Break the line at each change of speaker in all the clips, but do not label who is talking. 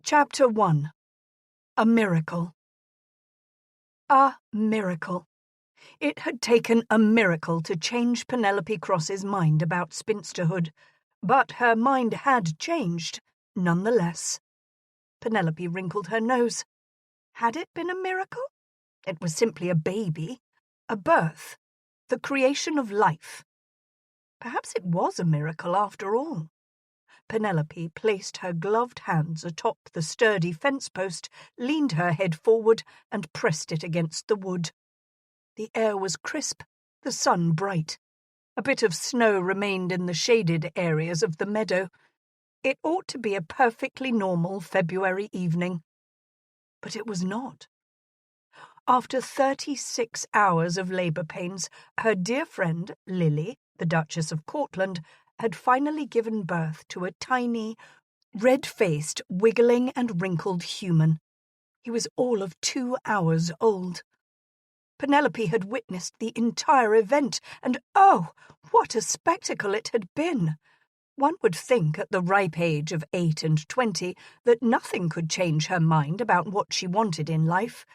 Chapter 1. A Miracle. A miracle. It had taken a miracle to change Penelope Cross's mind about spinsterhood, but her mind had changed, nonetheless. Penelope wrinkled her nose. Had it been a miracle? It was simply a baby, a birth, the creation of life. Perhaps it was a miracle after all. Penelope placed her gloved hands atop the sturdy fence post, leaned her head forward, and pressed it against the wood. The air was crisp, the sun bright. A bit of snow remained in the shaded areas of the meadow. It ought to be a perfectly normal February evening. But it was not. After 36 hours of labour pains, her dear friend, Lily, the Duchess of Cortland, had finally given birth to a tiny, red-faced, wiggling and wrinkled human. He was all of 2 hours old. Penelope had witnessed the entire event, and oh, what a spectacle it had been! One would think at the ripe age of 8 and 20 that nothing could change her mind about what she wanted in life.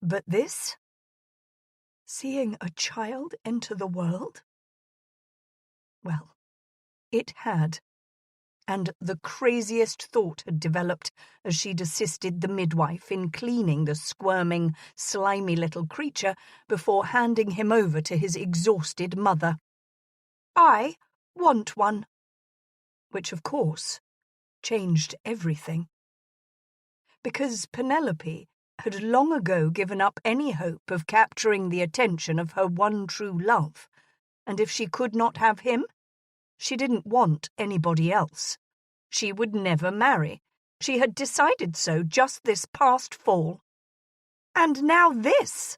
But this? Seeing a child enter the world? Well, it had, and the craziest thought had developed as she'd assisted the midwife in cleaning the squirming, slimy little creature before handing him over to his exhausted mother. I want one. Which, of course, changed everything. Because Penelope had long ago given up any hope of capturing the attention of her one true love, and if she could not have him, she didn't want anybody else. She would never marry. She had decided so just this past fall. And now this!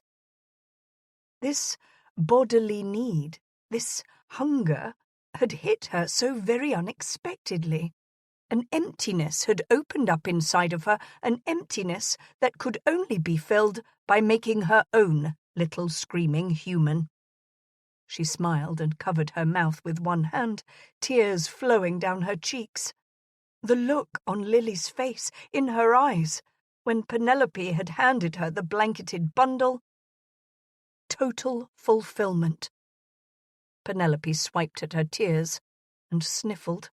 This bodily need, this hunger, had hit her so very unexpectedly. An emptiness had opened up inside of her, an emptiness that could only be filled by making her own little screaming human. She smiled and covered her mouth with one hand, tears flowing down her cheeks. The look on Lily's face, in her eyes, when Penelope had handed her the blanketed bundle. Total fulfillment. Penelope swiped at her tears and sniffled.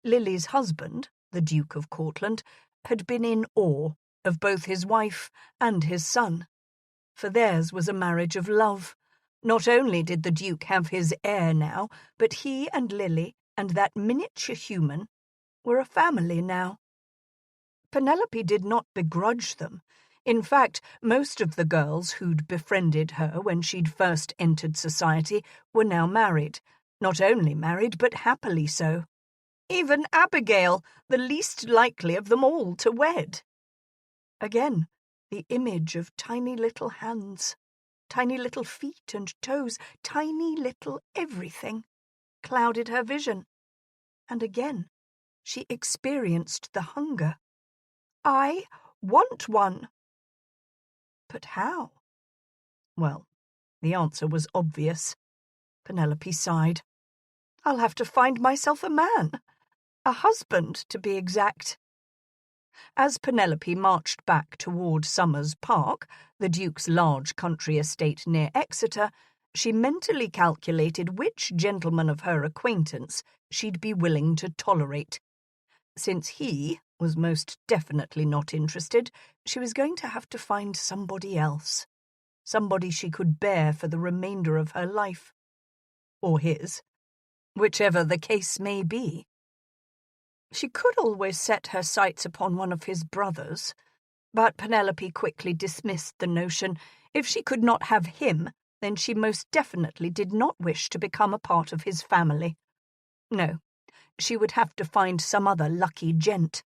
Lily's husband, the Duke of Cortland, had been in awe of both his wife and his son, for theirs was a marriage of love. Not only did the Duke have his heir now, but he and Lily and that miniature human were a family now. Penelope did not begrudge them. In fact, most of the girls who'd befriended her when she'd first entered society were now married. Not only married, but happily so. Even Abigail, the least likely of them all to wed. Again, the image of tiny little hands, tiny little feet and toes, tiny little everything, clouded her vision. And again, she experienced the hunger. I want one. But how? Well, the answer was obvious. Penelope sighed. I'll have to find myself a man. A husband, to be exact. As Penelope marched back toward Somers Park, the Duke's large country estate near Exeter, she mentally calculated which gentleman of her acquaintance she'd be willing to tolerate. Since he was most definitely not interested, she was going to have to find somebody else. Somebody she could bear for the remainder of her life. Or his. Whichever the case may be. She could always set her sights upon one of his brothers, but Penelope quickly dismissed the notion. If she could not have him, then she most definitely did not wish to become a part of his family. No, she would have to find some other lucky gent.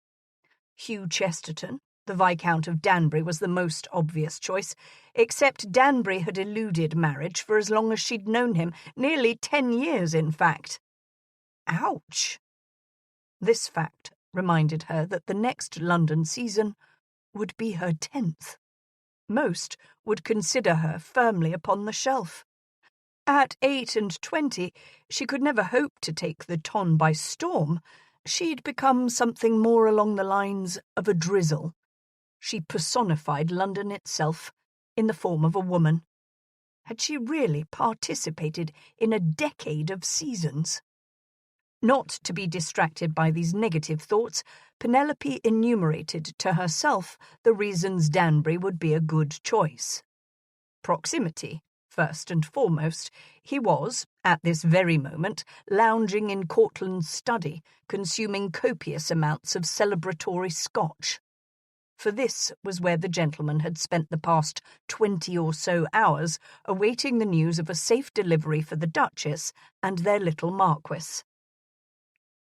Hugh Chesterton, the Viscount of Danbury, was the most obvious choice, except Danbury had eluded marriage for as long as she'd known him, nearly 10 years, in fact. Ouch! This fact reminded her that the next London season would be her 10th. Most would consider her firmly upon the shelf. At 8 and 20, she could never hope to take the ton by storm, She'd become something more along the lines of a drizzle. She personified London itself, in the form of a woman. Had she really participated in a decade of seasons? Not to be distracted by these negative thoughts, Penelope enumerated to herself the reasons Danbury would be a good choice. Proximity, first and foremost. He was, at this very moment, lounging in Cortland's study, consuming copious amounts of celebratory scotch. For this was where the gentleman had spent the past 20 or so hours awaiting the news of a safe delivery for the Duchess and their little Marquis.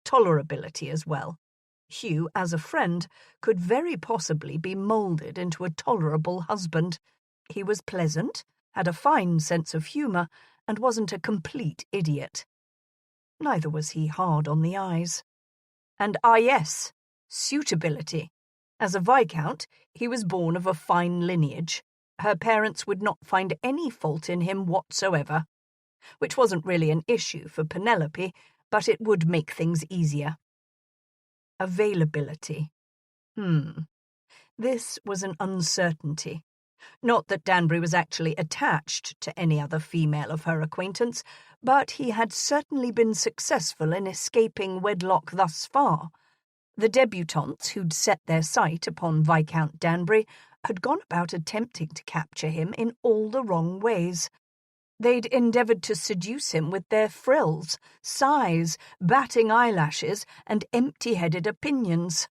Tolerability as well. Hugh, as a friend, could very possibly be moulded into a tolerable husband. He was pleasant, had a fine sense of humour, and wasn't a complete idiot. Neither was he hard on the eyes. And yes, suitability. As a Viscount, he was born of a fine lineage. Her parents would not find any fault in him whatsoever, which wasn't really an issue for Penelope, but it would make things easier. Availability. This was an uncertainty. Not that Danbury was actually attached to any other female of her acquaintance, but he had certainly been successful in escaping wedlock thus far. The debutantes who'd set their sight upon Viscount Danbury had gone about attempting to capture him in all the wrong ways. They'd endeavoured to seduce him with their frills, sighs, batting eyelashes, and empty-headed opinions.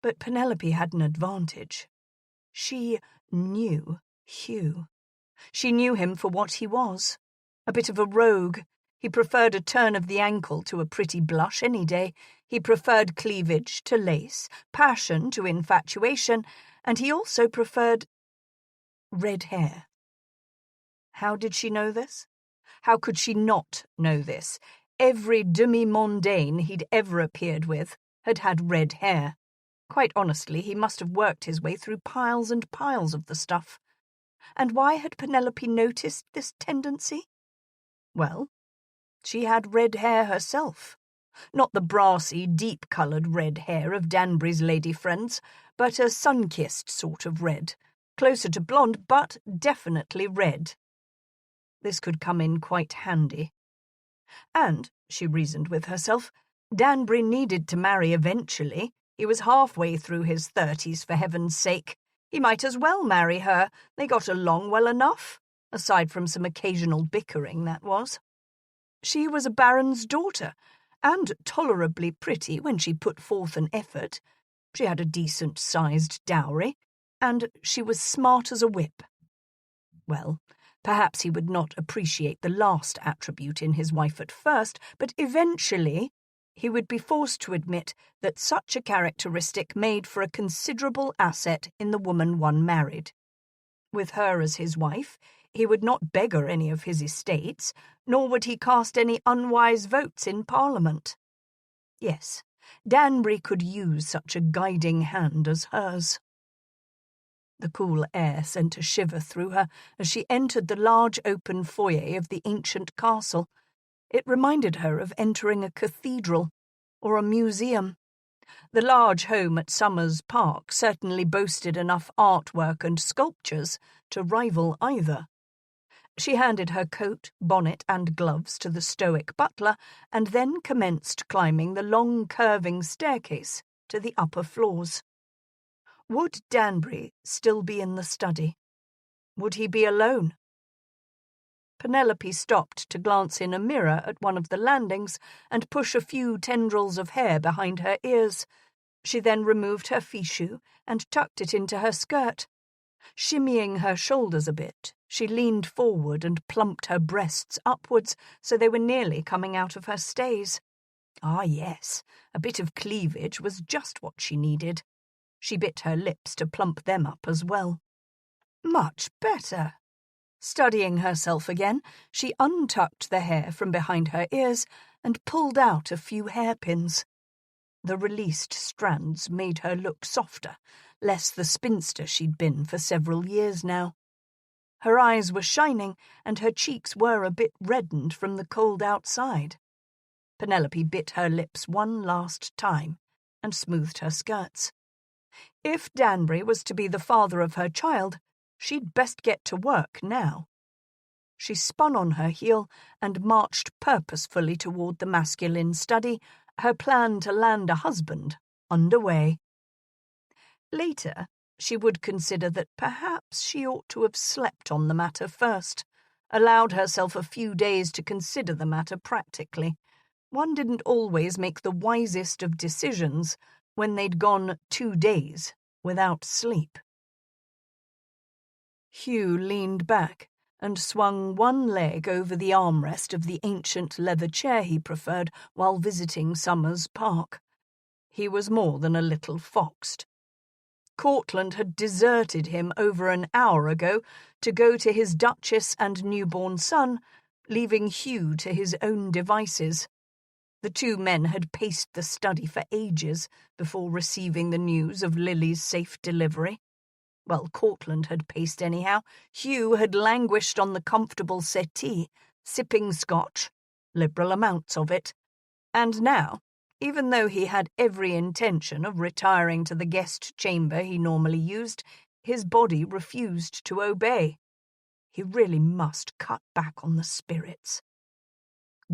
But Penelope had an advantage. She knew Hugh. She knew him for what he was. A bit of a rogue. He preferred a turn of the ankle to a pretty blush any day. He preferred cleavage to lace, passion to infatuation, and he also preferred red hair. How did she know this? How could she not know this? Every demi-mondaine he'd ever appeared with had had red hair. Quite honestly, he must have worked his way through piles and piles of the stuff. And why had Penelope noticed this tendency? Well, she had red hair herself. Not the brassy, deep-coloured red hair of Danbury's lady friends, but a sun-kissed sort of red, closer to blonde, but definitely red. This could come in quite handy. And, she reasoned with herself, Danbury needed to marry eventually. He was halfway through his 30s, for heaven's sake. He might as well marry her. They got along well enough, aside from some occasional bickering, that was. She was a baron's daughter, and tolerably pretty when she put forth an effort. She had a decent-sized dowry, and she was smart as a whip. Well, perhaps he would not appreciate the last attribute in his wife at first, but eventually he would be forced to admit that such a characteristic made for a considerable asset in the woman one married. With her as his wife, he would not beggar any of his estates, nor would he cast any unwise votes in Parliament. Yes, Danbury could use such a guiding hand as hers. The cool air sent a shiver through her as she entered the large open foyer of the ancient castle. It reminded her of entering a cathedral or a museum. The large home at Somers Park certainly boasted enough artwork and sculptures to rival either. She handed her coat, bonnet, and gloves to the stoic butler, and then commenced climbing the long curving staircase to the upper floors. Would Danbury still be in the study? Would he be alone? Penelope stopped to glance in a mirror at one of the landings and push a few tendrils of hair behind her ears. She then removed her fichu and tucked it into her skirt. Shimmying her shoulders a bit, she leaned forward and plumped her breasts upwards so they were nearly coming out of her stays. Ah, yes, a bit of cleavage was just what she needed. She bit her lips to plump them up as well. Much better. Studying herself again, she untucked the hair from behind her ears and pulled out a few hairpins. The released strands made her look softer, less the spinster she'd been for several years now. Her eyes were shining, and her cheeks were a bit reddened from the cold outside. Penelope bit her lips one last time and smoothed her skirts. If Danbury was to be the father of her child, she'd best get to work now. She spun on her heel and marched purposefully toward the masculine study, her plan to land a husband underway. Later, she would consider that perhaps she ought to have slept on the matter first, allowed herself a few days to consider the matter practically. One didn't always make the wisest of decisions when they'd gone 2 days without sleep. Hugh leaned back and swung one leg over the armrest of the ancient leather chair he preferred while visiting Somers Park. He was more than a little foxed. Cortland had deserted him over an hour ago to go to his Duchess and newborn son, leaving Hugh to his own devices. The two men had paced the study for ages before receiving the news of Lily's safe delivery. Well, Cortland had paced anyhow. Hugh had languished on the comfortable settee, sipping scotch, liberal amounts of it. And now, even though he had every intention of retiring to the guest chamber he normally used, his body refused to obey. He really must cut back on the spirits.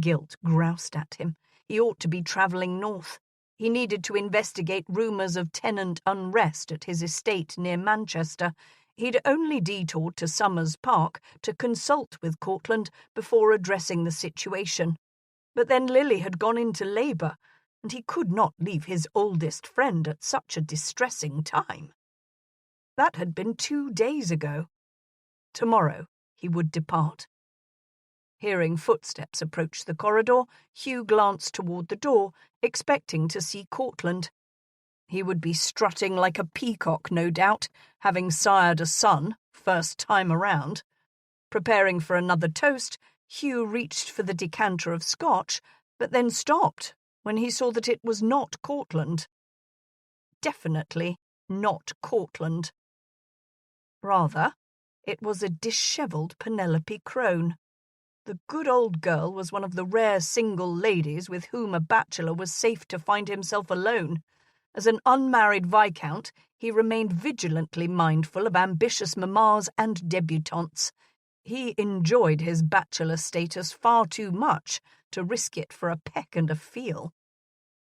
Guilt groused at him. He ought to be travelling north. He needed to investigate rumours of tenant unrest at his estate near Manchester. He'd only detoured to Somers Park to consult with Cortland before addressing the situation. But then Lily had gone into labour, and he could not leave his oldest friend at such a distressing time. That had been 2 days ago. Tomorrow he would depart. Hearing footsteps approach the corridor, Hugh glanced toward the door, expecting to see Cortland. He would be strutting like a peacock, no doubt, having sired a son, first time around. Preparing for another toast, Hugh reached for the decanter of scotch, but then stopped when he saw that it was not Cortland. Definitely not Cortland. Rather, it was a dishevelled Penelope Crone. The good old girl was one of the rare single ladies with whom a bachelor was safe to find himself alone. As an unmarried viscount, he remained vigilantly mindful of ambitious mammas and debutantes. He enjoyed his bachelor status far too much to risk it for a peck and a feel.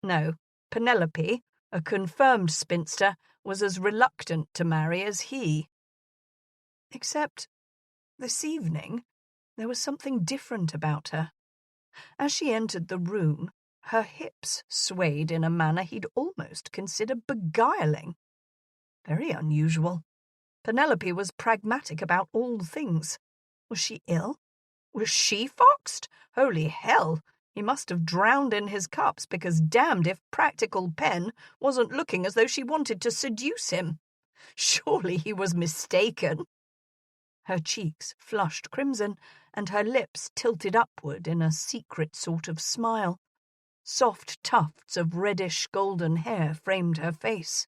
No, Penelope, a confirmed spinster, was as reluctant to marry as he. Except this evening, there was something different about her. As she entered the room, her hips swayed in a manner he'd almost consider beguiling. Very unusual. Penelope was pragmatic about all things. Was she ill? Was she foxed? Holy hell! He must have drowned in his cups, because damned if Practical Pen wasn't looking as though she wanted to seduce him. Surely he was mistaken. Her cheeks flushed crimson, and her lips tilted upward in a secret sort of smile. Soft tufts of reddish-golden hair framed her face.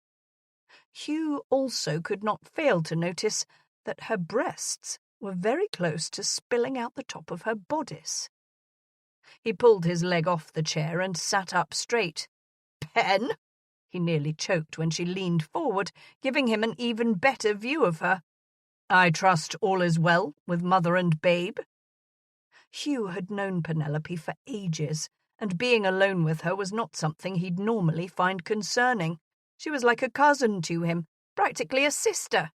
Hugh also could not fail to notice that her breasts were very close to spilling out the top of her bodice. He pulled his leg off the chair and sat up straight. "Pen?" He nearly choked when she leaned forward, giving him an even better view of her. "I trust all is well with mother and babe." Hugh had known Penelope for ages, and being alone with her was not something he'd normally find concerning. She was like a cousin to him, practically a sister.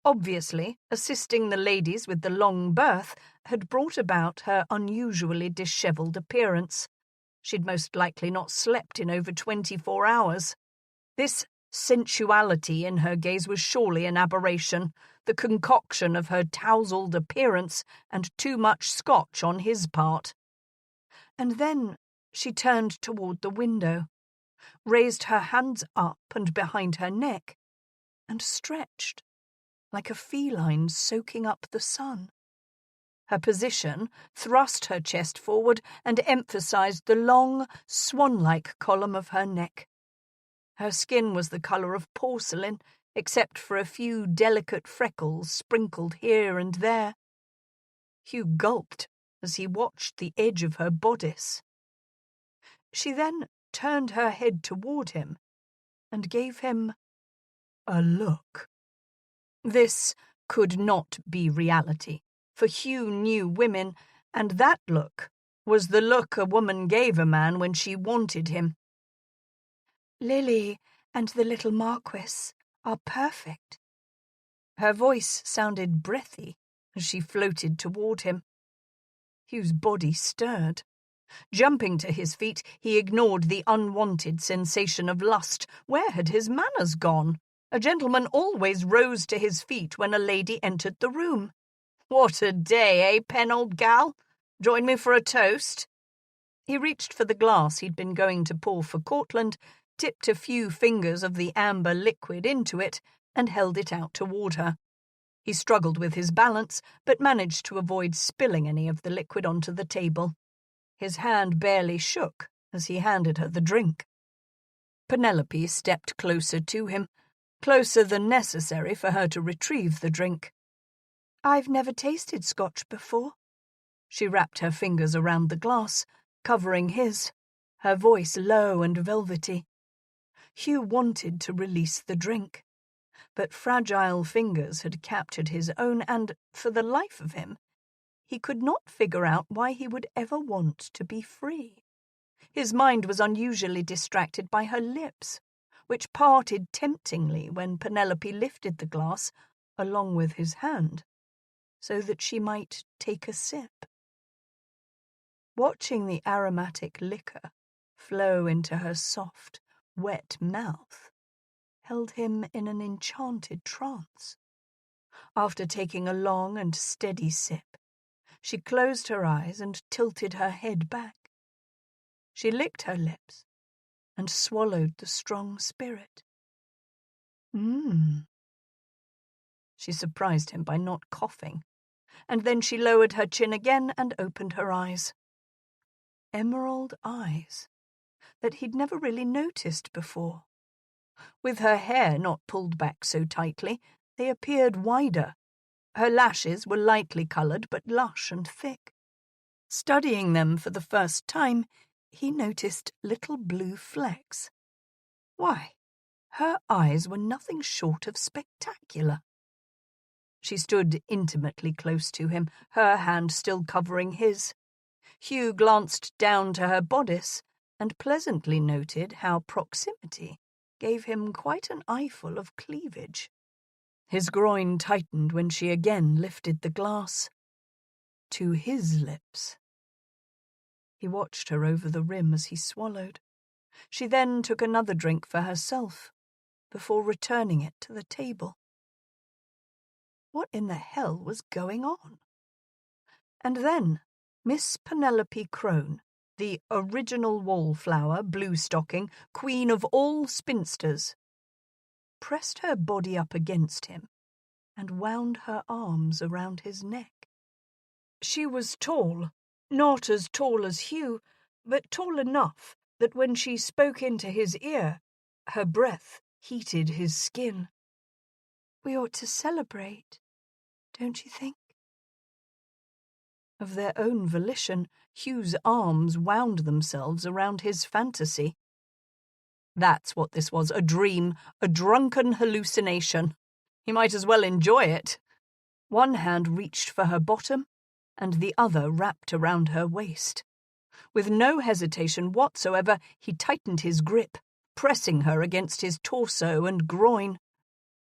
Obviously, assisting the ladies with the long berth had brought about her unusually dishevelled appearance. She'd most likely not slept in over 24 hours. This sensuality in her gaze was surely an aberration, the concoction of her tousled appearance and too much scotch on his part. And then she turned toward the window, raised her hands up and behind her neck, and stretched, like a feline soaking up the sun. Her position thrust her chest forward and emphasized the long, swan-like column of her neck. Her skin was the colour of porcelain, except for a few delicate freckles sprinkled here and there. Hugh gulped as he watched the edge of her bodice. She then turned her head toward him and gave him a look. This could not be reality, for Hugh knew women, and that look was the look a woman gave a man when she wanted him. "Lily and the little Marquis are perfect." Her voice sounded breathy as she floated toward him. Hugh's body stirred. Jumping to his feet, he ignored the unwanted sensation of lust. Where had his manners gone? A gentleman always rose to his feet when a lady entered the room. "What a day, eh, Pen, old gal? Join me for a toast?" He reached for the glass he'd been going to pour for Cortland, tipped a few fingers of the amber liquid into it, and held it out toward her. He struggled with his balance, but managed to avoid spilling any of the liquid onto the table. His hand barely shook as he handed her the drink. Penelope stepped closer to him, closer than necessary for her to retrieve the drink. "I've never tasted Scotch before." She wrapped her fingers around the glass, covering his, her voice low and velvety. Hugh wanted to release the drink, but fragile fingers had captured his own, and, for the life of him, he could not figure out why he would ever want to be free. His mind was unusually distracted by her lips, which parted temptingly when Penelope lifted the glass, along with his hand, so that she might take a sip. Watching the aromatic liquor flow into her soft, wet mouth held him in an enchanted trance. After taking a long and steady sip, she closed her eyes and tilted her head back. She licked her lips and swallowed the strong spirit. She surprised him by not coughing, and then she lowered her chin again and opened her eyes. Emerald eyes that he'd never really noticed before. With her hair not pulled back so tightly, they appeared wider. Her lashes were lightly coloured but lush and thick. Studying them for the first time, he noticed little blue flecks. Why, her eyes were nothing short of spectacular. She stood intimately close to him, her hand still covering his. Hugh glanced down to her bodice and pleasantly noted how proximity gave him quite an eyeful of cleavage. His groin tightened when she again lifted the glass to his lips. He watched her over the rim as he swallowed. She then took another drink for herself before returning it to the table. What in the hell was going on? And then Miss Penelope Crone, the original wallflower, blue-stocking, queen of all spinsters, pressed her body up against him and wound her arms around his neck. She was tall, not as tall as Hugh, but tall enough that when she spoke into his ear, her breath heated his skin. "We ought to celebrate, don't you think?" Of their own volition, Hugh's arms wound themselves around his fantasy. That's what this was, a dream, a drunken hallucination. He might as well enjoy it. One hand reached for her bottom, and the other wrapped around her waist. With no hesitation whatsoever, he tightened his grip, pressing her against his torso and groin.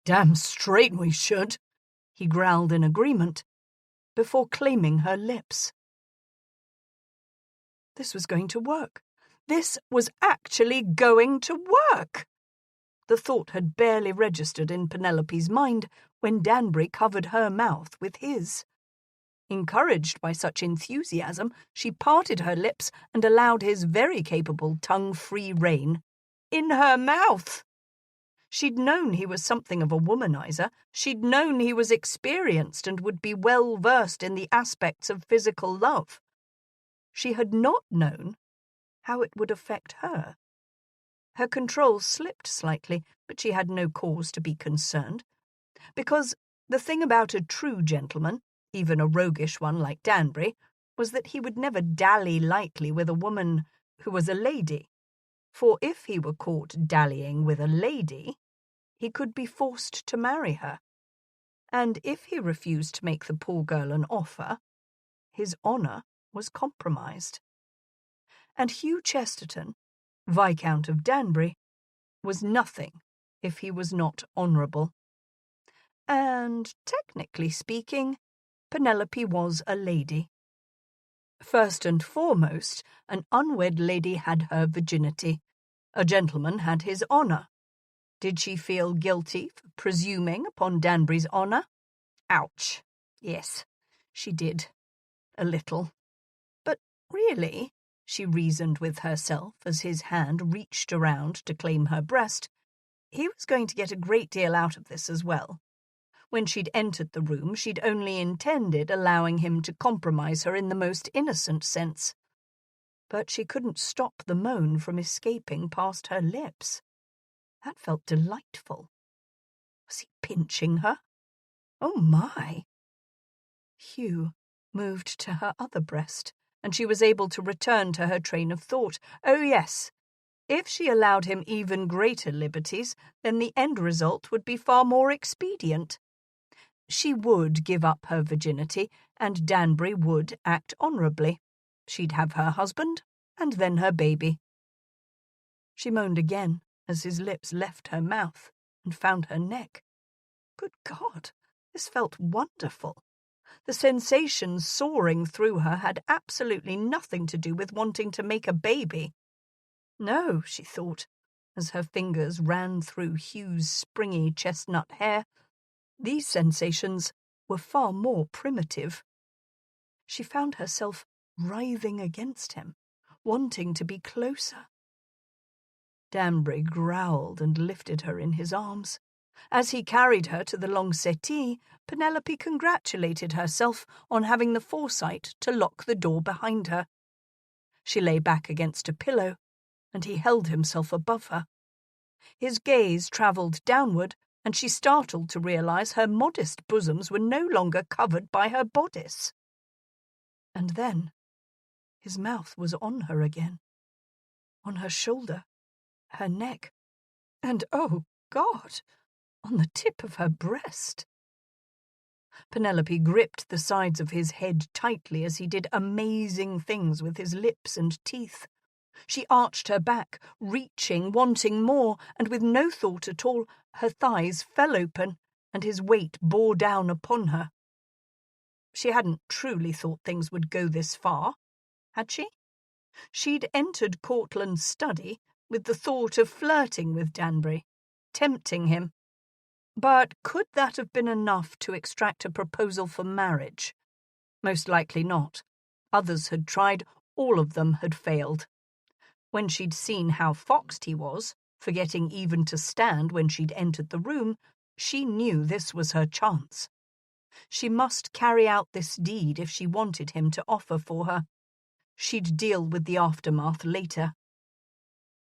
"Damn straight we should," he growled in agreement, before claiming her lips. This was going to work. This was actually going to work! The thought had barely registered in Penelope's mind when Danbury covered her mouth with his. Encouraged by such enthusiasm, she parted her lips and allowed his very capable tongue free rein. In her mouth! She'd known he was something of a womanizer. She'd known he was experienced and would be well versed in the aspects of physical love. She had not known how it would affect her. Her control slipped slightly, but she had no cause to be concerned. Because the thing about a true gentleman, even a roguish one like Danbury, was that he would never dally lightly with a woman who was a lady, for if he were caught dallying with a lady, he could be forced to marry her, and if he refused to make the poor girl an offer, his honour was compromised. And Hugh Chesterton, Viscount of Danbury, was nothing if he was not honourable. And, technically speaking, Penelope was a lady. First and foremost, an unwed lady had her virginity. A gentleman had his honour. Did she feel guilty for presuming upon Danbury's honour? Ouch. Yes, she did. A little. But really, she reasoned with herself as his hand reached around to claim her breast, he was going to get a great deal out of this as well. When she'd entered the room, she'd only intended allowing him to compromise her in the most innocent sense. But she couldn't stop the moan from escaping past her lips. That felt delightful. Was he pinching her? Oh, my! Hugh moved to her other breast, and she was able to return to her train of thought. Oh, yes. If she allowed him even greater liberties, then the end result would be far more expedient. She would give up her virginity, and Danbury would act honourably. She'd have her husband, and then her baby. She moaned again as his lips left her mouth and found her neck. Good God, this felt wonderful. The sensation soaring through her had absolutely nothing to do with wanting to make a baby. No, she thought, as her fingers ran through Hugh's springy chestnut hair, these sensations were far more primitive. She found herself writhing against him, wanting to be closer. Danbury growled and lifted her in his arms. As he carried her to the long settee, Penelope congratulated herself on having the foresight to lock the door behind her. She lay back against a pillow, and he held himself above her. His gaze travelled downward, and she startled to realise her modest bosoms were no longer covered by her bodice. And then his mouth was on her again, on her shoulder, her neck, and, oh God, on the tip of her breast. Penelope gripped the sides of his head tightly as he did amazing things with his lips and teeth. She arched her back, reaching, wanting more, and with no thought at all, her thighs fell open, and his weight bore down upon her. She hadn't truly thought things would go this far, had she? She'd entered Cortland's study with the thought of flirting with Danbury, tempting him. But could that have been enough to extract a proposal for marriage? Most likely not. Others had tried, all of them had failed. When she'd seen how foxed he was, forgetting even to stand when she'd entered the room, she knew this was her chance. She must carry out this deed if she wanted him to offer for her. She'd deal with the aftermath later.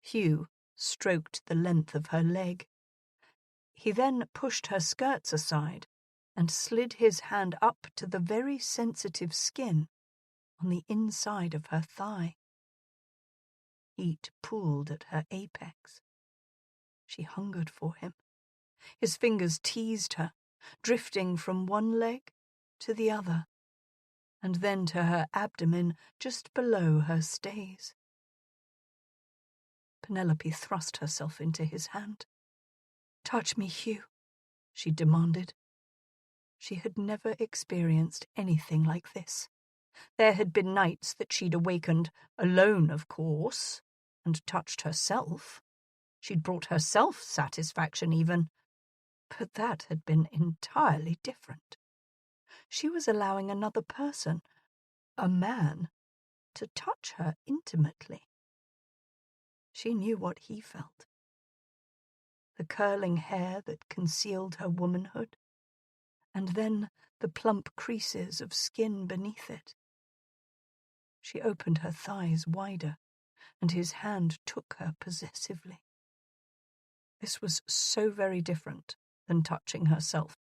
Hugh stroked the length of her leg. He then pushed her skirts aside and slid his hand up to the very sensitive skin on the inside of her thigh. Heat pooled at her apex. She hungered for him. His fingers teased her, drifting from one leg to the other, and then to her abdomen just below her stays. Penelope thrust herself into his hand. "Touch me, Hugh," she demanded. She had never experienced anything like this. There had been nights that she'd awakened, alone of course, and touched herself. She'd brought herself satisfaction even. But that had been entirely different. She was allowing another person, a man, to touch her intimately. She knew what he felt. The curling hair that concealed her womanhood, and then the plump creases of skin beneath it. She opened her thighs wider, and his hand took her possessively. This was so very different than touching herself.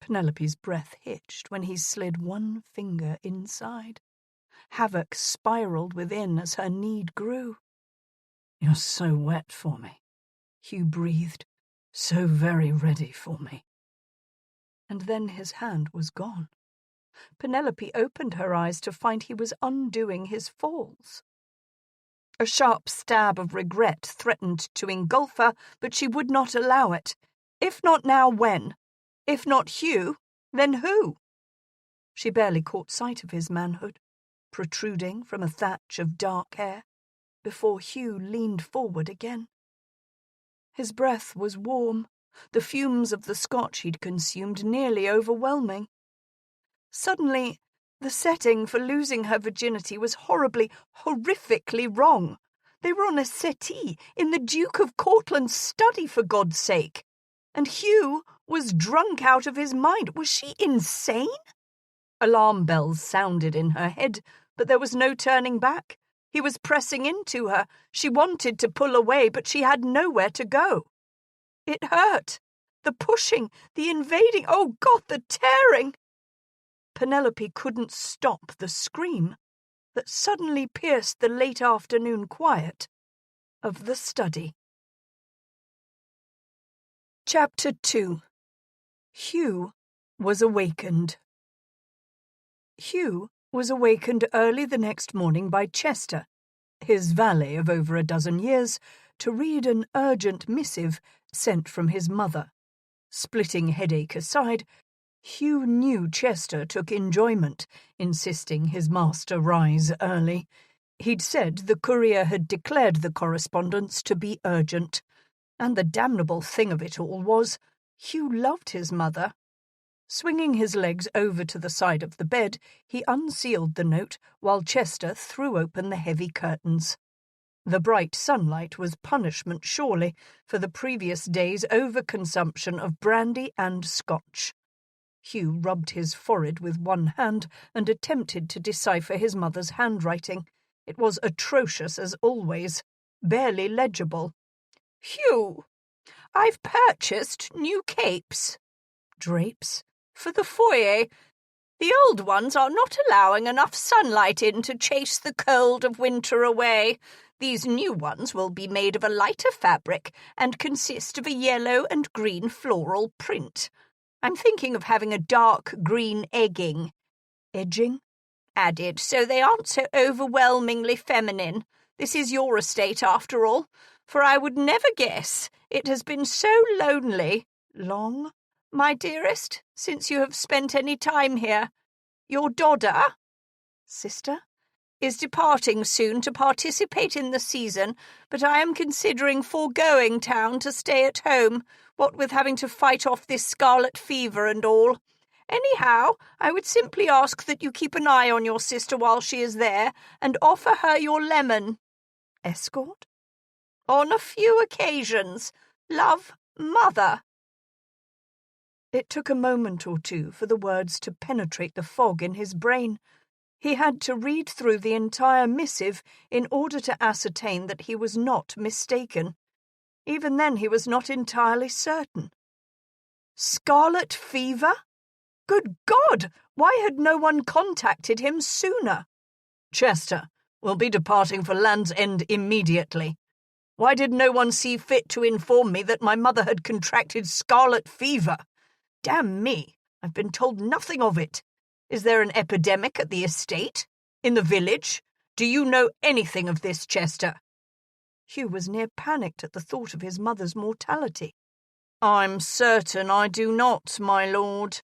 Penelope's breath hitched when he slid one finger inside. Havoc spiraled within as her need grew. "You're so wet for me," Hugh breathed, "so very ready for me." And then his hand was gone. Penelope opened her eyes to find he was undoing his falls. A sharp stab of regret threatened to engulf her, but she would not allow it. If not now, when? If not Hugh, then who? She barely caught sight of his manhood, protruding from a thatch of dark hair, before Hugh leaned forward again. His breath was warm, the fumes of the scotch he'd consumed nearly overwhelming. Suddenly, the setting for losing her virginity was horribly, horrifically wrong. They were on a settee in the Duke of Cortland's study, for God's sake. And Hugh was drunk out of his mind. Was she insane? Alarm bells sounded in her head, but there was no turning back. He was pressing into her. She wanted to pull away, but she had nowhere to go. It hurt. The pushing, the invading, oh God, the tearing! Penelope couldn't stop the scream that suddenly pierced the late afternoon quiet of the study. Chapter 2. Hugh was awakened. Hugh was awakened early the next morning by Chester, his valet of over a dozen years, to read an urgent missive sent from his mother. Splitting headache aside, Hugh knew Chester took enjoyment insisting his master rise early. He'd said the courier had declared the correspondence to be urgent. And the damnable thing of it all was, Hugh loved his mother. Swinging his legs over to the side of the bed, he unsealed the note while Chester threw open the heavy curtains. The bright sunlight was punishment, surely, for the previous day's overconsumption of brandy and scotch. Hugh rubbed his forehead with one hand and attempted to decipher his mother's handwriting. It was atrocious as always, barely legible. "Hugh, I've purchased new capes." "Drapes?" "For the foyer. The old ones are not allowing enough sunlight in to chase the cold of winter away. These new ones will be made of a lighter fabric and consist of a yellow and green floral print. I'm thinking of having a dark green egging." "Edging?" "Added, so they aren't so overwhelmingly feminine. This is your estate, after all, for I would never guess. It has been so lonely." "Long?" "My dearest, since you have spent any time here. Your Dodder," "Sister?" "is departing soon to participate in the season, but I am considering foregoing town to stay at home, what with having to fight off this scarlet fever and all. Anyhow, I would simply ask that you keep an eye on your sister while she is there, and offer her your lemon." "Escort?" "On a few occasions. Love, Mother." It took a moment or two for the words to penetrate the fog in his brain. He had to read through the entire missive in order to ascertain that he was not mistaken. Even then he was not entirely certain. Scarlet fever? Good God! Why had no one contacted him sooner? "Chester, will be departing for Land's End immediately. Why did no one see fit to inform me that my mother had contracted scarlet fever? Damn me, I've been told nothing of it. Is there an epidemic at the estate? In the village? Do you know anything of this, Chester?" Hugh was near panicked at the thought of his mother's mortality. "I'm certain I do not, my lord,"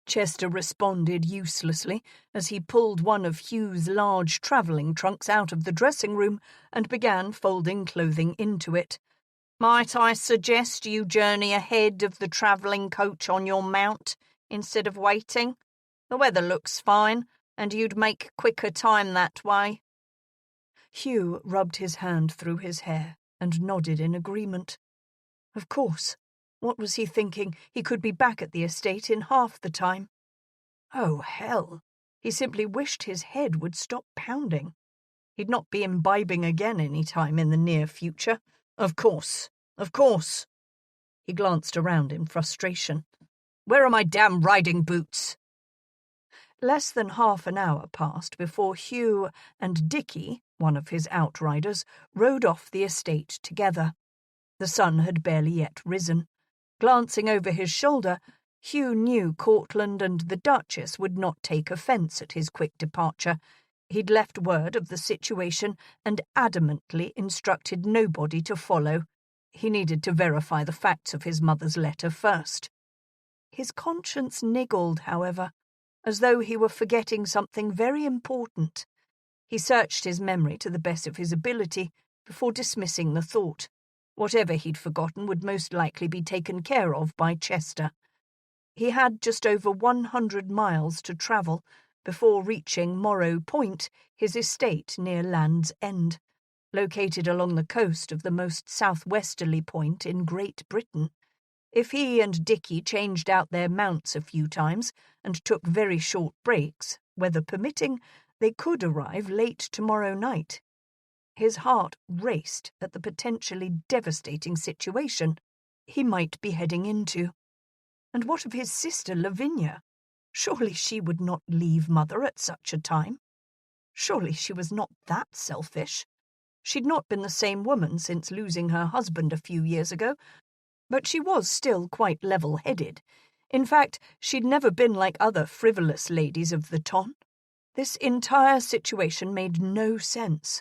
Chester responded uselessly as he pulled one of Hugh's large travelling trunks out of the dressing room and began folding clothing into it. "Might I suggest you journey ahead of the travelling coach on your mount instead of waiting? The weather looks fine, and you'd make quicker time that way." Hugh rubbed his hand through his hair and nodded in agreement. Of course. What was he thinking? He could be back at the estate in half the time. Oh, hell. He simply wished his head would stop pounding. He'd not be imbibing again any time in the near future. Of course. He glanced around in frustration. "Where are my damn riding boots?" Less than half an hour passed before Hugh and Dicky, one of his outriders, rode off the estate together. The sun had barely yet risen. Glancing over his shoulder, Hugh knew Cortland and the Duchess would not take offence at his quick departure. He'd left word of the situation and adamantly instructed nobody to follow. He needed to verify the facts of his mother's letter first. His conscience niggled, however, as though he were forgetting something very important. He searched his memory to the best of his ability before dismissing the thought. Whatever he'd forgotten would most likely be taken care of by Chester. He had just over 100 miles to travel before reaching Morrow Point, his estate near Land's End, located along the coast of the most southwesterly point in Great Britain. If he and Dicky changed out their mounts a few times and took very short breaks, weather permitting, they could arrive late tomorrow night. His heart raced at the potentially devastating situation he might be heading into. And what of his sister Lavinia? Surely she would not leave Mother at such a time. Surely she was not that selfish. She'd not been the same woman since losing her husband a few years ago, but she was still quite level-headed. In fact, she'd never been like other frivolous ladies of the ton. This entire situation made no sense.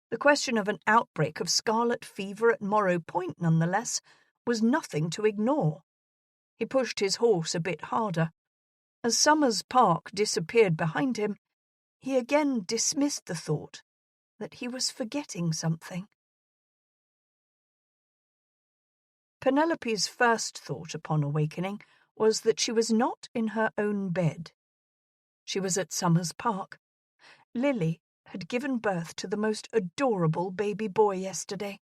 The question of an outbreak of scarlet fever at Morrow Point, nonetheless, was nothing to ignore. He pushed his horse a bit harder. As Somers Park disappeared behind him, he again dismissed the thought that he was forgetting something. Penelope's first thought upon awakening was that she was not in her own bed. She was at Somers Park. Lily had given birth to the most adorable baby boy yesterday.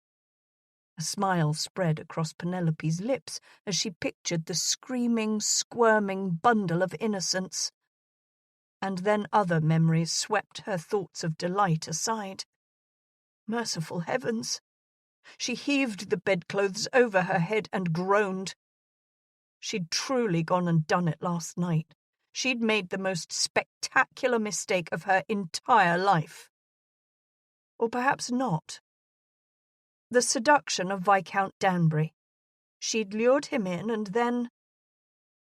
A smile spread across Penelope's lips as she pictured the screaming, squirming bundle of innocence. And then other memories swept her thoughts of delight aside. Merciful heavens! She heaved the bedclothes over her head and groaned. She'd truly gone and done it last night. She'd made the most spectacular mistake of her entire life. Or perhaps not. The seduction of Viscount Danbury. She'd lured him in and then...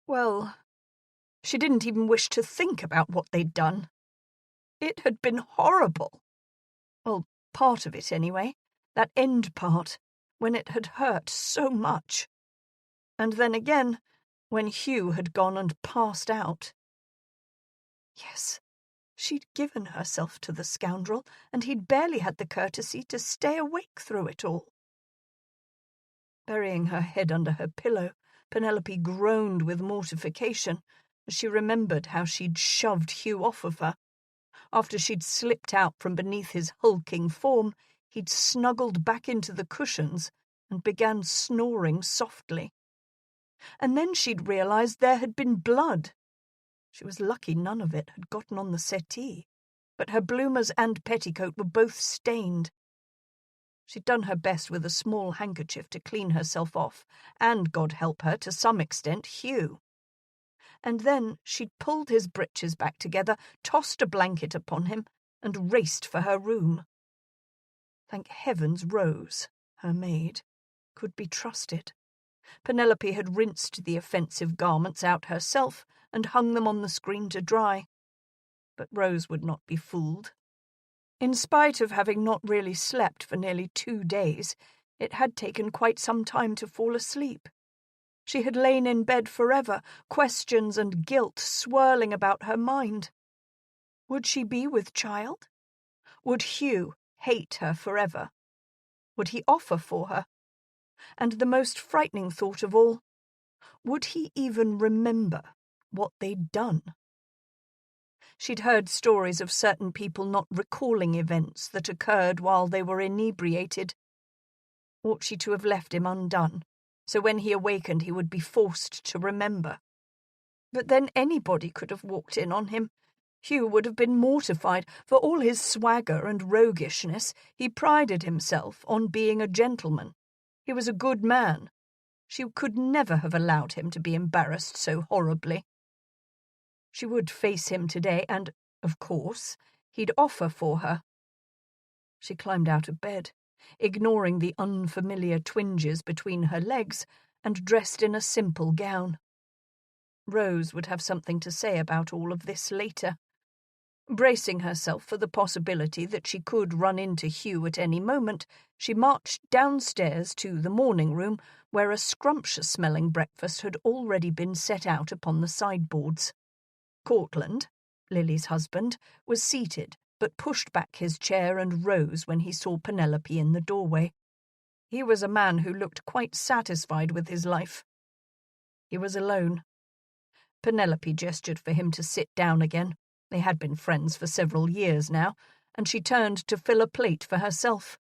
Well, she didn't even wish to think about what they'd done. It had been horrible. Well, part of it anyway. That end part, when it had hurt so much. And then again, when Hugh had gone and passed out. Yes, she'd given herself to the scoundrel, and he'd barely had the courtesy to stay awake through it all. Burying her head under her pillow, Penelope groaned with mortification as she remembered how she'd shoved Hugh off of her. After she'd slipped out from beneath his hulking form, he'd snuggled back into the cushions and began snoring softly. And then she'd realized there had been blood. She was lucky none of it had gotten on the settee, but her bloomers and petticoat were both stained. She'd done her best with a small handkerchief to clean herself off, and, God help her, to some extent, Hugh. And then she'd pulled his breeches back together, tossed a blanket upon him, and raced for her room. Thank heavens Rose, her maid, could be trusted. Penelope had rinsed the offensive garments out herself and hung them on the screen to dry. But Rose would not be fooled. In spite of having not really slept for nearly 2 days, it had taken quite some time to fall asleep. She had lain in bed forever, questions and guilt swirling about her mind. Would she be with child? Would Hugh hate her forever? Would he offer for her? And the most frightening thought of all, would he even remember what they'd done? She'd heard stories of certain people not recalling events that occurred while they were inebriated. Ought she to have left him undone, so when he awakened he would be forced to remember? But then anybody could have walked in on him. Hugh would have been mortified. For all his swagger and roguishness, he prided himself on being a gentleman. He was a good man. She could never have allowed him to be embarrassed so horribly. She would face him today and, of course, he'd offer for her. She climbed out of bed, ignoring the unfamiliar twinges between her legs, and dressed in a simple gown. Rose would have something to say about all of this later. Bracing herself for the possibility that she could run into Hugh at any moment, she marched downstairs to the morning room, where a scrumptious-smelling breakfast had already been set out upon the sideboards. Cortland, Lily's husband, was seated, but pushed back his chair and rose when he saw Penelope in the doorway. He was a man who looked quite satisfied with his life. He was alone. Penelope gestured for him to sit down again. They had been friends for several years now, and she turned to fill a plate for herself.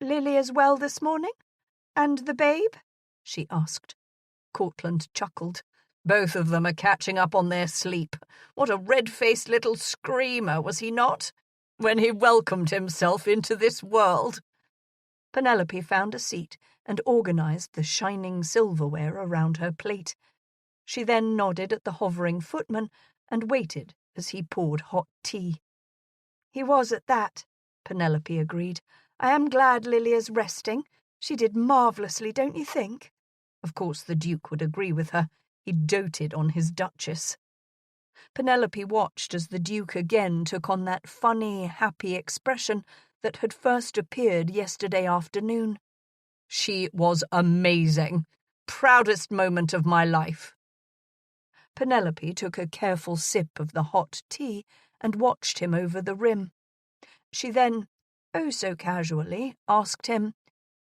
"Lily as well this morning? And the babe?" she asked. Cortland chuckled. "Both of them are catching up on their sleep. What a red-faced little screamer, was he not, when he welcomed himself into this world?" Penelope found a seat and organized the shining silverware around her plate. She then nodded at the hovering footman and waited as he poured hot tea. "He was at that," Penelope agreed. "I am glad Lily is resting. She did marvellously, don't you think?" Of course the Duke would agree with her. He doted on his Duchess. Penelope watched as the Duke again took on that funny, happy expression that had first appeared yesterday afternoon. "She was amazing. Proudest moment of my life." Penelope took a careful sip of the hot tea and watched him over the rim. She then, oh so casually, asked him,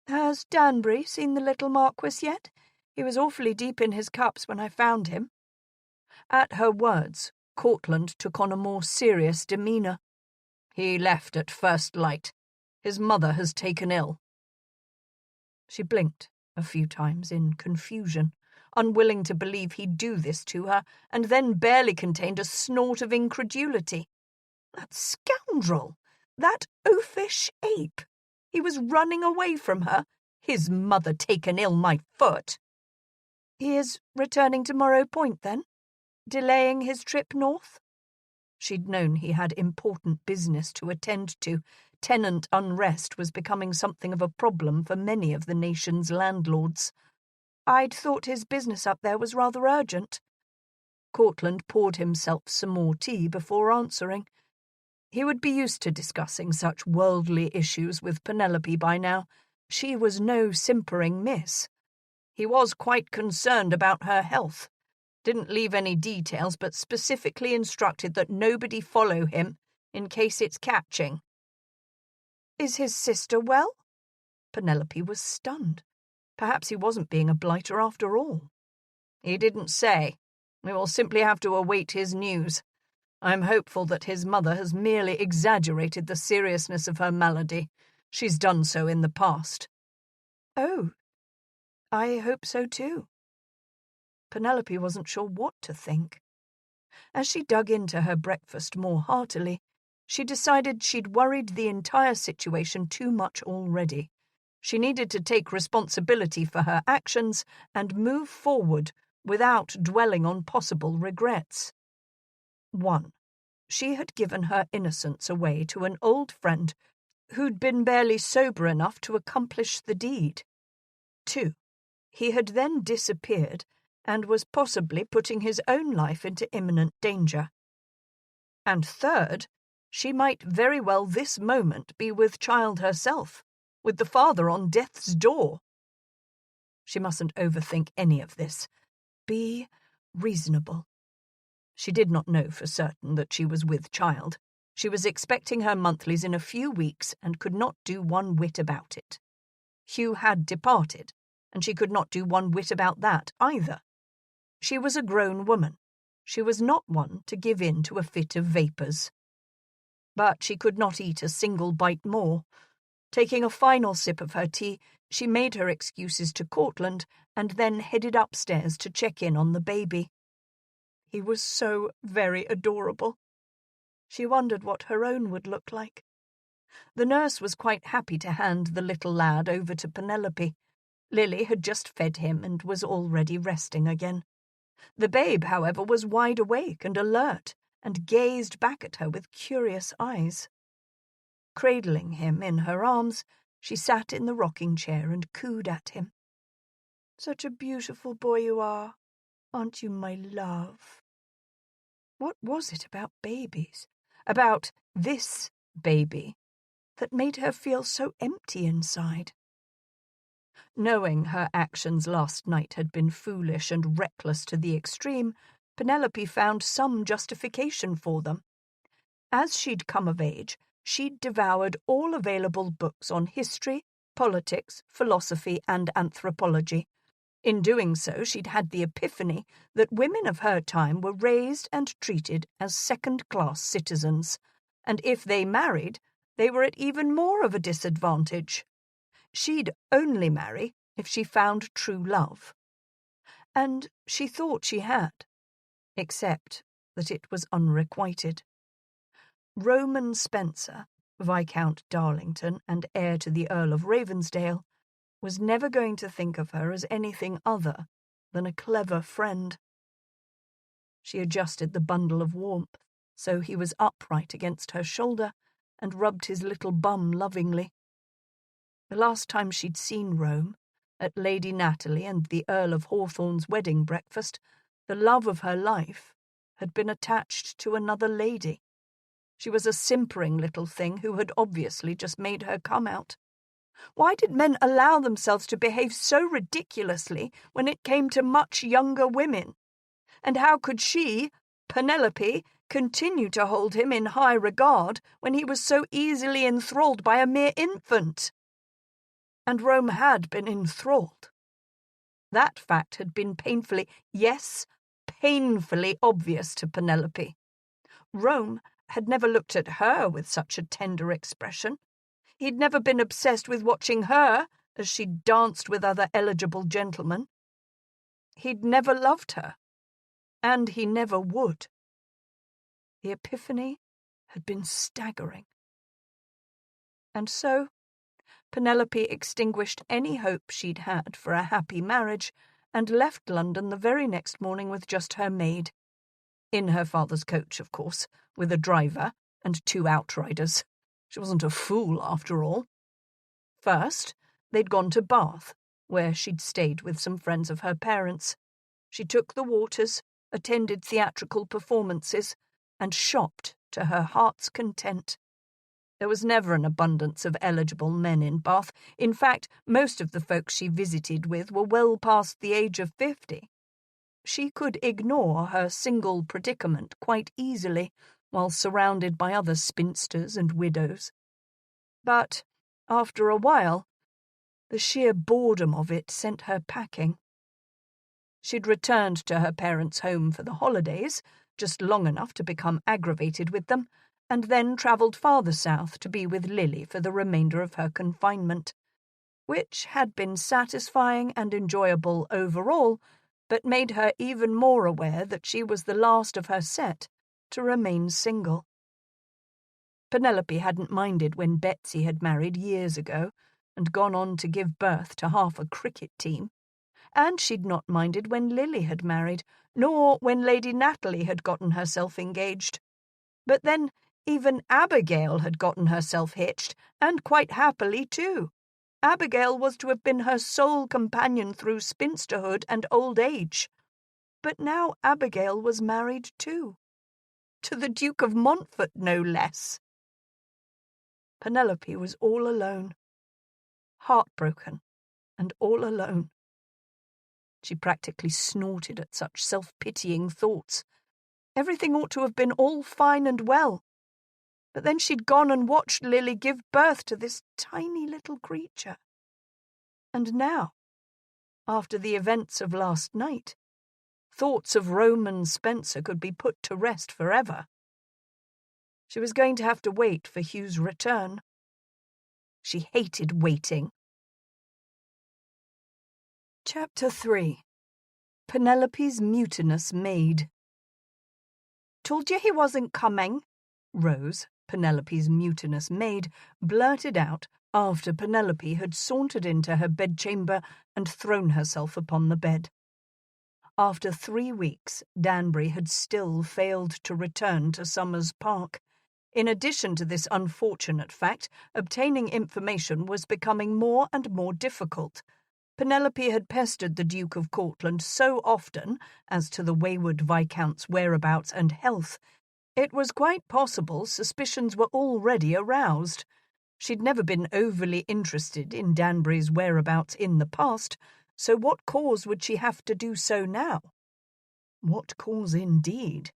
"Has Danbury seen the little Marquis yet? He was awfully deep in his cups when I found him." At her words, Cortland took on a more serious demeanour. "He left at first light. His mother has taken ill." She blinked a few times in confusion, unwilling to believe he'd do this to her, and then barely contained a snort of incredulity. That scoundrel! That oafish ape! He was running away from her. His mother taken ill, my foot! "He is returning to Morrow Point, then? Delaying his trip north?" She'd known he had important business to attend to. Tenant unrest was becoming something of a problem for many of the nation's landlords. "I'd thought his business up there was rather urgent." Cortland poured himself some more tea before answering. He would be used to discussing such worldly issues with Penelope by now. She was no simpering miss. He was quite concerned about her health. Didn't leave any details, but specifically instructed that nobody follow him in case it's catching. "Is his sister well?" Penelope was stunned. Perhaps he wasn't being a blighter after all. "He didn't say. We will simply have to await his news. I'm hopeful that his mother has merely exaggerated the seriousness of her malady. She's done so in the past." "Oh, I hope so too." Penelope wasn't sure what to think. As she dug into her breakfast more heartily, she decided she'd worried the entire situation too much already. She needed to take responsibility for her actions and move forward without dwelling on possible regrets. 1. She had given her innocence away to an old friend who'd been barely sober enough to accomplish the deed. 2. He had then disappeared and was possibly putting his own life into imminent danger. And 3rd, she might very well this moment be with child herself, with the father on death's door. She mustn't overthink any of this. Be reasonable. She did not know for certain that she was with child. She was expecting her monthlies in a few weeks and could not do one whit about it. Hugh had departed, and she could not do one whit about that either. She was a grown woman. She was not one to give in to a fit of vapours. But she could not eat a single bite more. Taking a final sip of her tea, she made her excuses to Cortland and then headed upstairs to check in on the baby. He was so very adorable. She wondered what her own would look like. The nurse was quite happy to hand the little lad over to Penelope. Lily had just fed him and was already resting again. The babe, however, was wide awake and alert, and gazed back at her with curious eyes. Cradling him in her arms, she sat in the rocking chair and cooed at him. "Such a beautiful boy you are, aren't you, my love?" What was it about babies, about this baby, that made her feel so empty inside? Knowing her actions last night had been foolish and reckless to the extreme, Penelope found some justification for them. As she'd come of age, she'd devoured all available books on history, politics, philosophy, and anthropology. In doing so, she'd had the epiphany that women of her time were raised and treated as second-class citizens, and if they married, they were at even more of a disadvantage. She'd only marry if she found true love. And she thought she had, except that it was unrequited. Roman Spencer, Viscount Darlington and heir to the Earl of Ravensdale, was never going to think of her as anything other than a clever friend. She adjusted the bundle of warmth so he was upright against her shoulder and rubbed his little bum lovingly. The last time she'd seen Rome, at Lady Natalie and the Earl of Hawthorne's wedding breakfast, the love of her life had been attached to another lady. She was a simpering little thing who had obviously just made her come out. Why did men allow themselves to behave so ridiculously when it came to much younger women? And how could she, Penelope, continue to hold him in high regard when he was so easily enthralled by a mere infant? And Rome had been enthralled. That fact had been painfully, yes, painfully obvious to Penelope. Rome had never looked at her with such a tender expression. He'd never been obsessed with watching her as she danced with other eligible gentlemen. He'd never loved her, and he never would. The epiphany had been staggering. And so Penelope extinguished any hope she'd had for a happy marriage and left London the very next morning with just her maid. In her father's coach, of course, with a driver and 2 outriders. She wasn't a fool, after all. First, they'd gone to Bath, where she'd stayed with some friends of her parents. She took the waters, attended theatrical performances, and shopped to her heart's content. There was never an abundance of eligible men in Bath. In fact, most of the folks she visited with were well past the age of 50. She could ignore her single predicament quite easily while surrounded by other spinsters and widows. But, after a while, the sheer boredom of it sent her packing. She'd returned to her parents' home for the holidays, just long enough to become aggravated with them, and then travelled farther south to be with Lily for the remainder of her confinement, which had been satisfying and enjoyable overall, but made her even more aware that she was the last of her set to remain single. Penelope hadn't minded when Betsy had married years ago and gone on to give birth to half a cricket team, and she'd not minded when Lily had married, nor when Lady Natalie had gotten herself engaged. But then even Abigail had gotten herself hitched, and quite happily too. Abigail was to have been her sole companion through spinsterhood and old age. But now Abigail was married too. To the Duke of Montfort, no less. Penelope was all alone. Heartbroken and all alone. She practically snorted at such self-pitying thoughts. Everything ought to have been all fine and well. But then she'd gone and watched Lily give birth to this tiny little creature. And now, after the events of last night, thoughts of Roman Spencer could be put to rest forever. She was going to have to wait for Hugh's return. She hated waiting. Chapter 3. Penelope's Mutinous Maid. "Told you he wasn't coming," Rose, Penelope's mutinous maid, blurted out after Penelope had sauntered into her bedchamber and thrown herself upon the bed. After 3 weeks, Danbury had still failed to return to Somers Park. In addition to this unfortunate fact, obtaining information was becoming more and more difficult. Penelope had pestered the Duke of Cortland so often as to the wayward Viscount's whereabouts and health, it was quite possible suspicions were already aroused. She'd never been overly interested in Danbury's whereabouts in the past, so what cause would she have to do so now? What cause indeed?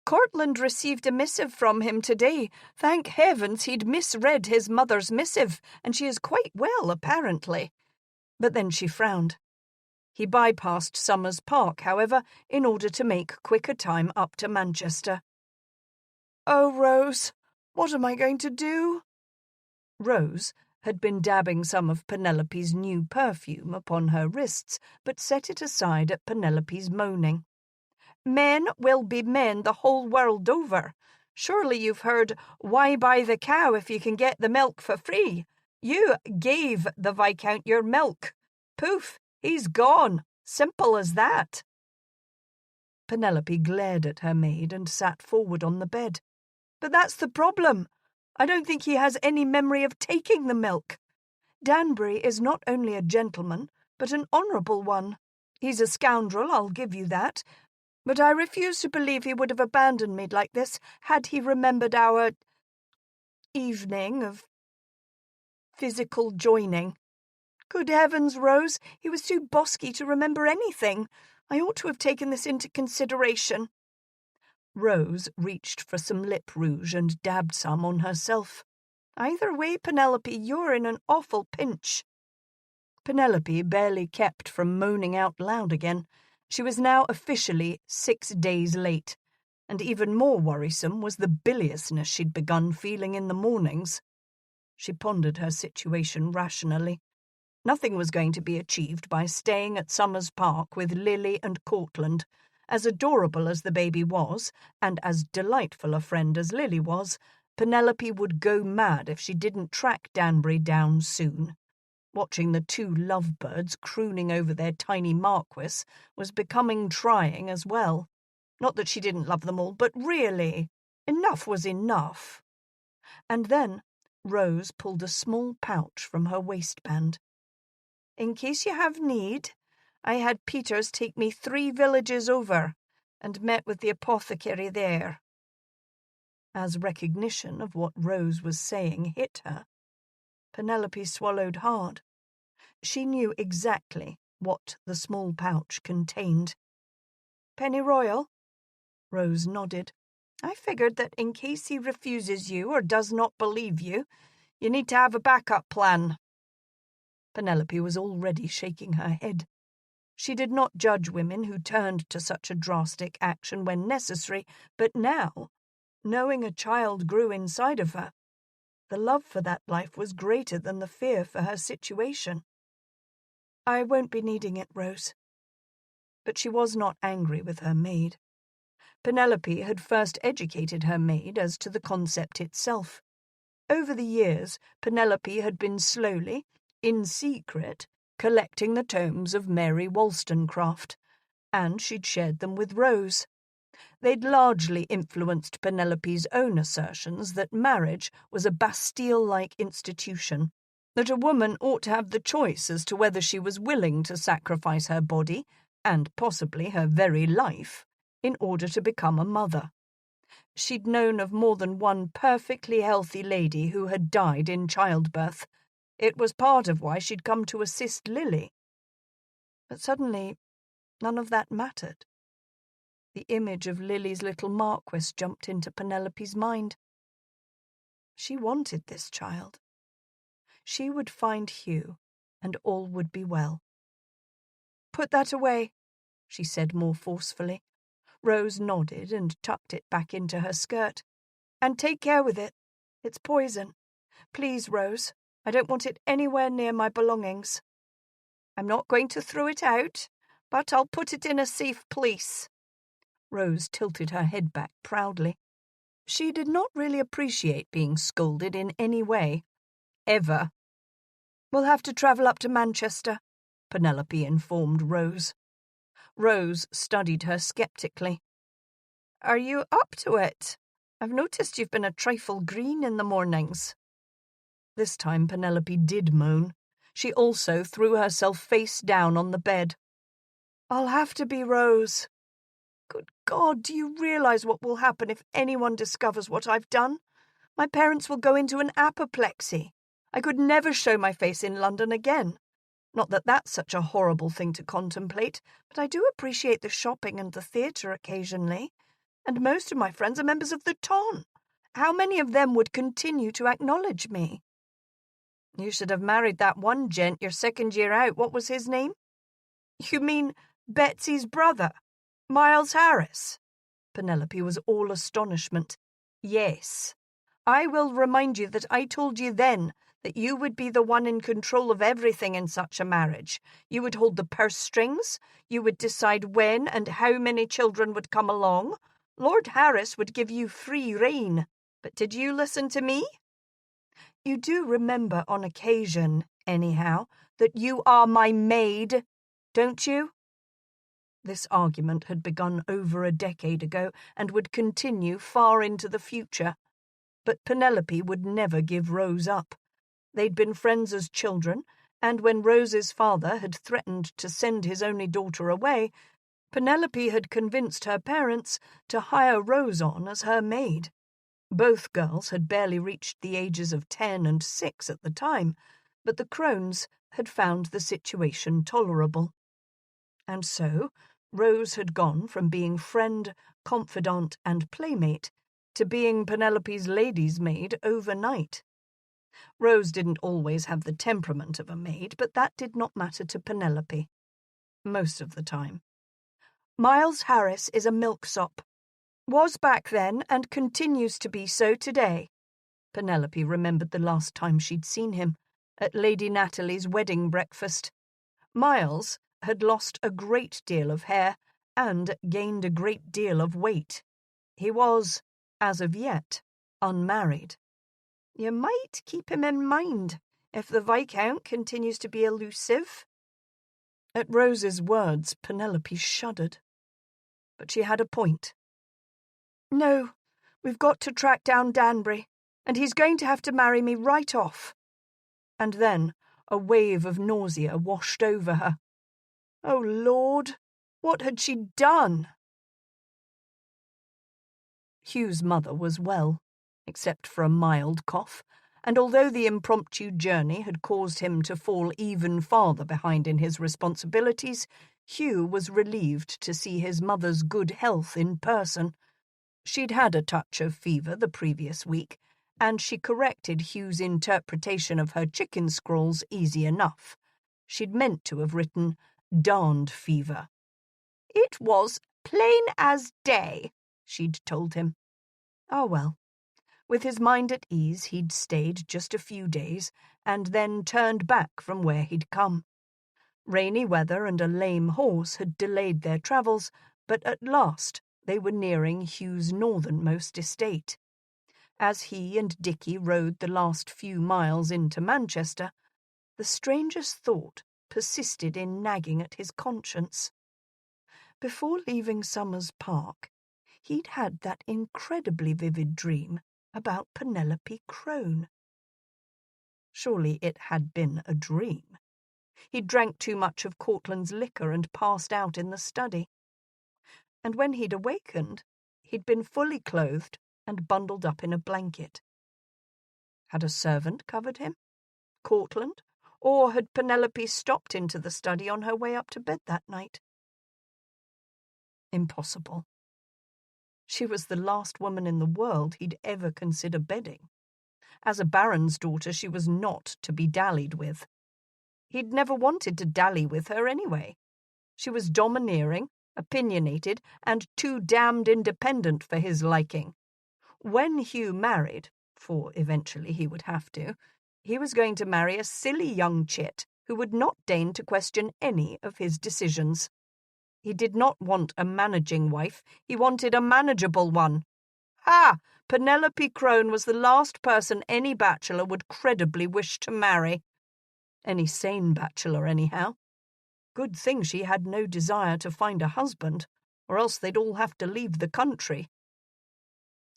Cortland received a missive from him today. Thank heavens he'd misread his mother's missive, and she is quite well, apparently. But then she frowned. He bypassed Somers Park, however, in order to make quicker time up to Manchester. "Oh, Rose, what am I going to do?" Rose had been dabbing some of Penelope's new perfume upon her wrists, but set it aside at Penelope's moaning. "Men will be men the whole world over. Surely you've heard, 'Why buy the cow if you can get the milk for free?' You gave the Viscount your milk. Poof, he's gone. Simple as that." Penelope glared at her maid and sat forward on the bed. "But that's the problem. I don't think he has any memory of taking the milk. Danbury is not only a gentleman, but an honourable one. He's a scoundrel, I'll give you that. But I refuse to believe he would have abandoned me like this had he remembered our evening of physical joining. Good heavens, Rose, he was too bosky to remember anything. I ought to have taken this into consideration." Rose reached for some lip rouge and dabbed some on herself. "Either way, Penelope, you're in an awful pinch." Penelope barely kept from moaning out loud again. She was now officially 6 days late, and even more worrisome was the biliousness she'd begun feeling in the mornings. She pondered her situation rationally. Nothing was going to be achieved by staying at Somers Park with Lily and Cortland. As adorable as the baby was, and as delightful a friend as Lily was, Penelope would go mad if she didn't track Danbury down soon. Watching the two lovebirds crooning over their tiny Marquis was becoming trying as well. Not that she didn't love them all, but really, enough was enough. And then Rose pulled a small pouch from her waistband. "In case you have need, I had Peters take me 3 villages over, and met with the apothecary there." As recognition of what Rose was saying hit her, Penelope swallowed hard. She knew exactly what the small pouch contained. "Pennyroyal?" Rose nodded. "I figured that in case he refuses you or does not believe you, you need to have a backup plan." Penelope was already shaking her head. She did not judge women who turned to such a drastic action when necessary, but now, knowing a child grew inside of her, the love for that life was greater than the fear for her situation. "I won't be needing it, Rose." But she was not angry with her maid. Penelope had first educated her maid as to the concept itself. Over the years, Penelope had been slowly, in secret, collecting the tomes of Mary Wollstonecraft, and she'd shared them with Rose. They'd largely influenced Penelope's own assertions that marriage was a Bastille-like institution, that a woman ought to have the choice as to whether she was willing to sacrifice her body, and possibly her very life, in order to become a mother. She'd known of more than one perfectly healthy lady who had died in childbirth. It was part of why she'd come to assist Lily. But suddenly, none of that mattered. The image of Lily's little Marquis jumped into Penelope's mind. She wanted this child. She would find Hugh, and all would be well. "Put that away," she said more forcefully. Rose nodded and tucked it back into her skirt. "And take care with it. It's poison. Please, Rose, I don't want it anywhere near my belongings." "I'm not going to throw it out, but I'll put it in a safe place." Rose tilted her head back proudly. She did not really appreciate being scolded in any way. Ever. "We'll have to travel up to Manchester," Penelope informed Rose. Rose studied her sceptically. "Are you up to it? I've noticed you've been a trifle green in the mornings." This time Penelope did moan. She also threw herself face down on the bed. "I'll have to be, Rose. Good God, do you realize what will happen if anyone discovers what I've done? My parents will go into an apoplexy. I could never show my face in London again. Not that that's such a horrible thing to contemplate, but I do appreciate the shopping and the theatre occasionally. And most of my friends are members of the Ton. How many of them would continue to acknowledge me?" "You should have married that one gent your second year out. What was his name?" "You mean Betsy's brother, Miles Harris?" Penelope was all astonishment. "Yes. I will remind you that I told you then that you would be the one in control of everything in such a marriage. You would hold the purse strings. You would decide when and how many children would come along. Lord Harris would give you free rein. But did you listen to me? You do remember on occasion, anyhow, that you are my maid, don't you?" This argument had begun over a decade ago and would continue far into the future. But Penelope would never give Rose up. They'd been friends as children, and when Rose's father had threatened to send his only daughter away, Penelope had convinced her parents to hire Rose on as her maid. Both girls had barely reached the ages of 10 and 6 at the time, but the Crones had found the situation tolerable. And so, Rose had gone from being friend, confidant, and playmate to being Penelope's lady's maid overnight. Rose didn't always have the temperament of a maid, but that did not matter to Penelope. Most of the time. Miles Harris is a milksop. Was back then and continues to be so today. Penelope remembered the last time she'd seen him, at Lady Natalie's wedding breakfast. Miles had lost a great deal of hair and gained a great deal of weight. He was, as of yet, unmarried. You might keep him in mind if the Viscount continues to be elusive. At Rose's words, Penelope shuddered. But she had a point. "No, we've got to track down Danbury, and he's going to have to marry me right off." And then a wave of nausea washed over her. Oh, Lord, what had she done? Hugh's mother was well, except for a mild cough, and although the impromptu journey had caused him to fall even farther behind in his responsibilities, Hugh was relieved to see his mother's good health in person. She'd had a touch of fever the previous week, and she corrected Hugh's interpretation of her chicken scrawls easy enough. She'd meant to have written darned fever. "It was plain as day," she'd told him. Ah, well. With his mind at ease, he'd stayed just a few days, and then turned back from where he'd come. Rainy weather and a lame horse had delayed their travels, but at last they were nearing Hugh's northernmost estate. As he and Dicky rode the last few miles into Manchester, the strangest thought persisted in nagging at his conscience. Before leaving Somers Park, he'd had that incredibly vivid dream about Penelope Crone. Surely it had been a dream. He'd drank too much of Cortland's liquor and passed out in the study. And when he'd awakened, he'd been fully clothed and bundled up in a blanket. Had a servant covered him? Cortland? Or had Penelope stopped into the study on her way up to bed that night? Impossible. She was the last woman in the world he'd ever consider bedding. As a baron's daughter, she was not to be dallied with. He'd never wanted to dally with her anyway. She was domineering, opinionated, and too damned independent for his liking. When Hugh married, for eventually he would have to, he was going to marry a silly young chit who would not deign to question any of his decisions. He did not want a managing wife, he wanted a manageable one. Penelope Crone was the last person any bachelor would credibly wish to marry. Any sane bachelor, anyhow. Good thing she had no desire to find a husband, or else they'd all have to leave the country.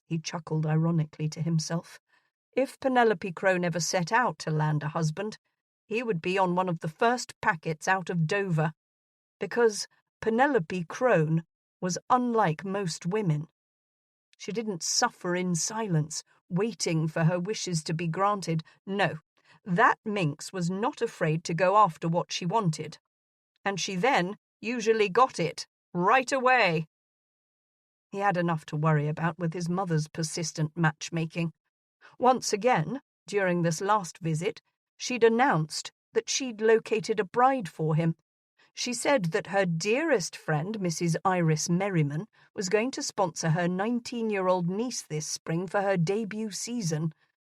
He chuckled ironically to himself. If Penelope Crone ever set out to land a husband, he would be on one of the first packets out of Dover, because Penelope Crone was unlike most women. She didn't suffer in silence, waiting for her wishes to be granted. No, that minx was not afraid to go after what she wanted. And she then usually got it, right away. He had enough to worry about with his mother's persistent matchmaking. Once again, during this last visit, she'd announced that she'd located a bride for him. She said that her dearest friend, Mrs. Iris Merriman, was going to sponsor her 19-year-old niece this spring for her debut season,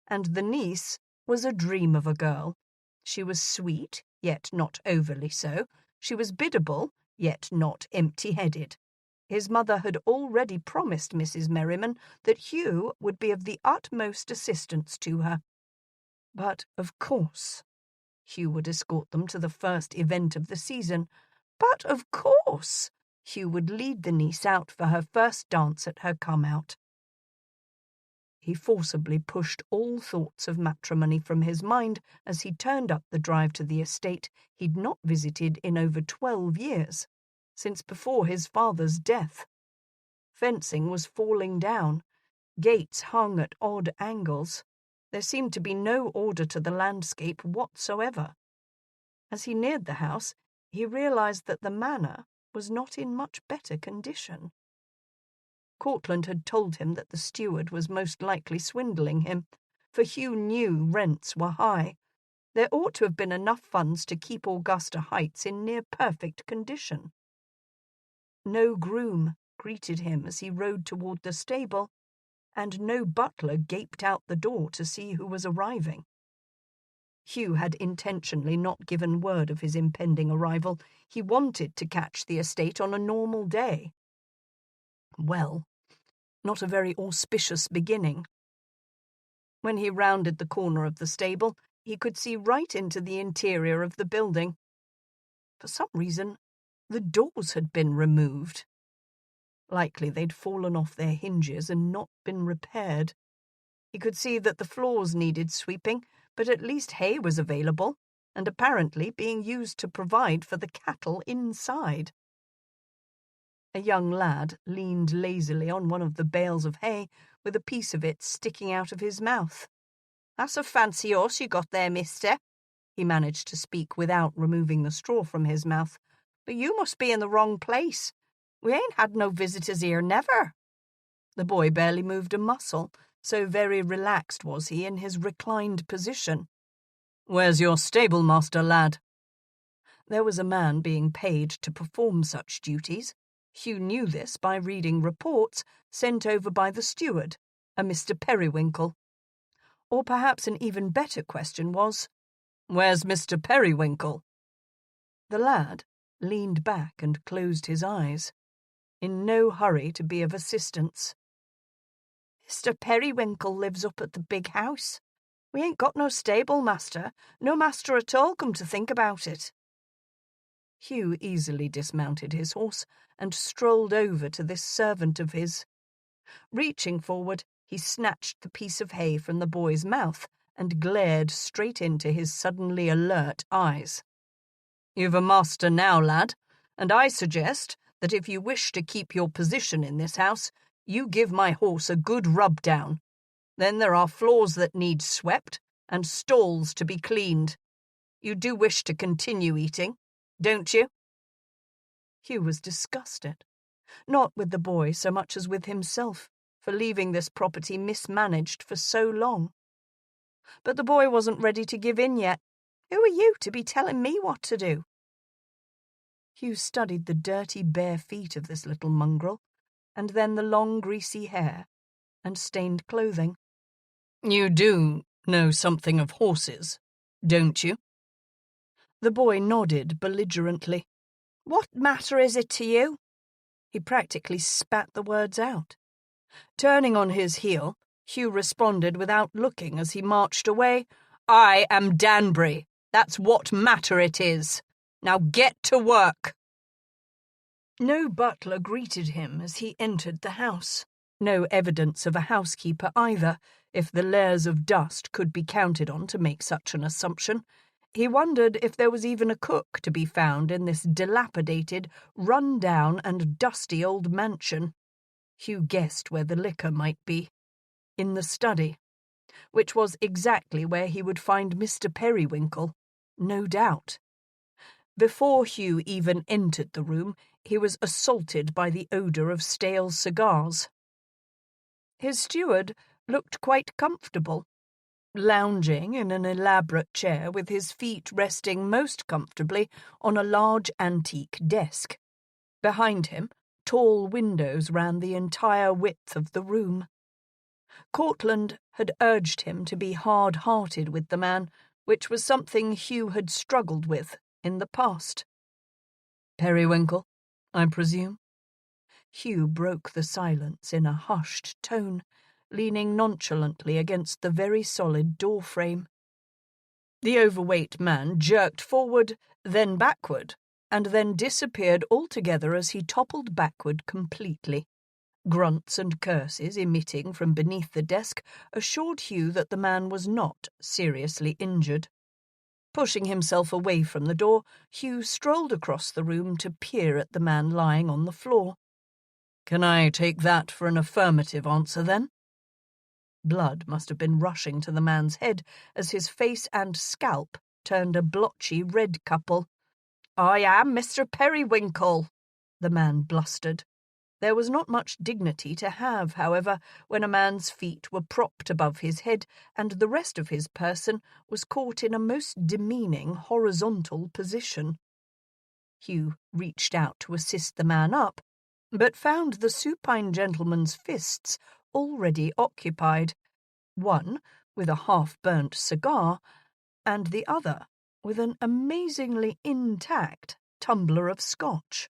and the niece was a dream of a girl. She was sweet, yet not overly so. She was biddable, yet not empty-headed. His mother had already promised Mrs. Merriman that Hugh would be of the utmost assistance to her. But, of course, Hugh would escort them to the first event of the season. But, of course, Hugh would lead the niece out for her first dance at her come-out. He forcibly pushed all thoughts of matrimony from his mind as he turned up the drive to the estate he'd not visited in over 12 years, since before his father's death. Fencing was falling down, gates hung at odd angles. There seemed to be no order to the landscape whatsoever. As he neared the house, he realized that the manor was not in much better condition. Cortland had told him that the steward was most likely swindling him, for Hugh knew rents were high. There ought to have been enough funds to keep Augusta Heights in near-perfect condition. No groom greeted him as he rode toward the stable, and no butler gaped out the door to see who was arriving. Hugh had intentionally not given word of his impending arrival. He wanted to catch the estate on a normal day. Well, not a very auspicious beginning. When he rounded the corner of the stable, he could see right into the interior of the building. For some reason, the doors had been removed. Likely they'd fallen off their hinges and not been repaired. He could see that the floors needed sweeping, but at least hay was available, and apparently being used to provide for the cattle inside. A young lad leaned lazily on one of the bales of hay, with a piece of it sticking out of his mouth. "That's a fancy horse you got there, mister," he managed to speak without removing the straw from his mouth. "But you must be in the wrong place. We ain't had no visitors here, never." The boy barely moved a muscle, so very relaxed was he in his reclined position. "Where's your stable-master, lad?" There was a man being paid to perform such duties. Hugh knew this by reading reports sent over by the steward, a Mr. Periwinkle. Or perhaps an even better question was, "Where's Mr. Periwinkle?" The lad leaned back and closed his eyes, in no hurry to be of assistance. "Mr. Periwinkle lives up at the big house. We ain't got no stable master, no master at all, come to think about it." Hugh easily dismounted his horse and strolled over to this servant of his. Reaching forward, he snatched the piece of hay from the boy's mouth and glared straight into his suddenly alert eyes. "You've a master now, lad, and I suggest that if you wish to keep your position in this house, you give my horse a good rub-down. Then there are floors that need swept and stalls to be cleaned. You do wish to continue eating, don't you?" Hugh was disgusted, not with the boy so much as with himself, for leaving this property mismanaged for so long. But the boy wasn't ready to give in yet. "Who are you to be telling me what to do?" Hugh studied the dirty bare feet of this little mongrel, and then the long greasy hair and stained clothing. "You do know something of horses, don't you?" The boy nodded belligerently. "What matter is it to you?" He practically spat the words out. Turning on his heel, Hugh responded without looking as he marched away. "I am Danbury. That's what matter it is. Now get to work." No butler greeted him as he entered the house. No evidence of a housekeeper either, if the layers of dust could be counted on to make such an assumption. He wondered if there was even a cook to be found in this dilapidated, run-down and dusty old mansion. Hugh guessed where the liquor might be. In the study, which was exactly where he would find Mr. Periwinkle, no doubt. Before Hugh even entered the room, he was assaulted by the odour of stale cigars. His steward looked quite comfortable, lounging in an elaborate chair with his feet resting most comfortably on a large antique desk. Behind him, tall windows ran the entire width of the room. Cortland had urged him to be hard-hearted with the man, which was something Hugh had struggled with in the past. "Periwinkle, I presume?" Hugh broke the silence in a hushed tone, leaning nonchalantly against the very solid door-frame. The overweight man jerked forward, then backward, and then disappeared altogether as he toppled backward completely. Grunts and curses emitting from beneath the desk assured Hugh that the man was not seriously injured. Pushing himself away from the door, Hugh strolled across the room to peer at the man lying on the floor. "Can I take that for an affirmative answer, then?" Blood must have been rushing to the man's head as his face and scalp turned a blotchy red couple. "I am Mr. Periwinkle," the man blustered. There was not much dignity to have, however, when a man's feet were propped above his head and the rest of his person was caught in a most demeaning horizontal position. Hugh reached out to assist the man up, but found the supine gentleman's fists already occupied, one with a half-burnt cigar, and the other with an amazingly intact tumbler of scotch.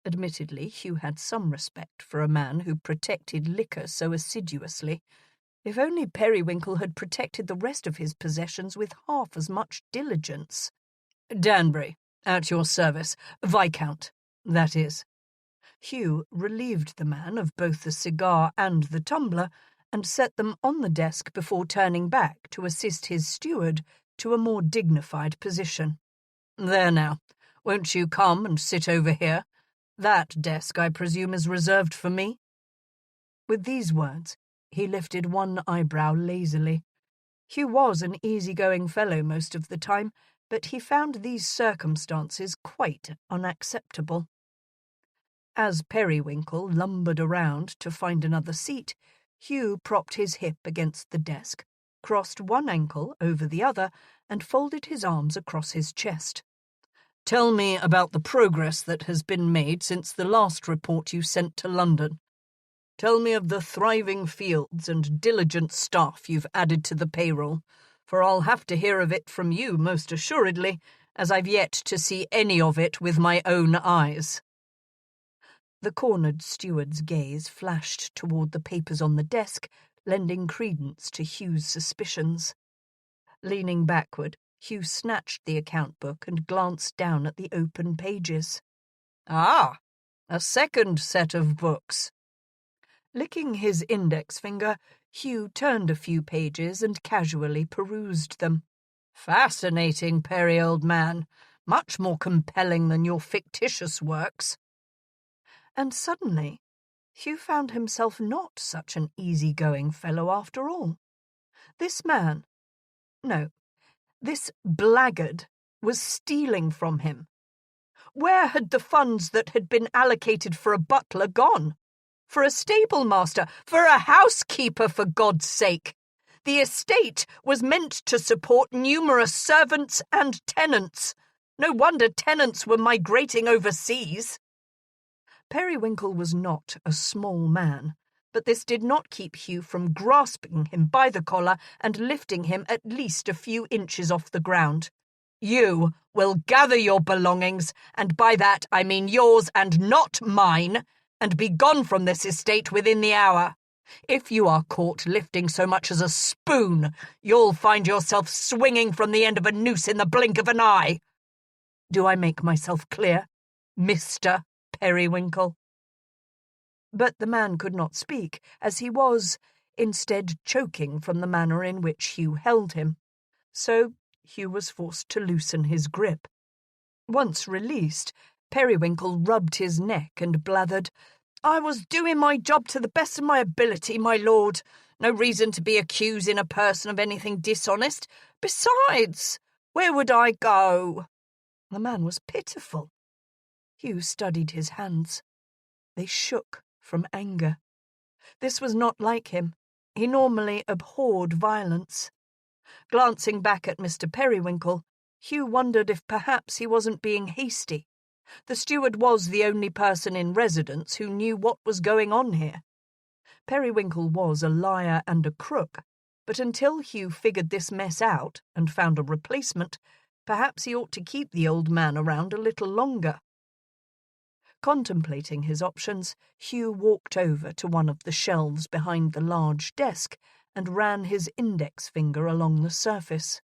Admittedly, Hugh had some respect for a man who protected liquor so assiduously. If only Periwinkle had protected the rest of his possessions with half as much diligence. "Danbury, at your service. Viscount, that is." Hugh relieved the man of both the cigar and the tumbler and set them on the desk before turning back to assist his steward to a more dignified position. "There now, won't you come and sit over here? That desk, I presume, is reserved for me?" With these words, he lifted one eyebrow lazily. Hugh was an easy-going fellow most of the time, but he found these circumstances quite unacceptable. As Periwinkle lumbered around to find another seat, Hugh propped his hip against the desk, crossed one ankle over the other, and folded his arms across his chest. "Tell me about the progress that has been made since the last report you sent to London. Tell me of the thriving fields and diligent staff you've added to the payroll, for I'll have to hear of it from you most assuredly, as I've yet to see any of it with my own eyes." The cornered steward's gaze flashed toward the papers on the desk, lending credence to Hugh's suspicions. Leaning backward, Hugh snatched the account book and glanced down at the open pages. "Ah, a second set of books." Licking his index finger, Hugh turned a few pages and casually perused them. "Fascinating, Perry, old man. Much more compelling than your fictitious works." And suddenly, Hugh found himself not such an easy-going fellow after all. This man, no, this blackguard, was stealing from him. Where had the funds that had been allocated for a butler gone? For a stable-master? For a housekeeper, for God's sake? The estate was meant to support numerous servants and tenants. No wonder tenants were migrating overseas. Periwinkle was not a small man, but this did not keep Hugh from grasping him by the collar and lifting him at least a few inches off the ground. "You will gather your belongings, and by that I mean yours and not mine, and be gone from this estate within the hour. If you are caught lifting so much as a spoon, you'll find yourself swinging from the end of a noose in the blink of an eye." Do I make myself clear, Mr. Periwinkle?" But the man could not speak, as he was, instead, choking from the manner in which Hugh held him. So Hugh was forced to loosen his grip. Once released, Periwinkle rubbed his neck and blathered, "I was doing my job to the best of my ability, my lord. No reason to be accusing a person of anything dishonest. Besides, where would I go?" The man was pitiful. Hugh studied his hands. They shook from anger. This was not like him. He normally abhorred violence. Glancing back at Mr. Periwinkle, Hugh wondered if perhaps he wasn't being hasty. The steward was the only person in residence who knew what was going on here. Periwinkle was a liar and a crook, but until Hugh figured this mess out and found a replacement, perhaps he ought to keep the old man around a little longer. Contemplating his options, Hugh walked over to one of the shelves behind the large desk and ran his index finger along the surface.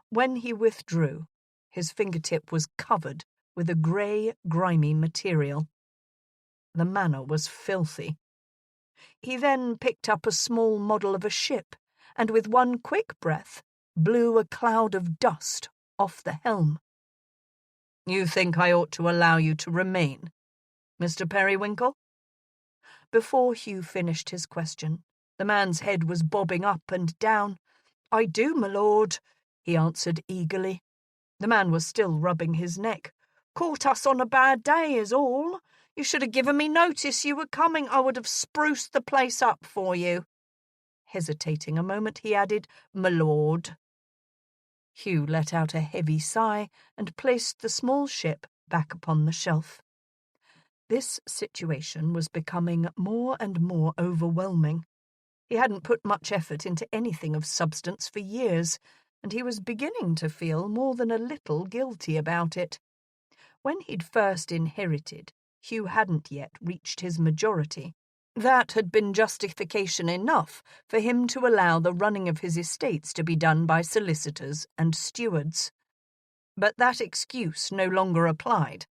When he withdrew, his fingertip was covered with a grey, grimy material. The manner was filthy. He then picked up a small model of a ship and with one quick breath blew a cloud of dust off the helm. "You think I ought to allow you to remain, Mr. Periwinkle?" Before Hugh finished his question, the man's head was bobbing up and down. "I do, my lord," he answered eagerly. The man was still rubbing his neck. "Caught us on a bad day is all. You should have given me notice you were coming. I would have spruced the place up for you." Hesitating a moment, he added, "My lord." Hugh let out a heavy sigh and placed the small ship back upon the shelf. This situation was becoming more and more overwhelming. He hadn't put much effort into anything of substance for years, and he was beginning to feel more than a little guilty about it. When he'd first inherited, Hugh hadn't yet reached his majority. That had been justification enough for him to allow the running of his estates to be done by solicitors and stewards. But that excuse no longer applied.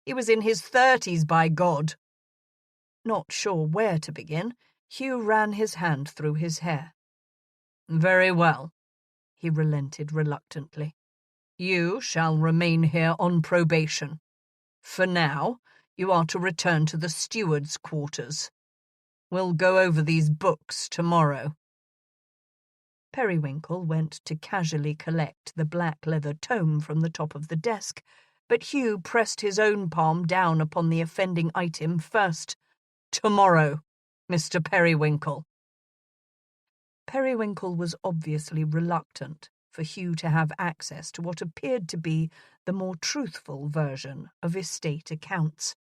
He was in his 30s, by God. Not sure where to begin, Hugh ran his hand through his hair. "Very well," he relented reluctantly. "You shall remain here on probation. For now, you are to return to the steward's quarters. We'll go over these books tomorrow." Periwinkle went to casually collect the black leather tome from the top of the desk, but Hugh pressed his own palm down upon the offending item first. "Tomorrow, Mr. Periwinkle." Periwinkle was obviously reluctant for Hugh to have access to what appeared to be the more truthful version of estate accounts.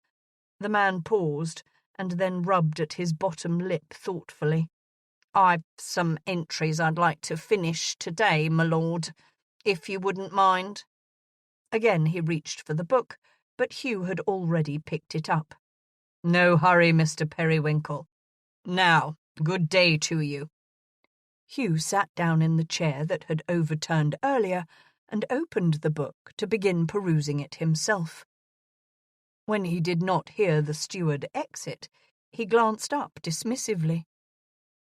The man paused and then rubbed at his bottom lip thoughtfully. "I've some entries I'd like to finish today, my lord, if you wouldn't mind." Again he reached for the book, but Hugh had already picked it up. "No hurry, Mr. Periwinkle. Now, good day to you." Hugh sat down in the chair that had overturned earlier and opened the book to begin perusing it himself. When he did not hear the steward exit, he glanced up dismissively.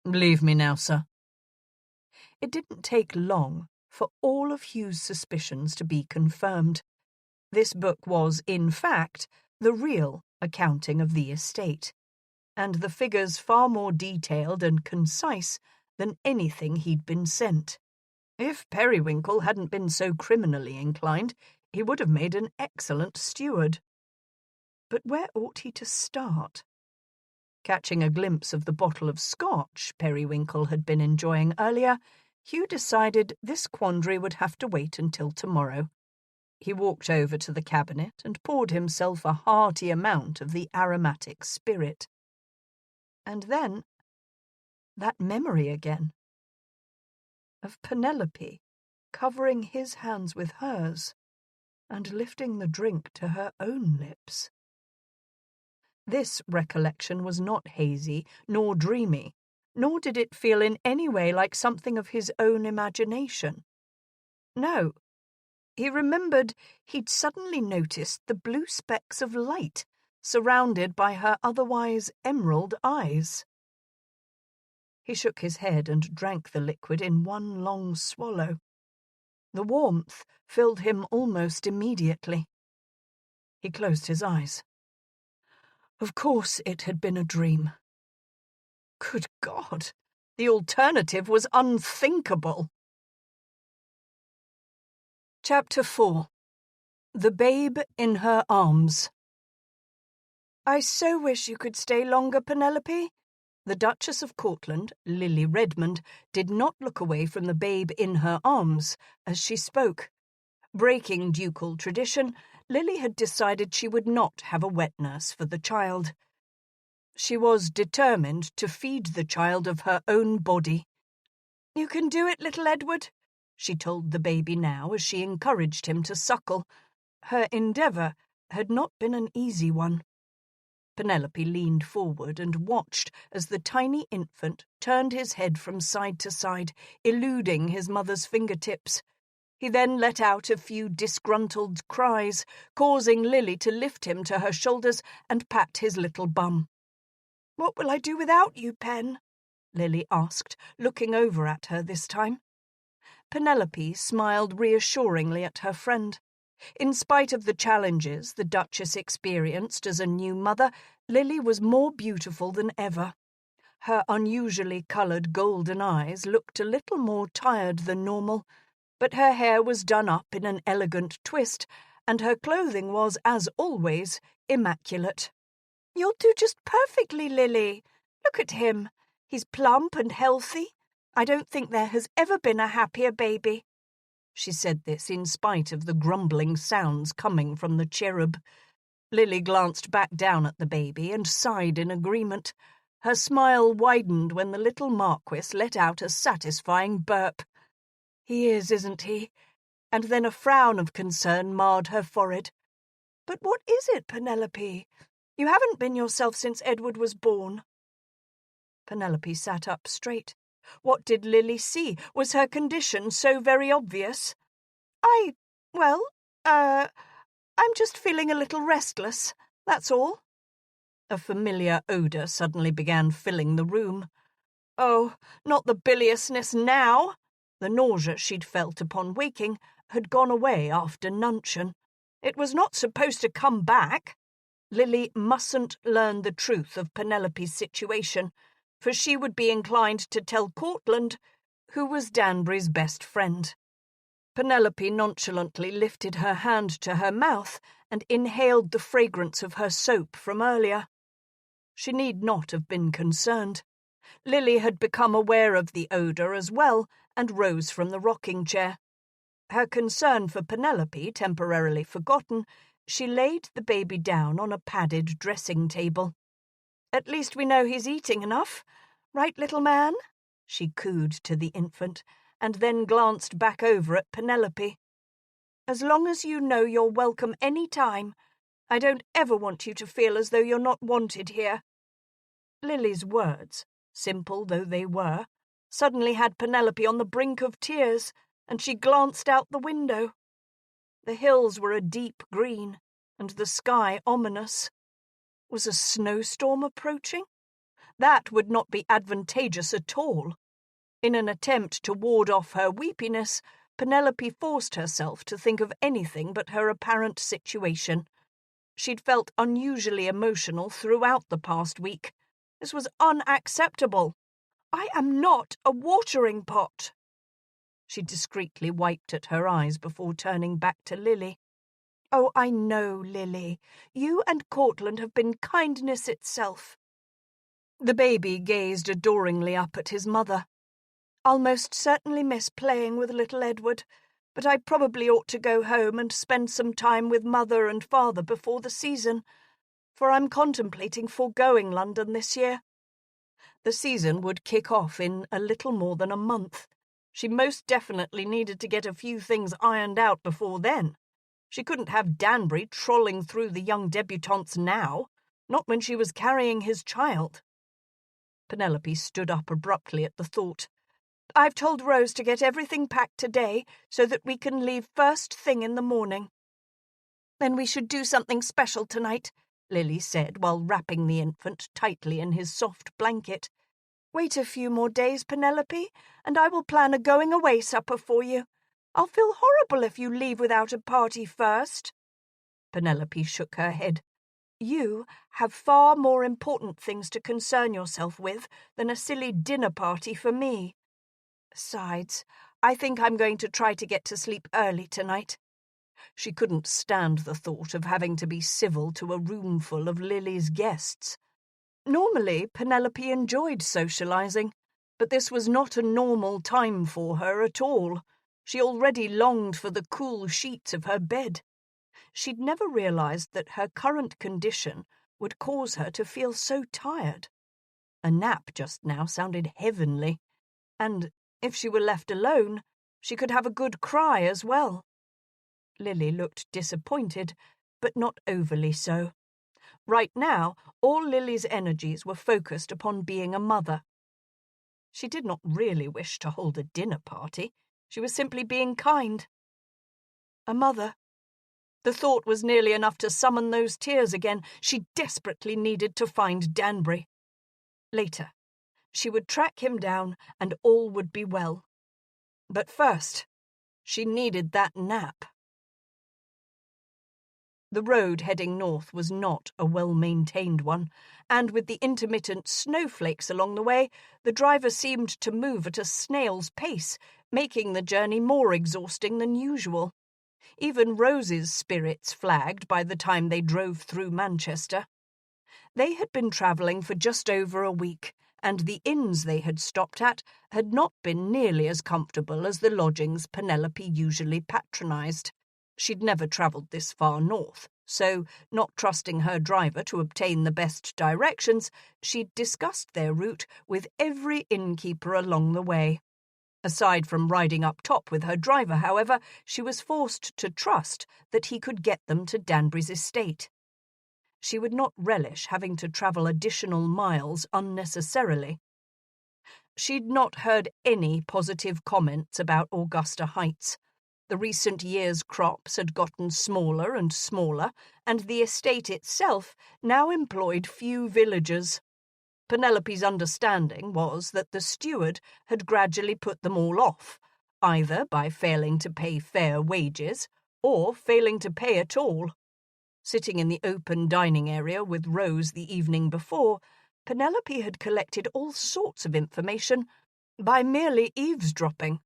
"Leave me now, sir." It didn't take long for all of Hugh's suspicions to be confirmed. This book was, in fact, the real accounting of the estate, and the figures far more detailed and concise than anything he'd been sent. If Periwinkle hadn't been so criminally inclined, he would have made an excellent steward. But where ought he to start? Catching a glimpse of the bottle of scotch Periwinkle had been enjoying earlier, Hugh decided this quandary would have to wait until tomorrow. He walked over to the cabinet and poured himself a hearty amount of the aromatic spirit. And then, that memory again. Of Penelope covering his hands with hers and lifting the drink to her own lips. This recollection was not hazy nor dreamy, nor did it feel in any way like something of his own imagination. No, He remembered he'd suddenly noticed the blue specks of light surrounded by her otherwise emerald eyes. He shook his head and drank the liquid in one long swallow. The warmth filled him almost immediately. He closed his eyes. Of course it had been a dream. Good God, the alternative was unthinkable. Chapter 4. The Babe in Her Arms. I so wish you could stay longer, Penelope. The Duchess of Cortland, Lily Redmond, did not look away from the babe in her arms as she spoke. Breaking ducal tradition, Lily had decided she would not have a wet nurse for the child. She was determined to feed the child of her own body. You can do it, little Edward, she told the baby now as she encouraged him to suckle. Her endeavour had not been an easy one. Penelope leaned forward and watched as the tiny infant turned his head from side to side, eluding his mother's fingertips. He then let out a few disgruntled cries, causing Lily to lift him to her shoulders and pat his little bum. "What will I do without you, Pen?" Lily asked, looking over at her this time. Penelope smiled reassuringly at her friend. In spite of the challenges the Duchess experienced as a new mother, Lily was more beautiful than ever. Her unusually coloured golden eyes looked a little more tired than normal, but her hair was done up in an elegant twist, and her clothing was, as always, immaculate. "You'll do just perfectly, Lily. Look at him. He's plump and healthy. I don't think there has ever been a happier baby." She said this in spite of the grumbling sounds coming from the cherub. Lily glanced back down at the baby and sighed in agreement. Her smile widened when the little Marquis let out a satisfying burp. "He is, isn't he?" And then a frown of concern marred her forehead. "But what is it, Penelope? You haven't been yourself since Edward was born." Penelope sat up straight. What did Lily see? Was her condition so very obvious? I'm just feeling a little restless, that's all." A familiar odour suddenly began filling the room. Oh, not the biliousness now! The nausea she'd felt upon waking had gone away after nuncheon. It was not supposed to come back. Lily mustn't learn the truth of Penelope's situation, for she would be inclined to tell Cortland, who was Danbury's best friend. Penelope nonchalantly lifted her hand to her mouth and inhaled the fragrance of her soap from earlier. She need not have been concerned. Lily had become aware of the odour as well and rose from the rocking chair. Her concern for Penelope temporarily forgotten, she laid the baby down on a padded dressing table. "At least we know he's eating enough. Right, little man?" she cooed to the infant, and then glanced back over at Penelope. "As long as you know you're welcome any time, I don't ever want you to feel as though you're not wanted here." Lily's words, simple though they were, suddenly had Penelope on the brink of tears, and she glanced out the window. The hills were a deep green, and the sky ominous. Was a snowstorm approaching? That would not be advantageous at all. In an attempt to ward off her weepiness, Penelope forced herself to think of anything but her apparent situation. She'd felt unusually emotional throughout the past week. This was unacceptable. "I am not a watering pot." She discreetly wiped at her eyes before turning back to Lily. "Oh, I know, Lily. You and Cortland have been kindness itself." The baby gazed adoringly up at his mother. "I'll most certainly miss playing with little Edward, but I probably ought to go home and spend some time with Mother and Father before the season, for I'm contemplating foregoing London this year." The season would kick off in a little more than a month. She most definitely needed to get a few things ironed out before then. She couldn't have Danbury trolling through the young debutantes now, not when she was carrying his child. Penelope stood up abruptly at the thought. I've told Rose to get everything packed today so that we can leave first thing in the morning." "Then we should do something special tonight," Lily said while wrapping the infant tightly in his soft blanket. "Wait a few more days, Penelope, and I will plan a going-away supper for you. I'll feel horrible if you leave without a party first." Penelope shook her head. "You have far more important things to concern yourself with than a silly dinner party for me. Besides, I think I'm going to try to get to sleep early tonight." She couldn't stand the thought of having to be civil to a roomful of Lily's guests. Normally, Penelope enjoyed socializing, but this was not a normal time for her at all. She already longed for the cool sheets of her bed. She'd never realized that her current condition would cause her to feel so tired. A nap just now sounded heavenly, and if she were left alone, she could have a good cry as well. Lily looked disappointed, but not overly so. Right now, all Lily's energies were focused upon being a mother. She did not really wish to hold a dinner party. She was simply being kind. A mother. The thought was nearly enough to summon those tears again. She desperately needed to find Danbury. Later, she would track him down and all would be well. But first, she needed that nap. The road heading north was not a well-maintained one, and with the intermittent snowflakes along the way, the driver seemed to move at a snail's pace, making the journey more exhausting than usual. Even Rose's spirits flagged by the time they drove through Manchester. They had been travelling for just over a week, and the inns they had stopped at had not been nearly as comfortable as the lodgings Penelope usually patronised. She'd never travelled this far north, so, not trusting her driver to obtain the best directions, she'd discussed their route with every innkeeper along the way. Aside from riding up top with her driver, however, she was forced to trust that he could get them to Danbury's estate. She would not relish having to travel additional miles unnecessarily. She'd not heard any positive comments about Augusta Heights. The recent years' crops had gotten smaller and smaller, and the estate itself now employed few villagers. Penelope's understanding was that the steward had gradually put them all off, either by failing to pay fair wages or failing to pay at all. Sitting in the open dining area with Rose the evening before, Penelope had collected all sorts of information by merely eavesdropping.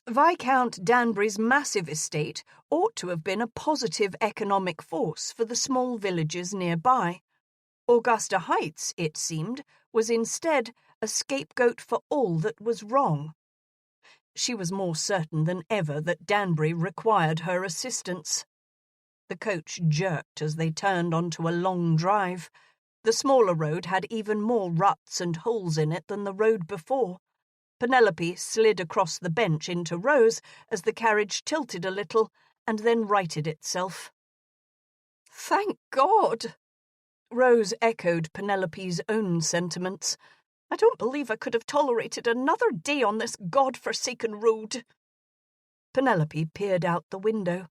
Viscount Danbury's massive estate ought to have been a positive economic force for the small villages nearby. Augusta Heights, it seemed, was instead a scapegoat for all that was wrong. She was more certain than ever that Danbury required her assistance. The coach jerked as they turned onto a long drive. The smaller road had even more ruts and holes in it than the road before. Penelope slid across the bench into Rose as the carriage tilted a little and then righted itself. "Thank God!" Rose echoed Penelope's own sentiments. "I don't believe I could have tolerated another day on this God-forsaken road." Penelope peered out the window.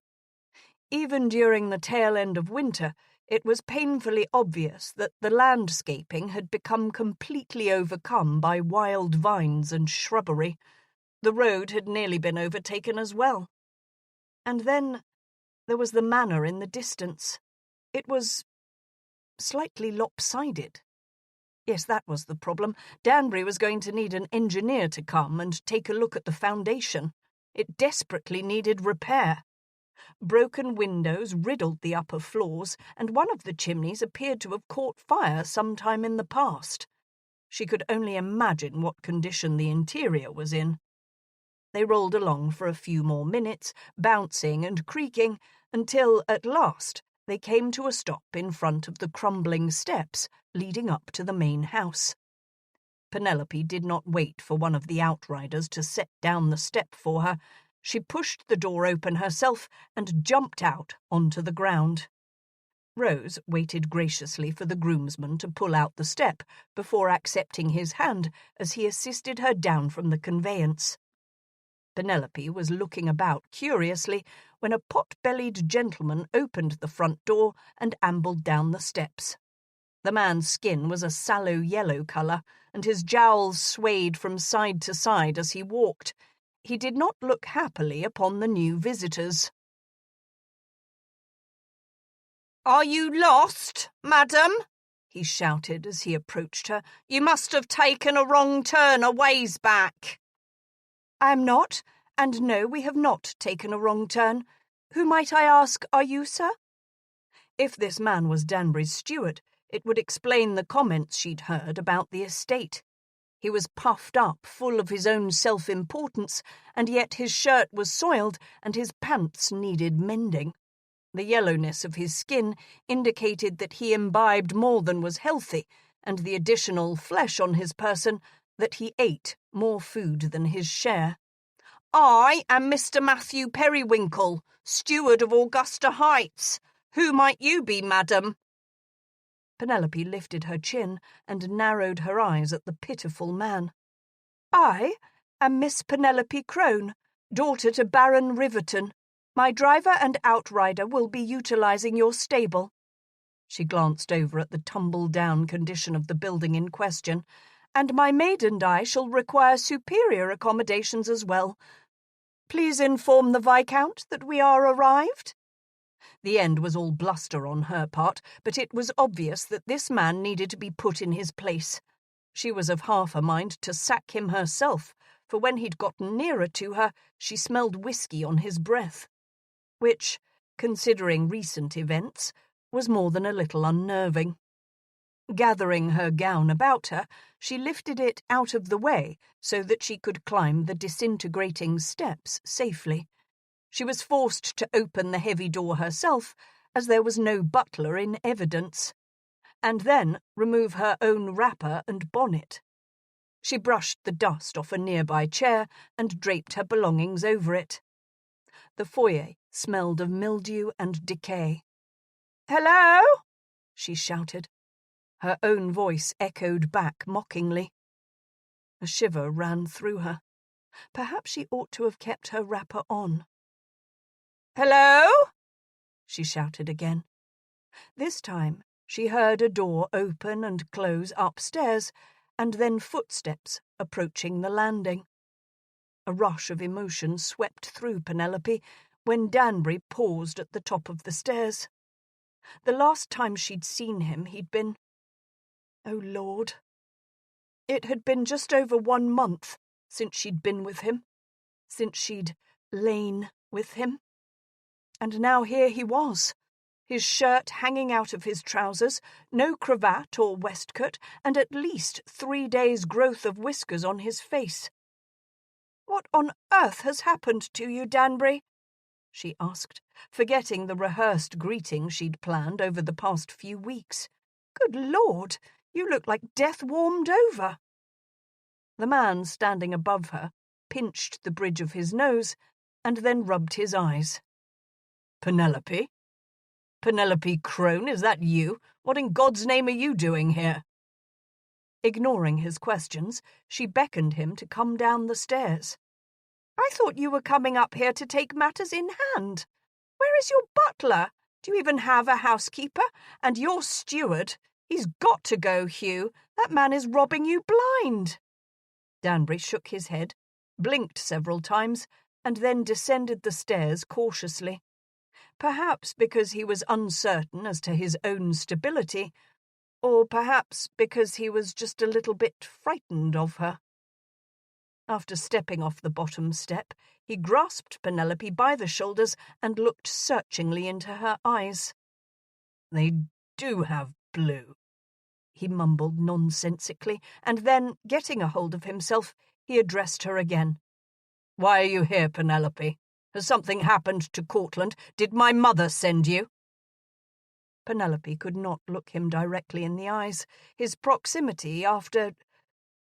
Even during the tail end of winter, it was painfully obvious that the landscaping had become completely overcome by wild vines and shrubbery. The road had nearly been overtaken as well. And then there was the manor in the distance. It was slightly lopsided. Yes, that was the problem. Danbury was going to need an engineer to come and take a look at the foundation. It desperately needed repair. Broken windows riddled the upper floors, and one of the chimneys appeared to have caught fire sometime in the past. She could only imagine what condition the interior was in. They rolled along for a few more minutes, bouncing and creaking, until, at last, they came to a stop in front of the crumbling steps leading up to the main house. Penelope did not wait for one of the outriders to set down the step for her. She pushed the door open herself and jumped out onto the ground. Rose waited graciously for the groomsman to pull out the step before accepting his hand as he assisted her down from the conveyance. Penelope was looking about curiously when a pot-bellied gentleman opened the front door and ambled down the steps. The man's skin was a sallow yellow colour, and his jowls swayed from side to side as he walked. He did not look happily upon the new visitors. "Are you lost, madam?" he shouted as he approached her. "You must have taken a wrong turn a ways back." "I am not, and no, we have not taken a wrong turn. Who, might I ask, are you, sir?" If this man was Danbury's steward, it would explain the comments she'd heard about the estate. He was puffed up, full of his own self-importance, and yet his shirt was soiled and his pants needed mending. The yellowness of his skin indicated that he imbibed more than was healthy, and the additional flesh on his person that he ate more food than his share. "I am Mr. Matthew Periwinkle, steward of Augusta Heights. Who might you be, madam?" Penelope lifted her chin and narrowed her eyes at the pitiful man. "I am Miss Penelope Crone, daughter to Baron Riverton. My driver and outrider will be utilising your stable." She glanced over at the tumble-down condition of the building in question. "And my maid and I shall require superior accommodations as well. Please inform the Viscount that we are arrived." The end was all bluster on her part, but it was obvious that this man needed to be put in his place. She was of half a mind to sack him herself, for when he'd gotten nearer to her, she smelled whisky on his breath, which, considering recent events, was more than a little unnerving. Gathering her gown about her, she lifted it out of the way so that she could climb the disintegrating steps safely. She was forced to open the heavy door herself, as there was no butler in evidence, and then remove her own wrapper and bonnet. She brushed the dust off a nearby chair and draped her belongings over it. The foyer smelled of mildew and decay. "Hello?" she shouted. Her own voice echoed back mockingly. A shiver ran through her. Perhaps she ought to have kept her wrapper on. "Hello?" she shouted again. This time she heard a door open and close upstairs, and then footsteps approaching the landing. A rush of emotion swept through Penelope when Danbury paused at the top of the stairs. The last time she'd seen him, he'd been... Oh, Lord. It had been just over 1 month since she'd been with him, since she'd lain with him. And now here he was, his shirt hanging out of his trousers, no cravat or waistcoat, and at least 3 days' growth of whiskers on his face. "What on earth has happened to you, Danbury?" she asked, forgetting the rehearsed greeting she'd planned over the past few weeks. "Good Lord, you look like death warmed over." The man standing above her pinched the bridge of his nose and then rubbed his eyes. "Penelope? Penelope Crone, is that you? What in God's name are you doing here?" Ignoring his questions, she beckoned him to come down the stairs. "I thought you were coming up here to take matters in hand. Where is your butler? Do you even have a housekeeper? And your steward? He's got to go, Hugh. That man is robbing you blind." Danbury shook his head, blinked several times, and then descended the stairs cautiously. Perhaps because he was uncertain as to his own stability, or perhaps because he was just a little bit frightened of her. After stepping off the bottom step, he grasped Penelope by the shoulders and looked searchingly into her eyes. "They do have blue," he mumbled nonsensically, and then, getting a hold of himself, he addressed her again. "Why are you here, Penelope? Has something happened to Cortland? Did my mother send you?" Penelope could not look him directly in the eyes. His proximity after...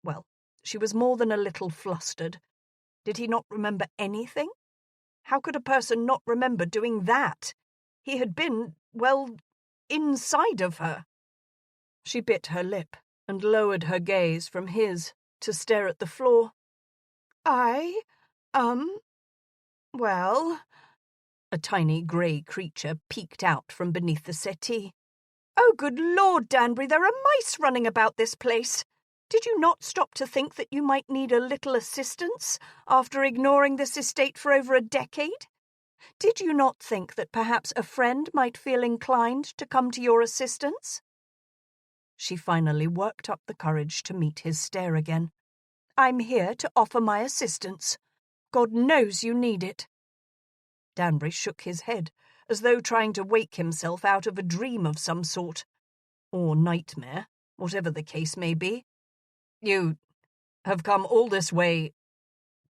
Well, she was more than a little flustered. Did he not remember anything? How could a person not remember doing that? He had been, well, inside of her. She bit her lip and lowered her gaze from his to stare at the floor. Well... A tiny grey creature peeked out from beneath the settee. "Oh, good Lord, Danbury, there are mice running about this place. Did you not stop to think that you might need a little assistance after ignoring this estate for over a decade? Did you not think that perhaps a friend might feel inclined to come to your assistance?" She finally worked up the courage to meet his stare again. "I'm here to offer my assistance. God knows you need it." Danbury shook his head, as though trying to wake himself out of a dream of some sort. Or nightmare, whatever the case may be. "You have come all this way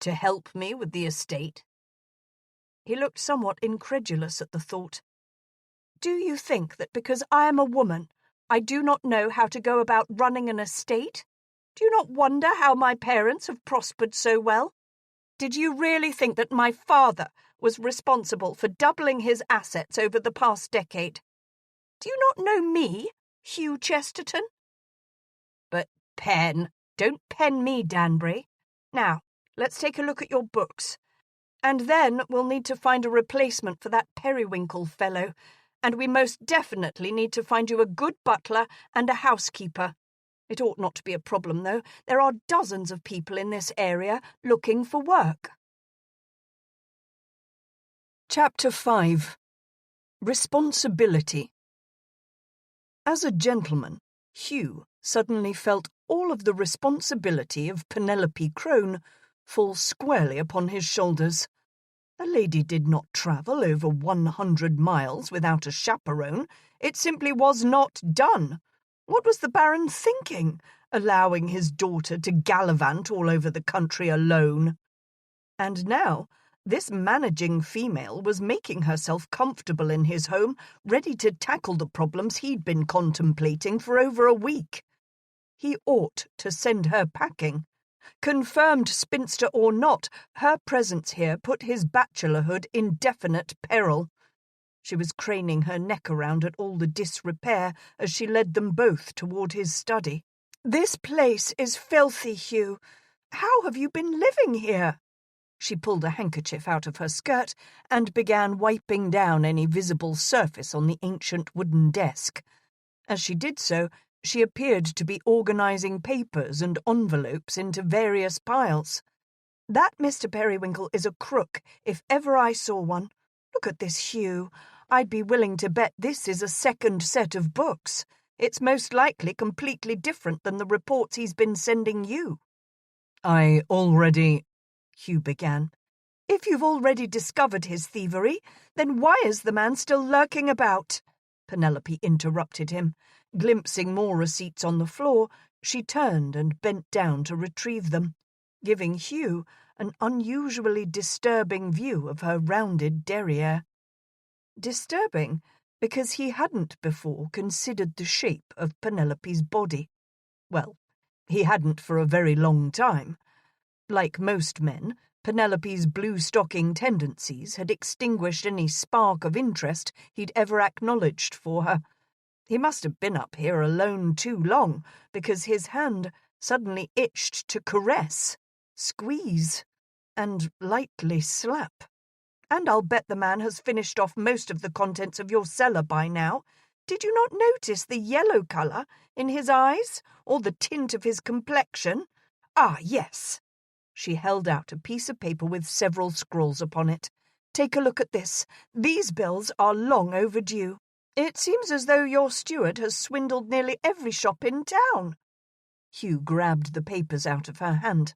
to help me with the estate?" He looked somewhat incredulous at the thought. "Do you think that because I am a woman, I do not know how to go about running an estate? Do you not wonder how my parents have prospered so well? Did you really think that my father was responsible for doubling his assets over the past decade? Do you not know me, Hugh Chesterton?" "But Pen..." "Don't pen me, Danbury. Now, let's take a look at your books. And then we'll need to find a replacement for that Periwinkle fellow, and we most definitely need to find you a good butler and a housekeeper. It ought not to be a problem, though. There are dozens of people in this area looking for work." Chapter 5. Responsibility. As a gentleman, Hugh suddenly felt all of the responsibility of Penelope Crone fall squarely upon his shoulders. A lady did not travel over 100 miles without a chaperone. It simply was not done. What was the Baron thinking, allowing his daughter to gallivant all over the country alone? And now, this managing female was making herself comfortable in his home, ready to tackle the problems he'd been contemplating for over a week. He ought to send her packing. Confirmed spinster or not, her presence here put his bachelorhood in definite peril. She was craning her neck around at all the disrepair as she led them both toward his study. "This place is filthy, Hugh. How have you been living here?" She pulled a handkerchief out of her skirt and began wiping down any visible surface on the ancient wooden desk. As she did so, she appeared to be organizing papers and envelopes into various piles. "That Mr. Periwinkle is a crook, if ever I saw one. Look at this, Hugh. I'd be willing to bet this is a second set of books. It's most likely completely different than the reports he's been sending you." "I already..." Hugh began. "If you've already discovered his thievery, then why is the man still lurking about?" Penelope interrupted him. Glimpsing more receipts on the floor, she turned and bent down to retrieve them, giving Hugh an unusually disturbing view of her rounded derriere. Disturbing because he hadn't before considered the shape of Penelope's body. Well, he hadn't for a very long time. Like most men, Penelope's blue-stocking tendencies had extinguished any spark of interest he'd ever acknowledged for her. He must have been up here alone too long, because his hand suddenly itched to caress, squeeze, and lightly slap. "And I'll bet the man has finished off most of the contents of your cellar by now. Did you not notice the yellow colour in his eyes, or the tint of his complexion? Ah, yes." She held out a piece of paper with several scrawls upon it. "Take a look at this. These bills are long overdue. It seems as though your steward has swindled nearly every shop in town." Hugh grabbed the papers out of her hand.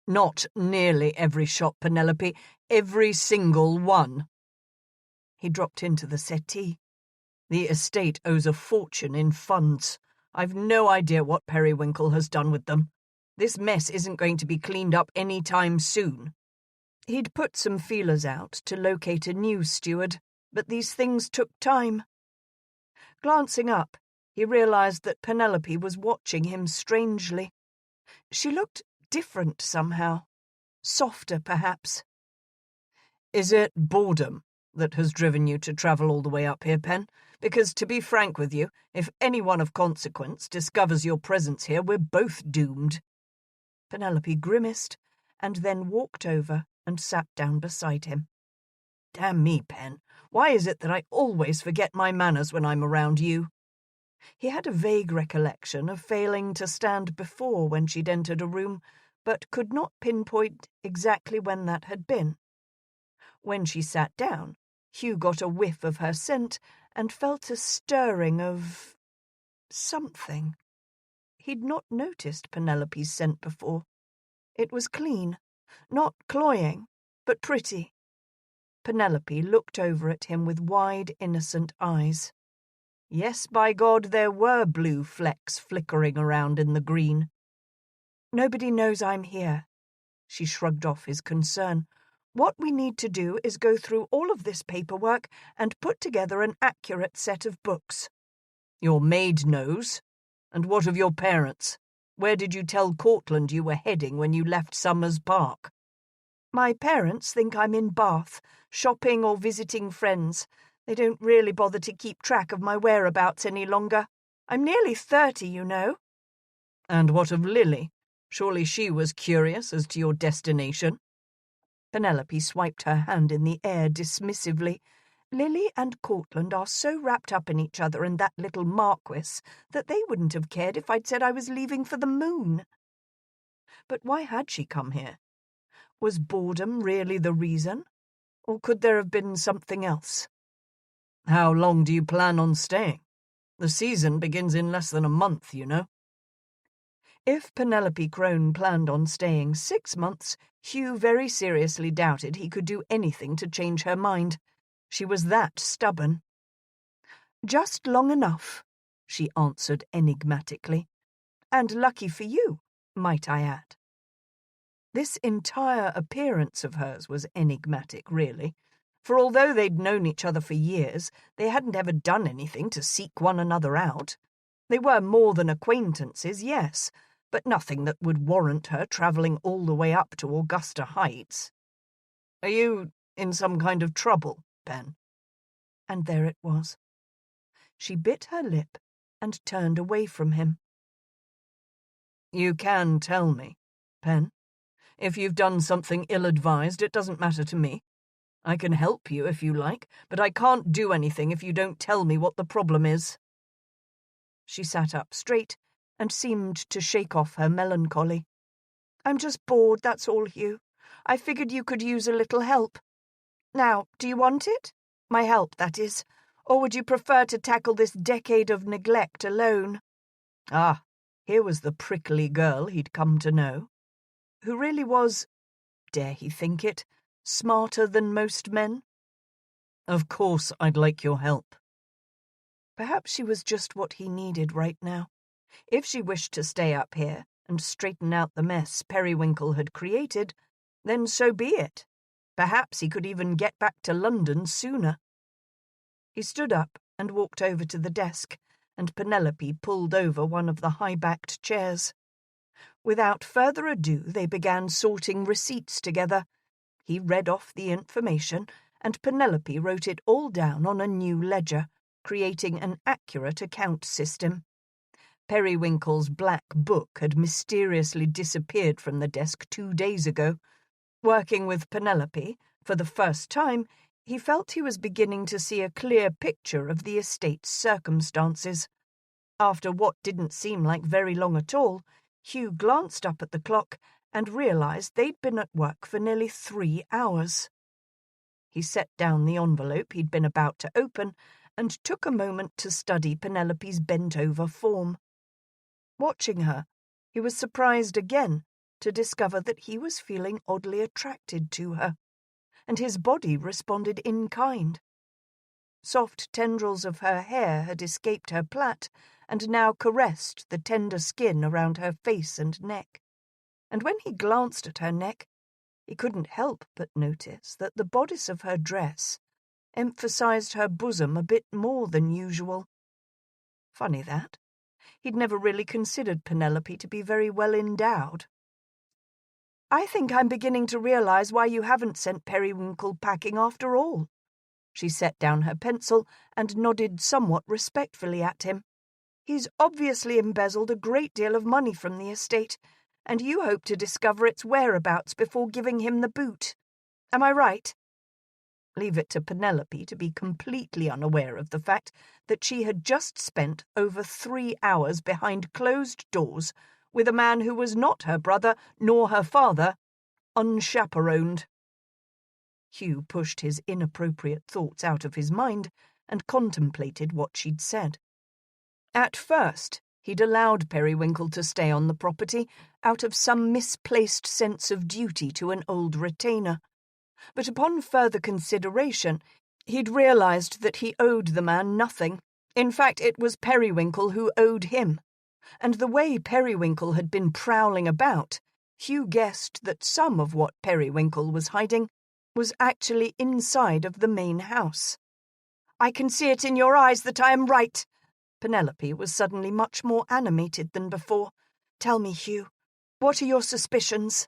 "Not nearly every shop, Penelope. Every single one." He dropped into the settee. "The estate owes a fortune in funds. I've no idea what Periwinkle has done with them. This mess isn't going to be cleaned up any time soon." He'd put some feelers out to locate a new steward, but these things took time. Glancing up, he realized that Penelope was watching him strangely. She looked different somehow. Softer, perhaps. "Is it boredom that has driven you to travel all the way up here, Pen? because to be frank with you, if anyone of consequence discovers your presence here, we're both doomed." Penelope grimaced and then walked over and sat down beside him. "Damn me, Pen, why is it that I always forget my manners when I'm around you?" He had a vague recollection of failing to stand before when she'd entered a room, but could not pinpoint exactly when that had been. When she sat down, Hugh got a whiff of her scent and felt a stirring of something. He'd not noticed Penelope's scent before. It was clean, not cloying, but pretty. Penelope looked over at him with wide, innocent eyes. Yes, by God, there were blue flecks flickering around in the green. "Nobody knows I'm here." She shrugged off his concern. "What we need to do is go through all of this paperwork and put together an accurate set of books." "Your maid knows. And what of your parents? Where did you tell Cortland you were heading when you left Summers Park?" "My parents think I'm in Bath, shopping or visiting friends. They don't really bother to keep track of my whereabouts any longer. I'm nearly 30, you know." "And what of Lily? Surely she was curious as to your destination." Penelope swiped her hand in the air dismissively. "Lily and Cortland are so wrapped up in each other and that little Marquis that they wouldn't have cared if I'd said I was leaving for the moon." But why had she come here? Was boredom really the reason? Or could there have been something else? "How long do you plan on staying? The season begins in less than a month, you know." If Penelope Crone planned on staying 6 months, Hugh very seriously doubted he could do anything to change her mind. She was that stubborn. "Just long enough," she answered enigmatically. "And lucky for you, might I add." This entire appearance of hers was enigmatic, really, for although they'd known each other for years, they hadn't ever done anything to seek one another out. They were more than acquaintances, yes, but nothing that would warrant her travelling all the way up to Augusta Heights. "Are you in some kind of trouble, Pen?" And there it was. She bit her lip and turned away from him. "You can tell me, Pen. If you've done something ill-advised, it doesn't matter to me. I can help you if you like, but I can't do anything if you don't tell me what the problem is." She sat up straight and seemed to shake off her melancholy. "I'm just bored, that's all, Hugh. I figured you could use a little help. Now, do you want it? My help, that is. Or would you prefer to tackle this decade of neglect alone?" Ah, here was the prickly girl he'd come to know, who really was, dare he think it, smarter than most men. "Of course I'd like your help." Perhaps she was just what he needed right now. If she wished to stay up here and straighten out the mess Periwinkle had created, then so be it. Perhaps he could even get back to London sooner. He stood up and walked over to the desk, and Penelope pulled over one of the high-backed chairs. Without further ado, they began sorting receipts together. He read off the information, and Penelope wrote it all down on a new ledger, creating an accurate account system. Periwinkle's black book had mysteriously disappeared from the desk 2 days ago. Working with Penelope, for the first time, he felt he was beginning to see a clear picture of the estate's circumstances. After what didn't seem like very long at all, Hugh glanced up at the clock and realized they'd been at work for nearly 3 hours. He set down the envelope he'd been about to open and took a moment to study Penelope's bent-over form. Watching her, he was surprised again to discover that he was feeling oddly attracted to her, and his body responded in kind. Soft tendrils of her hair had escaped her plait and now caressed the tender skin around her face and neck. And when he glanced at her neck, he couldn't help but notice that the bodice of her dress emphasized her bosom a bit more than usual. Funny that. He'd never really considered Penelope to be very well endowed. "I think I'm beginning to realize why you haven't sent Periwinkle packing after all," She set down her pencil and nodded somewhat respectfully at him. "He's obviously embezzled a great deal of money from the estate, and you hope to discover its whereabouts before giving him the boot. Am I right?" Leave it to Penelope to be completely unaware of the fact that she had just spent over 3 hours behind closed doors with a man who was not her brother nor her father, unchaperoned. Hugh pushed his inappropriate thoughts out of his mind and contemplated what she'd said. At first, he'd allowed Periwinkle to stay on the property out of some misplaced sense of duty to an old retainer. But upon further consideration, he'd realized that he owed the man nothing. In fact, it was Periwinkle who owed him. And the way Periwinkle had been prowling about, Hugh guessed that some of what Periwinkle was hiding was actually inside of the main house. "I can see it in your eyes that I am right." Penelope was suddenly much more animated than before. "Tell me, Hugh, what are your suspicions?"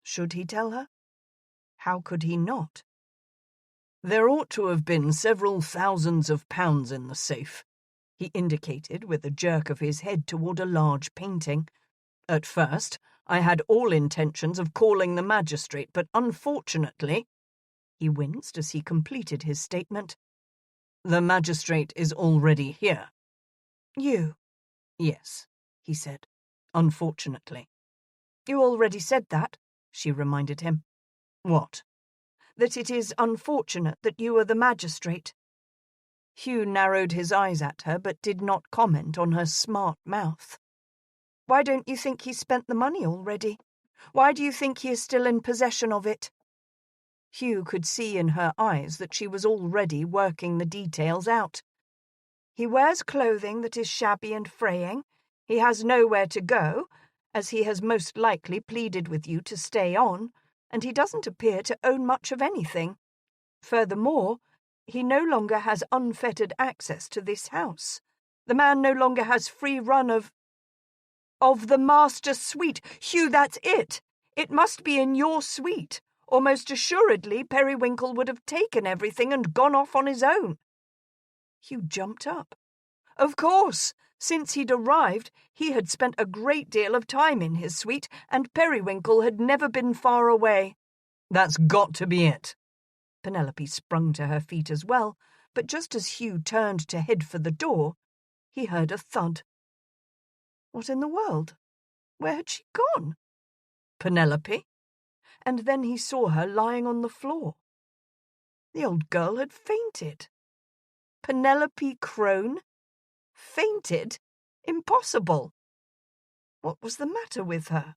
Should he tell her? How could he not? "There ought to have been several thousands of pounds in the safe," he indicated with a jerk of his head toward a large painting. "At first, I had all intentions of calling the magistrate, but unfortunately—" He winced as he completed his statement. "The magistrate is already here." "You?" "Yes," he said. "Unfortunately." "You already said that," she reminded him. "What?" "That it is unfortunate that you are the magistrate." Hugh narrowed his eyes at her but did not comment on her smart mouth. "Why don't you think he spent the money already? Why do you think he is still in possession of it?" Hugh could see in her eyes that she was already working the details out. "He wears clothing that is shabby and fraying. He has nowhere to go, as he has most likely pleaded with you to stay on, and he doesn't appear to own much of anything. Furthermore, he no longer has unfettered access to this house. The man no longer has free run of the master suite. Hugh, that's it. It must be in your suite, or most assuredly Periwinkle would have taken everything and gone off on his own." Hugh jumped up. Of course, since he'd arrived, he had spent a great deal of time in his suite, and Periwinkle had never been far away. "That's got to be it." Penelope sprung to her feet as well, but just as Hugh turned to head for the door, he heard a thud. What in the world? Where had she gone? Penelope? And then he saw her lying on the floor. The old girl had fainted. Penelope Crone? Fainted? Impossible. What was the matter with her?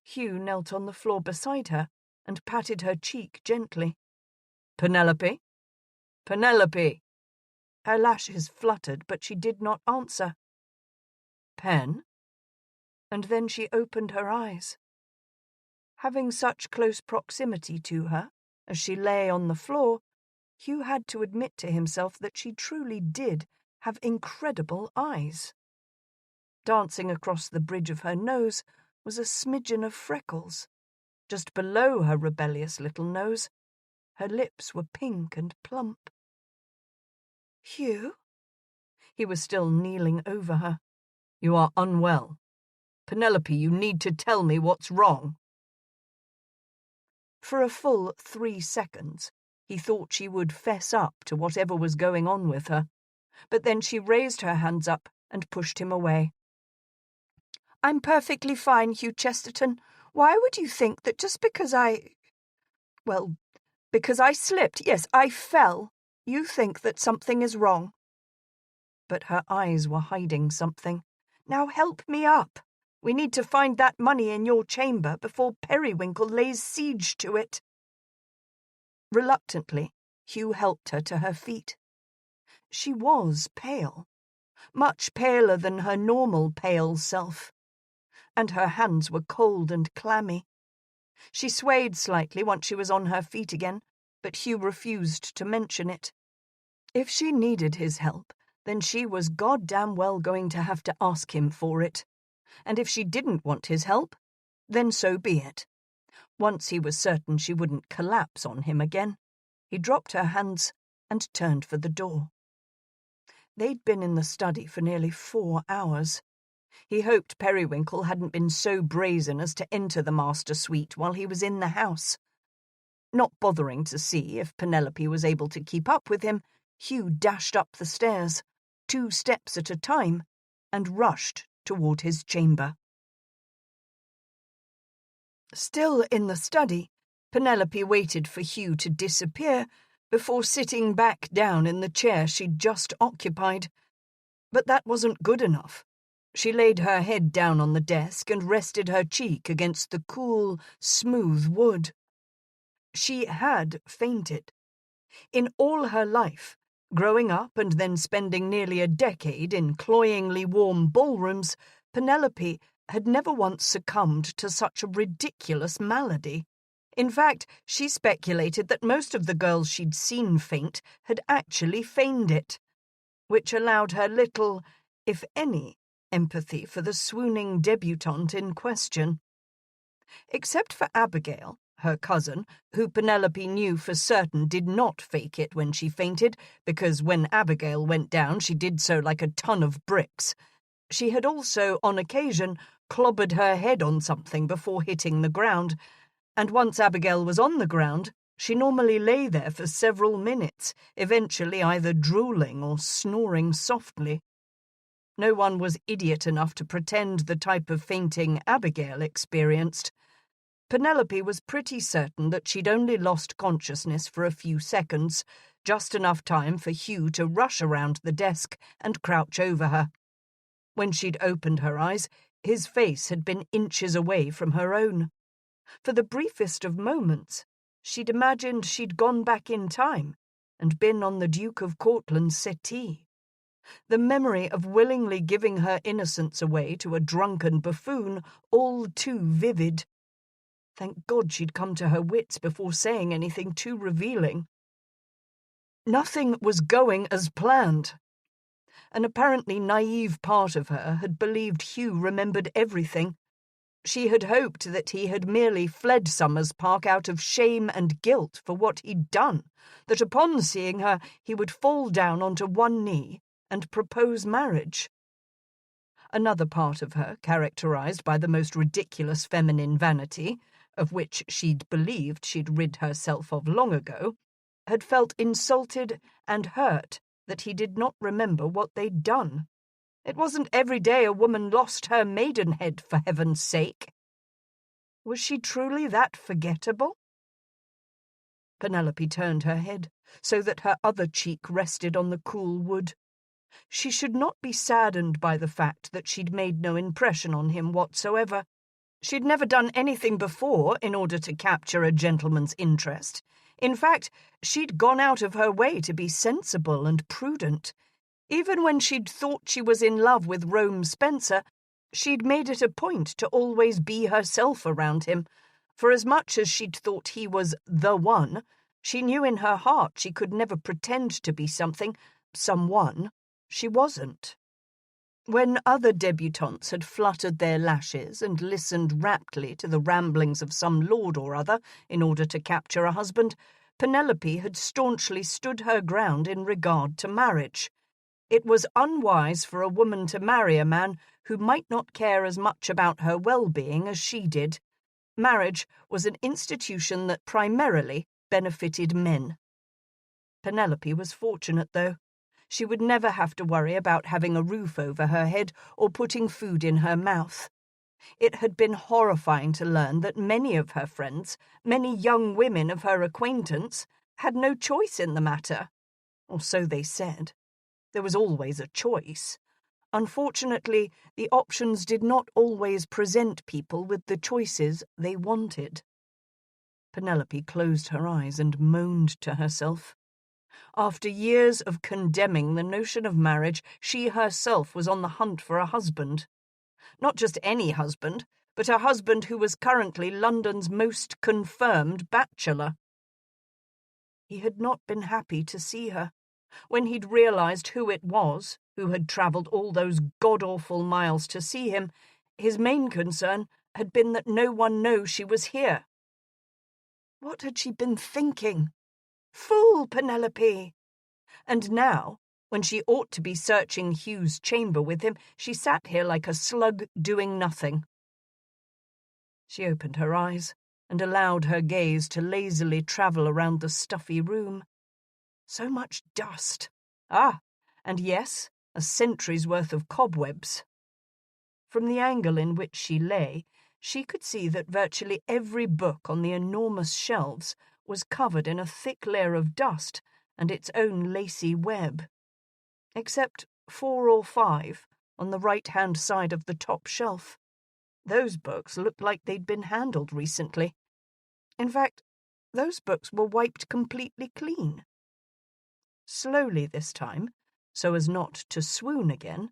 Hugh knelt on the floor beside her and patted her cheek gently. "Penelope? Penelope!" Her lashes fluttered, but she did not answer. "Pen?" And then she opened her eyes. Having such close proximity to her, as she lay on the floor, Hugh had to admit to himself that she truly did have incredible eyes. Dancing across the bridge of her nose was a smidgen of freckles. Just below her rebellious little nose, her lips were pink and plump. "Hugh?" He was still kneeling over her. "You are unwell. Penelope, you need to tell me what's wrong." For a full 3 seconds, he thought she would fess up to whatever was going on with her, but then she raised her hands up and pushed him away. "I'm perfectly fine, Hugh Chesterton. Why would you think that just because because I slipped, yes, I fell, you think that something is wrong?" But her eyes were hiding something. "Now help me up. We need to find that money in your chamber before Periwinkle lays siege to it." Reluctantly, Hugh helped her to her feet. She was pale, much paler than her normal pale self, and her hands were cold and clammy. She swayed slightly once she was on her feet again, but Hugh refused to mention it. If she needed his help, then she was goddamn well going to have to ask him for it. And if she didn't want his help, then so be it. Once he was certain she wouldn't collapse on him again. He dropped her hands and turned for the door. They'd been in the study for nearly 4 hours. He hoped Periwinkle hadn't been so brazen as to enter the master suite while he was in the house. Not bothering to see if Penelope was able to keep up with him, Hugh dashed up the stairs, 2 steps at a time, and rushed toward his chamber. Still in the study, Penelope waited for Hugh to disappear before sitting back down in the chair she'd just occupied. But that wasn't good enough. She laid her head down on the desk and rested her cheek against the cool, smooth wood. She had fainted. In all her life, growing up and then spending nearly a decade in cloyingly warm ballrooms, Penelope had never once succumbed to such a ridiculous malady. In fact, she speculated that most of the girls she'd seen faint had actually feigned it, which allowed her little, if any, empathy for the swooning debutante in question. Except for Abigail, her cousin, who Penelope knew for certain did not fake it when she fainted, because when Abigail went down she did so like a ton of bricks. She had also, on occasion, clobbered her head on something before hitting the ground, and once Abigail was on the ground, she normally lay there for several minutes, eventually either drooling or snoring softly. No one was idiot enough to pretend the type of fainting Abigail experienced. Penelope was pretty certain that she'd only lost consciousness for a few seconds, just enough time for Hugh to rush around the desk and crouch over her. When she'd opened her eyes, his face had been inches away from her own. For the briefest of moments, she'd imagined she'd gone back in time and been on the Duke of Cortland's settee. The memory of willingly giving her innocence away to a drunken buffoon, all too vivid. Thank God she'd come to her wits before saying anything too revealing. Nothing was going as planned. An apparently naive part of her had believed Hugh remembered everything. She had hoped that he had merely fled Summers Park out of shame and guilt for what he'd done, that upon seeing her he would fall down onto one knee and propose marriage. Another part of her, characterized by the most ridiculous feminine vanity, of which she'd believed she'd rid herself of long ago, had felt insulted and hurt that he did not remember what they'd done. It wasn't every day a woman lost her maidenhead, for heaven's sake. Was she truly that forgettable? Penelope turned her head so that her other cheek rested on the cool wood. She should not be saddened by the fact that she'd made no impression on him whatsoever. She'd never done anything before in order to capture a gentleman's interest. In fact, she'd gone out of her way to be sensible and prudent. Even when she'd thought she was in love with Rome Spencer, she'd made it a point to always be herself around him. For as much as she'd thought he was the one, she knew in her heart she could never pretend to be someone she wasn't. When other debutantes had fluttered their lashes and listened raptly to the ramblings of some lord or other in order to capture a husband, Penelope had staunchly stood her ground in regard to marriage. It was unwise for a woman to marry a man who might not care as much about her well-being as she did. Marriage was an institution that primarily benefited men. Penelope was fortunate, though. She would never have to worry about having a roof over her head or putting food in her mouth. It had been horrifying to learn that many of her friends, many young women of her acquaintance, had no choice in the matter. Or so they said. There was always a choice. Unfortunately, the options did not always present people with the choices they wanted. Penelope closed her eyes and moaned to herself. After years of condemning the notion of marriage, she herself was on the hunt for a husband. Not just any husband, but a husband who was currently London's most confirmed bachelor. He had not been happy to see her. When he'd realized who it was who had travelled all those god-awful miles to see him, his main concern had been that no one know she was here. What had she been thinking? Fool, Penelope! And now, when she ought to be searching Hugh's chamber with him, she sat here like a slug doing nothing. She opened her eyes and allowed her gaze to lazily travel around the stuffy room. So much dust. And yes, a century's worth of cobwebs. From the angle in which she lay, she could see that virtually every book on the enormous shelves was covered in a thick layer of dust and its own lacy web. Except 4 or 5 on the right-hand side of the top shelf. Those books looked like they'd been handled recently. In fact, those books were wiped completely clean. Slowly this time, so as not to swoon again,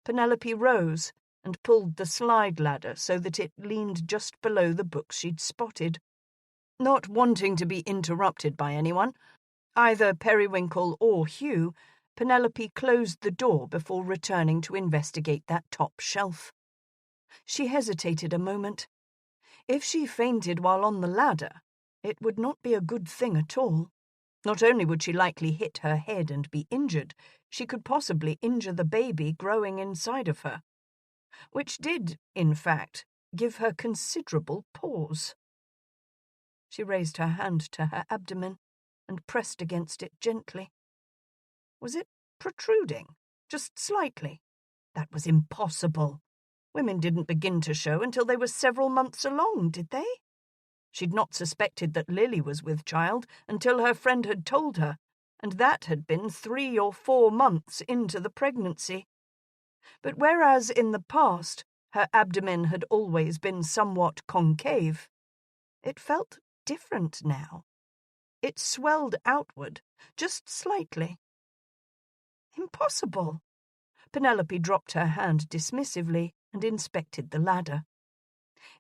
Penelope rose and pulled the slide ladder so that it leaned just below the books she'd spotted. Not wanting to be interrupted by anyone, either Periwinkle or Hugh, Penelope closed the door before returning to investigate that top shelf. She hesitated a moment. If she fainted while on the ladder, it would not be a good thing at all. Not only would she likely hit her head and be injured, she could possibly injure the baby growing inside of her, which did, in fact, give her considerable pause. She raised her hand to her abdomen and pressed against it gently. Was it protruding? Just slightly? That was impossible. Women didn't begin to show until they were several months along, did they? She'd not suspected that Lily was with child until her friend had told her, and that had been 3 or 4 months into the pregnancy. But whereas in the past her abdomen had always been somewhat concave, it felt different now. It swelled outward, just slightly. Impossible. Penelope dropped her hand dismissively and inspected the ladder.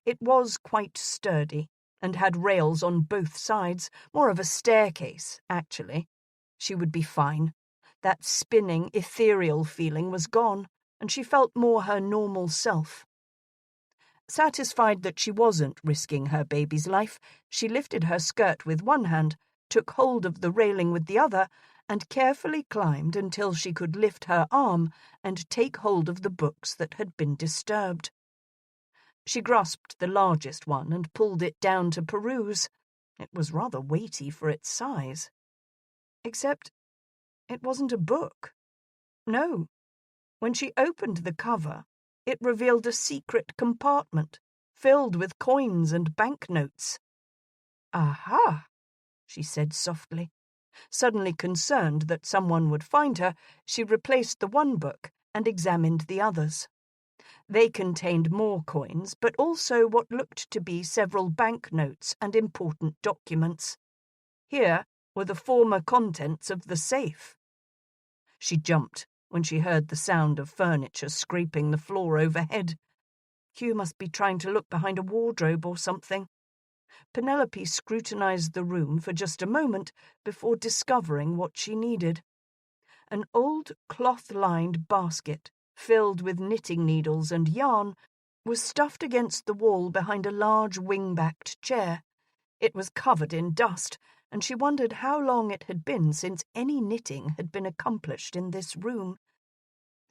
It was quite sturdy and had rails on both sides, more of a staircase, actually. She would be fine. That spinning, ethereal feeling was gone, and she felt more her normal self. Satisfied that she wasn't risking her baby's life, she lifted her skirt with one hand, took hold of the railing with the other, and carefully climbed until she could lift her arm and take hold of the books that had been disturbed. She grasped the largest one and pulled it down to peruse. It was rather weighty for its size. Except it wasn't a book. No. When she opened the cover, it revealed a secret compartment filled with coins and banknotes. "Aha," she said softly. Suddenly concerned that someone would find her, she replaced the one book and examined the others. They contained more coins, but also what looked to be several banknotes and important documents. Here were the former contents of the safe. She jumped when she heard the sound of furniture scraping the floor overhead. Hugh must be trying to look behind a wardrobe or something. Penelope scrutinized the room for just a moment before discovering what she needed. An old cloth-lined basket, filled with knitting needles and yarn, was stuffed against the wall behind a large wing-backed chair. It was covered in dust, and she wondered how long it had been since any knitting had been accomplished in this room.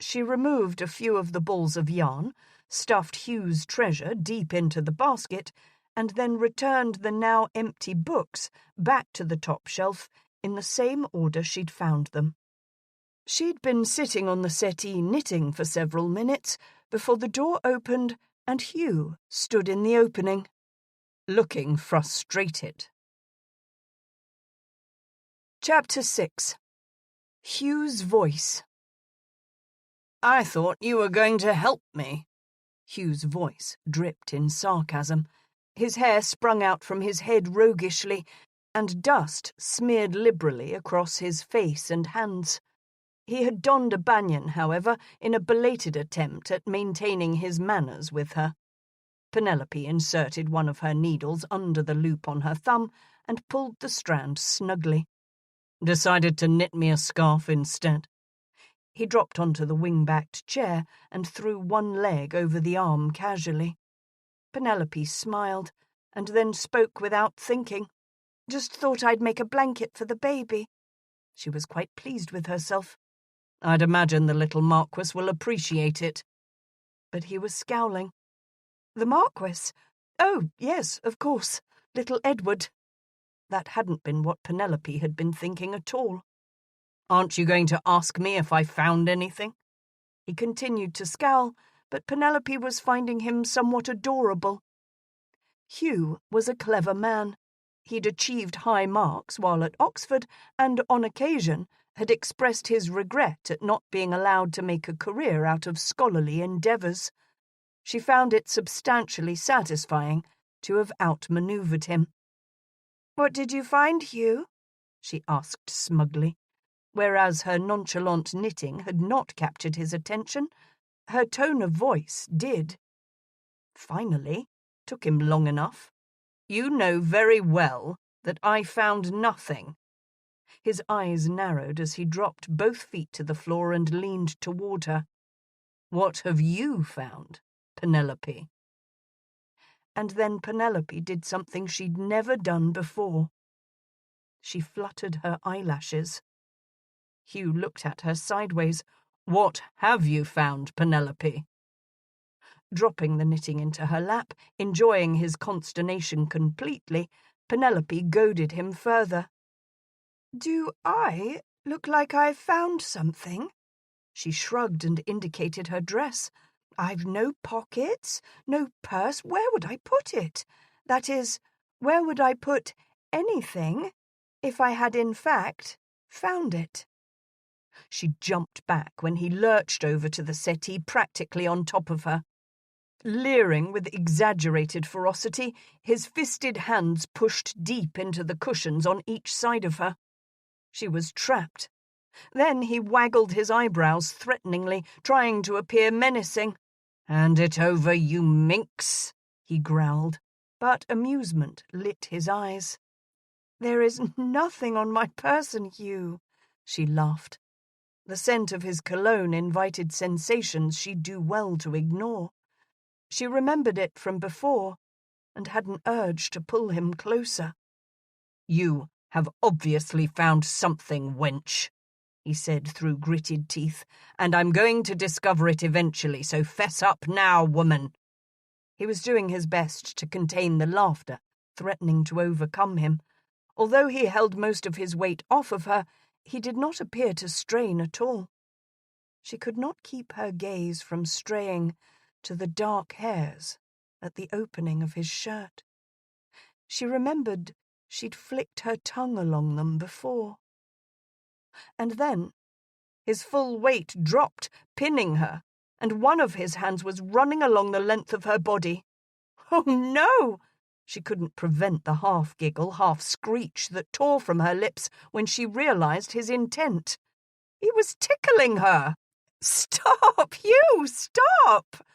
She removed a few of the balls of yarn, stuffed Hugh's treasure deep into the basket, and then returned the now empty books back to the top shelf in the same order she'd found them. She'd been sitting on the settee knitting for several minutes before the door opened and Hugh stood in the opening, looking frustrated. Chapter 6. Hugh's Voice. "I thought you were going to help me." Hugh's voice dripped in sarcasm. His hair sprung out from his head roguishly, and dust smeared liberally across his face and hands. He had donned a banyan, however, in a belated attempt at maintaining his manners with her. Penelope inserted one of her needles under the loop on her thumb and pulled the strand snugly. "Decided to knit me a scarf instead." He dropped onto the wing-backed chair and threw one leg over the arm casually. Penelope smiled, and then spoke without thinking. Just thought I'd make a blanket for the baby." She was quite pleased with herself. "I'd imagine the little Marquis will appreciate it." But he was scowling. "The Marquis? Oh, yes, of course. Little Edward." That hadn't been what Penelope had been thinking at all. "Aren't you going to ask me if I found anything?" He continued to scowl, but Penelope was finding him somewhat adorable. Hugh was a clever man. He'd achieved high marks while at Oxford, and on occasion had expressed his regret at not being allowed to make a career out of scholarly endeavours. She found it substantially satisfying to have outmanoeuvred him. "What did you find, Hugh?" she asked smugly. Whereas her nonchalant knitting had not captured his attention, her tone of voice did. Finally, took him long enough. "You know very well that I found nothing." His eyes narrowed as he dropped both feet to the floor and leaned toward her. "What have you found, Penelope?" And then Penelope did something she'd never done before. She fluttered her eyelashes. Hugh looked at her sideways. "What have you found, Penelope?" Dropping the knitting into her lap, enjoying his consternation completely, Penelope goaded him further. "Do I look like I've found something?" She shrugged and indicated her dress. "I've no pockets, no purse. Where would I put it? That is, where would I put anything if I had in fact found it?" She jumped back when he lurched over to the settee practically on top of her. Leering with exaggerated ferocity, his fisted hands pushed deep into the cushions on each side of her. She was trapped. Then he waggled his eyebrows threateningly, trying to appear menacing. "Hand it over, you minx," he growled, but amusement lit his eyes. "There is nothing on my person, Hugh," she laughed. The scent of his cologne invited sensations she'd do well to ignore. She remembered it from before, and had an urge to pull him closer. "You have obviously found something, wench," he said through gritted teeth, "and I'm going to discover it eventually, so fess up now, woman." He was doing his best to contain the laughter, threatening to overcome him. Although he held most of his weight off of her, he did not appear to strain at all. She could not keep her gaze from straying to the dark hairs at the opening of his shirt. She remembered she'd flicked her tongue along them before. And then his full weight dropped, pinning her, and one of his hands was running along the length of her body. "Oh, no!" She couldn't prevent the half-giggle, half-screech that tore from her lips when she realized his intent. He was tickling her. "Stop, Hugh, stop!"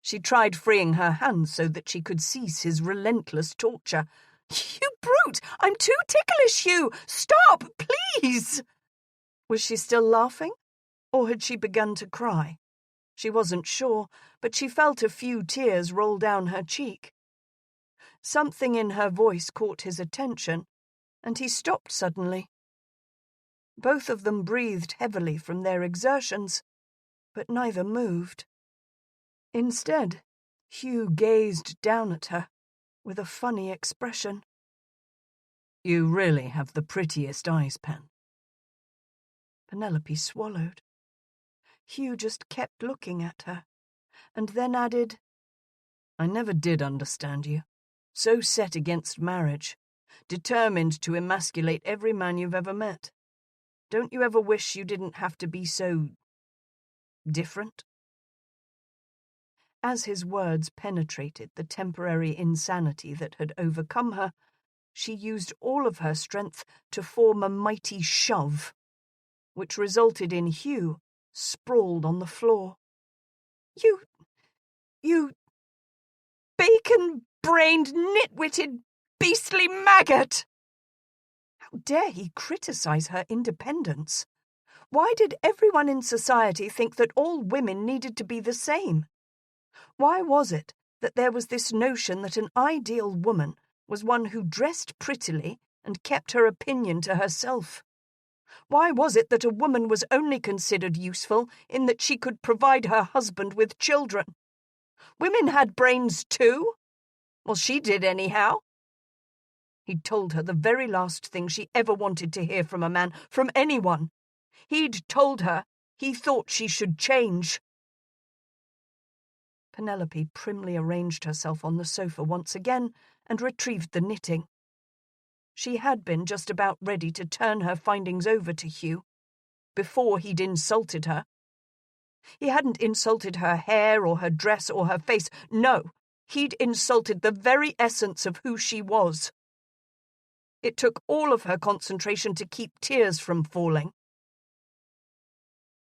She tried freeing her hands so that she could cease his relentless torture. "You brute! I'm too ticklish, Hugh! Stop, please!" Was she still laughing, or had she begun to cry? She wasn't sure, but she felt a few tears roll down her cheek. Something in her voice caught his attention, and he stopped suddenly. Both of them breathed heavily from their exertions, but neither moved. Instead, Hugh gazed down at her with a funny expression. "You really have the prettiest eyes, Pen." Penelope swallowed. Hugh just kept looking at her, and then added, "I never did understand you. So set against marriage, determined to emasculate every man you've ever met. Don't you ever wish you didn't have to be so different?" As his words penetrated the temporary insanity that had overcome her, she used all of her strength to form a mighty shove, which resulted in Hugh sprawled on the floor. You bacon-brained, nitwitted, beastly maggot!" How dare he criticize her independence? Why did everyone in society think that all women needed to be the same? Why was it that there was this notion that an ideal woman was one who dressed prettily and kept her opinion to herself? Why was it that a woman was only considered useful in that she could provide her husband with children? Women had brains too? Well, she did anyhow. He'd told her the very last thing she ever wanted to hear from a man, from anyone. He'd told her he thought she should change. Penelope primly arranged herself on the sofa once again and retrieved the knitting. She had been just about ready to turn her findings over to Hugh, before he'd insulted her. He hadn't insulted her hair or her dress or her face. No, he'd insulted the very essence of who she was. It took all of her concentration to keep tears from falling.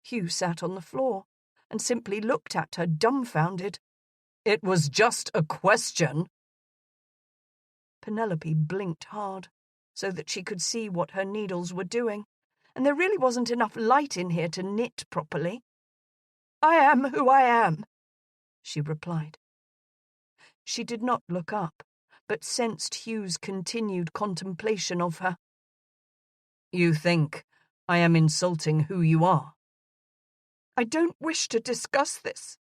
Hugh sat on the floor and simply looked at her, dumbfounded. It was just a question. Penelope blinked hard, so that she could see what her needles were doing, and there really wasn't enough light in here to knit properly. I am who I am, she replied. She did not look up, but sensed Hugh's continued contemplation of her. You think I am insulting who you are? I don't wish to discuss this.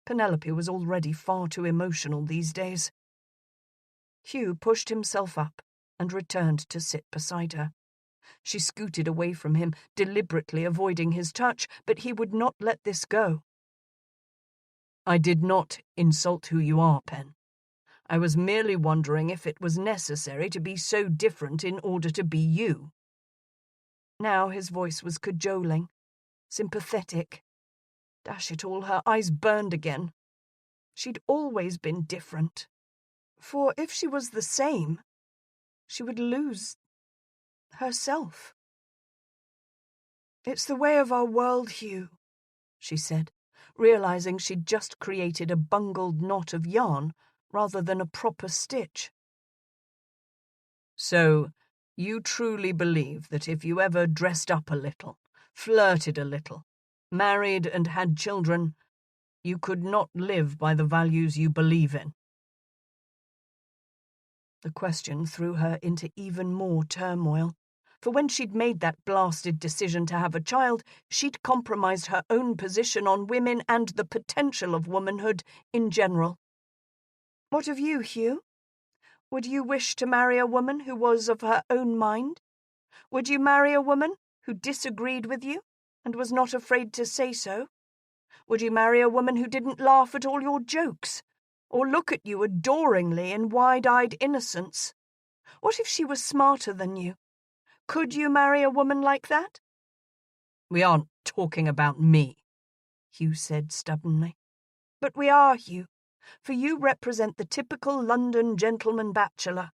Penelope was already far too emotional these days. Hugh pushed himself up and returned to sit beside her. She scooted away from him, deliberately avoiding his touch, but he would not let this go. I did not insult who you are, Pen. I was merely wondering if it was necessary to be so different in order to be you. Now his voice was cajoling, sympathetic. Dash it all, her eyes burned again. She'd always been different. For if she was the same, she would lose herself. It's the way of our world, Hugh, she said, realizing she'd just created a bungled knot of yarn rather than a proper stitch. So, you truly believe that if you ever dressed up a little, flirted a little, married and had children, you could not live by the values you believe in? The question threw her into even more turmoil, for when she'd made that blasted decision to have a child, she'd compromised her own position on women and the potential of womanhood in general. What of you, Hugh? Would you wish to marry a woman who was of her own mind? Would you marry a woman who disagreed with you and was not afraid to say so? Would you marry a woman who didn't laugh at all your jokes, or look at you adoringly in wide-eyed innocence? What if she was smarter than you? Could you marry a woman like that? We aren't talking about me, Hugh said stubbornly. But we are, Hugh, for you represent the typical London gentleman bachelor.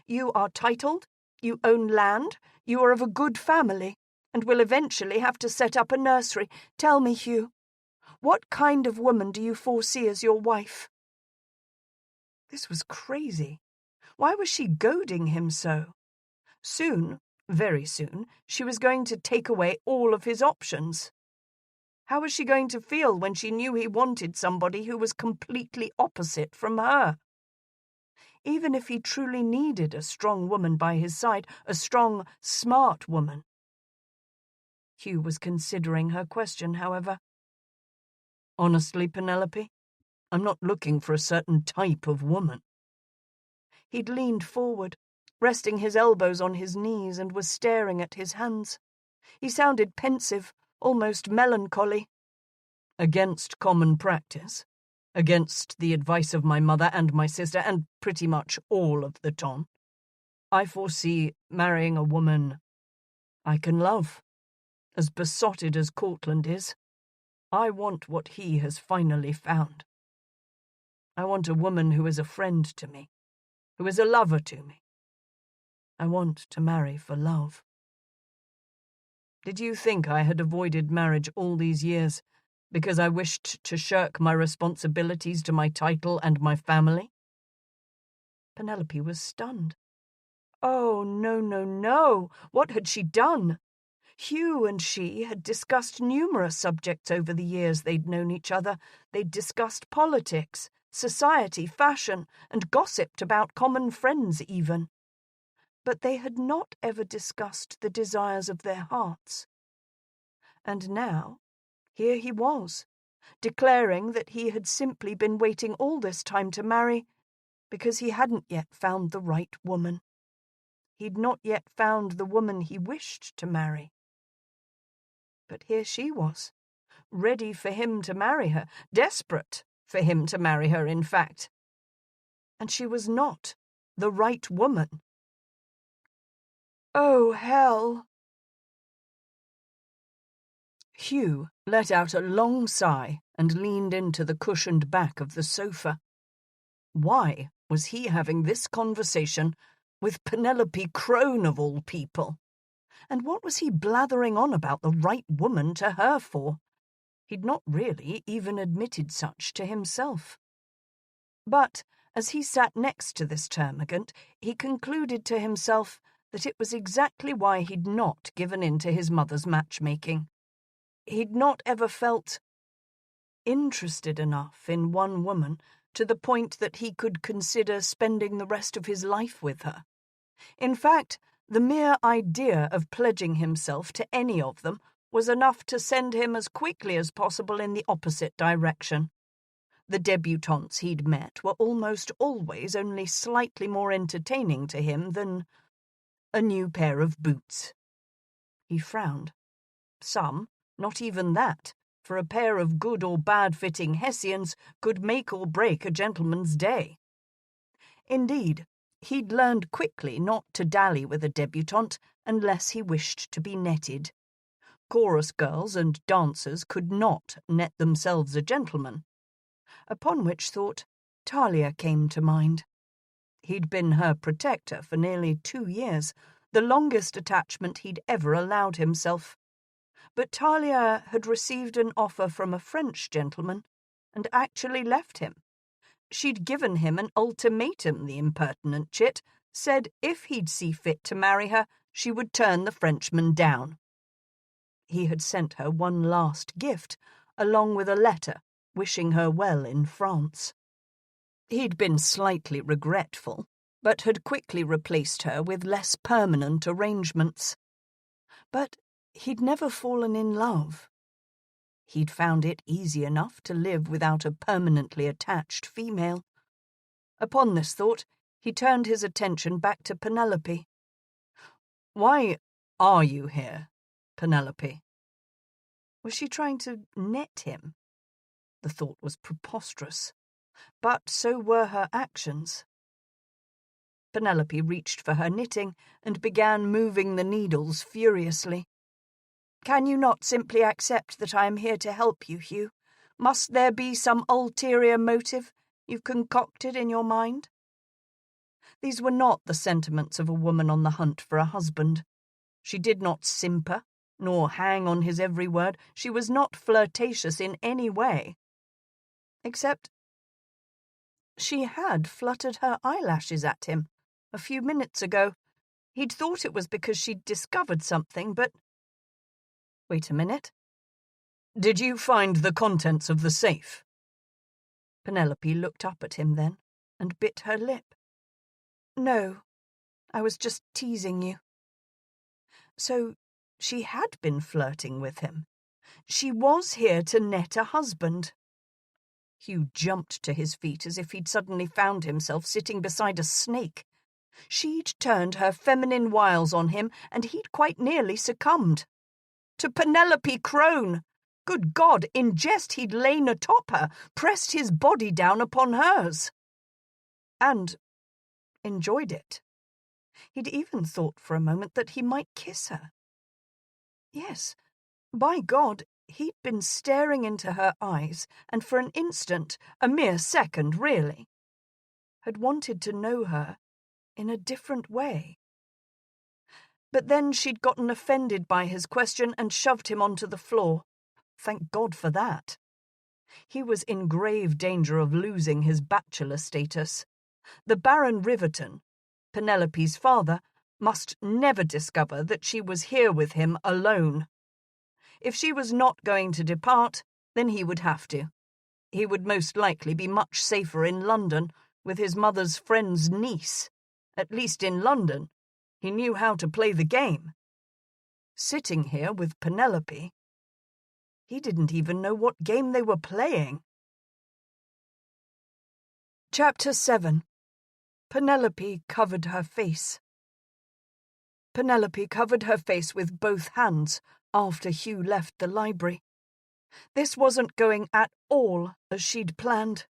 You are titled, you own land, you are of a good family, and will eventually have to set up a nursery. Tell me, Hugh, what kind of woman do you foresee as your wife? This was crazy. Why was she goading him so? Soon, very soon, she was going to take away all of his options. How was she going to feel when she knew he wanted somebody who was completely opposite from her? Even if he truly needed a strong woman by his side, a strong, smart woman. Hugh was considering her question, however. Honestly, Penelope, I'm not looking for a certain type of woman. He'd leaned forward, resting his elbows on his knees, and was staring at his hands. He sounded pensive, almost melancholy. Against common practice, against the advice of my mother and my sister, and pretty much all of the ton, I foresee marrying a woman I can love. As besotted as Cortland is, I want what he has finally found. I want a woman who is a friend to me, who is a lover to me. I want to marry for love. Did you think I had avoided marriage all these years because I wished to shirk my responsibilities to my title and my family? Penelope was stunned. Oh, no, no, no. What had she done? Hugh and she had discussed numerous subjects over the years they'd known each other. They'd discussed politics, society, fashion, and gossiped about common friends even. but they had not ever discussed the desires of their hearts. And now, here he was, declaring that he had simply been waiting all this time to marry because he hadn't yet found the right woman. He'd not yet found the woman he wished to marry. But here she was, ready for him to marry her, desperate for him to marry her, in fact. And she was not the right woman. Oh, hell! Hugh let out a long sigh and leaned into the cushioned back of the sofa. Why was he having this conversation with Penelope Crone of all people? And what was he blathering on about the right woman to her for? He'd not really even admitted such to himself. But as he sat next to this termagant, he concluded to himself that it was exactly why he'd not given in to his mother's matchmaking. He'd not ever felt interested enough in one woman to the point that he could consider spending the rest of his life with her. In fact, the mere idea of pledging himself to any of them was enough to send him as quickly as possible in the opposite direction. The débutantes he'd met were almost always only slightly more entertaining to him than a new pair of boots. He frowned. Some, not even that, for a pair of good or bad-fitting Hessians could make or break a gentleman's day. Indeed, he'd learned quickly not to dally with a débutante unless he wished to be netted. Chorus girls and dancers could not net themselves a gentleman. Upon which thought, Talia came to mind. He'd been her protector for nearly 2 years, the longest attachment he'd ever allowed himself. But Talia had received an offer from a French gentleman and actually left him. She'd given him an ultimatum, the impertinent chit, said if he'd see fit to marry her, she would turn the Frenchman down. He had sent her one last gift, along with a letter wishing her well in France. He'd been slightly regretful, but had quickly replaced her with less permanent arrangements. But he'd never fallen in love. He'd found it easy enough to live without a permanently attached female. Upon this thought, he turned his attention back to Penelope. "Why are you here, Penelope?" Was she trying to net him? The thought was preposterous, but so were her actions. Penelope reached for her knitting and began moving the needles furiously. "Can you not simply accept that I am here to help you, Hugh? Must there be some ulterior motive you've concocted in your mind?" These were not the sentiments of a woman on the hunt for a husband. She did not simper, nor hang on his every word. She was not flirtatious in any way. Except she had fluttered her eyelashes at him a few minutes ago. He'd thought it was because she'd discovered something, but... Wait a minute. "Did you find the contents of the safe?" Penelope looked up at him then and bit her lip. "No, I was just teasing you." So she had been flirting with him. She was here to net a husband. Hugh jumped to his feet as if he'd suddenly found himself sitting beside a snake. She'd turned her feminine wiles on him, and he'd quite nearly succumbed. To Penelope Crone! Good God, in jest he'd lain atop her, pressed his body down upon hers. And enjoyed it. He'd even thought for a moment that he might kiss her. Yes, by God, he'd been staring into her eyes, and for an instant, a mere second really, had wanted to know her in a different way. But then she'd gotten offended by his question and shoved him onto the floor. Thank God for that. He was in grave danger of losing his bachelor status. The Baron Riverton, Penelope's father, must never discover that she was here with him alone. If she was not going to depart, then he would have to. He would most likely be much safer in London with his mother's friend's niece. At least in London. He knew how to play the game. Sitting here with Penelope, he didn't even know what game they were playing. Chapter 7. Penelope covered her face. Penelope covered her face with both hands after Hugh left the library. This wasn't going at all as she'd planned.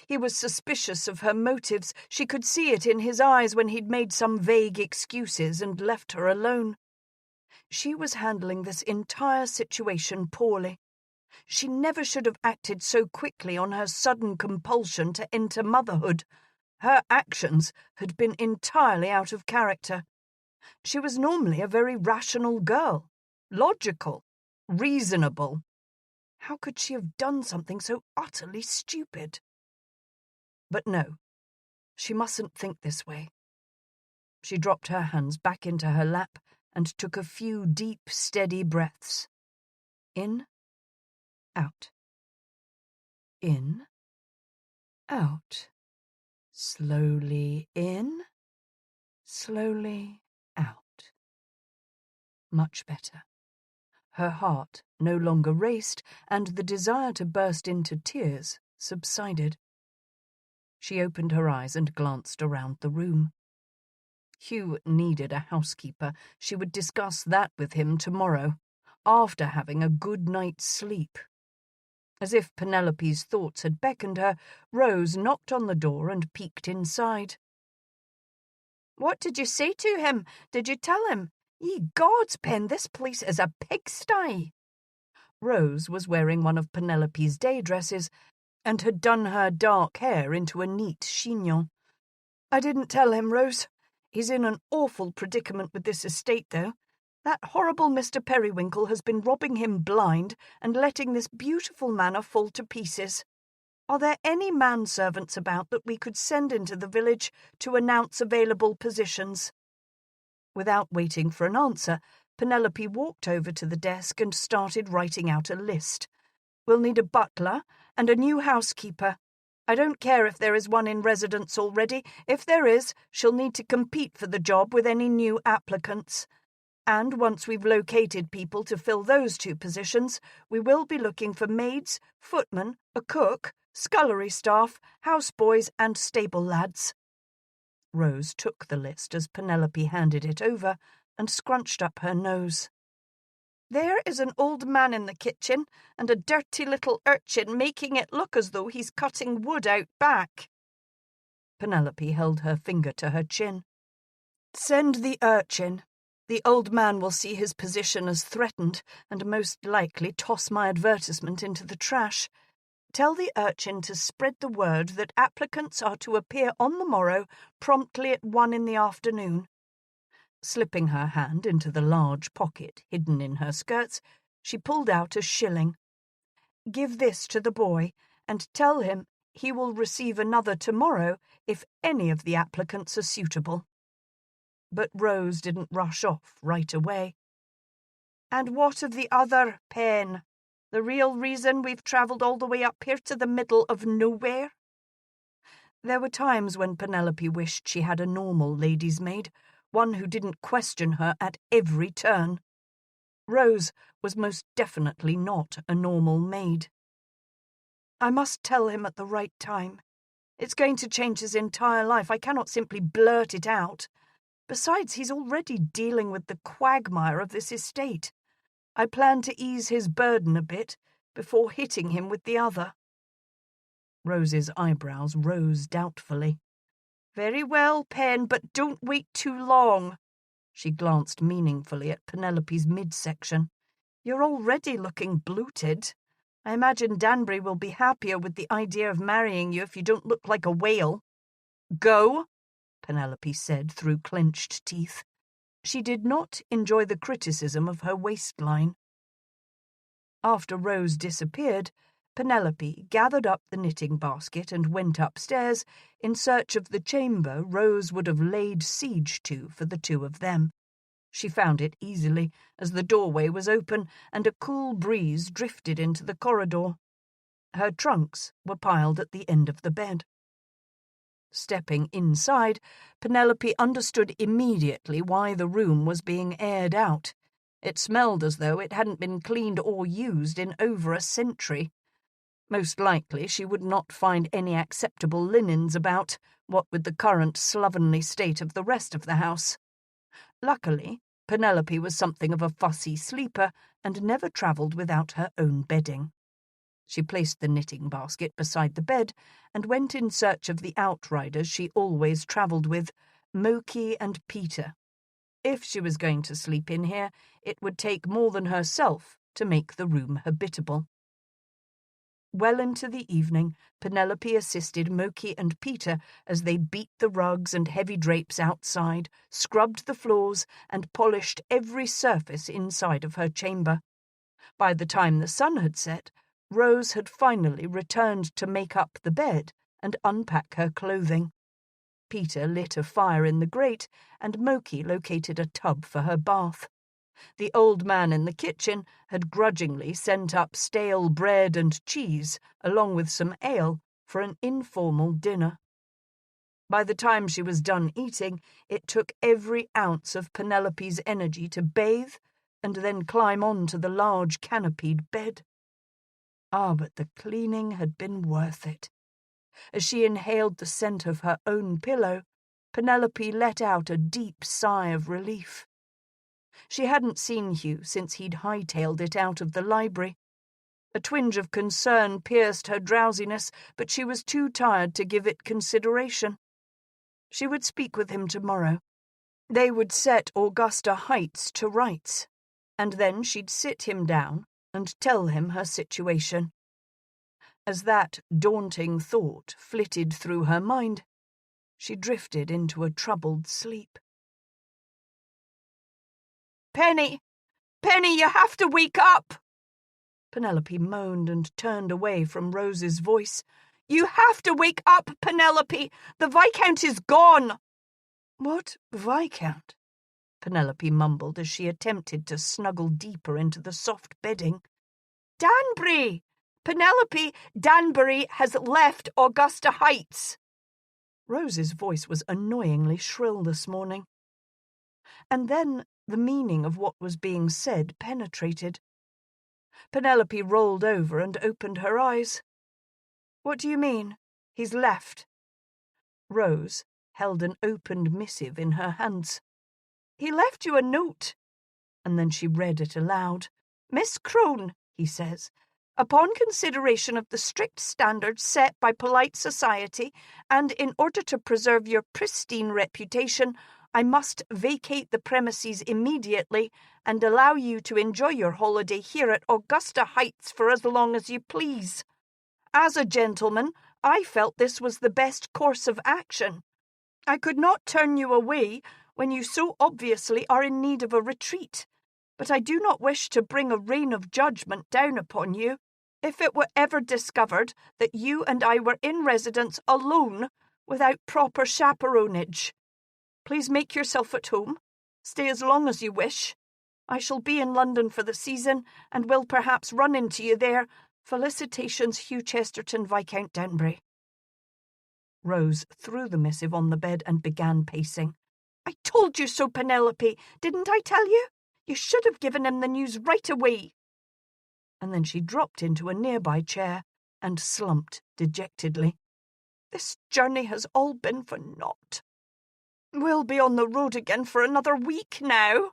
He was suspicious of her motives. She could see it in his eyes when he'd made some vague excuses and left her alone. She was handling this entire situation poorly. She never should have acted so quickly on her sudden compulsion to enter motherhood. Her actions had been entirely out of character. She was normally a very rational girl, logical, reasonable. How could she have done something so utterly stupid? But no, she mustn't think this way. She dropped her hands back into her lap and took a few deep, steady breaths. In, out. In, out. Slowly in, slowly out. Much better. Her heart no longer raced, and the desire to burst into tears subsided. She opened her eyes and glanced around the room. Hugh needed a housekeeper. She would discuss that with him tomorrow, after having a good night's sleep. As if Penelope's thoughts had beckoned her, Rose knocked on the door and peeked inside. "What did you say to him? Did you tell him? Ye gods, Pen, this place is a pigsty." Rose was wearing one of Penelope's day dresses and had done her dark hair into a neat chignon. "I didn't tell him, Rose. He's in an awful predicament with this estate, though. That horrible Mr. Periwinkle has been robbing him blind and letting this beautiful manor fall to pieces. Are there any manservants about that we could send into the village to announce available positions?" Without waiting for an answer, Penelope walked over to the desk and started writing out a list. "We'll need a butler and a new housekeeper. I don't care if there is one in residence already. If there is, she'll need to compete for the job with any new applicants. And once we've located people to fill those 2 positions, we will be looking for maids, footmen, a cook, scullery staff, houseboys, and stable lads." Rose took the list as Penelope handed it over and scrunched up her nose. "There is an old man in the kitchen and a dirty little urchin making it look as though he's cutting wood out back." Penelope held her finger to her chin. "Send the urchin. The old man will see his position as threatened and most likely toss my advertisement into the trash. Tell the urchin to spread the word that applicants are to appear on the morrow promptly at 1 in the afternoon." Slipping her hand into the large pocket hidden in her skirts, she pulled out a shilling. "Give this to the boy, and tell him he will receive another tomorrow if any of the applicants are suitable." But Rose didn't rush off right away. "And what of the other, Pen? The real reason we've travelled all the way up here to the middle of nowhere?" There were times when Penelope wished she had a normal lady's maid, one who didn't question her at every turn. Rose was most definitely not a normal maid. "I must tell him at the right time. It's going to change his entire life. I cannot simply blurt it out. Besides, he's already dealing with the quagmire of this estate. I plan to ease his burden a bit before hitting him with the other." Rose's eyebrows rose doubtfully. "Very well, Pen, but don't wait too long." She glanced meaningfully at Penelope's midsection. "You're already looking bloated. I imagine Danbury will be happier with the idea of marrying you if you don't look like a whale." "Go," Penelope said through clenched teeth. She did not enjoy the criticism of her waistline. After Rose disappeared, Penelope gathered up the knitting basket and went upstairs in search of the chamber Rose would have laid siege to for the 2 of them. She found it easily, as the doorway was open and a cool breeze drifted into the corridor. Her trunks were piled at the end of the bed. Stepping inside, Penelope understood immediately why the room was being aired out. It smelled as though it hadn't been cleaned or used in over a century. Most likely she would not find any acceptable linens about, what with the current slovenly state of the rest of the house. Luckily, Penelope was something of a fussy sleeper and never travelled without her own bedding. She placed the knitting basket beside the bed and went in search of the outriders she always travelled with, Moki and Peter. If she was going to sleep in here, it would take more than herself to make the room habitable. Well into the evening, Penelope assisted Moki and Peter as they beat the rugs and heavy drapes outside, scrubbed the floors, and polished every surface inside of her chamber. By the time the sun had set, Rose had finally returned to make up the bed and unpack her clothing. Peter lit a fire in the grate, and Moki located a tub for her bath. The old man in the kitchen had grudgingly sent up stale bread and cheese, along with some ale, for an informal dinner. By the time she was done eating, it took every ounce of Penelope's energy to bathe and then climb on to the large canopied bed. But the cleaning had been worth it. As she inhaled the scent of her own pillow, Penelope let out a deep sigh of relief. She hadn't seen Hugh since he'd hightailed it out of the library. A twinge of concern pierced her drowsiness, but she was too tired to give it consideration. She would speak with him tomorrow. They would set Augusta Heights to rights, and then she'd sit him down and tell him her situation. As that daunting thought flitted through her mind, she drifted into a troubled sleep. "Penny! Penny, you have to wake up!" Penelope moaned and turned away from Rose's voice. "You have to wake up, Penelope! The Viscount is gone!" "What Viscount?" Penelope mumbled as she attempted to snuggle deeper into the soft bedding. "Danbury! Penelope, Danbury has left Augusta Heights." Rose's voice was annoyingly shrill this morning. And then the meaning of what was being said penetrated. Penelope rolled over and opened her eyes. "What do you mean? He's left?" Rose held an opened missive in her hands. "He left you a note." And then she read it aloud. "Miss Crone," he says, "upon consideration of the strict standards set by polite society, and in order to preserve your pristine reputation, I must vacate the premises immediately and allow you to enjoy your holiday here at Augusta Heights for as long as you please. As a gentleman, I felt this was the best course of action. I could not turn you away when you so obviously are in need of a retreat, but I do not wish to bring a rain of judgment down upon you. If it were ever discovered that you and I were in residence alone without proper chaperonage, please make yourself at home. Stay as long as you wish. I shall be in London for the season, and will perhaps run into you there. Felicitations, Hugh Chesterton, Viscount Danbury." Rose threw the missive on the bed and began pacing. "I told you so, Penelope. Didn't I tell you? You should have given him the news right away." And then she dropped into a nearby chair and slumped dejectedly. "This journey has all been for naught. We'll be on the road again for another week now."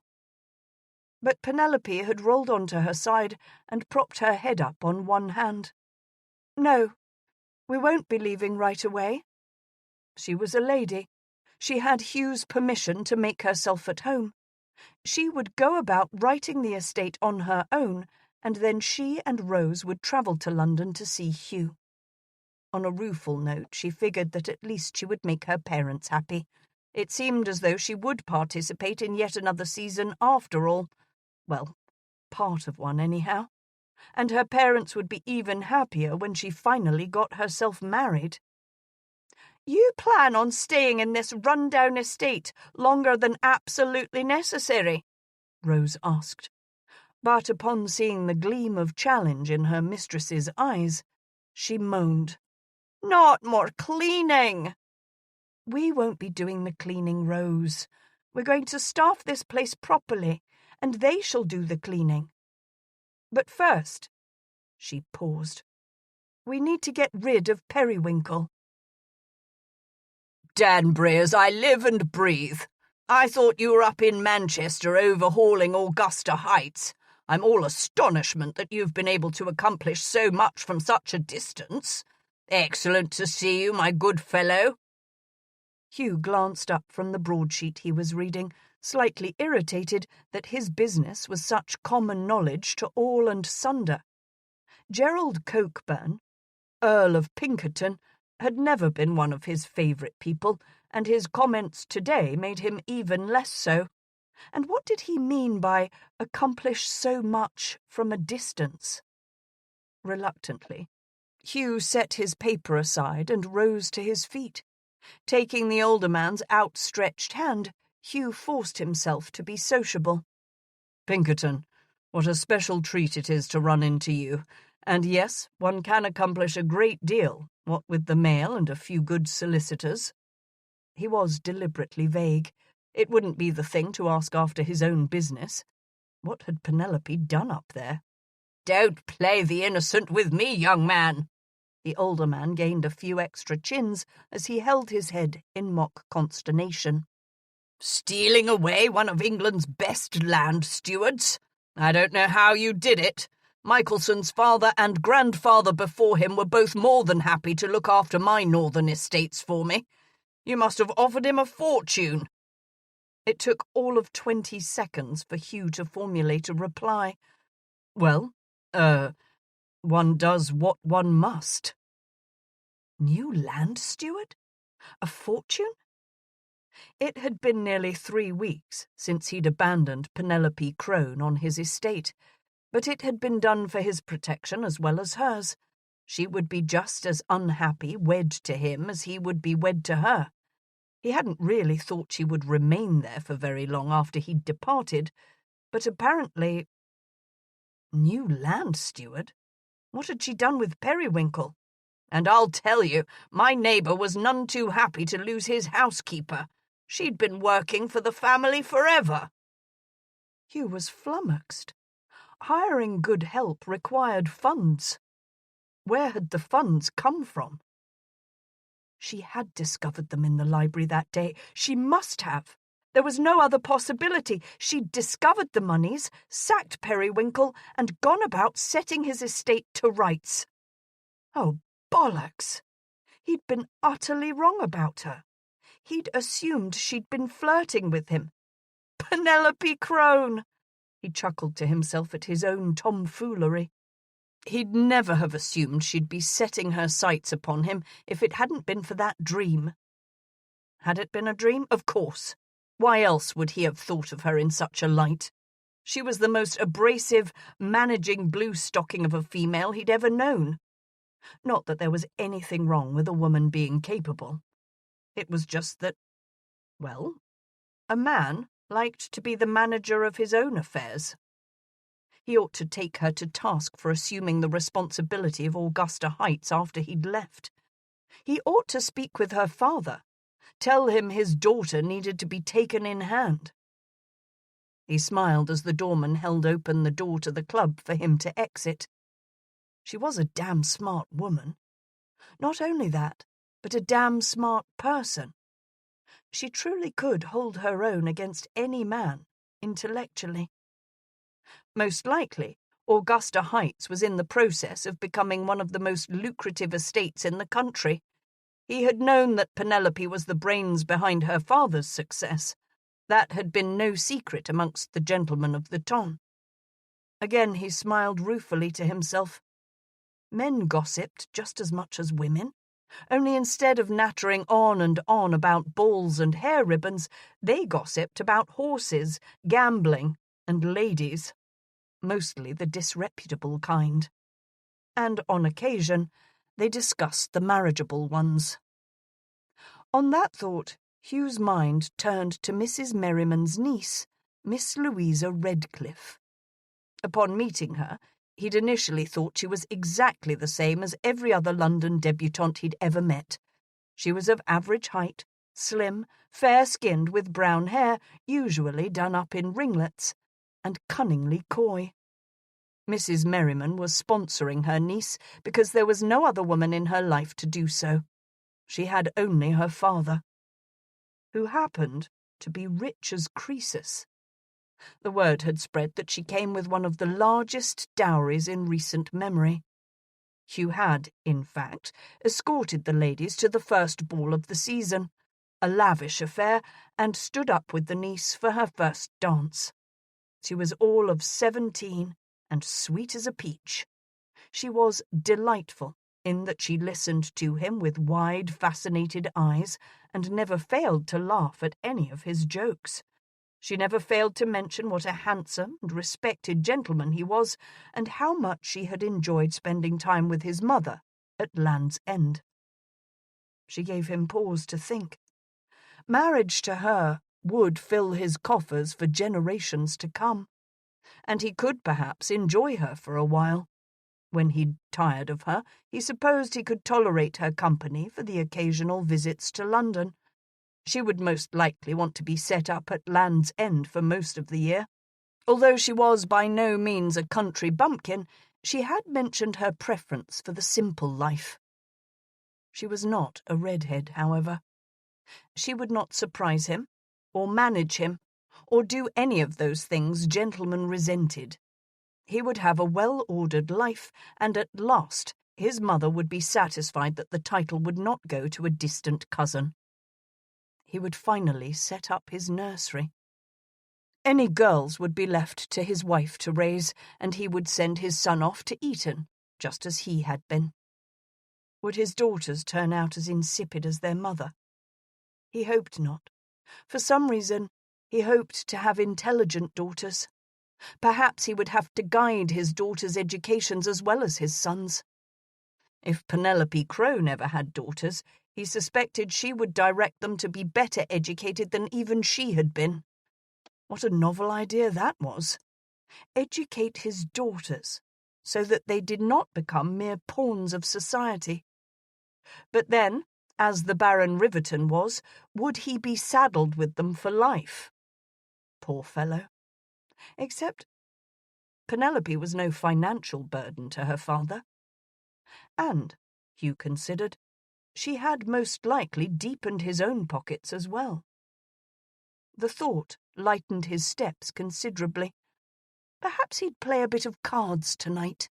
But Penelope had rolled onto her side and propped her head up on one hand. "No, we won't be leaving right away." She was a lady. She had Hugh's permission to make herself at home. She would go about writing the estate on her own, and then she and Rose would travel to London to see Hugh. On a rueful note, she figured that at least she would make her parents happy. It seemed as though she would participate in yet another season after all. Well, part of one anyhow. And her parents would be even happier when she finally got herself married. "You plan on staying in this run-down estate longer than absolutely necessary?" Rose asked. But upon seeing the gleam of challenge in her mistress's eyes, she moaned. "Not more cleaning!" We won't be doing the cleaning, Rose. We're going to staff this place properly, and they shall do the cleaning. But first," she paused, "we need to get rid of Periwinkle." "Danbury as I live and breathe. I thought you were up in Manchester overhauling Augusta Heights. I'm all astonishment that you've been able to accomplish so much from such a distance. Excellent to see you, my good fellow." Hugh glanced up from the broadsheet he was reading, slightly irritated that his business was such common knowledge to all and sunder. Gerald Cockburn, Earl of Pinkerton, had never been one of his favourite people, and his comments today made him even less so. And what did he mean by accomplish so much from a distance? Reluctantly, Hugh set his paper aside and rose to his feet. Taking the older man's outstretched hand, Hugh forced himself to be sociable. "Pinkerton, what a special treat it is to run into you. And yes, one can accomplish a great deal, what with the mail and a few good solicitors." He was deliberately vague. It wouldn't be the thing to ask after his own business. What had Penelope done up there? "Don't play the innocent with me, young man." The older man gained a few extra chins as he held his head in mock consternation. "Stealing away one of England's best land stewards? I don't know how you did it. Michelson's father and grandfather before him were both more than happy to look after my northern estates for me. You must have offered him a fortune." It took all of 20 seconds for Hugh to formulate a reply. "Well, one does what one must." New land steward? A fortune? It had been nearly 3 weeks since he'd abandoned Penelope Crone on his estate, but it had been done for his protection as well as hers. She would be just as unhappy wed to him as he would be wed to her. He hadn't really thought she would remain there for very long after he'd departed, but apparently... New land steward? What had she done with Periwinkle? And I'll tell you, my neighbour was none too happy to lose his housekeeper. She'd been working for the family forever. Hugh was flummoxed. Hiring good help required funds. Where had the funds come from? She had discovered them in the library that day. She must have. There was no other possibility. She'd discovered the moneys, sacked Periwinkle, and gone about setting his estate to rights. Oh, bollocks! He'd been utterly wrong about her. He'd assumed she'd been flirting with him. Penelope Crone! He chuckled to himself at his own tomfoolery. He'd never have assumed she'd be setting her sights upon him if it hadn't been for that dream. Had it been a dream? Of course. Why else would he have thought of her in such a light? She was the most abrasive, managing blue-stocking of a female he'd ever known. Not that there was anything wrong with a woman being capable. It was just that, well, a man liked to be the manager of his own affairs. He ought to take her to task for assuming the responsibility of Augusta Heights after he'd left. He ought to speak with her father, tell him his daughter needed to be taken in hand. He smiled as the doorman held open the door to the club for him to exit. She was a damn smart woman. Not only that, but a damn smart person. She truly could hold her own against any man, intellectually. Most likely, Augusta Heights was in the process of becoming one of the most lucrative estates in the country. He had known that Penelope was the brains behind her father's success. That had been no secret amongst the gentlemen of the ton. Again he smiled ruefully to himself. Men gossiped just as much as women, only instead of nattering on and on about balls and hair ribbons, they gossiped about horses, gambling, and ladies. Mostly the disreputable kind. And on occasion, they discussed the marriageable ones. On that thought, Hugh's mind turned to Mrs. Merriman's niece, Miss Louisa Redcliffe. Upon meeting her, he'd initially thought she was exactly the same as every other London debutante he'd ever met. She was of average height, slim, fair-skinned with brown hair, usually done up in ringlets, and cunningly coy. Mrs. Merriman was sponsoring her niece because there was no other woman in her life to do so. She had only her father, who happened to be rich as Croesus. The word had spread that she came with one of the largest dowries in recent memory. Hugh had, in fact, escorted the ladies to the first ball of the season, a lavish affair, and stood up with the niece for her first dance. She was all of 17 and sweet as a peach. She was delightful in that she listened to him with wide, fascinated eyes and never failed to laugh at any of his jokes. She never failed to mention what a handsome and respected gentleman he was, and how much she had enjoyed spending time with his mother at Land's End. She gave him pause to think. Marriage to her would fill his coffers for generations to come, and he could perhaps enjoy her for a while. When he'd tired of her, he supposed he could tolerate her company for the occasional visits to London. She would most likely want to be set up at Land's End for most of the year. Although she was by no means a country bumpkin, she had mentioned her preference for the simple life. She was not a redhead, however. She would not surprise him, or manage him, or do any of those things gentlemen resented. He would have a well-ordered life, and at last his mother would be satisfied that the title would not go to a distant cousin. He would finally set up his nursery. Any girls would be left to his wife to raise, and he would send his son off to Eton, just as he had been. Would his daughters turn out as insipid as their mother? He hoped not. For some reason, he hoped to have intelligent daughters. Perhaps he would have to guide his daughters' educations as well as his son's. If Penelope Crow never had daughters, he suspected she would direct them to be better educated than even she had been. What a novel idea that was. Educate his daughters, so that they did not become mere pawns of society. But then, as the Baron Riverton was, would he be saddled with them for life? Poor fellow. Except Penelope was no financial burden to her father. And, Hugh considered, she had most likely deepened his own pockets as well. The thought lightened his steps considerably. Perhaps he'd play a bit of cards tonight.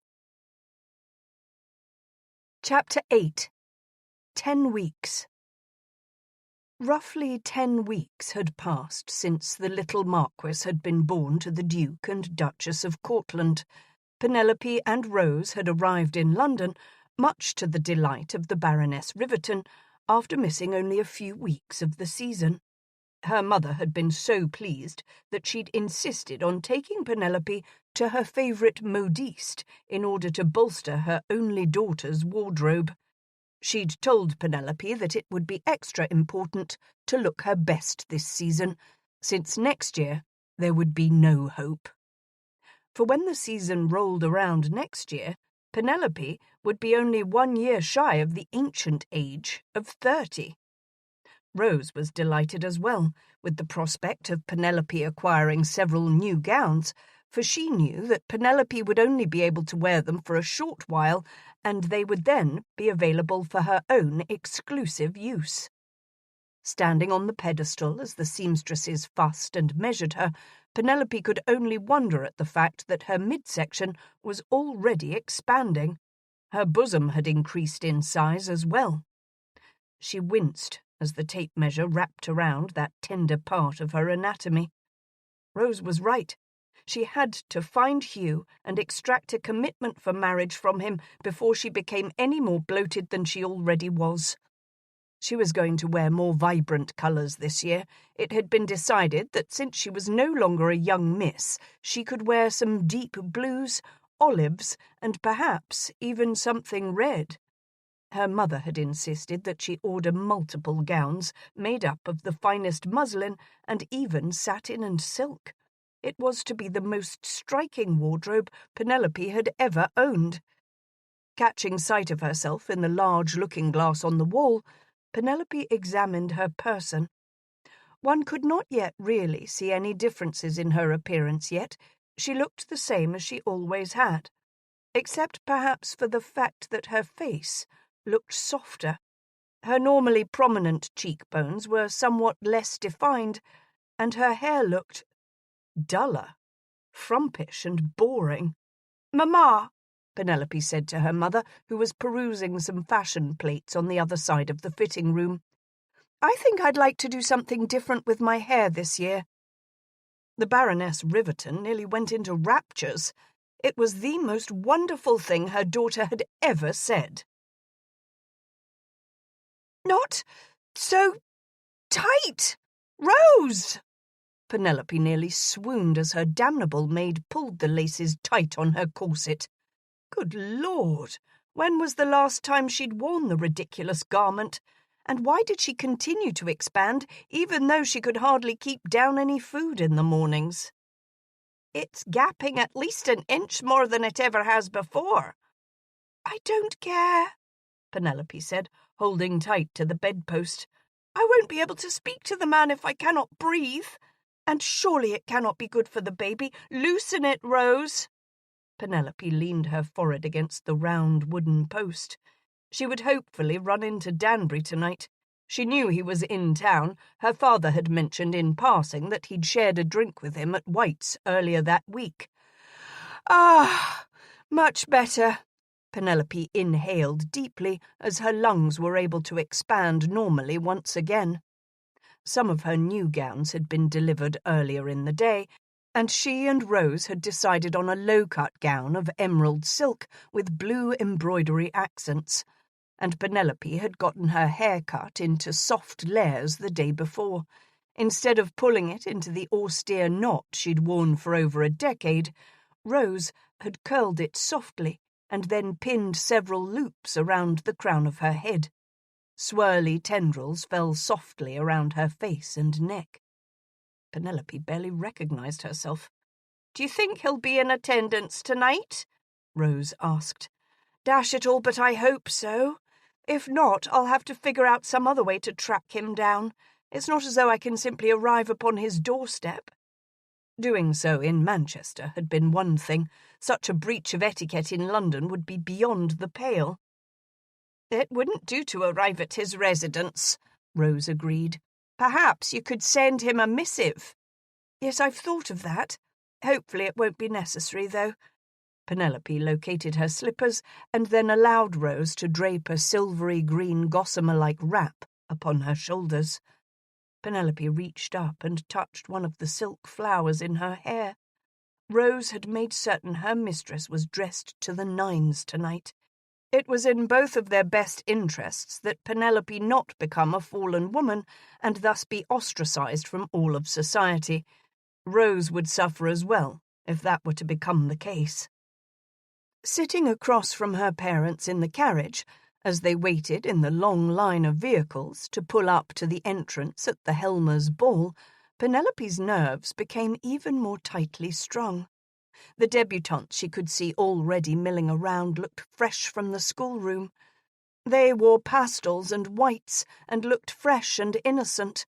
Chapter 8. 10 weeks. Roughly 10 weeks had passed since the little Marquis had been born to the Duke and Duchess of Cortland. Penelope and Rose had arrived in London, much to the delight of the Baroness Riverton, after missing only a few weeks of the season. Her mother had been so pleased that she'd insisted on taking Penelope to her favourite modiste in order to bolster her only daughter's wardrobe. She'd told Penelope that it would be extra important to look her best this season, since next year there would be no hope. For when the season rolled around next year, Penelope would be only 1 year shy of the ancient age of 30. Rose was delighted as well with the prospect of Penelope acquiring several new gowns, for she knew that Penelope would only be able to wear them for a short while, and they would then be available for her own exclusive use. Standing on the pedestal as the seamstresses fussed and measured her, Penelope could only wonder at the fact that her midsection was already expanding. Her bosom had increased in size as well. She winced as the tape measure wrapped around that tender part of her anatomy. Rose was right. She had to find Hugh and extract a commitment for marriage from him before she became any more bloated than she already was. She was going to wear more vibrant colours this year. It had been decided that since she was no longer a young miss, she could wear some deep blues, olives, and perhaps even something red. Her mother had insisted that she order multiple gowns made up of the finest muslin and even satin and silk. It was to be the most striking wardrobe Penelope had ever owned. Catching sight of herself in the large looking-glass on the wall, Penelope examined her person. One could not yet really see any differences in her appearance yet. She looked the same as she always had, except perhaps for the fact that her face looked softer. Her normally prominent cheekbones were somewhat less defined, and her hair looked duller, frumpish and boring. "Mamma," Penelope said to her mother, who was perusing some fashion plates on the other side of the fitting room, "I think I'd like to do something different with my hair this year." The Baroness Riverton nearly went into raptures. It was the most wonderful thing her daughter had ever said. "Not so tight, Rose!" Penelope nearly swooned as her damnable maid pulled the laces tight on her corset. Good Lord! When was the last time she'd worn the ridiculous garment? And why did she continue to expand, even though she could hardly keep down any food in the mornings? "It's gapping at least an inch more than it ever has before." "I don't care," Penelope said, holding tight to the bedpost. "I won't be able to speak to the man if I cannot breathe. And surely it cannot be good for the baby. Loosen it, Rose." Penelope leaned her forehead against the round wooden post. She would hopefully run into Danbury tonight. She knew he was in town. Her father had mentioned in passing that he'd shared a drink with him at White's earlier that week. "Ah, much better." Penelope inhaled deeply as her lungs were able to expand normally once again. Some of her new gowns had been delivered earlier in the day, and she and Rose had decided on a low-cut gown of emerald silk with blue embroidery accents, and Penelope had gotten her hair cut into soft layers the day before. Instead of pulling it into the austere knot she'd worn for over a decade, Rose had curled it softly and then pinned several loops around the crown of her head. Swirly tendrils fell softly around her face and neck. Penelope barely recognized herself. "Do you think he'll be in attendance tonight?" Rose asked. "Dash it all, but I hope so. If not, I'll have to figure out some other way to track him down. It's not as though I can simply arrive upon his doorstep." Doing so in Manchester had been one thing. Such a breach of etiquette in London would be beyond the pale. "It wouldn't do to arrive at his residence," Rose agreed. "Perhaps you could send him a missive." "Yes, I've thought of that. Hopefully it won't be necessary, though." Penelope located her slippers and then allowed Rose to drape a silvery green gossamer-like wrap upon her shoulders. Penelope reached up and touched one of the silk flowers in her hair. Rose had made certain her mistress was dressed to the nines tonight. It was in both of their best interests that Penelope not become a fallen woman and thus be ostracized from all of society. Rose would suffer as well, if that were to become the case. Sitting across from her parents in the carriage, as they waited in the long line of vehicles to pull up to the entrance at the Helmers' ball, Penelope's nerves became even more tightly strung. The debutantes she could see already milling around looked fresh from the schoolroom. They wore pastels and whites and looked fresh and innocent.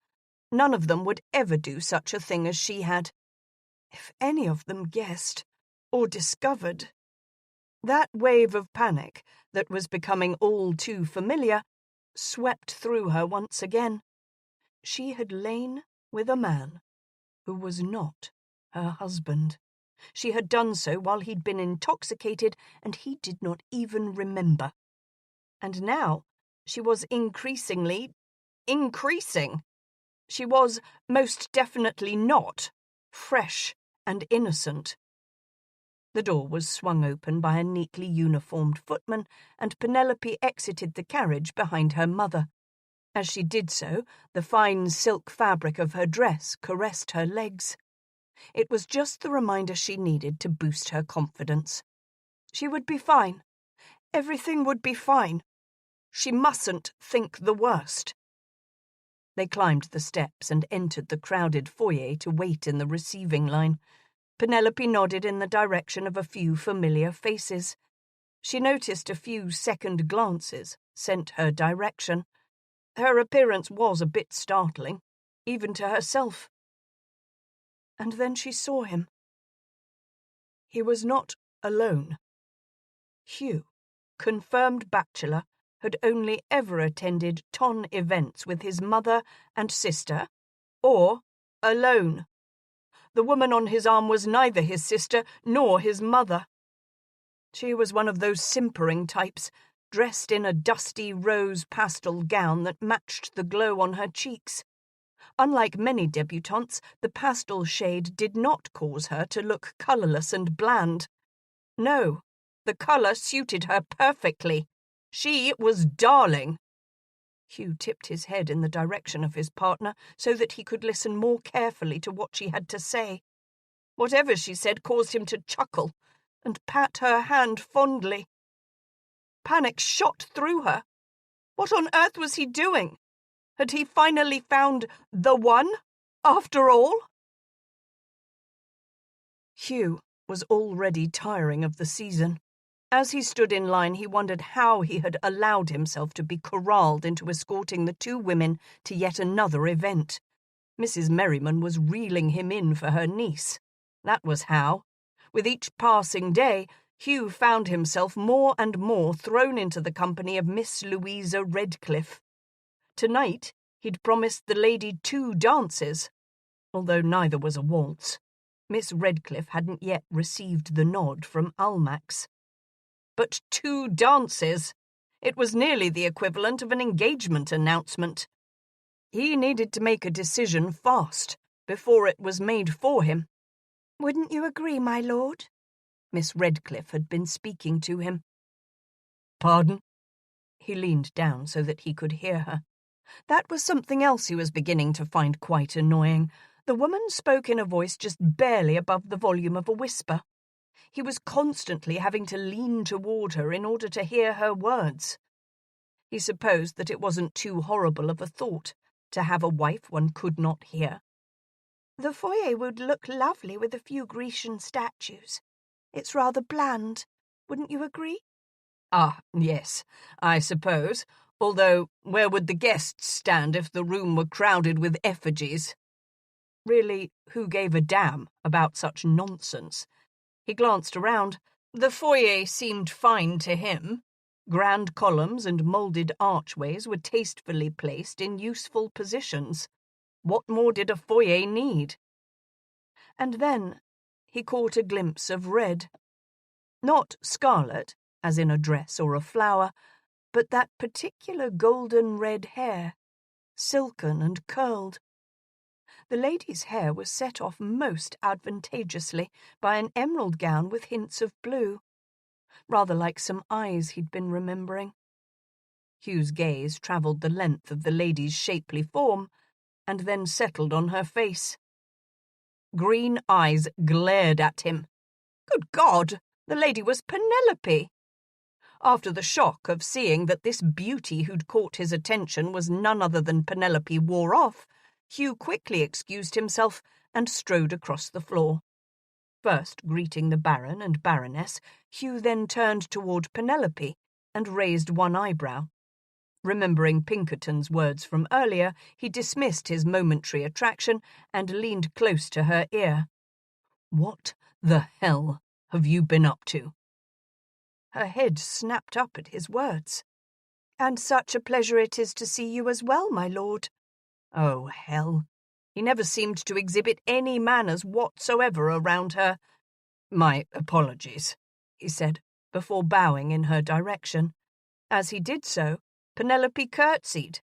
None of them would ever do such a thing as she had. If any of them guessed or discovered. That wave of panic that was becoming all too familiar swept through her once again. She had lain with a man who was not her husband. She had done so while he'd been intoxicated, and he did not even remember. And now she was increasing. She was most definitely not fresh and innocent. The door was swung open by a neatly uniformed footman, and Penelope exited the carriage behind her mother. As she did so, the fine silk fabric of her dress caressed her legs. It was just the reminder she needed to boost her confidence. She would be fine. Everything would be fine. She mustn't think the worst. They climbed the steps and entered the crowded foyer to wait in the receiving line. Penelope nodded in the direction of a few familiar faces. She noticed a few second glances sent her direction. Her appearance was a bit startling, even to herself. And then she saw him. He was not alone. Hugh, confirmed bachelor, had only ever attended ton events with his mother and sister, or alone. The woman on his arm was neither his sister nor his mother. She was one of those simpering types, dressed in a dusty rose pastel gown that matched the glow on her cheeks. Unlike many debutantes, the pastel shade did not cause her to look colourless and bland. No, the colour suited her perfectly. She was darling. Hugh tipped his head in the direction of his partner so that he could listen more carefully to what she had to say. Whatever she said caused him to chuckle and pat her hand fondly. Panic shot through her. What on earth was he doing? Had he finally found the one, after all? Hugh was already tiring of the season. As he stood in line, he wondered how he had allowed himself to be corralled into escorting the two women to yet another event. Mrs. Merriman was reeling him in for her niece. That was how. With each passing day, Hugh found himself more and more thrown into the company of Miss Louisa Redcliffe. Tonight, he'd promised the lady 2 dances, although neither was a waltz. Miss Redcliffe hadn't yet received the nod from Almack's. But 2 dances! It was nearly the equivalent of an engagement announcement. He needed to make a decision fast, before it was made for him. "Wouldn't you agree, my lord?" Miss Redcliffe had been speaking to him. "Pardon?" He leaned down so that he could hear her. That was something else he was beginning to find quite annoying. The woman spoke in a voice just barely above the volume of a whisper. He was constantly having to lean toward her in order to hear her words. He supposed that it wasn't too horrible of a thought to have a wife one could not hear. "The foyer would look lovely with a few Grecian statues. It's rather bland, wouldn't you agree?" "Ah, yes, I suppose. Although, where would the guests stand if the room were crowded with effigies?" Really, who gave a damn about such nonsense? He glanced around. The foyer seemed fine to him. Grand columns and moulded archways were tastefully placed in useful positions. What more did a foyer need? And then he caught a glimpse of red. Not scarlet, as in a dress or a flower, but that particular golden red hair, silken and curled. The lady's hair was set off most advantageously by an emerald gown with hints of blue, rather like some eyes he'd been remembering. Hugh's gaze travelled the length of the lady's shapely form, and then settled on her face. Green eyes glared at him. Good God, the lady was Penelope! After the shock of seeing that this beauty who'd caught his attention was none other than Penelope wore off, Hugh quickly excused himself and strode across the floor. First greeting the Baron and Baroness, Hugh then turned toward Penelope and raised one eyebrow. Remembering Pinkerton's words from earlier, he dismissed his momentary attraction and leaned close to her ear. "What the hell have you been up to?" Her head snapped up at his words. "And such a pleasure it is to see you as well, my lord." Oh, hell. He never seemed to exhibit any manners whatsoever around her. "My apologies," he said, before bowing in her direction. As he did so, Penelope curtsied.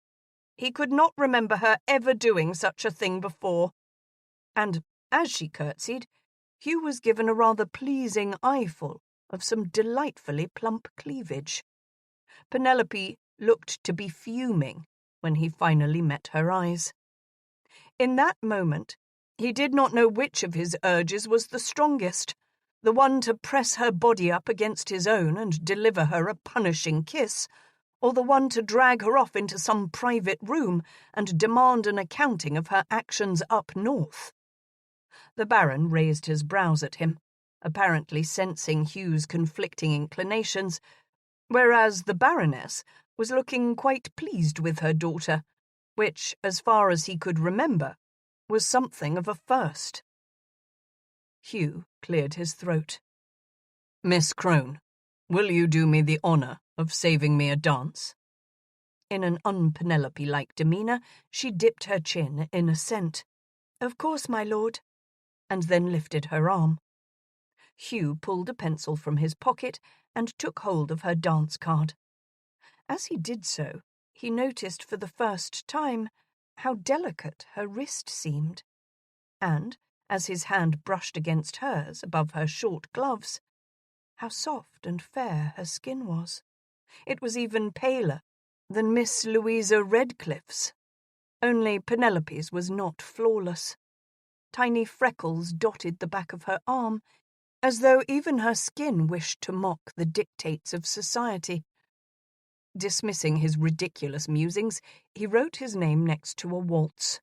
He could not remember her ever doing such a thing before. And as she curtsied, Hugh was given a rather pleasing eyeful of some delightfully plump cleavage. Penelope looked to be fuming when he finally met her eyes. In that moment, he did not know which of his urges was the strongest, the one to press her body up against his own and deliver her a punishing kiss, or the one to drag her off into some private room and demand an accounting of her actions up north. The Baron raised his brows at him, apparently sensing Hugh's conflicting inclinations, whereas the Baroness was looking quite pleased with her daughter, which, as far as he could remember, was something of a first. Hugh cleared his throat. "Miss Crone, will you do me the honour of saving me a dance?" In an un-Penelope-like demeanour, she dipped her chin in assent. "Of course, my lord," and then lifted her arm. Hugh pulled a pencil from his pocket and took hold of her dance card. As he did so, he noticed for the first time how delicate her wrist seemed, and, as his hand brushed against hers above her short gloves, how soft and fair her skin was. It was even paler than Miss Louisa Redcliffe's, only Penelope's was not flawless. Tiny freckles dotted the back of her arm, as though even her skin wished to mock the dictates of society. Dismissing his ridiculous musings, he wrote his name next to a waltz.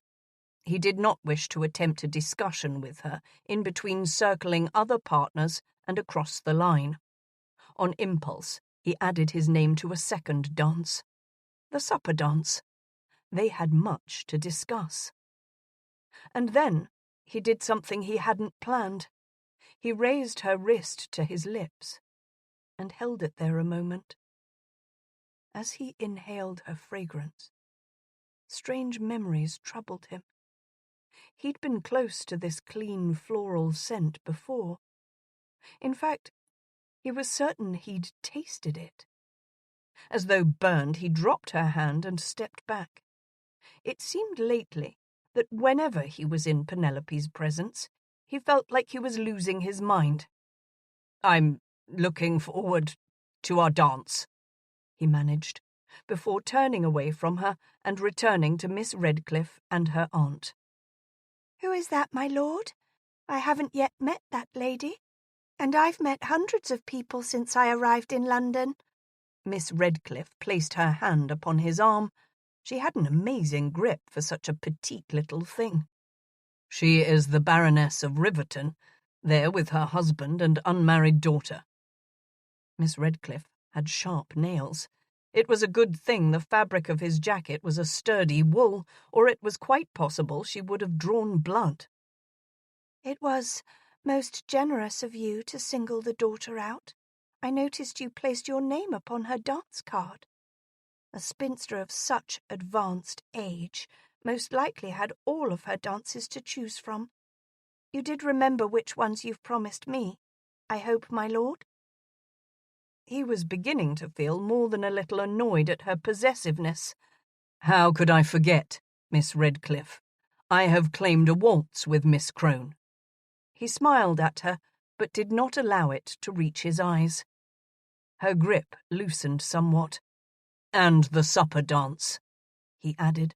He did not wish to attempt a discussion with her in between circling other partners and across the line. On impulse, he added his name to a second dance, the supper dance. They had much to discuss. And then he did something he hadn't planned. He raised her wrist to his lips and held it there a moment. As he inhaled her fragrance, strange memories troubled him. He'd been close to this clean floral scent before. In fact, he was certain he'd tasted it. As though burned, he dropped her hand and stepped back. It seemed lately that whenever he was in Penelope's presence, he felt like he was losing his mind. "I'm looking forward to our dance," he managed, before turning away from her and returning to Miss Redcliffe and her aunt.
"Who is that, my lord? I haven't yet met that lady, and I've met hundreds of people since I arrived in London."
Miss Redcliffe placed her hand upon his arm. She had an amazing grip for such a petite little thing. "She is the Baroness of Riverton, there with her husband and unmarried daughter." Miss Redcliffe had sharp nails. It was a good thing the fabric of his jacket was a sturdy wool, or it was quite possible she would have drawn blood.
"It was most generous of you to single the daughter out. I noticed you placed your name upon her dance card. A spinster of such advanced age most likely had all of her dances to choose from. You did remember which ones you've promised me, I hope, my lord?"
He was beginning to feel more than a little annoyed at her possessiveness. "How could I forget, Miss Redcliffe? I have claimed a waltz with Miss Crone." He smiled at her, but did not allow it to reach his eyes. Her grip loosened somewhat. "And the supper dance," he added.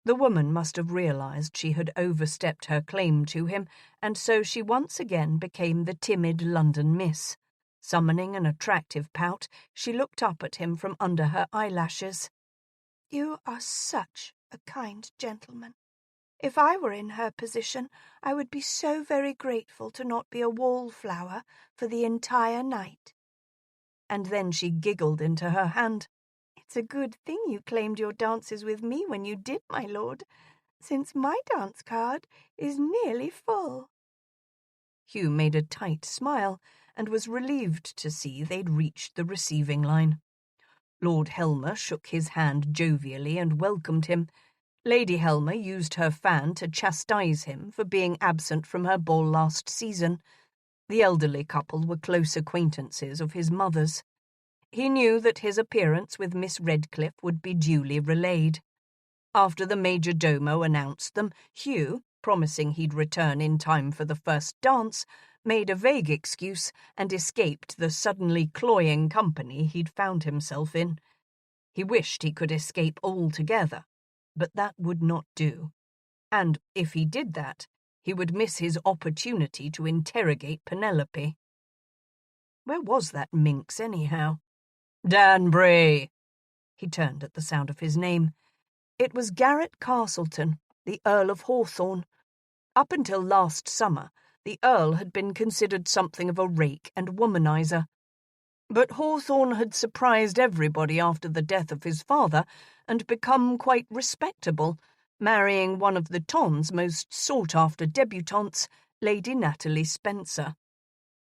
The woman must have realized she had overstepped her claim to him, and so she once again became the timid London miss. Summoning an attractive pout, she looked up at him from under her eyelashes.
"You are such a kind gentleman. If I were in her position, I would be so very grateful to not be a wallflower for the entire night."
And then she giggled into her hand. "It's a good thing you claimed your dances with me when you did, my lord, since my dance card is nearly full." Hugh made a tight smile and was relieved to see they'd reached the receiving line. Lord Helmer shook his hand jovially and welcomed him. Lady Helmer used her fan to chastise him for being absent from her ball last season. The elderly couple were close acquaintances of his mother's. He knew that his appearance with Miss Redcliffe would be duly relayed. After the major domo announced them, Hugh, promising he'd return in time for the first dance, made a vague excuse and escaped the suddenly cloying company he'd found himself in. He wished he could escape altogether, but that would not do. And if he did that, he would miss his opportunity to interrogate Penelope. Where was that minx, anyhow? "Danbury!" He turned at the sound of his name. It was Garrett Castleton, the Earl of Hawthorne. Up until last summer, the Earl had been considered something of a rake and womanizer. But Hawthorne had surprised everybody after the death of his father and become quite respectable, marrying one of the Ton's most sought-after debutantes, Lady Natalie Spencer.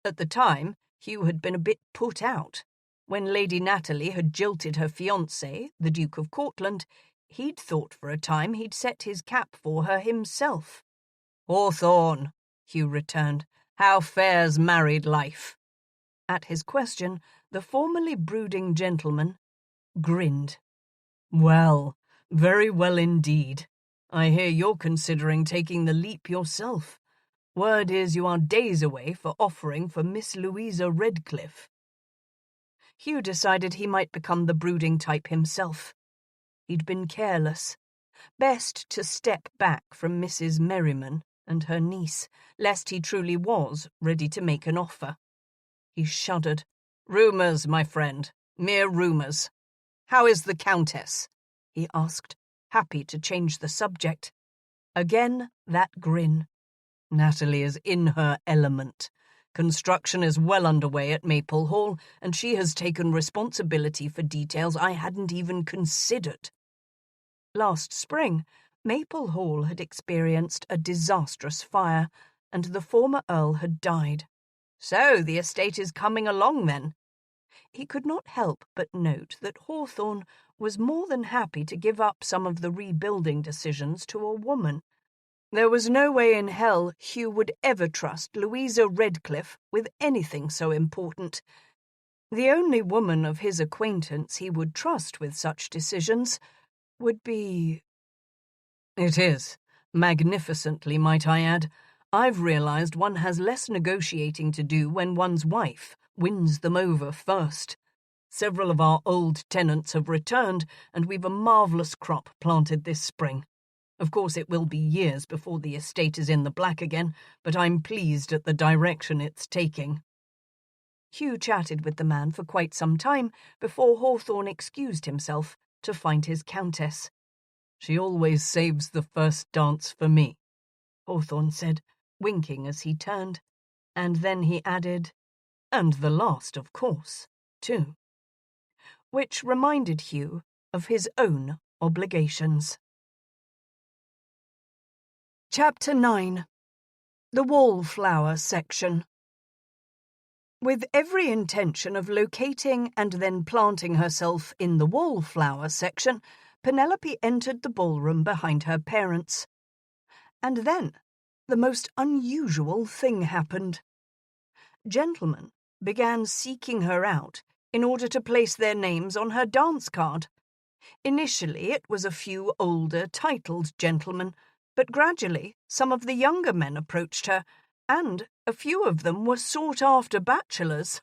At the time, Hugh had been a bit put out. When Lady Natalie had jilted her fiancé, the Duke of Cortland, he'd thought for a time he'd set his cap for her himself. "Hawthorne," Hugh returned, "how fares married life?" At his question, the formerly brooding gentleman grinned. "Well, very well indeed. I hear you're considering taking the leap yourself. Word is you are days away for offering for Miss Louisa Redcliffe." Hugh decided he might become the brooding type himself. He'd been careless. Best to step back from Mrs. Merriman and her niece, lest he truly was ready to make an offer. He shuddered. "Rumours, my friend, mere rumours. How is the Countess?" he asked, happy to change the subject. Again that grin. "Natalie is in her element. Construction is well underway at Maple Hall, and she has taken responsibility for details I hadn't even considered." Last spring, Maple Hall had experienced a disastrous fire, and the former Earl had died. "So the estate is coming along, then?" He could not help but note that Hawthorne was more than happy to give up some of the rebuilding decisions to a woman. There was no way in hell Hugh would ever trust Louisa Redcliffe with anything so important. The only woman of his acquaintance he would trust with such decisions would be... "It is. Magnificently, might I add. I've realized one has less negotiating to do when one's wife wins them over first. Several of our old tenants have returned, and we've a marvellous crop planted this spring. Of course, it will be years before the estate is in the black again, but I'm pleased at the direction it's taking." Hugh chatted with the man for quite some time before Hawthorne excused himself to find his Countess. "She always saves the first dance for me," Hawthorne said, winking as he turned. And then he added, "And the last, of course, too." Which reminded Hugh of his own obligations. Chapter 9. The Wallflower Section. With every intention of locating and then planting herself in the Wallflower section, Penelope entered the ballroom behind her parents. And then the most unusual thing happened. Gentlemen began seeking her out in order to place their names on her dance card. Initially it was a few older, titled gentlemen, but gradually some of the younger men approached her, and a few of them were sought-after bachelors.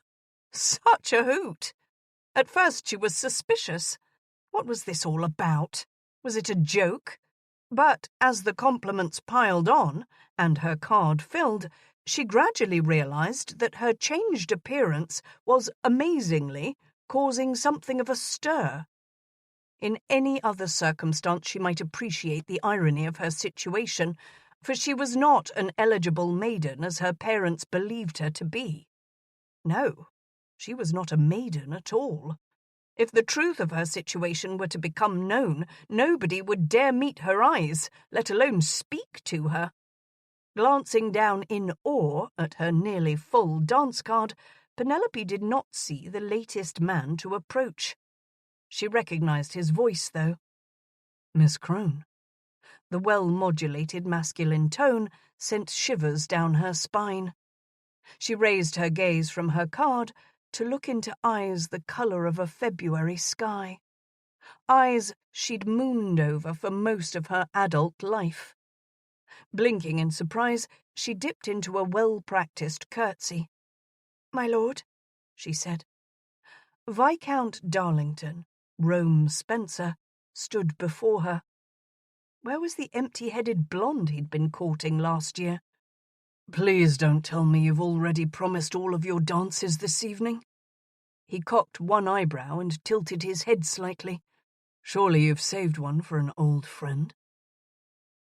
Such a hoot! At first she was suspicious. What was this all about? Was it a joke? But as the compliments piled on, and her card filled, she gradually realized that her changed appearance was, amazingly, causing something of a stir. In any other circumstance she might appreciate the irony of her situation, for she was not an eligible maiden as her parents believed her to be. No, she was not a maiden at all. If the truth of her situation were to become known, nobody would dare meet her eyes, let alone speak to her. Glancing down in awe at her nearly full dance card, Penelope did not see the latest man to approach. She recognized his voice, though. "Miss Crone." The well-modulated masculine tone sent shivers down her spine. She raised her gaze from her card to look into eyes the colour of a February sky. Eyes she'd mooned over for most of her adult life. Blinking in surprise, she dipped into a well-practiced curtsy. "My lord," she said. Viscount Darlington, Rome Spencer, stood before her. Where was the empty-headed blonde he'd been courting last year? "Please don't tell me you've already promised all of your dances this evening." He cocked one eyebrow and tilted his head slightly. "Surely you've saved one for an old friend."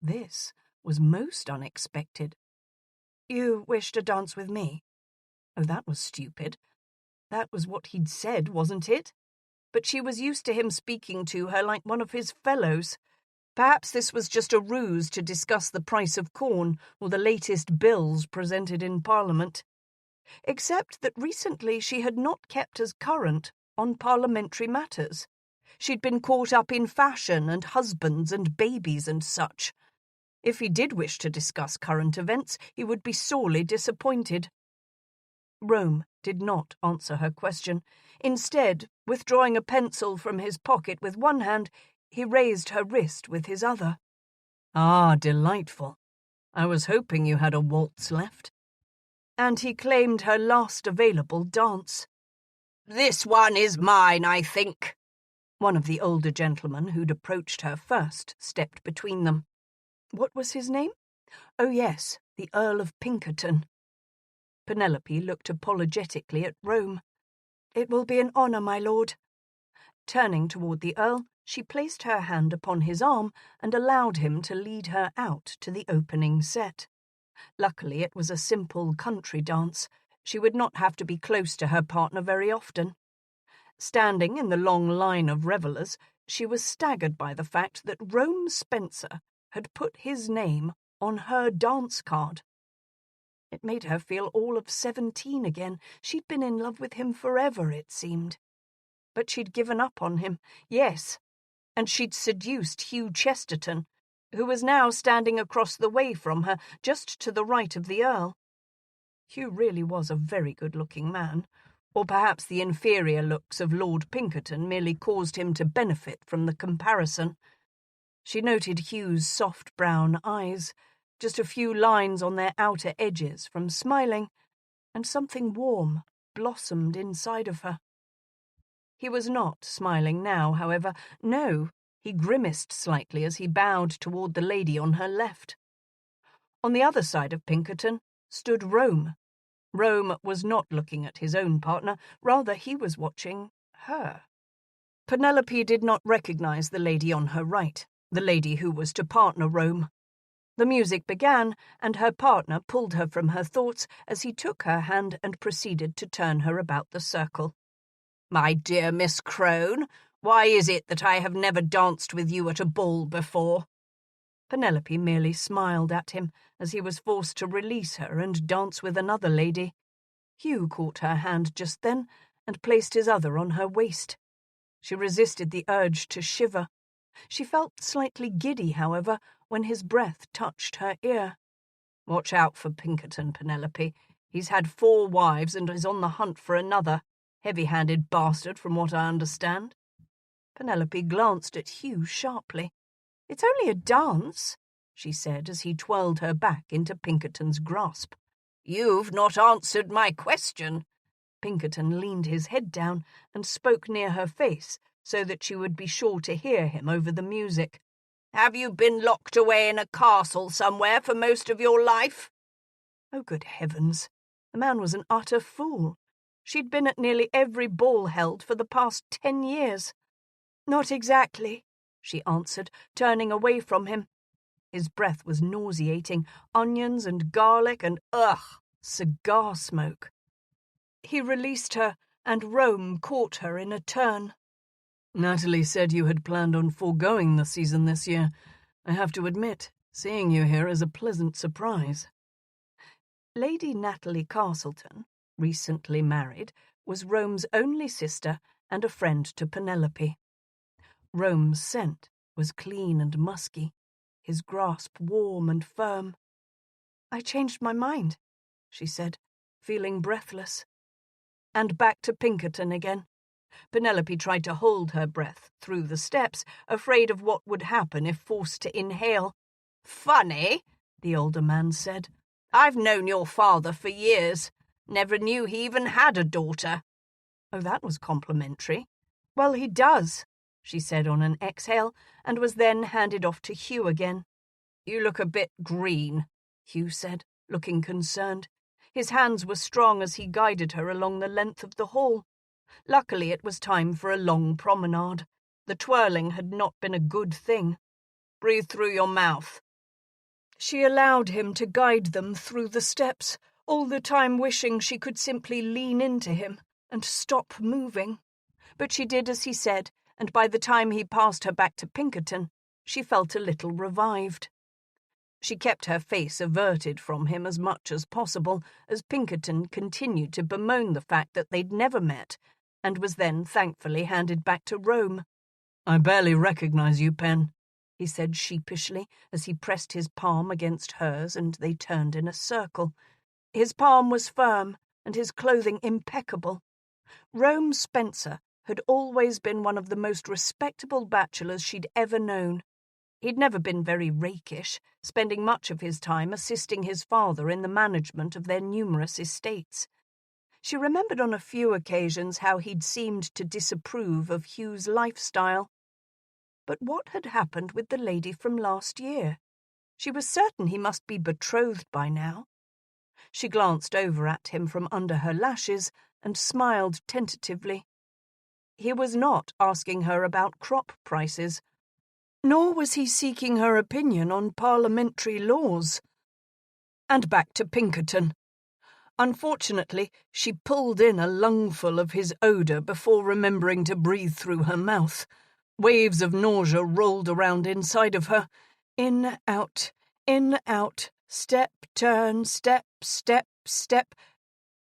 This was most unexpected. "You wish to dance with me?" Oh, that was stupid. That was what he'd said, wasn't it? But she was used to him speaking to her like one of his fellows. Perhaps this was just a ruse to discuss the price of corn or the latest bills presented in Parliament. Except that recently she had not kept as current on parliamentary matters. She'd been caught up in fashion and husbands and babies and such. If he did wish to discuss current events, he would be sorely disappointed. Rome did not answer her question. Instead, withdrawing a pencil from his pocket with one hand, he raised her wrist with his other. "Ah, delightful. I was hoping you had a waltz left." And he claimed her last available dance. "This one is mine, I think." One of the older gentlemen who'd approached her first stepped between them. What was his name? Oh yes, the Earl of Pinkerton. Penelope looked apologetically at Rome. "It will be an honour, my lord." Turning toward the Earl, she placed her hand upon his arm and allowed him to lead her out to the opening set. Luckily, it was a simple country dance. She would not have to be close to her partner very often. Standing in the long line of revellers, she was staggered by the fact that Rome Spencer had put his name on her dance card. It made her feel all of 17 again. She'd been in love with him forever, it seemed. But she'd given up on him, yes, and she'd seduced Hugh Chesterton, who was now standing across the way from her, just to the right of the Earl. Hugh really was a very good-looking man, or perhaps the inferior looks of Lord Pinkerton merely caused him to benefit from the comparison. She noted Hugh's soft brown eyes, just a few lines on their outer edges from smiling, and something warm blossomed inside of her. He was not smiling now, however. No, he grimaced slightly as he bowed toward the lady on her left. On the other side of Pinkerton stood Rome. Rome was not looking at his own partner, rather he was watching her. Penelope did not recognize the lady on her right, the lady who was to partner Rome. The music began, and her partner pulled her from her thoughts as he took her hand and proceeded to turn her about the circle. "My dear Miss Crone, why is it that I have never danced with you at a ball before?" Penelope merely smiled at him as he was forced to release her and dance with another lady. Hugh caught her hand just then and placed his other on her waist. She resisted the urge to shiver. She felt slightly giddy, however, when his breath touched her ear. "Watch out for Pinkerton, Penelope. He's had 4 wives and is on the hunt for another. Heavy-handed bastard, from what I understand." Penelope glanced at Hugh sharply. "It's only a dance," she said as he twirled her back into Pinkerton's grasp. "You've not answered my question." Pinkerton leaned his head down and spoke near her face so that she would be sure to hear him over the music. "Have you been locked away in a castle somewhere for most of your life?" Oh, good heavens! The man was an utter fool. She'd been at nearly every ball held for the past 10 years. "Not exactly," she answered, turning away from him. His breath was nauseating, onions and garlic and, cigar smoke. He released her, and Rome caught her in a turn. "Natalie said you had planned on foregoing the season this year. I have to admit, seeing you here is a pleasant surprise." Lady Natalie Castleton, recently married, was Rome's only sister and a friend to Penelope. Rome's scent was clean and musky, his grasp warm and firm. "I changed my mind," she said, feeling breathless. And back to Pinkerton again. Penelope tried to hold her breath through the steps, afraid of what would happen if forced to inhale. "Funny," the older man said. "I've known your father for years. Never knew he even had a daughter." Oh, that was complimentary. "Well, he does," she said on an exhale, and was then handed off to Hugh again. "You look a bit green," Hugh said, looking concerned. His hands were strong as he guided her along the length of the hall. Luckily, it was time for a long promenade. The twirling had not been a good thing. "Breathe through your mouth." She allowed him to guide them through the steps, all the time wishing she could simply lean into him, and stop moving. But she did as he said, and by the time he passed her back to Pinkerton, she felt a little revived. She kept her face averted from him as much as possible, as Pinkerton continued to bemoan the fact that they'd never met, and was then thankfully handed back to Rome. "I barely recognize you, Pen," he said sheepishly, as he pressed his palm against hers and they turned in a circle. His palm was firm and his clothing impeccable. Rome Spencer had always been one of the most respectable bachelors she'd ever known. He'd never been very rakish, spending much of his time assisting his father in the management of their numerous estates. She remembered on a few occasions how he'd seemed to disapprove of Hugh's lifestyle. But what had happened with the lady from last year? She was certain he must be betrothed by now. She glanced over at him from under her lashes and smiled tentatively. He was not asking her about crop prices, nor was he seeking her opinion on parliamentary laws. And back to Pinkerton. Unfortunately, she pulled in a lungful of his odour before remembering to breathe through her mouth. Waves of nausea rolled around inside of her. In, out, step, turn, step, step, step.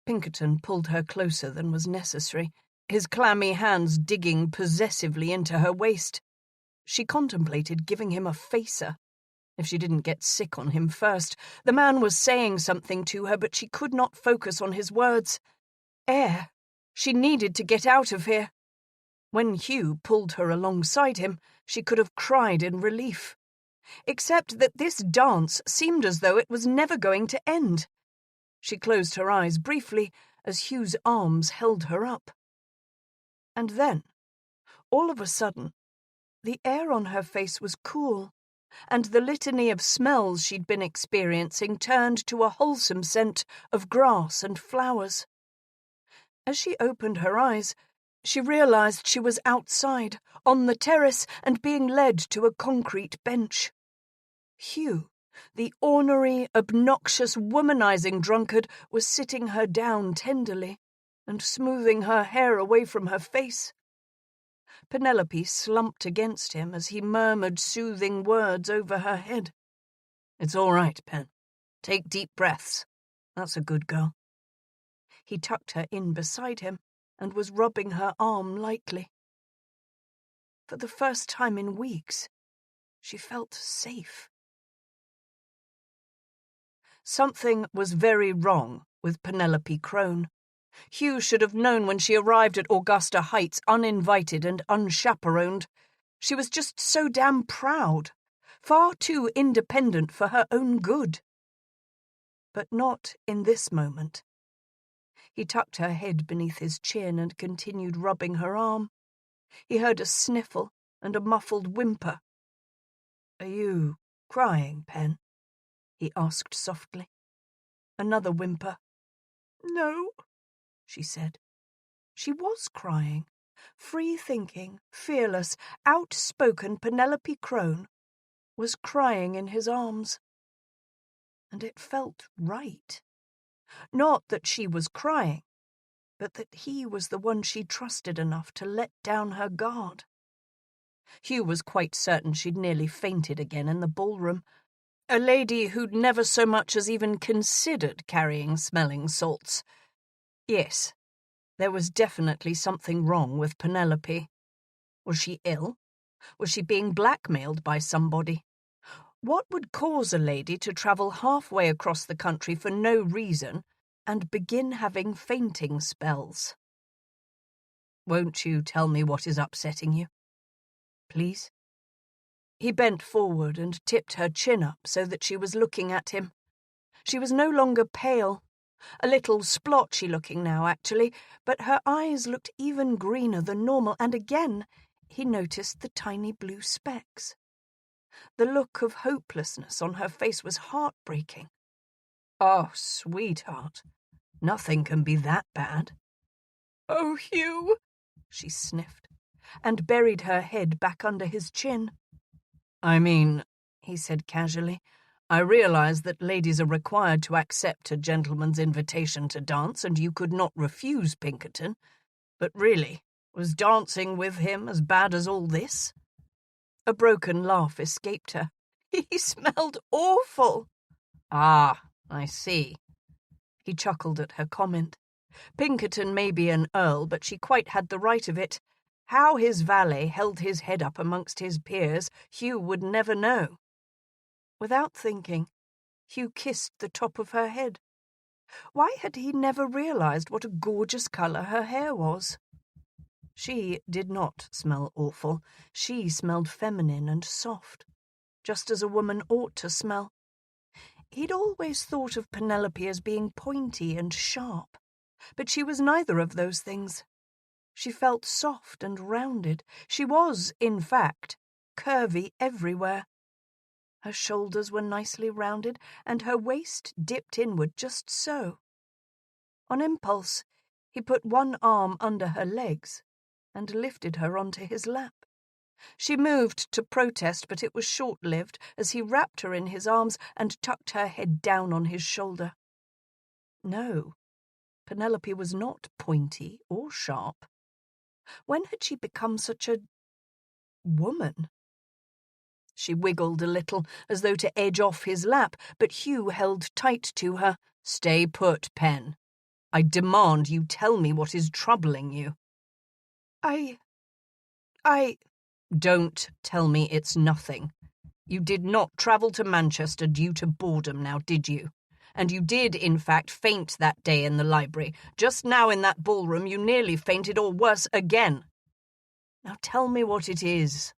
Pinkerton pulled her closer than was necessary, his clammy hands digging possessively into her waist. She contemplated giving him a facer, if she didn't get sick on him first. The man was saying something to her, but she could not focus on his words. Air. She needed to get out of here. When Hugh pulled her alongside him, she could have cried in relief. Except that this dance seemed as though it was never going to end. She closed her eyes briefly as Hugh's arms held her up. And then, all of a sudden, the air on her face was cool, and the litany of smells she'd been experiencing turned to a wholesome scent of grass and flowers. As she opened her eyes, she realized she was outside, on the terrace, and being led to a concrete bench. Hugh, the ornery, obnoxious, womanizing drunkard, was sitting her down tenderly and smoothing her hair away from her face. Penelope slumped against him as he murmured soothing words over her head. "It's all right, Pen. Take deep breaths. That's a good girl." He tucked her in beside him and was rubbing her arm lightly. For the first time in weeks, she felt safe. Something was very wrong with Penelope Crone. Hugh should have known when she arrived at Augusta Heights uninvited and unchaperoned. She was just so damn proud, far too independent for her own good. But not in this moment. He tucked her head beneath his chin and continued rubbing her arm. He heard a sniffle and a muffled whimper. "Are you crying, Pen?" he asked softly. Another whimper. "No," she said. She was crying. Free-thinking, fearless, outspoken Penelope Crone was crying in his arms. And it felt right. Not that she was crying, but that he was the one she trusted enough to let down her guard. Hugh was quite certain she'd nearly fainted again in the ballroom. A lady who'd never so much as even considered carrying smelling salts. Yes, there was definitely something wrong with Penelope. Was she ill? Was she being blackmailed by somebody? What would cause a lady to travel halfway across the country for no reason and begin having fainting spells? "Won't you tell me what is upsetting you? Please?" He bent forward and tipped her chin up so that she was looking at him. She was no longer pale, a little splotchy looking now, actually, but her eyes looked even greener than normal, and again he noticed the tiny blue specks. The look of hopelessness on her face was heartbreaking. "Oh, sweetheart, nothing can be that bad." "Oh, Hugh," she sniffed, and buried her head back under his chin. "I mean," he said casually, I realise that ladies are required to accept a gentleman's invitation to dance, and you could not refuse Pinkerton. But really, was dancing with him as bad as all this?" A broken laugh escaped her.
"He smelled awful."
"Ah, I see." He chuckled at her comment. Pinkerton may be an earl, but she quite had the right of it. How his valet held his head up amongst his peers, Hugh would never know. Without thinking, Hugh kissed the top of her head. Why had he never realised what a gorgeous colour her hair was? She did not smell awful. She smelled feminine and soft, just as a woman ought to smell. He'd always thought of Penelope as being pointy and sharp, but she was neither of those things. She felt soft and rounded. She was, in fact, curvy everywhere. Her shoulders were nicely rounded, and her waist dipped inward just so. On impulse, he put one arm under her legs and lifted her onto his lap. She moved to protest, but it was short-lived as he wrapped her in his arms and tucked her head down on his shoulder. No, Penelope was not pointy or sharp. When had she become such a woman? She wiggled a little, as though to edge off his lap, but Hugh held tight to her. "Stay put, Pen. I demand you tell me what is troubling you."
I...
Don't tell me it's nothing. You did not travel to Manchester due to boredom now, did you? And you did, in fact, faint that day in the library. Just now in that ballroom you nearly fainted, or worse again. Now tell me what it is.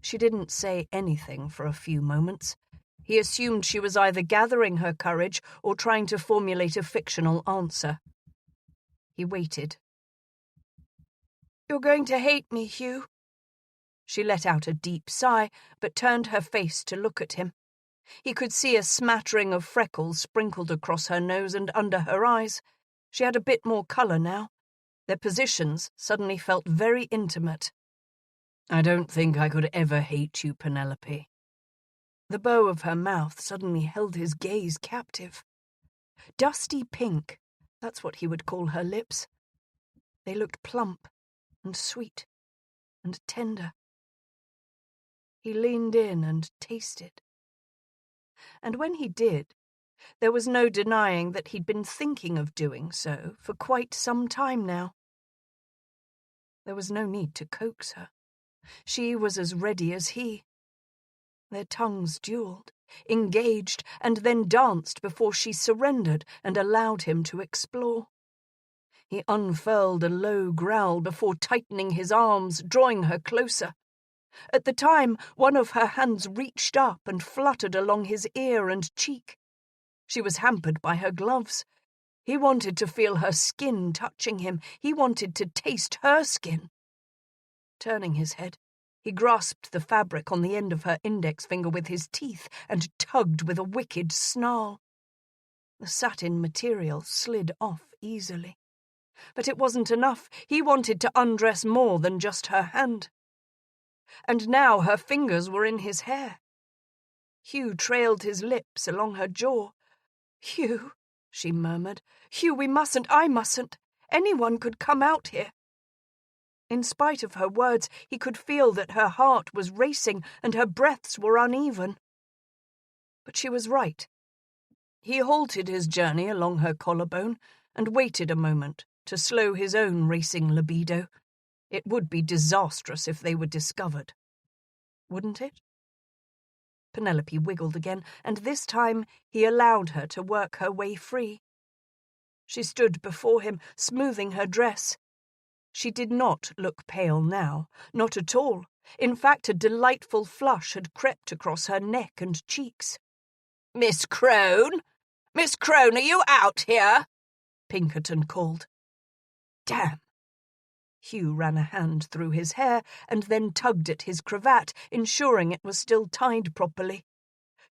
She didn't say anything for a few moments. He assumed she was either gathering her courage or trying to formulate a fictional answer. He waited.
"You're going to hate me, Hugh."
She let out a deep sigh, but turned her face to look at him. He could see a smattering of freckles sprinkled across her nose and under her eyes. She had a bit more colour now. Their positions suddenly felt very intimate. "I don't think I could ever hate you, Penelope." The bow of her mouth suddenly held his gaze captive. Dusty pink, that's what he would call her lips. They looked plump and sweet and tender. He leaned in and tasted. And when he did, there was no denying that he'd been thinking of doing so for quite some time now. There was no need to coax her. She was as ready as he. Their tongues duelled, engaged, and then danced before she surrendered and allowed him to explore. He unfurled a low growl before tightening his arms, drawing her closer. At the time, one of her hands reached up and fluttered along his ear and cheek. She was hampered by her gloves. He wanted to feel her skin touching him. He wanted to taste her skin. Turning his head, he grasped the fabric on the end of her index finger with his teeth and tugged with a wicked snarl. The satin material slid off easily. But it wasn't enough. He wanted to undress more than just her hand. And now her fingers were in his hair. Hugh trailed his lips along her jaw. "Hugh," she murmured. "Hugh, we mustn't, I mustn't. Anyone could come out here." In spite of her words, he could feel that her heart was racing and her breaths were uneven. But she was right. He halted his journey along her collarbone and waited a moment to slow his own racing libido. It would be disastrous if they were discovered. Wouldn't it? Penelope wiggled again, and this time he allowed her to work her way free. She stood before him, smoothing her dress. She did not look pale now, not at all. In fact, a delightful flush had crept across her neck and cheeks. "Miss Crone? Miss Crone, are you out here?" Pinkerton called. Damn! Hugh ran a hand through his hair and then tugged at his cravat, ensuring it was still tied properly.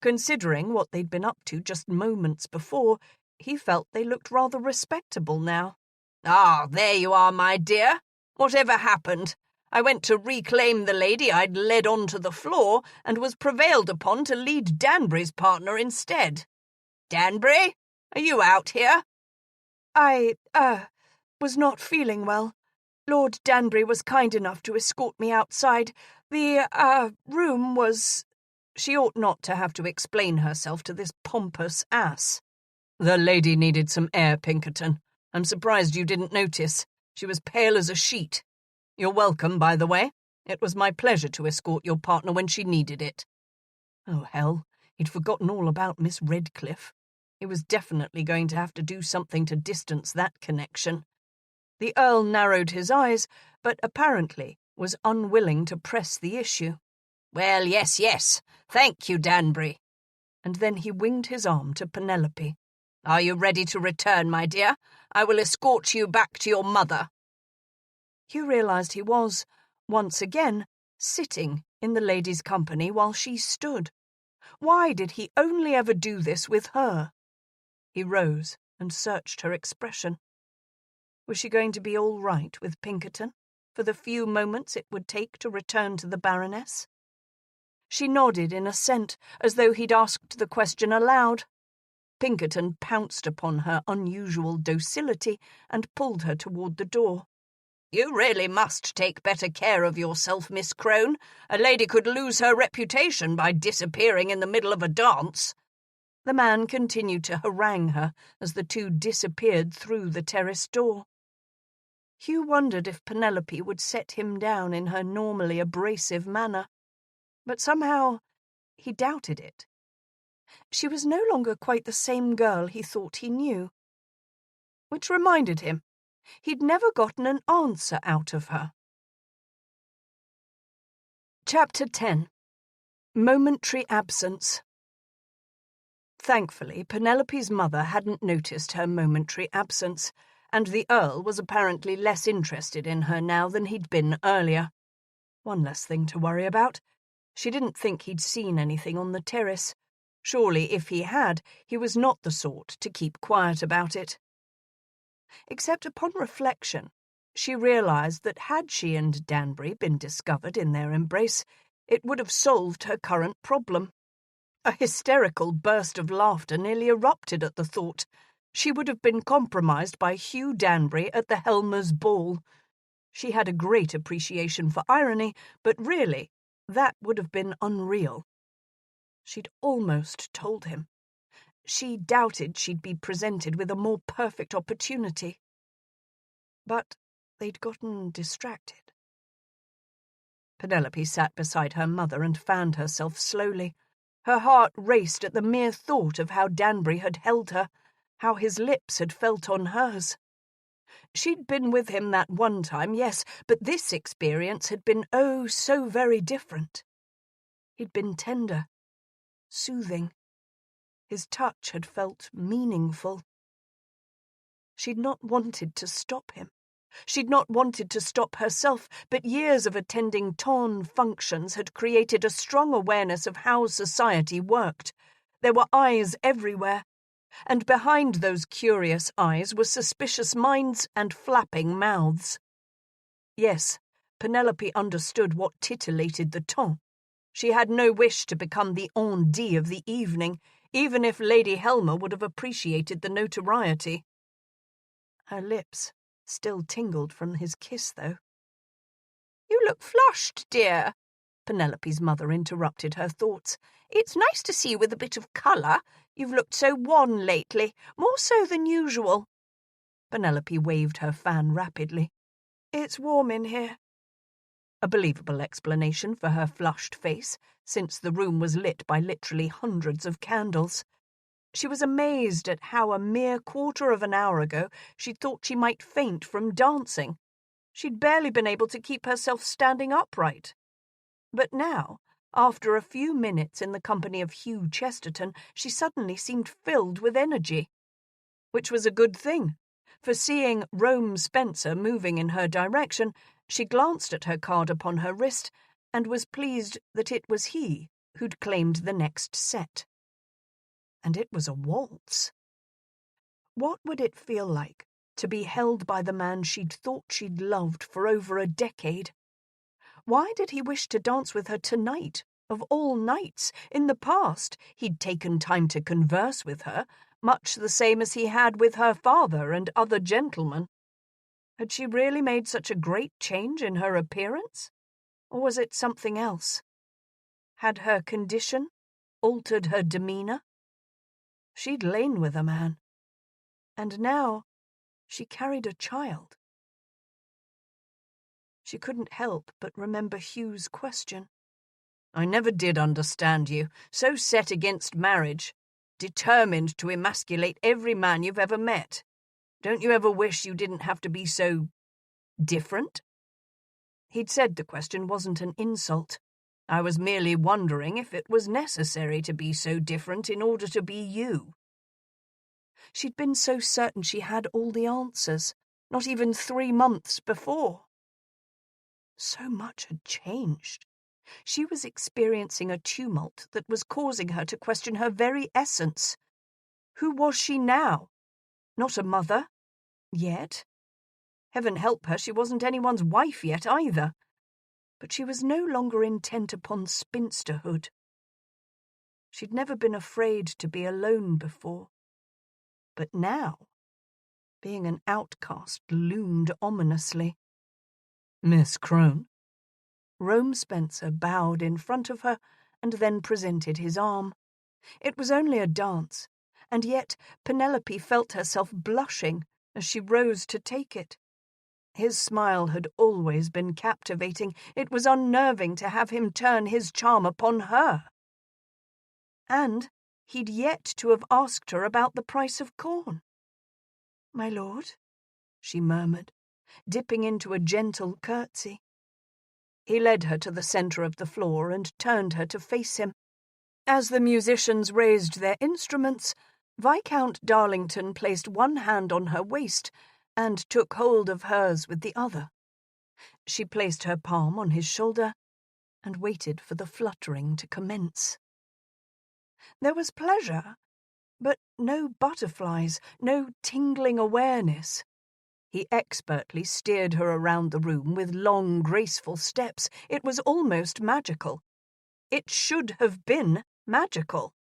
Considering what they'd been up to just moments before, he felt they looked rather respectable now. "Ah, there you are, my dear. Whatever happened? I went to reclaim the lady I'd led onto the floor and was prevailed upon to lead Danbury's partner instead. Danbury, are you out here?"
I was not feeling well. Lord Danbury was kind enough to escort me outside. The, room was—"
She ought not to have to explain herself to this pompous ass. "The lady needed some air, Pinkerton. I'm surprised you didn't notice. She was pale as a sheet. You're welcome, by the way. It was my pleasure to escort your partner when she needed it." Oh, hell, he'd forgotten all about Miss Redcliffe. He was definitely going to have to do something to distance that connection. The Earl narrowed his eyes, but apparently was unwilling to press the issue. "Well, yes. Thank you, Danbury." And then he winged his arm to Penelope. "Are you ready to return, my dear? I will escort you back to your mother." Hugh realized he was, once again, sitting in the lady's company while she stood. Why did he only ever do this with her? He rose and searched her expression. Was she going to be all right with Pinkerton for the few moments it would take to return to the Baroness? She nodded in assent, as though he'd asked the question aloud. Pinkerton pounced upon her unusual docility and pulled her toward the door. "You really must take better care of yourself, Miss Crone. A lady could lose her reputation by disappearing in the middle of a dance." The man continued to harangue her as the two disappeared through the terrace door. Hugh wondered if Penelope would set him down in her normally abrasive manner, but somehow he doubted it. She was no longer quite the same girl he thought he knew. Which reminded him, he'd never gotten an answer out of her. Chapter 10. Momentary Absence. Thankfully, Penelope's mother hadn't noticed her momentary absence, and the Earl was apparently less interested in her now than he'd been earlier. One less thing to worry about. She didn't think he'd seen anything on the terrace. Surely, if he had, he was not the sort to keep quiet about it. Except upon reflection, she realized that had she and Danbury been discovered in their embrace, it would have solved her current problem. A hysterical burst of laughter nearly erupted at the thought. She would have been compromised by Hugh Danbury at the Helmers' ball. She had a great appreciation for irony, but really, that would have been unreal. She'd almost told him. She doubted she'd be presented with a more perfect opportunity. But they'd gotten distracted. Penelope sat beside her mother and fanned herself slowly. Her heart raced at the mere thought of how Danbury had held her, how his lips had felt on hers. She'd been with him that one time, yes, but this experience had been oh so very different. He'd been tender, soothing. His touch had felt meaningful. She'd not wanted to stop him. She'd not wanted to stop herself, but years of attending ton functions had created a strong awareness of how society worked. There were eyes everywhere, and behind those curious eyes were suspicious minds and flapping mouths. Yes, Penelope understood what titillated the ton. She had no wish to become the on dit of the evening, even if Lady Helmer would have appreciated the notoriety. Her lips still tingled from his kiss, though. "You look flushed, dear," Penelope's mother interrupted her thoughts. "It's nice to see you with a bit of colour. You've looked so wan lately, more so than usual." Penelope waved her fan rapidly. "It's warm in here." A believable explanation for her flushed face, since the room was lit by literally hundreds of candles. She was amazed at how a mere quarter of an hour ago she'd thought she might faint from dancing. She'd barely been able to keep herself standing upright. But now, after a few minutes in the company of Hugh Chesterton, she suddenly seemed filled with energy. Which was a good thing, for seeing Rome Spencer moving in her direction, she glanced at her card upon her wrist and was pleased that it was he who'd claimed the next set. And it was a waltz. What would it feel like to be held by the man she'd thought she'd loved for over a decade? Why did he wish to dance with her tonight, of all nights? In the past, he'd taken time to converse with her, much the same as he had with her father and other gentlemen. Had she really made such a great change in her appearance? Or was it something else? Had her condition altered her demeanour? She'd lain with a man, and now she carried a child. She couldn't help but remember Hugh's question. "I never did understand you, so set against marriage, determined to emasculate every man you've ever met. Don't you ever wish you didn't have to be so different?" He'd said the question wasn't an insult. I was merely wondering if it was necessary to be so different in order to be you. She'd been so certain she had all the answers, not even 3 months before. So much had changed. She was experiencing a tumult that was causing her to question her very essence. Who was she now? Not a mother? Yet. Heaven help her, she wasn't anyone's wife yet either. But she was no longer intent upon spinsterhood. She'd never been afraid to be alone before. But now, being an outcast loomed ominously. "Miss Crone?" Rome Spencer bowed in front of her and then presented his arm. It was only a dance, and yet Penelope felt herself blushing as she rose to take it. His smile had always been captivating. It was unnerving to have him turn his charm upon her. And he'd yet to have asked her about the price of corn. "My lord," she murmured, dipping into a gentle curtsy. He led her to the centre of the floor and turned her to face him. As the musicians raised their instruments, Viscount Darlington placed one hand on her waist and took hold of hers with the other. She placed her palm on his shoulder and waited for the fluttering to commence. There was pleasure, but no butterflies, no tingling awareness. He expertly steered her around the room with long, graceful steps. It was almost magical. It should have been magical.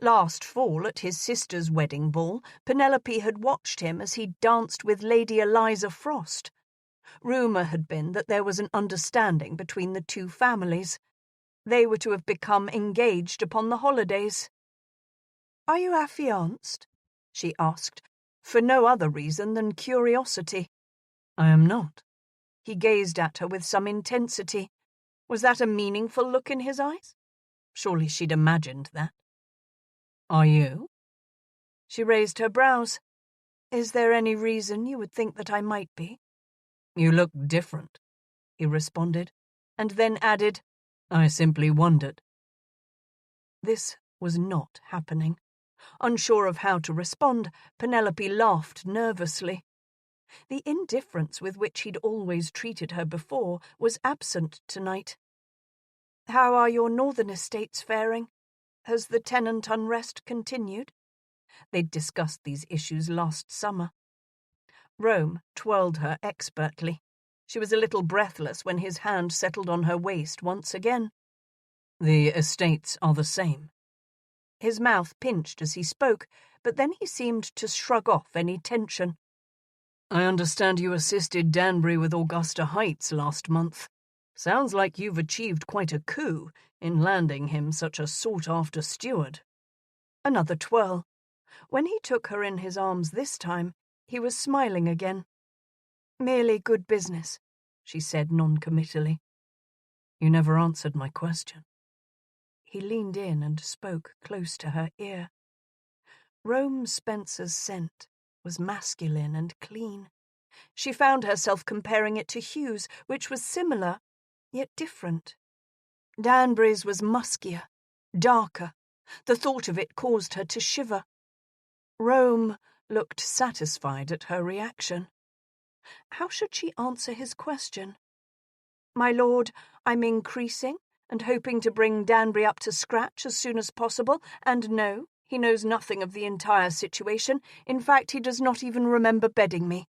Last fall, at his sister's wedding ball, Penelope had watched him as he danced with Lady Eliza Frost. Rumour had been that there was an understanding between the two families. They were to have become engaged upon the holidays. "Are you affianced?" she asked, for no other reason than curiosity. "I am not." He gazed at her with some intensity. Was that a meaningful look in his eyes? Surely she'd imagined that. "Are you?" She raised her brows. "Is there any reason you would think that I might be?" "You look different," he responded, and then added, "I simply wondered." This was not happening. Unsure of how to respond, Penelope laughed nervously. The indifference with which he'd always treated her before was absent tonight. "How are your northern estates faring? Has the tenant unrest continued?" They'd discussed these issues last summer. Rome twirled her expertly. She was a little breathless when his hand settled on her waist once again. "The estates are the same." His mouth pinched as he spoke, but then he seemed to shrug off any tension. "I understand you assisted Danbury with Augusta Heights last month. Sounds like you've achieved quite a coup in landing him such a sought-after steward." Another twirl. When he took her in his arms this time, he was smiling again. "Merely good business," she said noncommittally. "You never answered my question." He leaned in and spoke close to her ear. Rome Spencer's scent was masculine and clean. She found herself comparing it to Hugh's, which was similar, yet different. Danbury's was muskier, darker. The thought of it caused her to shiver. Rome looked satisfied at her reaction. How should she answer his question? "My lord, I'm increasing and hoping to bring Danbury up to scratch as soon as possible, and no, he knows nothing of the entire situation. In fact, he does not even remember bedding me.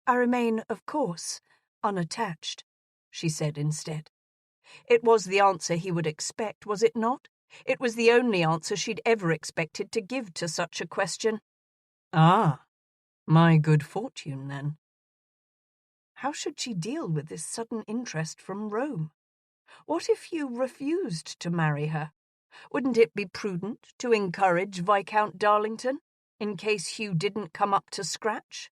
I remain, of course, unattached." she said instead. It was the answer he would expect, was it not? It was the only answer she'd ever expected to give to such a question. Ah, my good fortune, then. How should she deal with this sudden interest from Rome? What if Hugh refused to marry her? Wouldn't it be prudent to encourage Viscount Darlington, in case Hugh didn't come up to scratch?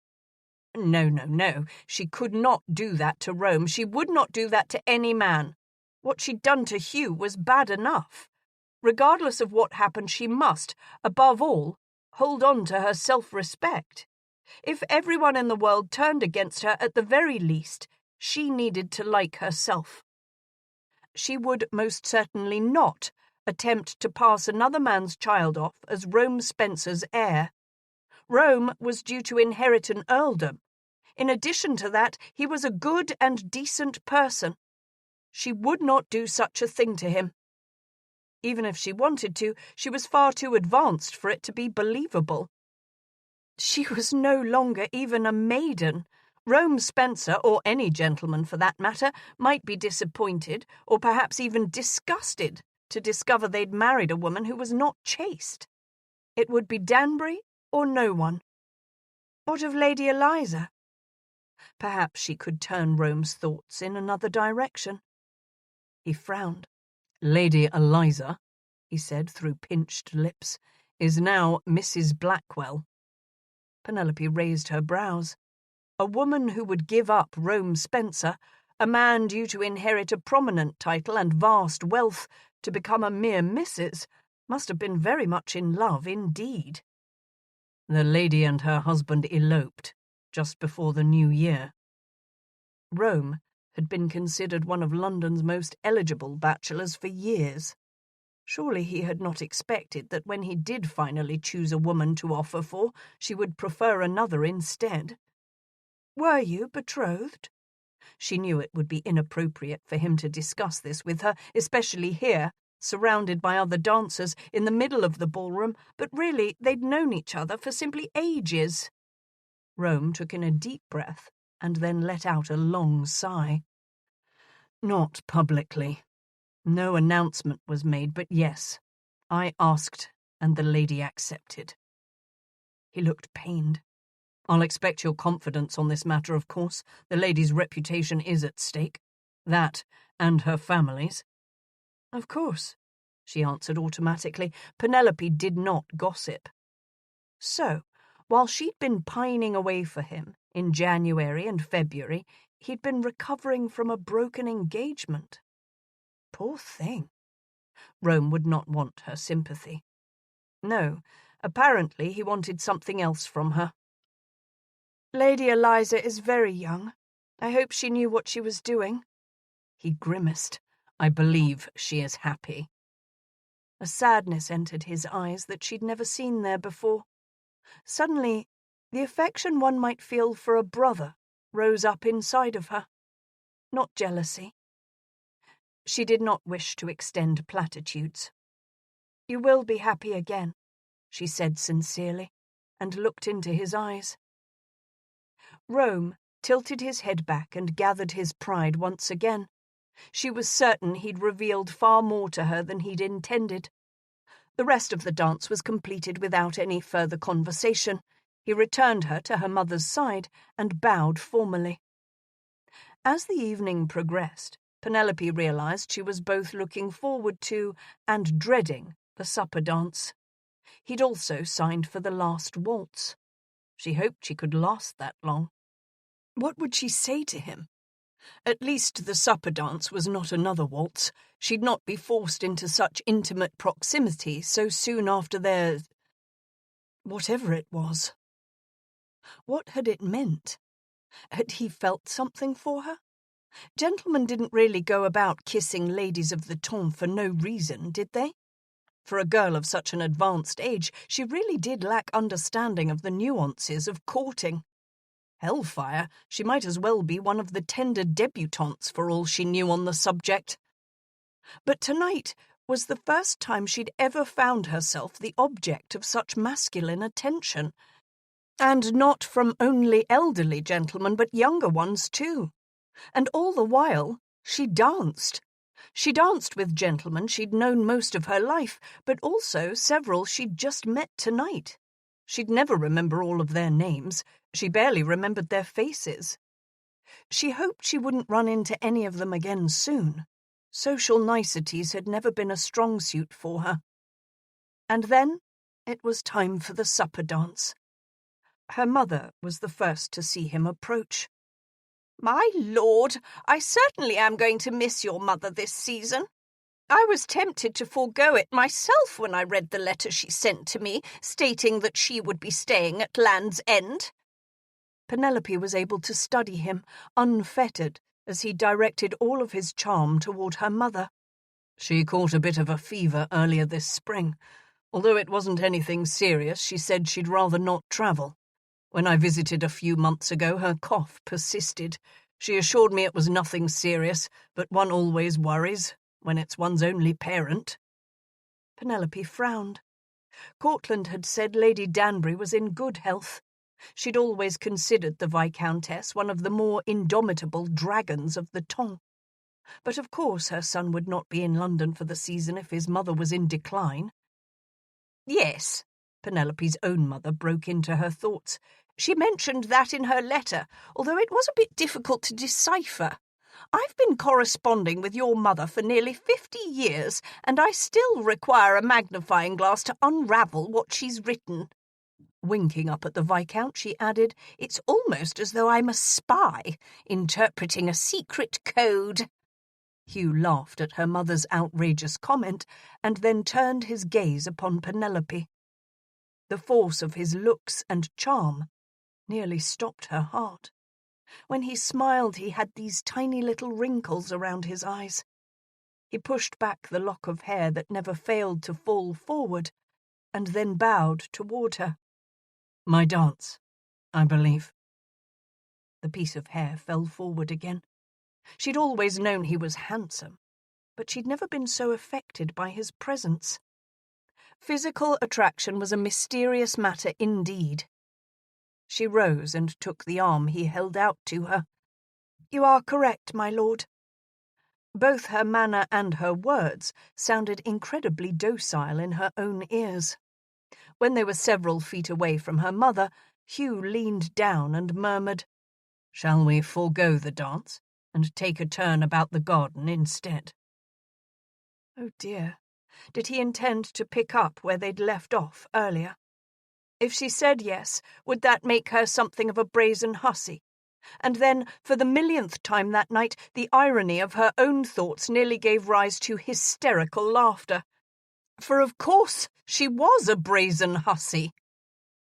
No. She could not do that to Rome. She would not do that to any man. What she'd done to Hugh was bad enough. Regardless of what happened, she must, above all, hold on to her self-respect. If everyone in the world turned against her, at the very least, she needed to like herself. She would most certainly not attempt to pass another man's child off as Rome Spencer's heir. Rome was due to inherit an earldom. In addition to that, he was a good and decent person. She would not do such a thing to him. Even if she wanted to, she was far too advanced for it to be believable. She was no longer even a maiden. Rome Spencer, or any gentleman for that matter, might be disappointed, or perhaps even disgusted, to discover they'd married a woman who was not chaste. It would be Danbury or no one. What of Lady Eliza? Perhaps she could turn Rome's thoughts in another direction. He frowned. Lady Eliza, he said through pinched lips, is now Mrs. Blackwell. Penelope raised her brows. A woman who would give up Rome Spencer, a man due to inherit a prominent title and vast wealth, to become a mere Mrs., must have been very much in love indeed. The lady and her husband eloped just before the new year. Rome had been considered one of London's most eligible bachelors for years. Surely he had not expected that when he did finally choose a woman to offer for, she would prefer another instead. Were you betrothed? She knew it would be inappropriate for him to discuss this with her, especially here, surrounded by other dancers in the middle of the ballroom, but really they'd known each other for simply ages. Rome took in a deep breath and then let out a long sigh. Not publicly. No announcement was made, but yes, I asked and the lady accepted. He looked pained. I'll expect your confidence on this matter, of course. The lady's reputation is at stake. That, and her family's. Of course, she answered automatically. Penelope did not gossip. So, while she'd been pining away for him in January and February, he'd been recovering from a broken engagement. Poor thing. Rome would not want her sympathy. No, apparently he wanted something else from her. Lady Eliza is very young. I hope she knew what she was doing. He grimaced. I believe she is happy. A sadness entered his eyes that she'd never seen there before. Suddenly, the affection one might feel for a brother rose up inside of her. Not jealousy. She did not wish to extend platitudes. You will be happy again, she said sincerely, and looked into his eyes. Rome tilted his head back and gathered his pride once again. She was certain he'd revealed far more to her than he'd intended. The rest of the dance was completed without any further conversation. He returned her to her mother's side and bowed formally. As the evening progressed, Penelope realized she was both looking forward to and dreading the supper dance. He'd also signed for the last waltz. She hoped she could last that long. What would she say to him? At least the supper dance was not another waltz. She'd not be forced into such intimate proximity so soon after their... whatever it was. What had it meant? Had he felt something for her? Gentlemen didn't really go about kissing ladies of the ton for no reason, did they? For a girl of such an advanced age, she really did lack understanding of the nuances of courting. Hellfire, she might as well be one of the tender debutantes for all she knew on the subject. But tonight was the first time she'd ever found herself the object of such masculine attention. And not from only elderly gentlemen, but younger ones too. And all the while, She danced. She danced with gentlemen she'd known most of her life, but also several she'd just met tonight. She'd never remember all of their names. She barely remembered their faces. She hoped she wouldn't run into any of them again soon. Social niceties had never been a strong suit for her. And then it was time for the supper dance. Her mother was the first to see him approach.
"My lord, I certainly am going to miss your mother this season. I was tempted to forego it myself when I read the letter she sent to me, stating that she would be staying at Land's End."
Penelope was able to study him, unfettered, as he directed all of his charm toward her mother. She caught a bit of a fever earlier this spring. Although it wasn't anything serious, she said she'd rather not travel. When I visited a few months ago, her cough persisted. She assured me it was nothing serious, but one always worries when it's one's only parent. Penelope frowned. Cortland had said Lady Danbury was in good health. She'd always considered the Viscountess one of the more indomitable dragons of the ton. But of course her son would not be in London for the season if his mother was in decline.
"Yes,"
Penelope's own mother broke into her thoughts.
"She mentioned that in her letter, although it was a bit difficult to decipher. I've been corresponding with your mother for nearly 50 years, and I still require a magnifying glass to unravel what she's written."
Winking up at the Viscount, she added,
"It's almost as though I'm a spy, interpreting a secret code."
Hugh laughed at her mother's outrageous comment and then turned his gaze upon Penelope. The force of his looks and charm nearly stopped her heart. When he smiled, he had these tiny little wrinkles around his eyes. He pushed back the lock of hair that never failed to fall forward, and then bowed toward her. "My dance, I believe." The piece of hair fell forward again. She'd always known he was handsome, but she'd never been so affected by his presence. Physical attraction was a mysterious matter indeed. She rose and took the arm he held out to her. "You are correct, my lord." Both her manner and her words sounded incredibly docile in her own ears. When they were several feet away from her mother, Hugh leaned down and murmured, "Shall we forego the dance and take a turn about the garden instead?" Oh dear, did he intend to pick up where they'd left off earlier? If she said yes, would that make her something of a brazen hussy? And then, for the millionth time that night, the irony of her own thoughts nearly gave rise to hysterical laughter. For of course she was a brazen hussy.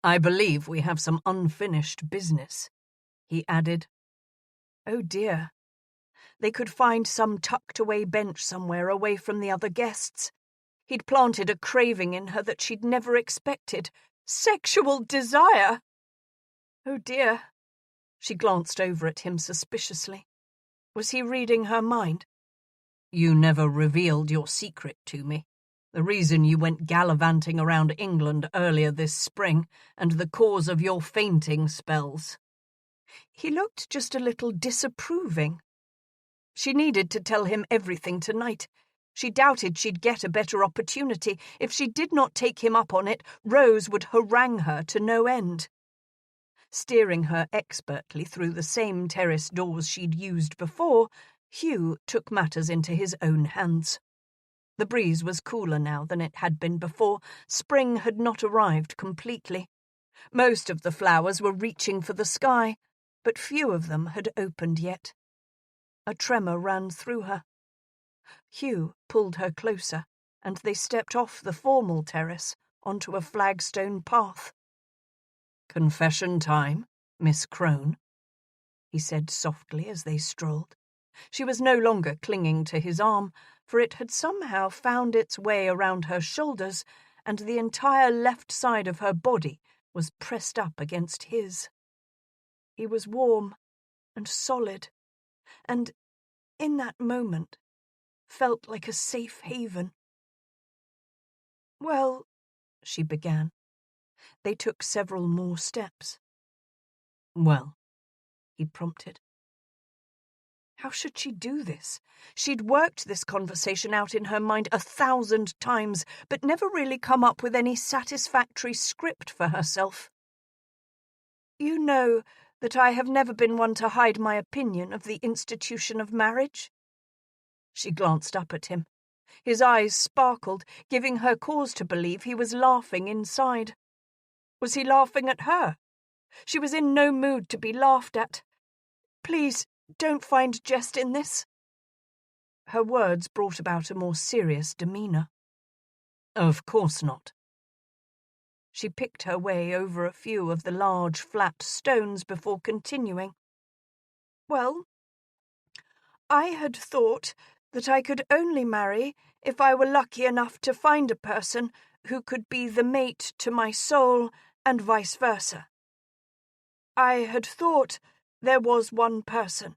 "I believe we have some unfinished business," he added. Oh dear. They could find some tucked-away bench somewhere away from the other guests. He'd planted a craving in her that she'd never expected. Sexual desire! Oh dear. She glanced over at him suspiciously. Was he reading her mind? "You never revealed your secret to me. The reason you went gallivanting around England earlier this spring, and the cause of your fainting spells." He looked just a little disapproving. She needed to tell him everything tonight. She doubted she'd get a better opportunity. If she did not take him up on it, Rose would harangue her to no end. Steering her expertly through the same terrace doors she'd used before, Hugh took matters into his own hands. The breeze was cooler now than it had been before. Spring had not arrived completely. Most of the flowers were reaching for the sky, but few of them had opened yet. A tremor ran through her. Hugh pulled her closer, and they stepped off the formal terrace onto a flagstone path. "Confession time, Miss Crone," he said softly as they strolled. She was no longer clinging to his arm, for it had somehow found its way around her shoulders, and the entire left side of her body was pressed up against his. He was warm and solid, and, in that moment, felt like a safe haven. "Well," she began. They took several more steps. "Well," he prompted. How should she do this? She'd worked this conversation out in her mind 1,000 times, but never really come up with any satisfactory script for herself. You know that I have never been one to hide my opinion of the institution of marriage. She glanced up at him. His eyes sparkled, giving her cause to believe he was laughing inside. Was he laughing at her? She was in no mood to be laughed at. Please, don't find jest in this. Her words brought about a more serious demeanour. Of course not. She picked her way over a few of the large, flat stones before continuing. Well, I had thought that I could only marry if I were lucky enough to find a person who could be the mate to my soul and vice versa. I had thought there was one person.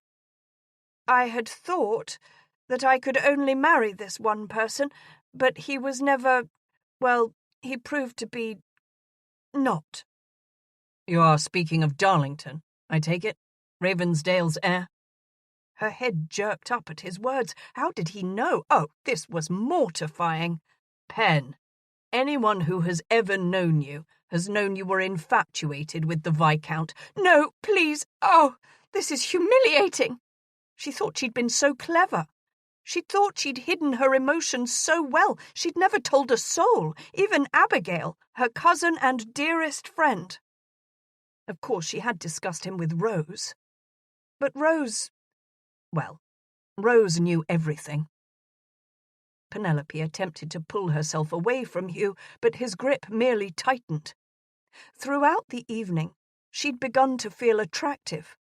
I had thought that I could only marry this one person, but he was never, well, he proved to be not. You are speaking of Darlington, I take it? Ravensdale's heir? Her head jerked up at his words. How did he know? Oh, this was mortifying. Pen, anyone who has ever known you has known you were infatuated with the Viscount. No, please. Oh, this is humiliating. She thought she'd been so clever. She thought she'd hidden her emotions so well. She'd never told a soul, even Abigail, her cousin and dearest friend. Of course, she had discussed him with Rose. But Rose knew everything. Penelope attempted to pull herself away from Hugh, but his grip merely tightened. Throughout the evening, she'd begun to feel attractive,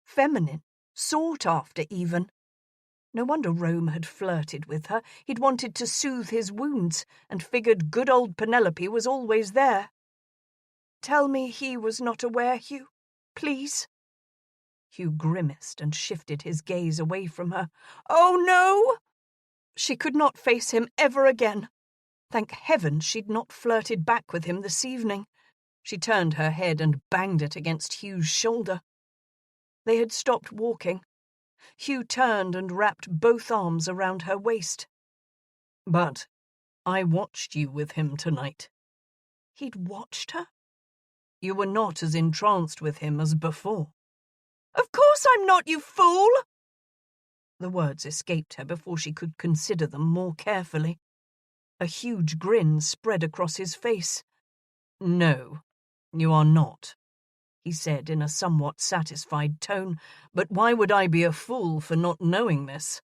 feminine, sought after even. No wonder Rome had flirted with her. He'd wanted to soothe his wounds, and figured good old Penelope was always there. Tell me he was not aware, Hugh, please. Hugh grimaced and shifted his gaze away from her. Oh, no! She could not face him ever again. Thank heaven she'd not flirted back with him this evening. She turned her head and banged it against Hugh's shoulder. They had stopped walking. Hugh turned and wrapped both arms around her waist. But I watched you with him tonight. He'd watched her? You were not as entranced with him as before. Of course I'm not, you fool! The words escaped her before she could consider them more carefully. A huge grin spread across his face. No, you are not, he said in a somewhat satisfied tone, but why would I be a fool for not knowing this?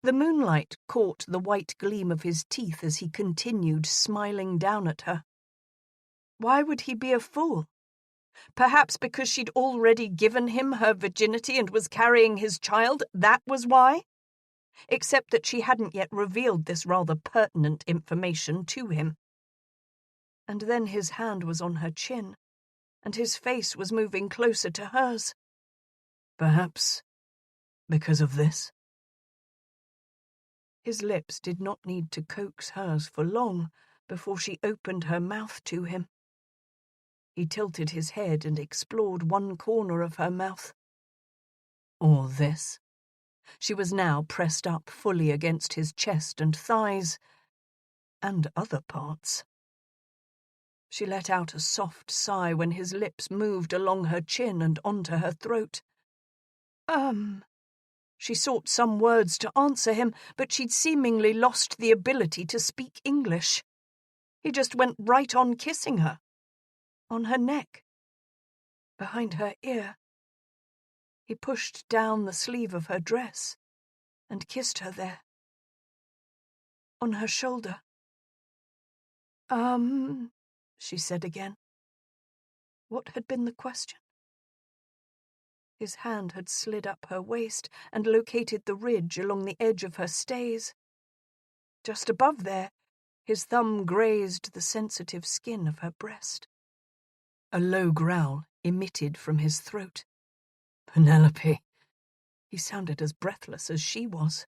The moonlight caught the white gleam of his teeth as he continued smiling down at her. Why would he be a fool? Perhaps because she'd already given him her virginity and was carrying his child, that was why? Except that she hadn't yet revealed this rather pertinent information to him. And then his hand was on her chin, and his face was moving closer to hers. Perhaps because of this? His lips did not need to coax hers for long before she opened her mouth to him. He tilted his head and explored one corner of her mouth. Or this? She was now pressed up fully against his chest and thighs, and other parts. She let out a soft sigh when his lips moved along her chin and onto her throat. She sought some words to answer him, but she'd seemingly lost the ability to speak English. He just went right on kissing her. On her neck. Behind her ear. He pushed down the sleeve of her dress and kissed her there. On her shoulder. She said again. What had been the question? His hand had slid up her waist and located the ridge along the edge of her stays. Just above there, his thumb grazed the sensitive skin of her breast. A low growl emitted from his throat. Penelope. He sounded as breathless as she was.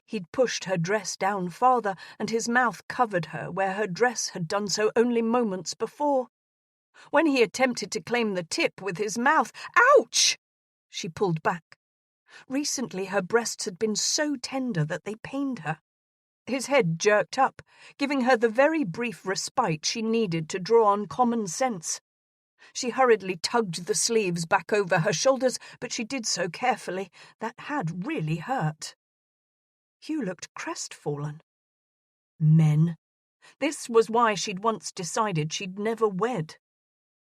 He'd pushed her dress down farther, and his mouth covered her where her dress had done so only moments before. When he attempted to claim the tip with his mouth, ouch! She pulled back. Recently her breasts had been so tender that they pained her. His head jerked up, giving her the very brief respite she needed to draw on common sense. She hurriedly tugged the sleeves back over her shoulders, but she did so carefully. That had really hurt. Hugh looked crestfallen. Men. This was why she'd once decided she'd never wed.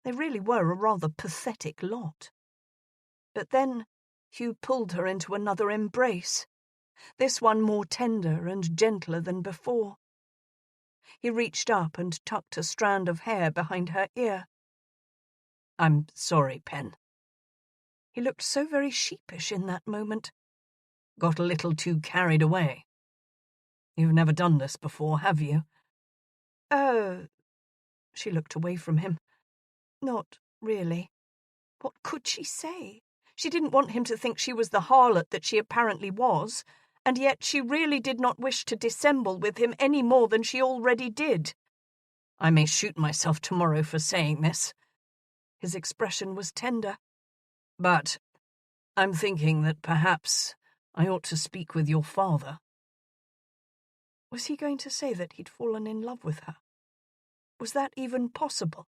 They really were a rather pathetic lot. But then Hugh pulled her into another embrace, this one more tender and gentler than before. He reached up and tucked a strand of hair behind her ear. "I'm sorry, Pen." He looked so very sheepish in that moment. "Got a little too carried away. You've never done this before, have you?"
Oh.
She looked away from him.
Not really.
What could she say? She didn't want him to think she was the harlot that she apparently was, and yet she really did not wish to dissemble with him any more than she already did. "I may shoot myself tomorrow for saying this." His expression was tender. "But I'm thinking that perhaps I ought to speak with your father." Was he going to say that he'd fallen in love with her? Was that even possible?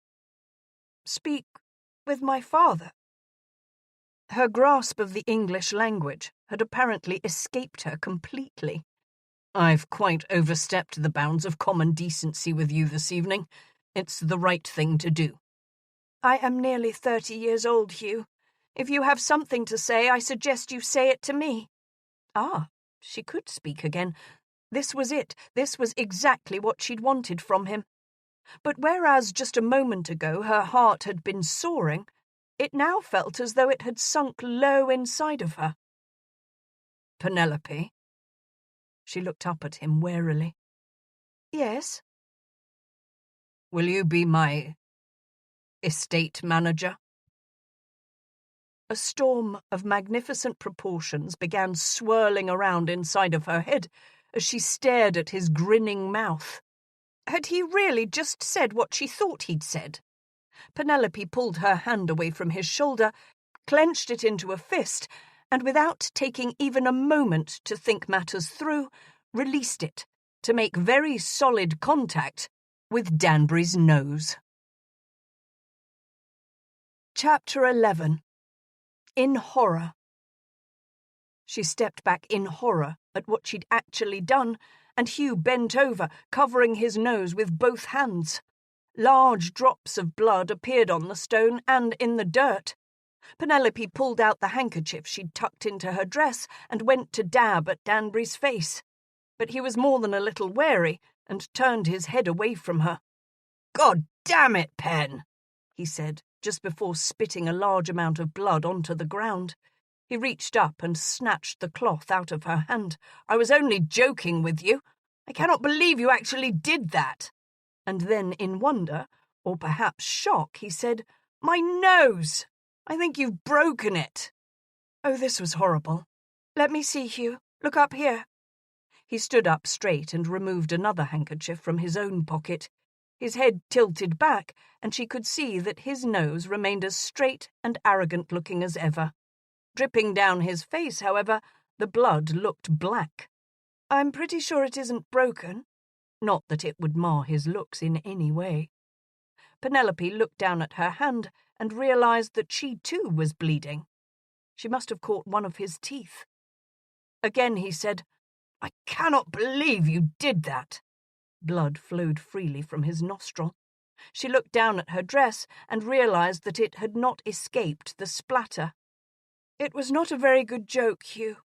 Speak with my father?
Her grasp of the English language had apparently escaped her completely. "I've quite overstepped the bounds of common decency with you this evening. It's the right thing to do."
"I am nearly 30 years old, Hugh. If you have something to say, I suggest you say it to me."
Ah, she could speak again. This was it. This was exactly what she'd wanted from him. But whereas just a moment ago her heart had been soaring, it now felt as though it had sunk low inside of her. "Penelope?" She looked up at him warily.
"Yes?"
"Will you be my estate manager?" A storm of magnificent proportions began swirling around inside of her head as she stared at his grinning mouth. Had he really just said what she thought he'd said? Penelope pulled her hand away from his shoulder, clenched it into a fist, and without taking even a moment to think matters through, released it to make very solid contact with Danbury's nose. Chapter 11. In horror. She stepped back in horror at what she'd actually done, and Hugh bent over, covering his nose with both hands. Large drops of blood appeared on the stone and in the dirt. Penelope pulled out the handkerchief she'd tucked into her dress and went to dab at Danbury's face. But he was more than a little wary and turned his head away from her. "God damn it, Pen," he said, just before spitting a large amount of blood onto the ground. He reached up and snatched the cloth out of her hand. "I was only joking with you. I cannot believe you actually did that." And then, in wonder, or perhaps shock, he said, "My nose! I think you've broken it." Oh, this was horrible.
"Let me see, Hugh. Look up here."
He stood up straight and removed another handkerchief from his own pocket. His head tilted back, and she could see that his nose remained as straight and arrogant-looking as ever. Dripping down his face, however, the blood looked black.
"I'm pretty sure it isn't broken."
Not that it would mar his looks in any way. Penelope looked down at her hand and realized that she too was bleeding. She must have caught one of his teeth. Again he said, "I cannot believe you did that." Blood flowed freely from his nostril. She looked down at her dress and realized that it had not escaped the splatter.
"It was not a very good joke, Hugh."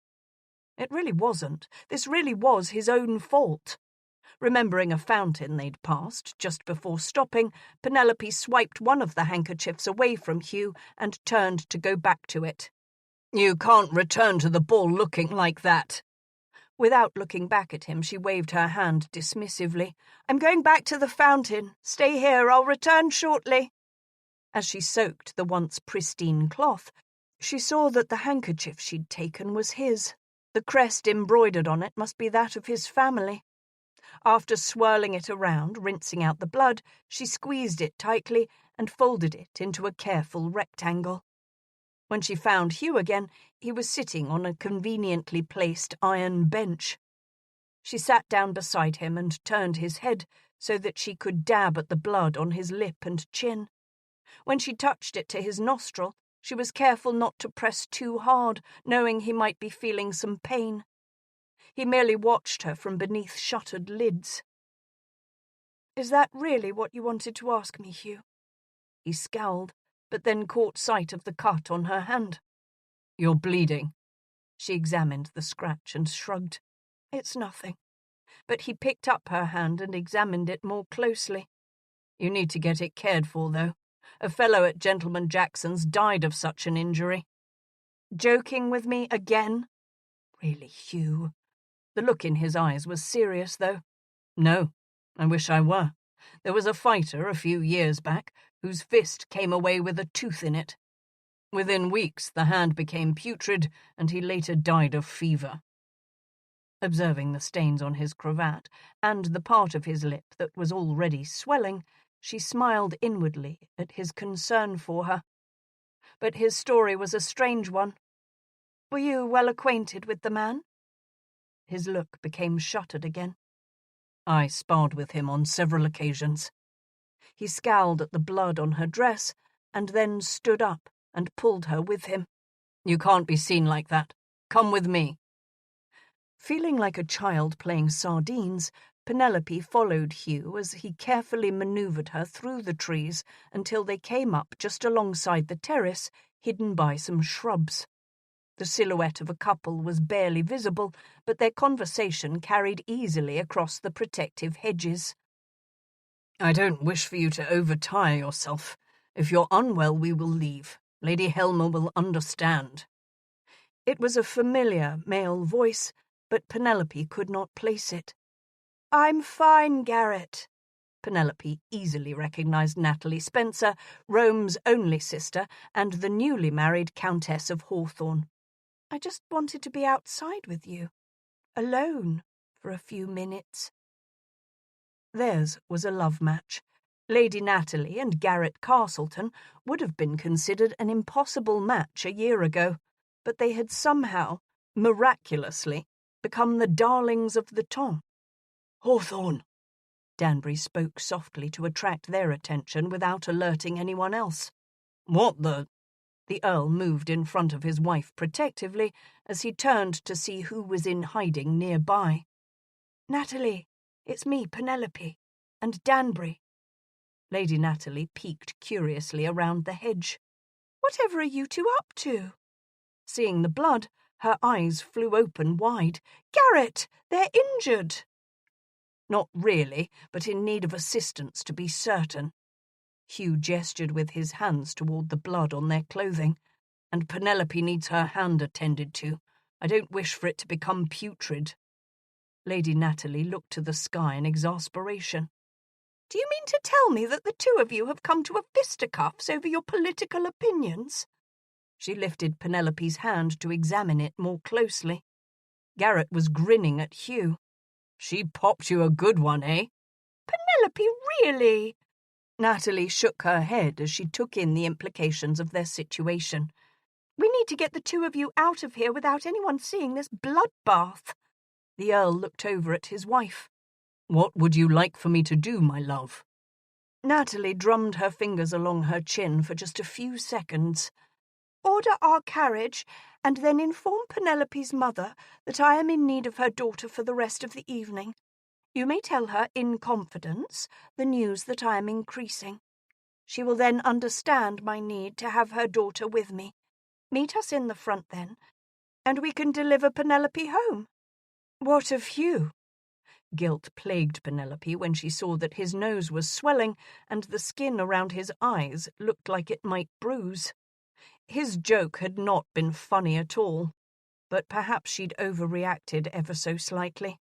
It really wasn't. This really was his own fault. Remembering a fountain they'd passed just before stopping, Penelope swiped one of the handkerchiefs away from Hugh and turned to go back to it. "You can't return to the ball looking like that." Without looking back at him, she waved her hand dismissively.
"I'm going back to the fountain. Stay here. I'll return shortly."
As she soaked the once pristine cloth, she saw that the handkerchief she'd taken was his. The crest embroidered on it must be that of his family. After swirling it around, rinsing out the blood, she squeezed it tightly and folded it into a careful rectangle. When she found Hugh again, He was sitting on a conveniently placed iron bench. She sat down beside him and turned his head so that she could dab at the blood on his lip and chin. When she touched it to his nostril, she was careful not to press too hard, knowing he might be feeling some pain. He merely watched her from beneath shuttered lids. "Is that really what you wanted to ask me, Hugh?" He scowled, but then caught sight of the cut on her hand. "You're bleeding." She examined the scratch and shrugged. "It's nothing." But he picked up her hand and examined it more closely. "You need to get it cared for, though. A fellow at Gentleman Jackson's died of such an injury." "Joking with me again?" "Really, Hugh?" The look in his eyes was serious, though. "No, I wish I were. There was a fighter a few years back whose fist came away with a tooth in it. Within weeks, the hand became putrid, and he later died of fever." Observing the stains on his cravat and the part of his lip that was already swelling, she smiled inwardly at his concern for her. But his story was a strange one. "Were you well acquainted with the man?" His look became shuttered again. "I sparred with him on several occasions." He scowled at the blood on her dress and then stood up and pulled her with him. "You can't be seen like that. Come with me." Feeling like a child playing sardines, Penelope followed Hugh as he carefully manoeuvred her through the trees until they came up just alongside the terrace, hidden by some shrubs. The silhouette of a couple was barely visible, but their conversation carried easily across the protective hedges. "I don't wish for you to overtire yourself. If you're unwell, we will leave. Lady Helmer will understand." It was a familiar male voice, but Penelope could not place it. "I'm fine, Garrett." Penelope easily recognized Natalie Spencer, Rome's only sister, and the newly married Countess of Hawthorne. "I just wanted to be outside with you, alone, for a few minutes." Theirs was a love match. Lady Natalie and Garrett Castleton would have been considered an impossible match a year ago, but they had somehow, miraculously, become the darlings of the temps. "Hawthorne," Danbury spoke softly to attract their attention without alerting anyone else. "What the—" The Earl moved in front of his wife protectively as he turned to see who was in hiding nearby. "Natalie, it's me, Penelope, and Danbury." Lady Natalie peeked curiously around the hedge. "Whatever are you two up to?" Seeing the blood, her eyes flew open wide. "Garrett, they're injured." "Not really, but in need of assistance to be certain." Hugh gestured with his hands toward the blood on their clothing. "And Penelope needs her hand attended to. I don't wish for it to become putrid." Lady Natalie looked to the sky in exasperation. "Do you mean to tell me that the two of you have come to a fisticuffs over your political opinions?" She lifted Penelope's hand to examine it more closely. Garrett was grinning at Hugh. "She popped you a good one, eh?" "Penelope, really?" Natalie shook her head as she took in the implications of their situation. "We need to get the two of you out of here without anyone seeing this bloodbath." The Earl looked over at his wife. "What would you like for me to do, my love?" Natalie drummed her fingers along her chin for just a few seconds. "Order our carriage, and then inform Penelope's mother that I am in need of her daughter for the rest of the evening. You may tell her, in confidence, the news that I am increasing. She will then understand my need to have her daughter with me. Meet us in the front then, and we can deliver Penelope home." "What of Hugh?" Guilt plagued Penelope when she saw that his nose was swelling and the skin around his eyes looked like it might bruise. His joke had not been funny at all, but perhaps she'd overreacted ever so slightly.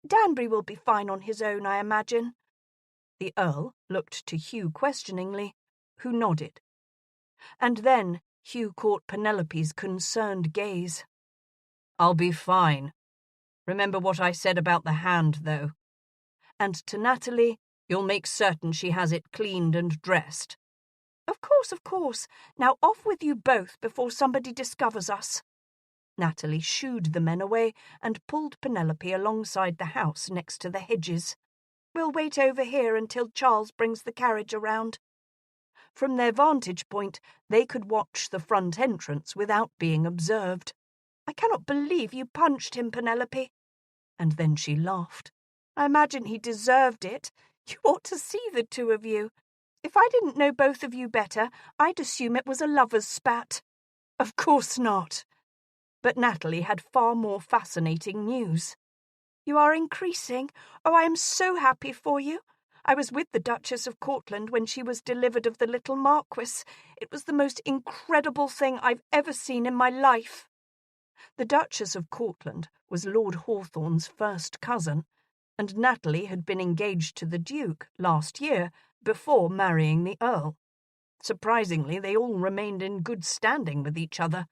"Danbury will be fine on his own, I imagine." The Earl looked to Hugh questioningly, who nodded. And then Hugh caught Penelope's concerned gaze. "I'll be fine. Remember what I said about the hand, though. And to Natalie, you'll make certain she has it cleaned and dressed." Of course, of course. Now off with you both before somebody discovers us." Natalie shooed the men away and pulled Penelope alongside the house next to the hedges. "We'll wait over here until Charles brings the carriage around." From their vantage point, they could watch the front entrance without being observed. "I cannot believe you punched him, Penelope." And then she laughed. "I imagine he deserved it. You ought to see the two of you. If I didn't know both of you better, I'd assume it was a lover's spat." "Of course not." But Natalie had far more fascinating news. "You are increasing. Oh, I am so happy for you. I was with the Duchess of Cortland when she was delivered of the little Marquis. It was the most incredible thing I've ever seen in my life." The Duchess of Cortland was Lord Hawthorne's first cousin, and Natalie had been engaged to the Duke last year before marrying the Earl. Surprisingly, they all remained in good standing with each other.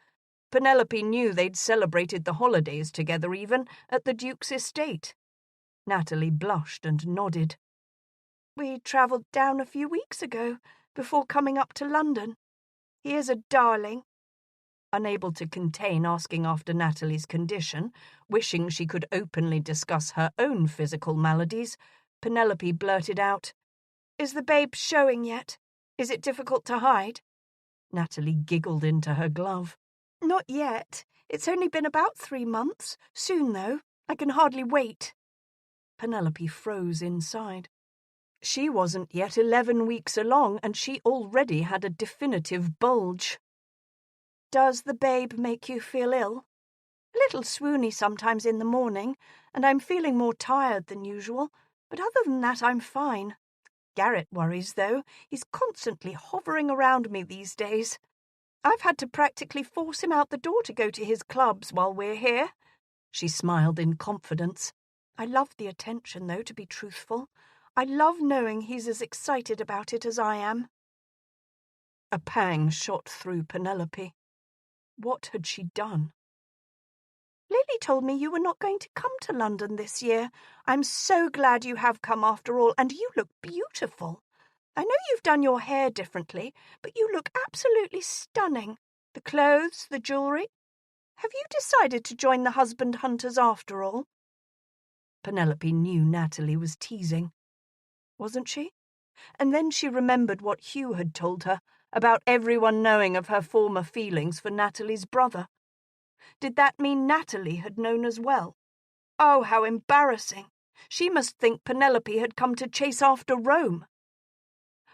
Penelope knew they'd celebrated the holidays together even at the Duke's estate. Natalie blushed and nodded. "We travelled down a few weeks ago, before coming up to London. He is a darling." Unable to contain asking after Natalie's condition, wishing she could openly discuss her own physical maladies, Penelope blurted out, "Is the babe showing yet? Is it difficult to hide?" Natalie giggled into her glove. "Not yet. It's only been about 3 months. Soon, though. I can hardly wait." Penelope froze inside. She wasn't yet 11 weeks along, and she already had a definitive bulge. "Does the babe make you feel ill?" "A little swoony sometimes in the morning, and I'm feeling more tired than usual, but other than that I'm fine. Garrett worries, though. He's constantly hovering around me these days. I've had to practically force him out the door to go to his clubs while we're here." She smiled in confidence. "I love the attention, though, to be truthful. I love knowing he's as excited about it as I am." A pang shot through Penelope. What had she done? "Lily told me you were not going to come to London this year. I'm so glad you have come after all, and you look beautiful. I know you've done your hair differently, but you look absolutely stunning. The clothes, the jewellery. Have you decided to join the husband hunters after all?" Penelope knew Natalie was teasing. Wasn't she? And then she remembered what Hugh had told her about everyone knowing of her former feelings for Natalie's brother. Did that mean Natalie had known as well? Oh, how embarrassing! She must think Penelope had come to chase after Rome.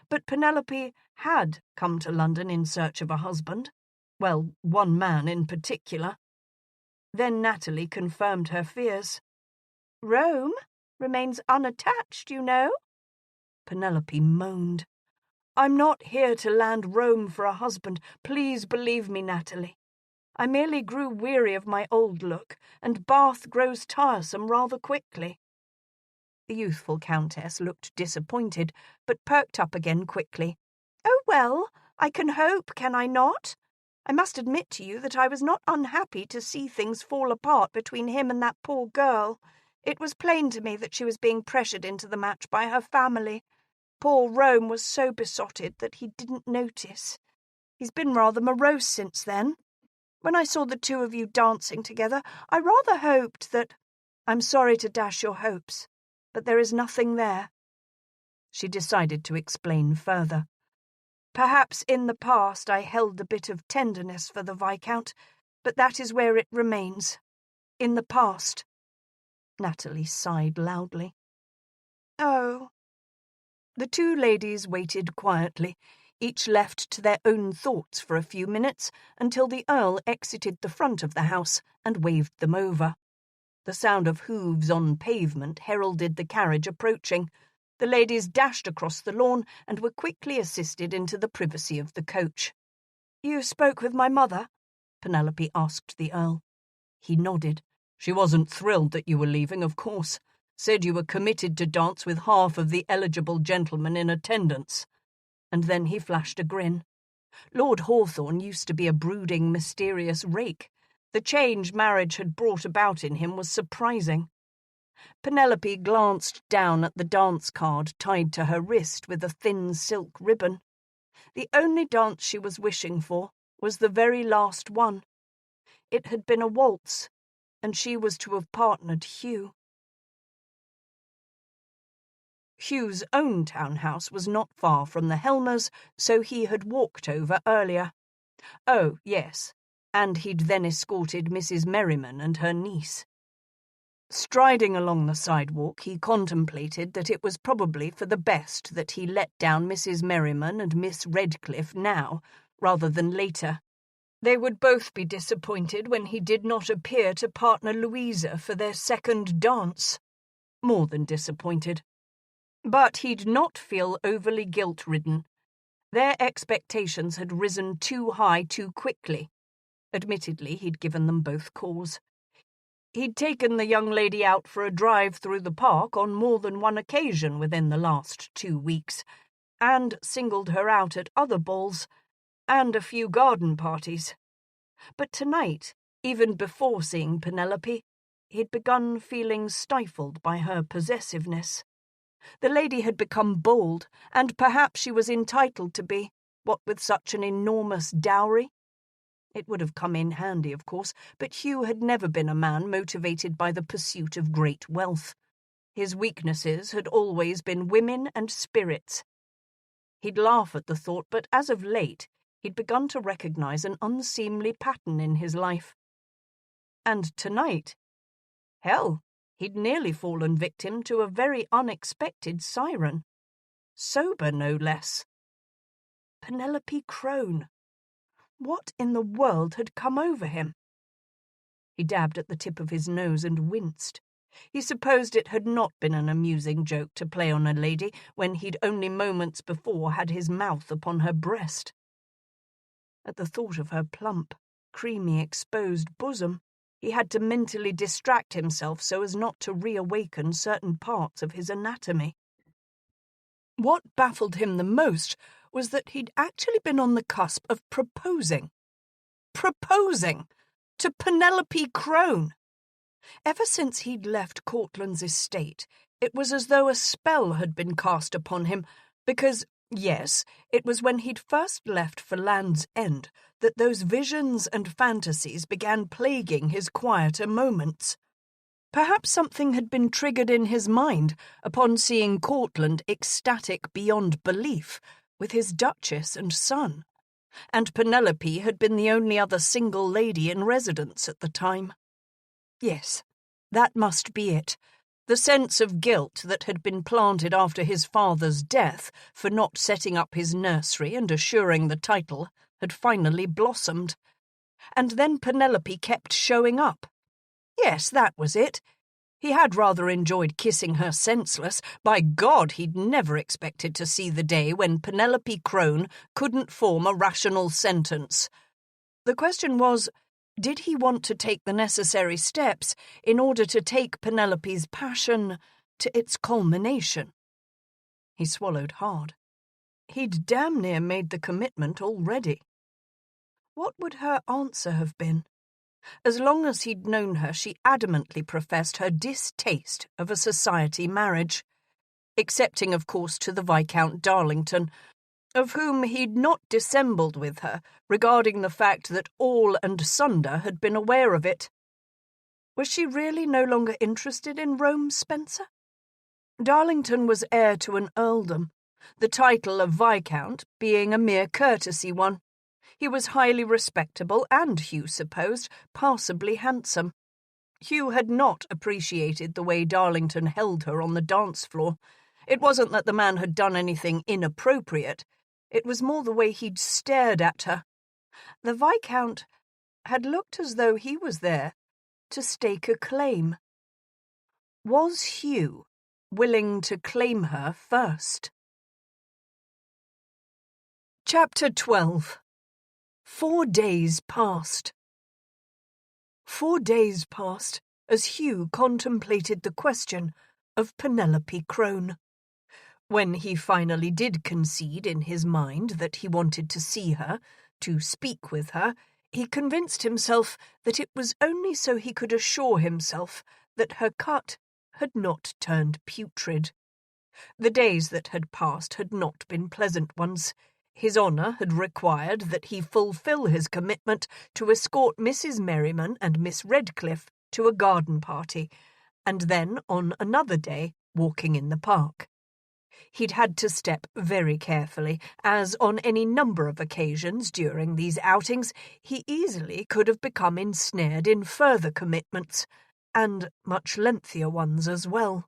But Penelope had come to London in search of a husband. Well, one man in particular. Then Natalie confirmed her fears. "Rome remains unattached, you know." Penelope moaned. "I'm not here to land Rome for a husband. Please believe me, Natalie. I merely grew weary of my old look, and Bath grows tiresome rather quickly." The youthful countess looked disappointed, but perked up again quickly. "Oh, well, I can hope, can I not? I must admit to you that I was not unhappy to see things fall apart between him and that poor girl. It was plain to me that she was being pressured into the match by her family. Poor Rome was so besotted that he didn't notice. He's been rather morose since then. When I saw the two of you dancing together, I rather hoped that— I'm sorry to dash your hopes, but there is nothing there." She decided to explain further. "Perhaps in the past I held a bit of tenderness for the Viscount, but that is where it remains. In the past." Natalie sighed loudly. "Oh." The two ladies waited quietly, each left to their own thoughts for a few minutes until the Earl exited the front of the house and waved them over. The sound of hooves on pavement heralded the carriage approaching. The ladies dashed across the lawn and were quickly assisted into the privacy of the coach. "You spoke with my mother?" Penelope asked the Earl. He nodded. "She wasn't thrilled that you were leaving, of course. Said you were committed to dance with half of the eligible gentlemen in attendance." And then he flashed a grin. Lord Hawthorne used to be a brooding, mysterious rake. The change marriage had brought about in him was surprising. Penelope glanced down at the dance card tied to her wrist with a thin silk ribbon. The only dance she was wishing for was the very last one. It had been a waltz, and she was to have partnered Hugh. Hugh's own townhouse was not far from the Helmers, so he had walked over earlier. Oh, yes, and he'd then escorted Mrs. Merriman and her niece. Striding along the sidewalk, he contemplated that it was probably for the best that he let down Mrs. Merriman and Miss Redcliffe now, rather than later. They would both be disappointed when he did not appear to partner Louisa for their second dance. More than disappointed. But he'd not feel overly guilt-ridden. Their expectations had risen too high too quickly. Admittedly, he'd given them both cause. He'd taken the young lady out for a drive through the park on more than one occasion within the last 2 weeks, and singled her out at other balls, and a few garden parties. But tonight, even before seeing Penelope, he'd begun feeling stifled by her possessiveness. The lady had become bold, and perhaps she was entitled to be, what with such an enormous dowry. It would have come in handy, of course, but Hugh had never been a man motivated by the pursuit of great wealth. His weaknesses had always been women and spirits. He'd laugh at the thought, but as of late, he'd begun to recognize an unseemly pattern in his life. And tonight, hell, he'd nearly fallen victim to a very unexpected siren. Sober, no less. Penelope Crone. What in the world had come over him? He dabbed at the tip of his nose and winced. He supposed it had not been an amusing joke to play on a lady when he'd only moments before had his mouth upon her breast. At the thought of her plump, creamy, exposed bosom, he had to mentally distract himself so as not to reawaken certain parts of his anatomy. What baffled him the most was that he'd actually been on the cusp of proposing. Proposing! To Penelope Crone! Ever since he'd left Cortland's estate, it was as though a spell had been cast upon him, because, yes, it was when he'd first left for Land's End that those visions and fantasies began plaguing his quieter moments. Perhaps something had been triggered in his mind upon seeing Cortland ecstatic beyond belief with his Duchess and son, and Penelope had been the only other single lady in residence at the time. Yes, that must be it. The sense of guilt that had been planted after his father's death for not setting up his nursery and assuring the title had finally blossomed. And then Penelope kept showing up. Yes, that was it. He had rather enjoyed kissing her senseless. By God, he'd never expected to see the day when Penelope Crone couldn't form a rational sentence. The question was, did he want to take the necessary steps in order to take Penelope's passion to its culmination? He swallowed hard. He'd damn near made the commitment already. What would her answer have been? As long as he'd known her, she adamantly professed her distaste of a society marriage, excepting, of course, to the Viscount Darlington, of whom he'd not dissembled with her regarding the fact that all and sunder had been aware of it. Was she really no longer interested in Rome Spencer? Darlington was heir to an earldom, the title of Viscount being a mere courtesy one. He was highly respectable and, Hugh supposed, passably handsome. Hugh had not appreciated the way Darlington held her on the dance floor. It wasn't that the man had done anything inappropriate. It was more the way he'd stared at her. The Viscount had looked as though he was there to stake a claim. Was Hugh willing to claim her first? Chapter 12. 4 days passed. 4 days passed as Hugh contemplated the question of Penelope Crone. When he finally did concede in his mind that he wanted to see her, to speak with her, he convinced himself that it was only so he could assure himself that her cut had not turned putrid. The days that had passed had not been pleasant ones. His honour had required that he fulfil his commitment to escort Mrs. Merriman and Miss Redcliffe to a garden party, and then, on another day, walking in the park. He'd had to step very carefully, as on any number of occasions during these outings he easily could have become ensnared in further commitments, and much lengthier ones as well.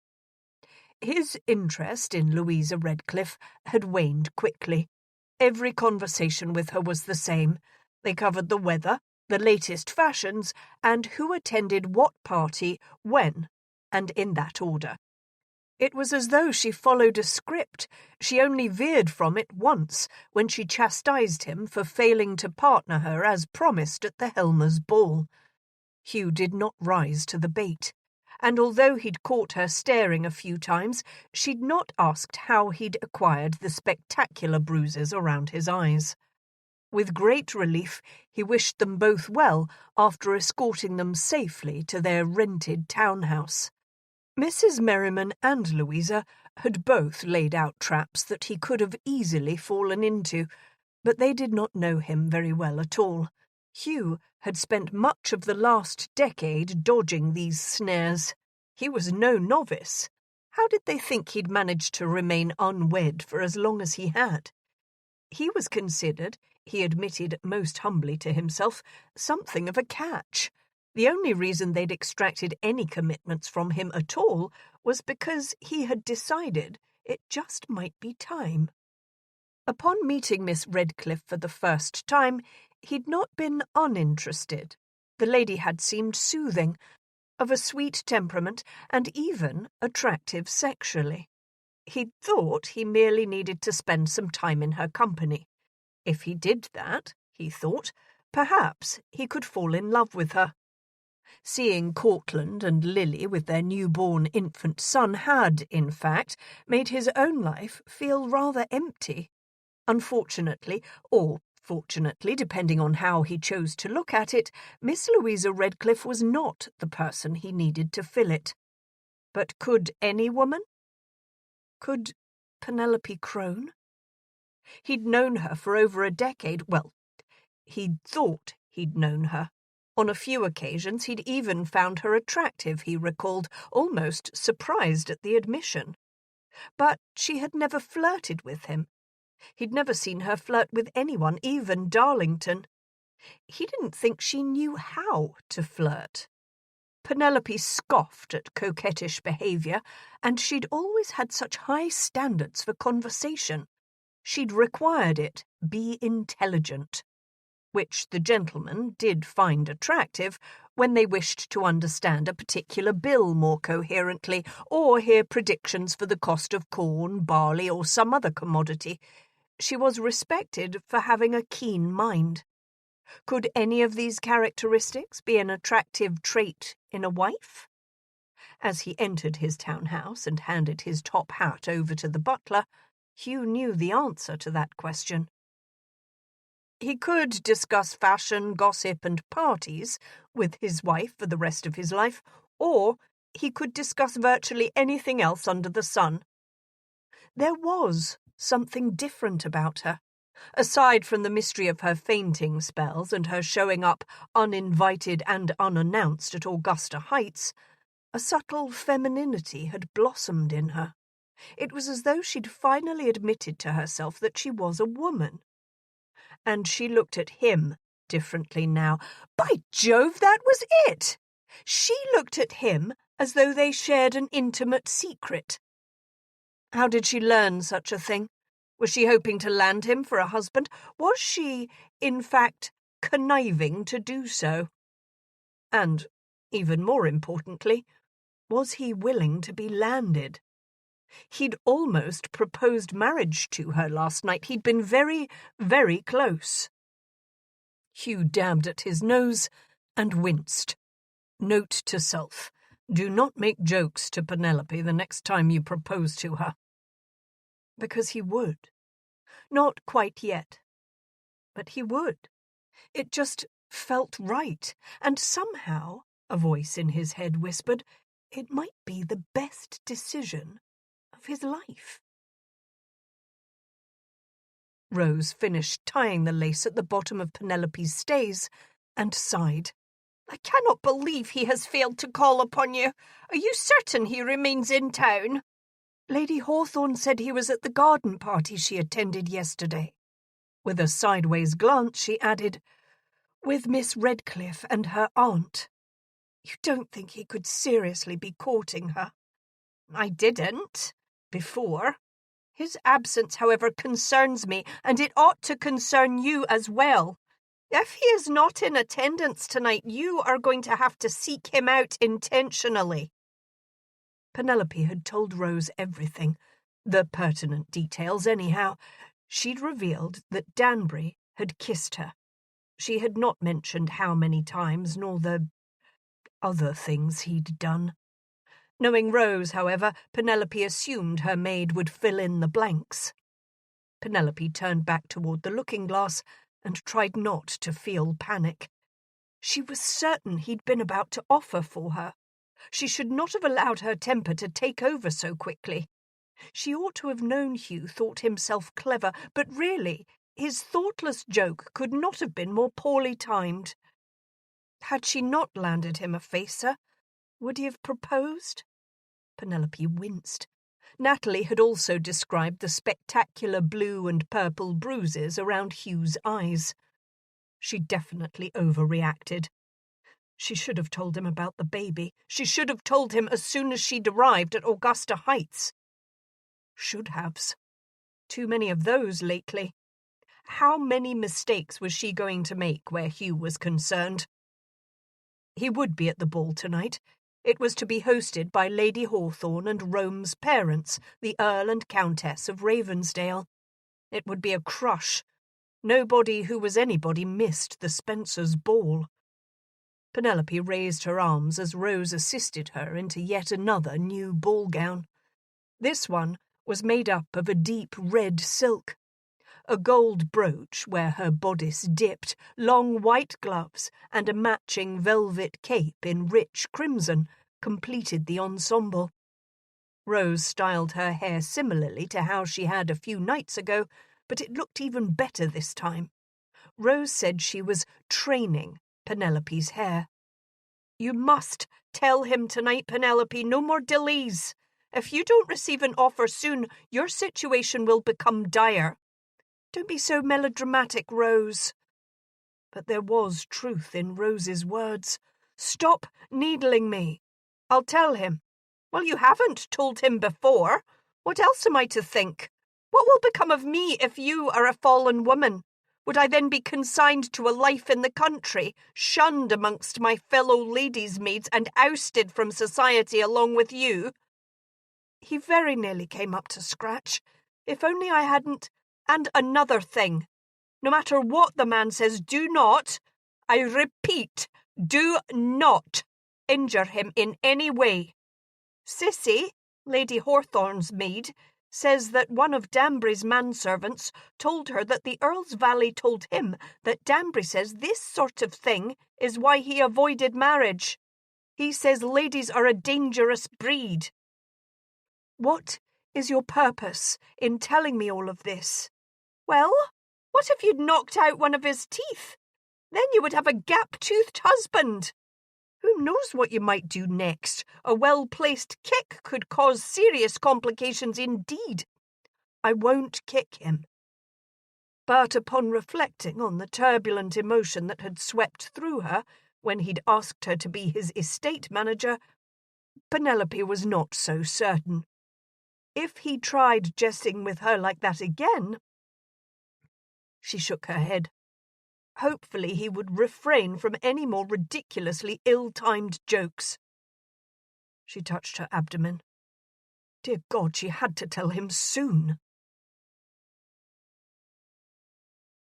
His interest in Louisa Redcliffe had waned quickly. Every conversation with her was the same. They covered the weather, the latest fashions, and who attended what party, when, and in that order. It was as though she followed a script. She only veered from it once, when she chastised him for failing to partner her as promised at the Helmers' ball. Hugh did not rise to the bait, and although he'd caught her staring a few times, she'd not asked how he'd acquired the spectacular bruises around his eyes. With great relief, he wished them both well after escorting them safely to their rented townhouse. Mrs. Merriman and Louisa had both laid out traps that he could have easily fallen into, but they did not know him very well at all. Hugh had spent much of the last decade dodging these snares. He was no novice. How did they think he'd managed to remain unwed for as long as he had? He was considered, he admitted most humbly to himself, something of a catch. The only reason they'd extracted any commitments from him at all was because he had decided it just might be time. Upon meeting Miss Redcliffe for the first time, he'd not been uninterested. The lady had seemed soothing, of a sweet temperament, and even attractive sexually. He'd thought he merely needed to spend some time in her company. If he did that, he thought, perhaps he could fall in love with her. Seeing Cortland and Lily with their newborn infant son had, in fact, made his own life feel rather empty. Unfortunately, or fortunately, depending on how he chose to look at it, Miss Louisa Redcliffe was not the person he needed to fill it. But could any woman? Could Penelope Crone? He'd known her for over a decade. Well, he'd thought he'd known her. On a few occasions he'd even found her attractive, he recalled, almost surprised at the admission. But she had never flirted with him. He'd never seen her flirt with anyone, even Darlington. He didn't think she knew how to flirt. Penelope scoffed at coquettish behaviour, and she'd always had such high standards for conversation. She'd required it be intelligent, which the gentlemen did find attractive when they wished to understand a particular bill more coherently or hear predictions for the cost of corn, barley, or some other commodity. She was respected for having a keen mind. Could any of these characteristics be an attractive trait in a wife? As he entered his townhouse and handed his top hat over to the butler, Hugh knew the answer to that question. He could discuss fashion, gossip, and parties with his wife for the rest of his life, or he could discuss virtually anything else under the sun. There was something different about her. Aside from the mystery of her fainting spells and her showing up uninvited and unannounced at Augusta Heights, a subtle femininity had blossomed in her. It was as though she'd finally admitted to herself that she was a woman. And she looked at him differently now. By Jove, that was it! She looked at him as though they shared an intimate secret. How did she learn such a thing? Was she hoping to land him for a husband? Was she, in fact, conniving to do so? And, even more importantly, was he willing to be landed? He'd almost proposed marriage to her last night. He'd been very, very close. Hugh dabbed at his nose and winced. Note to self: do not make jokes to Penelope the next time you propose to her. Because he would. Not quite yet. But he would. It just felt right, and somehow, a voice in his head whispered, it might be the best decision of his life. Rose finished tying the lace at the bottom of Penelope's stays and sighed.
I cannot believe he has failed to call upon you. Are you certain he remains in town?
Lady Hawthorne said he was at the garden party she attended yesterday. With a sideways glance, she added, with Miss Redcliffe and her aunt. You don't think he could seriously be courting her?
I didn't. Before. His absence, however, concerns me, and it ought to concern you as well. If he is not in attendance tonight, you are going to have to seek him out intentionally.
Penelope had told Rose everything, the pertinent details anyhow. She'd revealed that Danbury had kissed her. She had not mentioned how many times, nor the other things he'd done. Knowing Rose, however, Penelope assumed her maid would fill in the blanks. Penelope turned back toward the looking-glass and tried not to feel panic. She was certain he'd been about to offer for her. She should not have allowed her temper to take over so quickly. She ought to have known Hugh thought himself clever, but really, his thoughtless joke could not have been more poorly timed. Had she not landed him a facer, would he have proposed? Penelope winced. Natalie had also described the spectacular blue and purple bruises around Hugh's eyes. She definitely overreacted. She should have told him about the baby. She should have told him as soon as she'd arrived at Augusta Heights. Should-haves. Too many of those lately. How many mistakes was she going to make where Hugh was concerned? He would be at the ball tonight. It was to be hosted by Lady Hawthorne and Rome's parents, the Earl and Countess of Ravensdale. It would be a crush. Nobody who was anybody missed the Spencers' ball. Penelope raised her arms as Rose assisted her into yet another new ball gown. This one was made up of a deep red silk. A gold brooch where her bodice dipped, long white gloves, and a matching velvet cape in rich crimson completed the ensemble. Rose styled her hair similarly to how she had a few nights ago, but it looked even better this time. Rose said she was training Penelope's hair. You must tell him tonight, Penelope, no more delays. If you don't receive an offer soon, your situation will become dire. Don't be so melodramatic, Rose. But there was truth in Rose's words. Stop needling me. I'll tell him. Well, you haven't told him before. What else am I to think? What will become of me if you are a fallen woman? Would I then be consigned to a life in the country, shunned amongst my fellow ladies' maids and ousted from society along with you? He very nearly came up to scratch. If only I hadn't... And another thing. No matter what the man says, do not, I repeat, do not injure him in any way. Sissy, Lady Hawthorne's maid, says that one of Danbury's manservants told her that the Earl's valet told him that Danbury says this sort of thing is why he avoided marriage. He says ladies are a dangerous breed. What is your purpose in telling me all of this? Well, what if you'd knocked out one of his teeth? Then you would have a gap-toothed husband. Who knows what you might do next? A well-placed kick could cause serious complications indeed. I won't kick him. But upon reflecting on the turbulent emotion that had swept through her when he'd asked her to be his estate manager, Penelope was not so certain. If he tried jesting with her like that again... She shook her head. Hopefully he would refrain from any more ridiculously ill-timed jokes. She touched her abdomen. Dear God, she had to tell him soon.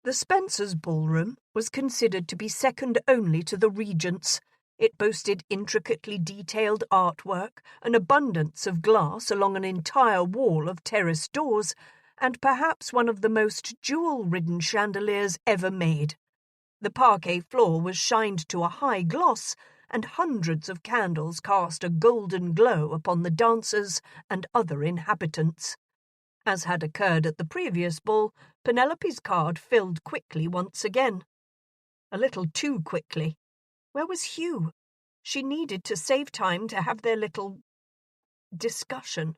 The Spencers' ballroom was considered to be second only to the Regent's. It boasted intricately detailed artwork, an abundance of glass along an entire wall of terrace doors, and perhaps one of the most jewel-ridden chandeliers ever made. The parquet floor was shined to a high gloss, and hundreds of candles cast a golden glow upon the dancers and other inhabitants. As had occurred at the previous ball, Penelope's card filled quickly once again. A little too quickly. Where was Hugh? She needed to save time to have their little discussion.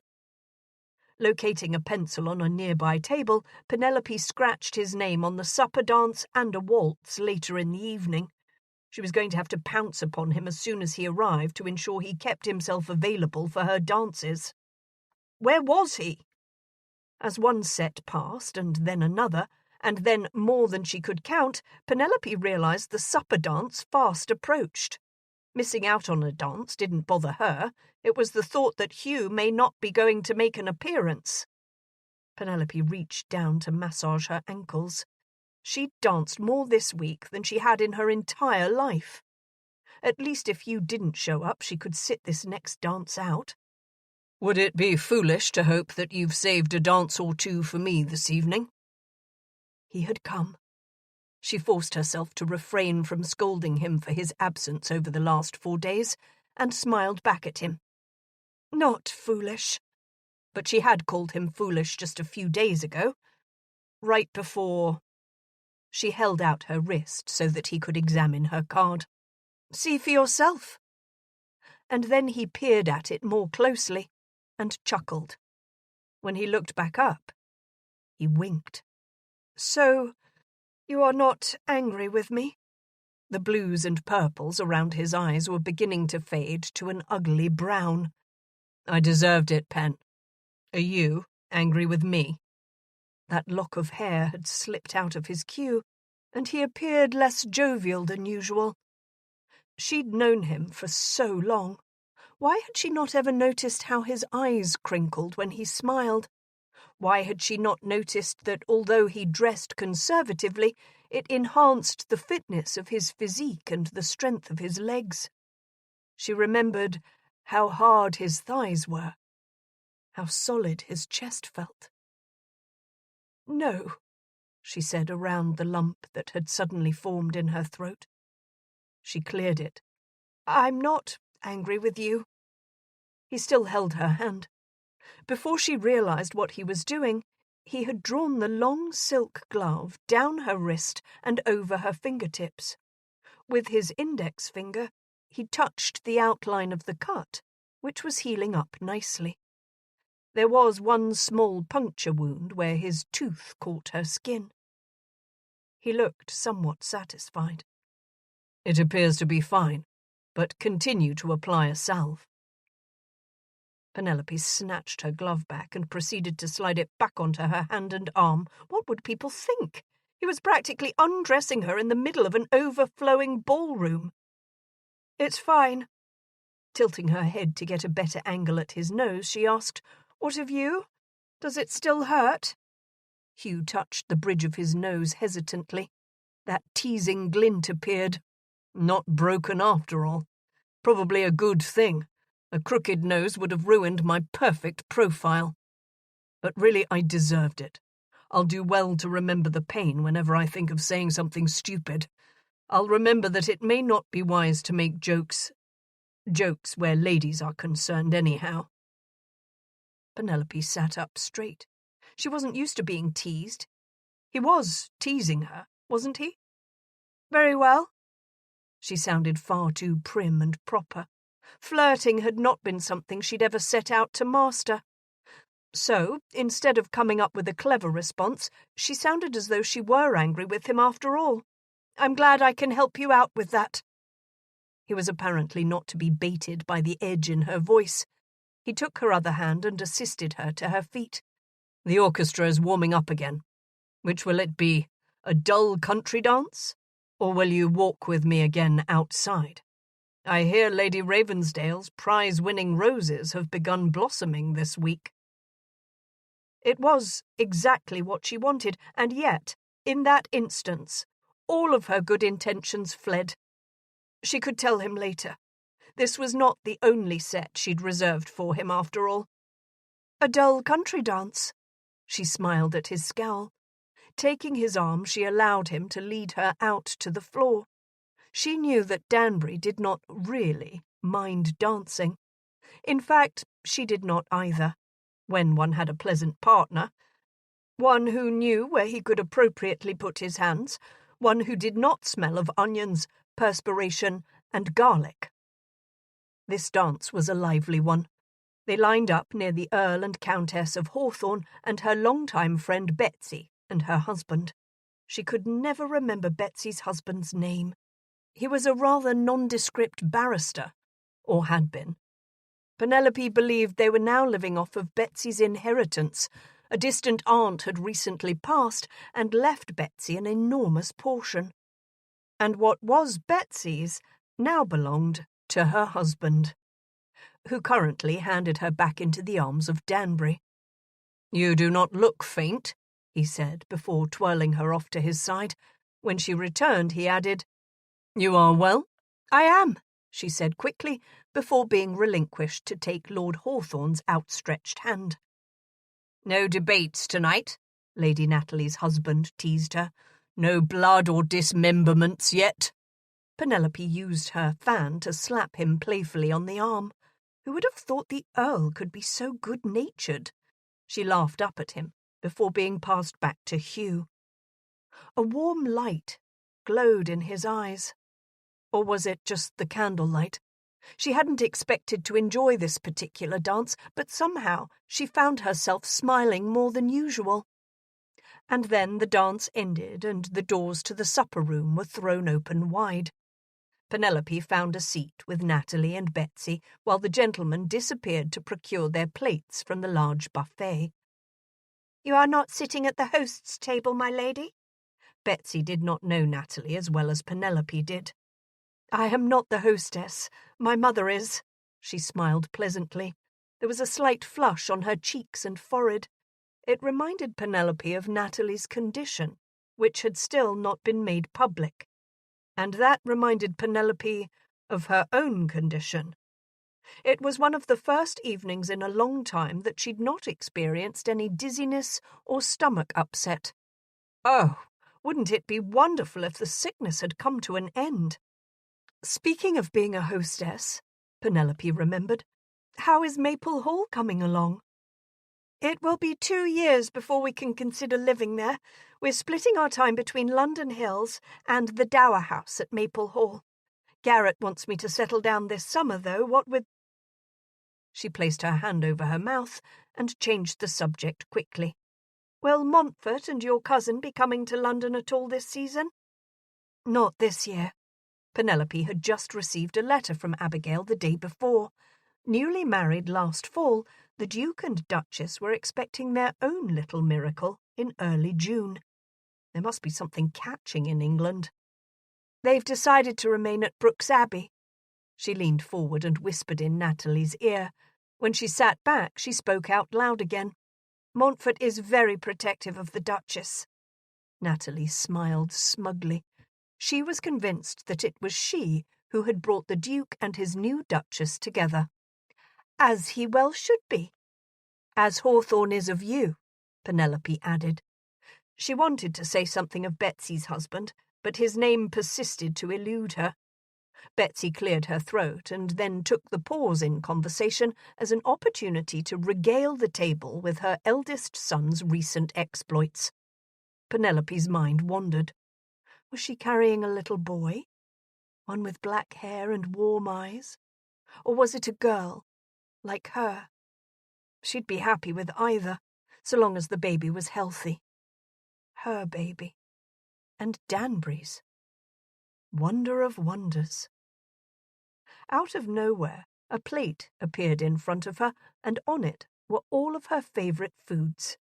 Locating a pencil on a nearby table, Penelope scratched his name on the supper dance and a waltz later in the evening. She was going to have to pounce upon him as soon as he arrived to ensure he kept himself available for her dances. Where was he? As one set passed, and then another, and then more than she could count, Penelope realised the supper dance fast approached. Missing out on a dance didn't bother her. It was the thought that Hugh may not be going to make an appearance. Penelope reached down to massage her ankles. She'd danced more this week than she had in her entire life. At least if Hugh didn't show up, she could sit this next dance out. Would it be foolish to hope that you've saved a dance or two for me this evening? He had come. She forced herself to refrain from scolding him for his absence over the last 4 days, and smiled back at him. Not foolish. But she had called him foolish just a few days ago. Right before... She held out her wrist so that he could examine her card. See for yourself. And then he peered at it more closely and chuckled. When he looked back up, he winked. So, you are not angry with me? The blues and purples around his eyes were beginning to fade to an ugly brown. I deserved it, Pen. Are you angry with me? That lock of hair had slipped out of his queue, and he appeared less jovial than usual. She'd known him for so long. Why had she not ever noticed how his eyes crinkled when he smiled? Why had she not noticed that although he dressed conservatively, it enhanced the fitness of his physique and the strength of his legs? She remembered how hard his thighs were, how solid his chest felt. No, she said around the lump that had suddenly formed in her throat. She cleared it. I'm not angry with you. He still held her hand. Before she realized what he was doing, he had drawn the long silk glove down her wrist and over her fingertips. With his index finger, he touched the outline of the cut, which was healing up nicely. There was one small puncture wound where his tooth caught her skin. He looked somewhat satisfied. It appears to be fine, but continue to apply a salve. Penelope snatched her glove back and proceeded to slide it back onto her hand and arm. What would people think? He was practically undressing her in the middle of an overflowing ballroom. It's fine. Tilting her head to get a better angle at his nose, she asked, What of you? Does it still hurt? Hugh touched the bridge of his nose hesitantly. That teasing glint appeared. Not broken after all. Probably a good thing. A crooked nose would have ruined my perfect profile. But really, I deserved it. I'll do well to remember the pain whenever I think of saying something stupid. I'll remember that it may not be wise to make jokes where ladies are concerned anyhow. Penelope sat up straight. She wasn't used to being teased. He was teasing her, wasn't he? Very well. She sounded far too prim and proper. Flirting had not been something she'd ever set out to master. So, instead of coming up with a clever response, she sounded as though she were angry with him after all. I'm glad I can help you out with that. He was apparently not to be baited by the edge in her voice. He took her other hand and assisted her to her feet. The orchestra is warming up again. Which will it be? A dull country dance? Or will you walk with me again outside? I hear Lady Ravensdale's prize-winning roses have begun blossoming this week. It was exactly what she wanted, and yet, in that instance, all of her good intentions fled. She could tell him later. This was not the only set she'd reserved for him after all. A dull country dance. She smiled at his scowl. Taking his arm, she allowed him to lead her out to the floor. She knew that Danbury did not really mind dancing. In fact, she did not either. when one had a pleasant partner. One who knew where he could appropriately put his hands, one who did not smell of onions, perspiration, and garlic. This dance was a lively one. They lined up near the Earl and Countess of Hawthorne and her longtime friend Betsy and her husband. She could never remember Betsy's husband's name. He was a rather nondescript barrister, or had been. Penelope believed they were now living off of Betsy's inheritance. A distant aunt had recently passed and left Betsy an enormous portion. And what was Betsy's now belonged to her husband, who currently handed her back into the arms of Danbury. "You do not look faint," he said, before twirling her off to his side. When she returned, he added, "You are well?" "I am," she said quickly, before being relinquished to take Lord Hawthorne's outstretched hand. "No debates tonight," Lady Natalie's husband teased her. "No blood or dismemberments yet." Penelope used her fan to slap him playfully on the arm. Who would have thought the Earl could be so good-natured? She laughed up at him, before being passed back to Hugh. A warm light glowed in his eyes. Or was it just the candlelight? She hadn't expected to enjoy this particular dance, but somehow she found herself smiling more than usual. And then the dance ended and the doors to the supper-room were thrown open wide. Penelope found a seat with Natalie and Betsy while the gentlemen disappeared to procure their plates from the large buffet.
"You are not sitting at the host's table, my lady?"
Betsy did not know Natalie as well as Penelope did. "I am not the hostess. My mother is," she smiled pleasantly. There was a slight flush on her cheeks and forehead. It reminded Penelope of Natalie's condition, which had still not been made public. And that reminded Penelope of her own condition. It was one of the first evenings in a long time that she'd not experienced any dizziness or stomach upset. Oh, wouldn't it be wonderful if the sickness had come to an end? Speaking of being a hostess, Penelope remembered, how is Maple Hall coming along?
"It will be 2 years before we can consider living there. We're splitting our time between London Hills and the Dower House at Maple Hall. Garrett wants me to settle down this summer, though, what with—"
She placed her hand over her mouth and changed the subject quickly.
"Will Montfort and your cousin be coming to London at all this season?"
Not this year. Penelope had just received a letter from Abigail the day before. Newly married last fall, the Duke and Duchess were expecting their own little miracle in early June. There must be something catching in England.
"They've decided to remain at Brooks Abbey."
She leaned forward and whispered in Natalie's ear. When she sat back, she spoke out loud again.
"Montfort is very protective of the Duchess."
Natalie smiled smugly. She was convinced that it was she who had brought the Duke and his new Duchess together.
"As he well should be."
"As Hawthorne is of you," Penelope added. She wanted to say something of Betsy's husband, but his name persisted to elude her. Betsy cleared her throat and then took the pause in conversation as an opportunity to regale the table with her eldest son's recent exploits. Penelope's mind wandered. Was she carrying a little boy? One with black hair and warm eyes? Or was it a girl, like her? She'd be happy with either, so long as the baby was healthy. Her baby. And Danbury's. Wonder of wonders. Out of nowhere, a plate appeared in front of her, and on it were all of her favourite foods.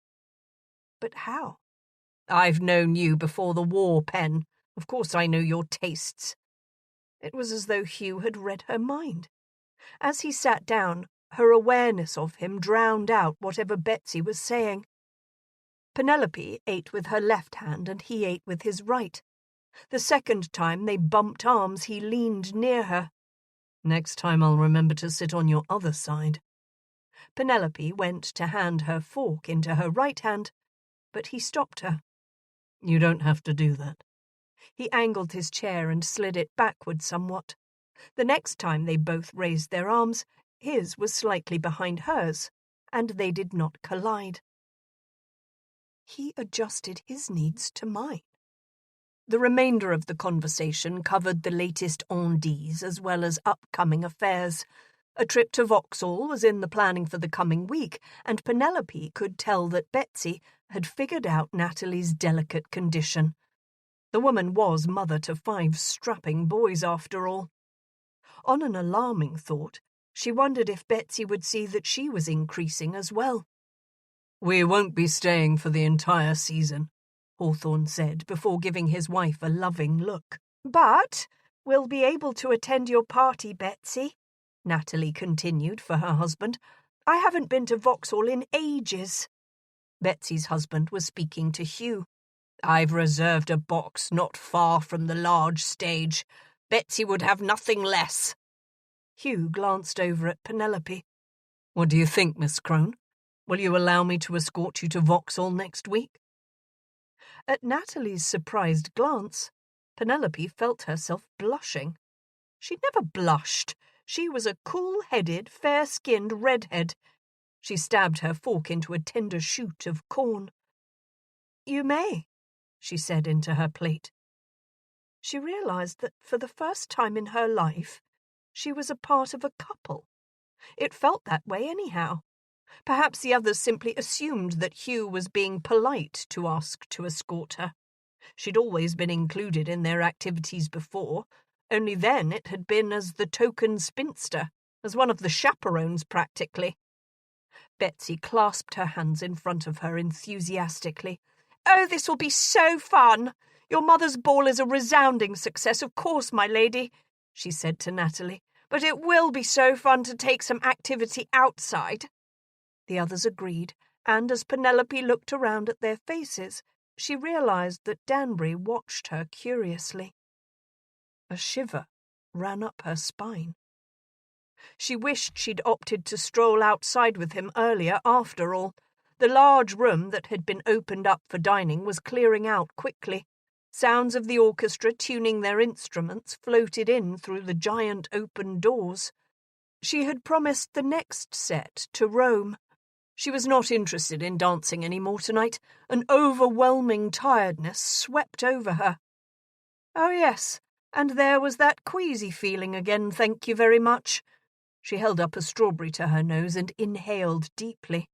But how? "I've known you before the war, Pen. Of course I know your tastes." It was as though Hugh had read her mind. As he sat down, her awareness of him drowned out whatever Betsy was saying. Penelope ate with her left hand and he ate with his right. The second time they bumped arms, he leaned near her. "Next time I'll remember to sit on your other side." Penelope went to hand her fork into her right hand, but he stopped her. "You don't have to do that." He angled his chair and slid it backward somewhat. The next time they both raised their arms, his was slightly behind hers, and they did not collide. He adjusted his needs to mine. The remainder of the conversation covered the latest on-dits as well as upcoming affairs. A trip to Vauxhall was in the planning for the coming week, and Penelope could tell that Betsy had figured out Natalie's delicate condition. The woman was mother to 5 strapping boys after all. On an alarming thought, she wondered if Betsy would see that she was increasing as well. "We won't be staying for the entire season," Hawthorne said before giving his wife a loving look. "But we'll be able to attend your party, Betsy," Natalie continued for her husband. "I haven't been to Vauxhall in ages." Betsy's husband was speaking to Hugh. "I've reserved a box not far from the large stage. Betsy would have nothing less." Hugh glanced over at Penelope. "What do you think, Miss Crone? Will you allow me to escort you to Vauxhall next week?" At Natalie's surprised glance, Penelope felt herself blushing. She'd never blushed. She was a cool-headed, fair-skinned redhead. She stabbed her fork into a tender shoot of corn. "You may," she said into her plate. She realized that for the first time in her life, she was a part of a couple. It felt that way anyhow. Perhaps the others simply assumed that Hugh was being polite to ask to escort her. She'd always been included in their activities before, only then it had been as the token spinster, as one of the chaperones practically. Betsy clasped her hands in front of her enthusiastically. "Oh, this will be so fun! Your mother's ball is a resounding success, of course, my lady," she said to Natalie. "But it will be so fun to take some activity outside." The others agreed, and as Penelope looked around at their faces, she realized that Danbury watched her curiously. A shiver ran up her spine. She wished she'd opted to stroll outside with him earlier after all. The large room that had been opened up for dining was clearing out quickly. Sounds of the orchestra tuning their instruments floated in through the giant open doors. She had promised the next set to Rome. She was not interested in dancing any more tonight. An overwhelming tiredness swept over her. Oh yes, and there was that queasy feeling again, thank you very much. She held up a strawberry to her nose and inhaled deeply.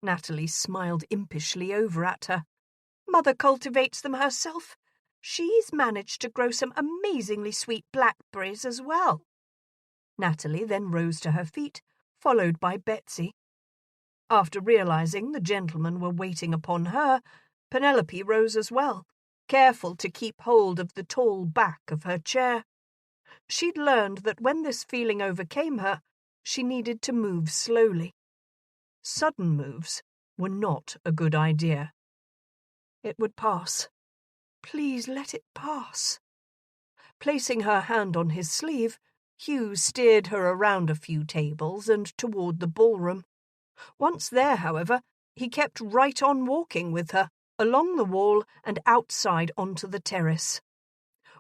Natalie smiled impishly over at her. "Mother cultivates them herself. She's managed to grow some amazingly sweet blackberries as well." Natalie then rose to her feet, followed by Betsy. After realizing the gentlemen were waiting upon her, Penelope rose as well, careful to keep hold of the tall back of her chair. She'd learned that when this feeling overcame her, she needed to move slowly. Sudden moves were not a good idea. It would pass. Please let it pass. Placing her hand on his sleeve, Hugh steered her around a few tables and toward the ballroom. Once there, however, he kept right on walking with her, along the wall and outside onto the terrace.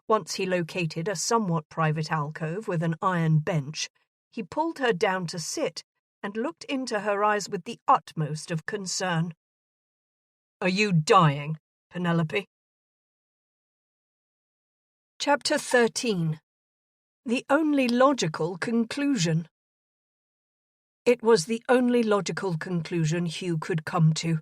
Once he located a somewhat private alcove with an iron bench, he pulled her down to sit and looked into her eyes with the utmost of concern. "Are you dying, Penelope?" Chapter 13. The Only Logical Conclusion. It was the only logical conclusion Hugh could come to.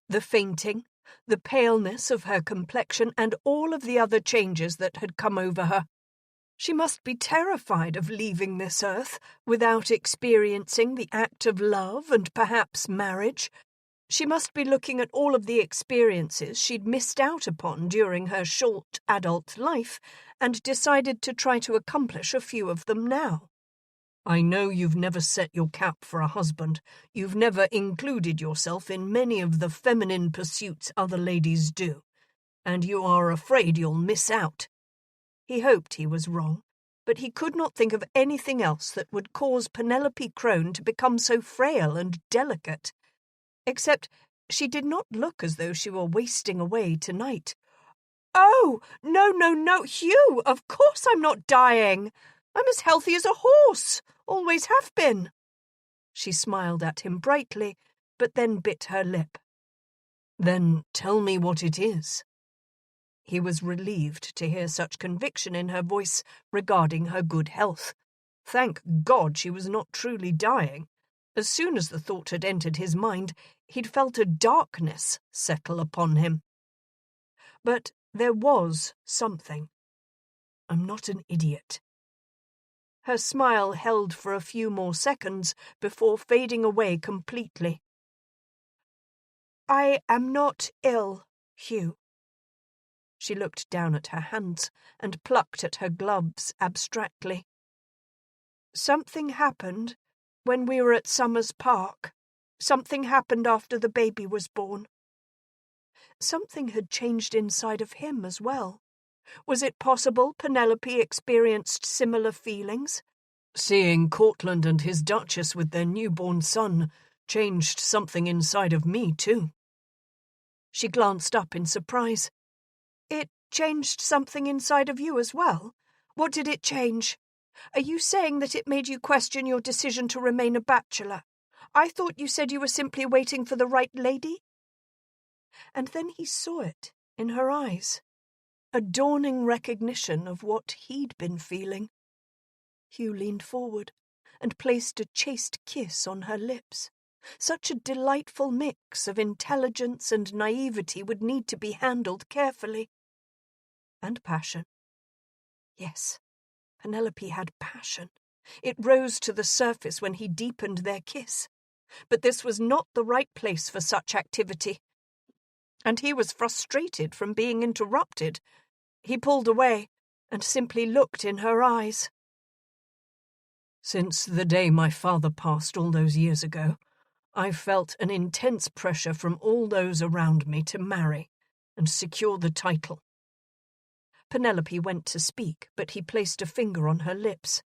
The fainting, the paleness of her complexion, and all of the other changes that had come over her. She must be terrified of leaving this earth without experiencing the act of love and perhaps marriage. She must be looking at all of the experiences she'd missed out upon during her short adult life and decided to try to accomplish a few of them now. I know you've never set your cap for a husband. You've never included yourself in many of the feminine pursuits other ladies do, and you are afraid you'll miss out. He hoped he was wrong, but he could not think of anything else that would cause Penelope Crone to become so frail and delicate. Except she did not look as though she were wasting away tonight. "Oh, no, Hugh, of course I'm not dying. I'm as healthy as a horse, always have been." She smiled at him brightly, but then bit her lip. Then tell me what it is. He was relieved to hear such conviction in her voice regarding her good health. Thank God she was not truly dying. As soon as the thought had entered his mind, he'd felt a darkness settle upon him. But there was something. I'm not an idiot. Her smile held for a few more seconds before fading away completely. I am not ill, Hugh. She looked down at her hands and plucked at her gloves abstractly. Something happened when we were at Summers Park. Something happened after the baby was born. Something had changed inside of him as well. Was it possible Penelope experienced similar feelings? Seeing Cortland and his Duchess with their newborn son changed something inside of me, too. She glanced up in surprise. It changed something inside of you as well? What did it change? Are you saying that it made you question your decision to remain a bachelor? I thought you said you were simply waiting for the right lady? And then he saw it in her eyes, a dawning recognition of what he'd been feeling. Hugh leaned forward and placed a chaste kiss on her lips. Such a delightful mix of intelligence and naivety would need to be handled carefully. And passion. Yes, Penelope had passion. It rose to the surface when he deepened their kiss. But this was not the right place for such activity. And he was frustrated from being interrupted. He pulled away and simply looked in her eyes. Since the day my father passed all those years ago, I felt an intense pressure from all those around me to marry and secure the title. Penelope went to speak, but he placed a finger on her lips.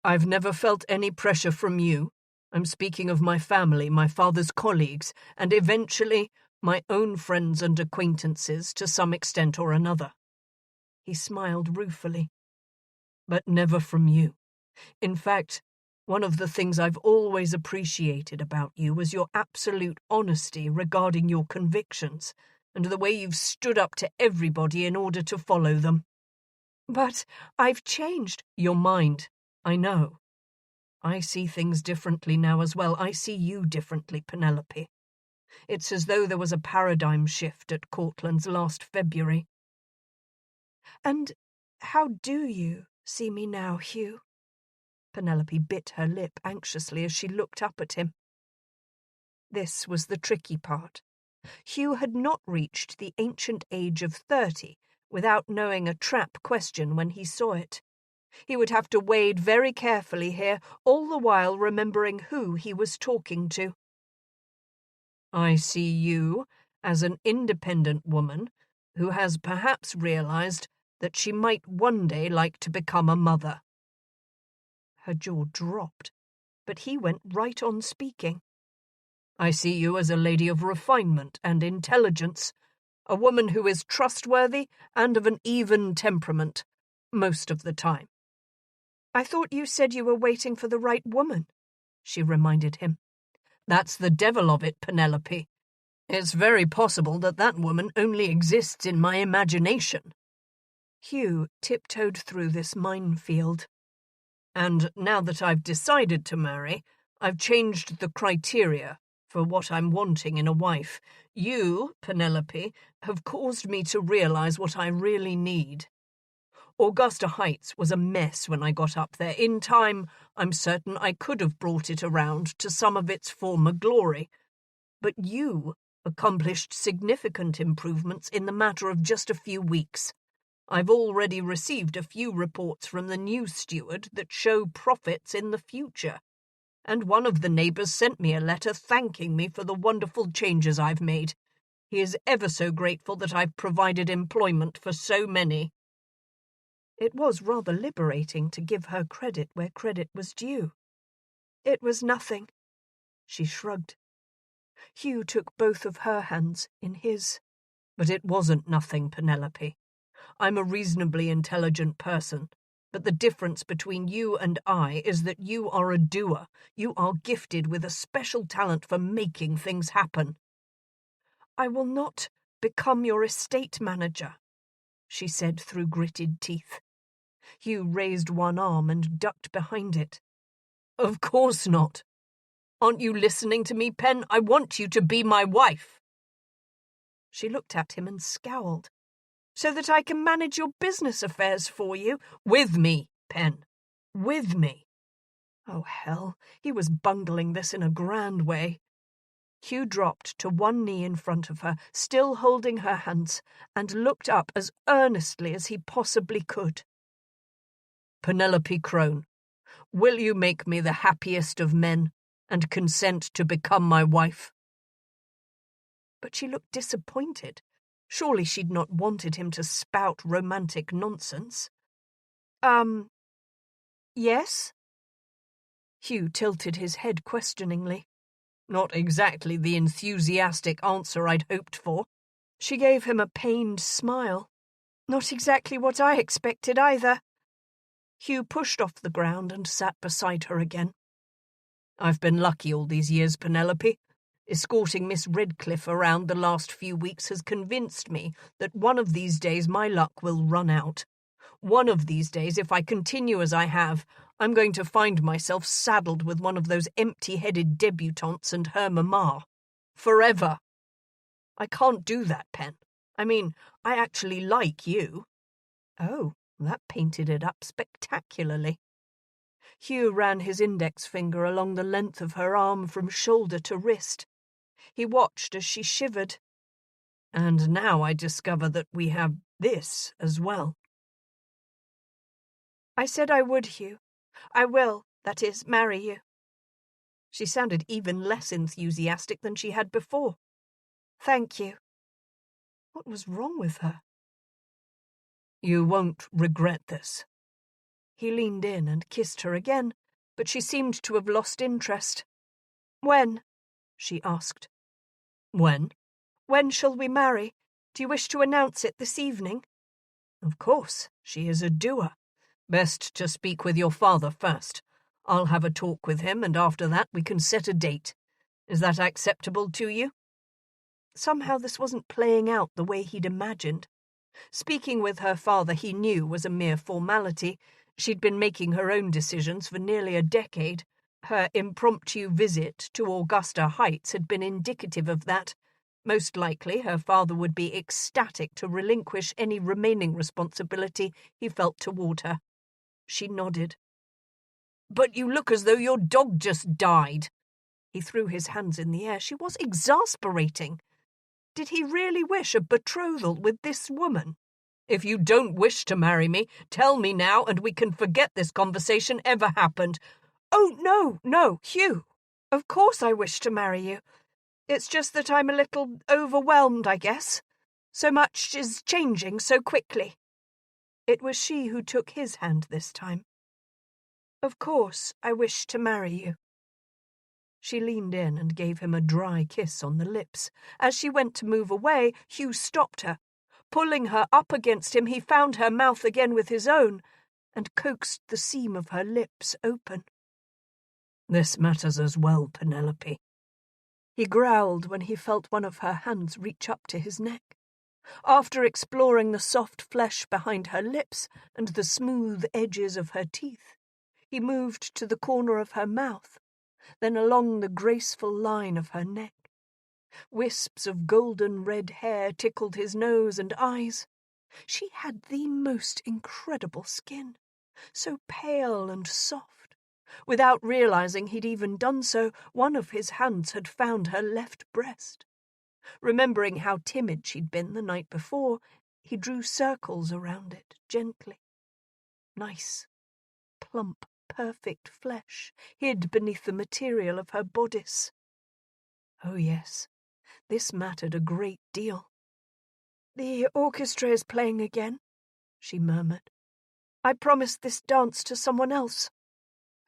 I've never felt any pressure from you. I'm speaking of my family, my father's colleagues, and eventually my own friends and acquaintances to some extent or another. He smiled ruefully. But never from you. In fact, one of the things I've always appreciated about you was your absolute honesty regarding your convictions, and the way you've stood up to everybody in order to follow them. But I've changed your mind, I know. I see things differently now as well. I see you differently, Penelope. It's as though there was a paradigm shift at Cortland's last February. And how do you see me now, Hugh? Penelope bit her lip anxiously as she looked up at him. This was the tricky part. Hugh had not reached the ancient age of 30 without knowing a trap question when he saw it. He would have to wade very carefully here, all the while remembering who he was talking to. I see you as an independent woman who has perhaps realized that she might one day like to become a mother. Her jaw dropped, but he went right on speaking. I see you as a lady of refinement and intelligence, a woman who is trustworthy and of an even temperament, most of the time. I thought you said you were waiting for the right woman, she reminded him. That's the devil of it, Penelope. It's very possible that that woman only exists in my imagination. Hugh tiptoed through this minefield. And now that I've decided to marry, I've changed the criteria for what I'm wanting in a wife. You, Penelope, have caused me to realize what I really need. Augusta Heights was a mess when I got up there. In time, I'm certain I could have brought it around to some of its former glory. But you accomplished significant improvements in the matter of just a few weeks. I've already received a few reports from the new steward that show profits in the future. And one of the neighbours sent me a letter thanking me for the wonderful changes I've made. He is ever so grateful that I've provided employment for so many. It was rather liberating to give her credit where credit was due. It was nothing. She shrugged. Hugh took both of her hands in his. But it wasn't nothing, Penelope. I'm a reasonably intelligent person, But the difference between you and I is that you are a doer. You are gifted with a special talent for making things happen."
"I will not become your estate manager," she said through gritted teeth.
Hugh raised one arm and ducked behind it. "Of course not. Aren't you listening to me, Pen? I want you to be my wife."
She looked at him and scowled. "So that I can manage your business affairs for you?"
"With me, Pen. With me."
Oh, hell, he was bungling this in a grand way. Hugh dropped to one knee in front of her, still holding her hands, and looked up as earnestly as he possibly could.
"Penelope Crone, will you make me the happiest of men and consent to become my wife?"
But she looked disappointed. Surely she'd not wanted him to spout romantic nonsense. Yes?"
Hugh tilted his head questioningly. Not exactly the enthusiastic answer I'd hoped for.
She gave him a pained smile. "Not exactly what I expected either." Hugh pushed off the ground and sat beside her again.
"I've been lucky all these years, Penelope. Escorting Miss Redcliffe around the last few weeks has convinced me that one of these days my luck will run out. One of these days, if I continue as I have, I'm going to find myself saddled with one of those empty-headed debutantes and her mamma. Forever. I can't do that, Pen. I mean, I actually like you."
Oh, that painted it up spectacularly. Hugh ran his index finger along the length of her arm from shoulder to wrist. He watched as she shivered.
"And now I discover that we have this as well."
"I said I would, Hugh. I will, that is, marry you."
She sounded even less enthusiastic than she had before.
"Thank you." What was wrong with her?
"You won't regret this."
He leaned in and kissed her again, but she seemed to have lost interest. "When?" she asked.
"When?"
"When shall we marry? Do you wish to announce it this evening?"
"Of course, she is a doer. Best to speak with your father first. I'll have a talk with him, and after that we can set a date. Is that acceptable to you?"
Somehow this wasn't playing out the way he'd imagined. Speaking with her father he knew was a mere formality. She'd been making her own decisions for nearly a decade. Her impromptu visit to Augusta Heights had been indicative of that. Most likely her father would be ecstatic to relinquish any remaining responsibility he felt toward her. She nodded.
"But you look as though your dog just died."
He threw his hands in the air. She was exasperating. Did he really wish a betrothal with this woman?
"If you don't wish to marry me, tell me now, and we can forget this conversation ever happened."
"Oh, no, Hugh. Of course I wish to marry you. It's just that I'm a little overwhelmed, I guess. So much is changing so quickly." It was she who took his hand this time. "Of course I wish to marry you." She leaned in and gave him a dry kiss on the lips. As she went to move away, Hugh stopped her. Pulling her up against him, he found her mouth again with his own and coaxed the seam of her lips open.
"This matters as well, Penelope."
He growled when he felt one of her hands reach up to his neck. After exploring the soft flesh behind her lips and the smooth edges of her teeth, he moved to the corner of her mouth, then along the graceful line of her neck. Wisps of golden red hair tickled his nose and eyes. She had the most incredible skin, so pale and soft. Without realizing he'd even done so, one of his hands had found her left breast. Remembering how timid she'd been the night before, he drew circles around it gently. Nice, plump, perfect flesh hid beneath the material of her bodice. Oh yes, this mattered a great deal. "The orchestra is playing again," she murmured. "I promised this dance to someone else."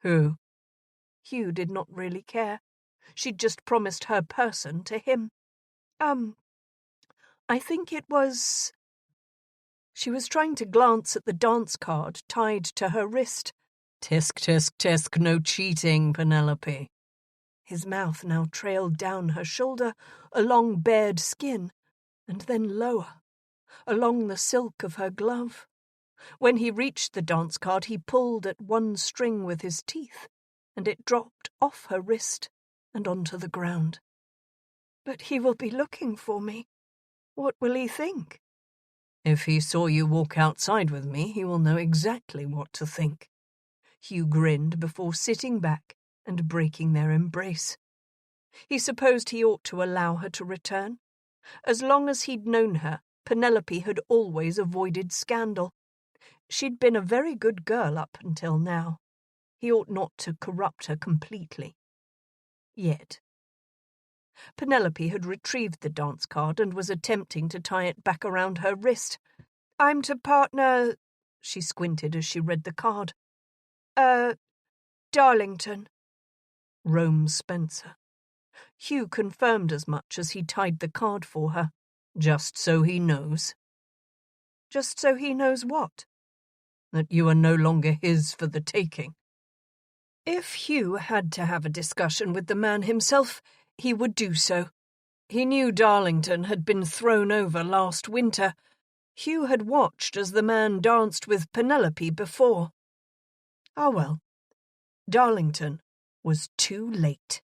"Who?"
Hugh did not really care. She'd just promised her person to him. I think it was..."
She was trying to glance at the dance card tied to her wrist. "Tisk, tisk, tisk, no cheating, Penelope." His mouth now trailed down her shoulder, along bared skin, and then lower, along the silk of her glove. When he reached the dance card, he pulled at one string with his teeth, and it dropped off her wrist and onto the ground. "But he will be looking for me. What will he think?" "If he saw you walk outside with me, he will know exactly what to think." Hugh grinned before sitting back and breaking their embrace. He supposed he ought to allow her to return. As long as he'd known her, Penelope had always avoided scandal. She'd been a very good girl up until now. He ought not to corrupt her completely. Yet. Penelope had retrieved the dance card and was attempting to tie it back around her wrist. "I'm to partner," she squinted as she read the card. Darlington." Rome Spencer. Hugh confirmed as much as he tied the card for her. "Just so he knows." "Just so he knows what?" "That you are no longer his for the taking." If Hugh had to have a discussion with the man himself, he would do so. He knew Darlington had been thrown over last winter. Hugh had watched as the man danced with Penelope before. Ah well, Darlington was too late.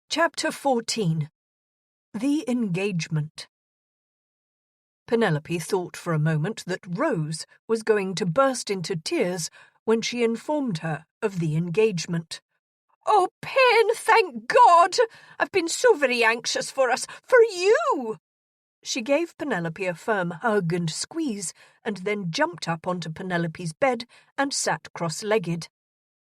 Chapter 14. The Engagement. Penelope thought for a moment that Rose was going to burst into tears when she informed her of the engagement. "Oh, Pen, thank God! I've been so very anxious for us, for you!" She gave Penelope a firm hug and squeeze, and then jumped up onto Penelope's bed and sat cross-legged.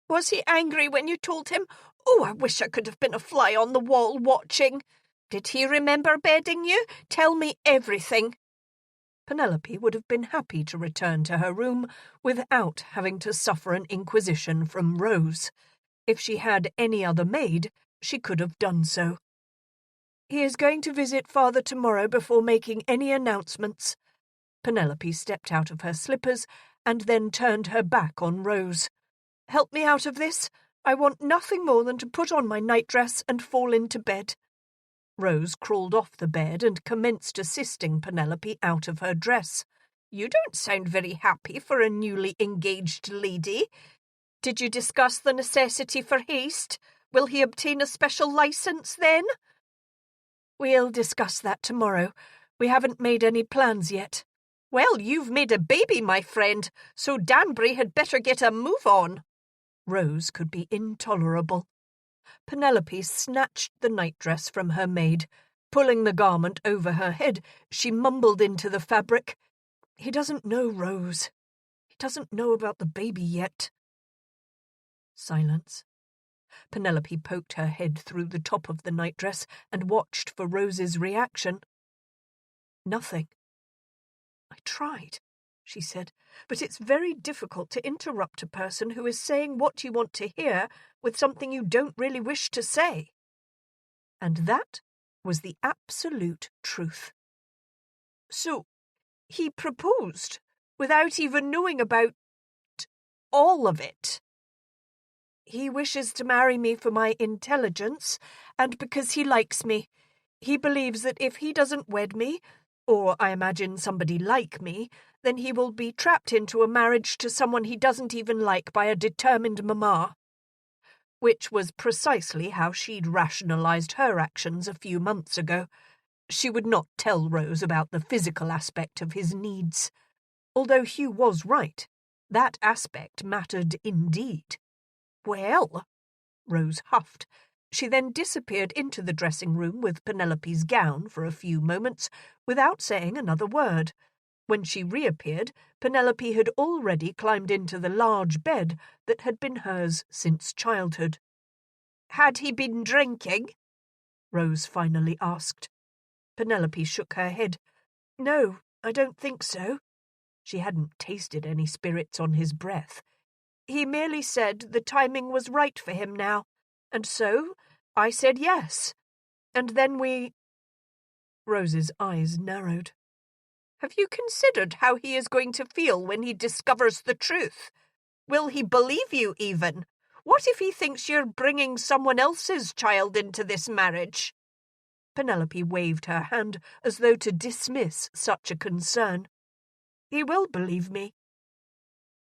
"Was he angry when you told him? Oh, I wish I could have been a fly on the wall watching. Did he remember bedding you? Tell me everything." Penelope would have been happy to return to her room without having to suffer an inquisition from Rose. If she had any other maid, she could have done so. "He is going to visit father tomorrow before making any announcements." Penelope stepped out of her slippers and then turned her back on Rose. "Help me out of this. I want nothing more than to put on my nightdress and fall into bed." Rose crawled off the bed and commenced assisting Penelope out of her dress. "You don't sound very happy for a newly engaged lady. Did you discuss the necessity for haste? Will he obtain a special license then?" "We'll discuss that tomorrow. We haven't made any plans yet." "Well, you've made a baby, my friend, so Danbury had better get a move on." Rose could be intolerable. Penelope snatched the nightdress from her maid. Pulling the garment over her head, she mumbled into the fabric, "He doesn't know, Rose. He doesn't know about the baby yet." Silence. Penelope poked her head through the top of the nightdress and watched for Rose's reaction. Nothing. "I tried," she said, "but it's very difficult to interrupt a person who is saying what you want to hear with something you don't really wish to say." And that was the absolute truth. "So, he proposed without even knowing about all of it?" "He wishes to marry me for my intelligence, and because he likes me. He believes that if he doesn't wed me, or I imagine somebody like me, then he will be trapped into a marriage to someone he doesn't even like by a determined mamma." Which was precisely how she'd rationalized her actions a few months ago. She would not tell Rose about the physical aspect of his needs. Although Hugh was right, that aspect mattered indeed. "Well," Rose huffed. She then disappeared into the dressing-room with Penelope's gown for a few moments without saying another word. When she reappeared, Penelope had already climbed into the large bed that had been hers since childhood. "Had he been drinking?" Rose finally asked. Penelope shook her head. "No, I don't think so." She hadn't tasted any spirits on his breath. "He merely said the timing was right for him now, and so I said yes. And then we—" Rose's eyes narrowed. Have you considered how he is going to feel when he discovers the truth? Will he believe you even? What if he thinks you're bringing someone else's child into this marriage?" Penelope waved her hand as though to dismiss such a concern. "He will believe me.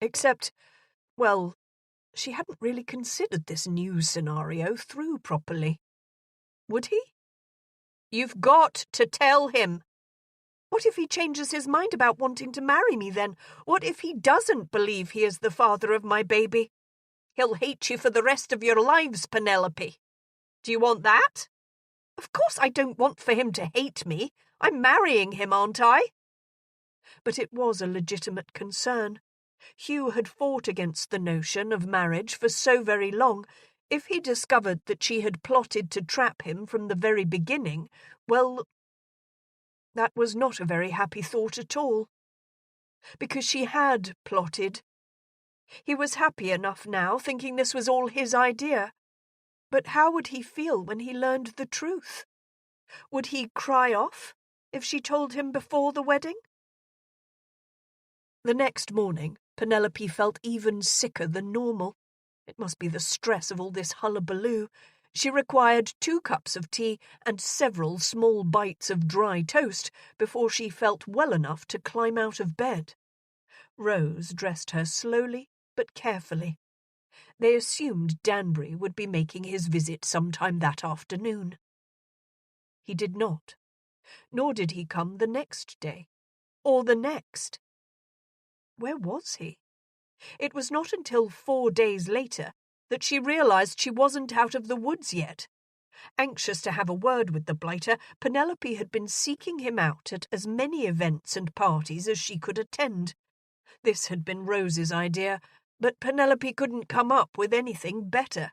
Except, well, she hadn't really considered this new scenario through properly. Would he? You've got to tell him. What if he changes his mind about wanting to marry me then? What if he doesn't believe he is the father of my baby? He'll hate you for the rest of your lives, Penelope. Do you want that? Of course I don't want for him to hate me. I'm marrying him, aren't I? But it was a legitimate concern. Hugh had fought against the notion of marriage for so very long. If he discovered that she had plotted to trap him from the very beginning, well, that was not a very happy thought at all. Because she had plotted. He was happy enough now, thinking this was all his idea. But how would he feel when he learned the truth? Would he cry off if she told him before the wedding? The next morning, Penelope felt even sicker than normal. It must be the stress of all this hullabaloo. She required 2 cups of tea and several small bites of dry toast before she felt well enough to climb out of bed. Rose dressed her slowly but carefully. They assumed Danbury would be making his visit sometime that afternoon. He did not, nor did he come the next day, or the next. Where was he? It was not until 4 days later that she realized she wasn't out of the woods yet. Anxious to have a word with the blighter, Penelope had been seeking him out at as many events and parties as she could attend. This had been Rose's idea, but Penelope couldn't come up with anything better.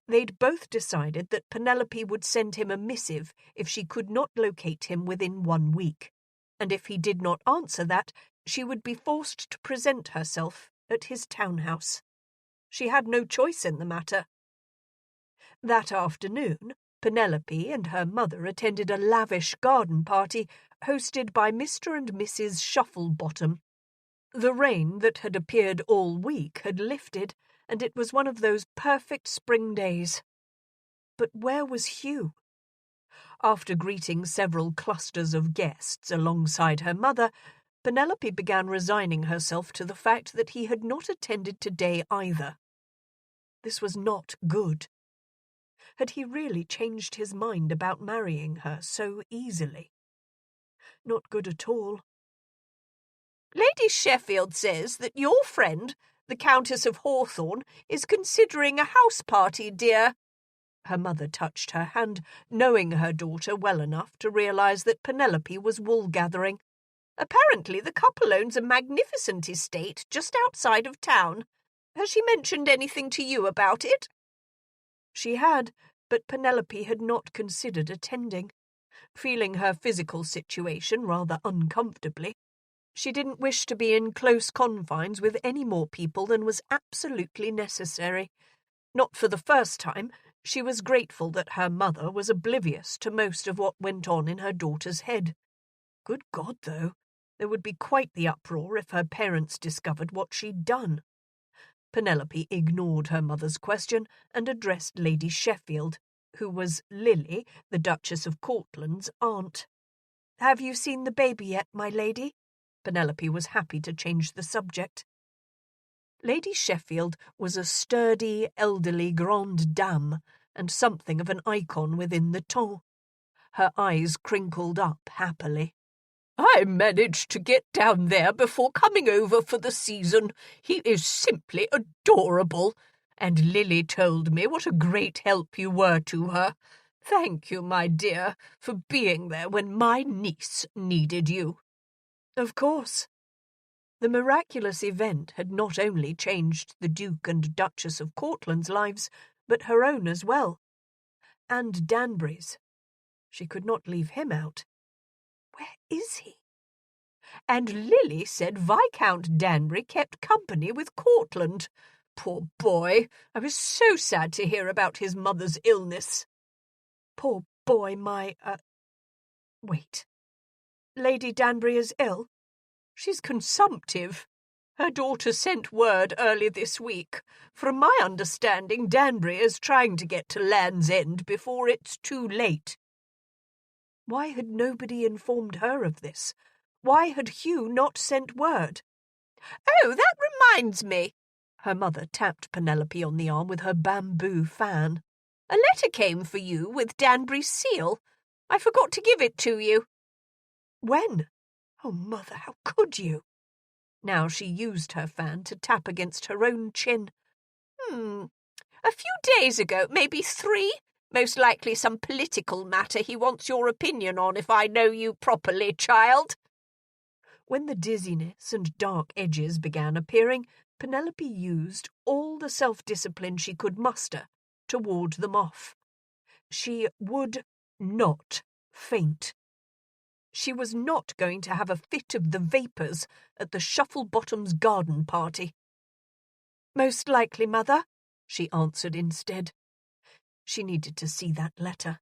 They'd both decided that Penelope would send him a missive if she could not locate him within 1 week, and if he did not answer that, she would be forced to present herself at his townhouse. She had no choice in the matter. That afternoon, Penelope and her mother attended a lavish garden party hosted by Mr. and Mrs. Shufflebottom. The rain that had appeared all week had lifted, and it was one of those perfect spring days. But where was Hugh? After greeting several clusters of guests alongside her mother, Penelope began resigning herself to the fact that he had not attended today either. This was not good. Had he really changed his mind about marrying her so easily? Not good at all. "Lady Sheffield says that your friend, the Countess of Hawthorne, is considering a house party, dear." Her mother touched her hand, knowing her daughter well enough to realize that Penelope was wool-gathering. "Apparently the couple owns a magnificent estate just outside of town. Has she mentioned anything to you about it?" She had, but Penelope had not considered attending. Feeling her physical situation rather uncomfortably, she didn't wish to be in close confines with any more people than was absolutely necessary. Not for the first time, she was grateful that her mother was oblivious to most of what went on in her daughter's head. Good God, though, there would be quite the uproar if her parents discovered what she'd done. Penelope ignored her mother's question and addressed Lady Sheffield, who was Lily, the Duchess of Cortland's aunt. "Have you seen the baby yet, my lady?" Penelope was happy to change the subject. Lady Sheffield was a sturdy, elderly grande dame, and something of an icon within the ton. Her eyes crinkled up happily. "I managed to get down there before coming over for the season. He is simply adorable. And Lily told me what a great help you were to her. Thank you, my dear, for being there when my niece needed you." Of course. The miraculous event had not only changed the Duke and Duchess of Cortland's lives, but her own as well. And Danbury's. She could not leave him out. Where is he? And Lily said Viscount Danbury kept company with Cortland. Poor boy, I was so sad to hear about his mother's illness. Poor boy, Wait. Lady Danbury is ill? She's consumptive. Her daughter sent word early this week. From my understanding, Danbury is trying to get to Land's End before it's too late. Why had nobody informed her of this? Why had Hugh not sent word? Oh, that reminds me. Her mother tapped Penelope on the arm with her bamboo fan. A letter came for you with Danbury's seal. I forgot to give it to you. When? Oh, Mother, how could you? Now she used her fan to tap against her own chin. A few days ago, maybe 3. Most likely some political matter he wants your opinion on, if I know you properly, child. When the dizziness and dark edges began appearing, Penelope used all the self-discipline she could muster to ward them off. She would not faint. She was not going to have a fit of the vapours at the Shufflebottom's garden party. Most likely, Mother, she answered instead. She needed to see that letter.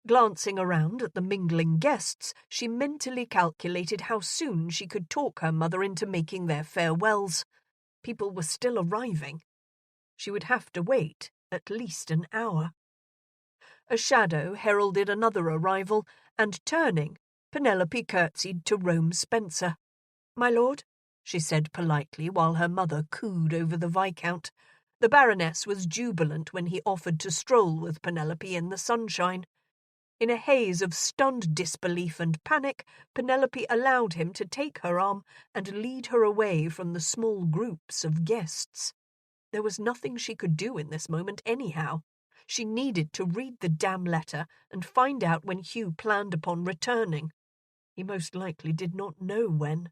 Glancing around at the mingling guests, she mentally calculated how soon she could talk her mother into making their farewells. People were still arriving. She would have to wait at least an hour. A shadow heralded another arrival, and turning, Penelope curtsied to Rome Spencer. "My lord," she said politely while her mother cooed over the Viscount. The Baroness was jubilant when he offered to stroll with Penelope in the sunshine. In a haze of stunned disbelief and panic, Penelope allowed him to take her arm and lead her away from the small groups of guests. There was nothing she could do in this moment anyhow. She needed to read the damn letter and find out when Hugh planned upon returning. He most likely did not know when.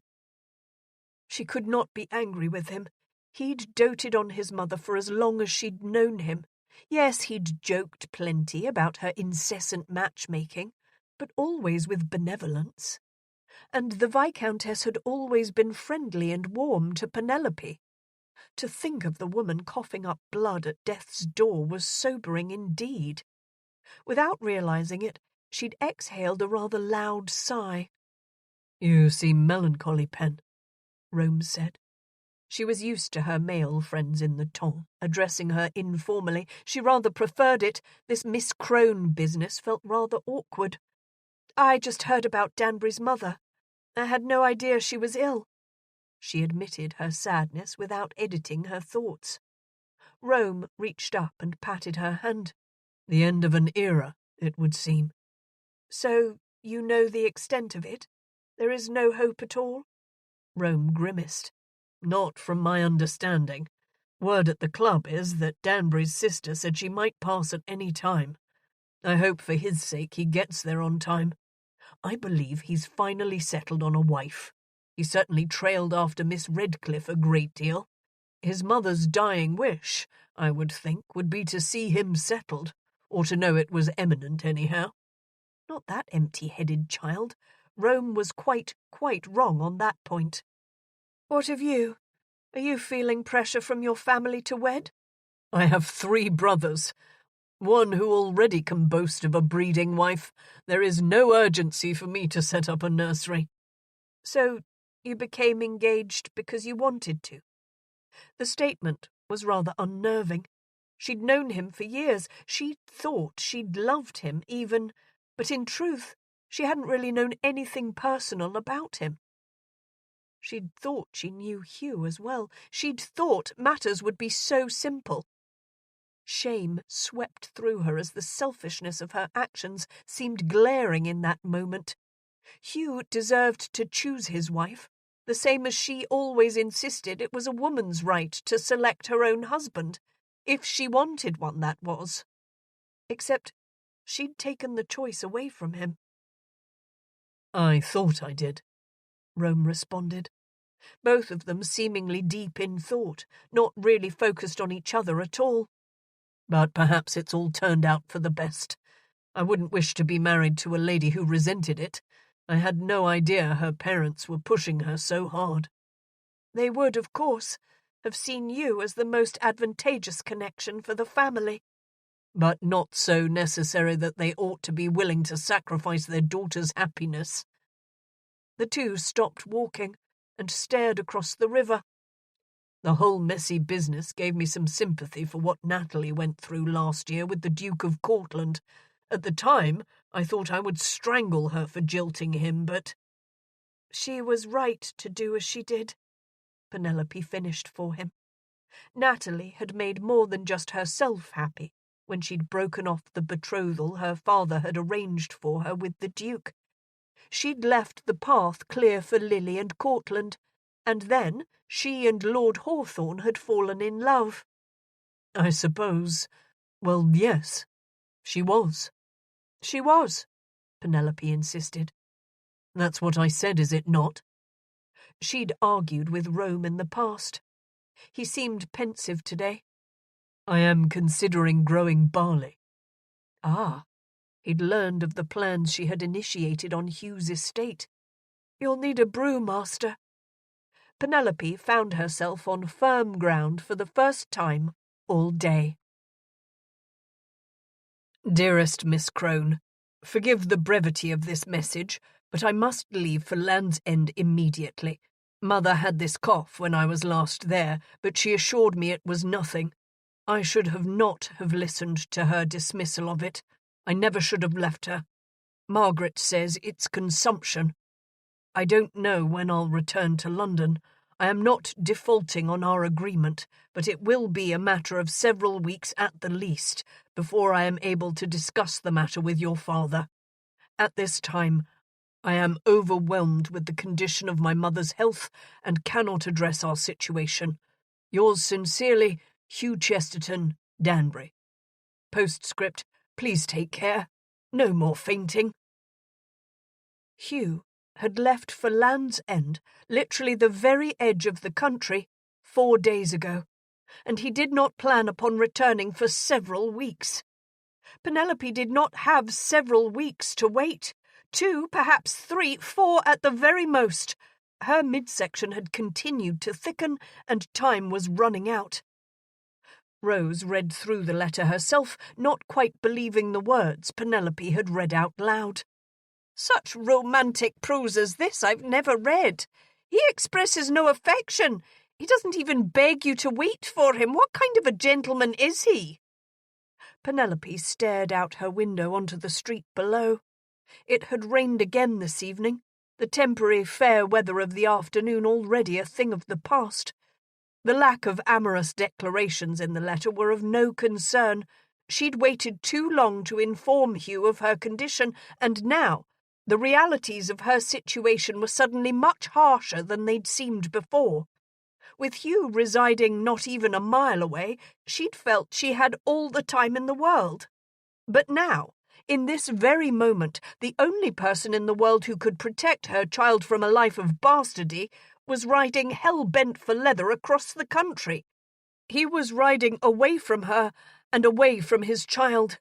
She could not be angry with him. He'd doted on his mother for as long as she'd known him. Yes, he'd joked plenty about her incessant matchmaking, but always with benevolence. And the Viscountess had always been friendly and warm to Penelope. To think of the woman coughing up blood at death's door was sobering indeed. Without realizing it, she'd exhaled a rather loud sigh. "You seem melancholy, Pen," Rome said. She was used to her male friends in the ton, addressing her informally. She rather preferred it. This Miss Crone business felt rather awkward. "I just heard about Danbury's mother. I had no idea she was ill." She admitted her sadness without editing her thoughts. Rome reached up and patted her hand. "The end of an era, it would seem." "So you know the extent of it? There is no hope at all?" Rome grimaced. "Not from my understanding. Word at the club is that Danbury's sister said she might pass at any time. I hope for his sake he gets there on time. I believe he's finally settled on a wife. He certainly trailed after Miss Redcliffe a great deal. His mother's dying wish, I would think, would be to see him settled, or to know it was imminent anyhow. Not that empty-headed child. Rome was quite wrong on that point. What of you? Are you feeling pressure from your family to wed?" "I have 3 brothers. One who already can boast of a breeding wife. There is no urgency for me to set up a nursery." "So you became engaged because you wanted to?" The statement was rather unnerving. She'd known him for years. She'd thought she'd loved him even, but in truth, she hadn't really known anything personal about him. She'd thought she knew Hugh as well. She'd thought matters would be so simple. Shame swept through her as the selfishness of her actions seemed glaring in that moment. Hugh deserved to choose his wife, the same as she always insisted it was a woman's right to select her own husband, if she wanted one, that was. Except she'd taken the choice away from him. "I thought I did," Rome responded. Both of them seemingly deep in thought, not really focused on each other at all. "But perhaps it's all turned out for the best. I wouldn't wish to be married to a lady who resented it. I had no idea her parents were pushing her so hard." "They would, of course, have seen you as the most advantageous connection for the family." "But not so necessary that they ought to be willing to sacrifice their daughter's happiness." The two stopped walking and stared across the river. The whole messy business gave me some sympathy for what Natalie went through last year with the Duke of Cortland. At the time, I thought I would strangle her for jilting him, but—
She was right to do as she did,
Penelope finished for him. Natalie had made more than just herself happy when she'd broken off the betrothal her father had arranged for her with the Duke. She'd left the path clear for Lily and Cortland, and then she and Lord Hawthorne had fallen in love. I suppose— well, yes, she was. She was, Penelope insisted. That's what I said, is it not? She'd argued with Rome in the past. He seemed pensive today. I am considering growing barley. Ah, he'd learned of the plans she had initiated on Hugh's estate. You'll need a brewmaster. Penelope found herself on firm ground for the first time all day. Dearest Miss Crone, forgive the brevity of this message, but I must leave for Land's End immediately. Mother had this cough when I was last there, but she assured me it was nothing. I should have not have listened to her dismissal of it. I never should have left her. Margaret says it's consumption. I don't know when I'll return to London. I am not defaulting on our agreement, but it will be a matter of several weeks at the least before I am able to discuss the matter with your father. At this time, I am overwhelmed with the condition of my mother's health and cannot address our situation. Yours sincerely, Hugh Chesterton, Danbury. Postscript, please take care. No more fainting. Hugh had left for Land's End, literally the very edge of the country, 4 days ago, and he did not plan upon returning for several weeks. Penelope did not have several weeks to wait. 2, perhaps 3, 4 at the very most. Her midsection had continued to thicken, and time was running out. Rose read through the letter herself, not quite believing the words Penelope had read out loud. Such romantic prose as this I've never read. He expresses no affection. He doesn't even beg you to wait for him. What kind of a gentleman is he? Penelope stared out her window onto the street below. It had rained again this evening, the temporary fair weather of the afternoon already a thing of the past. The lack of amorous declarations in the letter were of no concern. She'd waited too long to inform Hugh of her condition, and now the realities of her situation were suddenly much harsher than they'd seemed before. With Hugh residing not even a mile away, she'd felt she had all the time in the world. But now, in this very moment, the only person in the world who could protect her child from a life of bastardy was riding hell-bent for leather across the country. He was riding away from her and away from his child.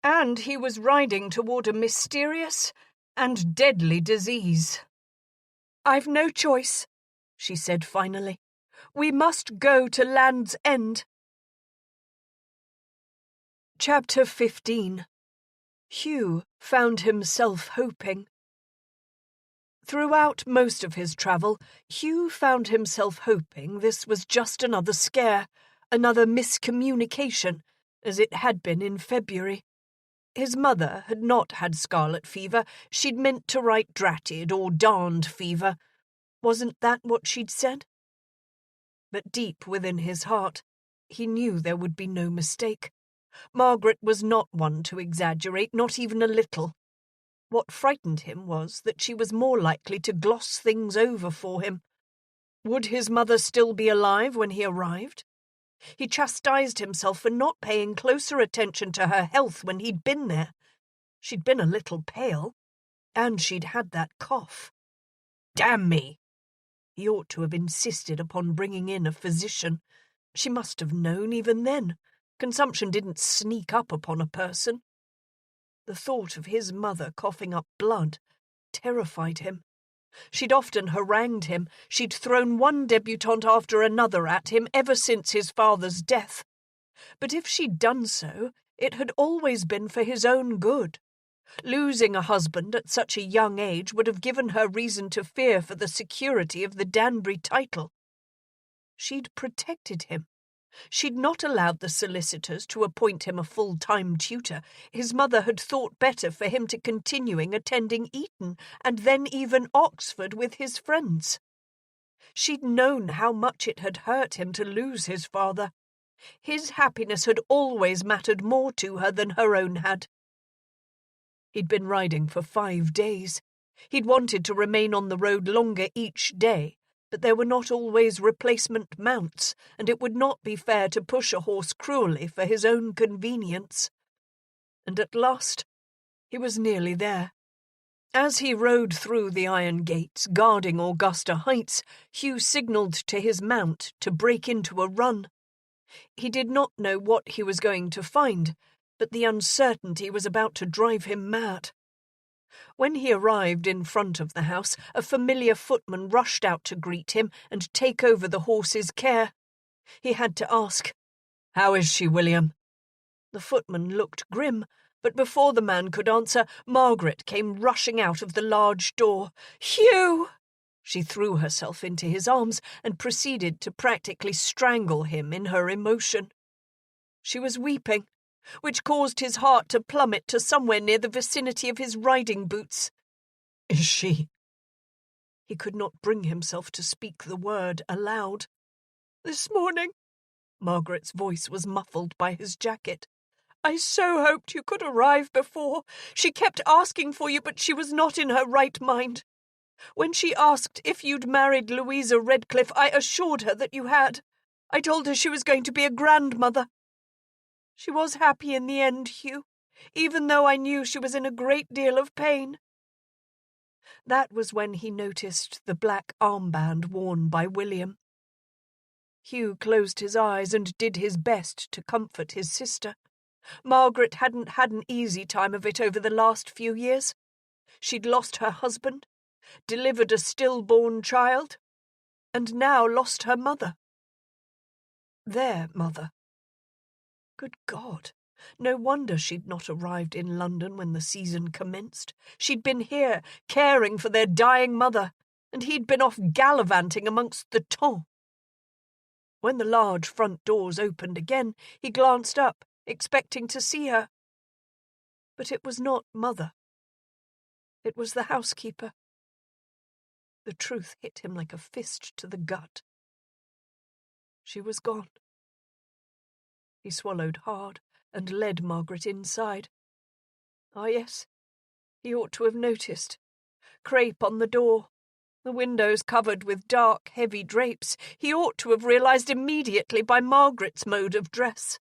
And he was riding toward a mysterious and deadly disease. "I've no choice," she said finally. "We must go to Land's End." Chapter 15. Hugh found himself hoping. Throughout most of his travel, Hugh found himself hoping this was just another scare, another miscommunication, as it had been in February. His mother had not had scarlet fever. She'd meant to write dratted or darned fever. Wasn't that what she'd said? But deep within his heart, he knew there would be no mistake. Margaret was not one to exaggerate, not even a little. What frightened him was that she was more likely to gloss things over for him. Would his mother still be alive when he arrived? He chastised himself for not paying closer attention to her health when he'd been there. She'd been a little pale, and she'd had that cough. Damn me! He ought to have insisted upon bringing in a physician. She must have known even then. Consumption didn't sneak up upon a person. The thought of his mother coughing up blood terrified him. She'd often harangued him. She'd thrown one debutante after another at him ever since his father's death. But if she'd done so, it had always been for his own good. Losing a husband at such a young age would have given her reason to fear for the security of the Danbury title. She'd protected him. She'd not allowed the solicitors to appoint him a full-time tutor. His mother had thought better for him to continuing attending Eton and then even Oxford with his friends. She'd known how much it had hurt him to lose his father. His happiness had always mattered more to her than her own had. He'd been riding for 5 days. He'd wanted to remain on the road longer each day, but there were not always replacement mounts, and it would not be fair to push a horse cruelly for his own convenience. And at last, he was nearly there. As he rode through the iron gates, guarding Augusta Heights, Hugh signalled to his mount to break into a run. He did not know what he was going to find, but the uncertainty was about to drive him mad. When he arrived in front of the house, a familiar footman rushed out to greet him and take over the horse's care. He had to ask, "How is she, William?" The footman looked grim, but before the man could answer, Margaret came rushing out of the large door. "Hugh!" She threw herself into his arms and proceeded to practically strangle him in her emotion. She was weeping, which caused his heart to plummet to somewhere near the vicinity of his riding boots. "Is she?" He could not bring himself to speak the word aloud. "This morning," Margaret's voice was muffled by his jacket. "I so hoped you could arrive before. She kept asking for you, but she was not in her right mind. When she asked if you'd married Louisa Redcliffe, I assured her that you had. I told her she was going to be a grandmother. She was happy in the end, Hugh, even though I knew she was in a great deal of pain." That was when he noticed the black armband worn by William. Hugh closed his eyes and did his best to comfort his sister. Margaret hadn't had an easy time of it over the last few years. She'd lost her husband, delivered a stillborn child, and now lost her mother. Their mother. Good God, no wonder she'd not arrived in London when the season commenced. She'd been here, caring for their dying mother, and he'd been off gallivanting amongst the temps. When the large front doors opened again, he glanced up, expecting to see her. But it was not Mother. It was the housekeeper. The truth hit him like a fist to the gut. She was gone. He swallowed hard and led Margaret inside. Ah, yes, he ought to have noticed. Crape on the door, the windows covered with dark, heavy drapes. He ought to have realized immediately by Margaret's mode of dress.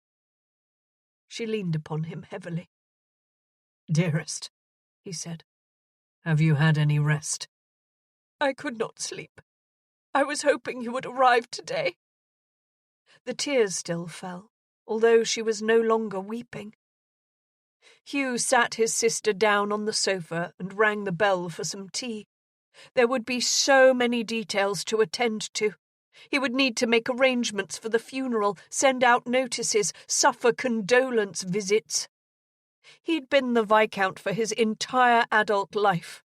She leaned upon him heavily. "Dearest," he said, "have you had any rest?" "I could not sleep. I was hoping you would arrive today." The tears still fell, although she was no longer weeping. Hugh sat his sister down on the sofa and rang the bell for some tea. There would be so many details to attend to. He would need to make arrangements for the funeral, send out notices, suffer condolence visits. He'd been the Viscount for his entire adult life,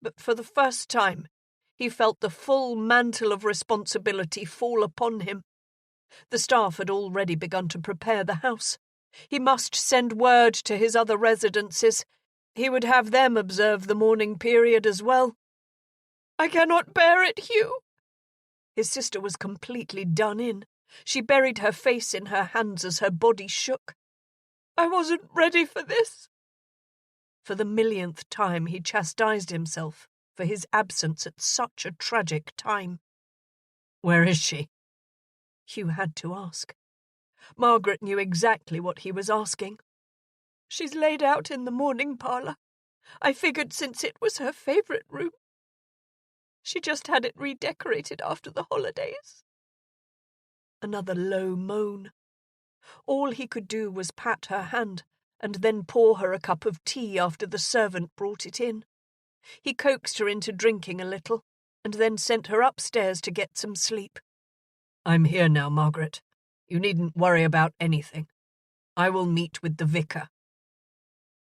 but for the first time he felt the full mantle of responsibility fall upon him. The staff had already begun to prepare the house. He must send word to his other residences. He would have them observe the mourning period as well. "I cannot bear it, Hugh." His sister was completely done in. She buried her face in her hands as her body shook. "I wasn't ready for this." For the millionth time he chastised himself for his absence at such a tragic time. "Where is she?" Hugh had to ask. Margaret knew exactly what he was asking. "She's laid out in the morning parlour. I figured since it was her favourite room. She just had it redecorated after the holidays." Another low moan. All he could do was pat her hand and then pour her a cup of tea after the servant brought it in. He coaxed her into drinking a little and then sent her upstairs to get some sleep. "I'm here now, Margaret. You needn't worry about anything. I will meet with the vicar."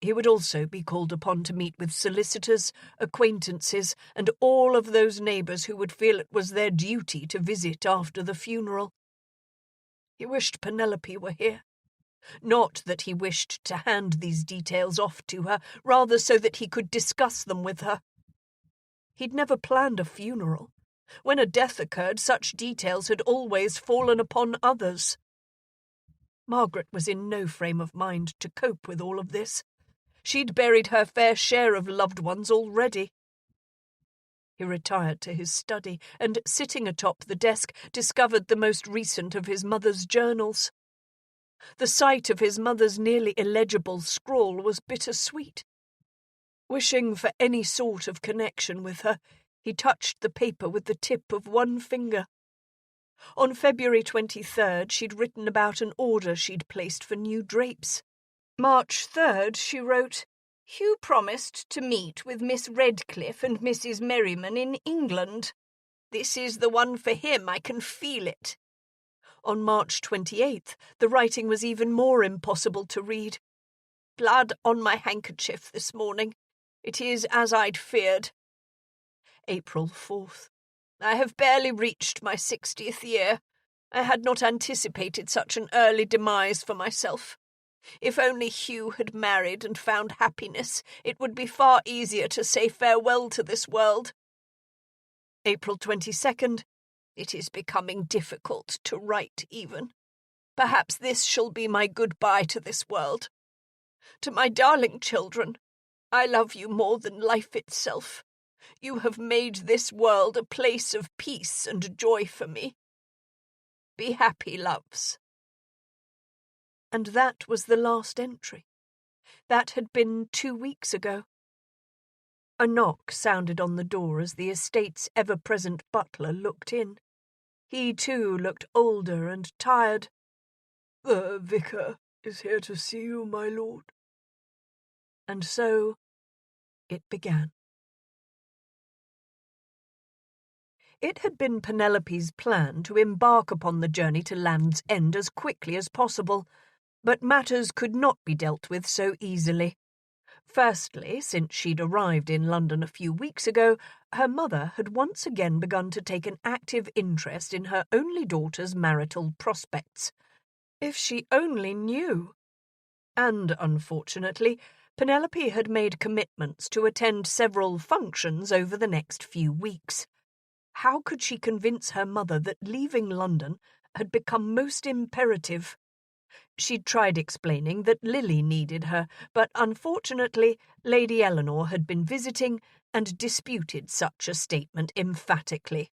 He would also be called upon to meet with solicitors, acquaintances, and all of those neighbours who would feel it was their duty to visit after the funeral. He wished Penelope were here. Not that he wished to hand these details off to her, rather so that he could discuss them with her. He'd never planned a funeral. When a death occurred, such details had always fallen upon others. Margaret was in no frame of mind to cope with all of this. She'd buried her fair share of loved ones already. He retired to his study and, sitting atop the desk, discovered the most recent of his mother's journals. The sight of his mother's nearly illegible scrawl was bittersweet. Wishing for any sort of connection with her, he touched the paper with the tip of one finger. On February 23rd, she'd written about an order she'd placed for new drapes. March 3rd, she wrote, "Hugh promised to meet with Miss Redcliffe and Mrs. Merriman in England. This is the one for him, I can feel it." On March 28th, the writing was even more impossible to read. "Blood on my handkerchief this morning. It is as I'd feared." April 4th. "I have barely reached my 60th year. I had not anticipated such an early demise for myself. If only Hugh had married and found happiness, it would be far easier to say farewell to this world." April 22nd. "It is becoming difficult to write even. Perhaps this shall be my goodbye to this world. To my darling children, I love you more than life itself. You have made this world a place of peace and joy for me. Be happy, loves." And that was the last entry. That had been 2 weeks ago. A knock sounded on the door as the estate's ever-present butler looked in. He, too, looked older and tired. "The vicar is here to see you, my lord." And so it began. It had been Penelope's plan to embark upon the journey to Land's End as quickly as possible, but matters could not be dealt with so easily. Firstly, since she'd arrived in London a few weeks ago, her mother had once again begun to take an active interest in her only daughter's marital prospects. If she only knew! And, unfortunately, Penelope had made commitments to attend several functions over the next few weeks. How could she convince her mother that leaving London had become most imperative? She'd tried explaining that Lily needed her, but unfortunately Lady Eleanor had been visiting and disputed such a statement emphatically.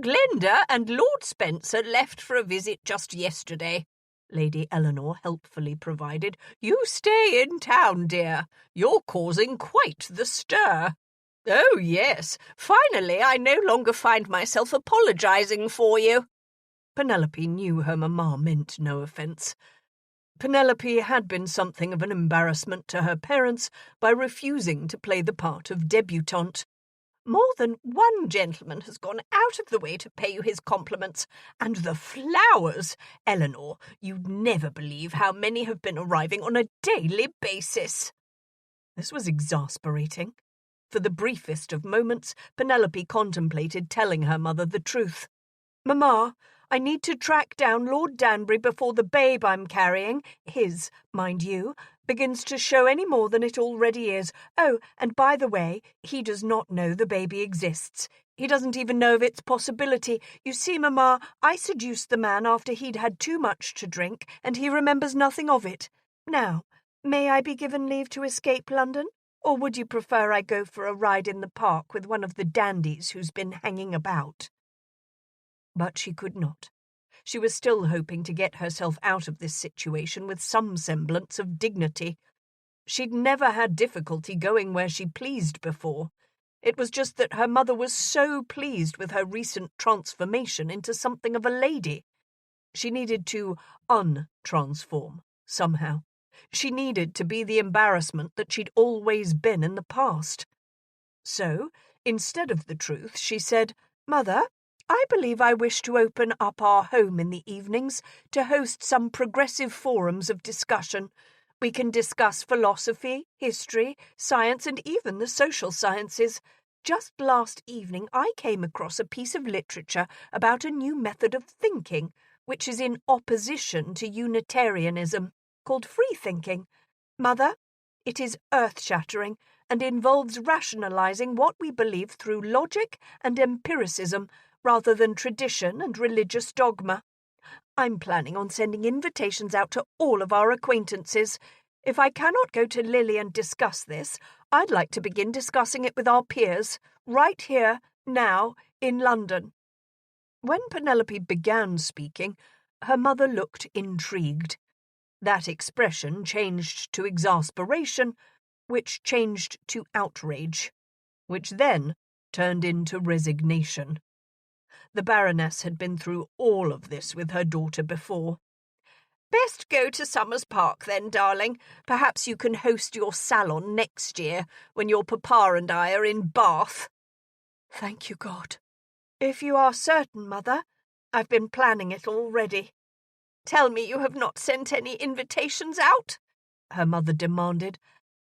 "Glenda and Lord Spencer left for a visit just yesterday," Lady Eleanor helpfully provided. "You stay in town, dear. You're causing quite the stir." "Oh, yes. Finally, I no longer find myself apologising for you." Penelope knew her mamma meant no offence. Penelope had been something of an embarrassment to her parents by refusing to play the part of debutante. "More than one gentleman has gone out of the way to pay you his compliments. And the flowers! Eleanor, you'd never believe how many have been arriving on a daily basis." This was exasperating. For the briefest of moments, Penelope contemplated telling her mother the truth. "Mamma, I need to track down Lord Danbury before the babe I'm carrying, his, mind you, begins to show any more than it already is. Oh, and by the way, he does not know the baby exists. He doesn't even know of its possibility. You see, Mamma, I seduced the man after he'd had too much to drink, and he remembers nothing of it. Now, may I be given leave to escape London? Or would you prefer I go for a ride in the park with one of the dandies who's been hanging about?" But she could not. She was still hoping to get herself out of this situation with some semblance of dignity. She'd never had difficulty going where she pleased before. It was just that her mother was so pleased with her recent transformation into something of a lady. She needed to untransform, somehow. She needed to be the embarrassment that she'd always been in the past. So, instead of the truth, she said, "Mother, I believe I wish to open up our home in the evenings to host some progressive forums of discussion. We can discuss philosophy, history, science, and even the social sciences. Just last evening I came across a piece of literature about a new method of thinking, which is in opposition to Unitarianism, called free thinking. Mother, it is earth-shattering and involves rationalizing what we believe through logic and empiricism rather than tradition and religious dogma. I'm planning on sending invitations out to all of our acquaintances. If I cannot go to Lily and discuss this, I'd like to begin discussing it with our peers, right here, now, in London. When Penelope began speaking, her mother looked intrigued. That expression changed to exasperation, which changed to outrage, which then turned into resignation. The Baroness had been through all of this with her daughter before. "Best go to Somers Park then, darling. Perhaps you can host your salon next year, when your papa and I are in Bath." "Thank you, God." "If you are certain, Mother, I've been planning it already." "Tell me you have not sent any invitations out?" her mother demanded.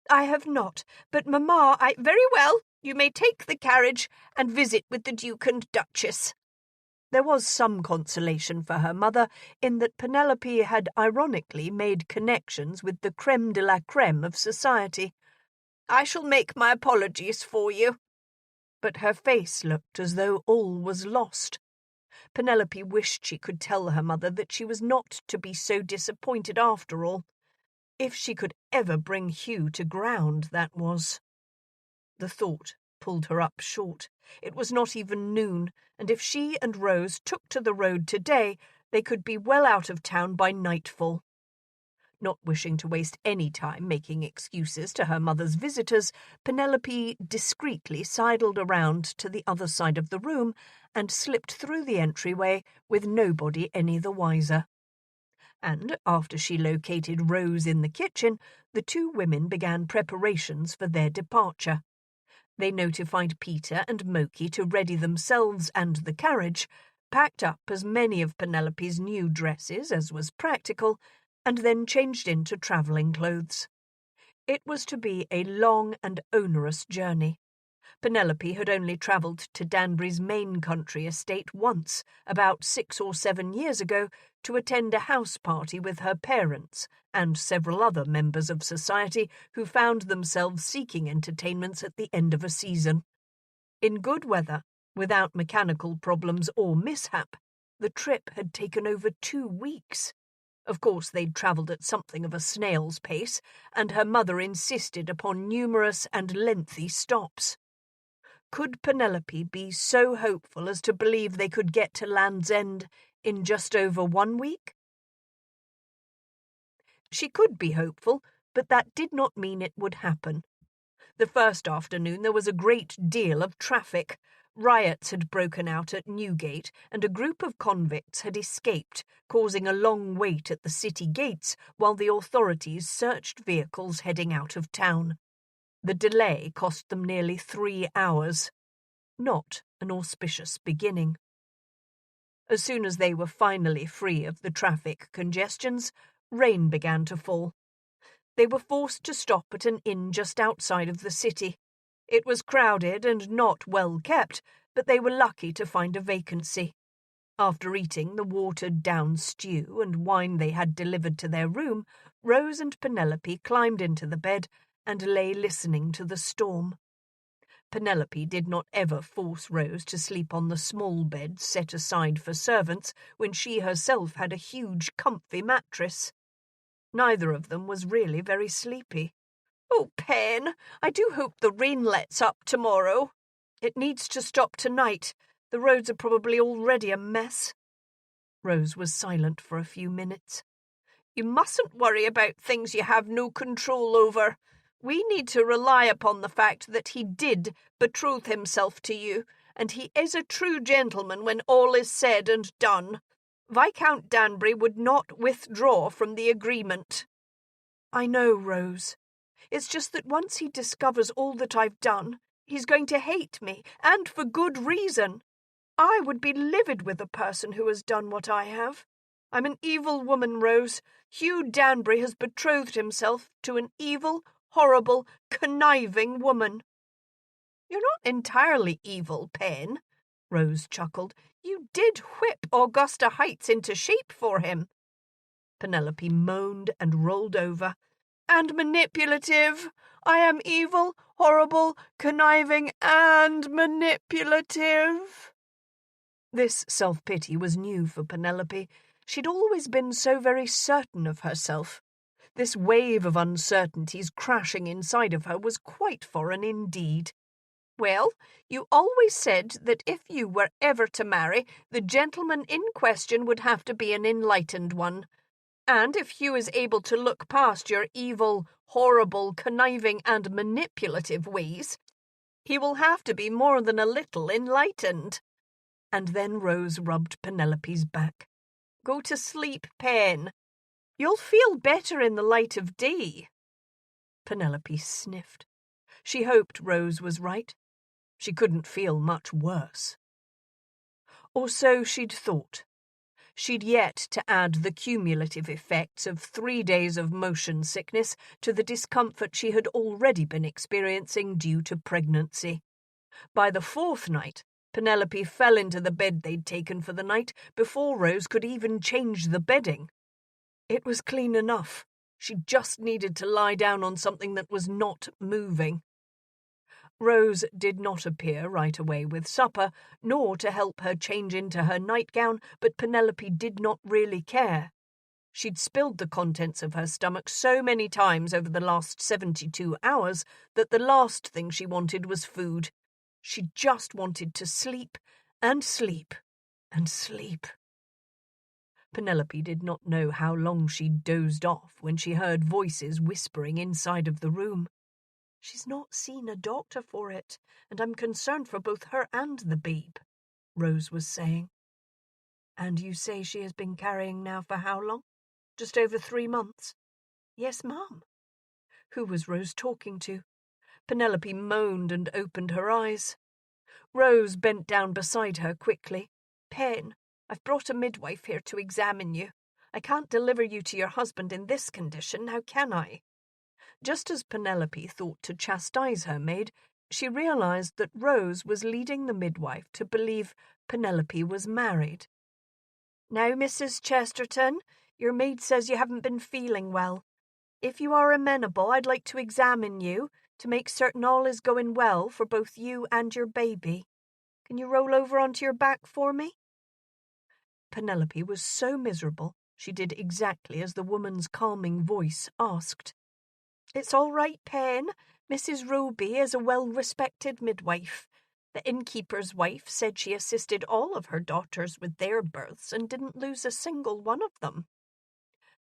"I have not, but Mamma, Very well, you may take the carriage and visit with the Duke and Duchess." There was some consolation for her mother in that Penelope had ironically made connections with the creme de la creme of society. "I shall make my apologies for you." But her face looked as though all was lost. Penelope wished she could tell her mother that she was not to be so disappointed after all. If she could ever bring Hugh to ground, that was. The thought pulled her up short. It was not even noon, and if she and Rose took to the road today, they could be well out of town by nightfall. Not wishing to waste any time making excuses to her mother's visitors, Penelope discreetly sidled around to the other side of the room and slipped through the entryway with nobody any the wiser. And after she located Rose in the kitchen, the two women began preparations for their departure. They notified Peter and Moki to ready themselves and the carriage, packed up as many of Penelope's new dresses as was practical, and then changed into travelling clothes. It was to be a long and onerous journey. Penelope had only travelled to Danbury's main country estate once, about 6 or 7 years ago, to attend a house party with her parents and several other members of society who found themselves seeking entertainments at the end of a season. In good weather, without mechanical problems or mishap, the trip had taken over 2 weeks. Of course, they'd travelled at something of a snail's pace, and her mother insisted upon numerous and lengthy stops. Could Penelope be so hopeful as to believe they could get to Land's End in just over 1 week? She could be hopeful, but that did not mean it would happen. The first afternoon there was a great deal of traffic. Riots had broken out at Newgate, and a group of convicts had escaped, causing a long wait at the city gates while the authorities searched vehicles heading out of town. The delay cost them nearly 3 hours. Not an auspicious beginning. As soon as they were finally free of the traffic congestions, rain began to fall. They were forced to stop at an inn just outside of the city. It was crowded and not well kept, but they were lucky to find a vacancy. After eating the watered-down stew and wine they had delivered to their room, Rose and Penelope climbed into the bed and lay listening to the storm. Penelope did not ever force Rose to sleep on the small bed set aside for servants when she herself had a huge, comfy mattress. Neither of them was really very sleepy. "Oh, Pen, I do hope the rain lets up tomorrow." "It needs to stop tonight. The roads are probably already a mess." Rose was silent for a few minutes. "You mustn't worry about things you have no control over. We need to rely upon the fact that he did betroth himself to you, and he is a true gentleman when all is said and done. Viscount Danbury would not withdraw from the agreement." "I know, Rose. It's just that once he discovers all that I've done, he's going to hate me, and for good reason. I would be livid with a person who has done what I have. I'm an evil woman, Rose. Hugh Danbury has betrothed himself to an evil, horrible, conniving woman." "You're not entirely evil, Pen," Rose chuckled. "You did whip Augusta Heights into shape for him." Penelope moaned and rolled over. "And manipulative. I am evil, horrible, conniving, and manipulative." This self-pity was new for Penelope. She'd always been so very certain of herself. This wave of uncertainties crashing inside of her was quite foreign indeed. "Well, you always said that if you were ever to marry, the gentleman in question would have to be an enlightened one. And if Hugh is able to look past your evil, horrible, conniving, and manipulative ways, he will have to be more than a little enlightened." And then Rose rubbed Penelope's back. "Go to sleep, Pen. You'll feel better in the light of day." Penelope sniffed. She hoped Rose was right. She couldn't feel much worse. Or so she'd thought. She'd yet to add the cumulative effects of 3 days of motion sickness to the discomfort she had already been experiencing due to pregnancy. By the 4th night, Penelope fell into the bed they'd taken for the night before Rose could even change the bedding. It was clean enough. She just needed to lie down on something that was not moving. Rose did not appear right away with supper, nor to help her change into her nightgown, but Penelope did not really care. She'd spilled the contents of her stomach so many times over the last 72 hours that the last thing she wanted was food. She just wanted to sleep and sleep and sleep. Penelope did not know how long she'd dozed off when she heard voices whispering inside of the room. "She's not seen a doctor for it, and I'm concerned for both her and the babe," Rose was saying. "And you say she has been carrying now for how long? Just over 3 months?" "Yes, ma'am." Who was Rose talking to? Penelope moaned and opened her eyes. Rose bent down beside her quickly. "Pen, I've brought a midwife here to examine you. I can't deliver you to your husband in this condition, how can I?" Just as Penelope thought to chastise her maid, she realized that Rose was leading the midwife to believe Penelope was married. "Now, Mrs. Chesterton, your maid says you haven't been feeling well. If you are amenable, I'd like to examine you to make certain all is going well for both you and your baby. Can you roll over onto your back for me?" Penelope was so miserable she did exactly as the woman's calming voice asked. "It's all right, Pen. Mrs. Roby is a well-respected midwife. The innkeeper's wife said she assisted all of her daughters with their births and didn't lose a single one of them."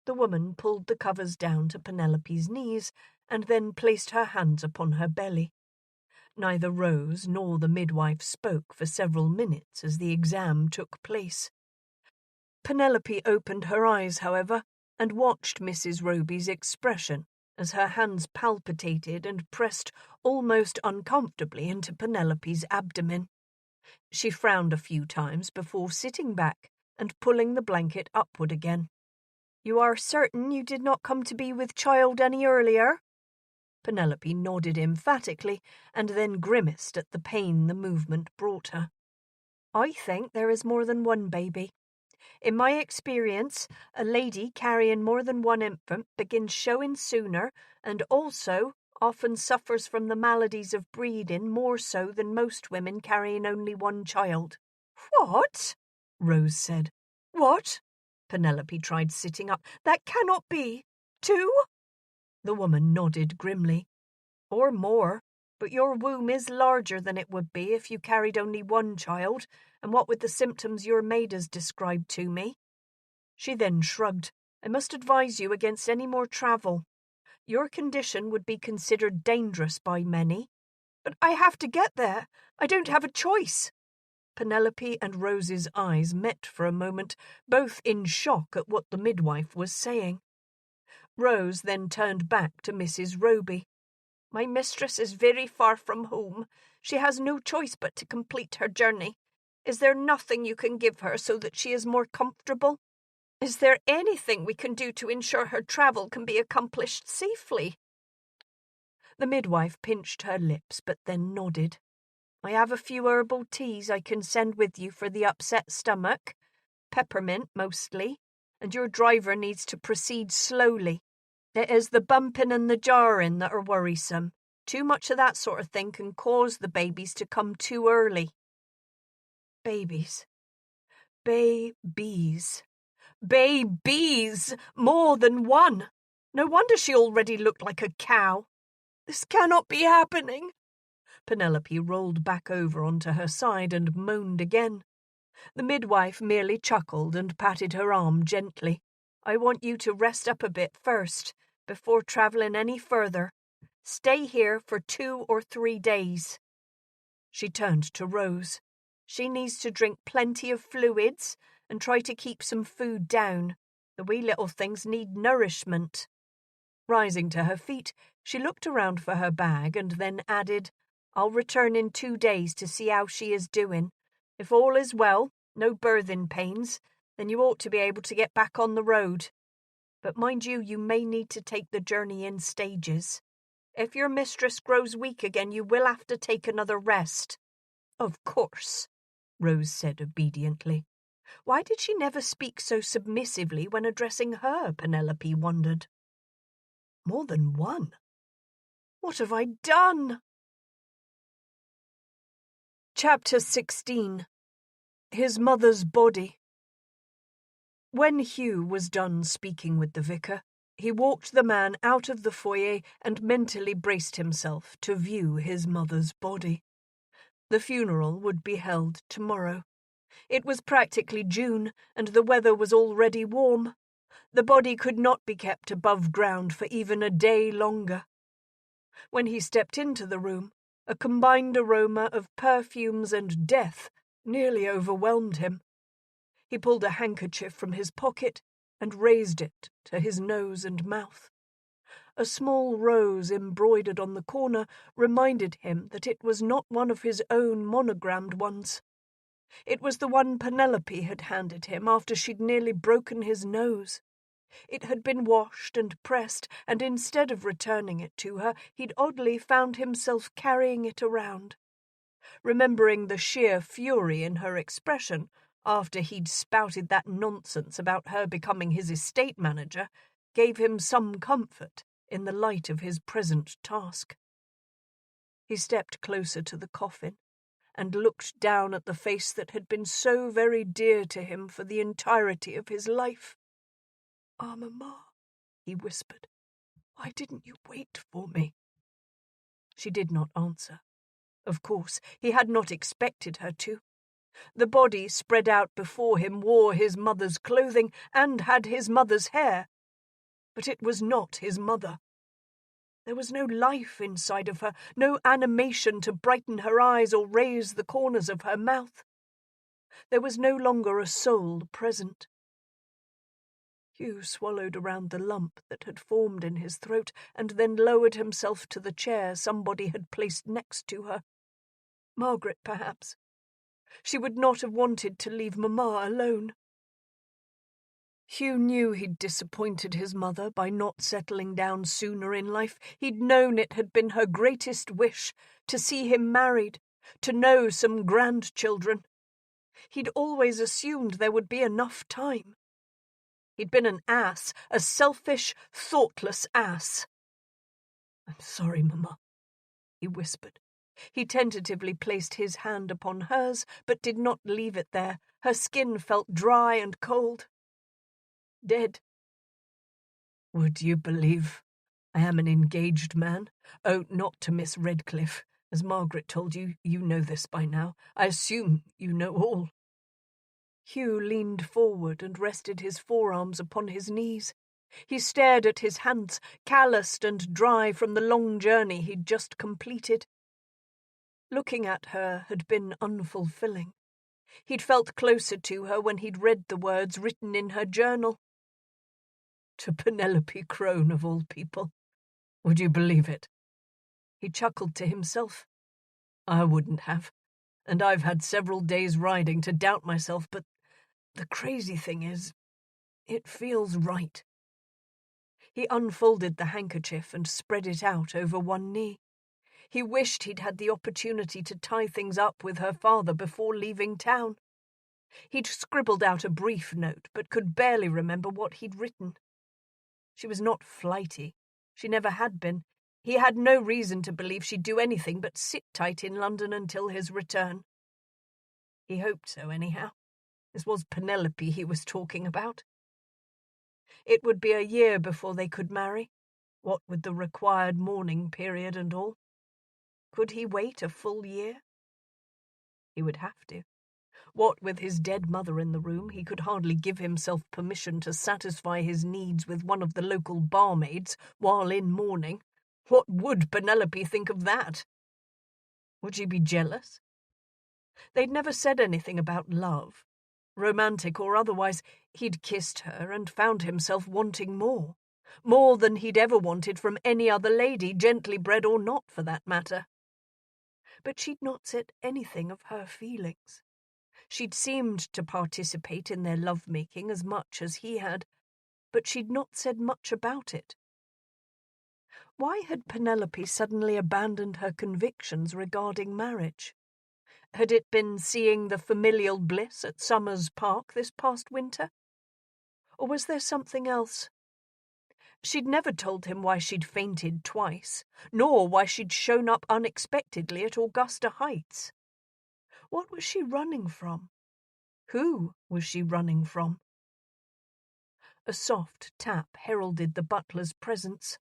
The woman pulled the covers down to Penelope's knees and then placed her hands upon her belly. Neither Rose nor the midwife spoke for several minutes as the exam took place. Penelope opened her eyes, however, and watched Mrs. Roby's expression as her hands palpitated and pressed almost uncomfortably into Penelope's abdomen. She frowned a few times before sitting back and pulling the blanket upward again. "You are certain you did not come to be with child any earlier?" Penelope nodded emphatically and then grimaced at the pain the movement brought her. "I think there is more than one baby. In my experience, a lady carrying more than one infant begins showing sooner and also often suffers from the maladies of breeding more so than most women carrying only one child." "What?" Rose said. "What?" Penelope tried sitting up. "That cannot be. 2?" The woman nodded grimly. "Or more. But your womb is larger than it would be if you carried only one child, and what with the symptoms your maid has described to me." She then shrugged. "I must advise you against any more travel. Your condition would be considered dangerous by many." "But I have to get there. I don't have a choice." Penelope and Rose's eyes met for a moment, both in shock at what the midwife was saying. Rose then turned back to Mrs. Roby. "My mistress is very far from home. She has no choice but to complete her journey. Is there nothing you can give her so that she is more comfortable?" Is there anything we can do to ensure her travel can be accomplished safely? The midwife pinched her lips but then nodded. I have a few herbal teas I can send with you for the upset stomach. Peppermint, mostly. And your driver needs to proceed slowly. It is the bumping and the jarring that are worrisome. Too much of that sort of thing can cause the babies to come too early. Babies. Babies. Babies! More than one! No wonder she already looked like a cow. This cannot be happening. Penelope rolled back over onto her side and moaned again. The midwife merely chuckled and patted her arm gently. I want you to rest up a bit first, before travelling any further. Stay here for 2 or 3 days. She turned to Rose. She needs to drink plenty of fluids and try to keep some food down. The wee little things need nourishment. Rising to her feet, she looked around for her bag and then added, I'll return in 2 days to see how she is doing. If all is well, no birthing pains, then you ought to be able to get back on the road. But mind you may need to take the journey in stages. If your mistress grows weak again, you will have to take another rest. Of course, Rose said obediently. Why did she never speak so submissively when addressing her, Penelope wondered. More than one? What have I done? Chapter 16. His Mother's Body. When Hugh was done speaking with the vicar, he walked the man out of the foyer and mentally braced himself to view his mother's body. The funeral would be held tomorrow. It was practically June, and the weather was already warm. The body could not be kept above ground for even a day longer. When he stepped into the room, a combined aroma of perfumes and death nearly overwhelmed him. He pulled a handkerchief from his pocket and raised it to his nose and mouth. A small rose embroidered on the corner reminded him that it was not one of his own monogrammed ones. It was the one Penelope had handed him after she'd nearly broken his nose. It had been washed and pressed, and instead of returning it to her, he'd oddly found himself carrying it around. Remembering the sheer fury in her expression after he'd spouted that nonsense about her becoming his estate manager, gave him some comfort in the light of his present task. He stepped closer to the coffin and looked down at the face that had been so very dear to him for the entirety of his life. "Ah, Mamma," he whispered, "why didn't you wait for me?" She did not answer. Of course, he had not expected her to. The body spread out before him wore his mother's clothing and had his mother's hair. But it was not his mother. There was no life inside of her, no animation to brighten her eyes or raise the corners of her mouth. There was no longer a soul present. Hugh swallowed around the lump that had formed in his throat and then lowered himself to the chair somebody had placed next to her. Margaret, perhaps. She would not have wanted to leave Mamma alone. Hugh knew he'd disappointed his mother by not settling down sooner in life. He'd known it had been her greatest wish to see him married, to know some grandchildren. He'd always assumed there would be enough time. He'd been an ass, a selfish, thoughtless ass. "I'm sorry, Mamma," he whispered. He tentatively placed his hand upon hers, but did not leave it there. Her skin felt dry and cold. Dead. "Would you believe I am an engaged man? Oh, not to Miss Redcliffe. As Margaret told you, you know this by now. I assume you know all." Hugh leaned forward and rested his forearms upon his knees. He stared at his hands, calloused and dry from the long journey he'd just completed. Looking at her had been unfulfilling. He'd felt closer to her when he'd read the words written in her journal. To Penelope Crone, of all people. Would you believe it? He chuckled to himself. I wouldn't have, and I've had several days riding to doubt myself, but the crazy thing is, It feels right. He unfolded the handkerchief and spread it out over one knee. He wished he'd had the opportunity to tie things up with her father before leaving town. He'd scribbled out a brief note, but could barely remember what he'd written. She was not flighty. She never had been. He had no reason to believe she'd do anything but sit tight in London until his return. He hoped so, anyhow. This was Penelope he was talking about. It would be a year before they could marry, what with the required mourning period and all. Could he wait a full year? He would have to. What with his dead mother in the room, he could hardly give himself permission to satisfy his needs with one of the local barmaids while in mourning. What would Penelope think of that? Would she be jealous? They'd never said anything about love. Romantic or otherwise, he'd kissed her and found himself wanting more. More than he'd ever wanted from any other lady, gently bred or not for that matter. But she'd not said anything of her feelings. She'd seemed to participate in their love-making as much as he had, but she'd not said much about it. Why had Penelope suddenly abandoned her convictions regarding marriage? Had it been seeing the familial bliss at Somers Park this past winter? Or was there something else? She'd never told him why she'd fainted twice, nor why she'd shown up unexpectedly at Augusta Heights. What was she running from? Who was she running from? A soft tap heralded the butler's presence.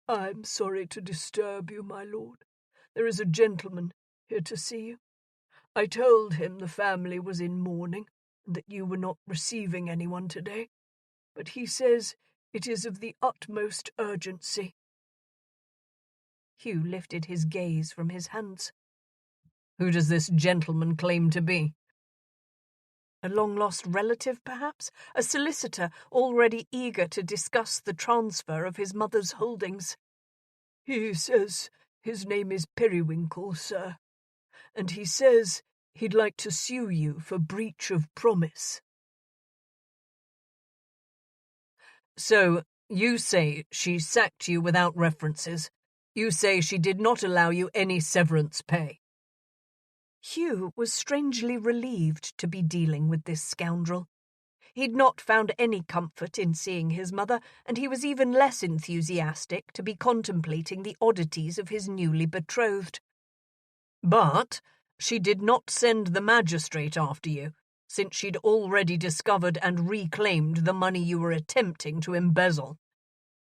"I'm sorry to disturb you, my lord. There is a gentleman here to see you. I told him the family was in mourning and that you were not receiving anyone today, but he says it is of the utmost urgency." Hugh lifted his gaze from his hands. "Who does this gentleman claim to be?" A long-lost relative, perhaps? A solicitor already eager to discuss the transfer of his mother's holdings. "He says his name is Periwinkle, sir, and he says he'd like to sue you for breach of promise." "So, you say she sacked you without references. You say she did not allow you any severance pay." Hugh was strangely relieved to be dealing with this scoundrel. He'd not found any comfort in seeing his mother, and he was even less enthusiastic to be contemplating the oddities of his newly betrothed. "But she did not send the magistrate after you, since she'd already discovered and reclaimed the money you were attempting to embezzle.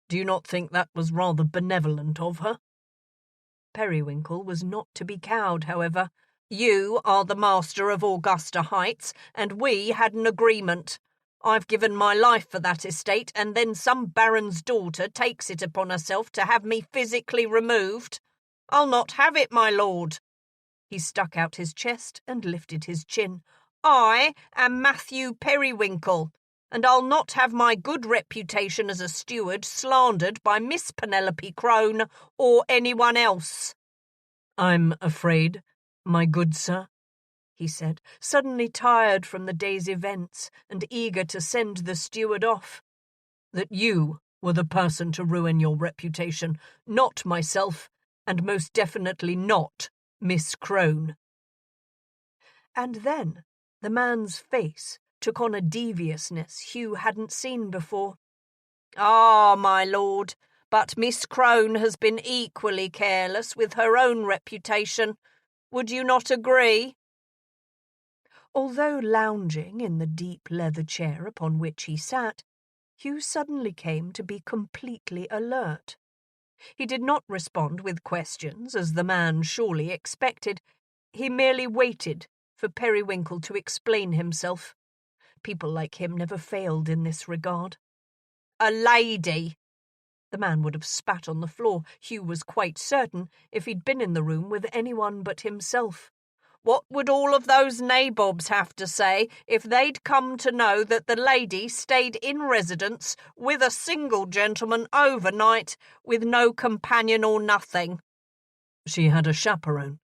Do you not think that was rather benevolent of her?" Periwinkle was not to be cowed, however. "You are the master of Augusta Heights, and we had an agreement. I've given my life for that estate, and then some baron's daughter takes it upon herself to have me physically removed. I'll not have it, my lord." He stuck out his chest and lifted his chin. "I am Matthew Periwinkle, and I'll not have my good reputation as a steward slandered by Miss Penelope Crone or anyone else." "I'm afraid, my good sir," he said, suddenly tired from the day's events and eager to send the steward off, "that you were the person to ruin your reputation, not myself, and most definitely not Miss Crone." And then the man's face took on a deviousness Hugh hadn't seen before. "Ah, my lord, but Miss Crone has been equally careless with her own reputation. Would you not agree?" Although lounging in the deep leather chair upon which he sat, Hugh suddenly came to be completely alert. He did not respond with questions, as the man surely expected. He merely waited for Periwinkle to explain himself. People like him never failed in this regard. "A lady." The man would have spat on the floor, Hugh was quite certain, if he'd been in the room with anyone but himself. What would all of those nabobs have to say if they'd come to know that the lady stayed in residence with a single gentleman overnight, with no companion or nothing? "She had a chaperone,"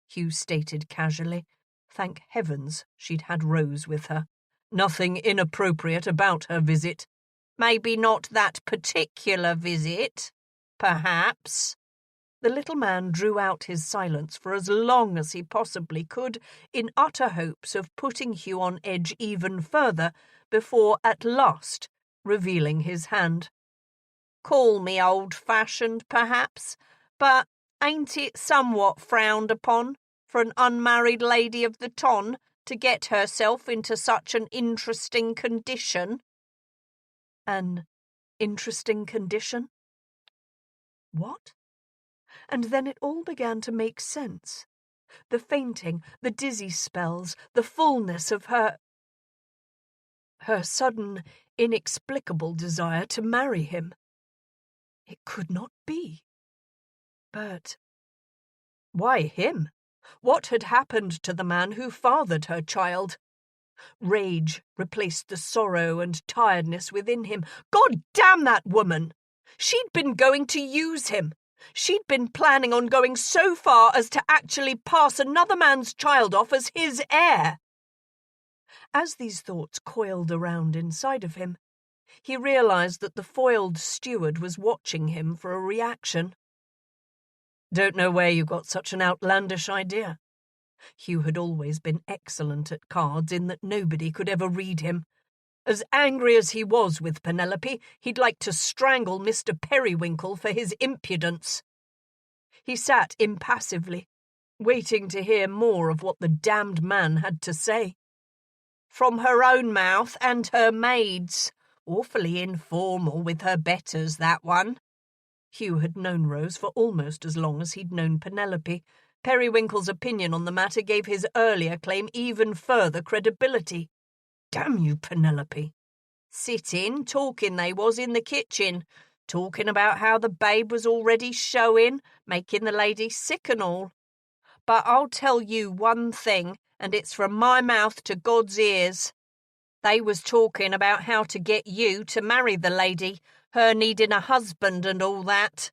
Hugh stated casually. Thank heavens she'd had Rose with her. Nothing inappropriate about her visit. Maybe not that particular visit, perhaps." The little man drew out his silence for as long as he possibly could, in utter hopes of putting Hugh on edge even further, before at last revealing his hand. "Call me old-fashioned, perhaps, but ain't it somewhat frowned upon for an unmarried lady of the ton to get herself into such an interesting condition?" An interesting condition? What? And then it all began to make sense. The fainting, the dizzy spells, the fullness of her sudden, inexplicable desire to marry him. It could not be. But why him? What had happened to the man who fathered her child? Rage replaced the sorrow and tiredness within him. God damn that woman! She'd been going to use him. She'd been planning on going so far as to actually pass another man's child off as his heir. As these thoughts coiled around inside of him, he realized that the foiled steward was watching him for a reaction. "Don't know where you got such an outlandish idea." Hugh had always been excellent at cards in that nobody could ever read him. As angry as he was with Penelope, he'd like to strangle Mr. Periwinkle for his impudence. He sat impassively, waiting to hear more of what the damned man had to say. From her own mouth and her maid's. Awfully informal with her betters, that one. Hugh had known Rose for almost as long as he'd known Penelope. Periwinkle's opinion on the matter gave his earlier claim even further credibility. Damn you, Penelope. Sitting, talking they was in the kitchen, talking about how the babe was already showing, making the lady sick and all. But I'll tell you one thing, and it's from my mouth to God's ears. They was talking about how to get you to marry the lady, her needing a husband and all that.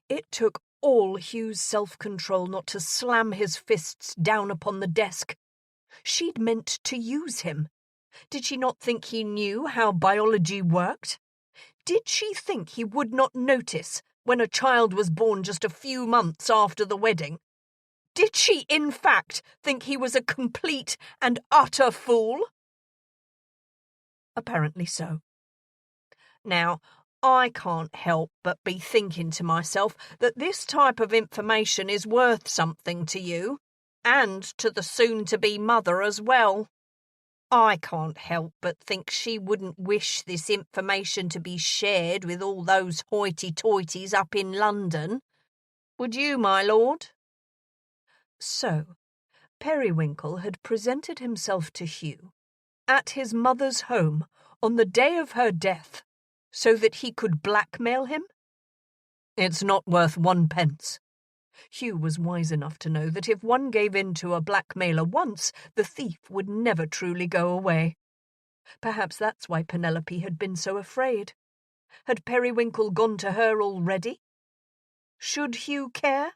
It took all Hugh's self-control not to slam his fists down upon the desk. She'd meant to use him. Did she not think he knew how biology worked? Did she think he would not notice when a child was born just a few months after the wedding? Did she, in fact, think he was a complete and utter fool? Apparently so. Now, I can't help but be thinking to myself that this type of information is worth something to you, and to the soon-to-be mother as well. I can't help but think she wouldn't wish this information to be shared with all those hoity-toities up in London. Would you, my lord? So, Periwinkle had presented himself to Hugh at his mother's home on the day of her death, so that he could blackmail him? It's not worth 1 pence. Hugh was wise enough to know that if one gave in to a blackmailer once, the thief would never truly go away. Perhaps that's why Penelope had been so afraid. Had Periwinkle gone to her already? Should Hugh care?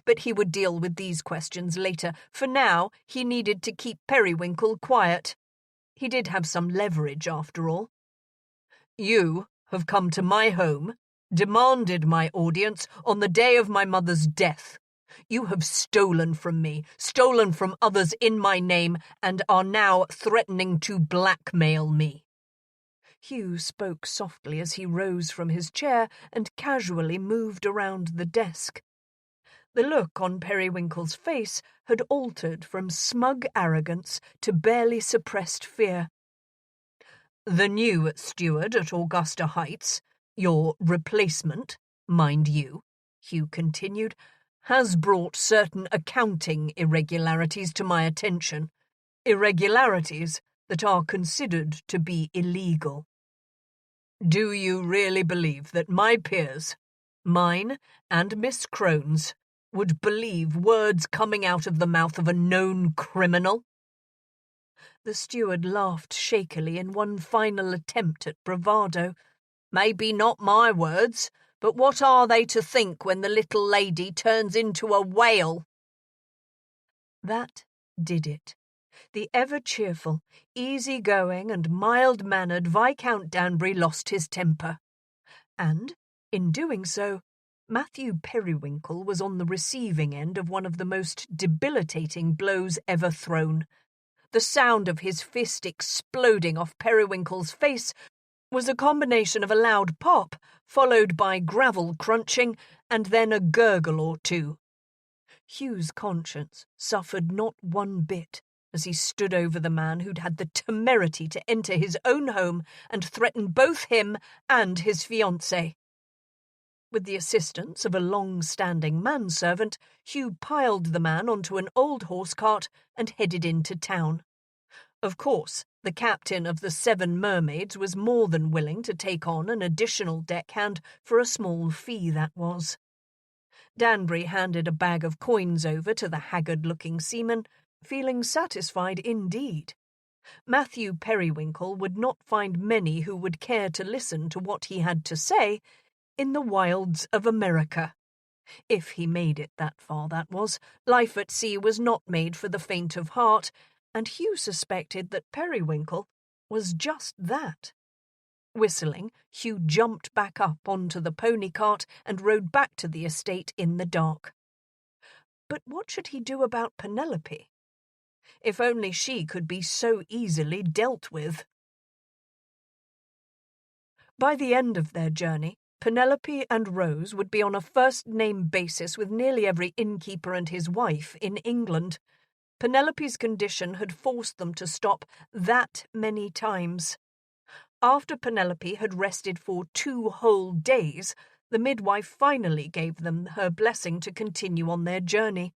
But he would deal with these questions later. For now, he needed to keep Periwinkle quiet. He did have some leverage, after all. You have come to my home, demanded my audience on the day of my mother's death. You have stolen from me, stolen from others in my name, and are now threatening to blackmail me. Hugh spoke softly as he rose from his chair and casually moved around the desk. The look on Periwinkle's face had altered from smug arrogance to barely suppressed fear. The new steward at Augusta Heights, your replacement, mind you, Hugh continued, has brought certain accounting irregularities to my attention, irregularities that are considered to be illegal. Do you really believe that my peers, mine and Miss Crone's, would believe words coming out of the mouth of a known criminal? The steward laughed shakily in one final attempt at bravado. Maybe not my words, but what are they to think when the little lady turns into a whale? That did it. The ever-cheerful, easy-going and mild-mannered Viscount Danbury lost his temper. And, in doing so, Matthew Periwinkle was on the receiving end of one of the most debilitating blows ever thrown. The sound of his fist exploding off Periwinkle's face was a combination of a loud pop, followed by gravel crunching, and then a gurgle or two. Hugh's conscience suffered not one bit as he stood over the man who'd had the temerity to enter his own home and threaten both him and his fiancée. With the assistance of a long-standing manservant, Hugh piled the man onto an old horse cart and headed into town. Of course, the captain of the 7 Mermaids was more than willing to take on an additional deckhand for a small fee, that was. Danbury handed a bag of coins over to the haggard-looking seaman, feeling satisfied indeed. Matthew Periwinkle would not find many who would care to listen to what he had to say in the wilds of America. If he made it that far, that was. Life at sea was not made for the faint of heart, and Hugh suspected that Periwinkle was just that. Whistling, Hugh jumped back up onto the pony cart and rode back to the estate in the dark. But what should he do about Penelope? If only she could be so easily dealt with. By the end of their journey, Penelope and Rose would be on a first-name basis with nearly every innkeeper and his wife in England. Penelope's condition had forced them to stop that many times. After Penelope had rested for 2 whole days, the midwife finally gave them her blessing to continue on their journey.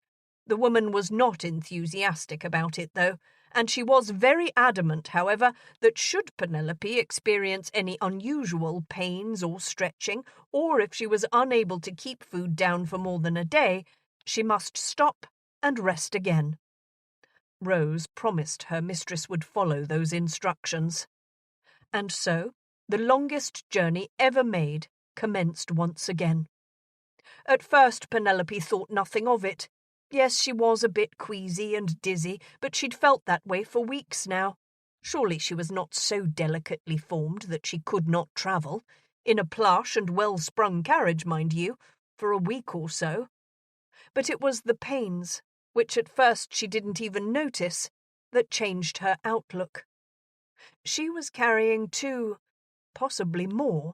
The woman was not enthusiastic about it, though, and she was very adamant, however, that should Penelope experience any unusual pains or stretching, or if she was unable to keep food down for more than a day, she must stop and rest again. Rose promised her mistress would follow those instructions. And so, the longest journey ever made commenced once again. At first Penelope thought nothing of it. Yes, she was a bit queasy and dizzy, but she'd felt that way for weeks now. Surely she was not so delicately formed that she could not travel, in a plush and well-sprung carriage, mind you, for a week or so. But it was the pains, which at first she didn't even notice, that changed her outlook. She was carrying 2, possibly more,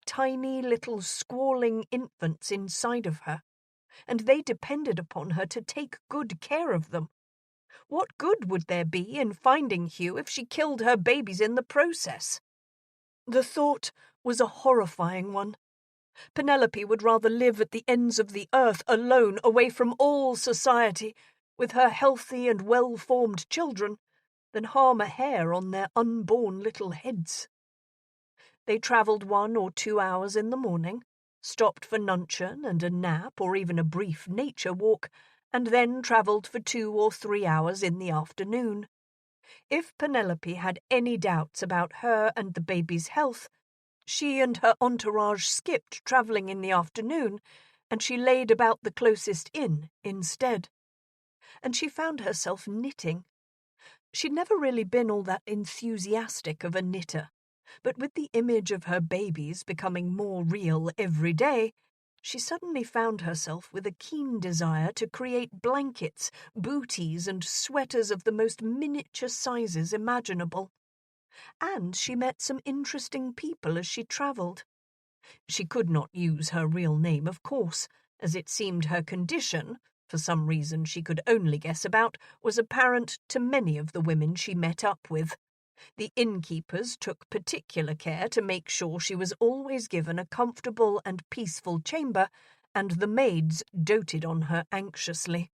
tiny little squalling infants inside of her, and they depended upon her to take good care of them. What good would there be in finding Hugh if she killed her babies in the process? The thought was a horrifying one. Penelope would rather live at the ends of the earth alone, away from all society, with her healthy and well-formed children, than harm a hair on their unborn little heads. They travelled 1 or 2 hours in the morning, stopped for luncheon and a nap or even a brief nature walk, and then travelled for 2 or 3 hours in the afternoon. If Penelope had any doubts about her and the baby's health, she and her entourage skipped travelling in the afternoon, and she laid about the closest inn instead. And she found herself knitting. She'd never really been all that enthusiastic of a knitter, but with the image of her babies becoming more real every day, she suddenly found herself with a keen desire to create blankets, booties, and sweaters of the most miniature sizes imaginable. And she met some interesting people as she travelled. She could not use her real name, of course, as it seemed her condition, for some reason she could only guess about, was apparent to many of the women she met up with. The innkeepers took particular care to make sure she was always given a comfortable and peaceful chamber, and the maids doted on her anxiously.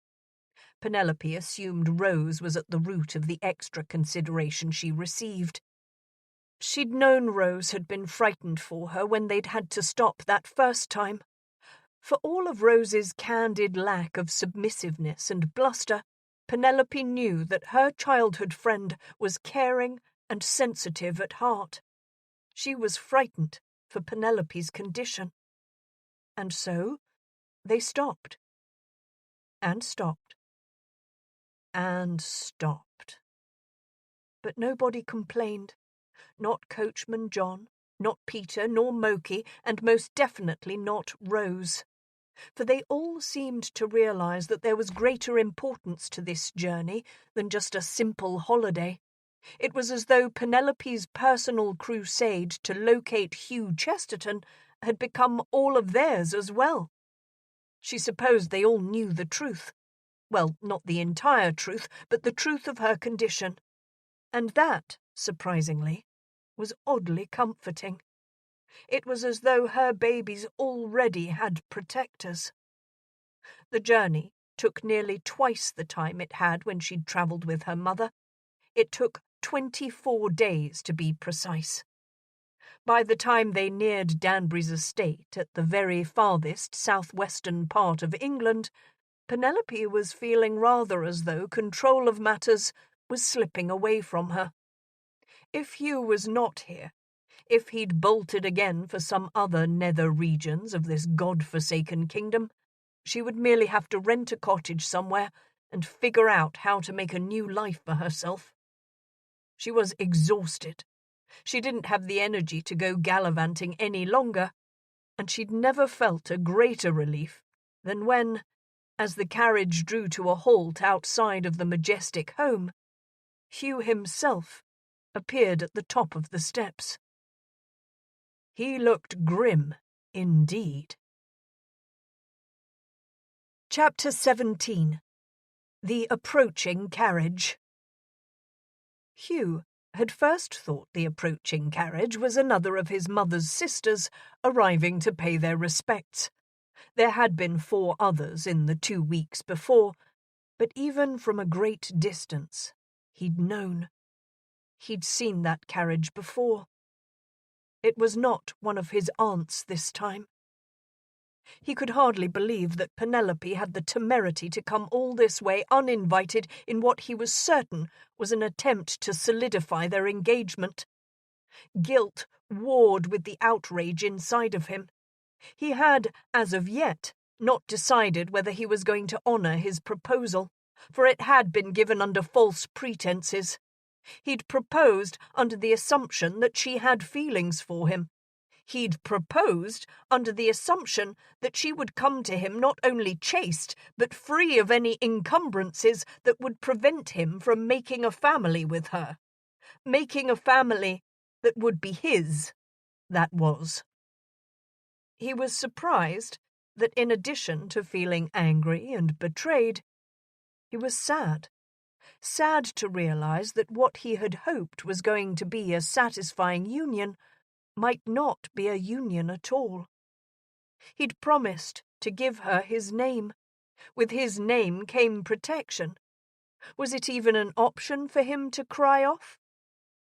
Penelope assumed Rose was at the root of the extra consideration she received. She'd known Rose had been frightened for her when they'd had to stop that first time. For all of Rose's candid lack of submissiveness and bluster, Penelope knew that her childhood friend was caring and sensitive at heart. She was frightened for Penelope's condition. And so they stopped. And stopped. And stopped. But nobody complained. Not Coachman John, not Peter, nor Moki, and most definitely not Rose. For they all seemed to realize that there was greater importance to this journey than just a simple holiday. It was as though Penelope's personal crusade to locate Hugh Chesterton had become all of theirs as well. She supposed they all knew the truth. Well, not the entire truth, but the truth of her condition. And that, surprisingly, was oddly comforting. It was as though her babies already had protectors. The journey took nearly twice the time it had when she'd travelled with her mother. It took 24 days to be precise. By the time they neared Danbury's estate at the very farthest southwestern part of England, Penelope was feeling rather as though control of matters was slipping away from her. If Hugh was not here, if he'd bolted again for some other nether regions of this god-forsaken kingdom, she would merely have to rent a cottage somewhere and figure out how to make a new life for herself. She was exhausted. She didn't have the energy to go gallivanting any longer, and she'd never felt a greater relief than when, as the carriage drew to a halt outside of the majestic home, Hugh himself appeared at the top of the steps. He looked grim indeed. Chapter 17. The Approaching Carriage. Hugh had first thought the approaching carriage was another of his mother's sisters arriving to pay their respects. There had been 4 others in the 2 weeks before, but even from a great distance, he'd known. He'd seen that carriage before. It was not one of his aunts this time. He could hardly believe that Penelope had the temerity to come all this way uninvited in what he was certain was an attempt to solidify their engagement. Guilt warred with the outrage inside of him. He had, as of yet, not decided whether he was going to honor his proposal, for it had been given under false pretenses. He'd proposed under the assumption that she had feelings for him. He'd proposed under the assumption that she would come to him not only chaste, but free of any encumbrances that would prevent him from making a family with her. Making a family that would be his, that was. He was surprised that in addition to feeling angry and betrayed, he was sad. Sad to realize that what he had hoped was going to be a satisfying union might not be a union at all. He'd promised to give her his name. With his name came protection. Was it even an option for him to cry off?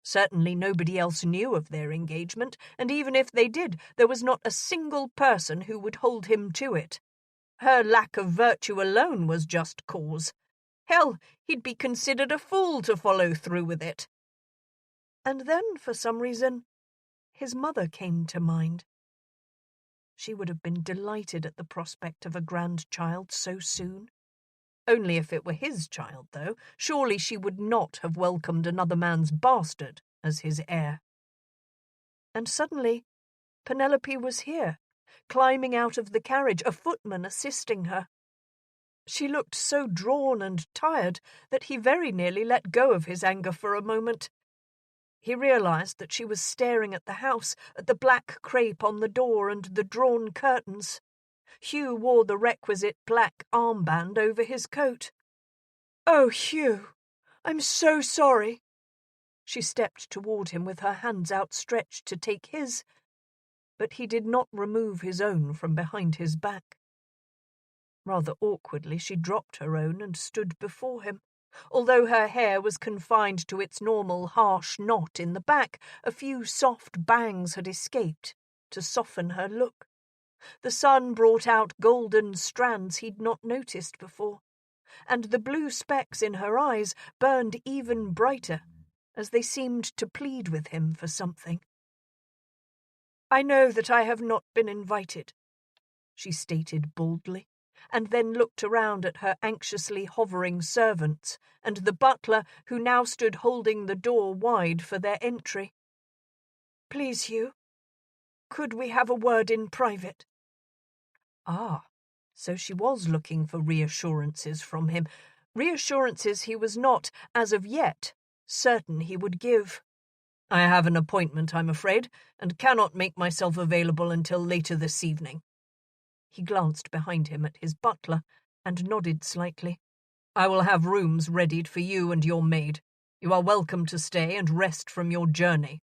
Certainly nobody else knew of their engagement, and even if they did, there was not a single person who would hold him to it. Her lack of virtue alone was just cause. Hell, he'd be considered a fool to follow through with it. And then, for some reason, his mother came to mind. She would have been delighted at the prospect of a grandchild so soon. Only if it were his child, though. Surely she would not have welcomed another man's bastard as his heir. And suddenly, Penelope was here, climbing out of the carriage, a footman assisting her. She looked so drawn and tired that he very nearly let go of his anger for a moment. He realized that she was staring at the house, at the black crepe on the door and the drawn curtains. Hugh wore the requisite black armband over his coat. "Oh, Hugh, I'm so sorry." She stepped toward him with her hands outstretched to take his, but he did not remove his own from behind his back. Rather awkwardly, she dropped her own and stood before him. Although her hair was confined to its normal harsh knot in the back, a few soft bangs had escaped to soften her look. The sun brought out golden strands he'd not noticed before, and the blue specks in her eyes burned even brighter as they seemed to plead with him for something. "I know that I have not been invited," she stated boldly. and then looked around at her anxiously hovering servants and the butler who now stood holding the door wide for their entry. "Please, Hugh, could we have a word in private?" Ah, so she was looking for reassurances from him, reassurances he was not, as of yet, certain he would give. "I have an appointment, I'm afraid, and cannot make myself available until later this evening." He glanced behind him at his butler and nodded slightly. "I will have rooms readied for you and your maid. You are welcome to stay and rest from your journey."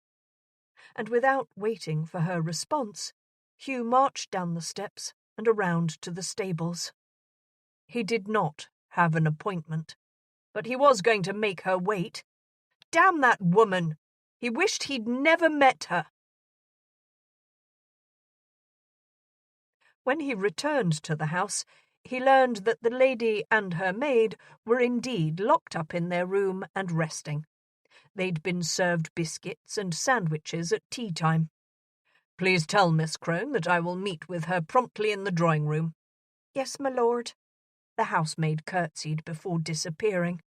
And without waiting for her response, Hugh marched down the steps and around to the stables. He did not have an appointment, but he was going to make her wait. Damn that woman! He wished he'd never met her. When he returned to the house, he learned that the lady and her maid were indeed locked up in their room and resting. They'd been served biscuits and sandwiches at tea time. "Please tell Miss Crone that I will meet with her promptly in the drawing-room." "Yes, my lord." The housemaid curtsied before disappearing.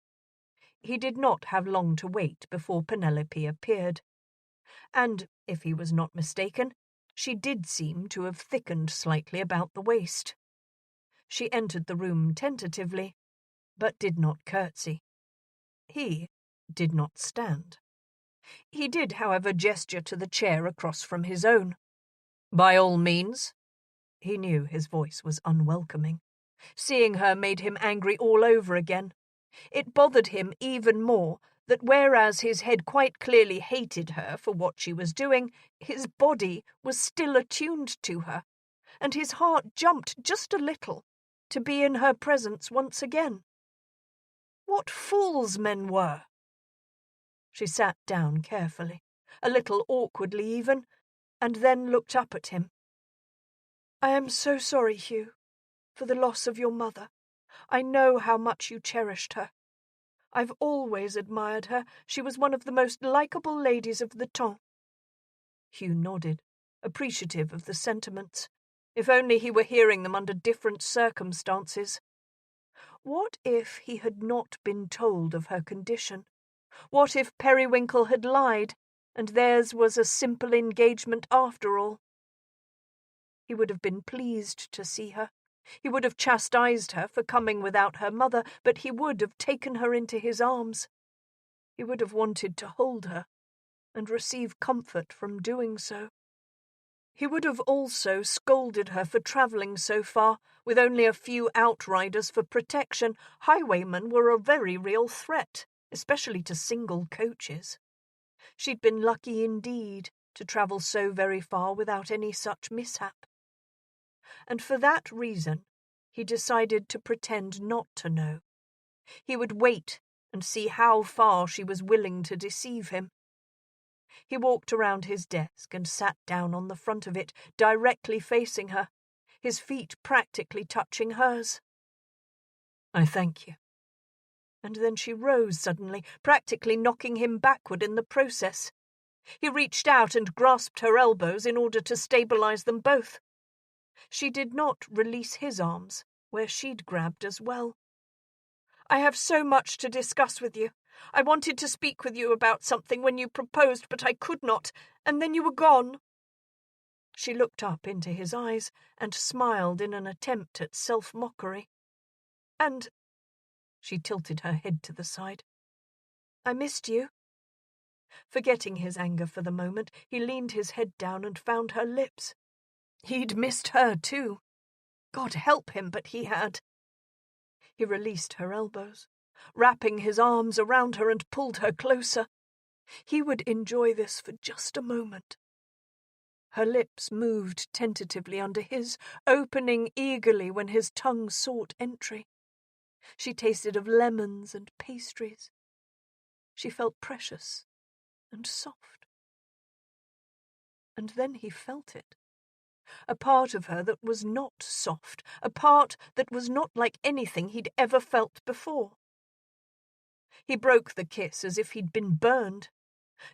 He did not have long to wait before Penelope appeared. And, if he was not mistaken, she did seem to have thickened slightly about the waist. She entered the room tentatively, but did not curtsy. He did not stand. He did, however, gesture to the chair across from his own. "By all means." He knew his voice was unwelcoming. Seeing her made him angry all over again. It bothered him even more that whereas his head quite clearly hated her for what she was doing, his body was still attuned to her, and his heart jumped just a little to be in her presence once again. What fools men were! She sat down carefully, a little awkwardly even, and then looked up at him. "I am so sorry, Hugh, for the loss of your mother. I know how much you cherished her. I've always admired her. She was one of the most likeable ladies of the temps." Hugh nodded, appreciative of the sentiments. If only he were hearing them under different circumstances. What if he had not been told of her condition? What if Periwinkle had lied, and theirs was a simple engagement after all? He would have been pleased to see her. He would have chastised her for coming without her mother, but he would have taken her into his arms. He would have wanted to hold her and receive comfort from doing so. He would have also scolded her for travelling so far, with only a few outriders for protection. Highwaymen were a very real threat, especially to single coaches. She'd been lucky indeed to travel so very far without any such mishap. And for that reason, he decided to pretend not to know. He would wait and see how far she was willing to deceive him. He walked around his desk and sat down on the front of it, directly facing her, his feet practically touching hers. "I thank you." And then she rose suddenly, practically knocking him backward in the process. He reached out and grasped her elbows in order to stabilize them both. She did not release his arms, where she'd grabbed as well. "I have so much to discuss with you. I wanted to speak with you about something when you proposed, but I could not, and then you were gone." She looked up into his eyes and smiled in an attempt at self-mockery. "And—" she tilted her head to the side. "I missed you." Forgetting his anger for the moment, he leaned his head down and found her lips. He'd missed her too. God help him, but he had. He released her elbows, wrapping his arms around her and pulled her closer. He would enjoy this for just a moment. Her lips moved tentatively under his, opening eagerly when his tongue sought entry. She tasted of lemons and pastries. She felt precious and soft. And then he felt it. A part of her that was not soft, a part that was not like anything he'd ever felt before. He broke the kiss as if he'd been burned.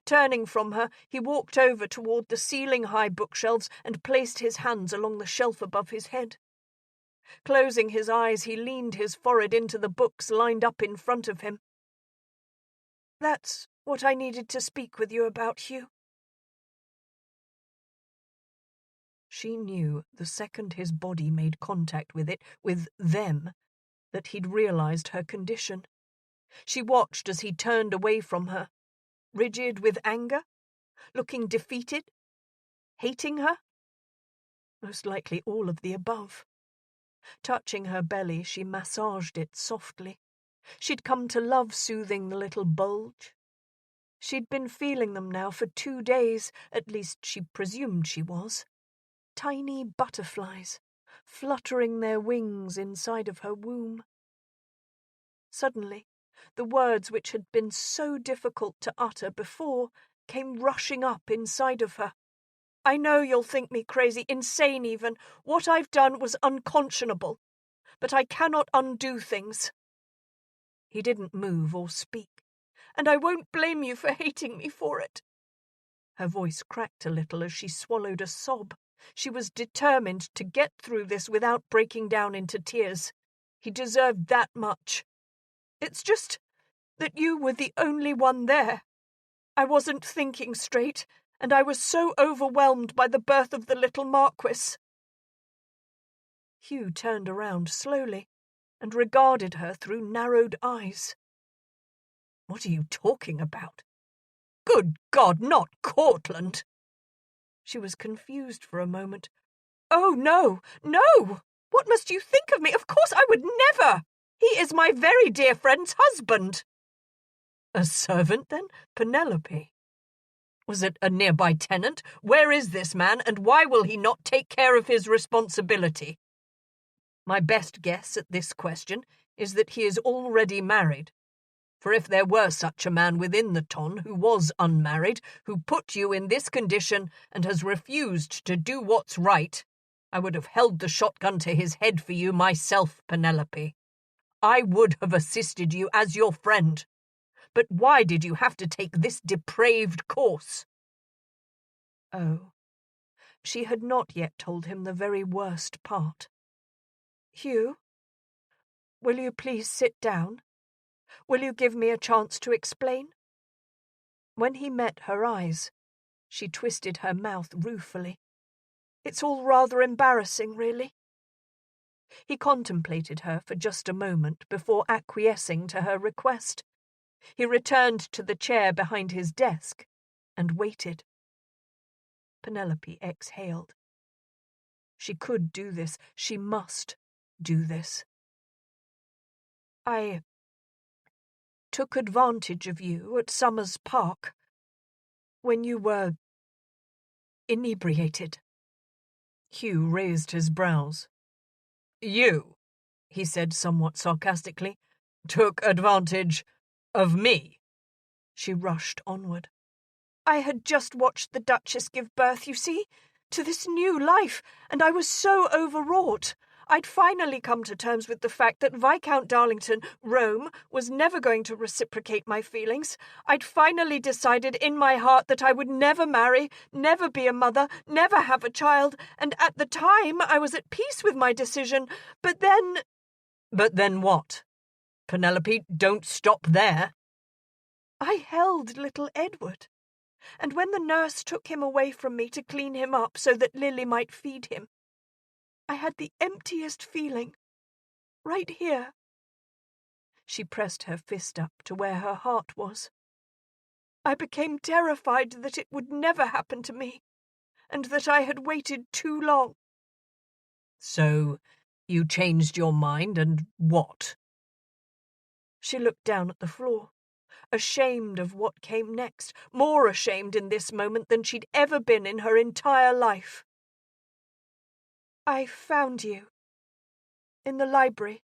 Turning from her, he walked over toward the ceiling-high bookshelves and placed his hands along the shelf above his head. Closing his eyes, he leaned his forehead into the books lined up in front of him. "That's what I needed to speak with you about, Hugh." She knew the second his body made contact with it, with them, that he'd realized her condition. She watched as he turned away from her, rigid with anger, looking defeated, hating her. Most likely all of the above. Touching her belly, she massaged it softly. She'd come to love soothing the little bulge. She'd been feeling them now for 2 days, at least she presumed she was. Tiny butterflies, fluttering their wings inside of her womb. Suddenly, the words which had been so difficult to utter before came rushing up inside of her. "I know you'll think me crazy, insane even. What I've done was unconscionable. But I cannot undo things." He didn't move or speak. "And I won't blame you for hating me for it." Her voice cracked a little as she swallowed a sob. She was determined to get through this without breaking down into tears. He deserved that much. "It's just that you were the only one there. I wasn't thinking straight, and I was so overwhelmed by the birth of the little Marquis." Hugh turned around slowly and regarded her through narrowed eyes. "What are you talking about? Good God, not Cortland!" She was confused for a moment. "Oh, no, no! What must you think of me? Of course I would never! He is my very dear friend's husband." "A servant, then? Penelope? Was it a nearby tenant? Where is this man, and why will he not take care of his responsibility?" "My best guess at this question is that he is already married. For if there were such a man within the ton who was unmarried, who put you in this condition and has refused to do what's right, I would have held the shotgun to his head for you myself, Penelope. I would have assisted you as your friend. But why did you have to take this depraved course?" Oh, she had not yet told him the very worst part. "Hugh, will you please sit down? Will you give me a chance to explain?" When he met her eyes, she twisted her mouth ruefully. "It's all rather embarrassing, really." He contemplated her for just a moment before acquiescing to her request. He returned to the chair behind his desk and waited. Penelope exhaled. She could do this. She must do this. "I took advantage of you at Summers Park when you were inebriated." Hugh raised his brows. "You," he said somewhat sarcastically, "took advantage of me." She rushed onward. "I had just watched the Duchess give birth, you see, to this new life, and I was so overwrought. I'd finally come to terms with the fact that Viscount Darlington, Rome, was never going to reciprocate my feelings. I'd finally decided in my heart that I would never marry, never be a mother, never have a child, and at the time I was at peace with my decision. But then—" "But then what? Penelope, don't stop there." "I held little Edward, and when the nurse took him away from me to clean him up so that Lily might feed him, I had the emptiest feeling, right here." She pressed her fist up to where her heart was. "I became terrified that it would never happen to me, and that I had waited too long." "So you changed your mind, and what?" She looked down at the floor, ashamed of what came next, more ashamed in this moment than she'd ever been in her entire life. "I found you in the library,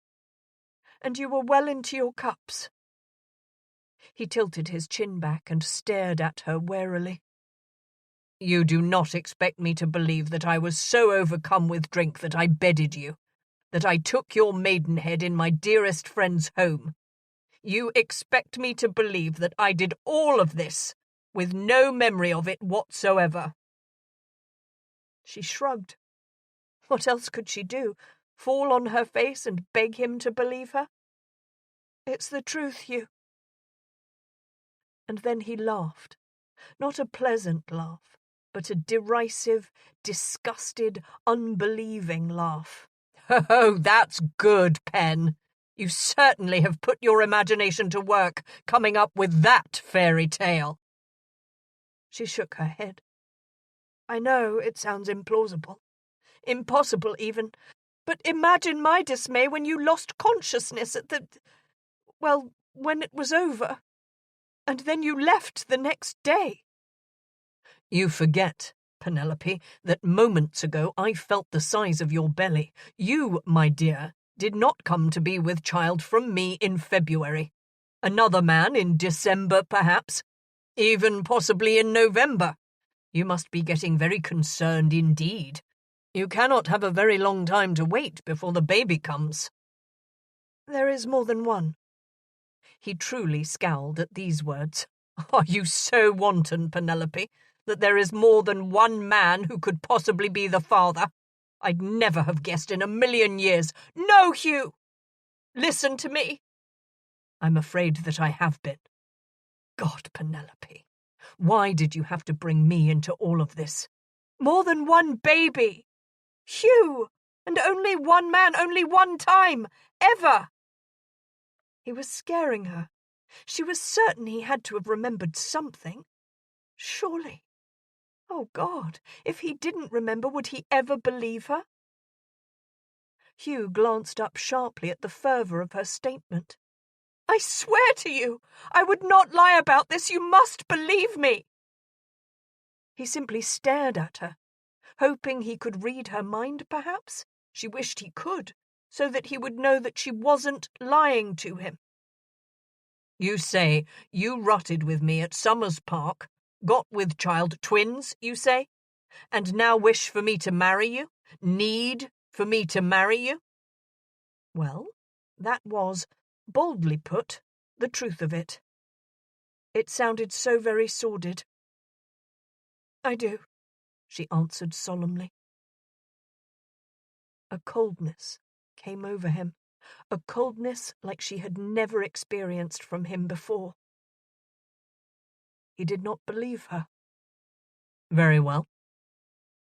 and you were well into your cups." He tilted his chin back and stared at her warily. "You do not expect me to believe that I was so overcome with drink that I bedded you, that I took your maidenhead in my dearest friend's home. You expect me to believe that I did all of this with no memory of it whatsoever." She shrugged. What else could she do? Fall on her face and beg him to believe her?
It's the truth, Hugh.
And then he laughed, not a pleasant laugh, but a derisive, disgusted, unbelieving laugh. Oh, that's good, Pen. You certainly have put your imagination to work coming up with that fairy tale. She shook her head. I know it sounds implausible, impossible even, but imagine my dismay when you lost consciousness when it was over, and then you left the next day. You forget, Penelope, that moments ago I felt the size of your belly. You, my dear, did not come to be with child from me in February. Another man in December, perhaps, even possibly in November. You must be getting very concerned indeed. You cannot have a very long time to wait before the baby comes. There is more than one. He truly scowled at these words. Are you so wanton, Penelope, that there is more than one man who could possibly be the father? I'd never have guessed in a million years. No, Hugh! Listen to me. I'm afraid that I have been. God, Penelope, why did you have to bring me into all of this? More than one baby! Hugh! And only one man, only one time, ever! He was scaring her. She was certain he had to have remembered something. Surely. Oh, God, if he didn't remember, would he ever believe her? Hugh glanced up sharply at the fervour of her statement. I swear to you, I would not lie about this. You must believe me. He simply stared at her, hoping he could read her mind, perhaps. She wished he could, so that he would know that she wasn't lying to him. You say you rotted with me at Summers Park, got with child twins, you say, and now wish for me to marry you, need for me to marry you? Well, that was, boldly put, the truth of it. It sounded so very sordid. I do, she answered solemnly. A coldness came over him, a coldness like she had never experienced from him before. He did not believe her. Very well.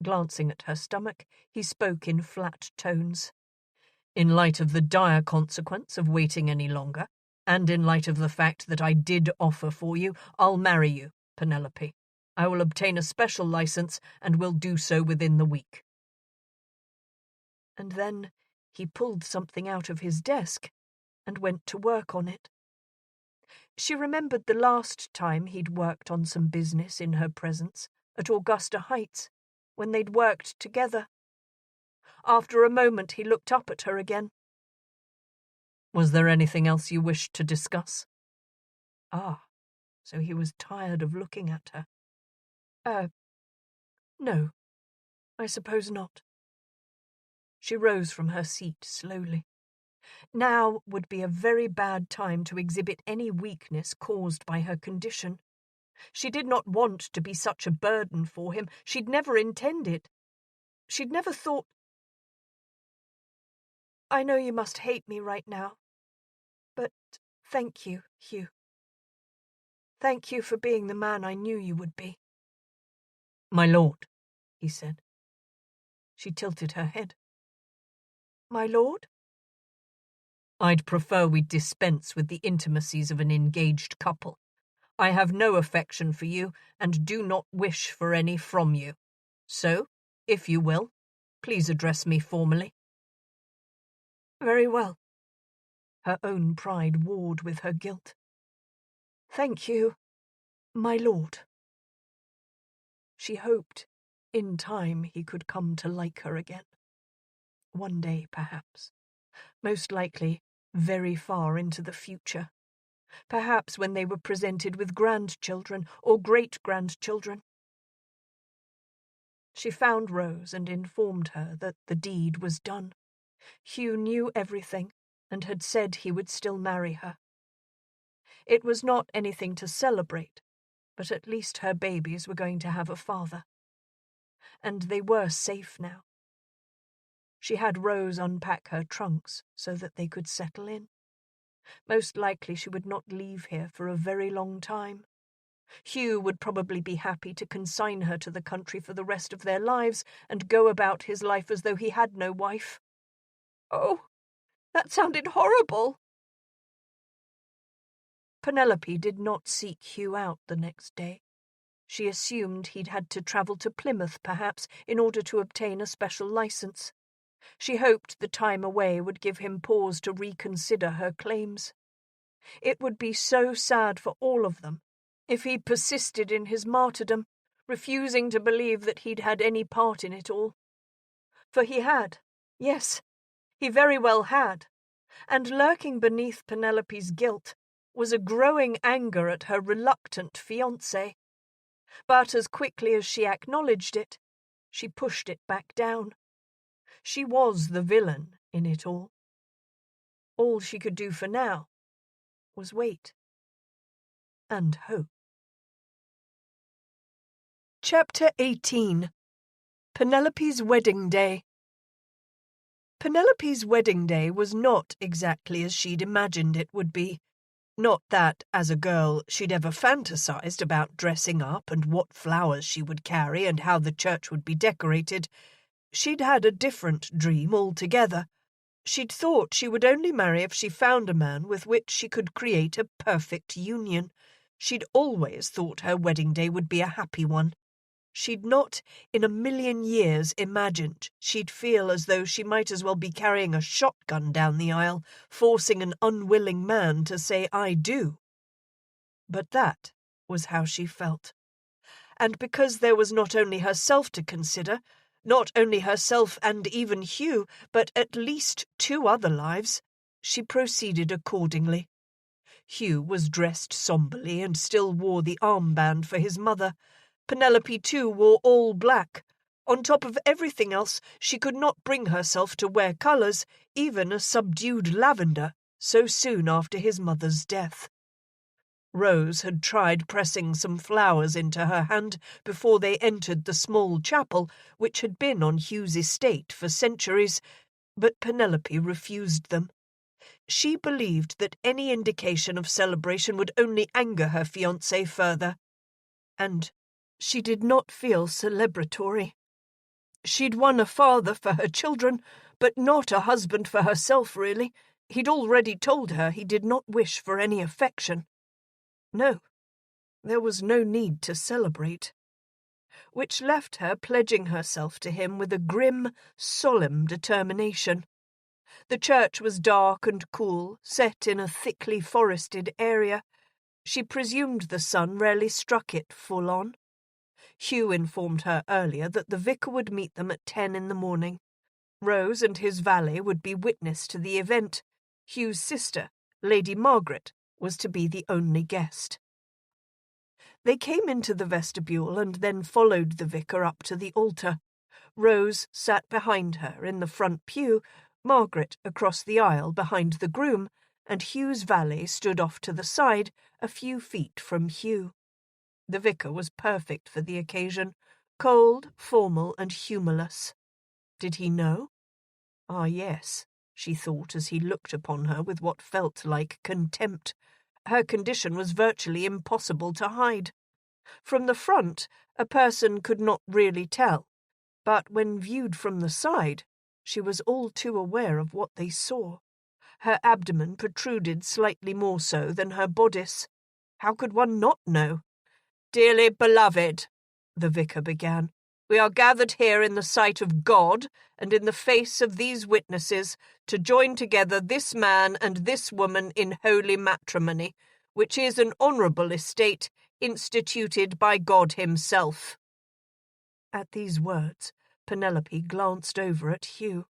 Glancing at her stomach, he spoke in flat tones. In light of the dire consequence of waiting any longer, and in light of the fact that I did offer for you, I'll marry you, Penelope. I will obtain a special license and will do so within the week. And then he pulled something out of his desk and went to work on it. She remembered the last time he'd worked on some business in her presence, at Augusta Heights, when they'd worked together. After a moment he looked up at her again. Was there anything else you wished to discuss? Ah, so he was tired of looking at her. No, I suppose not. She rose from her seat slowly. Now would be a very bad time to exhibit any weakness caused by her condition. She did not want to be such a burden for him. She'd never intended. She'd never thought... I know you must hate me right now, but thank you, Hugh. Thank you for being the man I knew you would be. My lord, he said. She tilted her head. My lord? I'd prefer we dispense with the intimacies of an engaged couple. I have no affection for you and do not wish for any from you. So, if you will, please address me formally. Very well. Her own pride warred with her guilt. Thank you, my lord. She hoped, in time, he could come to like her again. One day, perhaps. Most likely, very far into the future. Perhaps when they were presented with grandchildren or great-grandchildren. She found Rose and informed her that the deed was done. Hugh knew everything and had said he would still marry her. It was not anything to celebrate, but at least her babies were going to have a father. And they were safe now. She had Rose unpack her trunks so that they could settle in. Most likely she would not leave here for a very long time. Hugh would probably be happy to consign her to the country for the rest of their lives and go about his life as though he had no wife. Oh, that sounded horrible. Penelope did not seek Hugh out the next day. She assumed he'd had to travel to Plymouth, perhaps, in order to obtain a special license. She hoped the time away would give him pause to reconsider her claims. It would be so sad for all of them if he persisted in his martyrdom, refusing to believe that he'd had any part in it all. For he had. Yes, he very well had. And lurking beneath Penelope's guilt was a growing anger at her reluctant fiancé. But as quickly as she acknowledged it, she pushed it back down. She was the villain in it all. All she could do for now was wait and hope. Chapter 18. Penelope's Wedding Day. Penelope's wedding day was not exactly as she'd imagined it would be. Not that, as a girl, she'd ever fantasized about dressing up and what flowers she would carry and how the church would be decorated. She'd had a different dream altogether. She'd thought she would only marry if she found a man with which she could create a perfect union. She'd always thought her wedding day would be a happy one. She'd not, in a million years, imagined she'd feel as though she might as well be carrying a shotgun down the aisle, forcing an unwilling man to say, "I do." But that was how she felt. And because there was not only herself to consider, not only herself and even Hugh, but at least 2 other lives, she proceeded accordingly. Hugh was dressed somberly and still wore the armband for his mother. Penelope, too, wore all black. On top of everything else, she could not bring herself to wear colours, even a subdued lavender, so soon after his mother's death. Rose had tried pressing some flowers into her hand before they entered the small chapel which had been on Hugh's estate for centuries, but Penelope refused them. She believed that any indication of celebration would only anger her fiancé further. And she did not feel celebratory. She'd won a father for her children, but not a husband for herself, really. He'd already told her he did not wish for any affection. No, there was no need to celebrate. Which left her pledging herself to him with a grim, solemn determination. The church was dark and cool, set in a thickly forested area. She presumed the sun rarely struck it full on. Hugh informed her earlier that the vicar would meet them at 10 in the morning. Rose and his valet would be witness to the event. Hugh's sister, Lady Margaret, was to be the only guest. They came into the vestibule and then followed the vicar up to the altar. Rose sat behind her in the front pew, Margaret across the aisle behind the groom, and Hugh's valet stood off to the side, a few feet from Hugh. The vicar was perfect for the occasion, cold, formal, and humourless. Did he know? Ah, yes, she thought as he looked upon her with what felt like contempt. Her condition was virtually impossible to hide. From the front, a person could not really tell, but when viewed from the side, she was all too aware of what they saw. Her abdomen protruded slightly more so than her bodice. How could one not know? "Dearly beloved," the vicar began, "we are gathered here in the sight of God and in the face of these witnesses to join together this man and this woman in holy matrimony, which is an honourable estate instituted by God himself." At these words, Penelope glanced over at Hugh.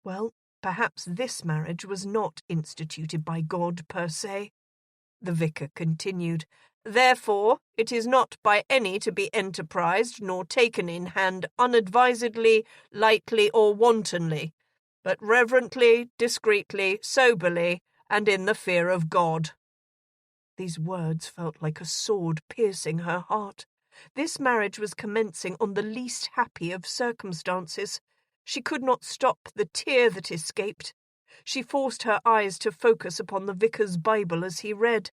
Well, perhaps this marriage was not instituted by God per se. The vicar continued, "Therefore, it is not by any to be enterprised nor taken in hand unadvisedly, lightly, or wantonly, but reverently, discreetly, soberly, and in the fear of God." These words felt like a sword piercing her heart. This marriage was commencing on the least happy of circumstances. She could not stop the tear that escaped. She forced her eyes to focus upon the vicar's Bible as he read.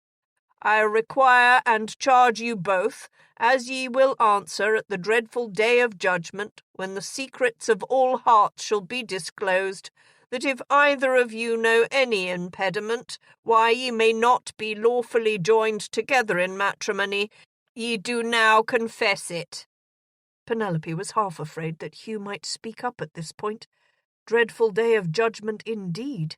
I require and charge you both, as ye will answer at the dreadful day of judgment, when the secrets of all hearts shall be disclosed, that if either of you know any impediment, why ye may not be lawfully joined together in matrimony, ye do now confess it. Penelope was half afraid that Hugh might speak up at this point. Dreadful day of judgment indeed.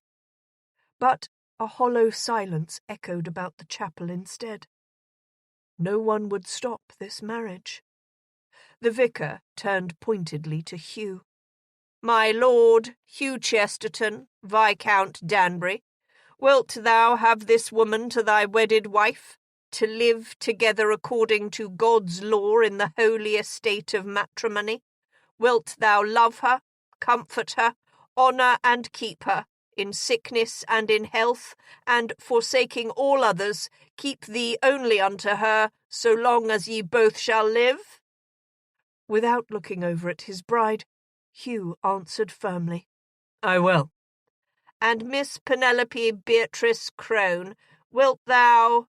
But a hollow silence echoed about the chapel instead. No one would stop this marriage. The vicar turned pointedly to Hugh. My lord, Hugh Chesterton, Viscount Danbury, wilt thou have this woman to thy wedded wife, to live together according to God's law in the holy estate of matrimony? Wilt thou love her, comfort her, honour and keep her, in sickness and in health, and, forsaking all others, keep thee only unto her, so long as ye both shall live? Without looking over at his bride, Hugh answered firmly, I will. And Miss Penelope Beatrice Crone, wilt thou—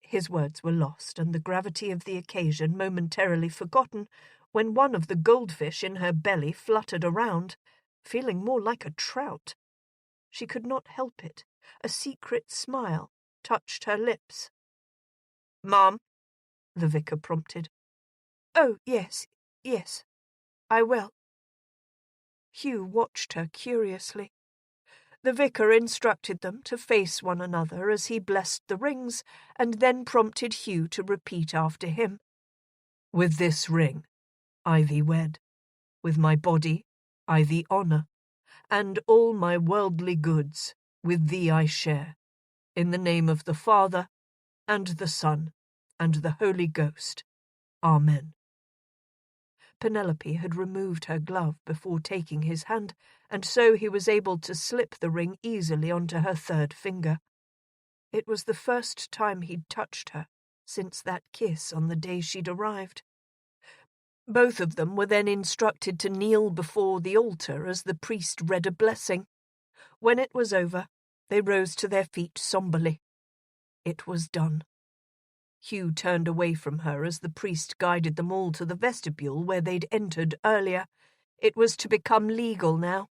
His words were lost, and the gravity of the occasion momentarily forgotten, when one of the goldfish in her belly fluttered around, feeling more like a trout. She could not help it. A secret smile touched her lips. Ma'am, the vicar prompted. Oh, yes, I will. Hugh watched her curiously. The vicar instructed them to face one another as he blessed the rings, and then prompted Hugh to repeat after him. With this ring I thee wed, with my body I thee honour, and all my worldly goods with thee I share, in the name of the Father, and the Son, and the Holy Ghost. Amen. Penelope had removed her glove before taking his hand, and so he was able to slip the ring easily onto her third finger. It was the first time he'd touched her since that kiss on the day she'd arrived. Both of them were then instructed to kneel before the altar as the priest read a blessing. When it was over, they rose to their feet somberly. It was done. Hugh turned away from her as the priest guided them all to the vestibule where they'd entered earlier. It was to become legal now.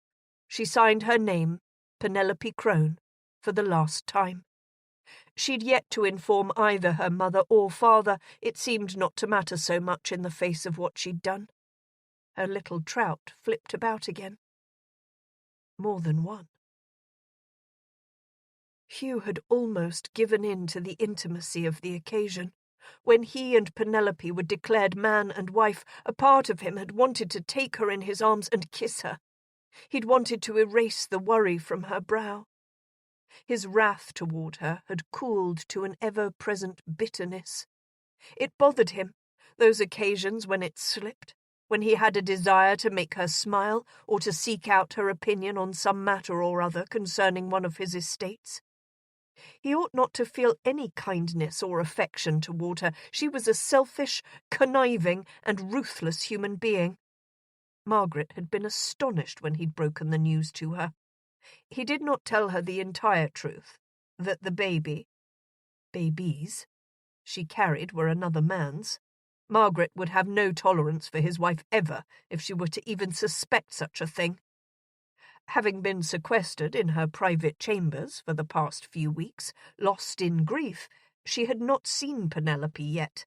She signed her name, Penelope Crone, for the last time. She'd yet to inform either her mother or father. It seemed not to matter so much in the face of what she'd done. Her little trout flipped about again. More than one. Hugh had almost given in to the intimacy of the occasion. When he and Penelope were declared man and wife, a part of him had wanted to take her in his arms and kiss her. He'd wanted to erase the worry from her brow. His wrath toward her had cooled to an ever-present bitterness. It bothered him, those occasions when it slipped, when he had a desire to make her smile or to seek out her opinion on some matter or other concerning one of his estates. He ought not to feel any kindness or affection toward her. She was a selfish, conniving, and ruthless human being. Margaret had been astonished when he'd broken the news to her. He did not tell her the entire truth, that the babies, she carried were another man's. Margaret would have no tolerance for his wife ever if she were to even suspect such a thing. Having been sequestered in her private chambers for the past few weeks, lost in grief, she had not seen Penelope yet.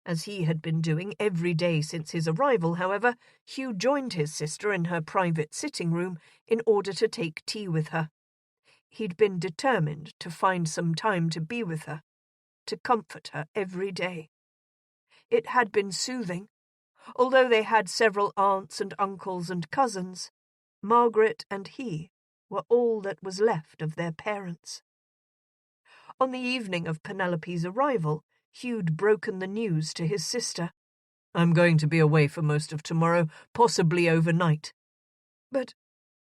As he had been doing every day since his arrival, however, Hugh joined his sister in her private sitting room in order to take tea with her. He'd been determined to find some time to be with her, to comfort her every day. It had been soothing. Although they had several aunts and uncles and cousins, Margaret and he were all that was left of their parents. On the evening of Penelope's arrival, Hugh'd broken the news to his sister. I'm going to be away for most of tomorrow, possibly overnight. But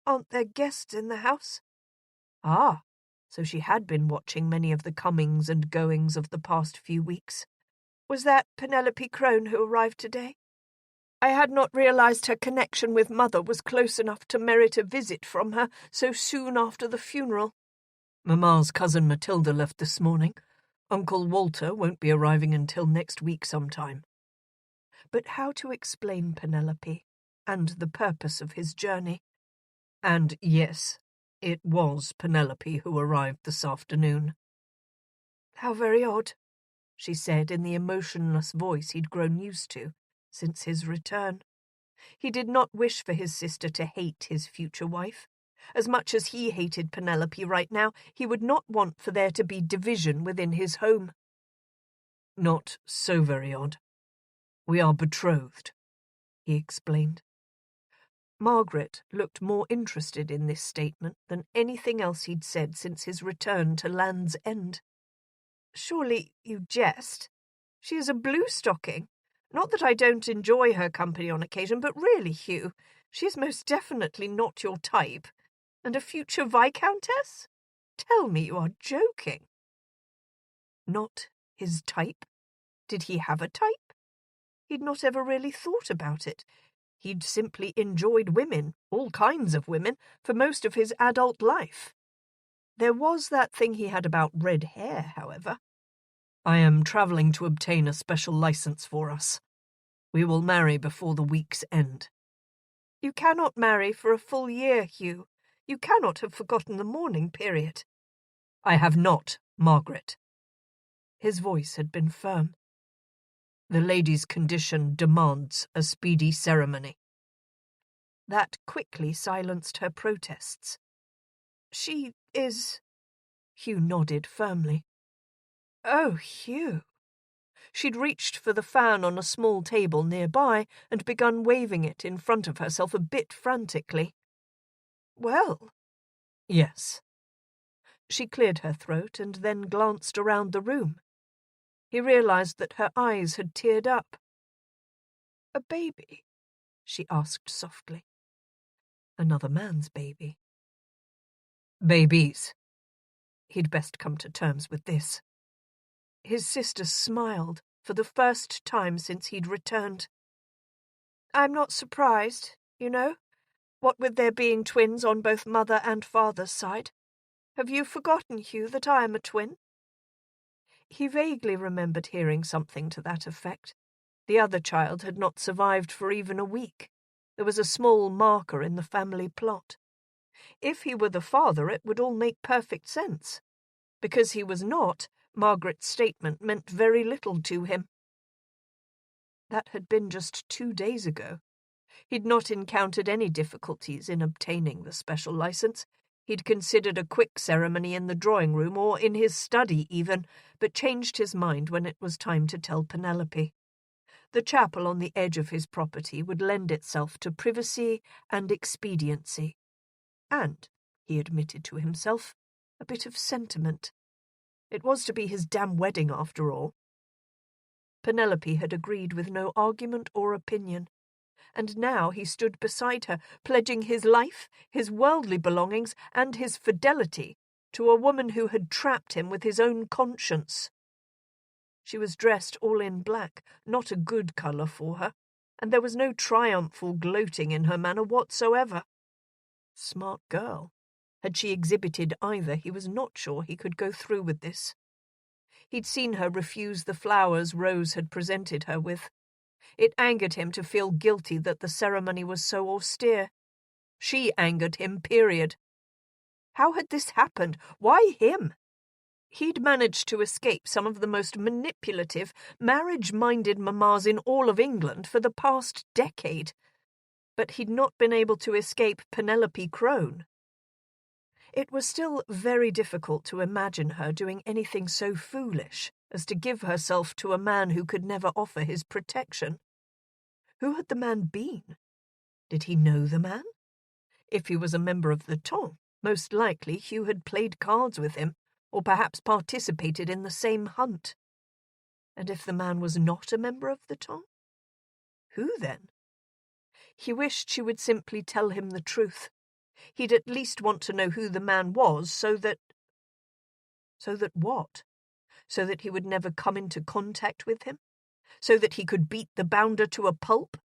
aren't there guests in the house? Ah, so she had been watching many of the comings and goings of the past few weeks. Was that Penelope Crone who arrived today?
I had not realized her connection with Mother was close enough to merit a visit from her so soon after the funeral.
Mamma's cousin Matilda left this morning. Uncle Walter won't be arriving until next week sometime.
But how to explain Penelope and the purpose of his journey?
And yes, it was Penelope who arrived this afternoon.
How very odd, she said in the emotionless voice he'd grown used to since his return. He did not wish for his sister to hate his future wife. As much as he hated Penelope right now, he would not want for there to be division within his home.
Not so very odd. We are betrothed, he explained.
Margaret looked more interested in this statement than anything else he'd said since his return to Land's End. Surely you jest. She is a blue-stocking. Not that I don't enjoy her company on occasion, but really, Hugh, she is most definitely not your type. And a future Viscountess? Tell me you are joking. Not his type? Did he have a type? He'd not ever really thought about it. He'd simply enjoyed women, all kinds of women, for most of his adult life. There was that thing he had about red hair, however.
I am travelling to obtain a special license for us. We will marry before the week's end.
You cannot marry for a full year, Hugh. You cannot have forgotten the mourning period.
I have not, Margaret.
His voice had been firm.
The lady's condition demands a speedy ceremony.
That quickly silenced her protests. She is... Hugh nodded firmly. Oh, Hugh. She'd reached for the fan on a small table nearby and begun waving it in front of herself a bit frantically. Well.
Yes.
She cleared her throat and then glanced around the room. He realized that her eyes had teared up. A baby? She asked softly. Another man's baby.
Babies.
He'd best come to terms with this. His sister smiled for the first time since he'd returned. I'm not surprised, you know, what with there being twins on both mother and father's side. Have you forgotten, Hugh, that I am a twin? He vaguely remembered hearing something to that effect. The other child had not survived for even a week. There was a small marker in the family plot. If he were the father, it would all make perfect sense. Because he was not, Margaret's statement meant very little to him. That had been just 2 days ago. He'd not encountered any difficulties in obtaining the special license. He'd considered a quick ceremony in the drawing room or in his study even, but changed his mind when it was time to tell Penelope. The chapel on the edge of his property would lend itself to privacy and expediency. And, he admitted to himself, a bit of sentiment. It was to be his damn wedding after all. Penelope had agreed with no argument or opinion. And now he stood beside her, pledging his life, his worldly belongings, and his fidelity to a woman who had trapped him with his own conscience. She was dressed all in black, not a good colour for her, and there was no triumphal gloating in her manner whatsoever. Smart girl. Had she exhibited either, he was not sure he could go through with this. He'd seen her refuse the flowers Rose had presented her with. It angered him to feel guilty that the ceremony was so austere. She angered him, period. How had this happened? Why him? He'd managed to escape some of the most manipulative, marriage-minded mammas in all of England for the past decade. But he'd not been able to escape Penelope Crone. It was still very difficult to imagine her doing anything so foolish as to give herself to a man who could never offer his protection. Who had the man been? Did he know the man? If he was a member of the Ton, most likely Hugh had played cards with him, or perhaps participated in the same hunt. And if the man was not a member of the Ton? Who then? He wished she would simply tell him the truth. He'd at least want to know who the man was so that... So that what? So that he would never come into contact with him? So that he could beat the bounder to a pulp?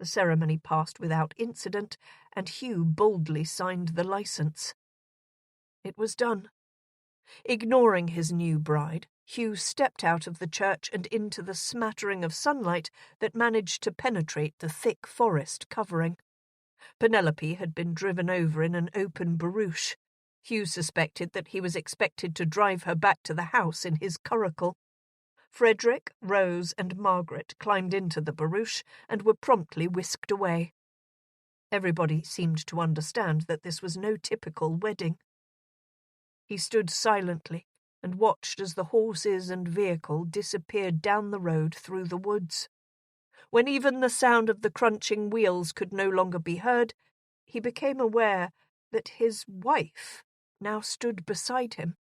The ceremony passed without incident, and Hugh boldly signed the license. It was done. Ignoring his new bride, Hugh stepped out of the church and into the smattering of sunlight that managed to penetrate the thick forest covering. Penelope had been driven over in an open barouche. Hugh suspected that he was expected to drive her back to the house in his curricle. Frederick, Rose, and Margaret climbed into the barouche and were promptly whisked away. Everybody seemed to understand that this was no typical wedding. He stood silently and watched as the horses and vehicle disappeared down the road through the woods. When even the sound of the crunching wheels could no longer be heard, he became aware that his wife now stood beside him.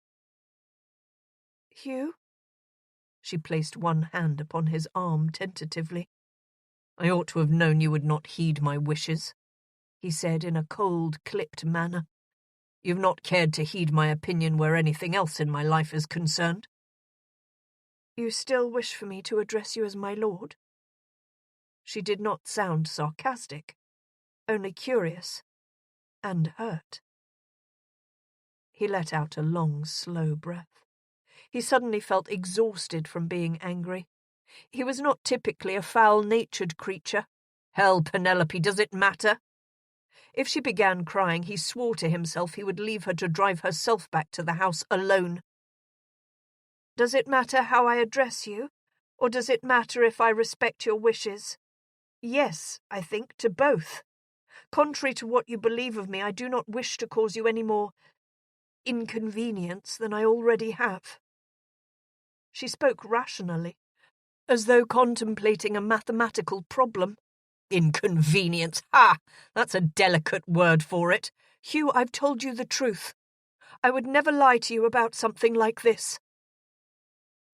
"Hugh?"
She placed one hand upon his arm tentatively. "I ought to have known you would not heed my wishes," he said in a cold, clipped manner. "You've not cared to heed my opinion where anything else in my life is concerned."
"You still wish for me to address you as my lord?"
She did not sound sarcastic, only curious and hurt. He let out a long, slow breath. He suddenly felt exhausted from being angry. He was not typically a foul-natured creature. Hell, Penelope, does it matter? If she began crying, he swore to himself he would leave her to drive herself back to the house alone.
"Does it matter how I address you, or does it matter if I respect your wishes?"
"Yes, I think, to both. Contrary to what you believe of me, I do not wish to cause you any more inconvenience than I already have." She spoke rationally, as though contemplating a mathematical problem. Inconvenience, ha! That's a delicate word for it. Hugh, I've told you the truth. I would never lie to you about something like this.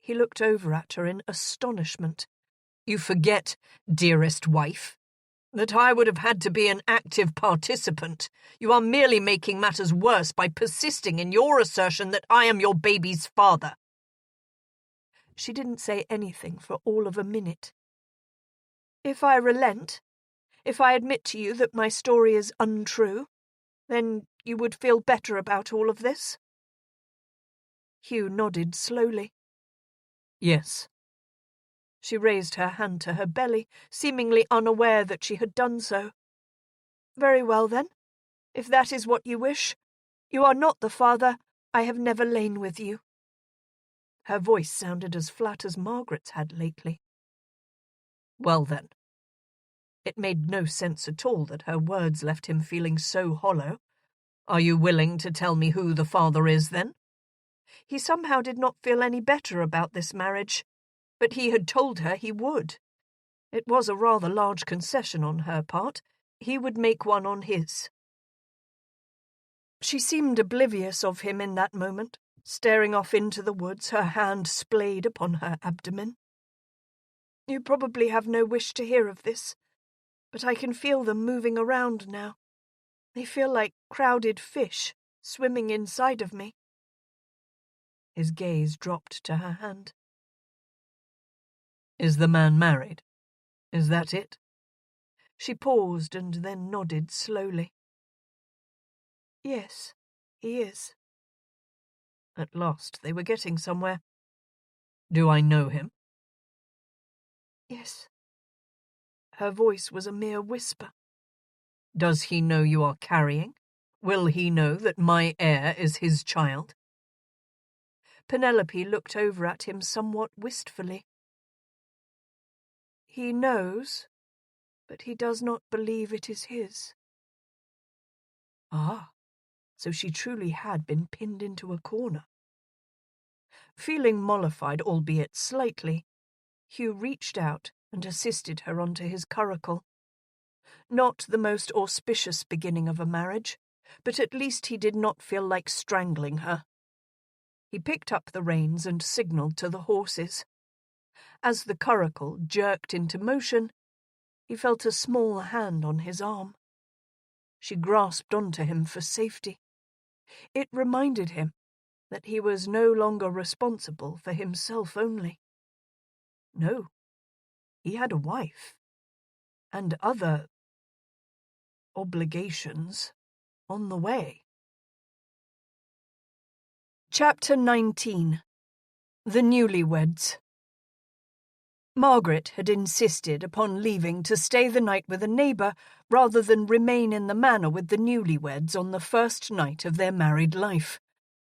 He looked over at her in astonishment. You forget, dearest wife, that I would have had to be an active participant. You are merely making matters worse by persisting in your assertion that I am your baby's father. She didn't say anything for all of a minute. If I relent, if I admit to you that my story is untrue, then you would feel better about all of this? Hugh nodded slowly. Yes. She raised her hand to her belly, seemingly unaware that she had done so. Very well, then. If that is what you wish, you are not the father. I have never lain with you. Her voice sounded as flat as Margaret's had lately. Well, then. It made no sense at all that her words left him feeling so hollow. Are you willing to tell me who the father is, then? He somehow did not feel any better about this marriage, but he had told her he would. It was a rather large concession on her part. He would make one on his. She seemed oblivious of him in that moment, staring off into the woods, her hand splayed upon her abdomen. You probably have no wish to hear of this, but I can feel them moving around now. They feel like crowded fish swimming inside of me. His gaze dropped to her hand. Is the man married? Is that it? She paused and then nodded slowly. Yes, he is. At last they were getting somewhere. Do I know him? Yes. Her voice was a mere whisper. Does he know you are carrying? Will he know that my heir is his child? Penelope looked over at him somewhat wistfully. He knows, but he does not believe it is his. Ah, so she truly had been pinned into a corner. Feeling mollified, albeit slightly, Hugh reached out and assisted her onto his curricle. Not the most auspicious beginning of a marriage, but at least he did not feel like strangling her. He picked up the reins and signalled to the horses. As the curricle jerked into motion, he felt a small hand on his arm. She grasped onto him for safety. It reminded him that he was no longer responsible for himself only. No, he had a wife, and other obligations on the way. Chapter 19. The Newlyweds. Margaret had insisted upon leaving to stay the night with a neighbour rather than remain in the manor with the newlyweds on the first night of their married life.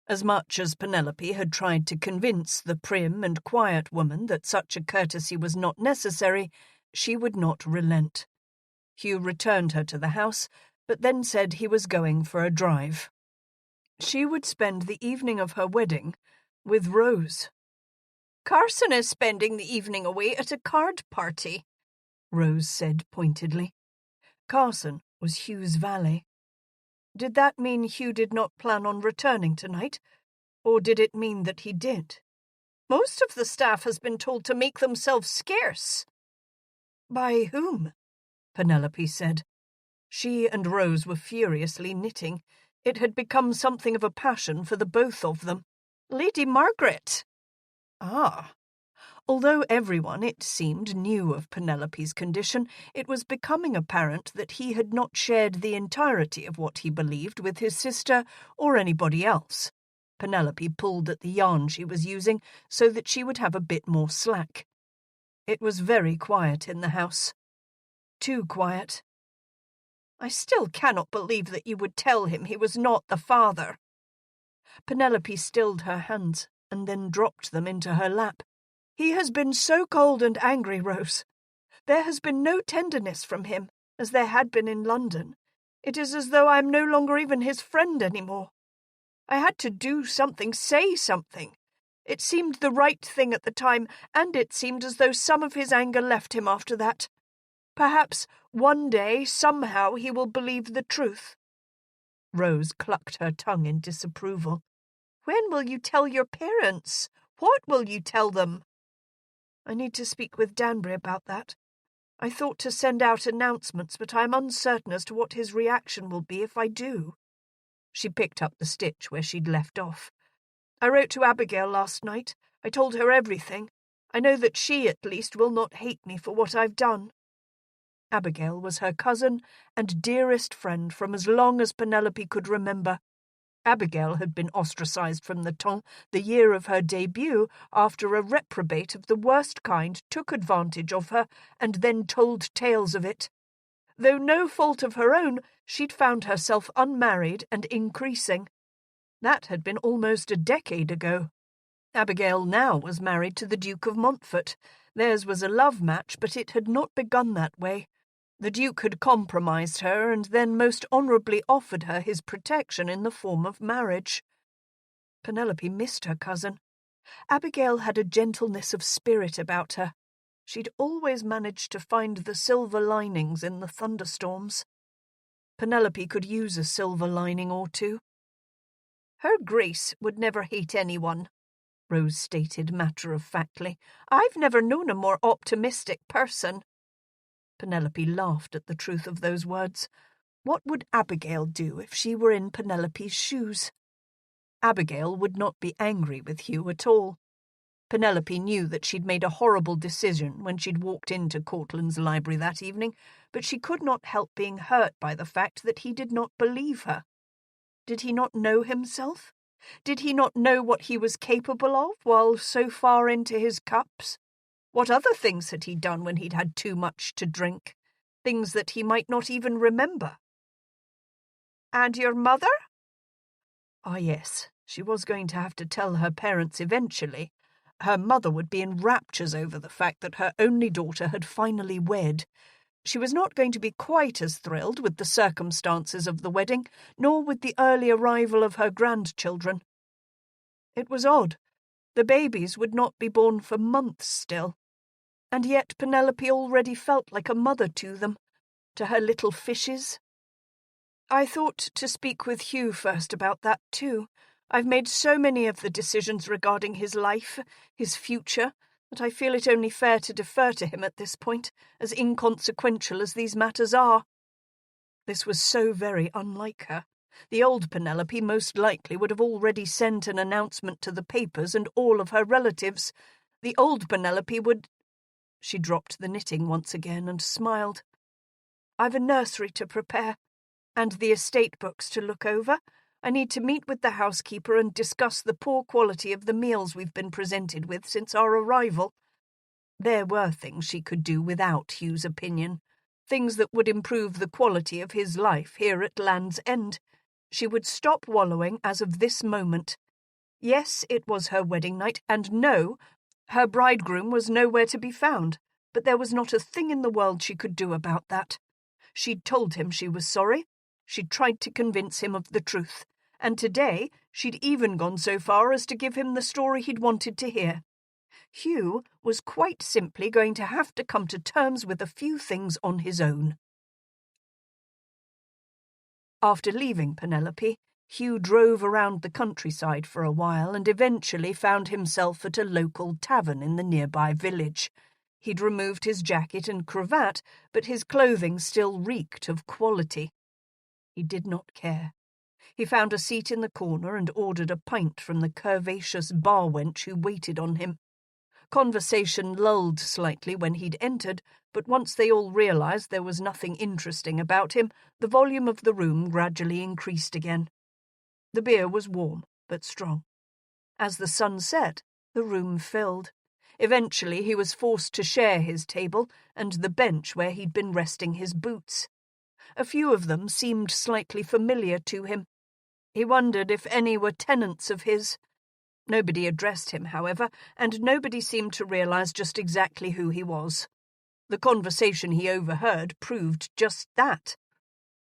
As much as Penelope had tried to convince the prim and quiet woman that such a courtesy was not necessary, she would not relent. Hugh returned her to the house, but then said he was going for a drive. She would spend the evening of her wedding with Rose.
"Carson is spending the evening away at a card party,"
Rose said pointedly. Carson was Hugh's valet. Did that mean Hugh did not plan on returning tonight, or did it mean that he did?
"Most of the staff has been told to make themselves scarce."
By whom? Penelope said. She and Rose were furiously knitting. It had become something of a passion for the both of them.
"Lady Margaret."
Ah. Although everyone, it seemed, knew of Penelope's condition, it was becoming apparent that he had not shared the entirety of what he believed with his sister or anybody else. Penelope pulled at the yarn she was using so that she would have a bit more slack. It was very quiet in the house. Too quiet.
"I still cannot believe that you would tell him he was not the father."
Penelope stilled her hands and then dropped them into her lap. "He has been so cold and angry, Rose. There has been no tenderness from him, as there had been in London. It is as though I am no longer even his friend any more. I had to do something, say something. It seemed the right thing at the time, and it seemed as though some of his anger left him after that. Perhaps one day, somehow, he will believe the truth." Rose clucked her tongue in disapproval.
"When will you tell your parents? What will you tell them?"
"I need to speak with Danbury about that. I thought to send out announcements, but I am uncertain as to what his reaction will be if I do." She picked up the stitch where she'd left off. "I wrote to Abigail last night. I told her everything. I know that she, at least, will not hate me for what I've done." Abigail was her cousin and dearest friend from as long as Penelope could remember. Abigail had been ostracized from the Temps the year of her debut after a reprobate of the worst kind took advantage of her and then told tales of it. Though no fault of her own, she'd found herself unmarried and increasing. That had been almost a decade ago. Abigail now was married to the Duke of Montfort. Theirs was a love match, but it had not begun that way. The Duke had compromised her and then most honourably offered her his protection in the form of marriage. Penelope missed her cousin. Abigail had a gentleness of spirit about her. She'd always managed to find the silver linings in the thunderstorms. Penelope could use a silver lining or two.
"Her Grace would never hate anyone,"
Rose stated matter-of-factly.
"I've never known a more optimistic person."
Penelope laughed at the truth of those words. What would Abigail do if she were in Penelope's shoes? Abigail would not be angry with Hugh at all. Penelope knew that she'd made a horrible decision when she'd walked into Cortland's library that evening, but she could not help being hurt by the fact that he did not believe her. Did he not know himself? Did he not know what he was capable of while so far into his cups? What other things had he done when he'd had too much to drink? Things that he might not even remember.
"And your mother?"
Ah, yes, she was going to have to tell her parents eventually. Her mother would be in raptures over the fact that her only daughter had finally wed. She was not going to be quite as thrilled with the circumstances of the wedding, nor with the early arrival of her grandchildren. It was odd. The babies would not be born for months still. And yet Penelope already felt like a mother to them, to her little fishes. "I thought to speak with Hugh first about that too. I've made so many of the decisions regarding his life, his future, that I feel it only fair to defer to him at this point, as inconsequential as these matters are." This was so very unlike her. The old Penelope most likely would have already sent an announcement to the papers and all of her relatives. The old Penelope would... She dropped the knitting once again and smiled. I've a nursery to prepare, and the estate books to look over. I need to meet with the housekeeper and discuss the poor quality of the meals we've been presented with since our arrival. There were things she could do without Hugh's opinion, things that would improve the quality of his life here at Land's End. She would stop wallowing as of this moment. Yes, it was her wedding night, and no, her bridegroom was nowhere to be found, but there was not a thing in the world she could do about that. She'd told him she was sorry. She'd tried to convince him of the truth, and today she'd even gone so far as to give him the story he'd wanted to hear. Hugh was quite simply going to have to come to terms with a few things on his own. After leaving Penelope, Hugh drove around the countryside for a while and eventually found himself at a local tavern in the nearby village. He'd removed his jacket and cravat, but his clothing still reeked of quality. He did not care. He found a seat in the corner and ordered a pint from the curvaceous bar wench who waited on him. Conversation lulled slightly when he'd entered, but once they all realized there was nothing interesting about him, the volume of the room gradually increased again. The beer was warm, but strong. As the sun set, the room filled. Eventually he was forced to share his table and the bench where he'd been resting his boots. A few of them seemed slightly familiar to him. He wondered if any were tenants of his. Nobody addressed him, however, and nobody seemed to realize just exactly who he was. The conversation he overheard proved just that.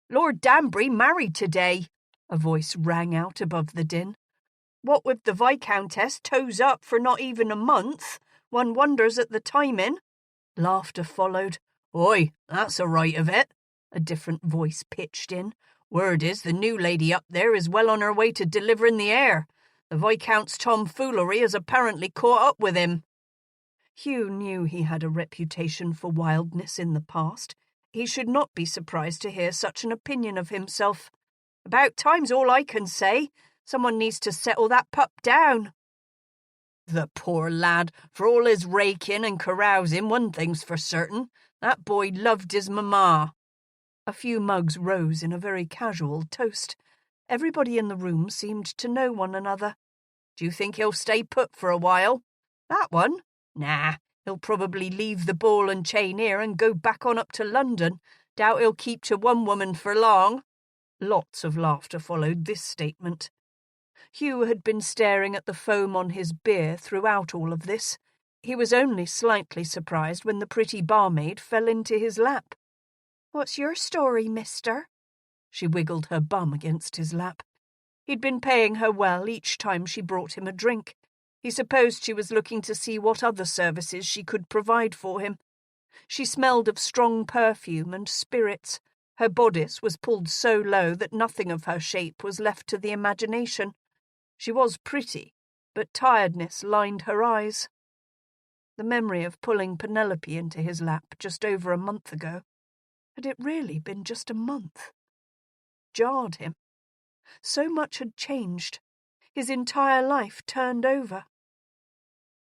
"Lord Danbury married today," a voice rang out above the din. "What with the Viscountess toes up for not even a month, one wonders at the timing." Laughter followed. "Oi, that's a right of it," a different voice pitched in. "Word is the new lady up there is well on her way to delivering the heir. The Viscount's tomfoolery has apparently caught up with him." Hugh knew he had a reputation for wildness in the past. He should not be surprised to hear such an opinion of himself. "About time's all I can say. Someone needs to settle that pup down." "The poor lad, for all his raking and carousing, one thing's for certain. That boy loved his mamma." A few mugs rose in a very casual toast. Everybody in the room seemed to know one another. "Do you think he'll stay put for a while?" "That one? Nah, he'll probably leave the ball and chain here and go back on up to London. Doubt he'll keep to one woman for long." Lots of laughter followed this statement. Hugh had been staring at the foam on his beer throughout all of this. He was only slightly surprised when the pretty barmaid fell into his lap. "What's your story, mister?" She wiggled her bum against his lap. He'd been paying her well each time she brought him a drink. He supposed she was looking to see what other services she could provide for him. She smelled of strong perfume and spirits. Her bodice was pulled so low that nothing of her shape was left to the imagination. She was pretty, but tiredness lined her eyes. The memory of pulling Penelope into his lap just over a month ago, had it really been just a month, jarred him. So much had changed. His entire life turned over.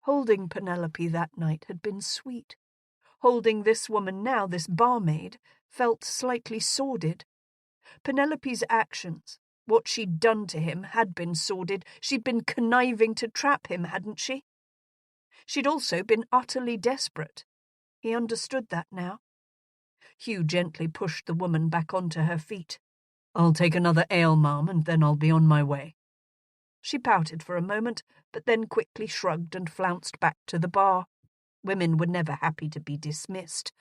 Holding Penelope that night had been sweet. Holding this woman now, this barmaid, felt slightly sordid. Penelope's actions, what she'd done to him, had been sordid. She'd been conniving to trap him, hadn't she? She'd also been utterly desperate. He understood that now. Hugh gently pushed the woman back onto her feet. "I'll take another ale, ma'am, and then I'll be on my way." She pouted for a moment, but then quickly shrugged and flounced back to the bar. Women were never happy to be dismissed.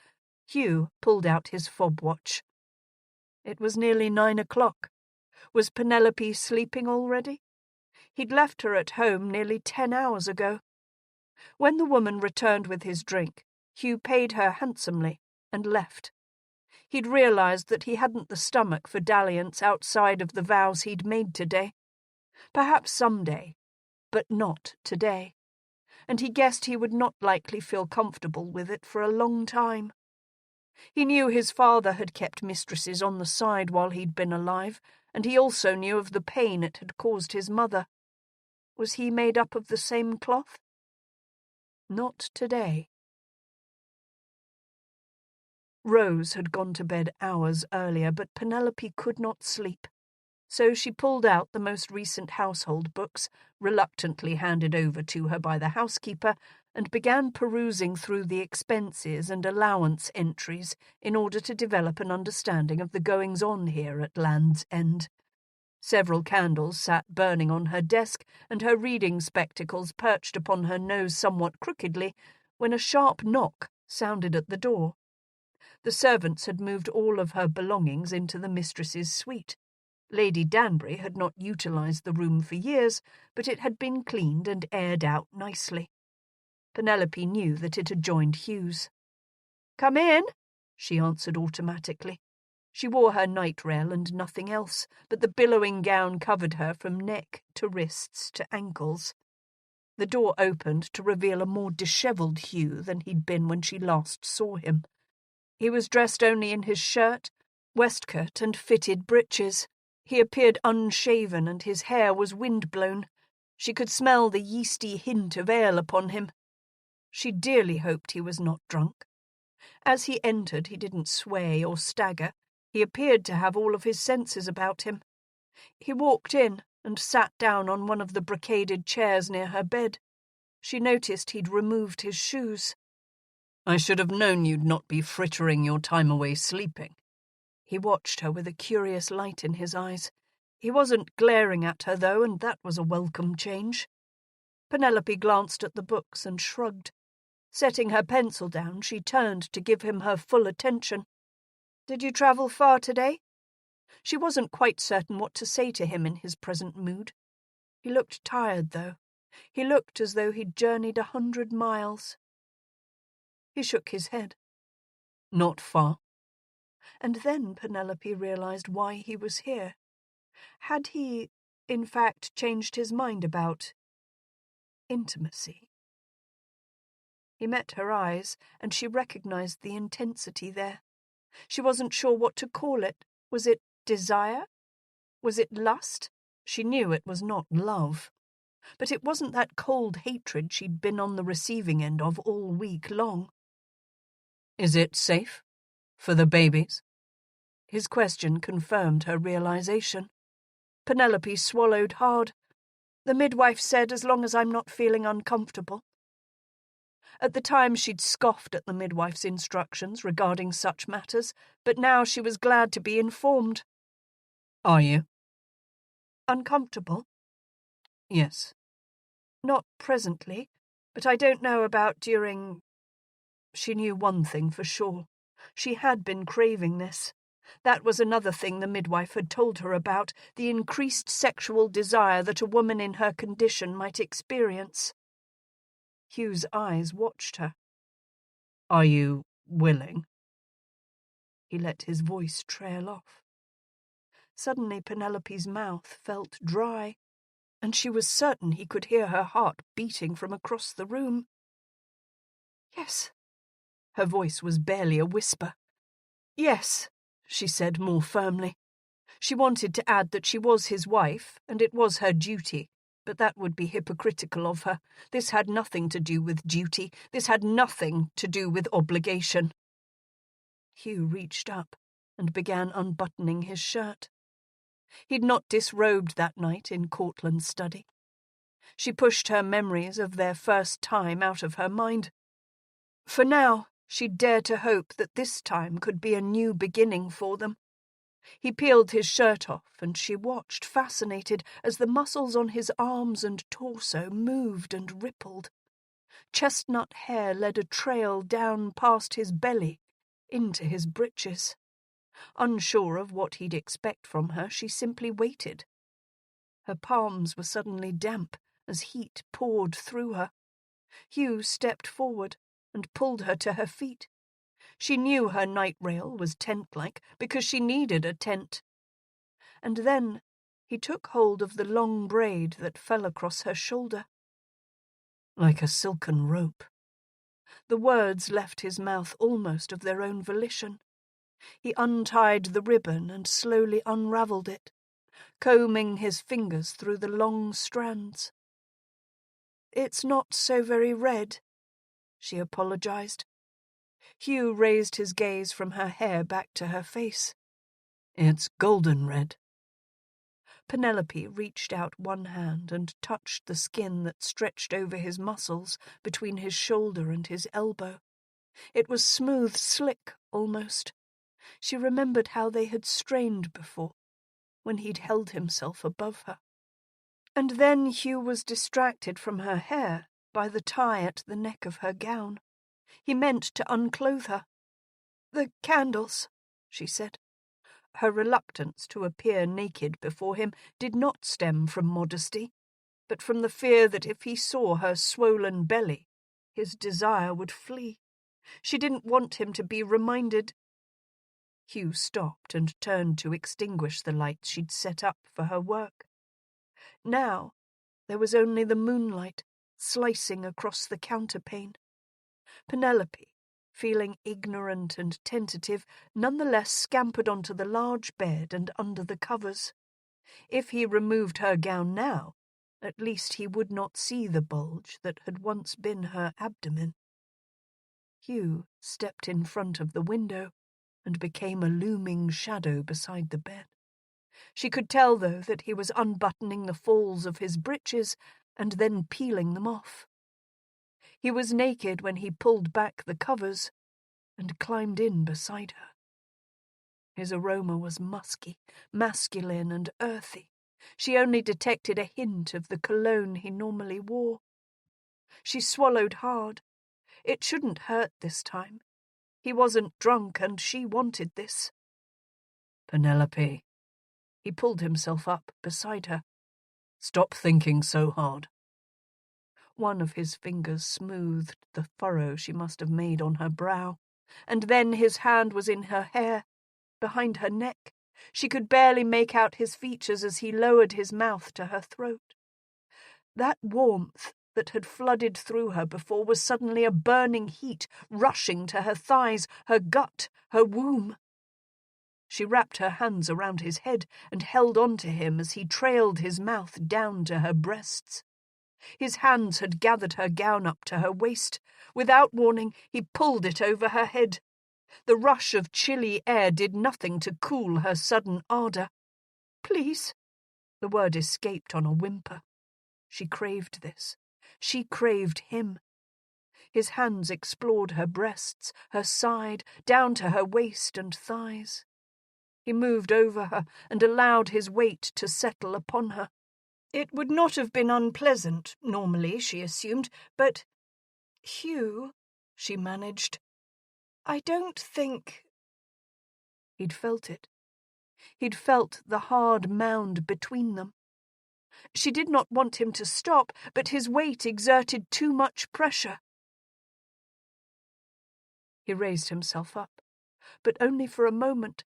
Hugh pulled out his fob watch. It was nearly 9 o'clock. Was Penelope sleeping already? He'd left her at home nearly 10 hours ago. When the woman returned with his drink, Hugh paid her handsomely and left. He'd realized that he hadn't the stomach for dalliance outside of the vows he'd made today. Perhaps someday, but not today. And he guessed he would not likely feel comfortable with it for a long time. He knew his father had kept mistresses on the side while he'd been alive, and he also knew of the pain it had caused his mother. Was he made up of the same cloth? Not today. Rose had gone to bed hours earlier, but Penelope could not sleep. So she pulled out the most recent household books, reluctantly handed over to her by the housekeeper, and began perusing through the expenses and allowance entries in order to develop an understanding of the goings-on here at Land's End. Several candles sat burning on her desk, and her reading spectacles perched upon her nose somewhat crookedly, when a sharp knock sounded at the door. The servants had moved all of her belongings into the mistress's suite. Lady Danbury had not utilised the room for years, but it had been cleaned and aired out nicely. Penelope knew that it adjoined Hugh's. "Come in," she answered automatically. She wore her night-rail and nothing else, but the billowing gown covered her from neck to wrists to ankles. The door opened to reveal a more dishevelled Hugh than he'd been when she last saw him. He was dressed only in his shirt, waistcoat, and fitted breeches. He appeared unshaven, and his hair was wind-blown. She could smell the yeasty hint of ale upon him. She dearly hoped he was not drunk. As he entered, he didn't sway or stagger. He appeared to have all of his senses about him. He walked in and sat down on one of the brocaded chairs near her bed. She noticed he'd removed his shoes. "I should have known you'd not be frittering your time away sleeping." He watched her with a curious light in his eyes. He wasn't glaring at her, though, and that was a welcome change. Penelope glanced at the books and shrugged. Setting her pencil down, she turned to give him her full attention. "Did you travel far today?" She wasn't quite certain what to say to him in his present mood. He looked tired, though. He looked as though he'd journeyed 100 miles. He shook his head. "Not far." And then Penelope realized why he was here. Had he, in fact, changed his mind about intimacy? He met her eyes, and she recognized the intensity there. She wasn't sure what to call it. Was it desire? Was it lust? She knew it was not love. But it wasn't that cold hatred she'd been on the receiving end of all week long. "Is it safe? For the babies?" His question confirmed her realization. Penelope swallowed hard. "The midwife said as long as I'm not feeling uncomfortable." At the time she'd scoffed at the midwife's instructions regarding such matters, but now she was glad to be informed. "Are you?" "Uncomfortable?" "Yes." "Not presently, but I don't know about during—" She knew one thing for sure. She had been craving this. That was another thing the midwife had told her about, the increased sexual desire that a woman in her condition might experience. Hugh's eyes watched her. "Are you willing?" He let his voice trail off. Suddenly Penelope's mouth felt dry, and she was certain he could hear her heart beating from across the room. "Yes." Her voice was barely a whisper. "Yes," she said more firmly. She wanted to add that she was his wife, and it was her duty, but that would be hypocritical of her. This had nothing to do with duty. This had nothing to do with obligation. Hugh reached up and began unbuttoning his shirt. He'd not disrobed that night in Cortland's study. She pushed her memories of their first time out of her mind. For now, she dared to hope that this time could be a new beginning for them. He peeled his shirt off, and she watched, fascinated, as the muscles on his arms and torso moved and rippled. Chestnut hair led a trail down past his belly, into his breeches. Unsure of what he'd expect from her, she simply waited. Her palms were suddenly damp as heat poured through her. Hugh stepped forward and pulled her to her feet. She knew her night rail was tent-like because she needed a tent. And then he took hold of the long braid that fell across her shoulder. "Like a silken rope." The words left his mouth almost of their own volition. He untied the ribbon and slowly unravelled it, combing his fingers through the long strands. "It's not so very red," she apologized. Hugh raised his gaze from her hair back to her face. "It's golden red." Penelope reached out one hand and touched the skin that stretched over his muscles between his shoulder and his elbow. It was smooth, slick, almost. She remembered how they had strained before, when he'd held himself above her. And then Hugh was distracted from her hair by the tie at the neck of her gown. He meant to unclothe her. "The candles," she said. Her reluctance to appear naked before him did not stem from modesty, but from the fear that if he saw her swollen belly, his desire would flee. She didn't want him to be reminded. Hugh stopped and turned to extinguish the lights she'd set up for her work. Now there was only the moonlight slicing across the counterpane. Penelope, feeling ignorant and tentative, nonetheless scampered onto the large bed and under the covers. If he removed her gown now, at least he would not see the bulge that had once been her abdomen. Hugh stepped in front of the window and became a looming shadow beside the bed. She could tell, though, that he was unbuttoning the falls of his breeches and then peeling them off. He was naked when he pulled back the covers and climbed in beside her. His aroma was musky, masculine and earthy. She only detected a hint of the cologne he normally wore. She swallowed hard. It shouldn't hurt this time. He wasn't drunk, and she wanted this. "Penelope." He pulled himself up beside her. "Stop thinking so hard." One of his fingers smoothed the furrow she must have made on her brow, and then his hand was in her hair, behind her neck. She could barely make out his features as he lowered his mouth to her throat. That warmth that had flooded through her before was suddenly a burning heat rushing to her thighs, her gut, her womb. She wrapped her hands around his head and held on to him as he trailed his mouth down to her breasts. His hands had gathered her gown up to her waist. Without warning, he pulled it over her head. The rush of chilly air did nothing to cool her sudden ardour. "Please," the word escaped on a whimper. She craved this. She craved him. His hands explored her breasts, her side, down to her waist and thighs. He moved over her and allowed his weight to settle upon her. It would not have been unpleasant, normally, she assumed, but... "Hugh," she managed, "I don't think—" He'd felt it. He'd felt the hard mound between them. She did not want him to stop, but his weight exerted too much pressure. He raised himself up, but only for a moment.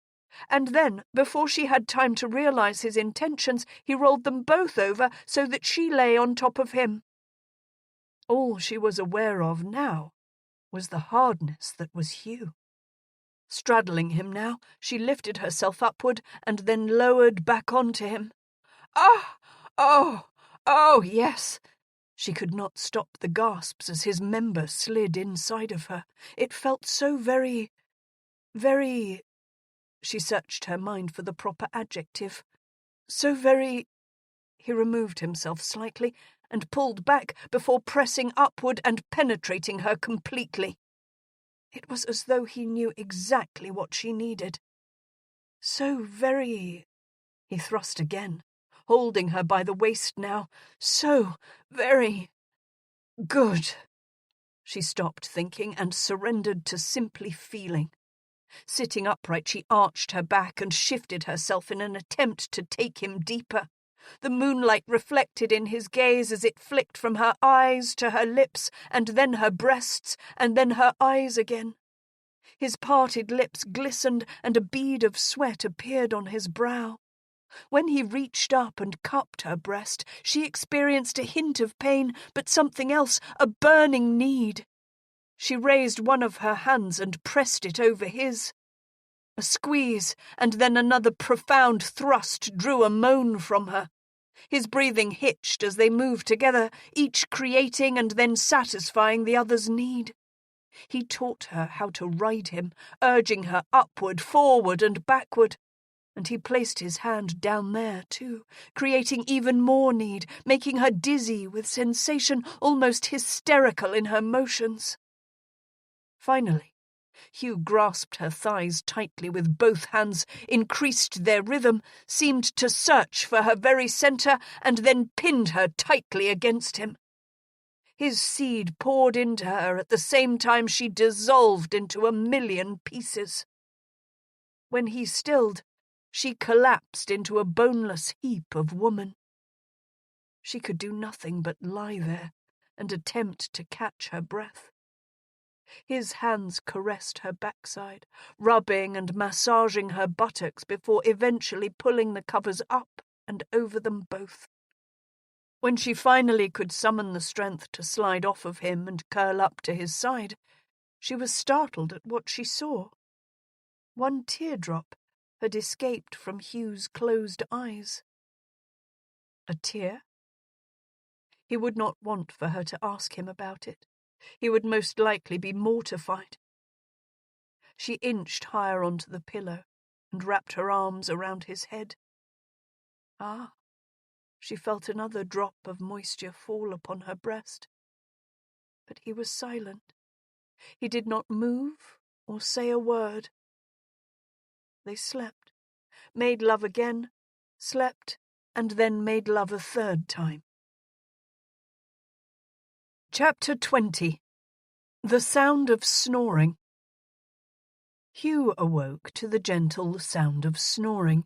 And then, before she had time to realize his intentions, he rolled them both over so that she lay on top of him. All she was aware of now was the hardness that was Hugh. Straddling him now, she lifted herself upward and then lowered back onto him. "Ah! Oh! Oh, yes!" She could not stop the gasps as his member slid inside of her. It felt so very... She searched her mind for the proper adjective. So very... He removed himself slightly and pulled back before pressing upward and penetrating her completely. It was as though he knew exactly what she needed. So very... He thrust again, holding her by the waist now. So very... good. She stopped thinking and surrendered to simply feeling. Sitting upright, she arched her back and shifted herself in an attempt to take him deeper. The moonlight reflected in his gaze as it flicked from her eyes to her lips, and then her breasts, and then her eyes again. His parted lips glistened, and a bead of sweat appeared on his brow. When he reached up and cupped her breast, she experienced a hint of pain, but something else, a burning need. She raised one of her hands and pressed it over his. A squeeze, and then another profound thrust drew a moan from her. His breathing hitched as they moved together, each creating and then satisfying the other's need. He taught her how to ride him, urging her upward, forward, and backward. And he placed his hand down there, too, creating even more need, making her dizzy with sensation, almost hysterical in her motions. Finally, Hugh grasped her thighs tightly with both hands, increased their rhythm, seemed to search for her very centre, and then pinned her tightly against him. His seed poured into her at the same time she dissolved into a million pieces. When he stilled, she collapsed into a boneless heap of woman. She could do nothing but lie there and attempt to catch her breath. His hands caressed her backside, rubbing and massaging her buttocks before eventually pulling the covers up and over them both. When she finally could summon the strength to slide off of him and curl up to his side, she was startled at what she saw. One teardrop had escaped from Hugh's closed eyes. A tear? He would not want for her to ask him about it. He would most likely be mortified. She inched higher onto the pillow and wrapped her arms around his head. Ah, she felt another drop of moisture fall upon her breast. But he was silent. He did not move or say a word. They slept, made love again, slept, and then made love a third time. Chapter 20. The Sound of Snoring. Hugh awoke to the gentle sound of snoring.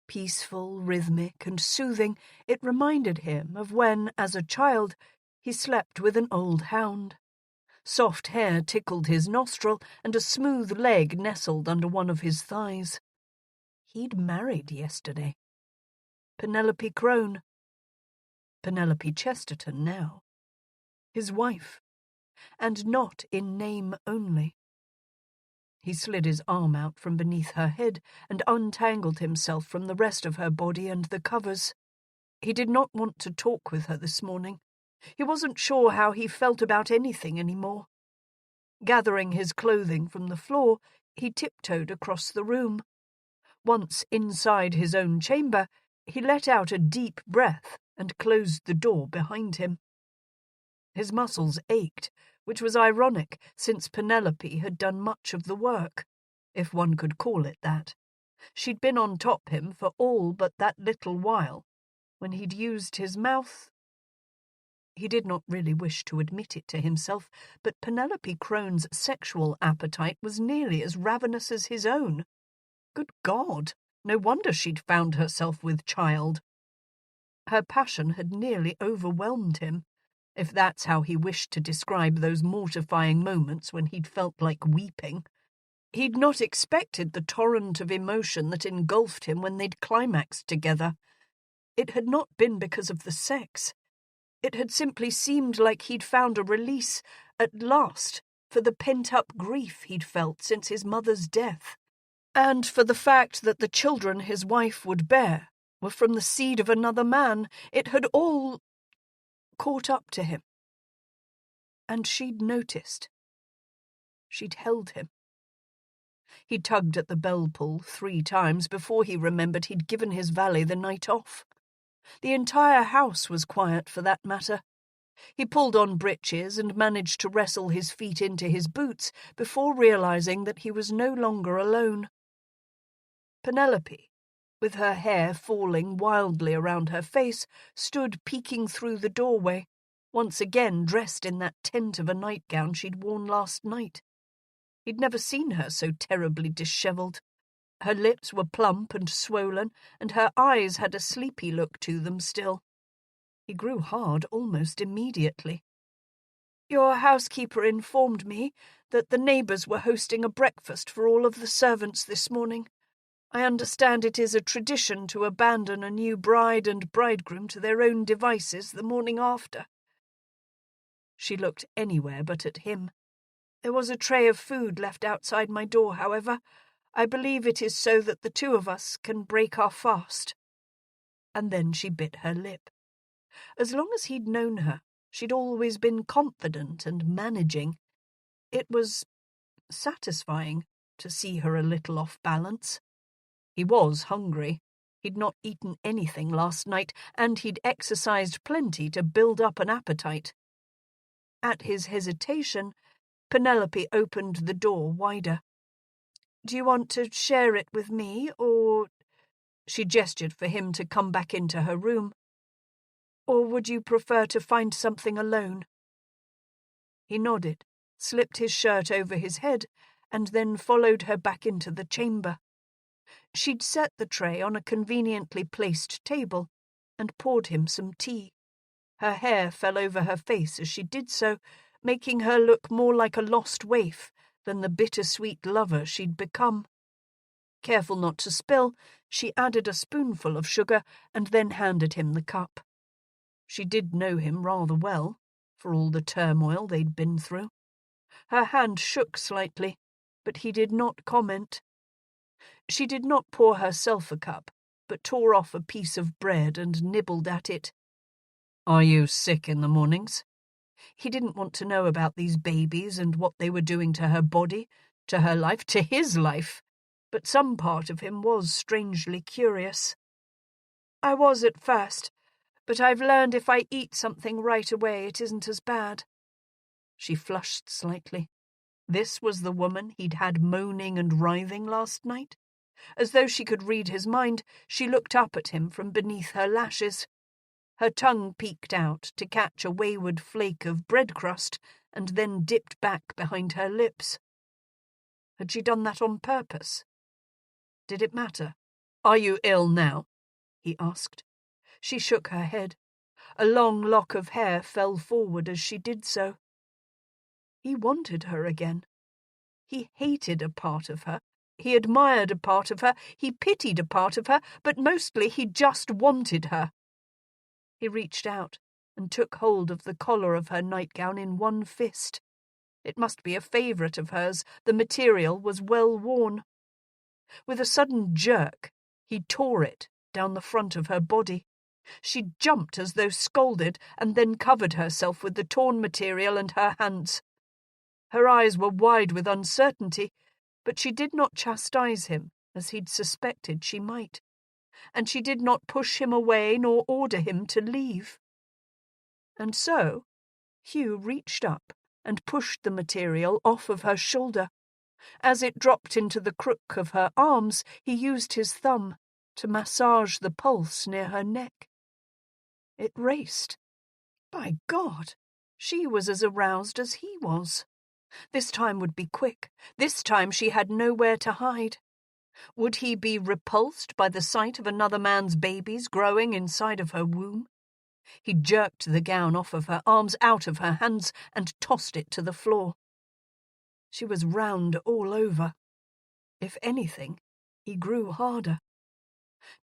Peaceful, rhythmic, and soothing, it reminded him of when, as a child, he slept with an old hound. Soft hair tickled his nostril, and a smooth leg nestled under one of his thighs. He'd married yesterday. Penelope Crone. Penelope Chesterton now. His wife. And not in name only. He slid his arm out from beneath her head and untangled himself from the rest of her body and the covers. He did not want to talk with her this morning. He wasn't sure how he felt about anything anymore. Gathering his clothing from the floor, he tiptoed across the room. Once inside his own chamber, he let out a deep breath and closed the door behind him. His muscles ached, which was ironic since Penelope had done much of the work, if one could call it that. She'd been on top him for all but that little while. When he'd used his mouth... He did not really wish to admit it to himself, but Penelope Crone's sexual appetite was nearly as ravenous as his own. Good God, no wonder she'd found herself with child. Her passion had nearly overwhelmed him, if that's how he wished to describe those mortifying moments when he'd felt like weeping. He'd not expected the torrent of emotion that engulfed him when they'd climaxed together. It had not been because of the sex. It had simply seemed like he'd found a release, at last, for the pent-up grief he'd felt since his mother's death, and for the fact that the children his wife would bear were from the seed of another man. It had all caught up to him. And she'd noticed. She'd held him. He tugged at the bell pull 3 times before he remembered he'd given his valet the night off. The entire house was quiet for that matter. He pulled on breeches and managed to wrestle his feet into his boots before realizing that he was no longer alone. Penelope, with her hair falling wildly around her face, stood peeking through the doorway, once again dressed in that tent of a nightgown she'd worn last night. He'd never seen her so terribly dishevelled. Her lips were plump and swollen, and her eyes had a sleepy look to them still. He grew hard almost immediately. "Your housekeeper informed me that the neighbours were hosting a breakfast for all of the servants this morning. I understand it is a tradition to abandon a new bride and bridegroom to their own devices the morning after." She looked anywhere but at him. "There was a tray of food left outside my door, however. I believe it is so that the 2 of us can break our fast." And then she bit her lip. As long as he'd known her, she'd always been confident and managing. It was satisfying to see her a little off balance. He was hungry. He'd not eaten anything last night, and he'd exercised plenty to build up an appetite. At his hesitation, Penelope opened the door wider. "Do you want to share it with me, or—" She gestured for him to come back into her room. "Or would you prefer to find something alone?" He nodded, slipped his shirt over his head, and then followed her back into the chamber. She'd set the tray on a conveniently placed table and poured him some tea. Her hair fell over her face as she did so, making her look more like a lost waif than the bittersweet lover she'd become. Careful not to spill, she added a spoonful of sugar and then handed him the cup. She did know him rather well, for all the turmoil they'd been through. Her hand shook slightly, but he did not comment. She did not pour herself a cup, but tore off a piece of bread and nibbled at it. "Are you sick in the mornings?" He didn't want to know about these babies and what they were doing to her body, to her life, to his life, but some part of him was strangely curious. "I was at first, but I've learned if I eat something right away it isn't as bad." She flushed slightly. This was the woman he'd had moaning and writhing last night. As though she could read his mind, she looked up at him from beneath her lashes. Her tongue peeked out to catch a wayward flake of bread crust and then dipped back behind her lips. Had she done that on purpose? Did it matter? "Are you ill now?" he asked. She shook her head. A long lock of hair fell forward as she did so. He wanted her again. He hated a part of her. He admired a part of her. He pitied a part of her, but mostly he just wanted her. He reached out and took hold of the collar of her nightgown in one fist. It must be a favourite of hers. The material was well worn. With a sudden jerk, he tore it down the front of her body. She jumped as though scalded and then covered herself with the torn material and her hands. Her eyes were wide with uncertainty, but she did not chastise him as he'd suspected she might, and she did not push him away nor order him to leave. And so Hugh reached up and pushed the material off of her shoulder. As it dropped into the crook of her arms, he used his thumb to massage the pulse near her neck. It raced. By God, she was as aroused as he was. This time would be quick. This time she had nowhere to hide. Would he be repulsed by the sight of another man's babies growing inside of her womb? He jerked the gown off of her arms, out of her hands, and tossed it to the floor. She was round all over. If anything, he grew harder.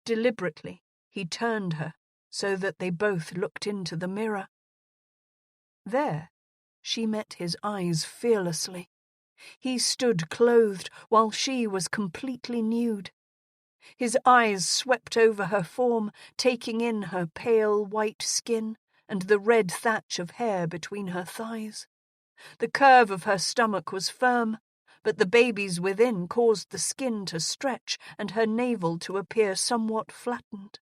Deliberately, he turned her so that they both looked into the mirror. There, she met his eyes fearlessly. He stood clothed while she was completely nude. His eyes swept over her form, taking in her pale white skin and the red thatch of hair between her thighs. The curve of her stomach was firm, but the babies within caused the skin to stretch and her navel to appear somewhat flattened.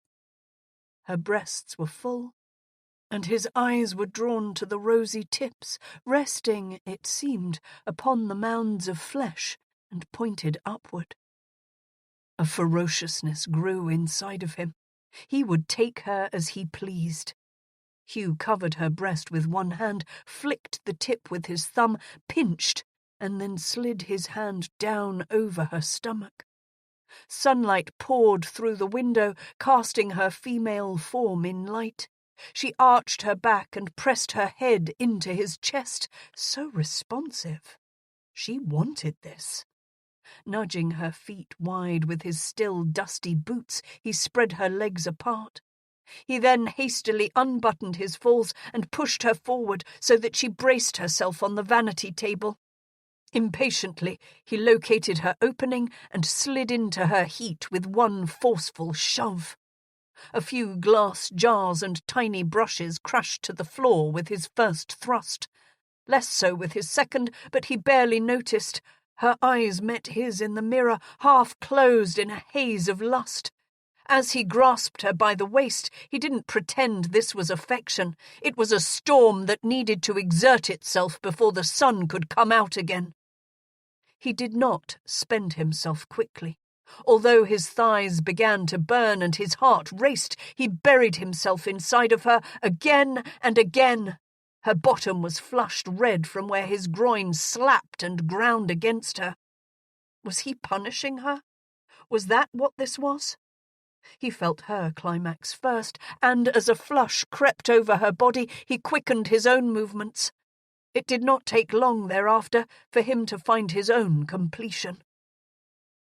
Her breasts were full, and his eyes were drawn to the rosy tips, resting, it seemed, upon the mounds of flesh and pointed upward. A ferociousness grew inside of him. He would take her as he pleased. Hugh covered her breast with one hand, flicked the tip with his thumb, pinched, and then slid his hand down over her stomach. Sunlight poured through the window, casting her female form in light. She arched her back and pressed her head into his chest, so responsive. She wanted this. Nudging her feet wide with his still dusty boots, he spread her legs apart. He then hastily unbuttoned his falls and pushed her forward so that she braced herself on the vanity table. Impatiently, he located her opening and slid into her heat with one forceful shove. A few glass jars and tiny brushes crashed to the floor with his first thrust. Less so with his second, but he barely noticed. Her eyes met his in the mirror, half closed in a haze of lust. As he grasped her by the waist, he didn't pretend this was affection. It was a storm that needed to exert itself before the sun could come out again. He did not spend himself quickly. Although his thighs began to burn and his heart raced, he buried himself inside of her again and again. Her bottom was flushed red from where his groin slapped and ground against her. Was he punishing her? Was that what this was? He felt her climax first, and as a flush crept over her body, he quickened his own movements. It did not take long thereafter for him to find his own completion.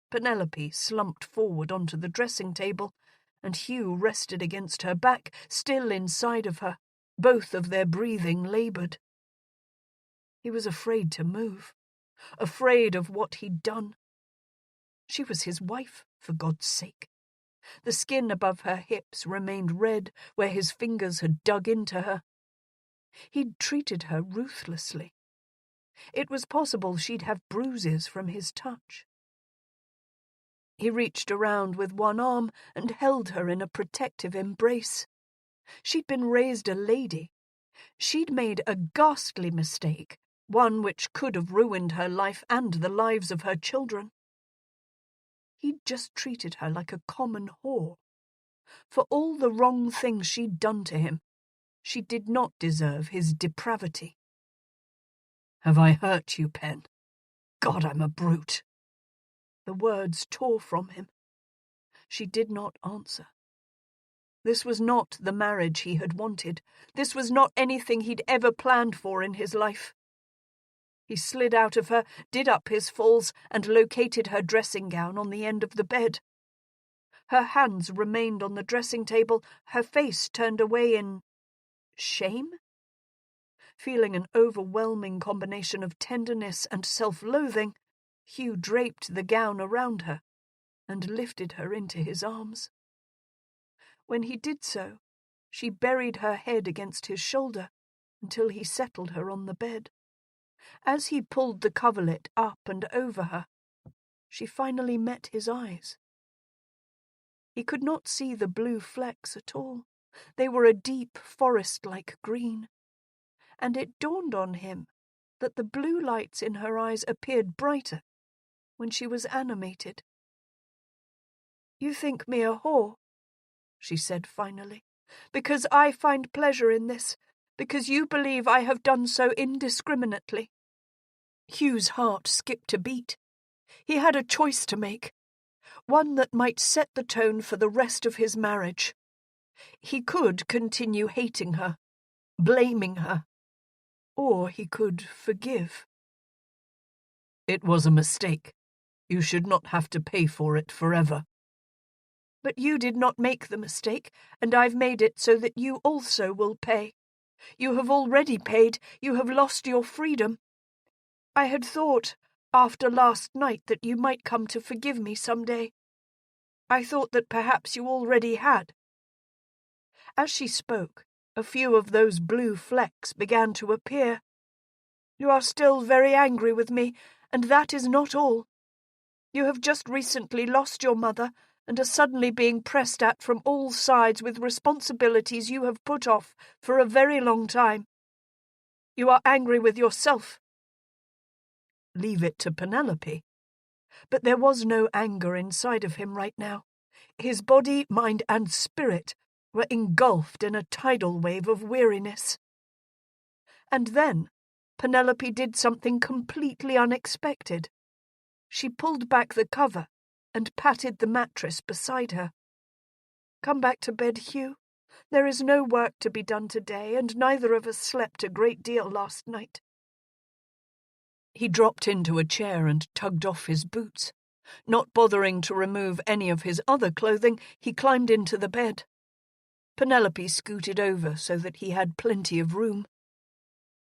Penelope slumped forward onto the dressing table, and Hugh rested against her back, still inside of her. Both of their breathing laboured. He was afraid to move, afraid of what he'd done. She was his wife, for God's sake. The skin above her hips remained red where his fingers had dug into her. He'd treated her ruthlessly. It was possible she'd have bruises from his touch. He reached around with one arm and held her in a protective embrace. She'd been raised a lady. She'd made a ghastly mistake, one which could have ruined her life and the lives of her children. He'd just treated her like a common whore. For all the wrong things she'd done to him, she did not deserve his depravity. "Have I hurt you, Pen? God, I'm a brute." The words tore from him. She did not answer. This was not the marriage he had wanted. This was not anything he'd ever planned for in his life. He slid out of her, did up his falls, and located her dressing gown on the end of the bed. Her hands remained on the dressing table, her face turned away in shame? Feeling an overwhelming combination of tenderness and self-loathing, Hugh draped the gown around her and lifted her into his arms. When he did so, she buried her head against his shoulder until he settled her on the bed. As he pulled the coverlet up and over her, she finally met his eyes. He could not see the blue flecks at all. They were a deep forest-like green, and it dawned on him that the blue lights in her eyes appeared brighter when she was animated. "You think me a whore," she said finally, "because I find pleasure in this, because you believe I have done so indiscriminately." Hugh's heart skipped a beat. He had a choice to make, one that might set the tone for the rest of his marriage. He could continue hating her, blaming her, or he could forgive. "It was a mistake. You should not have to pay for it forever." "But you did not make the mistake, and I've made it so that you also will pay. You have already paid. You have lost your freedom. I had thought, after last night, that you might come to forgive me some day. I thought that perhaps you already had." As she spoke, a few of those blue flecks began to appear. "You are still very angry with me, and that is not all. You have just recently lost your mother and are suddenly being pressed at from all sides with responsibilities you have put off for a very long time. You are angry with yourself." Leave it to Penelope. But there was no anger inside of him right now. His body, mind, and spirit were engulfed in a tidal wave of weariness. And then Penelope did something completely unexpected. She pulled back the cover and patted the mattress beside her. "Come back to bed, Hugh. There is no work to be done today, and neither of us slept a great deal last night." He dropped into a chair and tugged off his boots. Not bothering to remove any of his other clothing, he climbed into the bed. Penelope scooted over so that he had plenty of room.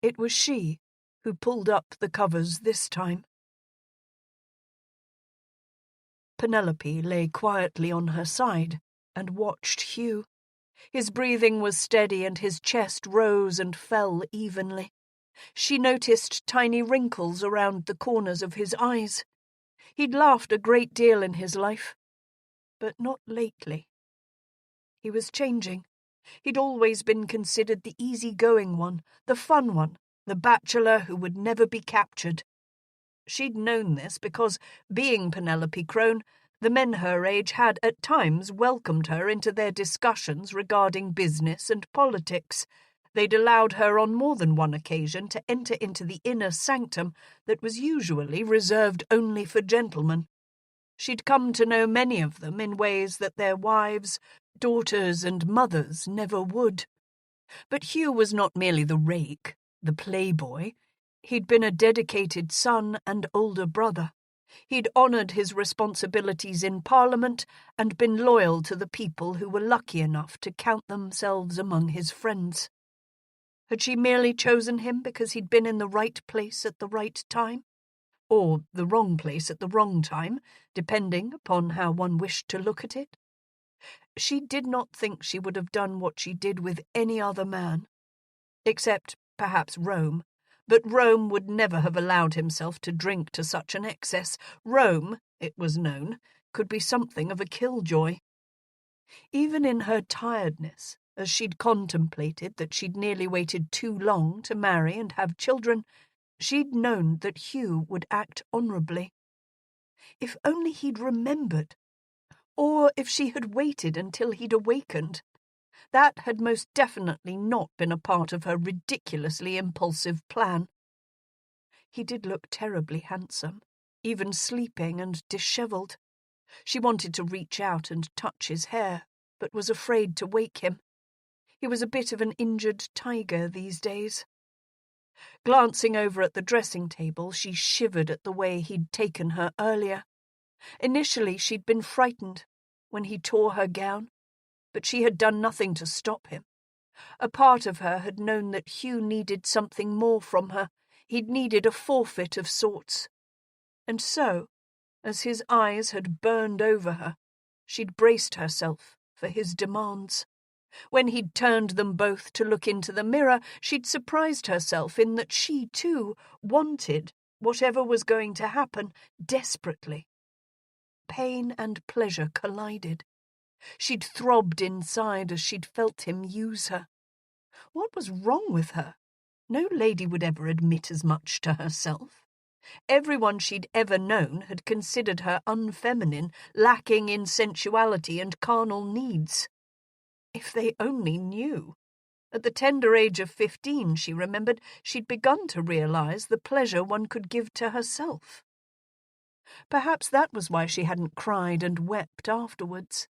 It was she who pulled up the covers this time. Penelope lay quietly on her side and watched Hugh. His breathing was steady and his chest rose and fell evenly. She noticed tiny wrinkles around the corners of his eyes. He'd laughed a great deal in his life, but not lately. He was changing. He'd always been considered the easy-going one, the fun one, the bachelor who would never be captured. She'd known this because, being Penelope Crone, the men her age had at times welcomed her into their discussions regarding business and politics. They'd allowed her on more than one occasion to enter into the inner sanctum that was usually reserved only for gentlemen. She'd come to know many of them in ways that their wives, daughters, and mothers never would. But Hugh was not merely the rake, the playboy. He'd been a dedicated son and older brother. He'd honoured his responsibilities in Parliament and been loyal to the people who were lucky enough to count themselves among his friends. Had she merely chosen him because he'd been in the right place at the right time? Or the wrong place at the wrong time, depending upon how one wished to look at it? She did not think she would have done what she did with any other man. Except, perhaps, Rome. But Rome would never have allowed himself to drink to such an excess. Rome, it was known, could be something of a killjoy. Even in her tiredness, as she'd contemplated that she'd nearly waited too long to marry and have children, she'd known that Hugh would act honourably. If only he'd remembered. Or if she had waited until he'd awakened. That had most definitely not been a part of her ridiculously impulsive plan. He did look terribly handsome, even sleeping and dishevelled. She wanted to reach out and touch his hair, but was afraid to wake him. He was a bit of an injured tiger these days. Glancing over at the dressing table, she shivered at the way he'd taken her earlier. Initially, she'd been frightened when he tore her gown, but she had done nothing to stop him. A part of her had known that Hugh needed something more from her. He'd needed a forfeit of sorts. And so, as his eyes had burned over her, she'd braced herself for his demands. When he'd turned them both to look into the mirror, she'd surprised herself in that she, too, wanted whatever was going to happen desperately. Pain and pleasure collided. She'd throbbed inside as she'd felt him use her. What was wrong with her? No lady would ever admit as much to herself. Everyone she'd ever known had considered her unfeminine, lacking in sensuality and carnal needs. If they only knew. At the tender age of 15, she remembered, she'd begun to realise the pleasure one could give to herself. Perhaps that was why she hadn't cried and wept afterwards.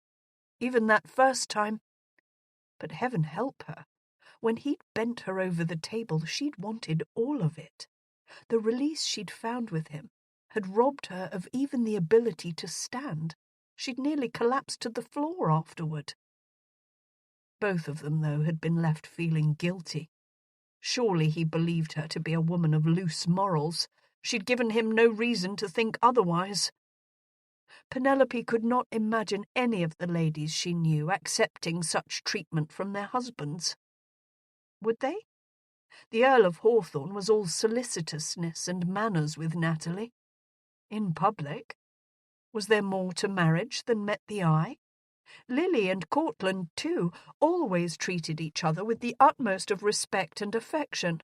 Even that first time. But heaven help her. When he'd bent her over the table, she'd wanted all of it. The release she'd found with him had robbed her of even the ability to stand. She'd nearly collapsed to the floor afterward. Both of them, though, had been left feeling guilty. Surely he believed her to be a woman of loose morals. She'd given him no reason to think otherwise. Penelope could not imagine any of the ladies she knew accepting such treatment from their husbands. Would they? The Earl of Hawthorne was all solicitousness and manners with Natalie. In public, was there more to marriage than met the eye? Lily and Cortland, too, always treated each other with the utmost of respect and affection.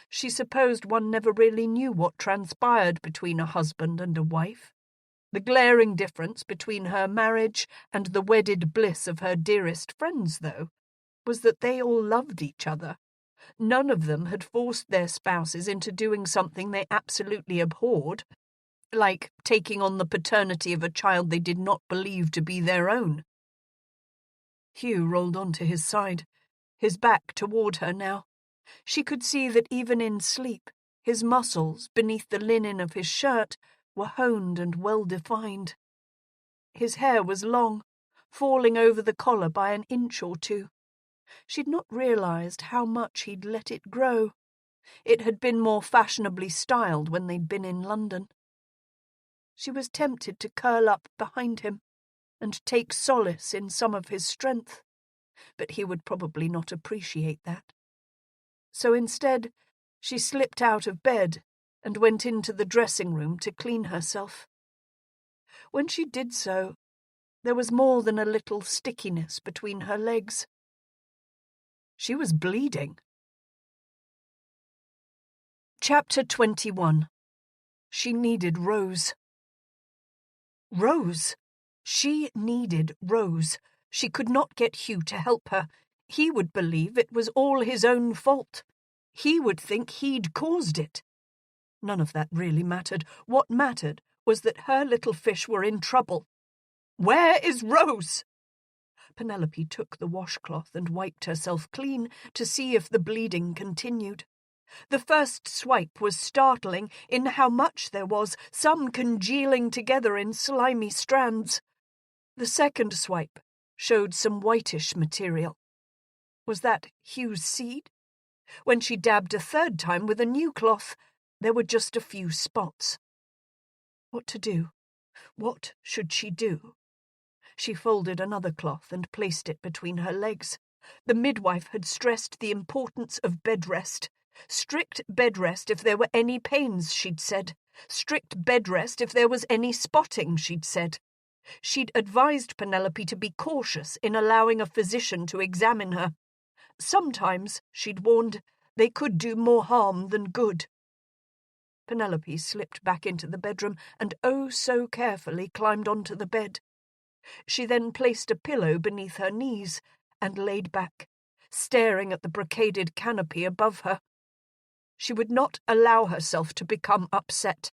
She supposed one never really knew what transpired between a husband and a wife. The glaring difference between her marriage and the wedded bliss of her dearest friends, though, was that they all loved each other. None of them had forced their spouses into doing something they absolutely abhorred, like taking on the paternity of a child they did not believe to be their own. Hugh rolled onto his side, his back toward her now. She could see that even in sleep, his muscles, beneath the linen of his shirt, were honed and well-defined. His hair was long, falling over the collar by an inch or two. She'd not realised how much he'd let it grow. It had been more fashionably styled when they'd been in London. She was tempted to curl up behind him and take solace in some of his strength, but he would probably not appreciate that. So instead, She slipped out of bed and went into the dressing room to clean herself. When she did so, there was more than a little stickiness between her legs. She was bleeding. Chapter 21. She needed Rose. Rose! She needed Rose. She could not get Hugh to help her. He would believe it was all his own fault. He would think he'd caused it. None of that really mattered. What mattered was that her little fish were in trouble. Where is Rose? Penelope took the washcloth and wiped herself clean to see if the bleeding continued. The first swipe was startling in how much there was, some congealing together in slimy strands. The second swipe showed some whitish material. Was that Hugh's seed? When she dabbed a third time with a new cloth, there were just a few spots. What to do? What should she do? She folded another cloth and placed it between her legs. The midwife had stressed the importance of bed rest. Strict bed rest if there were any pains, she'd said. Strict bed rest if there was any spotting, she'd said. She'd advised Penelope to be cautious in allowing a physician to examine her. Sometimes, she'd warned, they could do more harm than good. Penelope slipped back into the bedroom and oh so carefully climbed onto the bed. She then placed a pillow beneath her knees and laid back, staring at the brocaded canopy above her. She would not allow herself to become upset.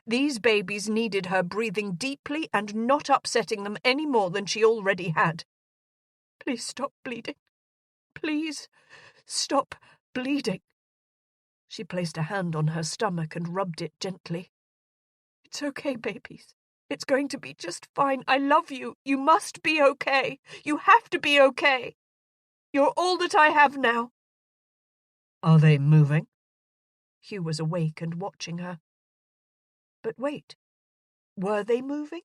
These babies needed her breathing deeply and not upsetting them any more than she already had. Please stop bleeding. Please stop bleeding. She placed a hand on her stomach and rubbed it gently. It's okay, babies. It's going to be just fine. I love you. You must be okay. You have to be okay. You're all that I have now. Are they moving? Hugh was awake and watching her. But wait, were they moving?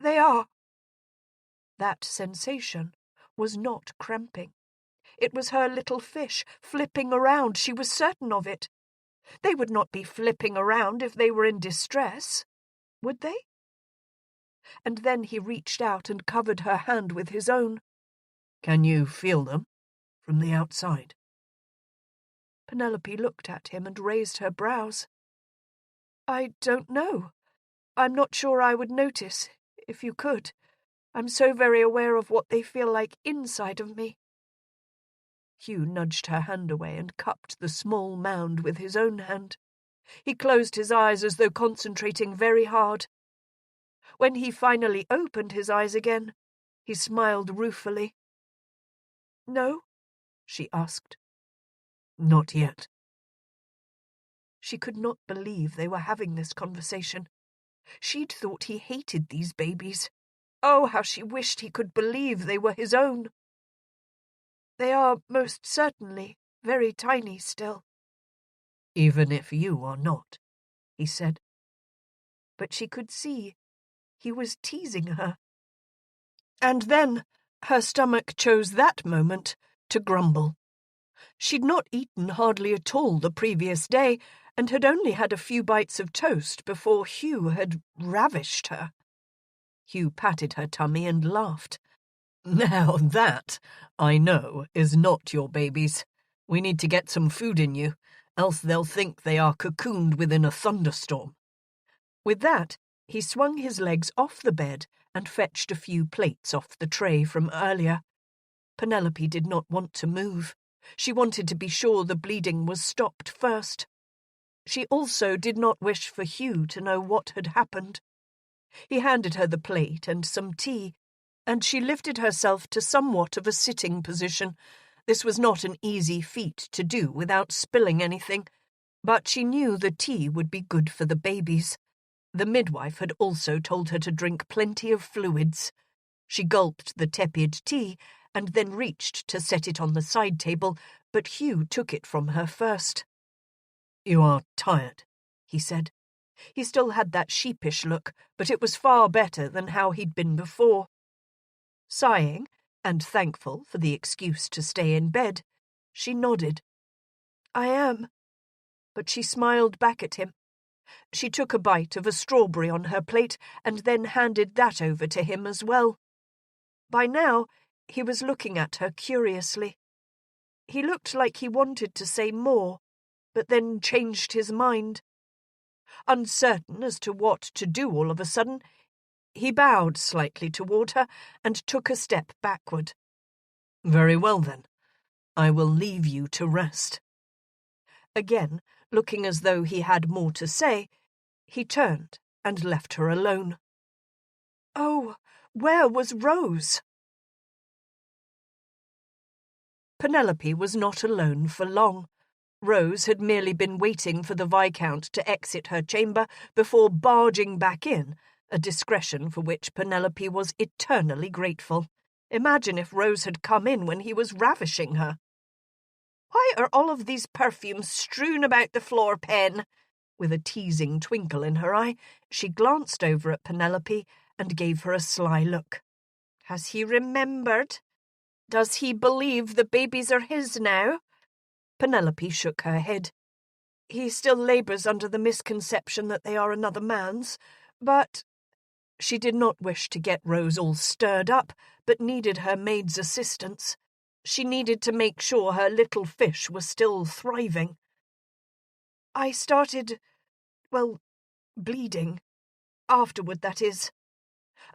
They are. That sensation was not cramping. It was her little fish flipping around. She was certain of it. They would not be flipping around if they were in distress, would they? And then he reached out and covered her hand with his own. Can you feel them from the outside? Penelope looked at him and raised her brows. I don't know. I'm not sure I would notice, if you could. I'm so very aware of what they feel like inside of me. Hugh nudged her hand away and cupped the small mound with his own hand. He closed his eyes as though concentrating very hard. When he finally opened his eyes again, he smiled ruefully. No? She asked. Not yet. She could not believe they were having this conversation. She'd thought he hated these babies. Oh, how she wished he could believe they were his own. They are most certainly very tiny still. Even if you are not, he said. But she could see he was teasing her. And then her stomach chose that moment to grumble. She'd not eaten hardly at all the previous day, and had only had a few bites of toast before Hugh had ravished her. Hugh patted her tummy and laughed. Now that, I know, is not your babies. We need to get some food in you, else they'll think they are cocooned within a thunderstorm. With that, he swung his legs off the bed and fetched a few plates off the tray from earlier. Penelope did not want to move. She wanted to be sure the bleeding was stopped first. She also did not wish for Hugh to know what had happened. He handed her the plate and some tea, and she lifted herself to somewhat of a sitting position. This was not an easy feat to do without spilling anything, but she knew the tea would be good for the babies. The midwife had also told her to drink plenty of fluids. She gulped the tepid tea and then reached to set it on the side table, but Hugh took it from her first. You are tired, he said. He still had that sheepish look, but it was far better than how he'd been before. Sighing, and thankful for the excuse to stay in bed, she nodded. I am. But she smiled back at him. She took a bite of a strawberry on her plate and then handed that over to him as well. By now, he was looking at her curiously. He looked like he wanted to say more, but then changed his mind. Uncertain as to what to do all of a sudden, he bowed slightly toward her and took a step backward. Very well, then. I will leave you to rest. Again, looking as though he had more to say, he turned and left her alone. Oh, where was Rose? Penelope was not alone for long. Rose had merely been waiting for the Viscount to exit her chamber before barging back in, a discretion for which Penelope was eternally grateful. Imagine if Rose had come in when he was ravishing her. Why are all of these perfumes strewn about the floor, Pen? With a teasing twinkle in her eye, she glanced over at Penelope and gave her a sly look. Has he remembered? Does he believe the babies are his now? Penelope shook her head. He still labours under the misconception that they are another man's, but... She did not wish to get Rose all stirred up, but needed her maid's assistance. She needed to make sure her little fish was still thriving. I started, bleeding. Afterward, that is.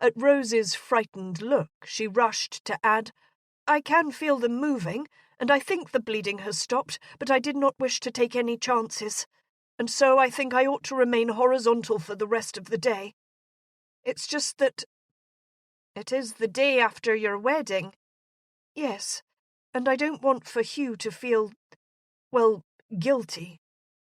At Rose's frightened look, she rushed to add, I can feel them moving, and I think the bleeding has stopped, but I did not wish to take any chances, and so I think I ought to remain horizontal for the rest of the day. It's just that... It is the day after your wedding. Yes, and I don't want for Hugh to feel, guilty.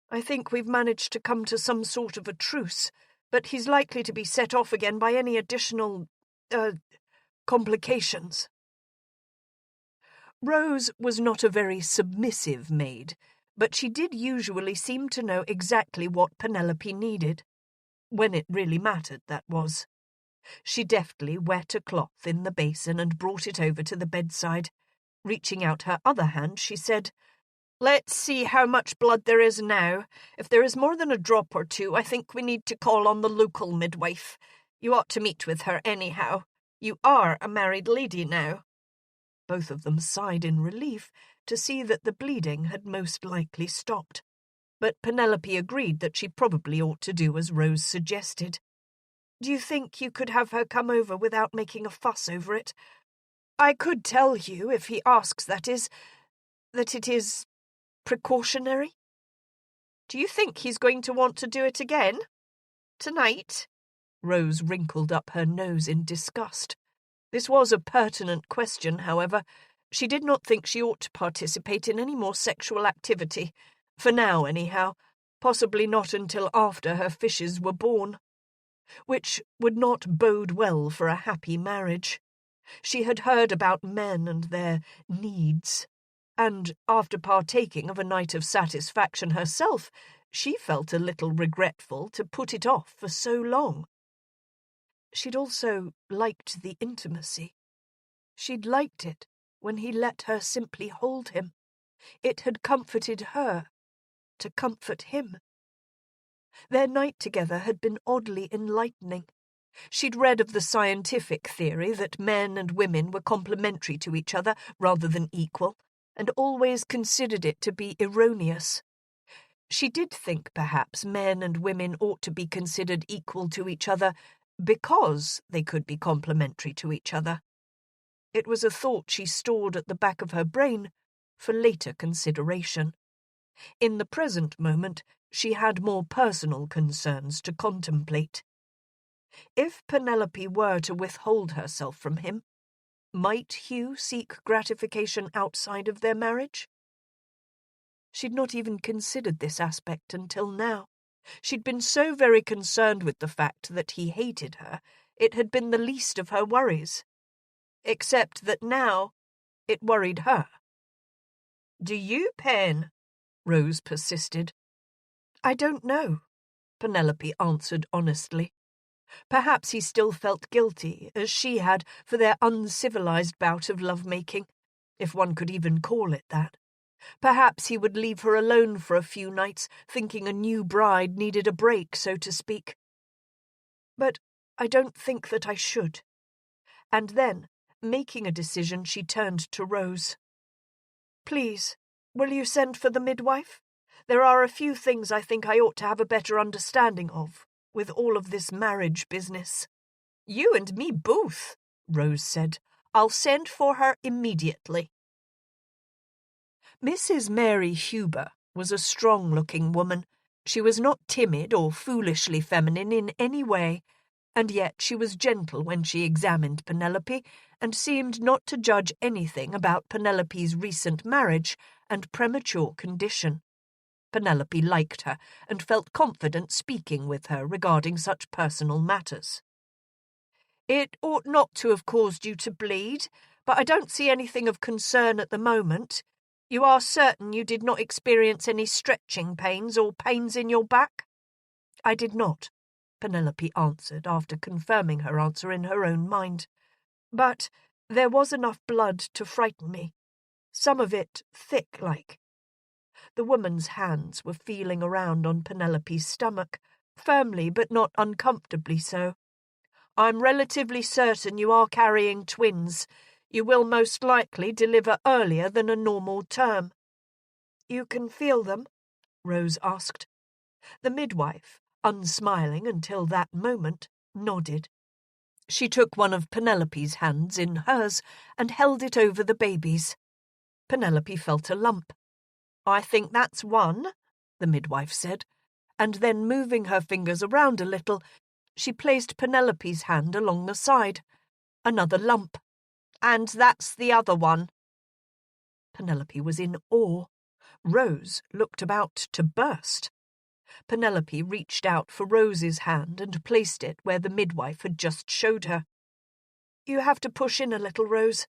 I think we've managed to come to some sort of a truce, but he's likely to be set off again by any additional, complications. Rose was not a very submissive maid, but she did usually seem to know exactly what Penelope needed. When it really mattered, that was. She deftly wet a cloth in the basin and brought it over to the bedside. Reaching out her other hand, she said, Let's see how much blood there is now. If there is more than a drop or two, I think we need to call on the local midwife. You ought to meet with her anyhow. You are a married lady now. Both of them sighed in relief to see that the bleeding had most likely stopped. But Penelope agreed that she probably ought to do as Rose suggested. Do you think you could have her come over without making a fuss over it? I could tell you, if he asks, that it is precautionary. Do you think he's going to want to do it again? Tonight? Rose wrinkled up her nose in disgust. This was a pertinent question, however. She did not think she ought to participate in any more sexual activity. For now, anyhow, possibly not until after her fishes were born. Which would not bode well for a happy marriage. She had heard about men and their needs, and after partaking of a night of satisfaction herself, she felt a little regretful to put it off for so long. She'd also liked the intimacy. She'd liked it when he let her simply hold him. It had comforted her to comfort him. Their night together had been oddly enlightening. She'd read of the scientific theory that men and women were complementary to each other rather than equal, and always considered it to be erroneous. She did think perhaps men and women ought to be considered equal to each other because they could be complementary to each other. It was a thought she stored at the back of her brain for later consideration. In the present moment, she had more personal concerns to contemplate. If Penelope were to withhold herself from him, might Hugh seek gratification outside of their marriage? She'd not even considered this aspect until now. She'd been so very concerned with the fact that he hated her, it had been the least of her worries. Except that now it worried her. Do you, Pen? Rose persisted. I don't know, Penelope answered honestly. Perhaps he still felt guilty, as she had, for their uncivilized bout of love-making, if one could even call it that. Perhaps he would leave her alone for a few nights, thinking a new bride needed a break, so to speak. But I don't think that I should. And then, making a decision, she turned to Rose. Please, will you send for the midwife? There are a few things I think I ought to have a better understanding of, with all of this marriage business. You and me both, Rose said. I'll send for her immediately. Mrs. Mary Huber was a strong-looking woman. She was not timid or foolishly feminine in any way, and yet she was gentle when she examined Penelope, and seemed not to judge anything about Penelope's recent marriage and premature condition. Penelope liked her, and felt confident speaking with her regarding such personal matters. It ought not to have caused you to bleed, but I don't see anything of concern at the moment. You are certain you did not experience any stretching pains or pains in your back? I did not, Penelope answered after confirming her answer in her own mind. But there was enough blood to frighten me, some of it thick-like. The woman's hands were feeling around on Penelope's stomach, firmly but not uncomfortably so. I'm relatively certain you are carrying twins. You will most likely deliver earlier than a normal term. You can feel them? Rose asked. The midwife, unsmiling until that moment, nodded. She took one of Penelope's hands in hers and held it over the baby's. Penelope felt a lump. I think that's one, the midwife said, and then moving her fingers around a little, she placed Penelope's hand along the side. Another lump. And that's the other one. Penelope was in awe. Rose looked about to burst. Penelope reached out for Rose's hand and placed it where the midwife had just showed her. You have to push in a little, Rose.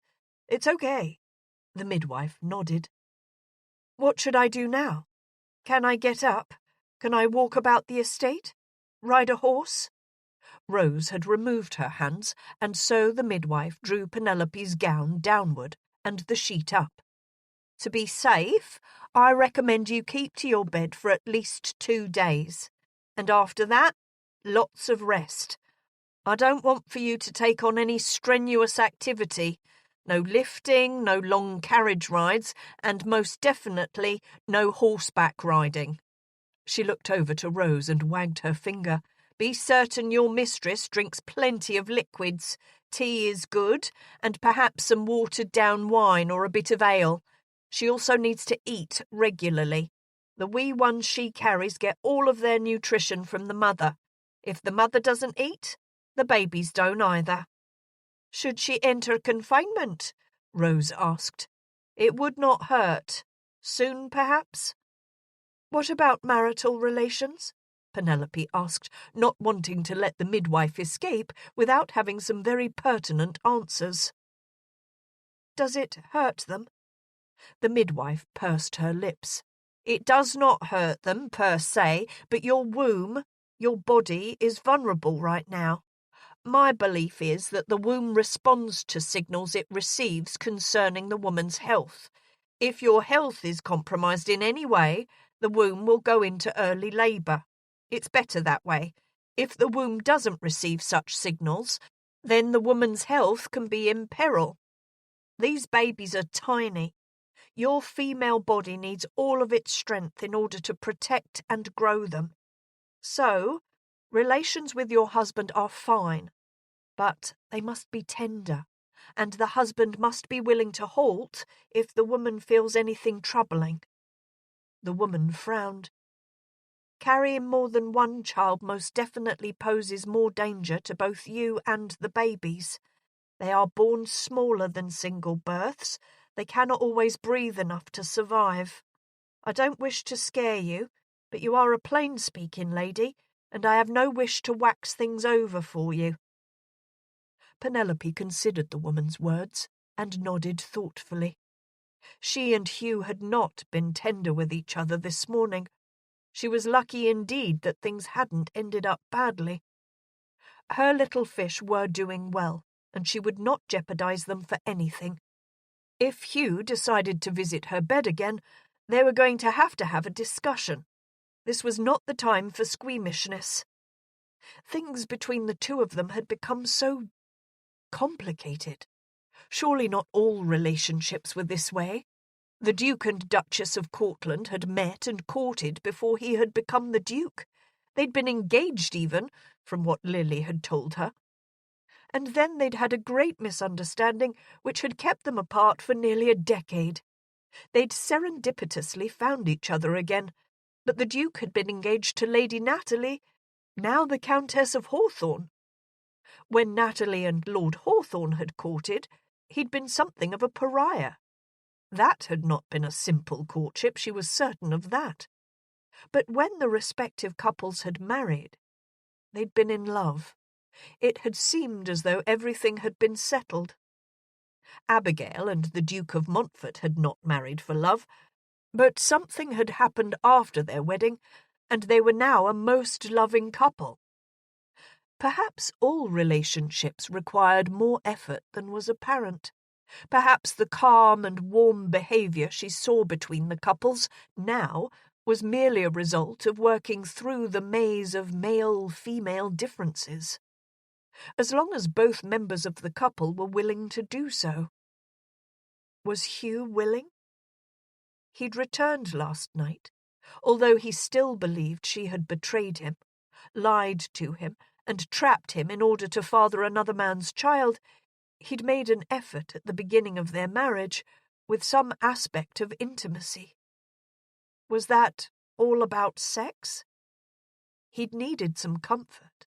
It's okay. The midwife nodded. What should I do now? Can I get up? Can I walk about the estate? Ride a horse? Rose had removed her hands, and so the midwife drew Penelope's gown downward and the sheet up. To be safe, I recommend you keep to your bed for at least 2 days, and after that, lots of rest. I don't want for you to take on any strenuous activity. No lifting, no long carriage rides, and most definitely no horseback riding. She looked over to Rose and wagged her finger. Be certain your mistress drinks plenty of liquids. Tea is good, and perhaps some watered-down wine or a bit of ale. She also needs to eat regularly. The wee ones she carries get all of their nutrition from the mother. If the mother doesn't eat, the babies don't either. Should she enter confinement? Rose asked. It would not hurt. Soon, perhaps? What about marital relations? Penelope asked, not wanting to let the midwife escape without having some very pertinent answers. Does it hurt them? The midwife pursed her lips. It does not hurt them, per se, but your womb, your body, is vulnerable right now. My belief is that the womb responds to signals it receives concerning the woman's health. If your health is compromised in any way, the womb will go into early labour. It's better that way. If the womb doesn't receive such signals, then the woman's health can be in peril. These babies are tiny. Your female body needs all of its strength in order to protect and grow them. So, relations with your husband are fine, but they must be tender, and the husband must be willing to halt if the woman feels anything troubling. The woman frowned. Carrying more than one child most definitely poses more danger to both you and the babies. They are born smaller than single births. They cannot always breathe enough to survive. I don't wish to scare you, but you are a plain-speaking lady, and I have no wish to wax things over for you. Penelope considered the woman's words and nodded thoughtfully. She and Hugh had not been tender with each other this morning. She was lucky indeed that things hadn't ended up badly. Her little fish were doing well, and she would not jeopardize them for anything. If Hugh decided to visit her bed again, They were going to have a discussion. This was not the time for squeamishness. Things between the two of them had become so complicated. Surely not all relationships were this way. The Duke and Duchess of Cortland had met and courted before he had become the Duke. They'd been engaged even, from what Lily had told her. And then they'd had a great misunderstanding which had kept them apart for nearly a decade. They'd serendipitously found each other again, but the Duke had been engaged to Lady Natalie, now the Countess of Hawthorne. When Natalie and Lord Hawthorne had courted, he'd been something of a pariah. That had not been a simple courtship, she was certain of that. But when the respective couples had married, they'd been in love. It had seemed as though everything had been settled. Abigail and the Duke of Montfort had not married for love, but something had happened after their wedding, and they were now a most loving couple. Perhaps all relationships required more effort than was apparent. Perhaps the calm and warm behaviour she saw between the couples now was merely a result of working through the maze of male-female differences. As long as both members of the couple were willing to do so. Was Hugh willing? He'd returned last night, although he still believed she had betrayed him, lied to him, and trapped him in order to father another man's child. He'd made an effort at the beginning of their marriage with some aspect of intimacy. Was that all about sex? He'd needed some comfort,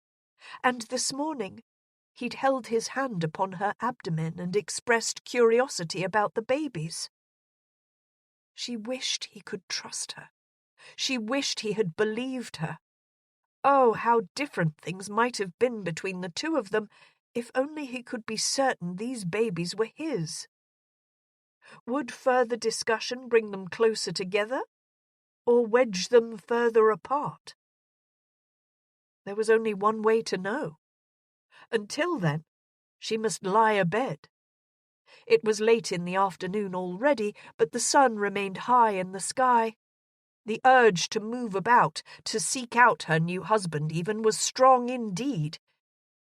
and this morning he'd held his hand upon her abdomen and expressed curiosity about the babies. She wished he could trust her. She wished he had believed her. Oh, how different things might have been between the two of them if only he could be certain these babies were his. Would further discussion bring them closer together, or wedge them further apart? There was only one way to know. Until then, she must lie abed. It was late in the afternoon already, but the sun remained high in the sky. The urge to move about, to seek out her new husband even, was strong indeed.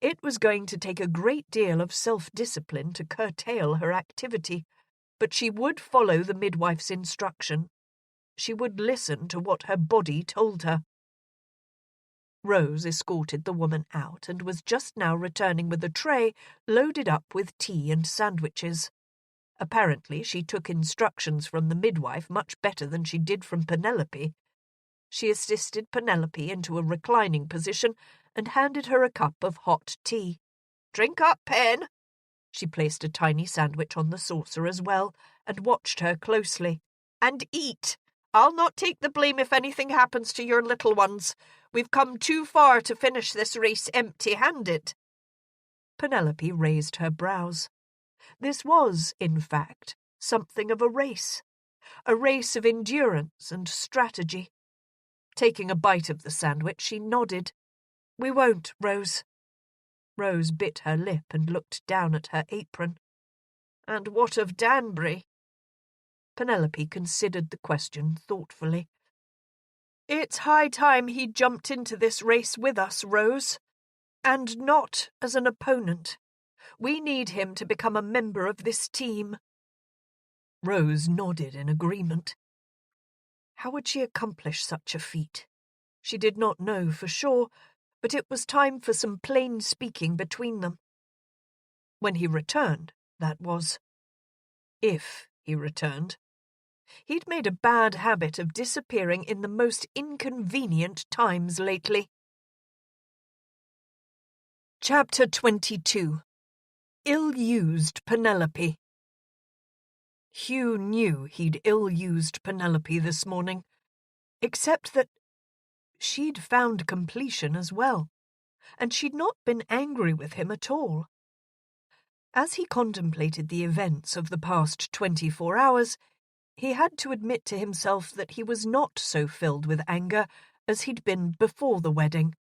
It was going to take a great deal of self-discipline to curtail her activity, but she would follow the midwife's instruction. She would listen to what her body told her. Rose escorted the woman out and was just now returning with a tray loaded up with tea and sandwiches. Apparently she took instructions from the midwife much better than she did from Penelope. She assisted Penelope into a reclining position and handed her a cup of hot tea. "Drink up, Pen." She placed a tiny sandwich on the saucer as well and watched her closely. "And eat. I'll not take the blame if anything happens to your little ones. We've come too far to finish this race empty-handed." Penelope raised her brows. This was, in fact, something of a race of endurance and strategy. Taking a bite of the sandwich, she nodded. "We won't, Rose." Rose bit her lip and looked down at her apron. "And what of Danbury?" Penelope considered the question thoughtfully. "It's high time he jumped into this race with us, Rose, and not as an opponent. We need him to become a member of this team." Rose nodded in agreement. How would she accomplish such a feat? She did not know for sure, but it was time for some plain speaking between them. When he returned, that was. If he returned. He'd made a bad habit of disappearing in the most inconvenient times lately. Chapter 22. Ill-used Penelope. Hugh knew he'd ill-used Penelope this morning, except that she'd found completion as well, and she'd not been angry with him at all. As he contemplated the events of the past 24 hours, he had to admit to himself that he was not so filled with anger as he'd been before the wedding.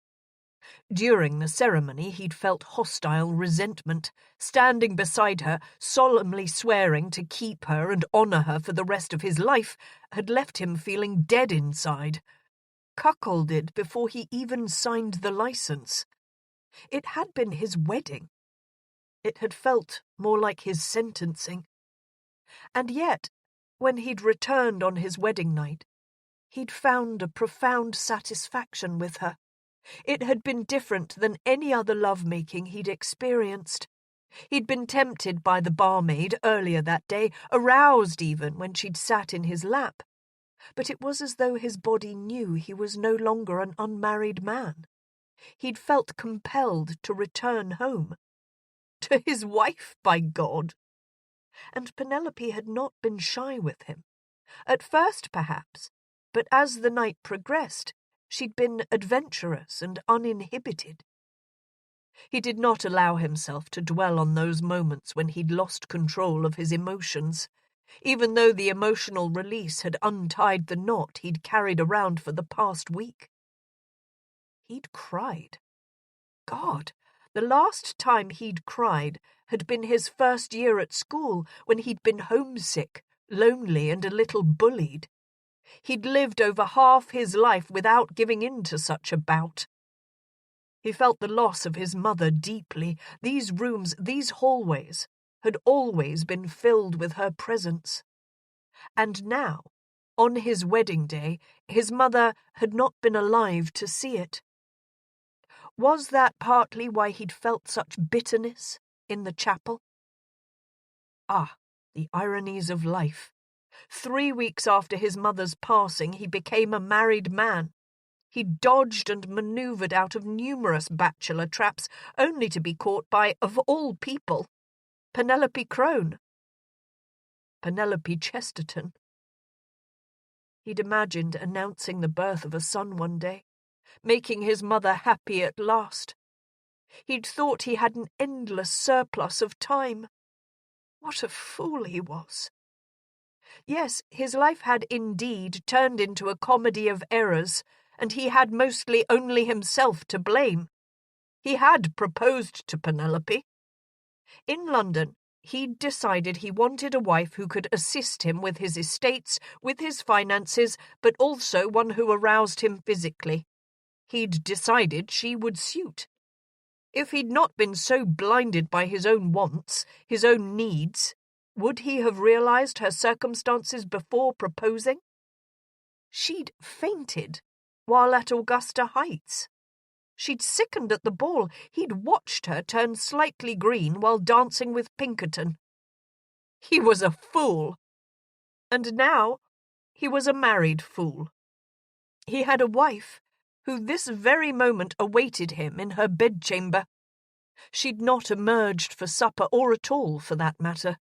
During the ceremony, he'd felt hostile resentment. Standing beside her, solemnly swearing to keep her and honour her for the rest of his life, had left him feeling dead inside. Cuckolded before he even signed the licence. It had been his wedding. It had felt more like his sentencing. And yet, when he'd returned on his wedding night, he'd found a profound satisfaction with her. It had been different than any other lovemaking he'd experienced. He'd been tempted by the barmaid earlier that day, aroused even when she'd sat in his lap. But it was as though his body knew he was no longer an unmarried man. He'd felt compelled to return home. To his wife, by God! And Penelope had not been shy with him. At first, perhaps, but as the night progressed, she'd been adventurous and uninhibited. He did not allow himself to dwell on those moments when he'd lost control of his emotions, even though the emotional release had untied the knot he'd carried around for the past week. He'd cried. God, the last time he'd cried had been his first year at school, when he'd been homesick, lonely, and a little bullied. He'd lived over half his life without giving in to such a bout. He felt the loss of his mother deeply. These rooms, these hallways, had always been filled with her presence. And now, on his wedding day, his mother had not been alive to see it. Was that partly why he'd felt such bitterness in the chapel? Ah, the ironies of life. 3 weeks after his mother's passing, he became a married man. He dodged and manoeuvred out of numerous bachelor traps, only to be caught by, of all people, Penelope Crone. Penelope Chesterton. He'd imagined announcing the birth of a son one day, making his mother happy at last. He'd thought he had an endless surplus of time. What a fool he was. Yes, his life had indeed turned into a comedy of errors, and he had mostly only himself to blame. He had proposed to Penelope. In London, he'd decided he wanted a wife who could assist him with his estates, with his finances, but also one who aroused him physically. He'd decided she would suit. If he'd not been so blinded by his own wants, his own needs, would he have realized her circumstances before proposing? She'd fainted while at Augusta Heights. She'd sickened at the ball. He'd watched her turn slightly green while dancing with Pinkerton. He was a fool. And now he was a married fool. He had a wife who this very moment awaited him in her bedchamber. She'd not emerged for supper, or at all, for that matter.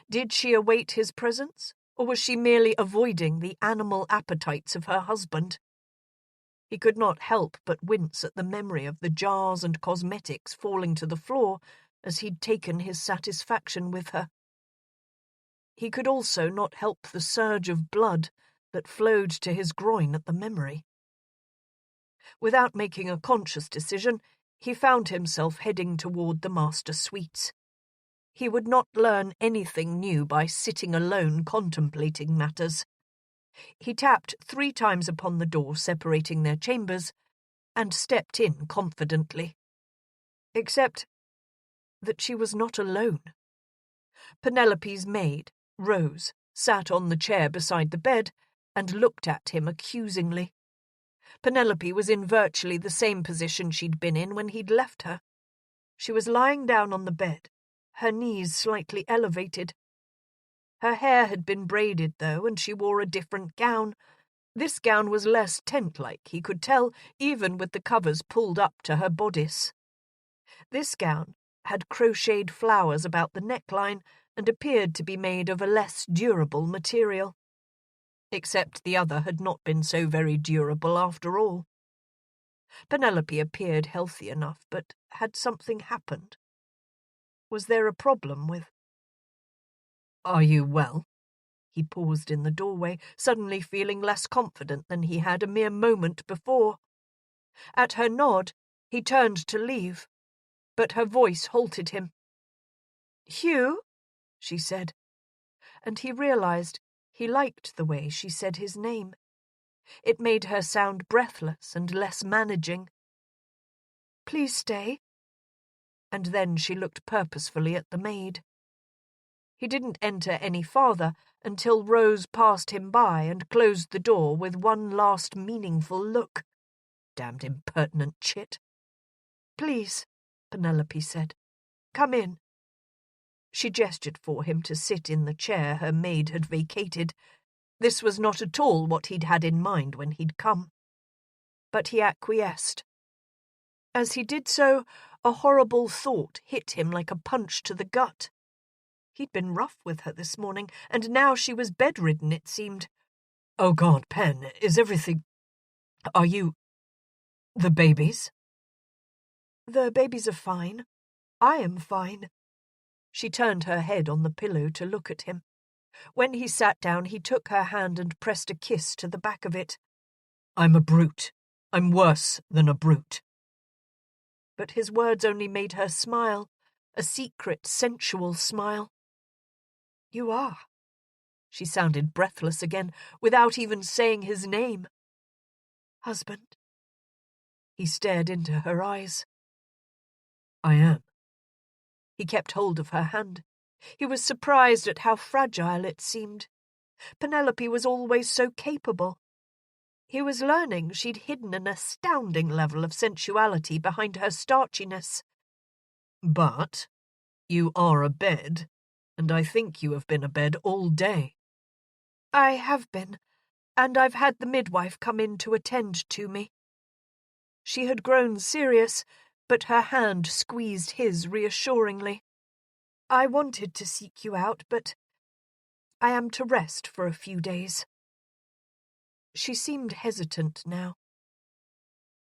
Did she await his presence, or was she merely avoiding the animal appetites of her husband? He could not help but wince at the memory of the jars and cosmetics falling to the floor as he'd taken his satisfaction with her. He could also not help the surge of blood that flowed to his groin at the memory. Without making a conscious decision, he found himself heading toward the master suites. He would not learn anything new by sitting alone contemplating matters. He tapped 3 times upon the door separating their chambers and stepped in confidently. Except that she was not alone. Penelope's maid, Rose, sat on the chair beside the bed and looked at him accusingly. Penelope was in virtually the same position she'd been in when he'd left her. She was lying down on the bed, her knees slightly elevated. Her hair had been braided, though, and she wore a different gown. This gown was less tent-like, he could tell, even with the covers pulled up to her bodice. This gown had crocheted flowers about the neckline and appeared to be made of a less durable material. Except the other had not been so very durable after all. Penelope appeared healthy enough, but had something happened? Was there a problem with... "Are you well?" He paused in the doorway, suddenly feeling less confident than he had a mere moment before. At her nod, He turned to leave, but her voice halted him. "Hugh?" she said, and he realized he liked the way she said his name. It made her sound breathless and less managing. "Please stay." And then she looked purposefully at the maid. He didn't enter any farther until Rose passed him by and closed the door with one last meaningful look. Damned impertinent chit. "Please," Penelope said. "Come in." She gestured for him to sit in the chair her maid had vacated. This was not at all what he'd had in mind when he'd come. But he acquiesced. As he did so, a horrible thought hit him like a punch to the gut. He'd been rough with her this morning, and now she was bedridden, it seemed. "Oh, God, Pen, is everything... Are you... the babies?" "The babies are fine. I am fine." She turned her head on the pillow to look at him. When he sat down, he took her hand and pressed a kiss to the back of it. "I'm a brute. I'm worse than a brute." But his words only made her smile, a secret, sensual smile. "You are." She sounded breathless again, without even saying his name. "Husband." He stared into her eyes. "I am." He kept hold of her hand. He was surprised at how fragile it seemed. Penelope was always so capable. He was learning she'd hidden an astounding level of sensuality behind her starchiness. "But you are abed, and I think you have been abed all day." "I have been, and I've had the midwife come in to attend to me." She had grown serious, but her hand squeezed his reassuringly. "I wanted to seek you out, but I am to rest for a few days." She seemed hesitant now.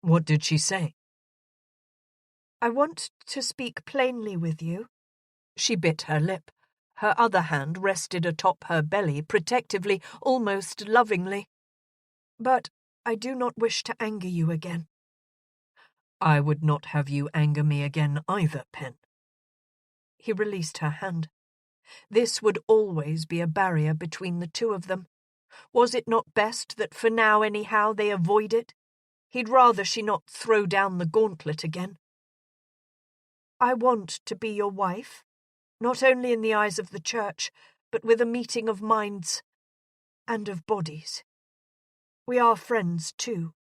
"What did she say?" "I want to speak plainly with you." She bit her lip. Her other hand rested atop her belly, protectively, almost lovingly. "But I do not wish to anger you again." "I would not have you anger me again either, Pen." He released her hand. This would always be a barrier between the two of them. Was it not best that for now anyhow they avoid it? He'd rather she not throw down the gauntlet again. "I want to be your wife, not only in the eyes of the church, but with a meeting of minds and of bodies. We are friends too,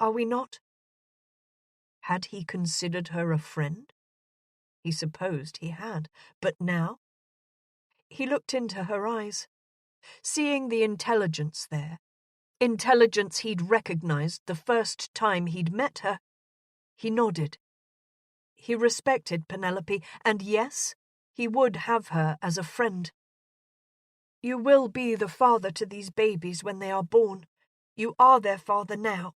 are we not?" Had he considered her a friend? He supposed he had, but now? He looked into her eyes, seeing the intelligence there, intelligence he'd recognized the first time he'd met her. He nodded. He respected Penelope, and yes, he would have her as a friend. "You will be the father to these babies when they are born. You are their father now."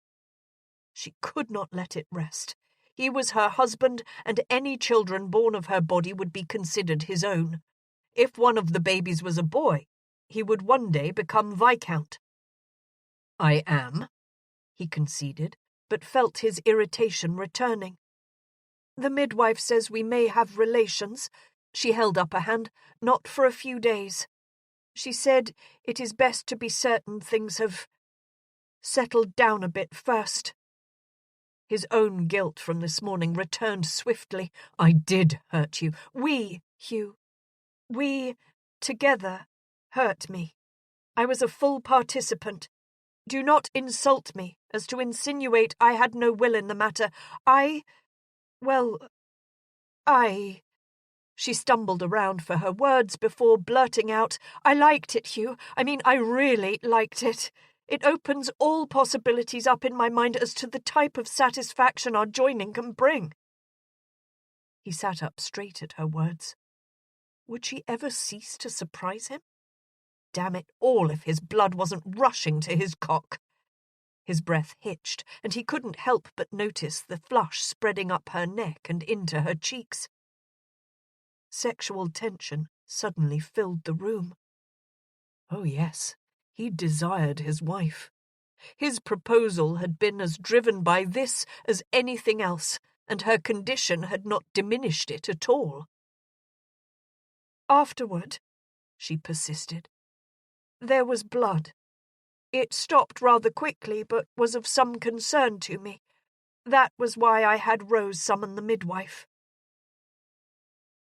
She could not let it rest. He was her husband, and any children born of her body would be considered his own. If one of the babies was a boy, he would one day become Viscount. "I am," he conceded, but felt his irritation returning. "The midwife says we may have relations." She held up a hand. "Not for a few days. She said it is best to be certain things have settled down a bit first." His own guilt from this morning returned swiftly. "I did hurt you. We, Hugh. We, together, hurt me. I was a full participant. Do not insult me as to insinuate I had no will in the matter. I... She stumbled around for her words before blurting out, "I liked it, Hugh. I really liked it. It opens all possibilities up in my mind as to the type of satisfaction our joining can bring." He sat up straight at her words. Would she ever cease to surprise him? Damn it all if his blood wasn't rushing to his cock. His breath hitched, and he couldn't help but notice the flush spreading up her neck and into her cheeks. Sexual tension suddenly filled the room. Oh yes, he desired his wife. His proposal had been as driven by this as anything else, and her condition had not diminished it at all.
Afterward, she persisted, there was blood. It stopped rather quickly, but was of some concern to me. That was why I had Rose summon the midwife.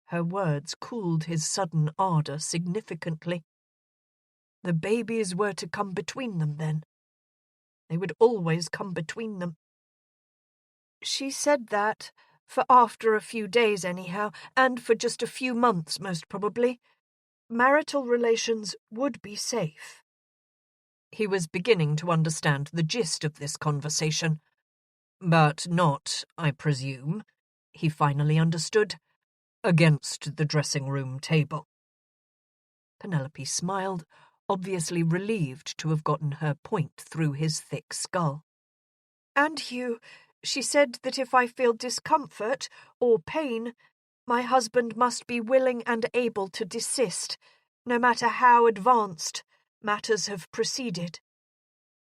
Her words cooled his sudden ardour significantly. The babies were to come between them, then. They would always come between them.
She said that, for after a few days anyhow, and for just a few months most probably, marital relations would be safe.
He was beginning to understand the gist of this conversation. But not, I presume, he finally understood, against the dressing-room table. Penelope smiled, obviously relieved to have gotten her point through his thick skull.
And Hugh, she said that if I feel discomfort or pain, my husband must be willing and able to desist, no matter how advanced matters have proceeded.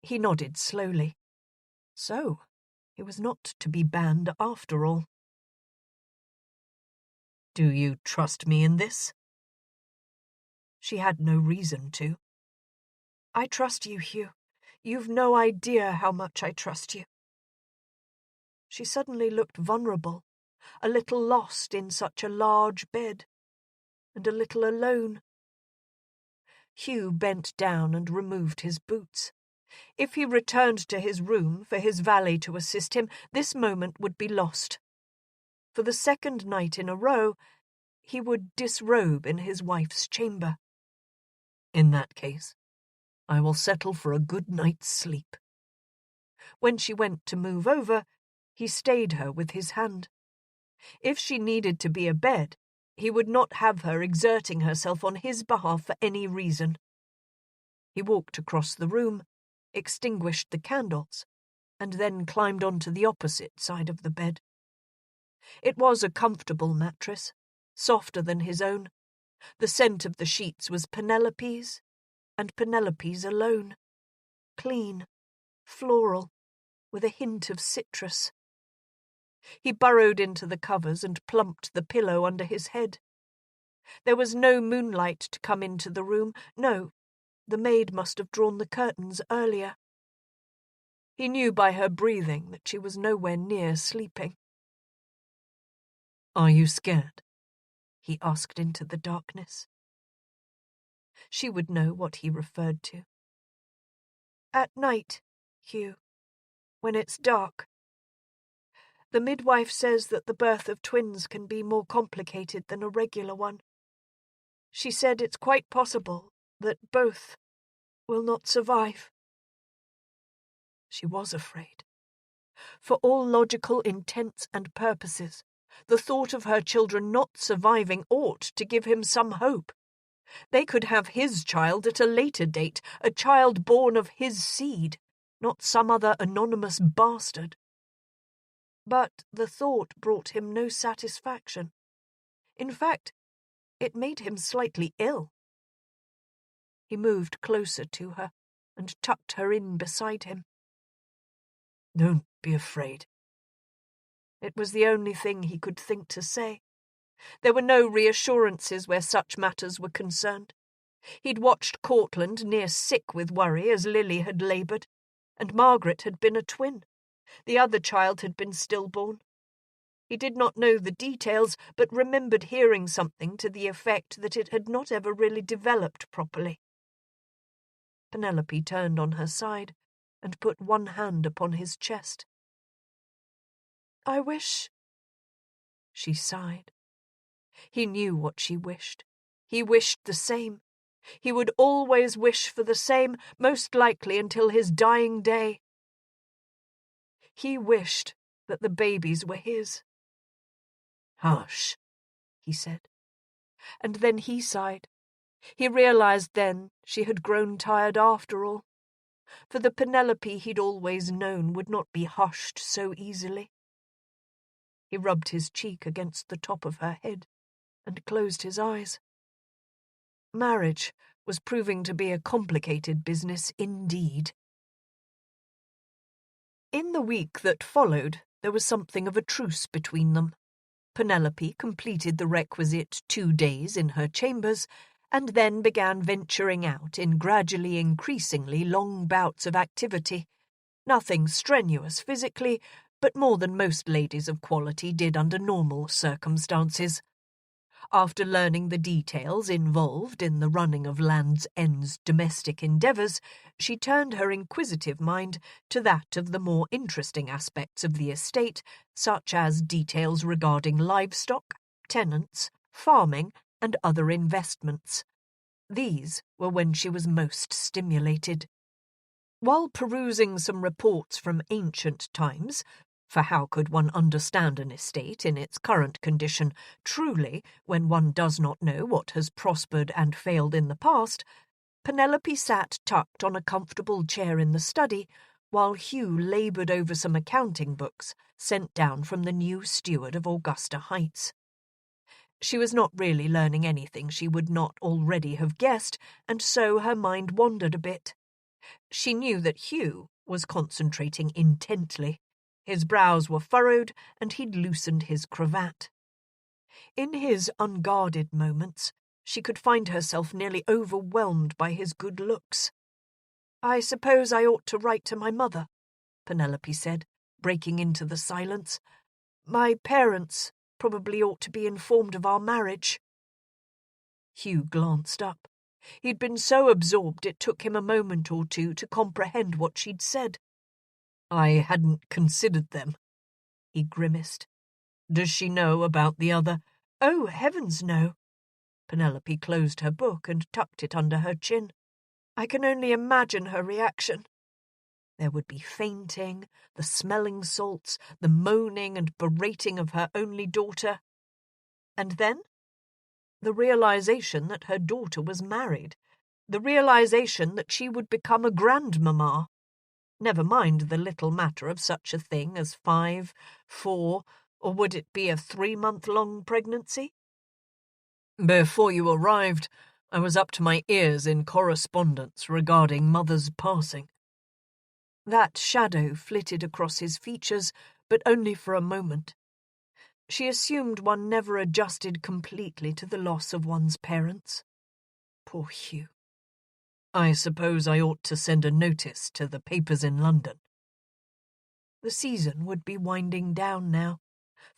He nodded slowly. So, he was not to be banned after all. Do you trust me in this? She had no reason to.
I trust you, Hugh. You've no idea how much I trust you. She suddenly looked vulnerable, a little lost in such a large bed, and a little alone.
Hugh bent down and removed his boots. If he returned to his room for his valet to assist him, this moment would be lost. For the second night in a row, he would disrobe in his wife's chamber. In that case, I will settle for a good night's sleep. When she went to move over, he stayed her with his hand. If she needed to be abed, he would not have her exerting herself on his behalf for any reason. He walked across the room, extinguished the candles, and then climbed onto the opposite side of the bed. It was a comfortable mattress, softer than his own. The scent of the sheets was Penelope's, and Penelope's alone. Clean, floral, with a hint of citrus. He burrowed into the covers and plumped the pillow under his head. There was no moonlight to come into the room. No, the maid must have drawn the curtains earlier. He knew by her breathing that she was nowhere near sleeping. Are you scared? He asked into the darkness. She would know what he referred to.
At night, Hugh, when it's dark. The midwife says that the birth of twins can be more complicated than a regular one. She said it's quite possible that both will not survive.
She was afraid. For all logical intents and purposes, the thought of her children not surviving ought to give him some hope. They could have his child at a later date, a child born of his seed, not some other anonymous bastard.
But the thought brought him no satisfaction. In fact, it made him slightly ill.
He moved closer to her and tucked her in beside him. Don't be afraid. It was the only thing he could think to say. There were no reassurances where such matters were concerned. He'd watched Cortland near sick with worry as Lily had laboured, and Margaret had been a twin. The other child had been stillborn. He did not know the details, but remembered hearing something to the effect that it had not ever really developed properly. Penelope turned on her side and put one hand upon his chest.
I wish...
She sighed. He knew what she wished. He wished the same. He would always wish for the same, most likely until his dying day. He wished that the babies were his. Hush, he said. And then he sighed. He realized then she had grown tired after all, for the Penelope he'd always known would not be hushed so easily. He rubbed his cheek against the top of her head and closed his eyes. Marriage was proving to be a complicated business indeed. In the week that followed, there was something of a truce between them. Penelope completed the requisite 2 days in her chambers, and then began venturing out in gradually increasingly long bouts of activity. Nothing strenuous physically, but more than most ladies of quality did under normal circumstances. After learning the details involved in the running of Land's End's domestic endeavours, she turned her inquisitive mind to that of the more interesting aspects of the estate, such as details regarding livestock, tenants, farming, and other investments. These were when she was most stimulated. While perusing some reports from ancient times, for how could one understand an estate in its current condition truly when one does not know what has prospered and failed in the past, Penelope sat tucked on a comfortable chair in the study while Hugh laboured over some accounting books sent down from the new steward of Augusta Heights. She was not really learning anything she would not already have guessed, and so her mind wandered a bit. She knew that Hugh was concentrating intently. His brows were furrowed, and he'd loosened his cravat. In his unguarded moments, she could find herself nearly overwhelmed by his good looks. "I suppose I ought to write to my mother," Penelope said, breaking into the silence. "My parents probably ought to be informed of our marriage." Hugh glanced up. He'd been so absorbed it took him a moment or two to comprehend what she'd said. "I hadn't considered them," he grimaced. "Does she know about the other?" "Oh, heavens, no." Penelope closed her book and tucked it under her chin. "I can only imagine her reaction. There would be fainting, the smelling salts, the moaning and berating of her only daughter. And then? The realization that her daughter was married. The realization that she would become a grandmamma. Never mind the little matter of such a thing as 5, 4, or would it be a 3-month-long pregnancy? Before you arrived, I was up to my ears in correspondence regarding Mother's passing." That shadow flitted across his features, but only for a moment. She assumed one never adjusted completely to the loss of one's parents. Poor Hugh. "I suppose I ought to send a notice to the papers in London." The season would be winding down now.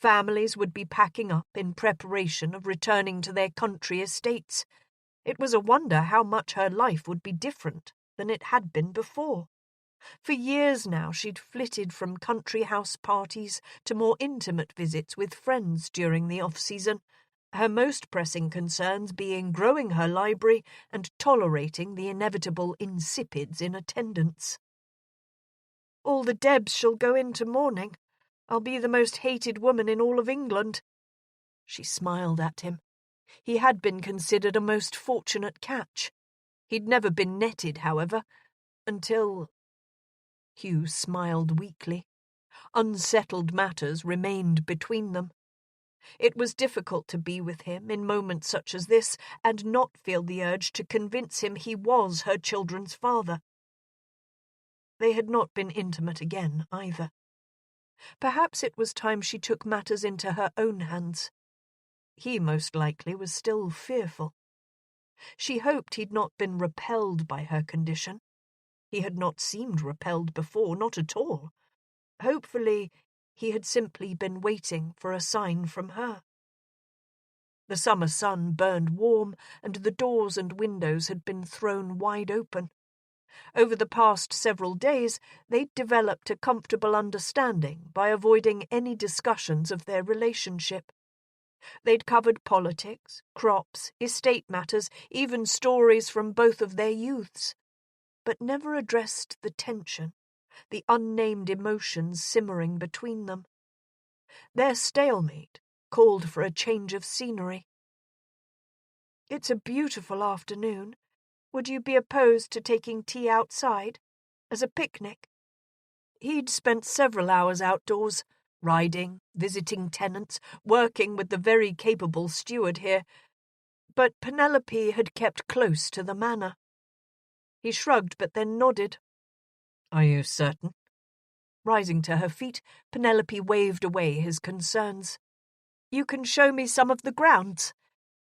Families would be packing up in preparation of returning to their country estates. It was a wonder how much her life would be different than it had been before. For years now she'd flitted from country house parties to more intimate visits with friends during the off-season, her most pressing concerns being growing her library and tolerating the inevitable insipids in attendance. "All the Debs shall go into mourning. I'll be the most hated woman in all of England." She smiled at him. He had been considered a most fortunate catch. He'd never been netted, however, until... Hugh smiled weakly. Unsettled matters remained between them. It was difficult to be with him in moments such as this and not feel the urge to convince him he was her children's father. They had not been intimate again, either. Perhaps it was time she took matters into her own hands. He most likely was still fearful. She hoped he'd not been repelled by her condition. He had not seemed repelled before, not at all. Hopefully, he had simply been waiting for a sign from her. The summer sun burned warm, and the doors and windows had been thrown wide open. Over the past several days, they'd developed a comfortable understanding by avoiding any discussions of their relationship. They'd covered politics, crops, estate matters, even stories from both of their youths, but never addressed the tension, the unnamed emotions simmering between them. Their stalemate called for a change of scenery. "It's a beautiful afternoon. Would you be opposed to taking tea outside, as a picnic?" He'd spent several hours outdoors, riding, visiting tenants, working with the very capable steward here, but Penelope had kept close to the manor. He shrugged but then nodded. "Are you certain?" Rising to her feet, Penelope waved away his concerns. "You can show me some of the grounds.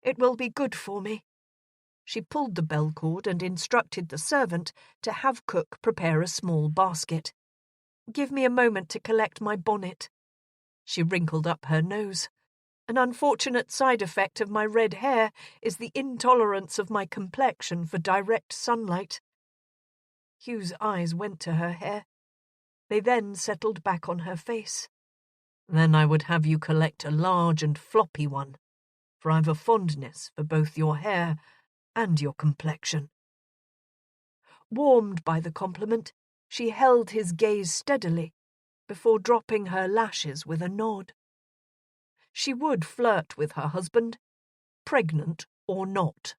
It will be good for me." She pulled the bell cord and instructed the servant to have cook prepare a small basket. "Give me a moment to collect my bonnet." She wrinkled up her nose. "An unfortunate side effect of my red hair is the intolerance of my complexion for direct sunlight." Hugh's eyes went to her hair. They then settled back on her face. "Then I would have you collect a large and floppy one, for I've a fondness for both your hair and your complexion." Warmed by the compliment, she held his gaze steadily before dropping her lashes with a nod. She would flirt with her husband, pregnant or not.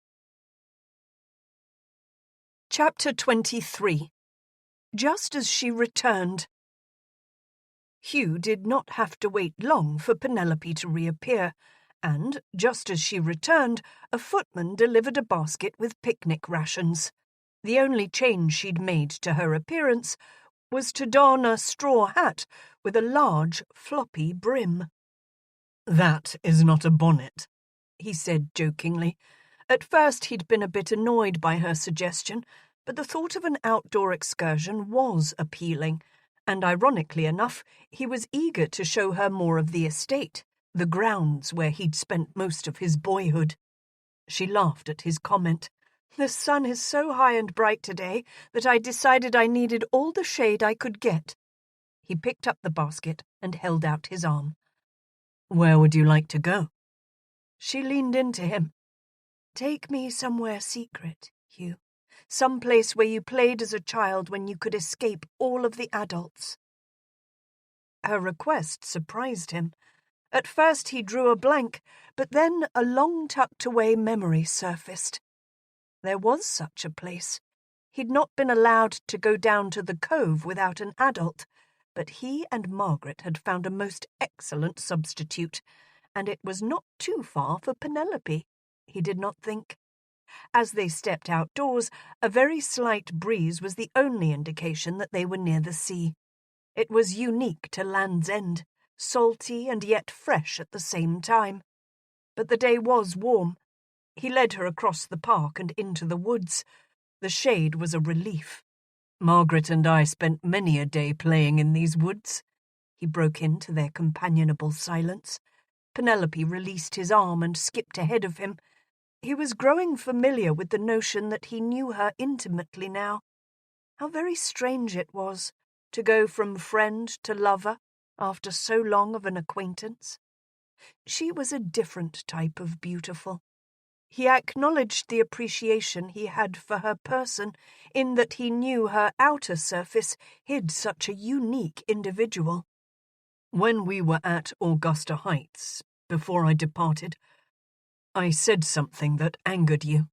Chapter 23. Just as she returned. Hugh did not have to wait long for Penelope to reappear, and, just as she returned, a footman delivered a basket with picnic rations. The only change she'd made to her appearance was to don a straw hat with a large, floppy brim. "That is not a bonnet," he said jokingly. At first he'd been a bit annoyed by her suggestion, but the thought of an outdoor excursion was appealing, and ironically enough, he was eager to show her more of the estate, the grounds where he'd spent most of his boyhood. She laughed at his comment. "The sun is so high and bright today that I decided I needed all the shade I could get." He picked up the basket and held out his arm. "Where would you like to go?" She leaned into him. "Take me somewhere secret, Hugh. Some place where you played as a child when you could escape all of the adults." Her request surprised him. At first he drew a blank, but then a long-tucked-away memory surfaced. There was such a place. He'd not been allowed to go down to the cove without an adult, but he and Margaret had found a most excellent substitute, and it was not too far for Penelope, he did not think. As they stepped outdoors, a very slight breeze was the only indication that they were near the sea. It was unique to Land's End, salty and yet fresh at the same time. But the day was warm. He led her across the park and into the woods. The shade was a relief. "Margaret and I spent many a day playing in these woods." He broke into their companionable silence. Penelope released his arm and skipped ahead of him. He was growing familiar with the notion that he knew her intimately now. How very strange it was to go from friend to lover after so long of an acquaintance. She was a different type of beautiful. He acknowledged the appreciation he had for her person, in that he knew her outer surface hid such a unique individual. "When we were at Augusta Heights, before I departed, I said something that angered you."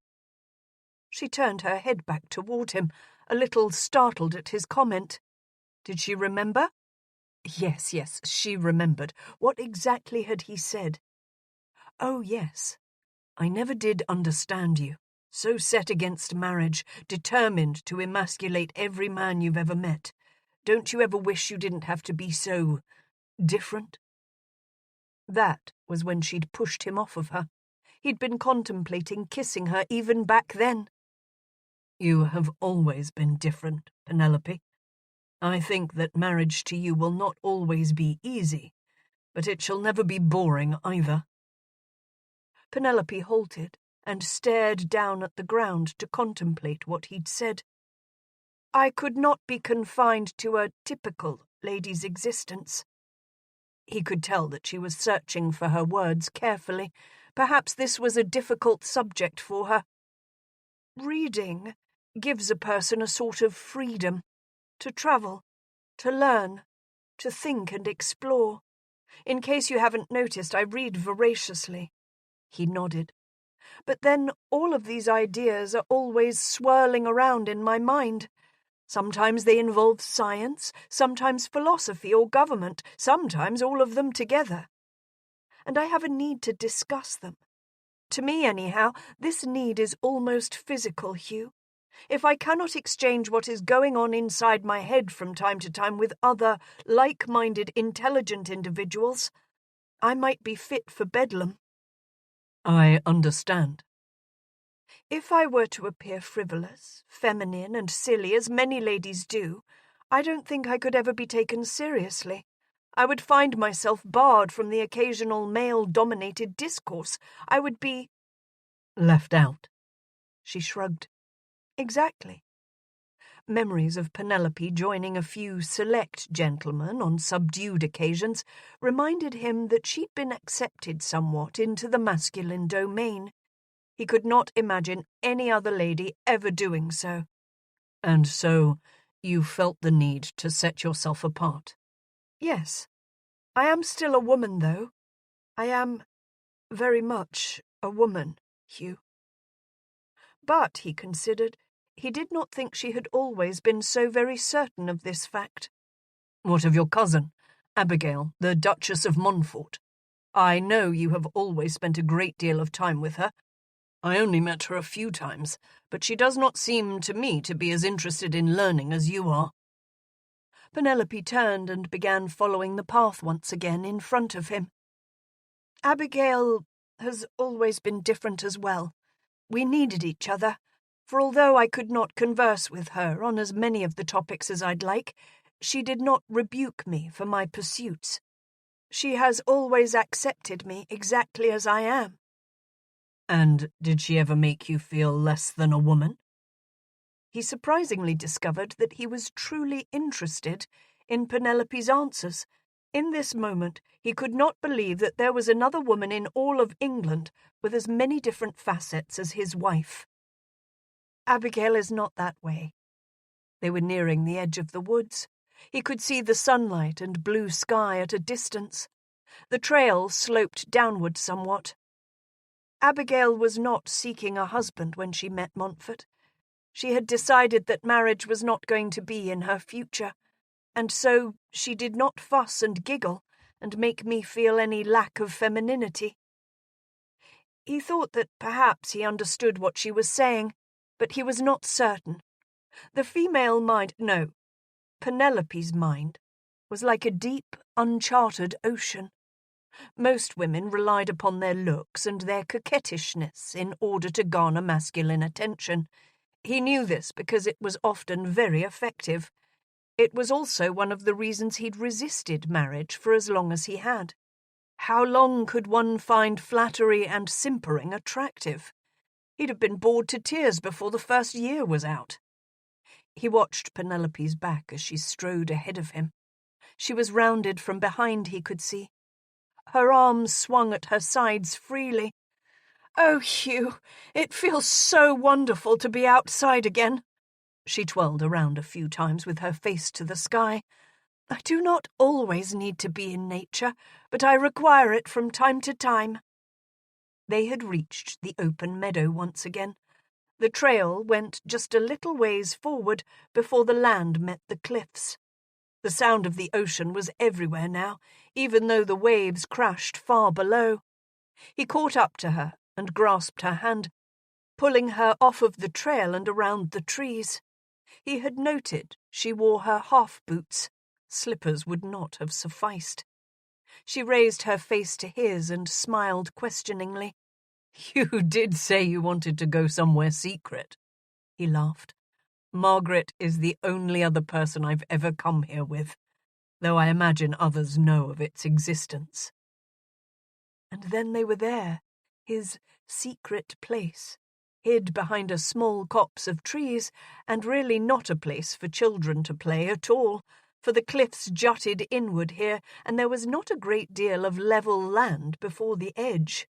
She turned her head back toward him, a little startled at his comment. Did she remember? Yes, she remembered. What exactly had he said? "Oh, yes. I never did understand you. So set against marriage, determined to emasculate every man you've ever met. Don't you ever wish you didn't have to be so different?" That was when she'd pushed him off of her. He'd been contemplating kissing her even back then. "You have always been different, Penelope. I think that marriage to you will not always be easy, but it shall never be boring either." Penelope halted and stared down at the ground to contemplate what he'd said. "I could not be confined to a typical lady's existence." He could tell that she was searching for her words carefully. Perhaps this was a difficult subject for her. "Reading gives a person a sort of freedom to travel, to learn, to think and explore. In case you haven't noticed, I read voraciously." He nodded. "But then all of these ideas are always swirling around in my mind. Sometimes they involve science, sometimes philosophy or government, sometimes all of them together. And I have a need to discuss them. To me, anyhow, this need is almost physical, Hugh. If I cannot exchange what is going on inside my head from time to time with other, like-minded, intelligent individuals, I might be fit for Bedlam." "I understand." "If I were to appear frivolous, feminine, and silly, as many ladies do, I don't think I could ever be taken seriously. I would find myself barred from the occasional male-dominated discourse. I would be—" "Left out." She shrugged. "Exactly." Memories of Penelope joining a few select gentlemen on subdued occasions reminded him that she'd been accepted somewhat into the masculine domain. He could not imagine any other lady ever doing so. "And so you felt the need to set yourself apart?" "Yes. I am still a woman, though. I am very much a woman, Hugh." But, he considered, he did not think she had always been so very certain of this fact. "What of your cousin, Abigail, the Duchess of Montfort? I know you have always spent a great deal of time with her. I only met her a few times, but she does not seem to me to be as interested in learning as you are." Penelope turned and began following the path once again in front of him. "Abigail has always been different as well. We needed each other, for although I could not converse with her on as many of the topics as I'd like, she did not rebuke me for my pursuits. She has always accepted me exactly as I am." "And did she ever make you feel less than a woman?" He surprisingly discovered that he was truly interested in Penelope's answers. In this moment, he could not believe that there was another woman in all of England with as many different facets as his wife. "Abigail is not that way." They were nearing the edge of the woods. He could see the sunlight and blue sky at a distance. The trail sloped downward somewhat. Abigail was not seeking a husband when she met Montfort. She had decided that marriage was not going to be in her future, and so she did not fuss and giggle and make me feel any lack of femininity. He thought that perhaps he understood what she was saying, but he was not certain. The female mind, no, Penelope's mind, was like a deep, uncharted ocean. Most women relied upon their looks and their coquettishness in order to garner masculine attention. He knew this because it was often very effective. It was also one of the reasons he'd resisted marriage for as long as he had. How long could one find flattery and simpering attractive? He'd have been bored to tears before the first year was out. He watched Penelope's back as she strode ahead of him. She was rounded from behind, he could see. Her arms swung at her sides freely. "Oh, Hugh, it feels so wonderful to be outside again." She twirled around a few times with her face to the sky. "I do not always need to be in nature, but I require it from time to time." They had reached the open meadow once again. The trail went just a little ways forward before the land met the cliffs. The sound of the ocean was everywhere now, even though the waves crashed far below. He caught up to her and grasped her hand, pulling her off of the trail and around the trees. He had noted she wore her half-boots. Slippers would not have sufficed. She raised her face to his and smiled questioningly. "You did say you wanted to go somewhere secret," he laughed. "Margaret is the only other person I've ever come here with, though I imagine others know of its existence." And then they were there, his secret place, hid behind a small copse of trees, and really not a place for children to play at all, for the cliffs jutted inward here, and there was not a great deal of level land before the edge.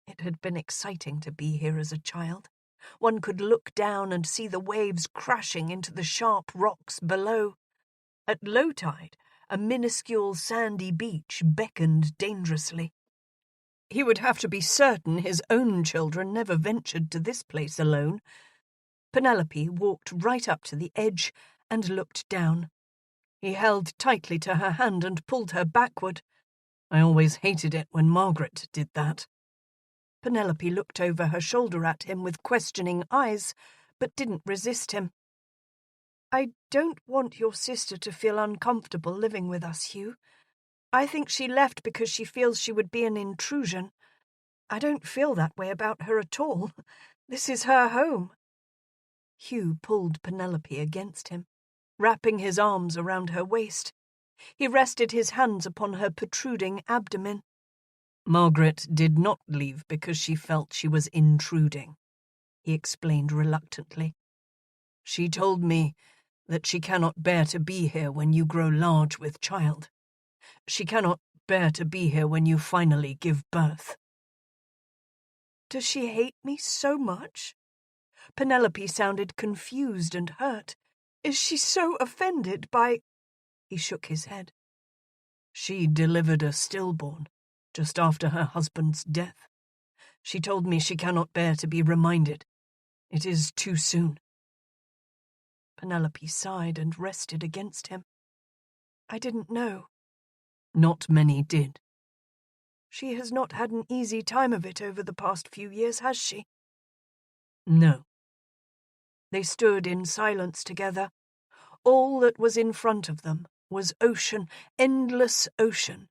It had been exciting to be here as a child. One could look down and see the waves crashing into the sharp rocks below. At low tide, a minuscule sandy beach beckoned dangerously. He would have to be certain his own children never ventured to this place alone. Penelope walked right up to the edge and looked down. He held tightly to her hand and pulled her backward. "I always hated it when Margaret did that." Penelope looked over her shoulder at him with questioning eyes, but didn't resist him. "I don't want your sister to feel uncomfortable living with us, Hugh. I think she left because she feels she would be an intrusion. I don't feel that way about her at all. This is her home." Hugh pulled Penelope against him, wrapping his arms around her waist. He rested his hands upon her protruding abdomen. "Margaret did not leave because she felt she was intruding," he explained reluctantly. "She told me that she cannot bear to be here when you grow large with child. She cannot bear to be here when you finally give birth." "Does she hate me so much?" Penelope sounded confused and hurt. "Is she so offended by—" He shook his head. "She delivered a stillborn just after her husband's death. She told me she cannot bear to be reminded. It is too soon." Penelope sighed and rested against him. "I didn't know." "Not many did." "She has not had an easy time of it over the past few years, has she?" "No." They stood in silence together. All that was in front of them was ocean, endless ocean.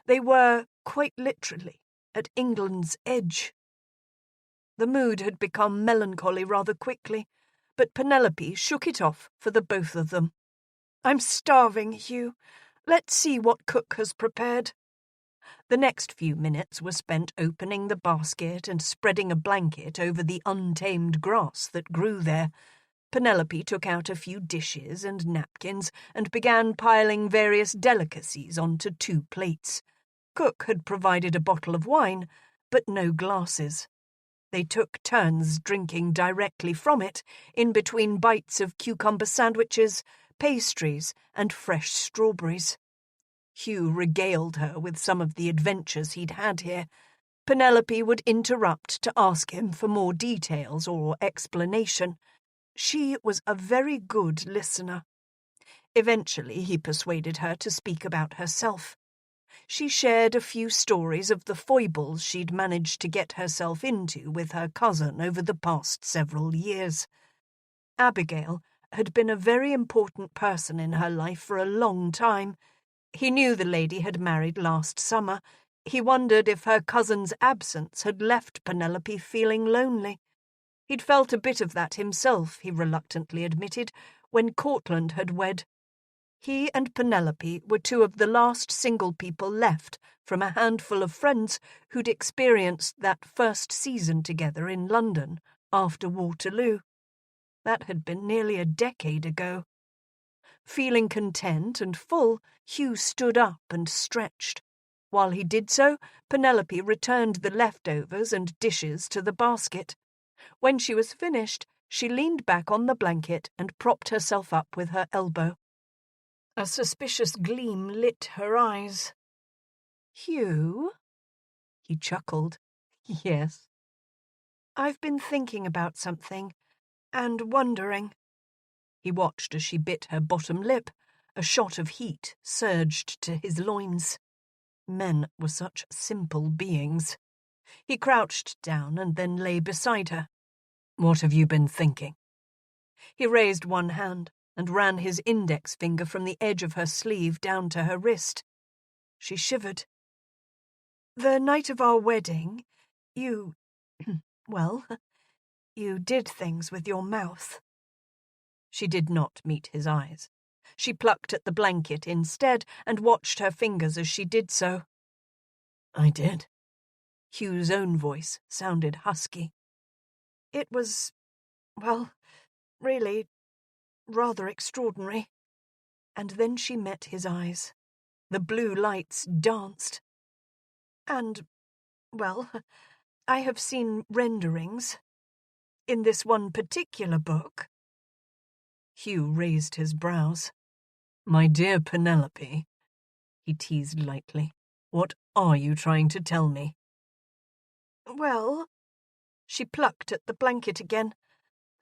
They were, quite literally, at England's edge. The mood had become melancholy rather quickly, but Penelope shook it off for the both of them. "I'm starving, Hugh. Let's see what cook has prepared." The next few minutes were spent opening the basket and spreading a blanket over the untamed grass that grew there. Penelope took out a few dishes and napkins and began piling various delicacies onto 2 plates. Cook had provided a bottle of wine, but no glasses. They took turns drinking directly from it, in between bites of cucumber sandwiches, pastries, and fresh strawberries. Hugh regaled her with some of the adventures he'd had here. Penelope would interrupt to ask him for more details or explanation. She was a very good listener. Eventually he persuaded her to speak about herself. She shared a few stories of the foibles she'd managed to get herself into with her cousin over the past several years. Abigail had been a very important person in her life for a long time. He knew the lady had married last summer. He wondered if her cousin's absence had left Penelope feeling lonely. He'd felt a bit of that himself, he reluctantly admitted, when Cortland had wed. He and Penelope were 2 of the last single people left from a handful of friends who'd experienced that first season together in London after Waterloo. That had been nearly a decade ago. Feeling content and full, Hugh stood up and stretched. While he did so, Penelope returned the leftovers and dishes to the basket. When she was finished, she leaned back on the blanket and propped herself up with her elbow. A suspicious gleam lit her eyes. "Hugh?" He chuckled. "Yes." "I've been thinking about something, and wondering." He watched as she bit her bottom lip. A shot of heat surged to his loins. Men were such simple beings. He crouched down and then lay beside her. "What have you been thinking?" He raised one hand and ran his index finger from the edge of her sleeve down to her wrist. She shivered. "The night of our wedding, you, well, you did things with your mouth." She did not meet his eyes. She plucked at the blanket instead and watched her fingers as she did so. "I did." Hugh's own voice sounded husky. "It was, well, really, rather extraordinary." And then she met his eyes. The blue lights danced. "And, well, I have seen renderings. In this one particular book." Hugh raised his brows. "My dear Penelope," he teased lightly, "what are you trying to tell me?" "Well," she plucked at the blanket again,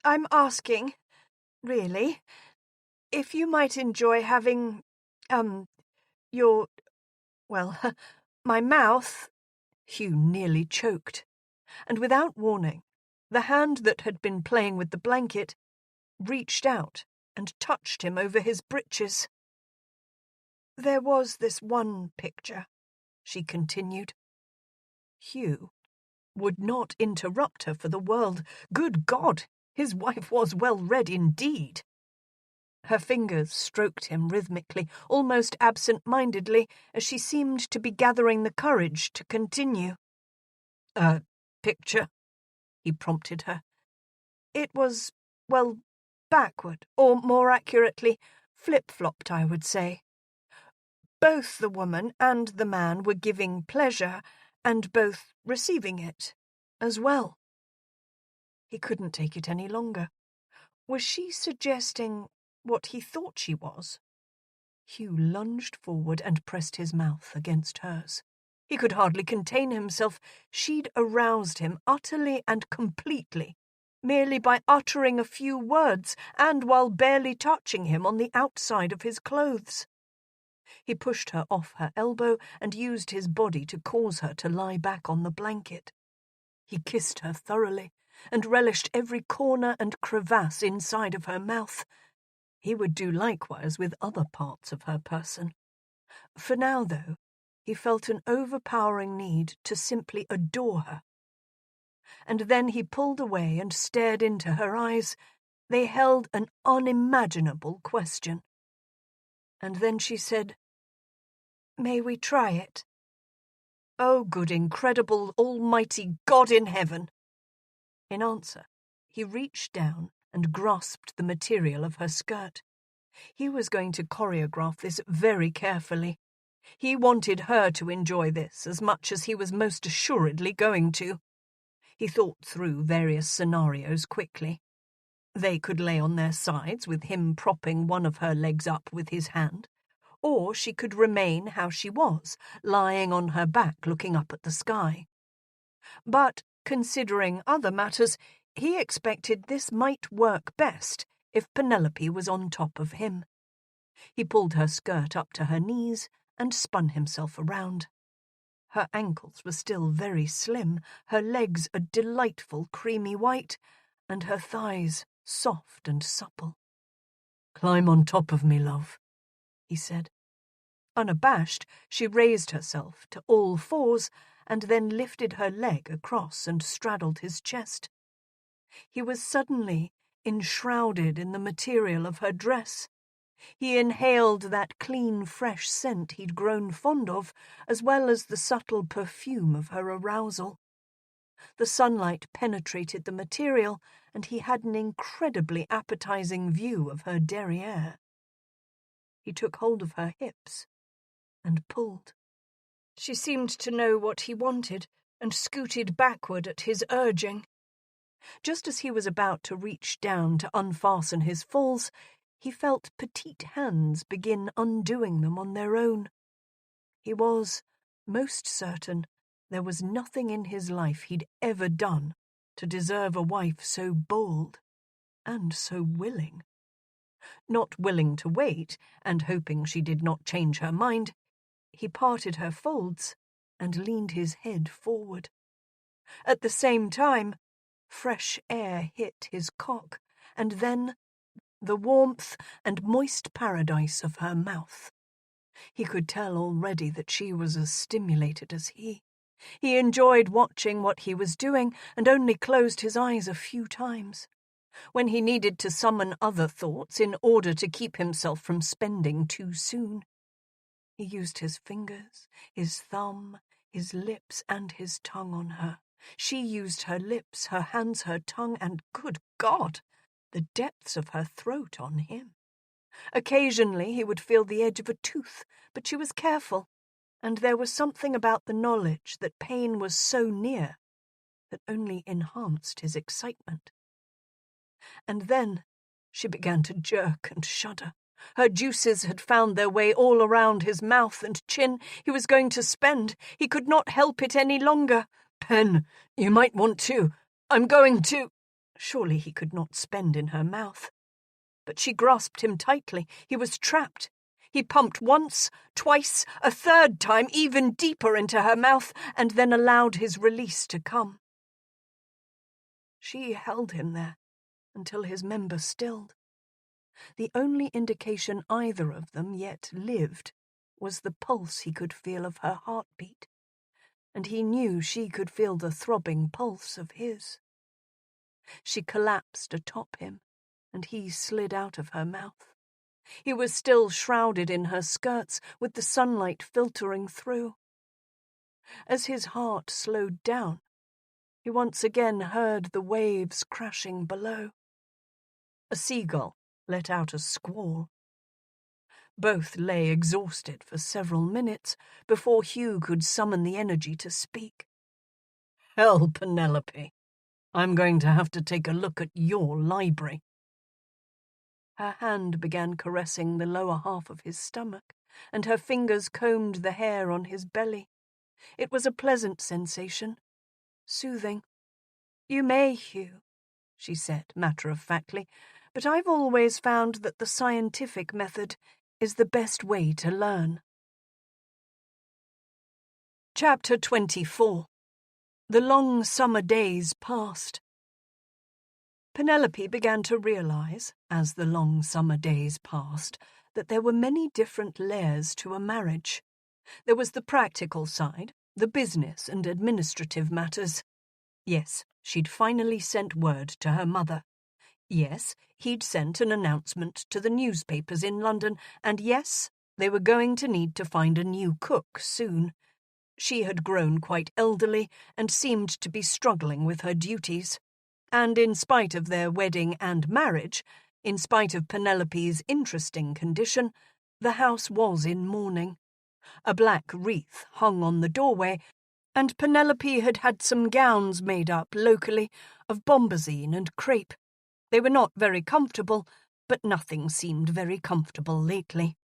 "I'm asking, really, if you might enjoy having, your, well, my mouth." Hugh nearly choked, and without warning, The hand that had been playing with the blanket reached out and touched him over his breeches.
"There was this one picture," she continued.
Hugh would not interrupt her for the world. Good God, his wife was well read indeed. Her fingers stroked him rhythmically, almost absent-mindedly, as she seemed to be gathering the courage to continue. "A picture?" he prompted her.
"It was, well, backward, or more accurately, flip-flopped, I would say. Both the woman and the man were giving pleasure, and both receiving it, as well."
He couldn't take it any longer. Was she suggesting what he thought she was? Hugh lunged forward and pressed his mouth against hers. He could hardly contain himself. She'd aroused him utterly and completely, merely by uttering a few words and while barely touching him on the outside of his clothes. He pushed her off her elbow and used his body to cause her to lie back on the blanket. He kissed her thoroughly and relished every corner and crevasse inside of her mouth. He would do likewise with other parts of her person. For now, though, he felt an overpowering need to simply adore her. And then he pulled away and stared into her eyes. They held an unimaginable question. And then she said,
"May we try it?"
"Oh, good, incredible, almighty God in heaven!" In answer, he reached down and grasped the material of her skirt. He was going to choreograph this very carefully. He wanted her to enjoy this as much as he was most assuredly going to. He thought through various scenarios quickly. They could lay on their sides with him propping one of her legs up with his hand, or she could remain how she was, lying on her back looking up at the sky. But, considering other matters, he expected this might work best if Penelope was on top of him. He pulled her skirt up to her knees and spun himself around. Her ankles were still very slim, her legs a delightful creamy white, and her thighs soft and supple. "Climb on top of me, love," he said. Unabashed, she raised herself to all fours and then lifted her leg across and straddled his chest. He was suddenly enshrouded in the material of her dress. He inhaled that clean, fresh scent he'd grown fond of, as well as the subtle perfume of her arousal. The sunlight penetrated the material, and he had an incredibly appetizing view of her derriere. He took hold of her hips and pulled. She seemed to know what he wanted and scooted backward at his urging. Just as he was about to reach down to unfasten his falls, he felt petite hands begin undoing them on their own. He was most certain there was nothing in his life he'd ever done to deserve a wife so bold and so willing. Not willing to wait, and hoping she did not change her mind, he parted her folds and leaned his head forward. At the same time, fresh air hit his cock, and then the warmth and moist paradise of her mouth. He could tell already that she was as stimulated as he. He enjoyed watching what he was doing and only closed his eyes a few times. When he needed to summon other thoughts in order to keep himself from spending too soon, he used his fingers, his thumb, his lips, and his tongue on her. She used her lips, her hands, her tongue, and, good God, the depths of her throat on him. Occasionally he would feel the edge of a tooth, but she was careful, and there was something about the knowledge that pain was so near that only enhanced his excitement. And then she began to jerk and shudder. Her juices had found their way all around his mouth and chin. He was going to spend. He could not help it any longer. "Pen, you might want to. I'm going to—" Surely he could not spend in her mouth. But she grasped him tightly. He was trapped. He pumped once, twice, a third time, even deeper into her mouth, and then allowed his release to come. She held him there until his member stilled. The only indication either of them yet lived was the pulse he could feel of her heartbeat, and he knew she could feel the throbbing pulse of his. She collapsed atop him, and he slid out of her mouth. He was still shrouded in her skirts, with the sunlight filtering through. As his heart slowed down, he once again heard the waves crashing below. A seagull let out a squall. Both lay exhausted for several minutes before Hugh could summon the energy to speak. "Hell, Penelope, I'm going to have to take a look at your library." Her hand began caressing the lower half of his stomach, and her fingers combed the hair on his belly. It was a pleasant sensation, soothing. "You may, Hugh," she said matter-of-factly, "but I've always found that the scientific method is the best way to learn." Chapter 24. The long summer days passed. Penelope began to realize, as the long summer days passed, that there were many different layers to a marriage. There was the practical side, the business and administrative matters. Yes, she'd finally sent word to her mother. Yes, he'd sent an announcement to the newspapers in London, and yes, they were going to need to find a new cook soon. She had grown quite elderly and seemed to be struggling with her duties. And in spite of their wedding and marriage, in spite of Penelope's interesting condition, the house was in mourning. A black wreath hung on the doorway, and Penelope had had some gowns made up locally of bombazine and crepe. They were not very comfortable, but nothing seemed very comfortable lately.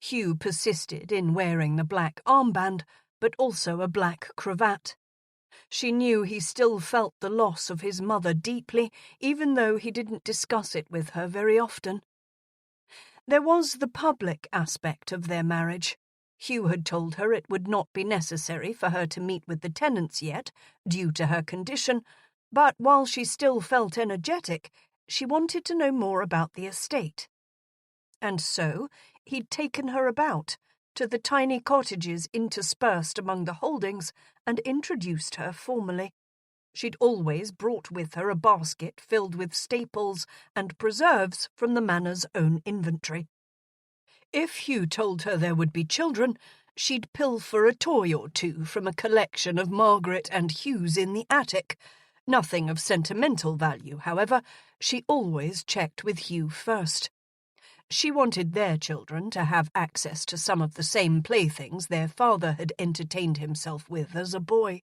Hugh persisted in wearing the black armband, but also a black cravat. She knew he still felt the loss of his mother deeply, even though he didn't discuss it with her very often. There was the public aspect of their marriage. Hugh had told her it would not be necessary for her to meet with the tenants yet, due to her condition, but while she still felt energetic, she wanted to know more about the estate. And so he'd taken her about to the tiny cottages interspersed among the holdings and introduced her formally. She'd always brought with her a basket filled with staples and preserves from the manor's own inventory. If Hugh told her there would be children, she'd pilfer a toy or two from a collection of Margaret and Hugh's in the attic. Nothing of sentimental value, however. She always checked with Hugh first. She wanted their children to have access to some of the same playthings their father had entertained himself with as a boy.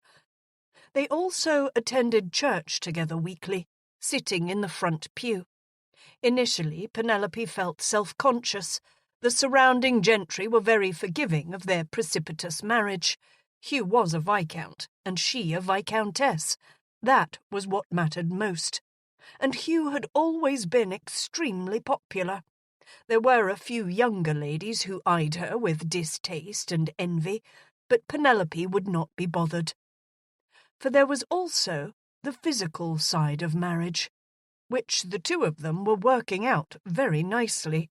They also attended church together weekly, sitting in the front pew. Initially, Penelope felt self-conscious. The surrounding gentry were very forgiving of their precipitous marriage. Hugh was a viscount, and she a viscountess. That was what mattered most. And Hugh had always been extremely popular. There were a few younger ladies who eyed her with distaste and envy, but Penelope would not be bothered. For there was also the physical side of marriage, which the two of them were working out very nicely.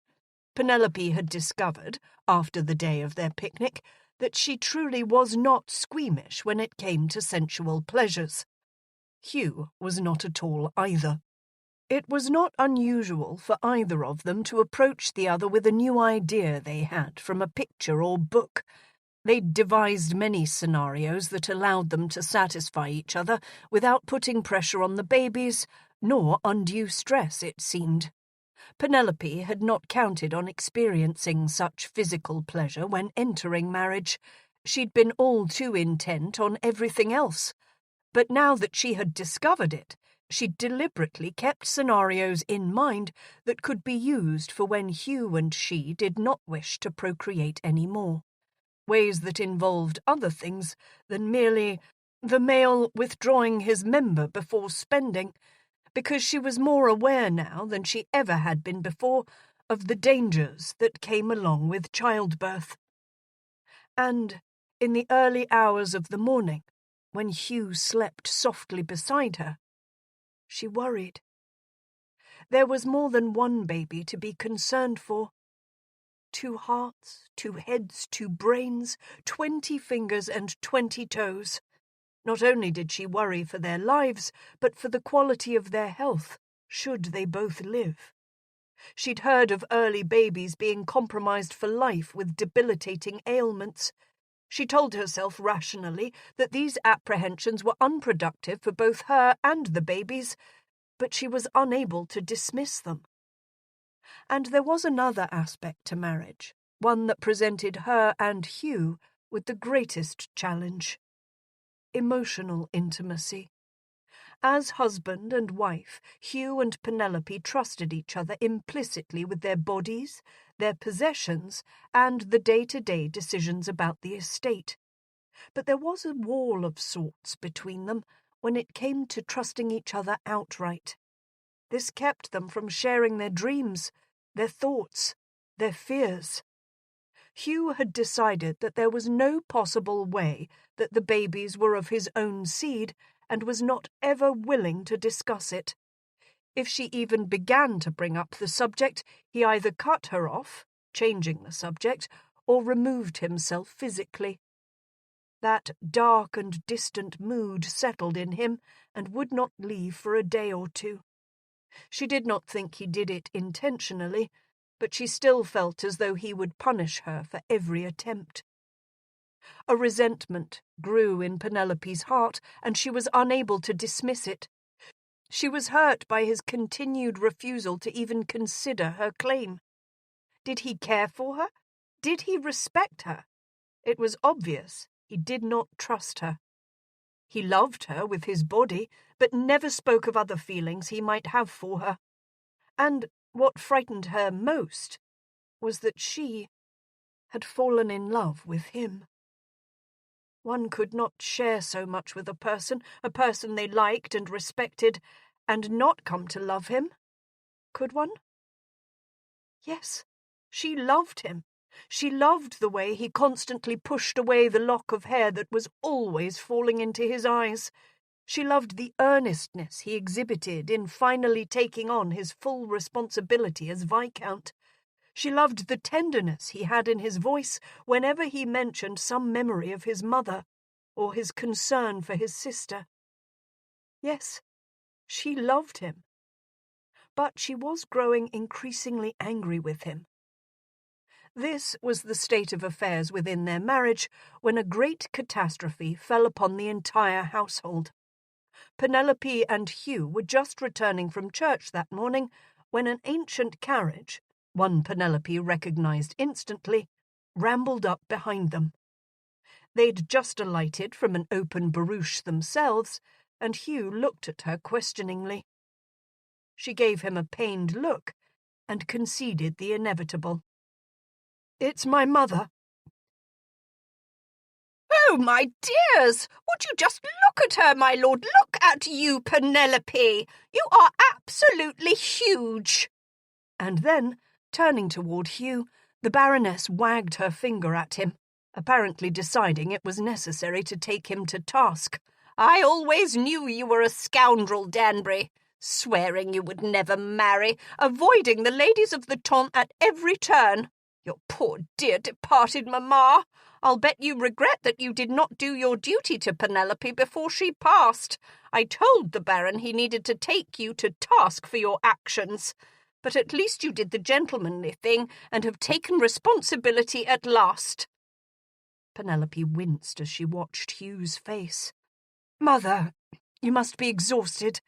Penelope had discovered, after the day of their picnic, that she truly was not squeamish when it came to sensual pleasures. Hugh was not at all either. It was not unusual for either of them to approach the other with a new idea they had from a picture or book. They'd devised many scenarios that allowed them to satisfy each other without putting pressure on the babies, nor undue stress, it seemed. Penelope had not counted on experiencing such physical pleasure when entering marriage. She'd been all too intent on everything else. But now that she had discovered it, she'd deliberately kept scenarios in mind that could be used for when Hugh and she did not wish to procreate any more. Ways that involved other things than merely the male withdrawing his member before spending, because she was more aware now than she ever had been before of the dangers that came along with childbirth. And in the early hours of the morning, when Hugh slept softly beside her, She worried. There was more than one baby to be concerned for. 2 hearts, 2 heads, 2 brains, 20 fingers and 20 toes. Not only did she worry for their lives, but for the quality of their health, should they both live. She'd heard of early babies being compromised for life with debilitating ailments. She told herself rationally that these apprehensions were unproductive for both her and the babies, but she was unable to dismiss them. And there was another aspect to marriage, one that presented her and Hugh with the greatest challenge: emotional intimacy. As husband and wife, Hugh and Penelope trusted each other implicitly with their bodies, their possessions, and the day-to-day decisions about the estate. But there was a wall of sorts between them when it came to trusting each other outright. This kept them from sharing their dreams, their thoughts, their fears. Hugh had decided that there was no possible way that the babies were of his own seed, and was not ever willing to discuss it. If she even began to bring up the subject, he either cut her off, changing the subject, or removed himself physically. That dark and distant mood settled in him and would not leave for a day or two. She did not think he did it intentionally, but she still felt as though he would punish her for every attempt. A resentment grew in Penelope's heart, and she was unable to dismiss it. She was hurt by his continued refusal to even consider her claim. Did he care for her? Did he respect her? It was obvious he did not trust her. He loved her with his body, but never spoke of other feelings he might have for her. And what frightened her most was that she had fallen in love with him. One could not share so much with a person they liked and respected, and not come to love him. Could one? Yes, she loved him. She loved the way he constantly pushed away the lock of hair that was always falling into his eyes. She loved the earnestness he exhibited in finally taking on his full responsibility as Viscount. She loved the tenderness he had in his voice whenever he mentioned some memory of his mother or his concern for his sister. Yes, she loved him. But she was growing increasingly angry with him. This was the state of affairs within their marriage when a great catastrophe fell upon the entire household. Penelope and Hugh were just returning from church that morning when an ancient carriage, one Penelope recognized instantly, rambled up behind them. They'd just alighted from an open barouche themselves, and Hugh looked at her questioningly. She gave him a pained look and conceded the inevitable. "It's my mother."
"Oh, my dears! Would you just look at her, my lord? Look at you, Penelope! You are absolutely huge!"
And then, turning toward Hugh, the Baroness wagged her finger at him, apparently deciding it was necessary to take him to task.
"I always knew you were a scoundrel, Danbury, swearing you would never marry, avoiding the ladies of the ton at every turn. Your poor dear departed mamma. I'll bet you regret that you did not do your duty to Penelope before she passed. I told the Baron he needed to take you to task for your actions. But at least you did the gentlemanly thing and have taken responsibility at last."
Penelope winced as she watched Hugh's face. "Mother, you must be exhausted.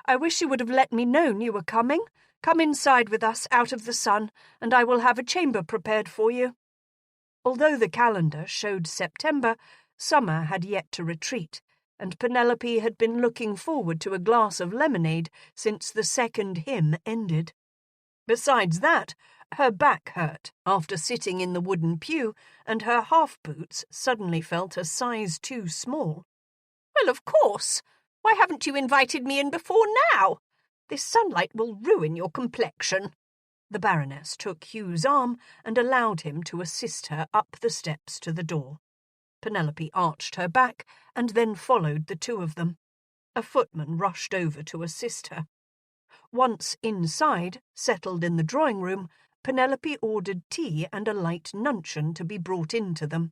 I wish you would have let me know you were coming. Come inside with us out of the sun, and I will have a chamber prepared for you." Although the calendar showed September, summer had yet to retreat, and Penelope had been looking forward to a glass of lemonade since the second hymn ended. Besides that, her back hurt after sitting in the wooden pew, and her half-boots suddenly felt a size too small.
"Well, of course. Why haven't you invited me in before now? This sunlight will ruin your complexion."
The Baroness took Hugh's arm and allowed him to assist her up the steps to the door. Penelope arched her back and then followed the two of them. A footman rushed over to assist her. Once inside, settled in the drawing-room, Penelope ordered tea and a light nuncheon to be brought in to them.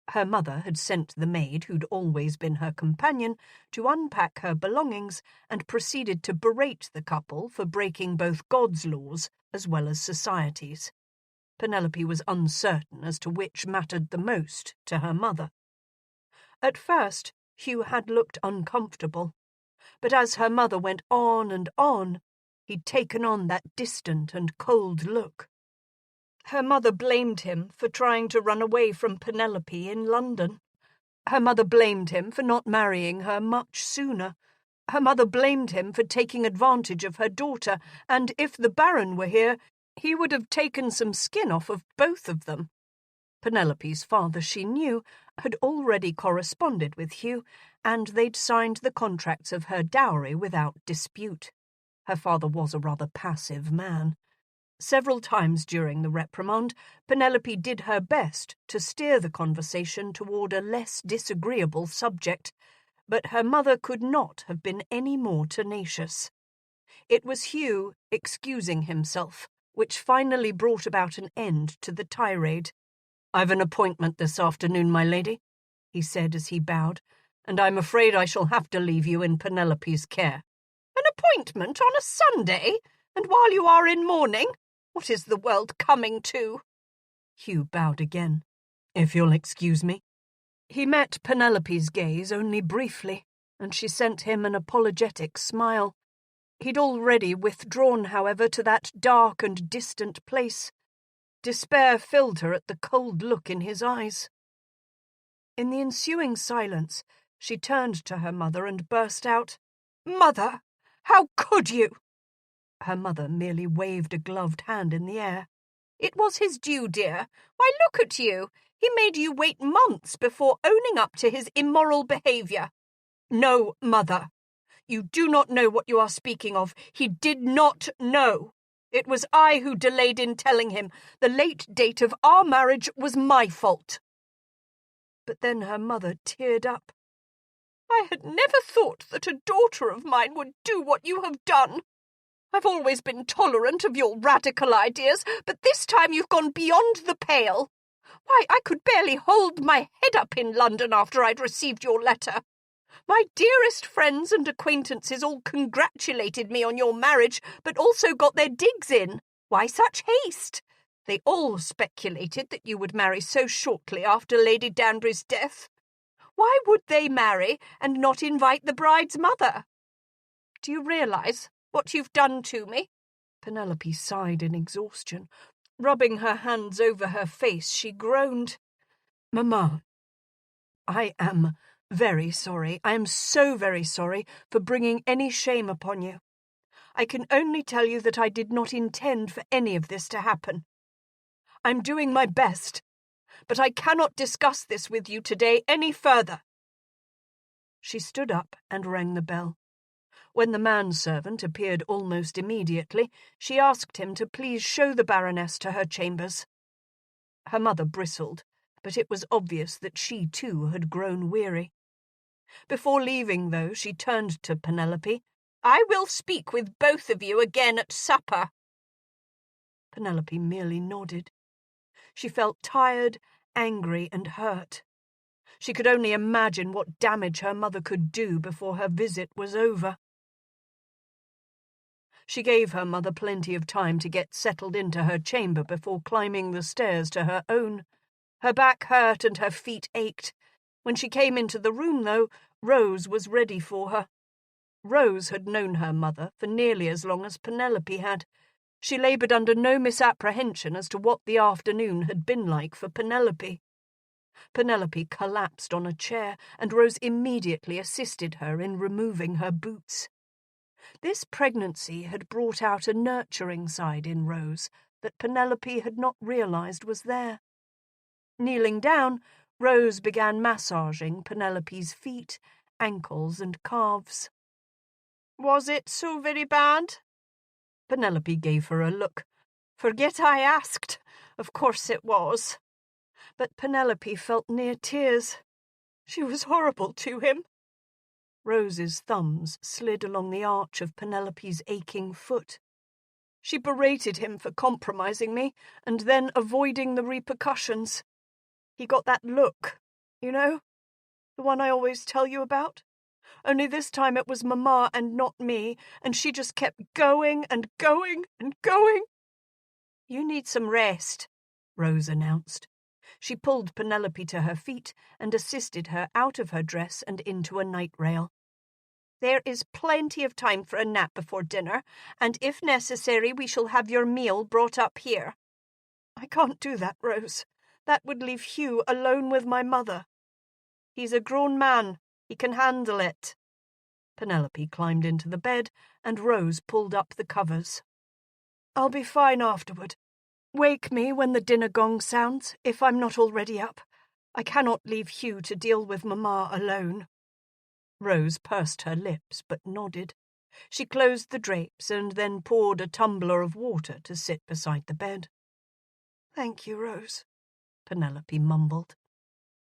Her mother had sent the maid, who'd always been her companion, to unpack her belongings and proceeded to berate the couple for breaking both God's laws as well as society's. Penelope was uncertain as to which mattered the most to her mother. At first, Hugh had looked uncomfortable, but as her mother went on and on, he'd taken on that distant and cold look. Her mother blamed him for trying to run away from Penelope in London. Her mother blamed him for not marrying her much sooner. Her mother blamed him for taking advantage of her daughter, and if the Baron were here, he would have taken some skin off of both of them. Penelope's father, she knew, had already corresponded with Hugh, and they'd signed the contracts of her dowry without dispute. Her father was a rather passive man. Several times during the reprimand, Penelope did her best to steer the conversation toward a less disagreeable subject, but her mother could not have been any more tenacious. It was Hugh excusing himself, which finally brought about an end to the tirade. "I've an appointment this afternoon, my lady," he said as he bowed, "and I'm afraid I shall have to leave you in Penelope's care." "An appointment on a Sunday, and while you are in mourning? What is the world coming to?" Hugh bowed again. "If you'll excuse me." He met Penelope's gaze only briefly, and she sent him an apologetic smile. He'd already withdrawn, however, to that dark and distant place. Despair filled her at the cold look in his eyes. In the ensuing silence, she turned to her mother and burst out, "Mother, how could you?" Her mother merely waved a gloved hand in the air. "It was his due, dear. Why, look at you. He made you wait months before owning up to his immoral behaviour." "No, mother. You do not know what you are speaking of. He did not know. It was I who delayed in telling him. The late date of our marriage was my fault." But then her mother teared up. "I had never thought that a daughter of mine would do what you have done. I've always been tolerant of your radical ideas, but this time you've gone beyond the pale. Why, I could barely hold my head up in London after I'd received your letter. My dearest friends and acquaintances all congratulated me on your marriage, but also got their digs in. Why such haste? They all speculated that you would marry so shortly after Lady Danbury's death. Why would they marry and not invite the bride's mother? Do you realise what you've done to me?" Penelope sighed in exhaustion. Rubbing her hands over her face, she groaned. "Mamma, I am very sorry. I am so very sorry for bringing any shame upon you. I can only tell you that I did not intend for any of this to happen. I'm doing my best, but I cannot discuss this with you today any further." She stood up and rang the bell. When the manservant appeared almost immediately, she asked him to please show the Baroness to her chambers. Her mother bristled, but it was obvious that she too had grown weary. Before leaving, though, she turned to Penelope. "I will speak with both of you again at supper." Penelope merely nodded. She felt tired, angry, and hurt. She could only imagine what damage her mother could do before her visit was over. She gave her mother plenty of time to get settled into her chamber before climbing the stairs to her own. Her back hurt and her feet ached. When she came into the room, though, Rose was ready for her. Rose had known her mother for nearly as long as Penelope had. She laboured under no misapprehension as to what the afternoon had been like for Penelope. Penelope collapsed on a chair, and Rose immediately assisted her in removing her boots. This pregnancy had brought out a nurturing side in Rose that Penelope had not realised was there. Kneeling down, Rose began massaging Penelope's feet, ankles, and calves. "Was it so very bad?" Penelope gave her a look. "Forget I asked. Of course it was." But Penelope felt near tears. She was horrible to him. Rose's thumbs slid along the arch of Penelope's aching foot. She berated him for compromising me and then avoiding the repercussions. He got that look, you know? The one I always tell you about? Only this time it was Mama and not me, and she just kept going and going and going. You need some rest, Rose announced. She pulled Penelope to her feet and assisted her out of her dress and into a night rail. There is plenty of time for a nap before dinner, and if necessary we shall have your meal brought up here. I can't do that, Rose. That would leave Hugh alone with my mother. He's a grown man. He can handle it. Penelope climbed into the bed, and Rose pulled up the covers. I'll be fine afterward. Wake me when the dinner gong sounds, if I'm not already up. I cannot leave Hugh to deal with Mama alone. Rose pursed her lips, but nodded. She closed the drapes and then poured a tumbler of water to sit beside the bed. Thank you, Rose, Penelope mumbled.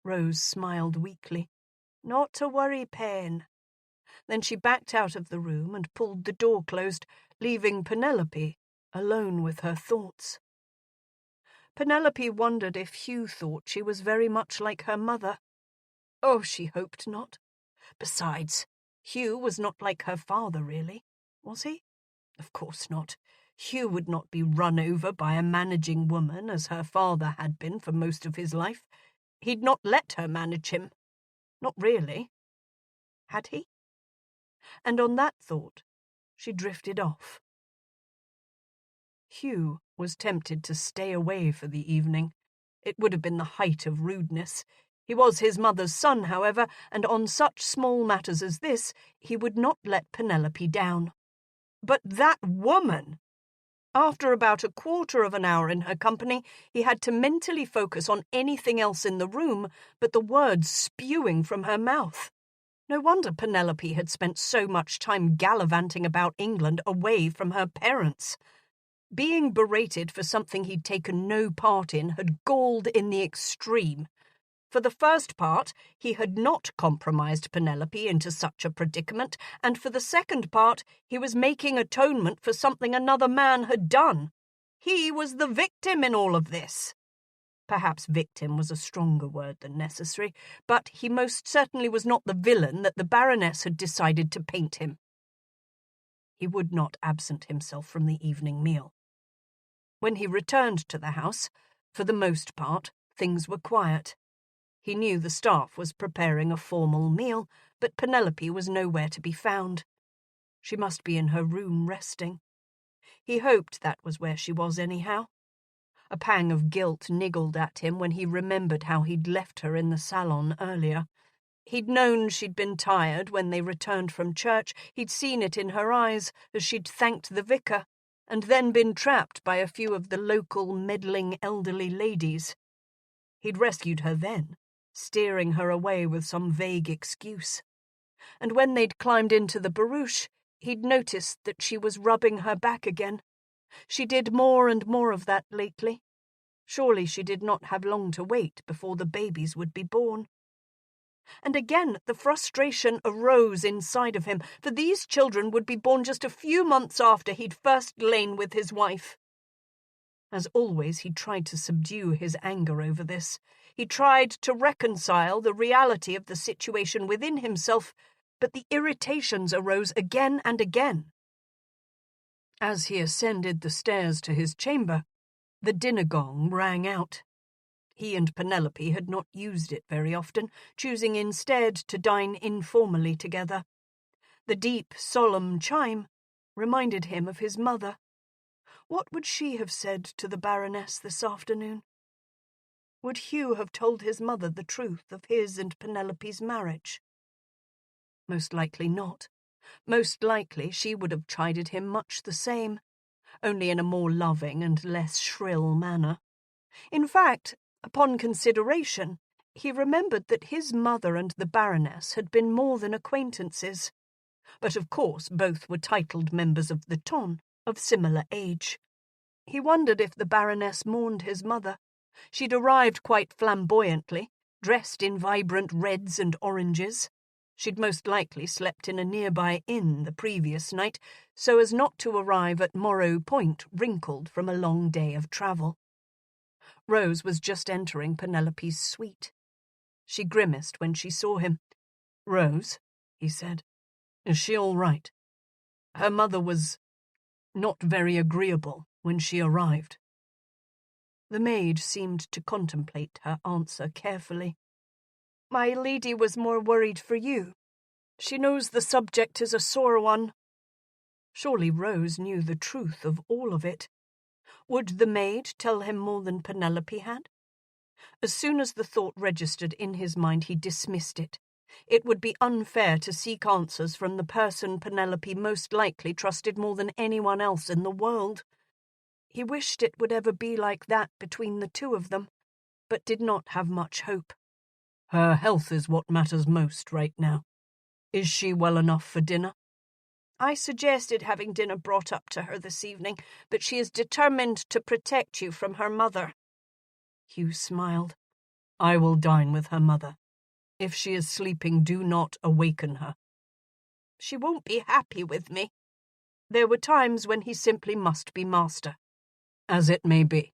Rose smiled weakly. Not to worry, Pen. Then she backed out of the room and pulled the door closed, leaving Penelope alone with her thoughts. Penelope wondered if Hugh thought she was very much like her mother. Oh, she hoped not. Besides, Hugh was not like her father, really, was he? Of course not. Hugh would not be run over by a managing woman as her father had been for most of his life. He'd not let her manage him. Not really. Had he? And on that thought, she drifted off. Hugh was tempted to stay away for the evening. It would have been the height of rudeness. He was his mother's son, however, and on such small matters as this, he would not let Penelope down. But that woman! After about a quarter of an hour in her company, he had to mentally focus on anything else in the room but the words spewing from her mouth. No wonder Penelope had spent so much time gallivanting about England away from her parents. Being berated for something he'd taken no part in had galled in the extreme. For the first part, he had not compromised Penelope into such a predicament, and for the second part, he was making atonement for something another man had done. He was the victim in all of this. Perhaps victim was a stronger word than necessary, but he most certainly was not the villain that the Baroness had decided to paint him. He would not absent himself from the evening meal. When he returned to the house, for the most part, things were quiet. He knew the staff was preparing a formal meal, but Penelope was nowhere to be found. She must be in her room resting. He hoped that was where she was anyhow. A pang of guilt niggled at him when he remembered how he'd left her in the salon earlier. He'd known she'd been tired when they returned from church. He'd seen it in her eyes as she'd thanked the vicar, and then been trapped by a few of the local meddling elderly ladies. He'd rescued her then, steering her away with some vague excuse. And when they'd climbed into the barouche, he'd noticed that she was rubbing her back again. She did more and more of that lately. Surely she did not have long to wait before the babies would be born. And again the frustration arose inside of him, for these children would be born just a few months after he'd first lain with his wife. As always, he tried to subdue his anger over this. He tried to reconcile the reality of the situation within himself, but the irritations arose again and again. As he ascended the stairs to his chamber, the dinner gong rang out. He and Penelope had not used it very often, choosing instead to dine informally together. The deep, solemn chime reminded him of his mother. What would she have said to the Baroness this afternoon? Would Hugh have told his mother the truth of his and Penelope's marriage? Most likely not. Most likely she would have chided him much the same, only in a more loving and less shrill manner. In fact, upon consideration, he remembered that his mother and the Baroness had been more than acquaintances. But of course both were titled members of the ton, of similar age. He wondered if the Baroness mourned his mother. She'd arrived quite flamboyantly, dressed in vibrant reds and oranges. She'd most likely slept in a nearby inn the previous night, so as not to arrive at Morrow Point wrinkled from a long day of travel. Rose was just entering Penelope's suite. She grimaced when she saw him. "Rose," he said, "is she all right? Her mother was not very agreeable when she arrived." The maid seemed to contemplate her answer carefully. "My lady was more worried for you. She knows the subject is a sore one." Surely Rose knew the truth of all of it. Would the maid tell him more than Penelope had? As soon as the thought registered in his mind, he dismissed it. It would be unfair to seek answers from the person Penelope most likely trusted more than anyone else in the world. He wished it would ever be like that between the two of them, but did not have much hope. "Her health is what matters most right now. Is she well enough for dinner?" "I suggested having dinner brought up to her this evening, but she is determined to protect you from her mother." Hugh smiled. "I will dine with her mother. If she is sleeping, do not awaken her." "She won't be happy with me." There were times when he simply must be master. "As it may be."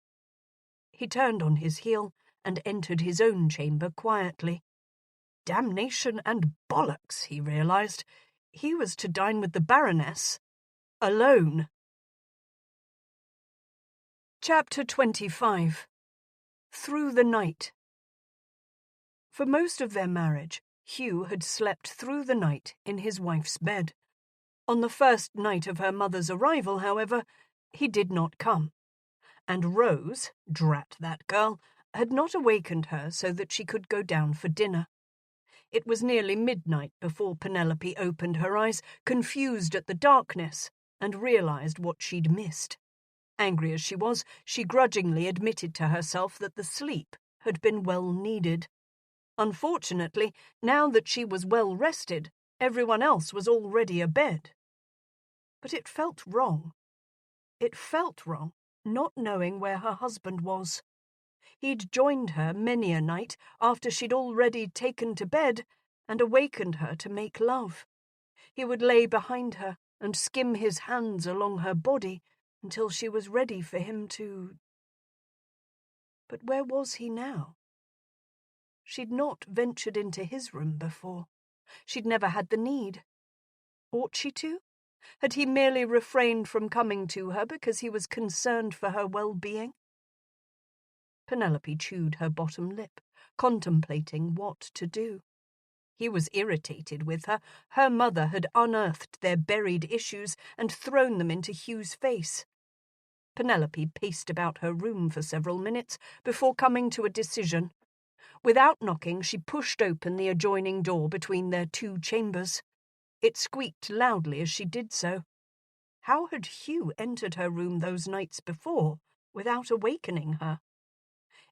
He turned on his heel and entered his own chamber quietly. Damnation and bollocks, he realized. He was to dine with the Baroness. Alone. Chapter 25. Through the Night. For most of their marriage, Hugh had slept through the night in his wife's bed. On the first night of her mother's arrival, however, he did not come. And Rose, drat that girl, had not awakened her so that she could go down for dinner. It was nearly midnight before Penelope opened her eyes, confused at the darkness, and realized what she'd missed. Angry as she was, she grudgingly admitted to herself that the sleep had been well needed. Unfortunately, now that she was well rested, everyone else was already abed. But it felt wrong. It felt wrong, not knowing where her husband was. He'd joined her many a night after she'd already taken to bed and awakened her to make love. He would lay behind her and skim his hands along her body until she was ready for him to... But where was he now? She'd not ventured into his room before. She'd never had the need. Ought she to? Had he merely refrained from coming to her because he was concerned for her well-being? Penelope chewed her bottom lip, contemplating what to do. He was irritated with her. Her mother had unearthed their buried issues and thrown them into Hugh's face. Penelope paced about her room for several minutes before coming to a decision. Without knocking, she pushed open the adjoining door between their two chambers. It squeaked loudly as she did so. How had Hugh entered her room those nights before without awakening her?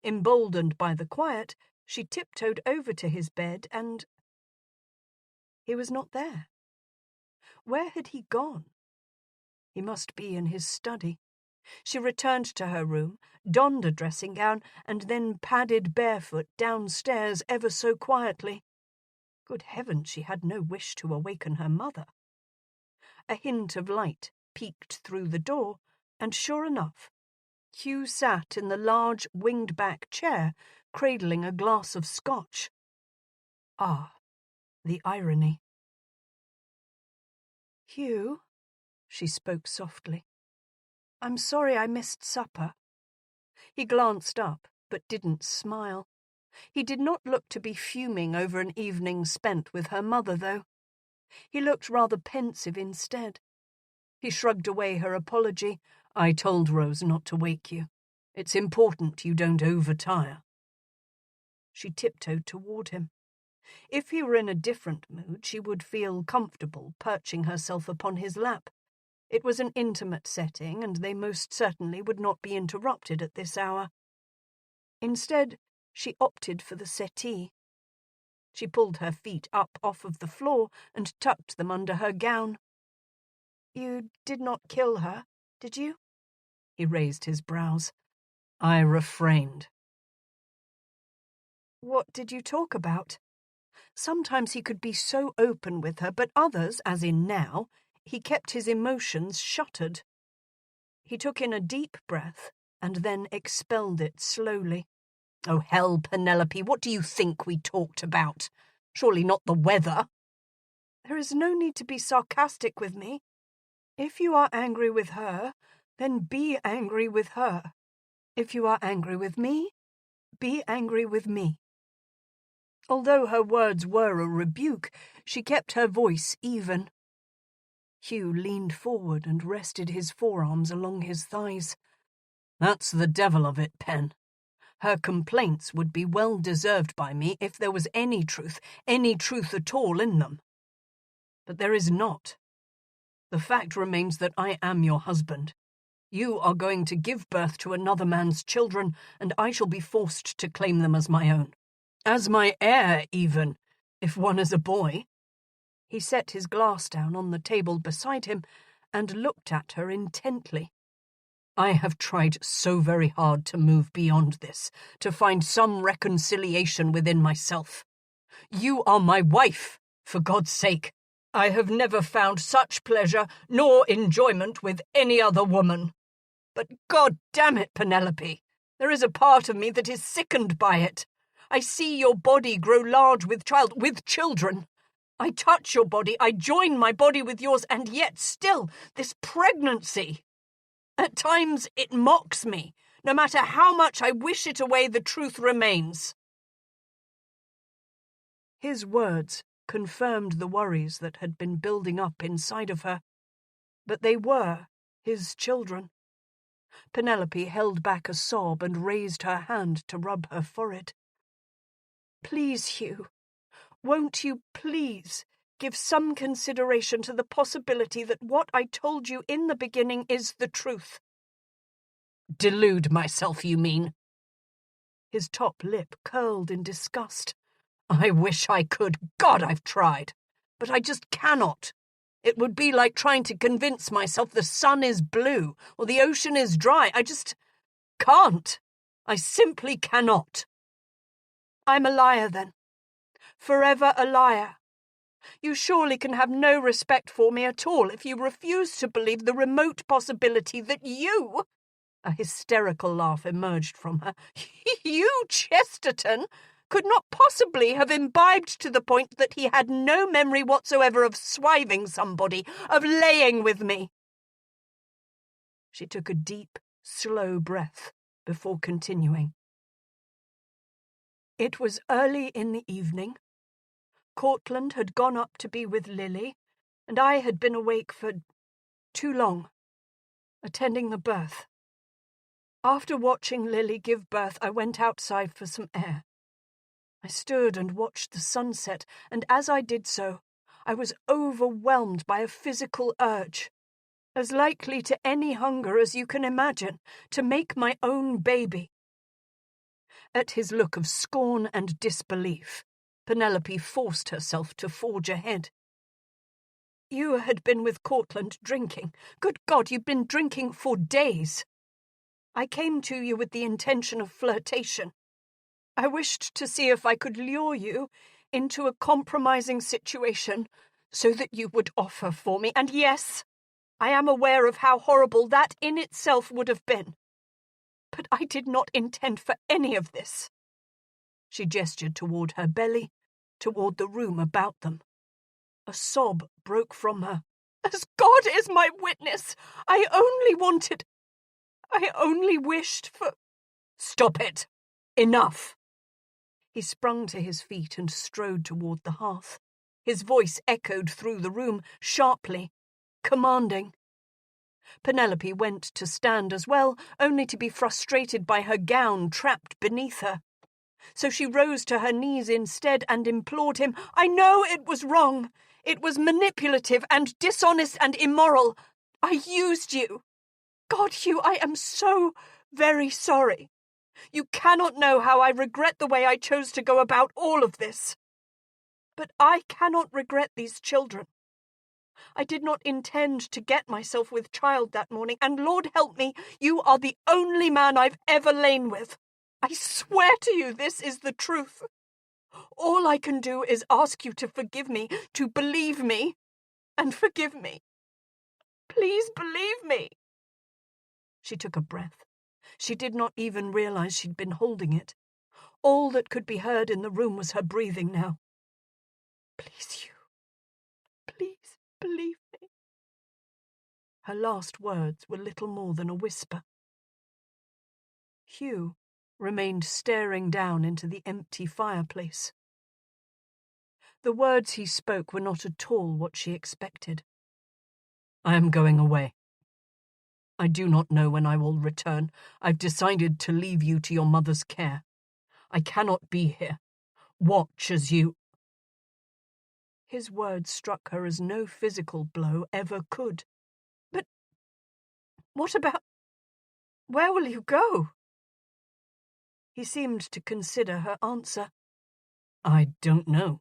Emboldened by the quiet, she tiptoed over to his bed and... He was not there. Where had he gone? He must be in his study. She returned to her room, donned a dressing gown, and then padded barefoot downstairs ever so quietly. Good heavens, she had no wish to awaken her mother. A hint of light peeked through the door, and sure enough, Hugh sat in the large winged-back chair, cradling a glass of scotch. Ah, the irony. "Hugh," she spoke softly, "I'm sorry I missed supper." He glanced up, but didn't smile. He did not look to be fuming over an evening spent with her mother, though. He looked rather pensive instead. He shrugged away her apology. "I told Rose not to wake you. It's important you don't overtire." She tiptoed toward him. If he were in a different mood, she would feel comfortable perching herself upon his lap. It was an intimate setting, and they most certainly would not be interrupted at this hour. Instead, she opted for the settee. She pulled her feet up off of the floor and tucked them under her gown. "You did not kill her, did you?" He raised his brows. "I refrained." "What did you talk about?" Sometimes he could be so open with her, but others, as in now, he kept his emotions shuttered. He took in a deep breath and then expelled it slowly. "Oh, hell, Penelope, what do you think we talked about? Surely not the weather." "There is no need to be sarcastic with me. If you are angry with her, then be angry with her. If you are angry with me, be angry with me." Although her words were a rebuke, she kept her voice even. Hugh leaned forward and rested his forearms along his thighs. "That's the devil of it, Pen. Her complaints would be well deserved by me if there was any truth at all in them. But there is not. The fact remains that I am your husband. You are going to give birth to another man's children, and I shall be forced to claim them as my own. As my heir, even, if one is a boy." He set his glass down on the table beside him and looked at her intently. "I have tried so very hard to move beyond this, to find some reconciliation within myself. You are my wife, for God's sake. I have never found such pleasure nor enjoyment with any other woman. But God damn it, Penelope, there is a part of me that is sickened by it. I see your body grow large with children. I touch your body, I join my body with yours, and yet still this pregnancy. At times it mocks me. No matter how much I wish it away, the truth remains." His words confirmed the worries that had been building up inside of her. But they were his children. Penelope held back a sob and raised her hand to rub her forehead. "Please, Hugh, won't you please give some consideration to the possibility that what I told you in the beginning is the truth?" "Delude myself, you mean?" His top lip curled in disgust. "I wish I could. God, I've tried. But I just cannot. It would be like trying to convince myself the sun is blue or the ocean is dry. I just can't. I simply cannot." "I'm a liar, then. Forever a liar. You surely can have no respect for me at all if you refuse to believe the remote possibility that you—" A hysterical laugh emerged from her. "You, Chesterton, could not possibly have imbibed to the point that he had no memory whatsoever of swiving somebody, of laying with me." She took a deep, slow breath before continuing. "It was early in the evening. Cortland had gone up to be with Lily, and I had been awake for too long, attending the birth. After watching Lily give birth, I went outside for some air. I stood and watched the sunset, and as I did so, I was overwhelmed by a physical urge, as likely to any hunger as you can imagine, to make my own baby." At his look of scorn and disbelief, Penelope forced herself to forge ahead. "You had been with Cortland drinking. Good God, you'd been drinking for days. I came to you with the intention of flirtation. I wished to see if I could lure you into a compromising situation so that you would offer for me. And yes, I am aware of how horrible that in itself would have been. But I did not intend for any of this." She gestured toward her belly, toward the room about them. A sob broke from her. "As God is my witness, I only wished for—" "Stop it! Enough!" He sprung to his feet and strode toward the hearth. His voice echoed through the room, sharply, commanding. Penelope went to stand as well, only to be frustrated by her gown trapped beneath her. So she rose to her knees instead and implored him, "I know it was wrong. It was manipulative and dishonest and immoral. I used you. God, Hugh, I am so very sorry. You cannot know how I regret the way I chose to go about all of this. But I cannot regret these children. I did not intend to get myself with child that morning, and Lord help me, you are the only man I've ever lain with. I swear to you this is the truth. All I can do is ask you to forgive me, to believe me, and forgive me. Please believe me." She took a breath. She did not even realize she'd been holding it. All that could be heard in the room was her breathing now. "Please, Hugh. Please believe me." Her last words were little more than a whisper. Hugh remained staring down into the empty fireplace. The words he spoke were not at all what she expected. "I am going away. I do not know when I will return. I've decided to leave you to your mother's care. I cannot be here. Watch as you—" His words struck her as no physical blow ever could. "But what about— where will you go?" He seemed to consider her answer. "I don't know.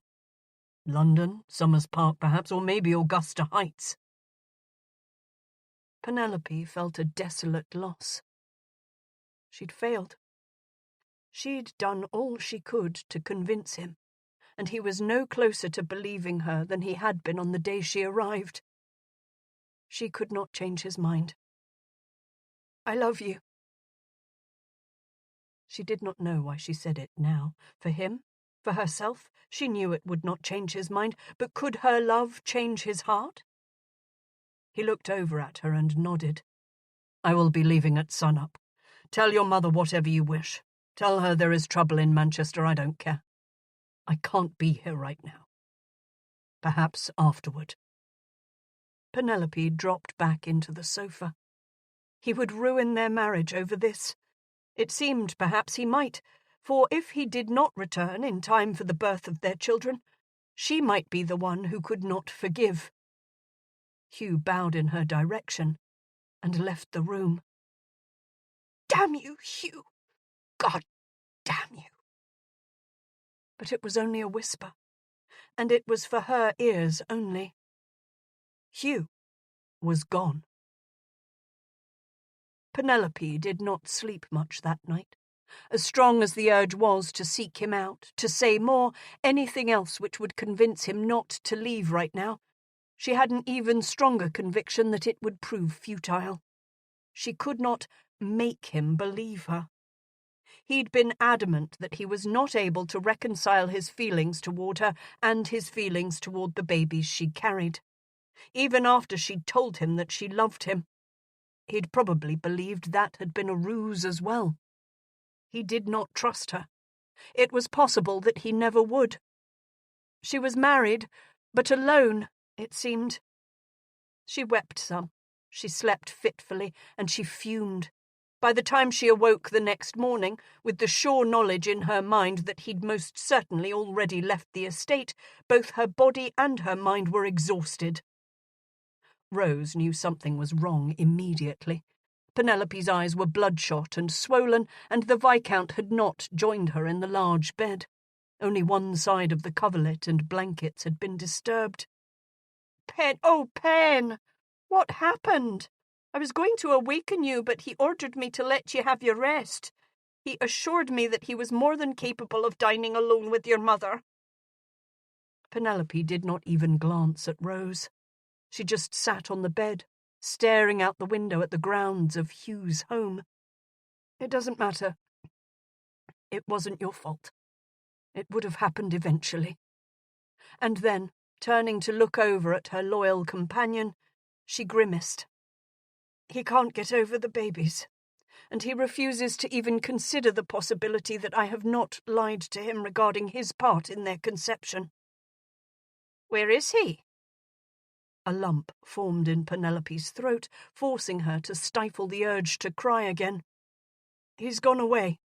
London, Somers Park perhaps, or maybe Augusta Heights." Penelope felt a desolate loss. She'd failed. She'd done all she could to convince him, and he was no closer to believing her than he had been on the day she arrived. She could not change his mind. "I love you." She did not know why she said it now. For him? For herself? She knew it would not change his mind, but could her love change his heart? He looked over at her and nodded. "I will be leaving at sunup. Tell your mother whatever you wish. Tell her there is trouble in Manchester, I don't care. I can't be here right now. Perhaps afterward." Penelope dropped back into the sofa. He would ruin their marriage over this. It seemed perhaps he might, for if he did not return in time for the birth of their children, she might be the one who could not forgive. Hugh bowed in her direction and left the room. "Damn you, Hugh! God damn you!" But it was only a whisper, and it was for her ears only. Hugh was gone. Penelope did not sleep much that night. As strong as the urge was to seek him out, to say more, anything else which would convince him not to leave right now, she had an even stronger conviction that it would prove futile. She could not make him believe her. He'd been adamant that he was not able to reconcile his feelings toward her and his feelings toward the babies she carried. Even after she'd told him that she loved him, he'd probably believed that had been a ruse as well. He did not trust her. It was possible that he never would. She was married, but alone, it seemed. She wept some, she slept fitfully, and she fumed. By the time she awoke the next morning, with the sure knowledge in her mind that he'd most certainly already left the estate, both her body and her mind were exhausted. Rose knew something was wrong immediately. Penelope's eyes were bloodshot and swollen, and the Viscount had not joined her in the large bed. Only one side of the coverlet and blankets had been disturbed. "Pen, oh, Pen! What happened? I was going to awaken you, but he ordered me to let you have your rest. He assured me that he was more than capable of dining alone with your mother." Penelope did not even glance at Rose. She just sat on the bed, staring out the window at the grounds of Hugh's home. "It doesn't matter. It wasn't your fault. It would have happened eventually." And then, turning to look over at her loyal companion, she grimaced. "He can't get over the babies, and he refuses to even consider the possibility that I have not lied to him regarding his part in their conception." "Where is he?" A lump formed in Penelope's throat, forcing her to stifle the urge to cry again. "He's gone away.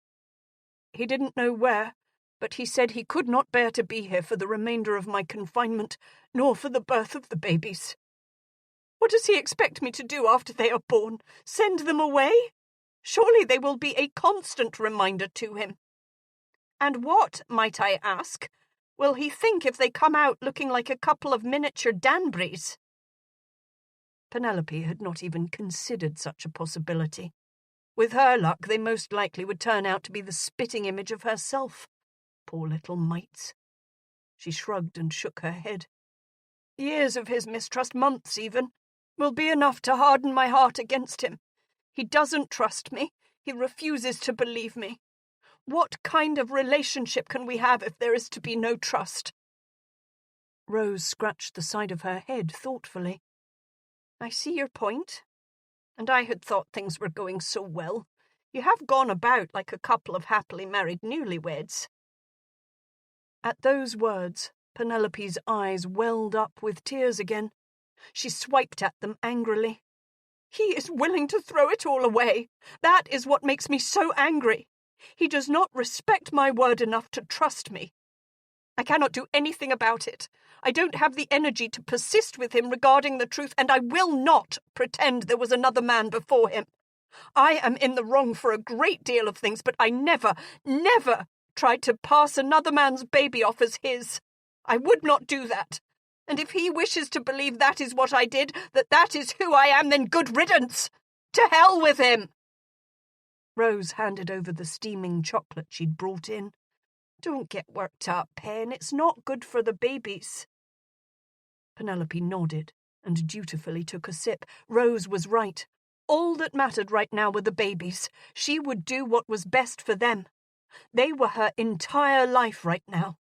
He didn't know where, but he said he could not bear to be here for the remainder of my confinement, nor for the birth of the babies." "What does he expect me to do after they are born? Send them away? Surely they will be a constant reminder to him. And what, might I ask, will he think if they come out looking like a couple of miniature Danburys?" Penelope had not even considered such a possibility. With her luck, they most likely would turn out to be the spitting image of herself. Poor little mites. She shrugged and shook her head. Years of his mistrust, months even, will be enough to harden my heart against him. He doesn't trust me. He refuses to believe me. What kind of relationship can we have if there is to be no trust? Rose scratched the side of her head thoughtfully. I see your point. And I had thought things were going so well. You have gone about like a couple of happily married newlyweds. At those words, Penelope's eyes welled up with tears again. She swiped at them angrily. He is willing to throw it all away. That is what makes me so angry. He does not respect my word enough to trust me. I cannot do anything about it. I don't have the energy to persist with him regarding the truth, and I will not pretend there was another man before him. I am in the wrong for a great deal of things, but I never tried to pass another man's baby off as his. I would not do that. And if he wishes to believe that is what I did, that is who I am, then good riddance. To hell with him. Rose handed over the steaming chocolate she'd brought in. Don't get worked up, Pen. It's not good for the babies. Penelope nodded and dutifully took a sip. Rose was right. All that mattered right now were the babies. She would do what was best for them. They were her entire life right now.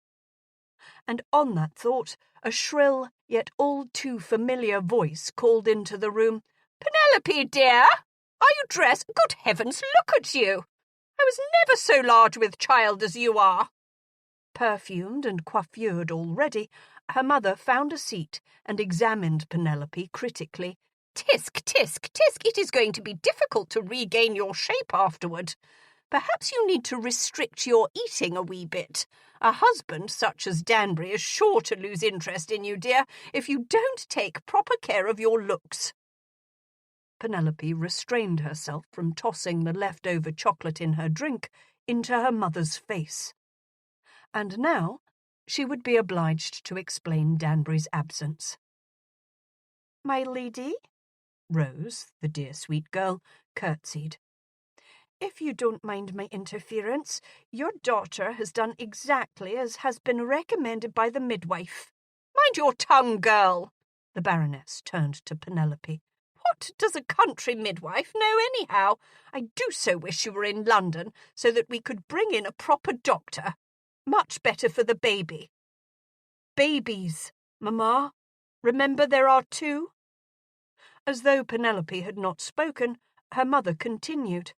And on that thought, a shrill, yet all too familiar voice called into the room, Penelope, dear! Are you dressed? Good heavens, look at you! I was never so large with child as you are. Perfumed and coiffured already, her mother found a seat and examined Penelope critically. Tisk, tisk, tisk, it is going to be difficult to regain your shape afterward. Perhaps you need to restrict your eating a wee bit. A husband such as Danbury is sure to lose interest in you, dear, if you don't take proper care of your looks. Penelope restrained herself from tossing the leftover chocolate in her drink into her mother's face. And now she would be obliged to explain Danbury's absence. My lady, Rose, the dear sweet girl, curtsied. If you don't mind my interference, your daughter has done exactly as has been recommended by the midwife. Mind your tongue, girl. The Baroness turned to Penelope. What does a country midwife know anyhow? I do so wish you were in London so that we could bring in a proper doctor. Much better for the baby. Babies, Mamma. Remember there are two? As though Penelope had not spoken, her mother continued.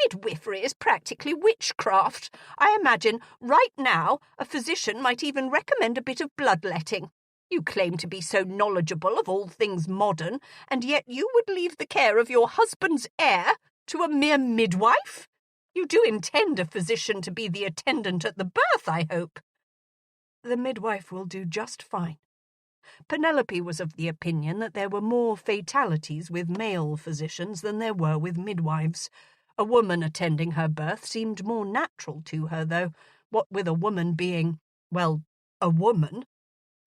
Midwifery is practically witchcraft. I imagine right now a physician might even recommend a bit of bloodletting. You claim to be so knowledgeable of all things modern, and yet you would leave the care of your husband's heir to a mere midwife? You do intend a physician to be the attendant at the birth, I hope. The midwife will do just fine. Penelope was of the opinion that there were more fatalities with male physicians than there were with midwives. A woman attending her birth seemed more natural to her, though, what with a woman being, well, a woman.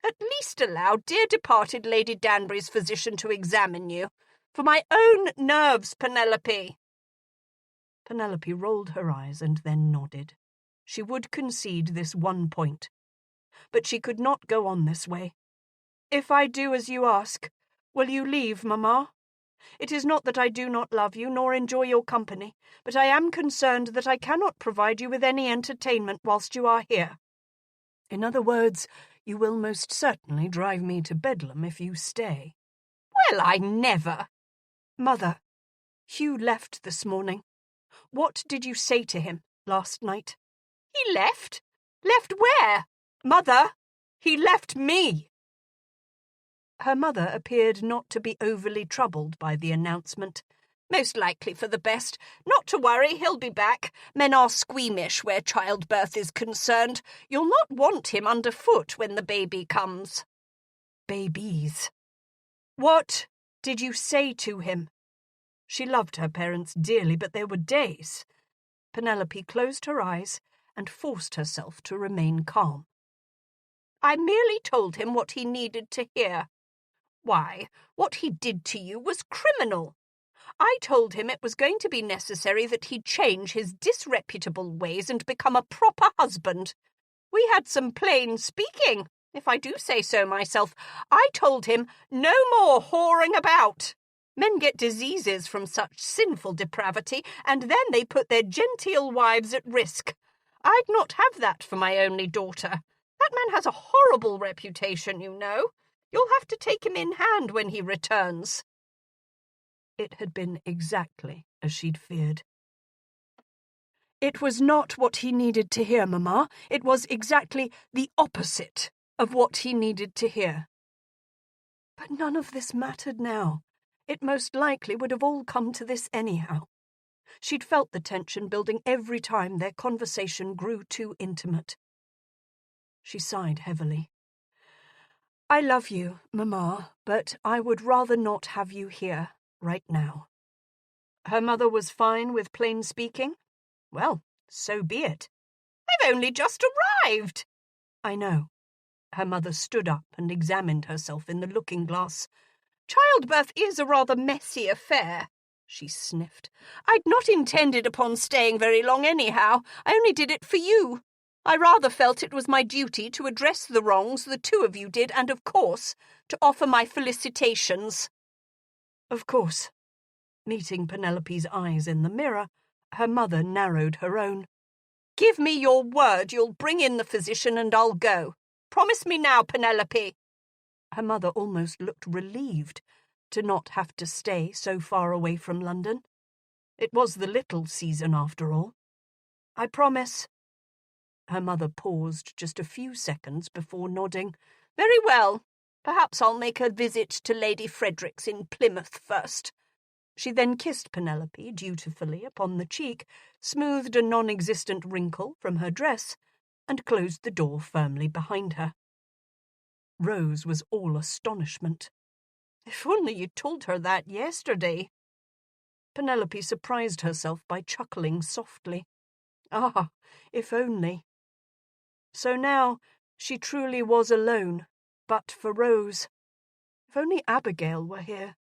At least allow dear departed Lady Danbury's physician to examine you. For my own nerves, Penelope. Penelope rolled her eyes and then nodded. She would concede this one point. But she could not go on this way. If I do as you ask, will you leave, Mamma? It is not that I do not love you nor enjoy your company, but I am concerned that I cannot provide you with any entertainment whilst you are here. In other words, you will most certainly drive me to Bedlam if you stay. Well, I never. Mother, Hugh left this morning. What did you say to him last night? He left? Left where? Mother, he left me. Her mother appeared not to be overly troubled by the announcement. Most likely for the best. Not to worry, he'll be back. Men are squeamish where childbirth is concerned. You'll not want him underfoot when the baby comes. Babies. What did you say to him? She loved her parents dearly, but there were days. Penelope closed her eyes and forced herself to remain calm. I merely told him what he needed to hear. Why, what he did to you was criminal. I told him it was going to be necessary that he change his disreputable ways and become a proper husband. We had some plain speaking, If I do say so myself, I told him no more whoring about. Men get diseases from such sinful depravity, and then they put their genteel wives at risk. I'd not have that for my only daughter. That man has a horrible reputation, you know. You'll have to take him in hand when he returns." It had been exactly as she'd feared. It was not what he needed to hear, Mamma. It was exactly the opposite of what he needed to hear. But none of this mattered now. It most likely would have all come to this anyhow. She'd felt the tension building every time their conversation grew too intimate. She sighed heavily. "I love you, Mamma, but I would rather not have you here right now." Her mother was fine with plain speaking? Well, so be it. "I've only just arrived." "I know." Her mother stood up and examined herself in the looking-glass. "Childbirth is a rather messy affair," she sniffed. "I'd not intended upon staying very long anyhow. I only did it for you. I rather felt it was my duty to address the wrongs the two of you did and, of course, to offer my felicitations." Of course. Meeting Penelope's eyes in the mirror, her mother narrowed her own. "Give me your word you'll bring in the physician and I'll go. Promise me now, Penelope." Her mother almost looked relieved to not have to stay so far away from London. It was the little season, after all. "I promise." Her mother paused just a few seconds before nodding. "Very well. Perhaps I'll make a visit to Lady Fredericks in Plymouth first." She then kissed Penelope dutifully upon the cheek, smoothed a non-existent wrinkle from her dress, and closed the door firmly behind her. Rose was all astonishment. "If only you'd told her that yesterday." Penelope surprised herself by chuckling softly. Ah, if only. So now she truly was alone, but for Rose. If only Abigail were here.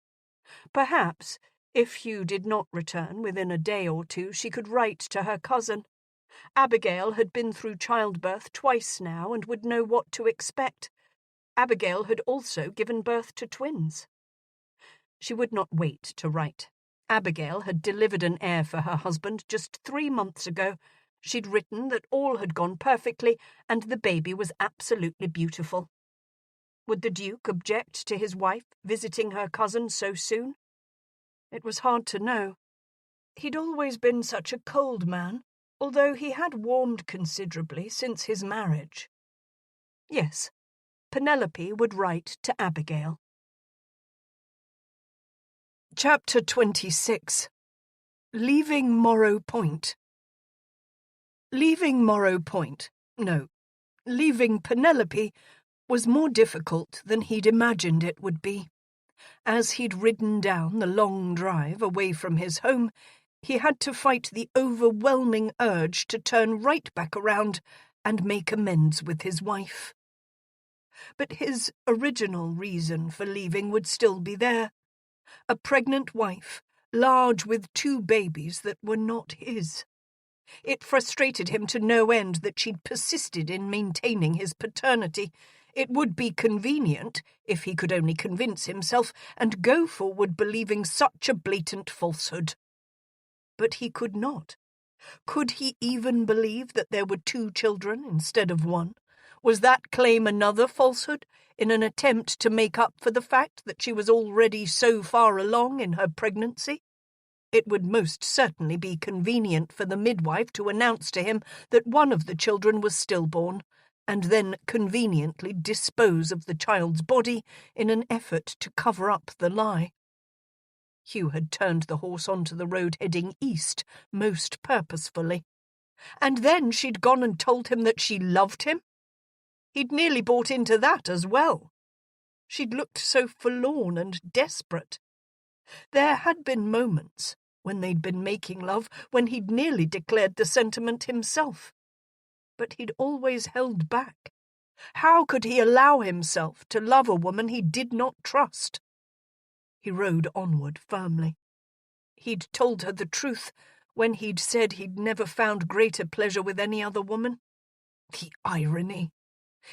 Perhaps, if Hugh did not return within a day or two, she could write to her cousin. Abigail had been through childbirth twice now and would know what to expect. Abigail had also given birth to twins. She would not wait to write. Abigail had delivered an heir for her husband just 3 months ago. She'd written that all had gone perfectly and the baby was absolutely beautiful. Would the Duke object to his wife visiting her cousin so soon? It was hard to know. He'd always been such a cold man, although he had warmed considerably since his marriage. Yes, Penelope would write to Abigail. Chapter 26. Leaving Morro Point. Leaving Morro Point, no, leaving Penelope, was more difficult than he'd imagined it would be. As he'd ridden down the long drive away from his home, he had to fight the overwhelming urge to turn right back around and make amends with his wife. But his original reason for leaving would still be there. A pregnant wife, large with 2 babies that were not his. It frustrated him to no end that she'd persisted in maintaining his paternity. It would be convenient, if he could only convince himself, and go forward believing such a blatant falsehood. But he could not. Could he even believe that there were 2 children instead of 1? Was that claim another falsehood, in an attempt to make up for the fact that she was already so far along in her pregnancy? It would most certainly be convenient for the midwife to announce to him that one of the children was stillborn, and then conveniently dispose of the child's body in an effort to cover up the lie. Hugh had turned the horse onto the road heading east most purposefully. And then she'd gone and told him that she loved him? He'd nearly bought into that as well. She'd looked so forlorn and desperate. There had been moments, when they'd been making love, when he'd nearly declared the sentiment himself. But he'd always held back. How could he allow himself to love a woman he did not trust? He rode onward firmly. He'd told her the truth when he'd said he'd never found greater pleasure with any other woman. The irony!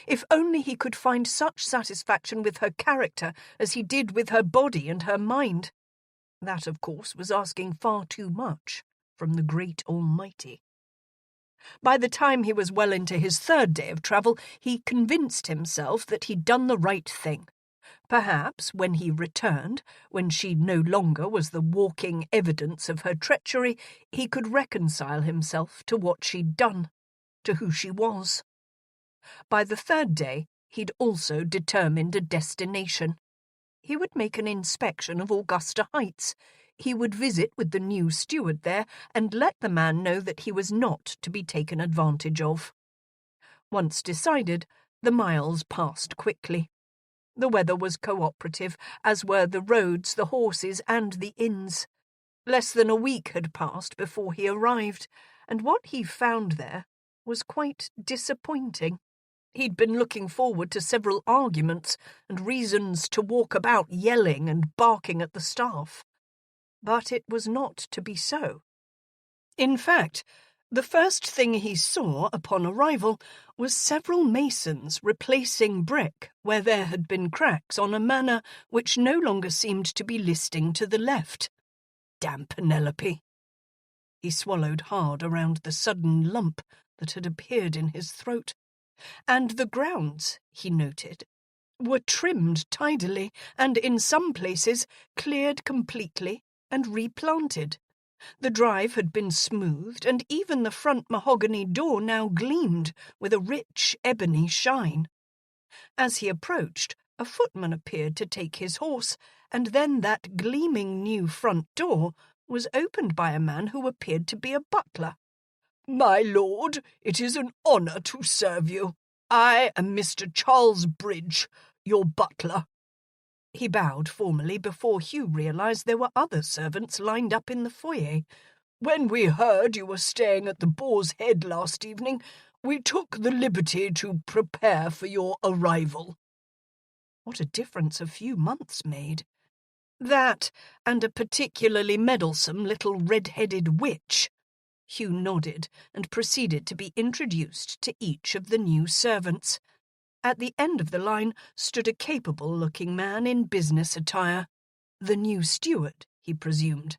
If only he could find such satisfaction with her character as he did with her body and her mind. That, of course, was asking far too much from the great Almighty. By the time he was well into his third day of travel, he convinced himself that he'd done the right thing. Perhaps when he returned, when she no longer was the walking evidence of her treachery, he could reconcile himself to what she'd done, to who she was. By the third day, he'd also determined a destination. He would make an inspection of Augusta Heights. He would visit with the new steward there and let the man know that he was not to be taken advantage of. Once decided, the miles passed quickly. The weather was cooperative, as were the roads, the horses, and the inns. Less than a week had passed before he arrived, and what he found there was quite disappointing. He'd been looking forward to several arguments and reasons to walk about yelling and barking at the staff. But it was not to be so. In fact, the first thing he saw upon arrival was several masons replacing brick where there had been cracks on a manner which no longer seemed to be listing to the left. Damn Penelope! He swallowed hard around the sudden lump that had appeared in his throat. And the grounds, he noted, were trimmed tidily and in some places cleared completely and replanted. The drive had been smoothed, and even the front mahogany door now gleamed with a rich ebony shine. As he approached, a footman appeared to take his horse, and then that gleaming new front door was opened by a man who appeared to be a butler. "My lord, it is an honour to serve you. I am Mr. Charles Bridge, your butler." He bowed formally before Hugh realised there were other servants lined up in the foyer. "When we heard you were staying at the Boar's Head last evening, we took the liberty to prepare for your arrival." What a difference a few months made. That, and a particularly meddlesome little red-headed witch. Hugh nodded and proceeded to be introduced to each of the new servants. At the end of the line stood a capable-looking man in business attire. The new steward, he presumed.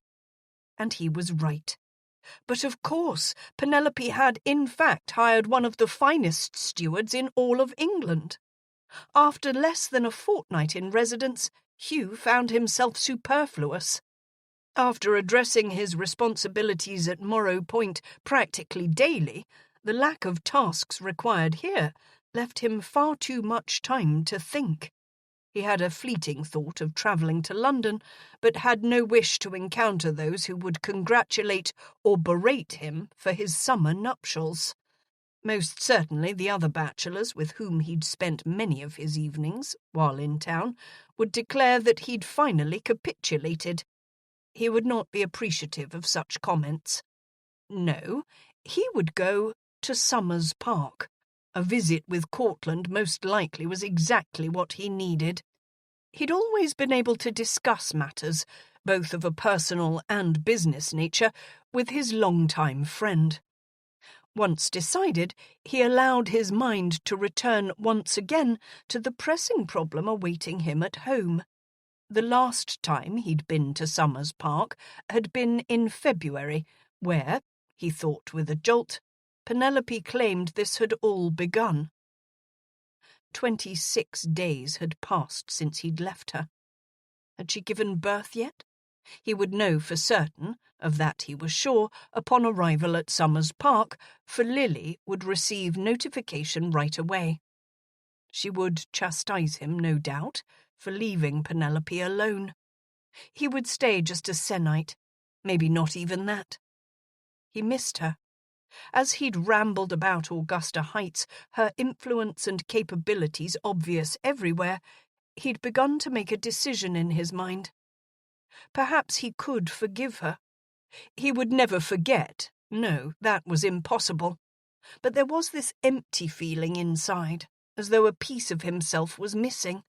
And he was right. But of course, Penelope had in fact hired one of the finest stewards in all of England. After less than a fortnight in residence, Hugh found himself superfluous. After addressing his responsibilities at Morro Point practically daily, the lack of tasks required here left him far too much time to think. He had a fleeting thought of travelling to London, but had no wish to encounter those who would congratulate or berate him for his summer nuptials. Most certainly the other bachelors with whom he'd spent many of his evenings while in town would declare that he'd finally capitulated. He would not be appreciative of such comments. No, he would go to Somers Park. A visit with Cortland most likely was exactly what he needed. He'd always been able to discuss matters, both of a personal and business nature, with his long-time friend. Once decided, he allowed his mind to return once again to the pressing problem awaiting him at home. The last time he'd been to Somers Park had been in February, where, he thought with a jolt, Penelope claimed this had all begun. 26 days had passed since he'd left her. Had she given birth yet? He would know for certain, of that he was sure, upon arrival at Somers Park, for Lily would receive notification right away. She would chastise him, no doubt, for leaving Penelope alone. He would stay just a se'night, maybe not even that. He missed her. As he'd rambled about Augusta Heights, her influence and capabilities obvious everywhere, he'd begun to make a decision in his mind. Perhaps he could forgive her. He would never forget. No, that was impossible. But there was this empty feeling inside, as though a piece of himself was missing.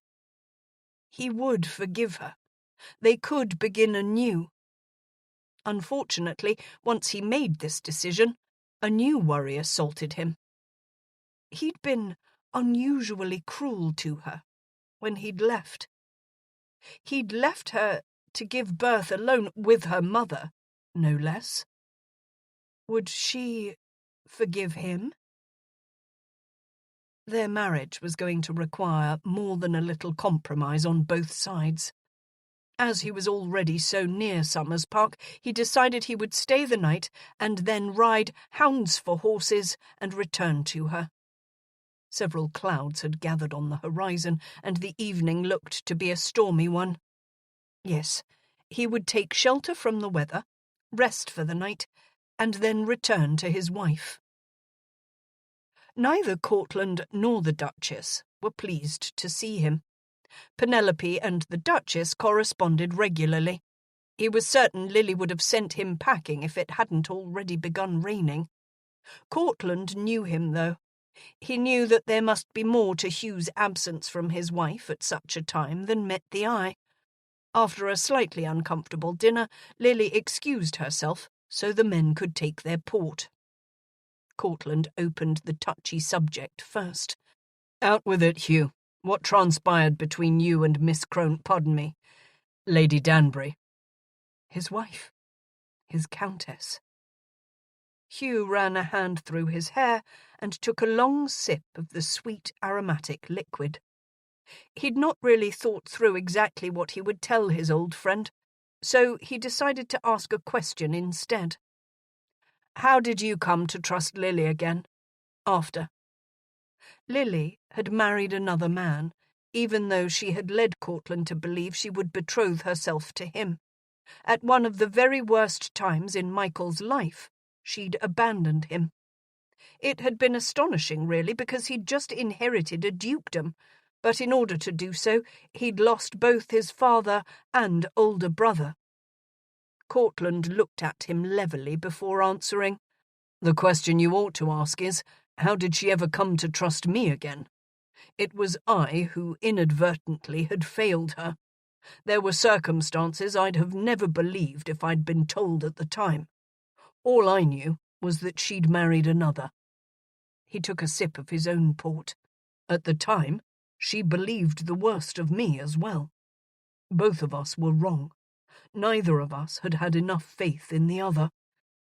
He would forgive her. They could begin anew. Unfortunately, once he made this decision, a new worry assaulted him. He'd been unusually cruel to her when he'd left. He'd left her to give birth alone with her mother, no less. Would she forgive him? Their marriage was going to require more than a little compromise on both sides. As he was already so near Somers Park, he decided he would stay the night and then ride hounds for horses and return to her. Several clouds had gathered on the horizon, and the evening looked to be a stormy one. Yes, he would take shelter from the weather, rest for the night, and then return to his wife. Neither Cortland nor the Duchess were pleased to see him. Penelope and the Duchess corresponded regularly. He was certain Lily would have sent him packing if it hadn't already begun raining. Cortland knew him, though. He knew that there must be more to Hugh's absence from his wife at such a time than met the eye. After a slightly uncomfortable dinner, Lily excused herself so the men could take their port. Cortland opened the touchy subject first. "Out with it, Hugh. What transpired between you and Miss Lady Danbury?" His wife. His countess. Hugh ran a hand through his hair and took a long sip of the sweet aromatic liquid. He'd not really thought through exactly what he would tell his old friend, so he decided to ask a question instead. "How did you come to trust Lily again? After?" Lily had married another man, even though she had led Cortland to believe she would betroth herself to him. At one of the very worst times in Michael's life, she'd abandoned him. It had been astonishing, really, because he'd just inherited a dukedom, but in order to do so, he'd lost both his father and older brother. Cortland looked at him levelly before answering. "The question you ought to ask is, how did she ever come to trust me again? It was I who inadvertently had failed her. There were circumstances I'd have never believed if I'd been told at the time. All I knew was that she'd married another." He took a sip of his own port. "At the time, she believed the worst of me as well. Both of us were wrong. Neither of us had had enough faith in the other,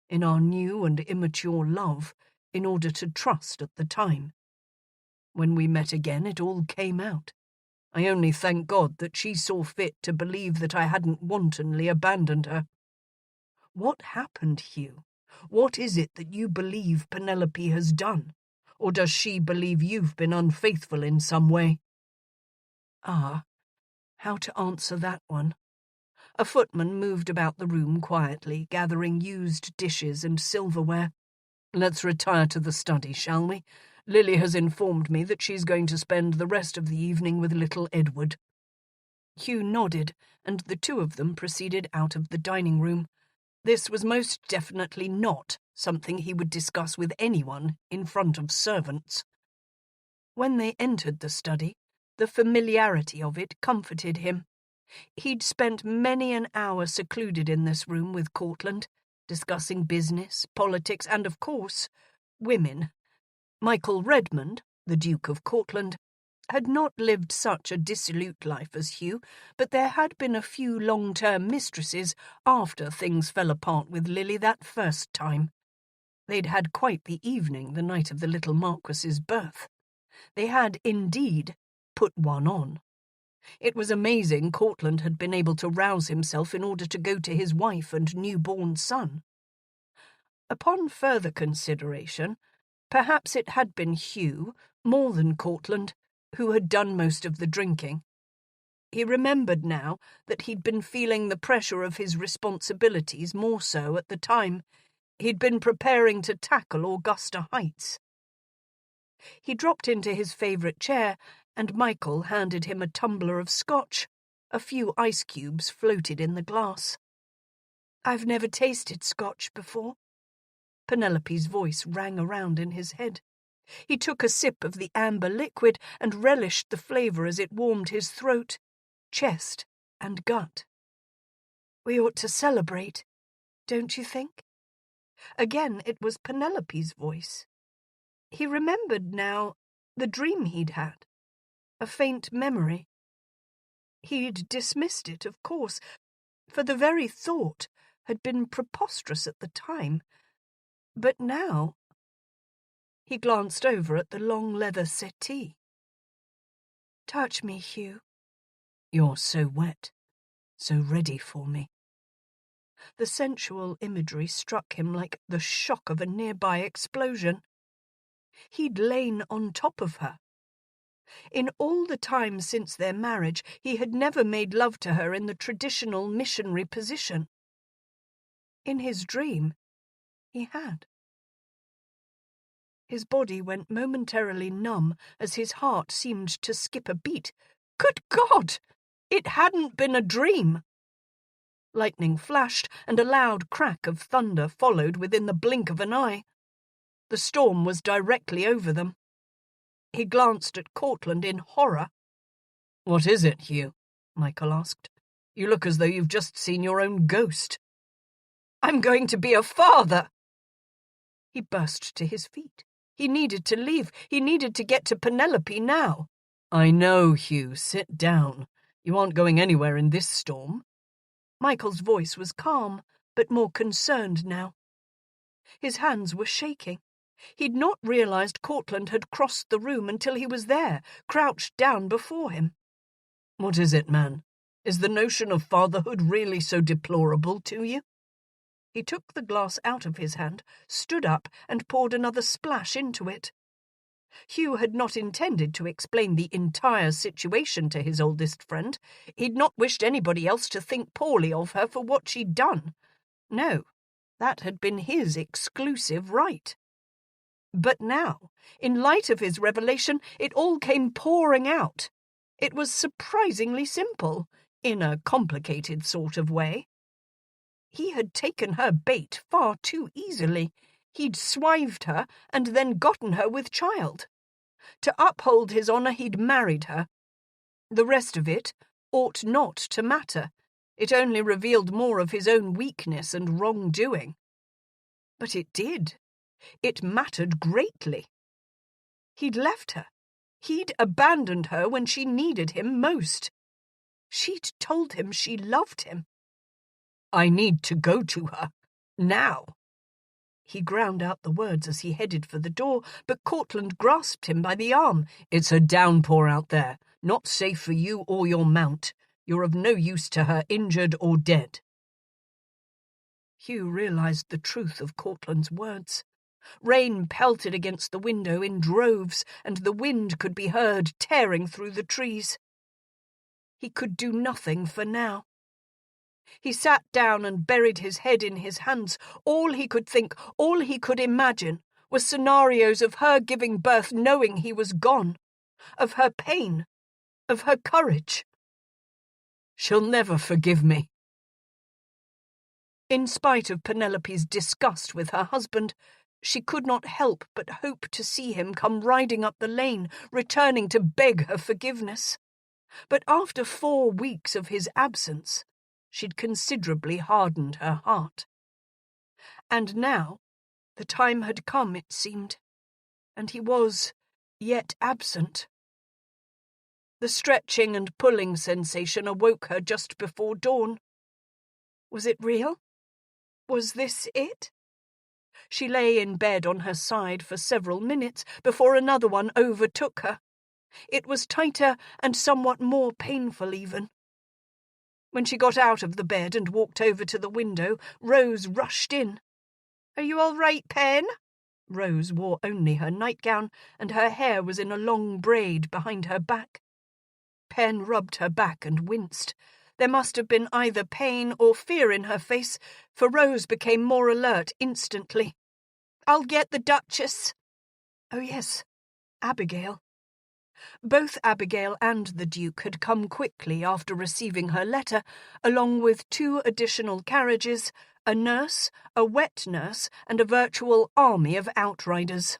in our new and immature love, in order to trust at the time. When we met again, it all came out. I only thank God that she saw fit to believe that I hadn't wantonly abandoned her. What happened, Hugh? What is it that you believe Penelope has done? Or does she believe you've been unfaithful in some way?" How to answer that one? A footman moved about the room quietly, gathering used dishes and silverware. "Let's retire to the study, shall we? Lily has informed me that she's going to spend the rest of the evening with little Edward." Hugh nodded, and the two of them proceeded out of the dining room. This was most definitely not something he would discuss with anyone in front of servants. When they entered the study, the familiarity of it comforted him. He'd spent many an hour secluded in this room with Cortland, discussing business, politics, and, of course, women. Michael Redmond, the Duke of Cortland, had not lived such a dissolute life as Hugh, but there had been a few long-term mistresses after things fell apart with Lily that first time. They'd had quite the evening the night of the little Marquis's birth. They had, indeed, put one on. It was amazing Cortland had been able to rouse himself in order to go to his wife and newborn son. Upon further consideration, perhaps it had been Hugh, more than Cortland, who had done most of the drinking. He remembered now that he'd been feeling the pressure of his responsibilities more so at the time. He'd been preparing to tackle Augusta Heights. He dropped into his favourite chair, and Michael handed him a tumbler of scotch. A few ice cubes floated in the glass. "I've never tasted scotch before." Penelope's voice rang around in his head. He took a sip of the amber liquid and relished the flavour as it warmed his throat, chest, and gut. "We ought to celebrate, don't you think?" Again it was Penelope's voice. He remembered now The dream he'd had. A faint memory. He'd dismissed it, of course, for the very thought had been preposterous at the time. But now... He glanced over at the long leather settee. "Touch me, Hugh. You're so wet, so ready for me." The sensual imagery struck him like the shock of a nearby explosion. He'd lain on top of her. In all the time since their marriage, he had never made love to her in the traditional missionary position. In his dream, he had. His body went momentarily numb as his heart seemed to skip a beat. Good God! It hadn't been a dream! Lightning flashed, and a loud crack of thunder followed within the blink of an eye. The storm was directly over them. He glanced at Cortland in horror. "What is it, Hugh?" Michael asked. "You look as though you've just seen your own ghost." "I'm going to be a father!" He burst to his feet. He needed to leave. He needed to get to Penelope now. "I know, Hugh. Sit down. You aren't going anywhere in this storm." Michael's voice was calm, but more concerned now. His hands were shaking. He'd not realized Cortland had crossed the room until he was there, crouched down before him. "What is it, man? Is the notion of fatherhood really so deplorable to you?" He took the glass out of his hand, stood up, and poured another splash into it. Hugh had not intended to explain the entire situation to his oldest friend. He'd not wished anybody else to think poorly of her for what she'd done. No, that had been his exclusive right. But now, in light of his revelation, it all came pouring out. It was surprisingly simple, in a complicated sort of way. He had taken her bait far too easily. He'd swived her and then gotten her with child. To uphold his honour, he'd married her. The rest of it ought not to matter. It only revealed more of his own weakness and wrongdoing. But it did. It mattered greatly. He'd left her. He'd abandoned her when she needed him most. She'd told him she loved him. "I need to go to her. Now." He ground out the words as he headed for the door, but Cortland grasped him by the arm. "It's a downpour out there. Not safe for you or your mount. You're of no use to her, injured or dead." Hugh realized the truth of Cortland's words. Rain pelted against the window in droves, and the wind could be heard tearing through the trees. He could do nothing for now. He sat down and buried his head in his hands. All he could think, all he could imagine, were scenarios of her giving birth knowing he was gone, of her pain, of her courage. "She'll never forgive me." In spite of Penelope's disgust with her husband, she could not help but hope to see him come riding up the lane, returning to beg her forgiveness. But after 4 weeks of his absence, she'd considerably hardened her heart. And now, the time had come, it seemed, and he was yet absent. The stretching and pulling sensation awoke her just before dawn. Was it real? Was this it? She lay in bed on her side for several minutes before another one overtook her. It was tighter and somewhat more painful even. When she got out of the bed and walked over to the window, Rose rushed in. "Are you all right, Pen?" Rose wore only her nightgown, and her hair was in a long braid behind her back. Pen rubbed her back and winced. There must have been either pain or fear in her face, for Rose became more alert instantly. "I'll get the Duchess." Oh yes, Abigail. Both Abigail and the Duke had come quickly after receiving her letter, along with 2 additional carriages, a nurse, a wet nurse, and a virtual army of outriders.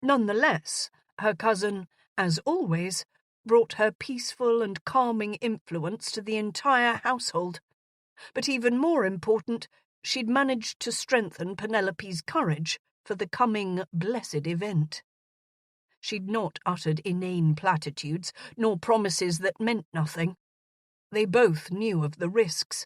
Nonetheless, her cousin, as always, brought her peaceful and calming influence to the entire household. But even more important, she'd managed to strengthen Penelope's courage for the coming blessed event. She'd not uttered inane platitudes, nor promises that meant nothing. They both knew of the risks,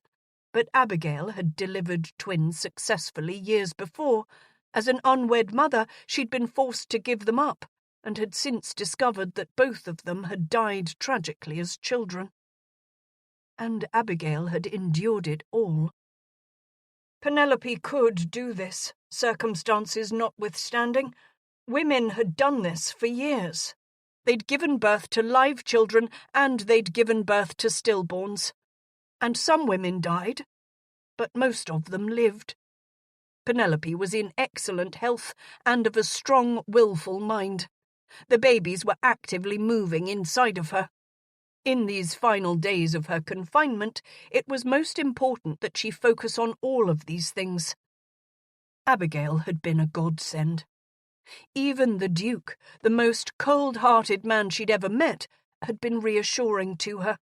but Abigail had delivered twins successfully years before. As an unwed mother, she'd been forced to give them up, and had since discovered that both of them had died tragically as children. And Abigail had endured it all. Penelope could do this, circumstances notwithstanding. Women had done this for years. They'd given birth to live children, and they'd given birth to stillborns. And some women died, but most of them lived. Penelope was in excellent health and of a strong, willful mind. The babies were actively moving inside of her. In these final days of her confinement, it was most important that she focus on all of these things. Abigail had been a godsend. Even the Duke, the most cold-hearted man she'd ever met, had been reassuring to her.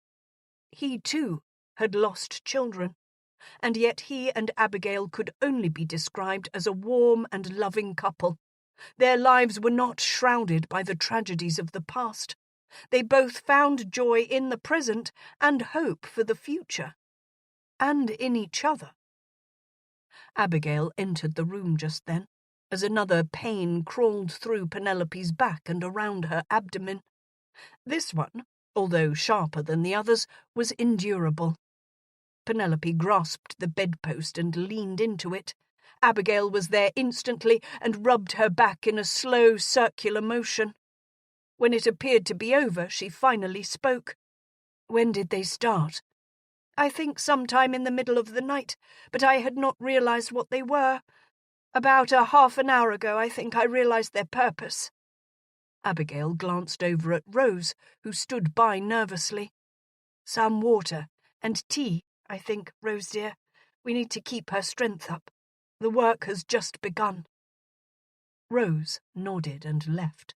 He, too, had lost children, and yet he and Abigail could only be described as a warm and loving couple. Their lives were not shrouded by the tragedies of the past. They both found joy in the present and hope for the future, and in each other. Abigail entered the room just then, as another pain crawled through Penelope's back and around her abdomen. This one, although sharper than the others, was endurable. Penelope grasped the bedpost and leaned into it. Abigail was there instantly and rubbed her back in a slow, circular motion. When it appeared to be over, she finally spoke. "When did they start?" "I think sometime in the middle of the night, but I had not realized what they were. About a half an hour ago, I think I realized their purpose." Abigail glanced over at Rose, who stood by nervously. "Some water and tea, I think, Rose dear. We need to keep her strength up. The work has just begun." Rose nodded and left.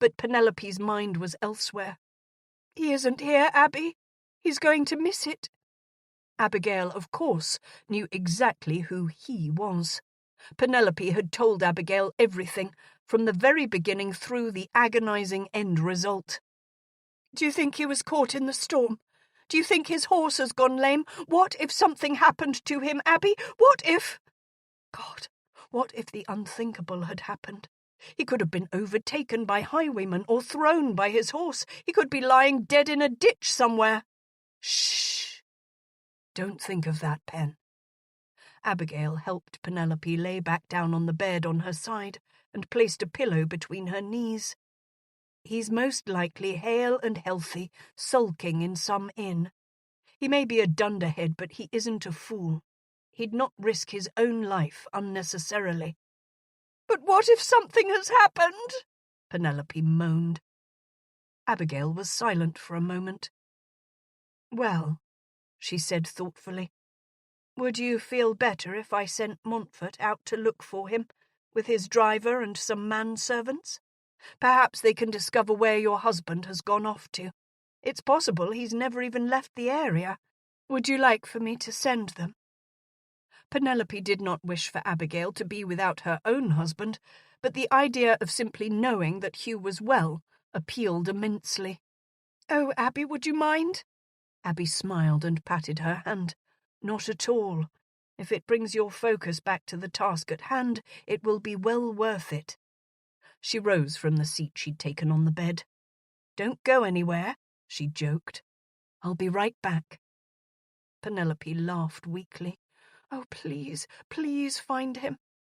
But Penelope's mind was elsewhere. "He isn't here, Abby. He's going to miss it." Abigail, of course, knew exactly who he was. Penelope had told Abigail everything, from the very beginning through the agonizing end result. "Do you think he was caught in the storm? Do you think his horse has gone lame? What if something happened to him, Abby? What if—" God, what if the unthinkable had happened? He could have been overtaken by highwaymen or thrown by his horse. He could be lying dead in a ditch somewhere. Shh! Don't think of that, Pen. Abigail helped Penelope lay back down on the bed on her side and placed a pillow between her knees. He's most likely hale and healthy, sulking in some inn. He may be a dunderhead, but he isn't a fool. He'd not risk his own life unnecessarily. "But what if something has happened?" Penelope moaned. Abigail was silent for a moment. "Well," she said thoughtfully, "would you feel better if I sent Montfort out to look for him, with his driver and some manservants? Perhaps they can discover where your husband has gone off to. It's possible he's never even left the area. Would you like for me to send them?" Penelope did not wish for Abigail to be without her own husband, but the idea of simply knowing that Hugh was well appealed immensely. "Oh, Abby, would you mind?" Abby smiled and patted her hand. "Not at all. If it brings your focus back to the task at hand, it will be well worth it." She rose from the seat she'd taken on the bed. "Don't go anywhere," she joked. "I'll be right back." Penelope laughed weakly. Oh, please, please find him.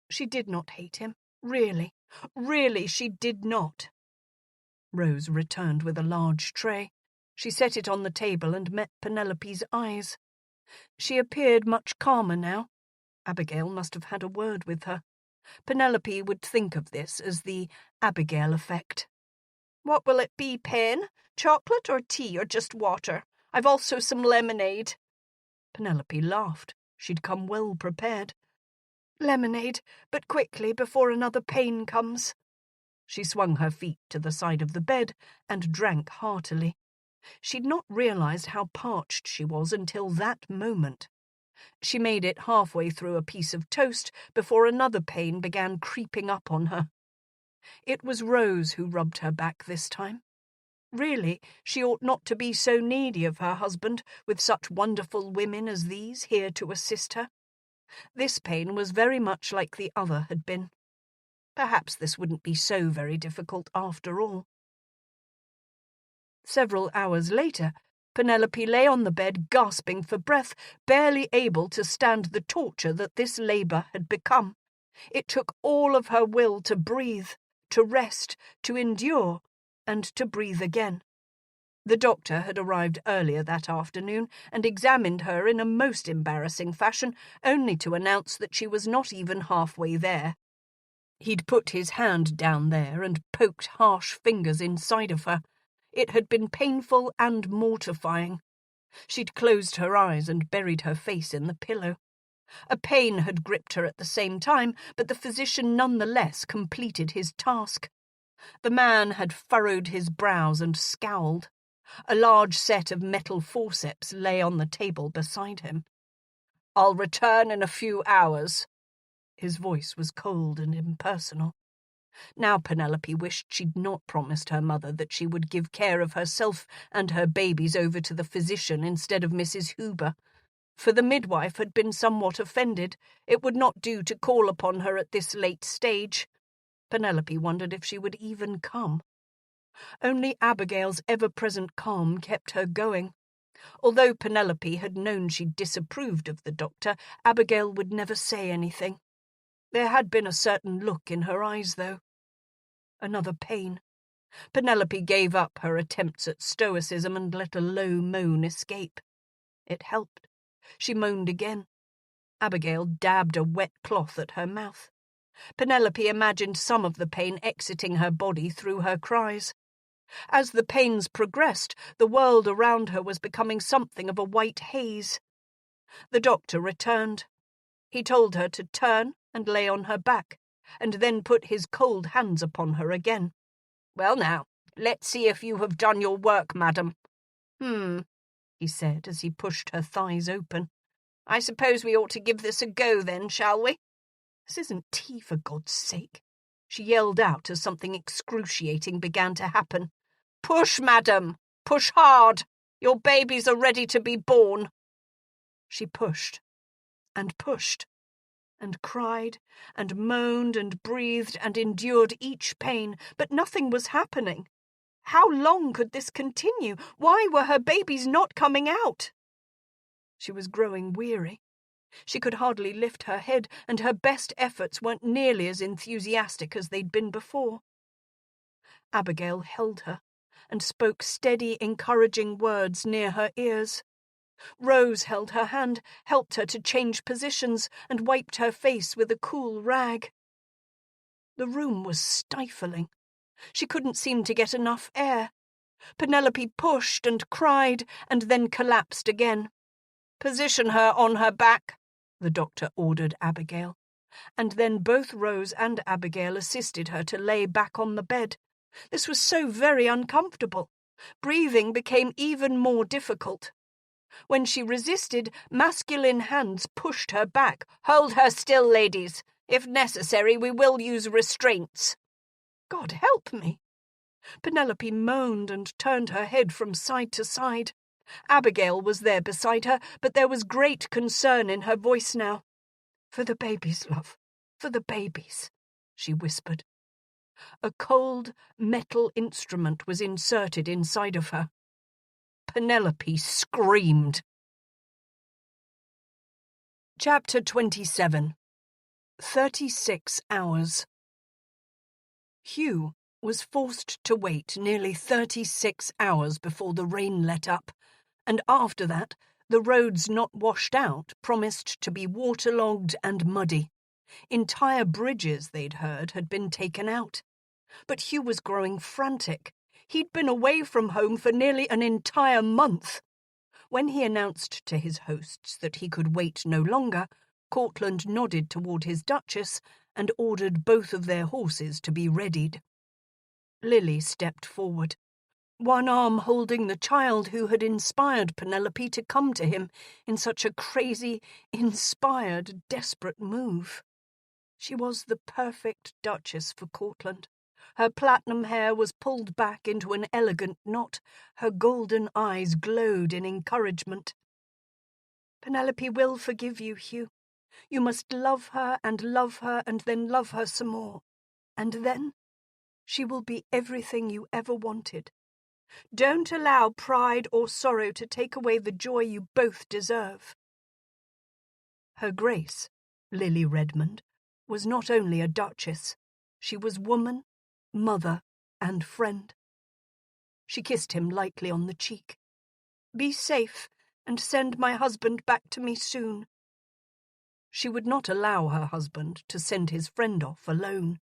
She did not hate him. Really, really, she did not. Rose returned with a large tray. She set it on the table and met Penelope's eyes. She appeared much calmer now. Abigail must have had a word with her. Penelope would think of this as the Abigail effect. "What will it be, Pen? Chocolate or tea or just water? I've also some lemonade." Penelope laughed. She'd come well prepared. "Lemonade, but quickly before another pain comes." She swung her feet to the side of the bed and drank heartily. She'd not realized how parched she was until that moment. She made it halfway through a piece of toast before another pain began creeping up on her. It was Rose who rubbed her back this time. Really, she ought not to be so needy of her husband, with such wonderful women as these here to assist her. This pain was very much like the other had been. Perhaps this wouldn't be so very difficult after all. Several hours later, Penelope lay on the bed gasping for breath, barely able to stand the torture that this labour had become. It took all of her will to breathe, to rest, to endure, and to breathe again. The doctor had arrived earlier that afternoon and examined her in a most embarrassing fashion, only to announce that she was not even halfway there. He'd put his hand down there and poked harsh fingers inside of her. It had been painful and mortifying. She'd closed her eyes and buried her face in the pillow. A pain had gripped her at the same time, but the physician nonetheless completed his task. The man had furrowed his brows and scowled. A large set of metal forceps lay on the table beside him. "I'll return in a few hours." His voice was cold and impersonal. Now Penelope wished she'd not promised her mother that she would give care of herself and her babies over to the physician instead of Mrs. Huber. For the midwife had been somewhat offended. It would not do to call upon her at this late stage. Penelope wondered if she would even come. Only Abigail's ever-present calm kept her going. Although Penelope had known she disapproved of the doctor, Abigail would never say anything. There had been a certain look in her eyes, though. Another pain. Penelope gave up her attempts at stoicism and let a low moan escape. It helped. She moaned again. Abigail dabbed a wet cloth at her mouth. Penelope imagined some of the pain exiting her body through her cries. As the pains progressed, the world around her was becoming something of a white haze. The doctor returned. He told her to turn and lay on her back, and then put his cold hands upon her again. "Well now, let's see if you have done your work, madam." He said as he pushed her thighs open. "I suppose we ought to give this a go then, shall we?" "This isn't tea, for God's sake," she yelled out as something excruciating began to happen. "Push, madam! Push hard! Your babies are ready to be born." She pushed, and cried, and moaned and breathed and endured each pain, but nothing was happening. How long could this continue? Why were her babies not coming out? She was growing weary. She could hardly lift her head, and her best efforts weren't nearly as enthusiastic as they'd been before. Abigail held her and spoke steady, encouraging words near her ears. Rose held her hand, helped her to change positions, and wiped her face with a cool rag. The room was stifling. She couldn't seem to get enough air. Penelope pushed and cried, and then collapsed again. "Position her on her back," the doctor ordered Abigail, and then both Rose and Abigail assisted her to lay back on the bed. This was so very uncomfortable. Breathing became even more difficult. When she resisted, masculine hands pushed her back. "Hold her still, ladies. If necessary, we will use restraints." God help me! Penelope moaned and turned her head from side to side. Abigail was there beside her, but there was great concern in her voice now. "For the babies, love, for the babies," she whispered. A cold, metal instrument was inserted inside of her. Penelope screamed. Chapter 27. 36 hours. Hugh was forced to wait nearly 36 hours before the rain let up, and after that, the roads not washed out promised to be waterlogged and muddy. Entire bridges, they'd heard, had been taken out. But Hugh was growing frantic. He'd been away from home for nearly an entire month. When he announced to his hosts that he could wait no longer, Cortland nodded toward his Duchess and ordered both of their horses to be readied. Lily stepped forward, one arm holding the child who had inspired Penelope to come to him in such a crazy, inspired, desperate move. She was the perfect Duchess for Cortland, Her platinum hair was pulled back into an elegant knot. Her golden eyes glowed in encouragement. "Penelope will forgive you, Hugh. You must love her and then love her some more. And then she will be everything you ever wanted. Don't allow pride or sorrow to take away the joy you both deserve." Her Grace, Lily Redmond, was not only a duchess. She was woman, mother, and friend. She kissed him lightly on the cheek. "Be safe, and send my husband back to me soon." She would not allow her husband to send his friend off alone.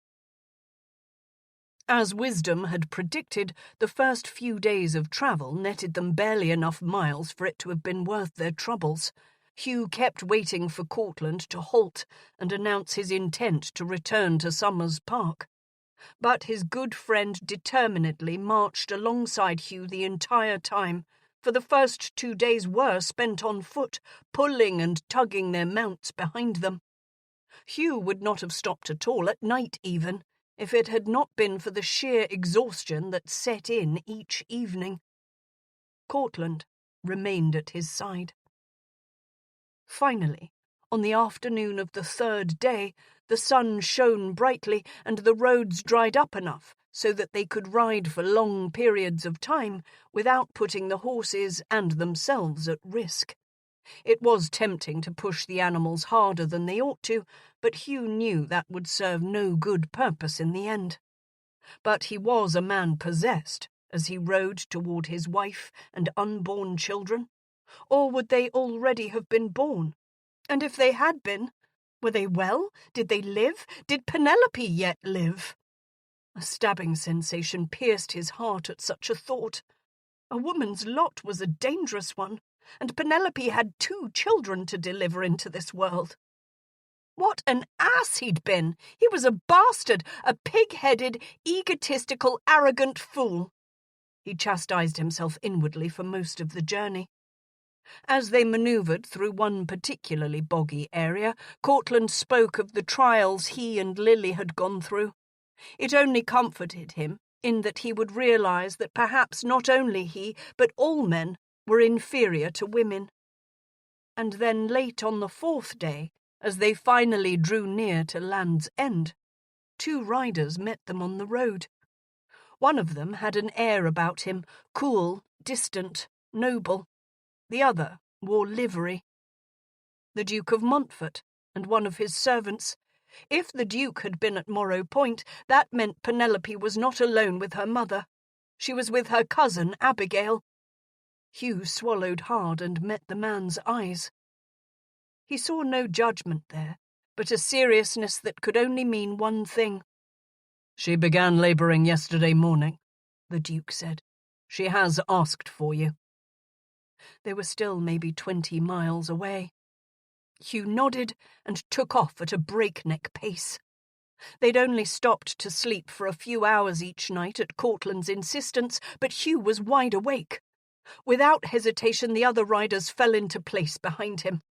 As wisdom had predicted, the first few days of travel netted them barely enough miles for it to have been worth their troubles. Hugh kept waiting for Cortland to halt and announce his intent to return to Somers Park. But his good friend determinedly marched alongside Hugh the entire time, for the first 2 days were spent on foot, pulling and tugging their mounts behind them. Hugh would not have stopped at all, at night even, if it had not been for the sheer exhaustion that set in each evening. Cortland remained at his side. Finally, on the afternoon of the 3rd day, the sun shone brightly and the roads dried up enough so that they could ride for long periods of time without putting the horses and themselves at risk. It was tempting to push the animals harder than they ought to, but Hugh knew that would serve no good purpose in the end. But he was a man possessed as he rode toward his wife and unborn children. Or would they already have been born? And if they had been, were they well? Did they live? Did Penelope yet live? A stabbing sensation pierced his heart at such a thought. A woman's lot was a dangerous one, and Penelope had 2 children to deliver into this world. What an ass he'd been! He was a bastard, a pig-headed, egotistical, arrogant fool. He chastised himself inwardly for most of the journey. As they manoeuvred through one particularly boggy area, Cortland spoke of the trials he and Lily had gone through. It only comforted him in that he would realize that perhaps not only he, but all men, were inferior to women. And then late on the 4th day, as they finally drew near to Land's End, 2 riders met them on the road. One of them had an air about him, cool, distant, noble. The other wore livery. The Duke of Montfort and one of his servants. If the Duke had been at Morro Point, that meant Penelope was not alone with her mother. She was with her cousin, Abigail. Hugh swallowed hard and met the man's eyes. He saw no judgment there, but a seriousness that could only mean one thing. "She began labouring yesterday morning," the Duke said. "She has asked for you." They were still maybe 20 miles away. Hugh nodded and took off at a breakneck pace. They'd only stopped to sleep for a few hours each night at Cortland's insistence, but Hugh was wide awake. Without hesitation, the other riders fell into place behind him.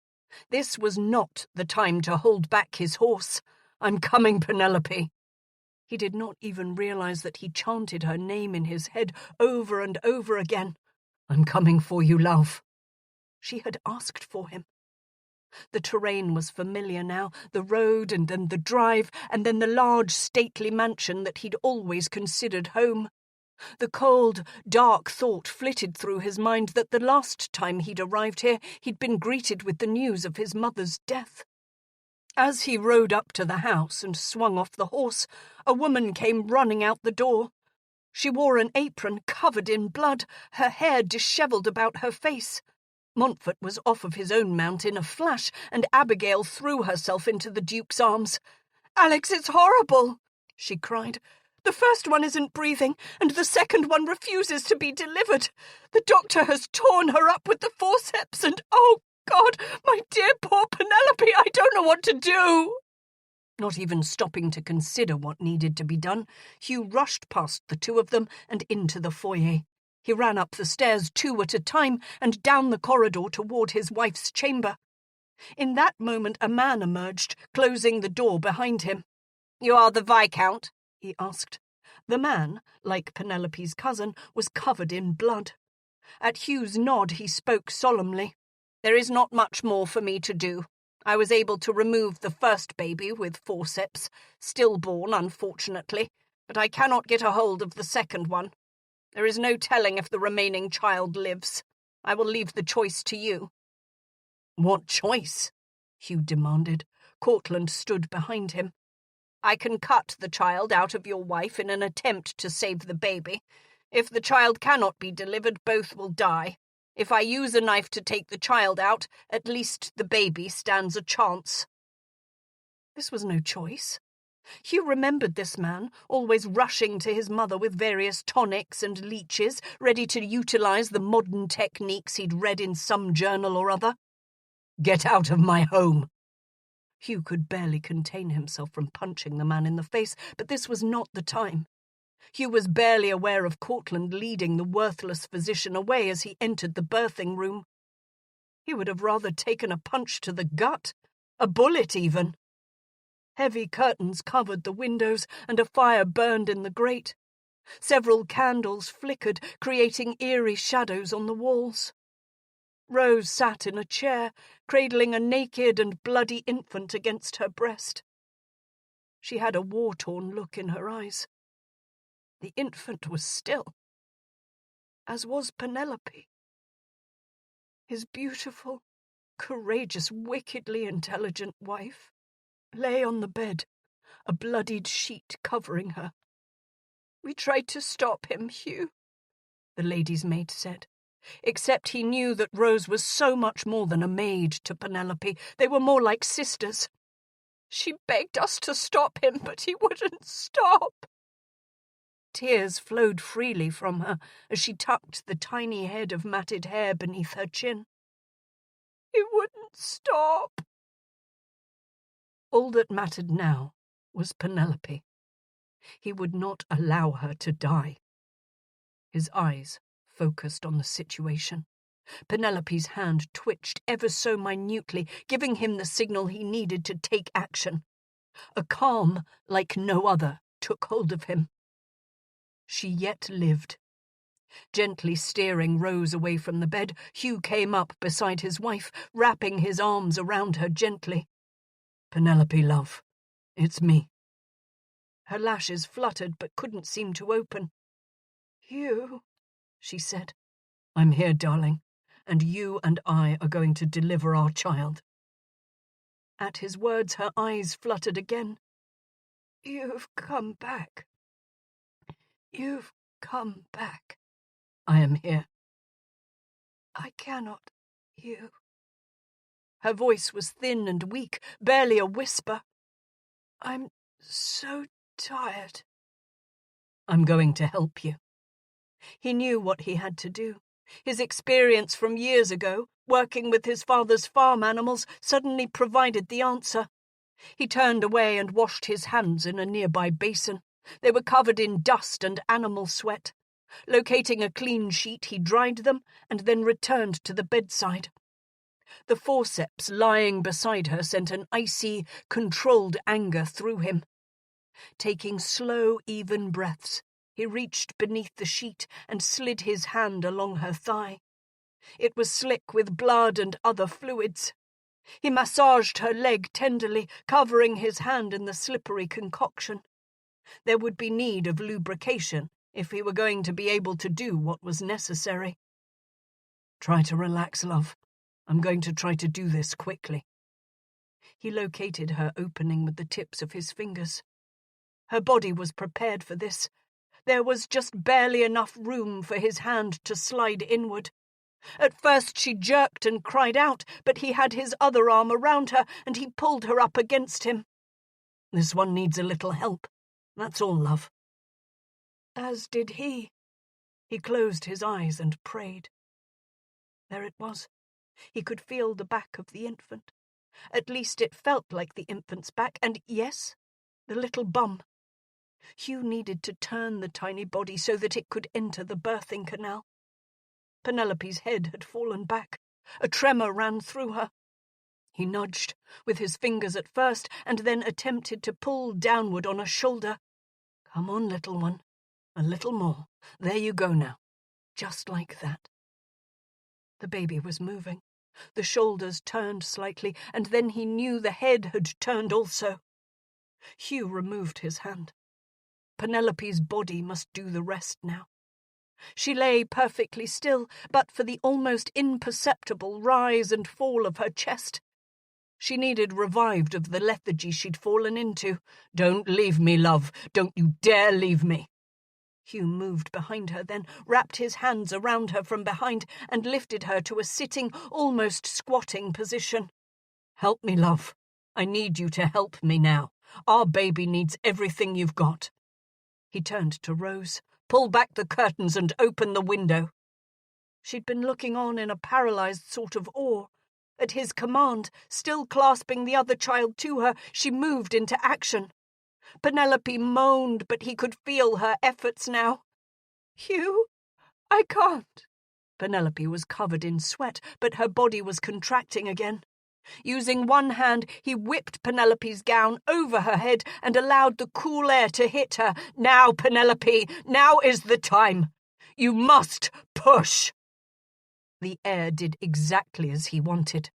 This was not the time to hold back his horse. "I'm coming, Penelope." He did not even realize that he chanted her name in his head over and over again. "I'm coming for you, love." She had asked for him. The terrain was familiar now, the road and then the drive, and then the large, stately mansion that he'd always considered home. The cold, dark thought flitted through his mind that the last time he'd arrived here, he'd been greeted with the news of his mother's death. As he rode up to the house and swung off the horse, a woman came running out the door. She wore an apron covered in blood, her hair dishevelled about her face. Montfort was off of his own mount in a flash, and Abigail threw herself into the Duke's arms. "Alex, it's horrible!" she cried. "The first one isn't breathing, and the second one refuses to be delivered. The doctor has torn her up with the forceps, and oh, God, my dear poor Penelope, I don't know what to do." Not even stopping to consider what needed to be done, Hugh rushed past the 2 of them and into the foyer. He ran up the stairs 2 at a time and down the corridor toward his wife's chamber. In that moment a man emerged, closing the door behind him. "You are the Viscount?" he asked. The man, like Penelope's cousin, was covered in blood. At Hugh's nod, he spoke solemnly. "There is not much more for me to do. I was able to remove the first baby with forceps, stillborn, unfortunately, but I cannot get a hold of the second one. There is no telling if the remaining child lives. I will leave the choice to you." "What choice?" Hugh demanded. Cortland stood behind him. "I can cut the child out of your wife in an attempt to save the baby. If the child cannot be delivered, both will die. If I use a knife to take the child out, at least the baby stands a chance." This was no choice. Hugh remembered this man, always rushing to his mother with various tonics and leeches, ready to utilize the modern techniques he'd read in some journal or other. "Get out of my home!" Hugh could barely contain himself from punching the man in the face, but this was not the time. Hugh was barely aware of Cortland leading the worthless physician away as he entered the birthing room. He would have rather taken a punch to the gut, a bullet even. Heavy curtains covered the windows, and a fire burned in the grate. Several candles flickered, creating eerie shadows on the walls. Rose sat in a chair, cradling a naked and bloody infant against her breast. She had a war-torn look in her eyes. The infant was still, as was Penelope. His beautiful, courageous, wickedly intelligent wife lay on the bed, a bloodied sheet covering her. "We tried to stop him, Hugh," the lady's maid said. Except he knew that Rose was so much more than a maid to Penelope. They were more like sisters. "She begged us to stop him, but he wouldn't stop." Tears flowed freely from her as she tucked the tiny head of matted hair beneath her chin. "He wouldn't stop." All that mattered now was Penelope. He would not allow her to die. His eyes focused on the situation. Penelope's hand twitched ever so minutely, giving him the signal he needed to take action. A calm like no other took hold of him. She yet lived. Gently steering Rose away from the bed, Hugh came up beside his wife, wrapping his arms around her gently. "Penelope, love, it's me." Her lashes fluttered but couldn't seem to open. "Hugh," she said. "I'm here, darling, and you and I are going to deliver our child." At his words, her eyes fluttered again. "You've come back. You've come back." "I am here." "I cannot, Hugh." Her voice was thin and weak, barely a whisper. "I'm so tired." "I'm going to help you." He knew what he had to do. His experience from years ago, working with his father's farm animals, suddenly provided the answer. He turned away and washed his hands in a nearby basin. They were covered in dust and animal sweat. Locating a clean sheet, he dried them and then returned to the bedside. The forceps lying beside her sent an icy, controlled anger through him. Taking slow, even breaths, he reached beneath the sheet and slid his hand along her thigh. It was slick with blood and other fluids. He massaged her leg tenderly, covering his hand in the slippery concoction. There would be need of lubrication if he were going to be able to do what was necessary. "Try to relax, love. I'm going to try to do this quickly." He located her opening with the tips of his fingers. Her body was prepared for this. There was just barely enough room for his hand to slide inward. At first she jerked and cried out, but he had his other arm around her and he pulled her up against him. "This one needs a little help. That's all, love." As did he. He closed his eyes and prayed. There it was. He could feel the back of the infant. At least it felt like the infant's back, and yes, the little bum. Hugh needed to turn the tiny body so that it could enter the birthing canal. Penelope's head had fallen back. A tremor ran through her. He nudged, with his fingers at first, and then attempted to pull downward on a shoulder. "Come on, little one. A little more. There you go now. Just like that. The baby was moving. The shoulders turned slightly, and then he knew the head had turned also. Hugh removed his hand. Penelope's body must do the rest now. She lay perfectly still, but for the almost imperceptible rise and fall of her chest. She needed revived of the lethargy she'd fallen into. "Don't leave me, love. Don't you dare leave me." Hugh moved behind her, then wrapped his hands around her from behind and lifted her to a sitting, almost squatting position. "Help me, love. I need you to help me now. Our baby needs everything you've got." He turned to Rose. "Pull back the curtains and open the window." She'd been looking on in a paralyzed sort of awe. At his command, still clasping the other child to her, she moved into action. Penelope moaned, but he could feel her efforts now. "Hugh, I can't." Penelope was covered in sweat, but her body was contracting again. Using one hand, he whipped Penelope's gown over her head and allowed the cool air to hit her. "Now, Penelope, now is the time. You must push." The air did exactly as he wanted.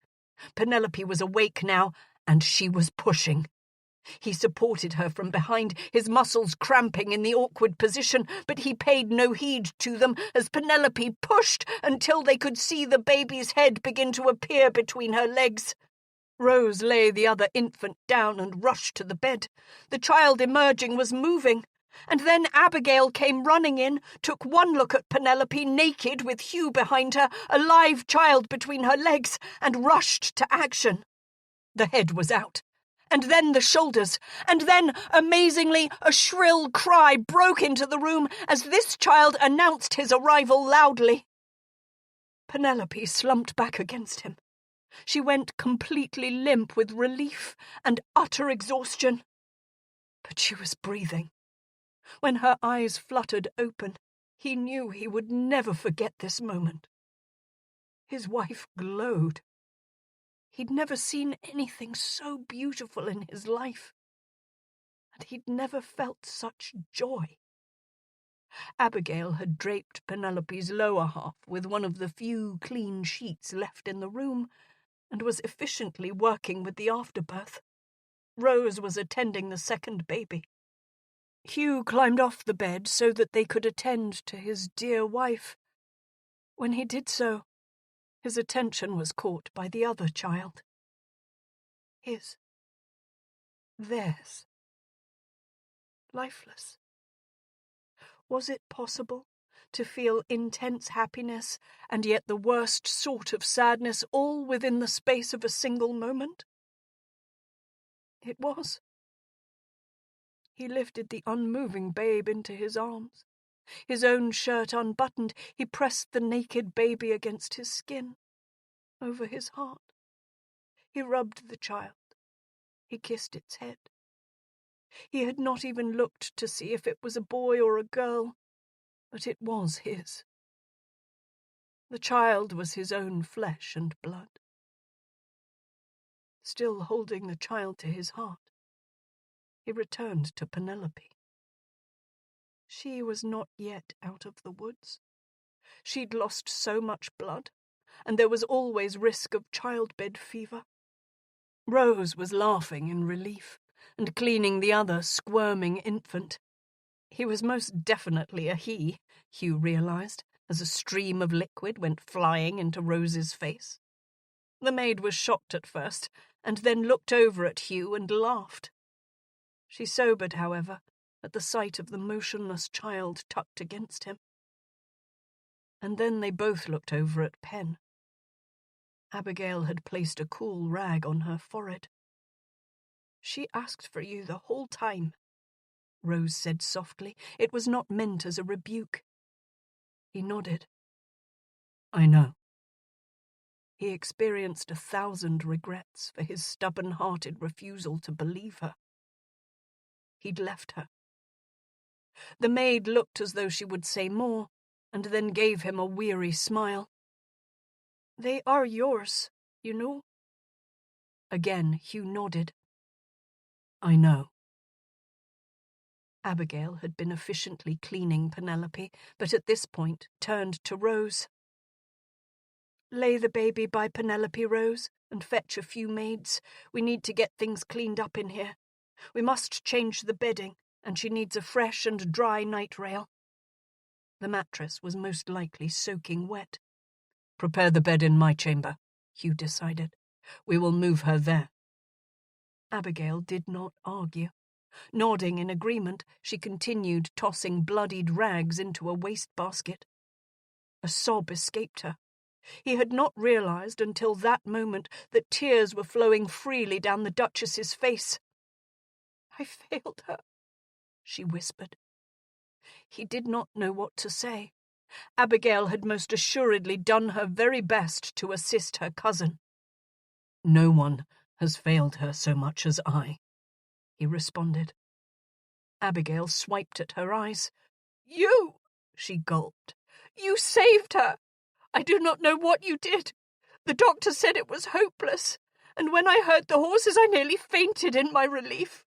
Penelope was awake now, and she was pushing. He supported her from behind, his muscles cramping in the awkward position, but he paid no heed to them as Penelope pushed until they could see the baby's head begin to appear between her legs. Rose lay the other infant down and rushed to the bed. The child emerging was moving. And then Abigail came running in, took one look at Penelope naked with Hugh behind her, a live child between her legs, and rushed to action. The head was out. And then the shoulders, and then, amazingly, a shrill cry broke into the room as this child announced his arrival loudly. Penelope slumped back against him. She went completely limp with relief and utter exhaustion. But she was breathing. When her eyes fluttered open, he knew he would never forget this moment. His wife glowed. He'd never seen anything so beautiful in his life, and he'd never felt such joy. Abigail had draped Penelope's lower half with one of the few clean sheets left in the room, and was efficiently working with the afterbirth. Rose was attending the second baby. Hugh climbed off the bed so that they could attend to his dear wife. When he did so, his attention was caught by the other child. His. Theirs. Lifeless. Was it possible to feel intense happiness and yet the worst sort of sadness all within the space of a single moment? It was. He lifted the unmoving babe into his arms. His own shirt unbuttoned, he pressed the naked baby against his skin, over his heart. He rubbed the child. He kissed its head. He had not even looked to see if it was a boy or a girl, but it was his. The child was his own flesh and blood. Still holding the child to his heart, he returned to Penelope. She was not yet out of the woods. She'd lost so much blood, and there was always risk of childbed fever. Rose was laughing in relief and cleaning the other squirming infant. He was most definitely a he, Hugh realized, as a stream of liquid went flying into Rose's face. The maid was shocked at first, and then looked over at Hugh and laughed. She sobered, however, at the sight of the motionless child tucked against him. And then they both looked over at Pen. Abigail had placed a cool rag on her forehead. "She asked for you the whole time," Rose said softly. It was not meant as a rebuke. He nodded. "I know." He experienced 1,000 regrets for his stubborn-hearted refusal to believe her. He'd left her. The maid looked as though she would say more, and then gave him a weary smile. "They are yours, you know." Again Hugh nodded. "I know." Abigail had been efficiently cleaning Penelope, but at this point turned to Rose. "Lay the baby by Penelope, Rose, and fetch a few maids. We need to get things cleaned up in here. We must change the bedding, and she needs a fresh and dry night rail." The mattress was most likely soaking wet. "Prepare the bed in my chamber," Hugh decided. "We will move her there." Abigail did not argue. Nodding in agreement, she continued tossing bloodied rags into a wastebasket. A sob escaped her. He had not realized until that moment that tears were flowing freely down the Duchess's face. "I failed her," she whispered. He did not know what to say. Abigail had most assuredly done her very best to assist her cousin. "No one has failed her so much as I," he responded. Abigail swiped at her eyes. "You," she gulped. "You saved her. I do not know what you did. The doctor said it was hopeless, and when I heard the horses I nearly fainted in my relief."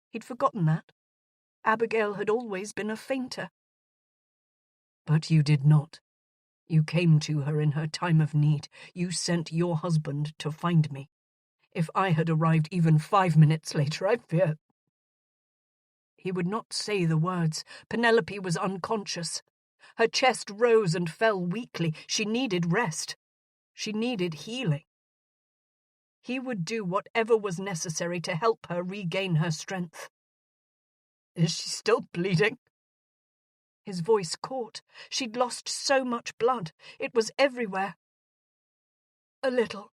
He'd forgotten that. Abigail had always been a fainter. "But you did not. You came to her in her time of need. You sent your husband to find me. If I had arrived even 5 minutes later, I fear—" He would not say the words. Penelope was unconscious. Her chest rose and fell weakly. She needed rest. She needed healing. He would do whatever was necessary to help her regain her strength. "Is she still bleeding?" His voice caught. She'd lost so much blood. It was everywhere. "A little.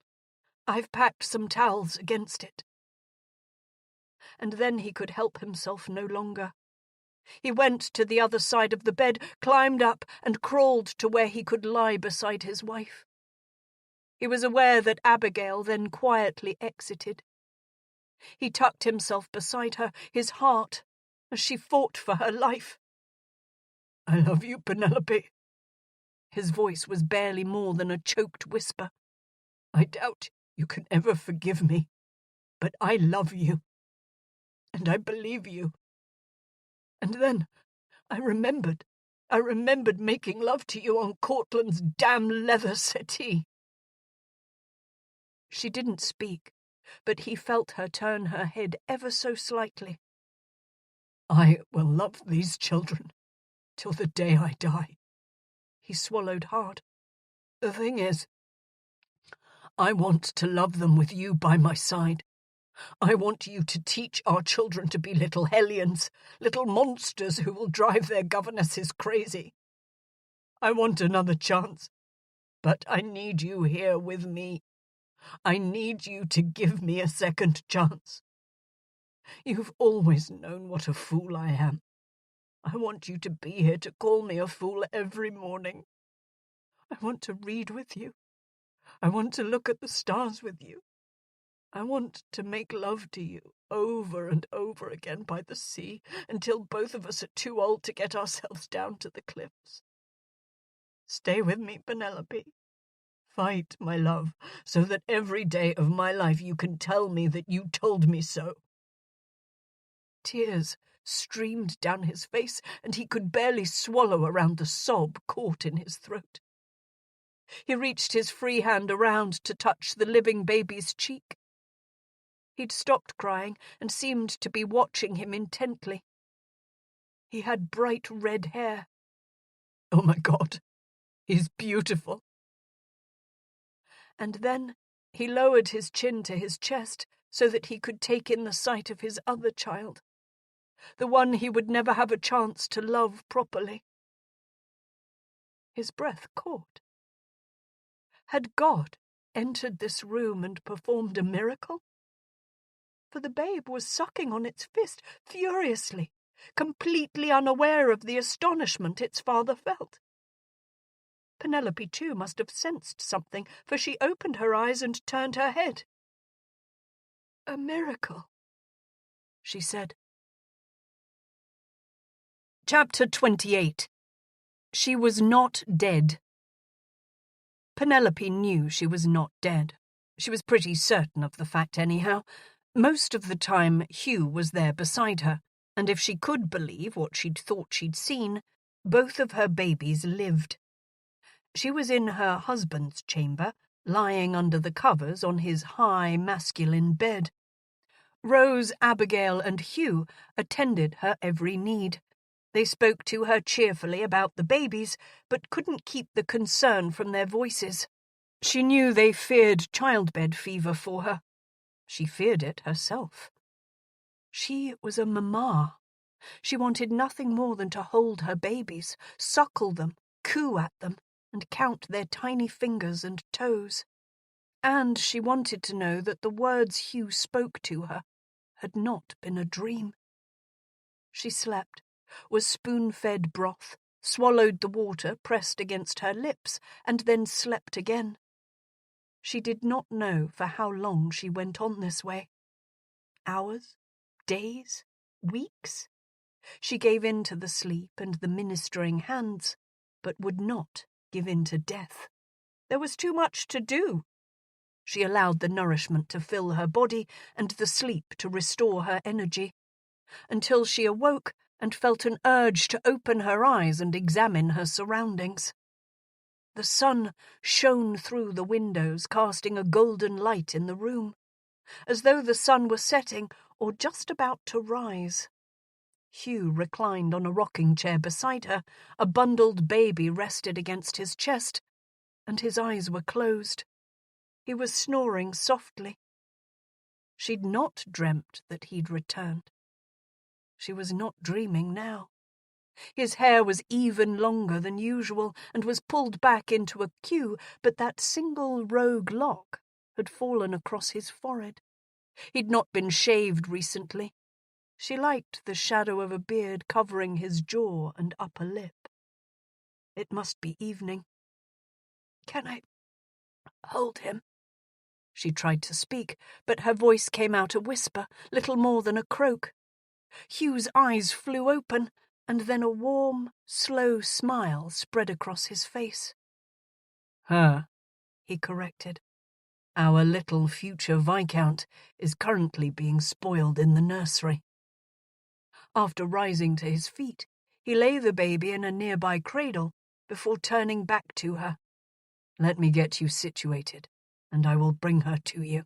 I've packed some towels against it." And then he could help himself no longer. He went to the other side of the bed, climbed up, and crawled to where he could lie beside his wife. He was aware that Abigail then quietly exited. He tucked himself beside her, his heart, as she fought for her life. "I love you, Penelope." His voice was barely more than a choked whisper. "I doubt you can ever forgive me, but I love you. And I believe you." And then I remembered making love to you on Cortland's damn leather settee. She didn't speak, but he felt her turn her head ever so slightly. "I will love these children till the day I die." He swallowed hard. "The thing is, I want to love them with you by my side. I want you to teach our children to be little hellions, little monsters who will drive their governesses crazy. I want another chance, but I need you here with me. I need you to give me a second chance. You've always known what a fool I am. I want you to be here to call me a fool every morning. I want to read with you. I want to look at the stars with you. I want to make love to you over and over again by the sea until both of us are too old to get ourselves down to the cliffs. Stay with me, Penelope. Fight, my love, so that every day of my life you can tell me that you told me so." Tears streamed down his face, and he could barely swallow around the sob caught in his throat. He reached his free hand around to touch the living baby's cheek. He'd stopped crying and seemed to be watching him intently. He had bright red hair. "Oh my God, he's beautiful." And then he lowered his chin to his chest so that he could take in the sight of his other child, the one he would never have a chance to love properly. His breath caught. Had God entered this room and performed a miracle? For the babe was sucking on its fist furiously, completely unaware of the astonishment its father felt. Penelope, too, must have sensed something, for she opened her eyes and turned her head. "A miracle," she said. Chapter 28. She was not dead. Penelope knew she was not dead. She was pretty certain of the fact anyhow. Most of the time, Hugh was there beside her, and if she could believe what she'd thought she'd seen, both of her babies lived. She was in her husband's chamber, lying under the covers on his high, masculine bed. Rose, Abigail, and Hugh attended her every need. They spoke to her cheerfully about the babies, but couldn't keep the concern from their voices. She knew they feared childbed fever for her. She feared it herself. She was a mamma. She wanted nothing more than to hold her babies, suckle them, coo at them, and count their tiny fingers and toes. And she wanted to know that the words Hugh spoke to her had not been a dream. She slept, was spoon-fed broth, swallowed the water pressed against her lips, and then slept again. She did not know for how long she went on this way. Hours? Days? Weeks? She gave in to the sleep and the ministering hands, but would not give in to death. There was too much to do. She allowed the nourishment to fill her body and the sleep to restore her energy, until she awoke and felt an urge to open her eyes and examine her surroundings. The sun shone through the windows, casting a golden light in the room, as though the sun were setting or just about to rise. Hugh reclined on a rocking chair beside her, a bundled baby rested against his chest, and his eyes were closed. He was snoring softly. She'd not dreamt that he'd returned. She was not dreaming now. His hair was even longer than usual and was pulled back into a queue, but that single rogue lock had fallen across his forehead. He'd not been shaved recently. She liked the shadow of a beard covering his jaw and upper lip. It must be evening. "Can I hold him?" She tried to speak, but her voice came out a whisper, little more than a croak. Hugh's eyes flew open, and then a warm, slow smile spread across his face. "Her," he corrected. "Our little future Viscount is currently being spoiled in the nursery." After rising to his feet, he lay the baby in a nearby cradle before turning back to her. "Let me get you situated, and I will bring her to you."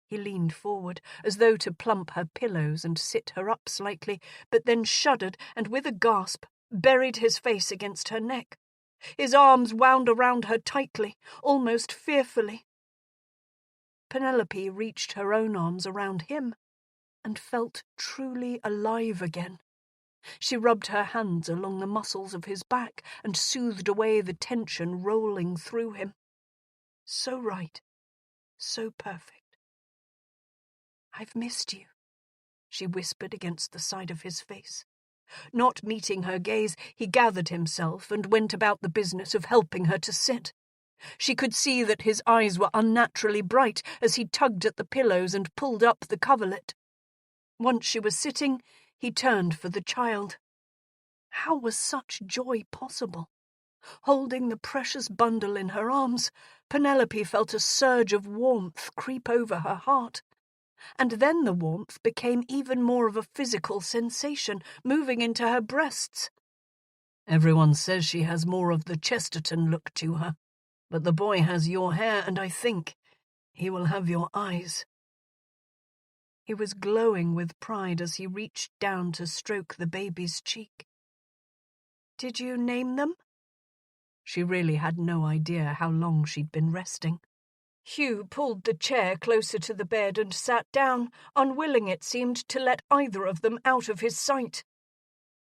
He leaned forward, as though to plump her pillows and sit her up slightly, but then shuddered and, with a gasp, buried his face against her neck. His arms wound around her tightly, almost fearfully. Penelope reached her own arms around him and felt truly alive again. She rubbed her hands along the muscles of his back and soothed away the tension rolling through him. So right, so perfect. "I've missed you," she whispered against the side of his face. Not meeting her gaze, he gathered himself and went about the business of helping her to sit. She could see that his eyes were unnaturally bright as he tugged at the pillows and pulled up the coverlet. Once she was sitting, he turned for the child. How was such joy possible? Holding the precious bundle in her arms, Penelope felt a surge of warmth creep over her heart. And then the warmth became even more of a physical sensation, moving into her breasts. "Everyone says she has more of the Chesterton look to her, but the boy has your hair, and I think he will have your eyes." He was glowing with pride as he reached down to stroke the baby's cheek. "Did you name them?" She really had no idea how long she'd been resting. Hugh pulled the chair closer to the bed and sat down, unwilling, it seemed, to let either of them out of his sight.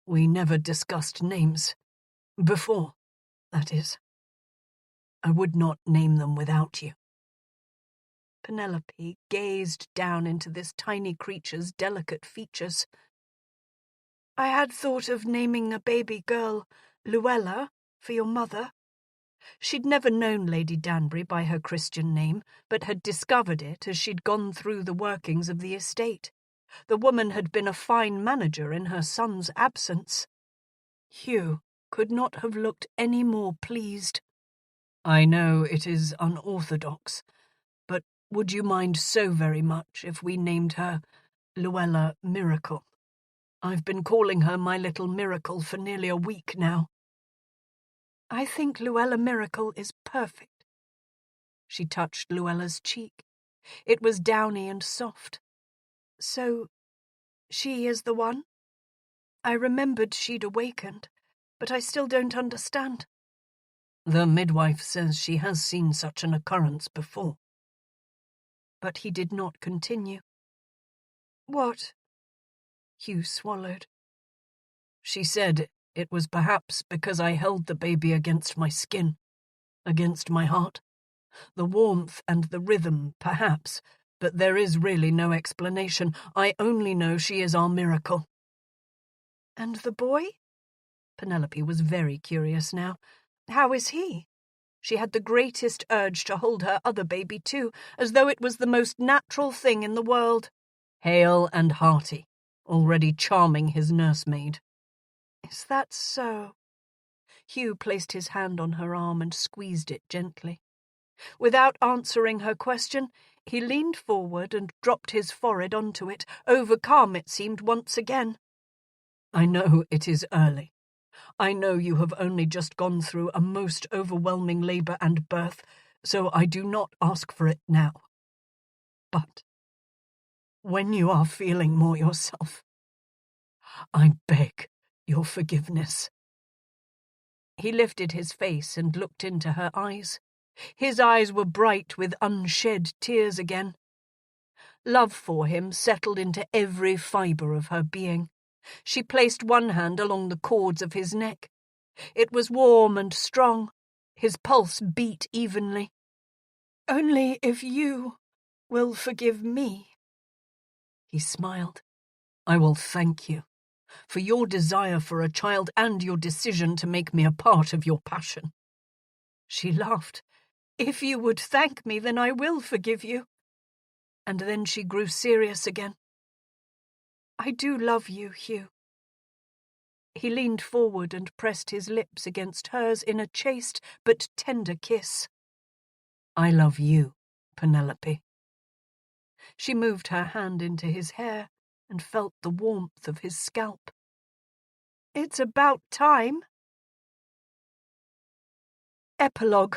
"We never discussed names. Before, that is. I would not name them without you." Penelope gazed down into this tiny creature's delicate features. "I had thought of naming a baby girl Luella for your mother." She'd never known Lady Danbury by her Christian name, but had discovered it as she'd gone through the workings of the estate. The woman had been a fine manager in her son's absence. Hugh could not have looked any more pleased. "I know it is unorthodox, but would you mind so very much if we named her Luella Miracle?" I've been calling her my little miracle for nearly a week now.
I think Luella Miracle is perfect.
She touched Luella's cheek. It was downy and soft.
So, she is the one? I remembered she'd awakened, but I still don't understand.
The midwife says she has seen such an occurrence before.
But he did not continue. What?
Hugh swallowed. She said it was perhaps because I held the baby against my skin, against my heart. The warmth and the rhythm, perhaps, but there is really no explanation. I only know she is our miracle.
And the boy?
Penelope was very curious now. How is he? She had the greatest urge to hold her other baby too, as though it was the most natural thing in the world. Hale and hearty, already charming his nursemaid.
Is that so?
Hugh placed his hand on her arm and squeezed it gently. Without answering her question, he leaned forward and dropped his forehead onto it, overcome, it seemed, once again. I know it is early. I know you have only just gone through a most overwhelming labour and birth, so I do not ask for it now. But when you are feeling more yourself, I beg your forgiveness. He lifted his face and looked into her eyes. His eyes were bright with unshed tears again. Love for him settled into every fibre of her being. She placed one hand along the cords of his neck. It was warm and strong. His pulse beat evenly.
Only if you will forgive me.
He smiled. I will thank you for your desire for a child and your decision to make me a part of your passion. She laughed.
If you would thank me, then I will forgive you.
And then she grew serious again.
I do love you, Hugh.
He leaned forward and pressed his lips against hers in a chaste but tender kiss. I love you, Penelope. She moved her hand into his hair and felt the warmth of his scalp.
It's about time.
Epilogue.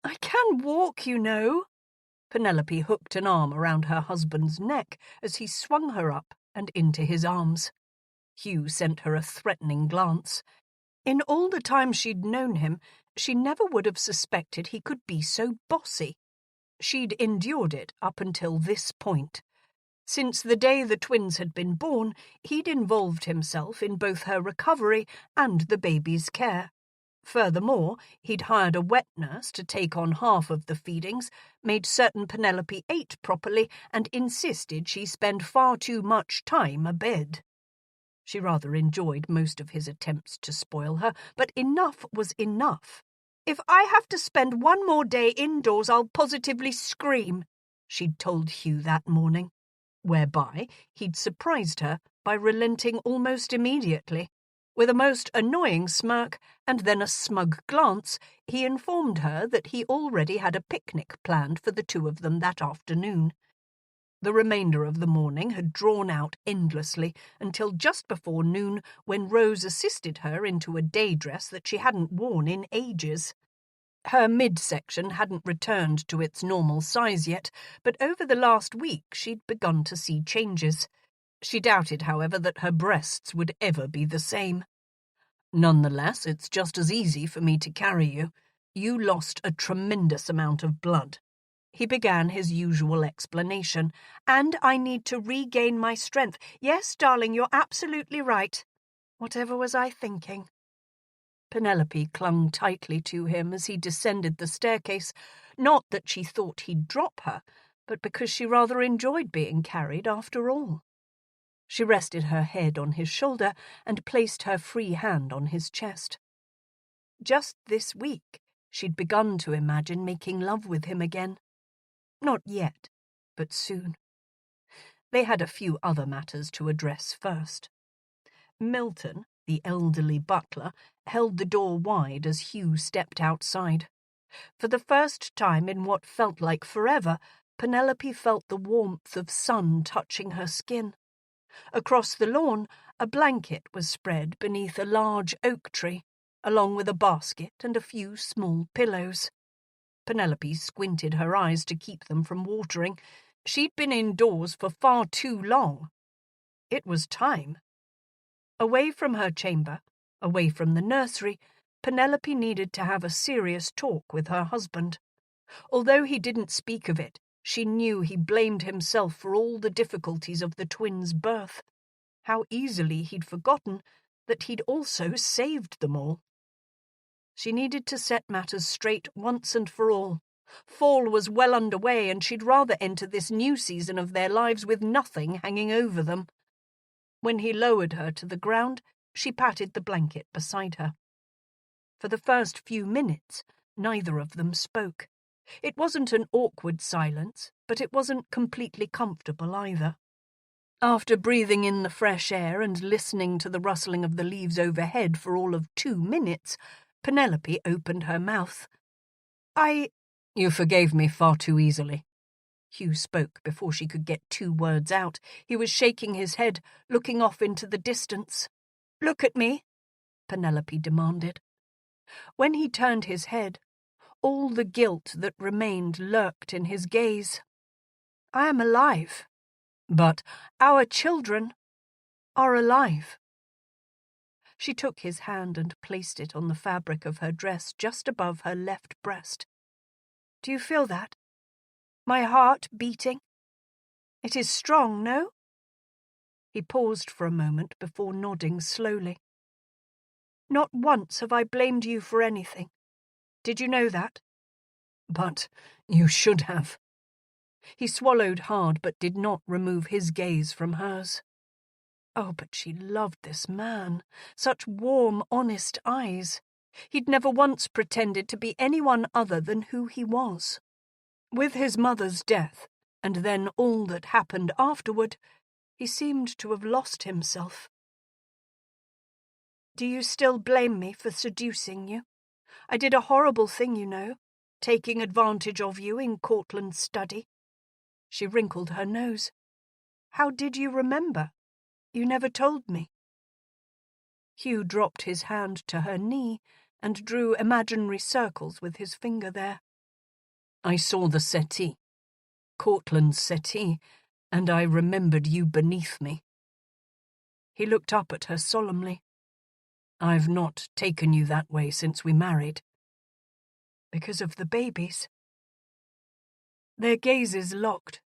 I can walk, you know.
Penelope hooked an arm around her husband's neck as he swung her up and into his arms. Hugh sent her a threatening glance. In all the time she'd known him, she never would have suspected he could be so bossy. She'd endured it up until this point. Since the day the twins had been born, he'd involved himself in both her recovery and the baby's care. Furthermore, he'd hired a wet nurse to take on half of the feedings, made certain Penelope ate properly, and insisted she spend far too much time abed. She rather enjoyed most of his attempts to spoil her, but enough was enough.
If I have to spend one more day indoors, I'll positively scream, she'd told Hugh that morning,
whereby he'd surprised her by relenting almost immediately. With a most annoying smirk and then a smug glance, he informed her that he already had a picnic planned for the two of them that afternoon. The remainder of the morning had drawn out endlessly until just before noon, when Rose assisted her into a day dress that she hadn't worn in ages. Her midsection hadn't returned to its normal size yet, but over the last week she'd begun to see changes. She doubted, however, that her breasts would ever be the same. Nonetheless, it's just as easy for me to carry you. You lost a tremendous amount of blood. He began his usual explanation.
And I need to regain my strength. Yes, darling, you're absolutely right. Whatever was I thinking?
Penelope clung tightly to him as he descended the staircase, not that she thought he'd drop her, but because she rather enjoyed being carried after all. She rested her head on his shoulder and placed her free hand on his chest. Just this week, she'd begun to imagine making love with him again. Not yet, but soon. They had a few other matters to address first. Milton, the elderly butler, held the door wide as Hugh stepped outside. For the first time in what felt like forever, Penelope felt the warmth of sun touching her skin. Across the lawn, a blanket was spread beneath a large oak tree, along with a basket and a few small pillows. Penelope squinted her eyes to keep them from watering. She'd been indoors for far too long. It was time. Away from her chamber, away from the nursery, Penelope needed to have a serious talk with her husband. Although he didn't speak of it, she knew he blamed himself for all the difficulties of the twins' birth. How easily he'd forgotten that he'd also saved them all. She needed to set matters straight once and for all. Fall was well underway, and she'd rather enter this new season of their lives with nothing hanging over them. When he lowered her to the ground, she patted the blanket beside her. For the first few minutes, neither of them spoke. It wasn't an awkward silence, but it wasn't completely comfortable either. After breathing in the fresh air and listening to the rustling of the leaves overhead for all of 2 minutes, Penelope opened her mouth. You forgave me far too easily. Hugh spoke before she could get 2 words out. He was shaking his head, looking off into the distance. "Look at me," Penelope demanded. When he turned his head, all the guilt that remained lurked in his gaze. "I am alive, but our children are alive." She took his hand and placed it on the fabric of her dress just above her left breast. "Do you feel that? My heart beating? It is strong, no?" He paused for a moment before nodding slowly. "Not once have I blamed you for anything. Did you know that?" "But you should have." He swallowed hard but did not remove his gaze from hers. Oh, but she loved this man. Such warm, honest eyes. He'd never once pretended to be anyone other than who he was. With his mother's death, and then all that happened afterward, he seemed to have lost himself. "Do you still blame me for seducing you? I did a horrible thing, you know, taking advantage of you in Cortland's study." She wrinkled her nose. "How did you remember? You never told me." Hugh dropped his hand to her knee and drew imaginary circles with his finger there. "I saw the settee, Cortland's settee, and I remembered you beneath me." He looked up at her solemnly. "I've not taken you that way since we married." "Because of the babies?" Their gazes locked.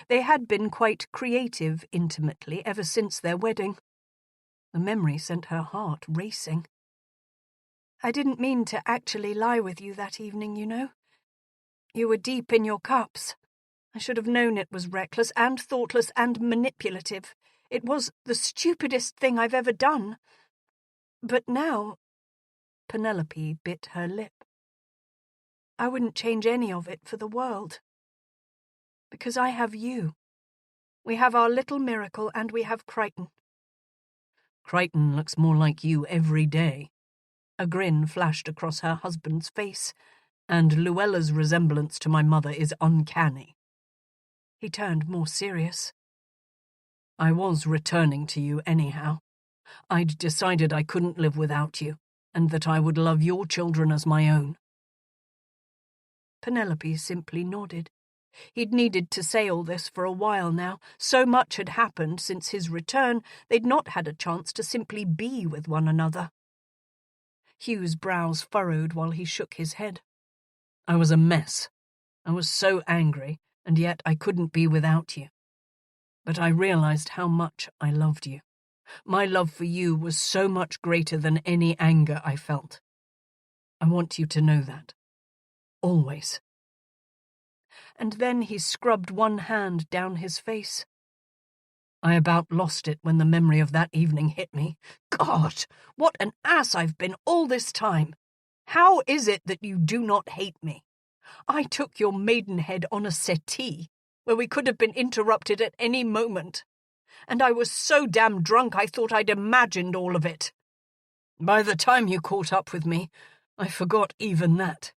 They had been quite creative intimately ever since their wedding. The memory sent her heart racing. "I didn't mean to actually lie with you that evening, you know. You were deep in your cups. I should have known it was reckless and thoughtless and manipulative. It was the stupidest thing I've ever done. But now—" Penelope bit her lip. "I wouldn't change any of it for the world. Because I have you. We have our little miracle, and we have Crichton." "Crichton looks more like you every day." A grin flashed across her husband's face, "and Luella's resemblance to my mother is uncanny." He turned more serious. "I was returning to you anyhow. I'd decided I couldn't live without you, and that I would love your children as my own." Penelope simply nodded. He'd needed to say all this for a while now. So much had happened since his return, they'd not had a chance to simply be with one another. Hugh's brows furrowed while he shook his head. "I was a mess. I was so angry, and yet I couldn't be without you. But I realized how much I loved you. My love for you was so much greater than any anger I felt. I want you to know that. Always." And then he scrubbed one hand down his face. "I about lost it when the memory of that evening hit me. God, what an ass I've been all this time. How is it that you do not hate me? I took your maidenhead on a settee, where we could have been interrupted at any moment. And I was so damn drunk I thought I'd imagined all of it. By the time you caught up with me, I forgot even that.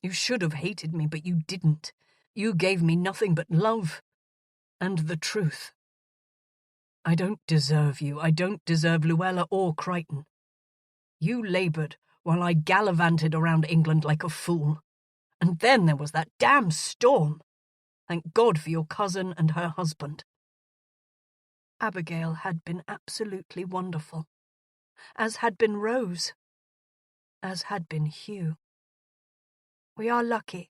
You should have hated me, but you didn't. You gave me nothing but love and the truth." I don't deserve you. I don't deserve Luella or Crichton. You laboured while I gallivanted around England like a fool. And then there was that damn storm. Thank God for your cousin and her husband. Abigail had been absolutely wonderful, as had been Rose, as had been Hugh.
We are lucky,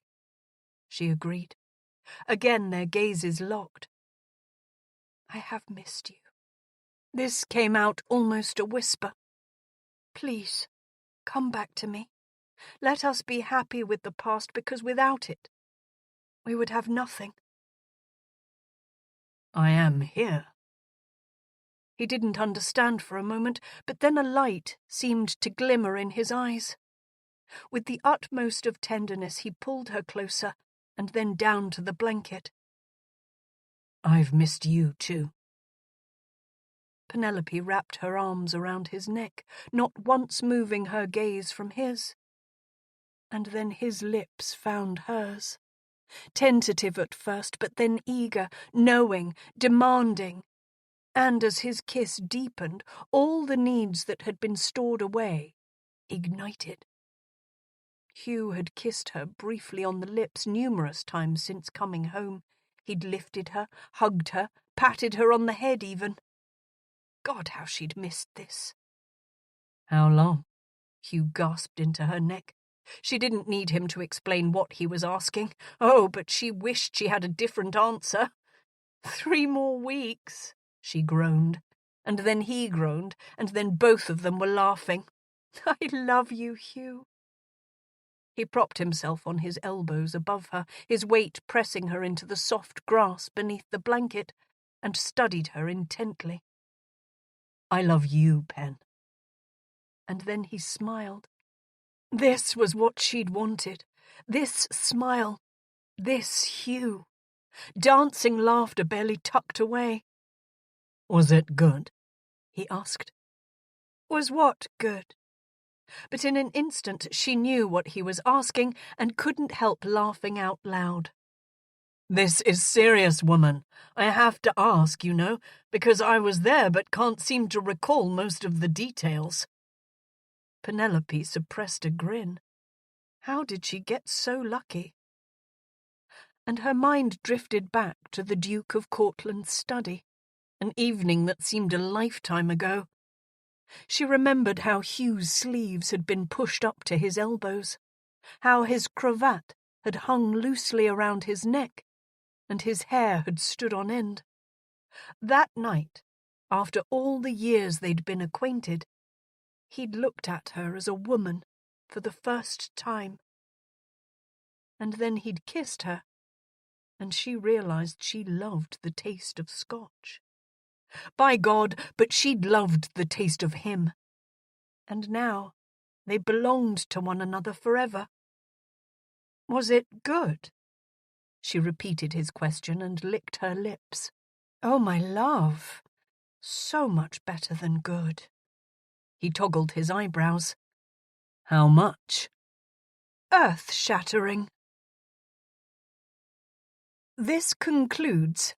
she agreed. Again their gazes locked.
I have missed you.
This came out almost a whisper.
Please, come back to me. Let us be happy with the past, because without it, we would have nothing.
I am here. He didn't understand for a moment, but then a light seemed to glimmer in his eyes. With the utmost of tenderness he pulled her closer and then down to the blanket. I've missed you too. Penelope wrapped her arms around his neck, not once moving her gaze from his. And then his lips found hers. Tentative at first, but then eager, knowing, demanding. And as his kiss deepened, all the needs that had been stored away ignited. Hugh had kissed her briefly on the lips numerous times since coming home. He'd lifted her, hugged her, patted her on the head even. God, how she'd missed this. How long? Hugh gasped into her neck. She didn't need him to explain what he was asking. Oh, but she wished she had a different answer. 3 more weeks, she groaned. And then he groaned, and then both of them were laughing. I love you, Hugh. He propped himself on his elbows above her, his weight pressing her into the soft grass beneath the blanket, and studied her intently. I love you, Pen. And then he smiled. This was what she'd wanted. This smile. This Hugh. Dancing laughter barely tucked away. Was it good? He asked. Was what good? But in an instant she knew what he was asking and couldn't help laughing out loud. This is serious, woman. I have to ask, you know, because I was there but can't seem to recall most of the details. Penelope suppressed a grin. How did she get so lucky? And her mind drifted back to the Duke of Cortland's study, an evening that seemed a lifetime ago. She remembered how Hugh's sleeves had been pushed up to his elbows, how his cravat had hung loosely around his neck, and his hair had stood on end. That night, after all the years they'd been acquainted, he'd looked at her as a woman for the first time. And then he'd kissed her, and she realized she loved the taste of Scotch. By God, but she'd loved the taste of him. And now they belonged to one another forever. Was it good? She repeated his question and licked her lips. Oh, my love, so much better than good. He toggled his eyebrows. How much? Earth-shattering. This concludes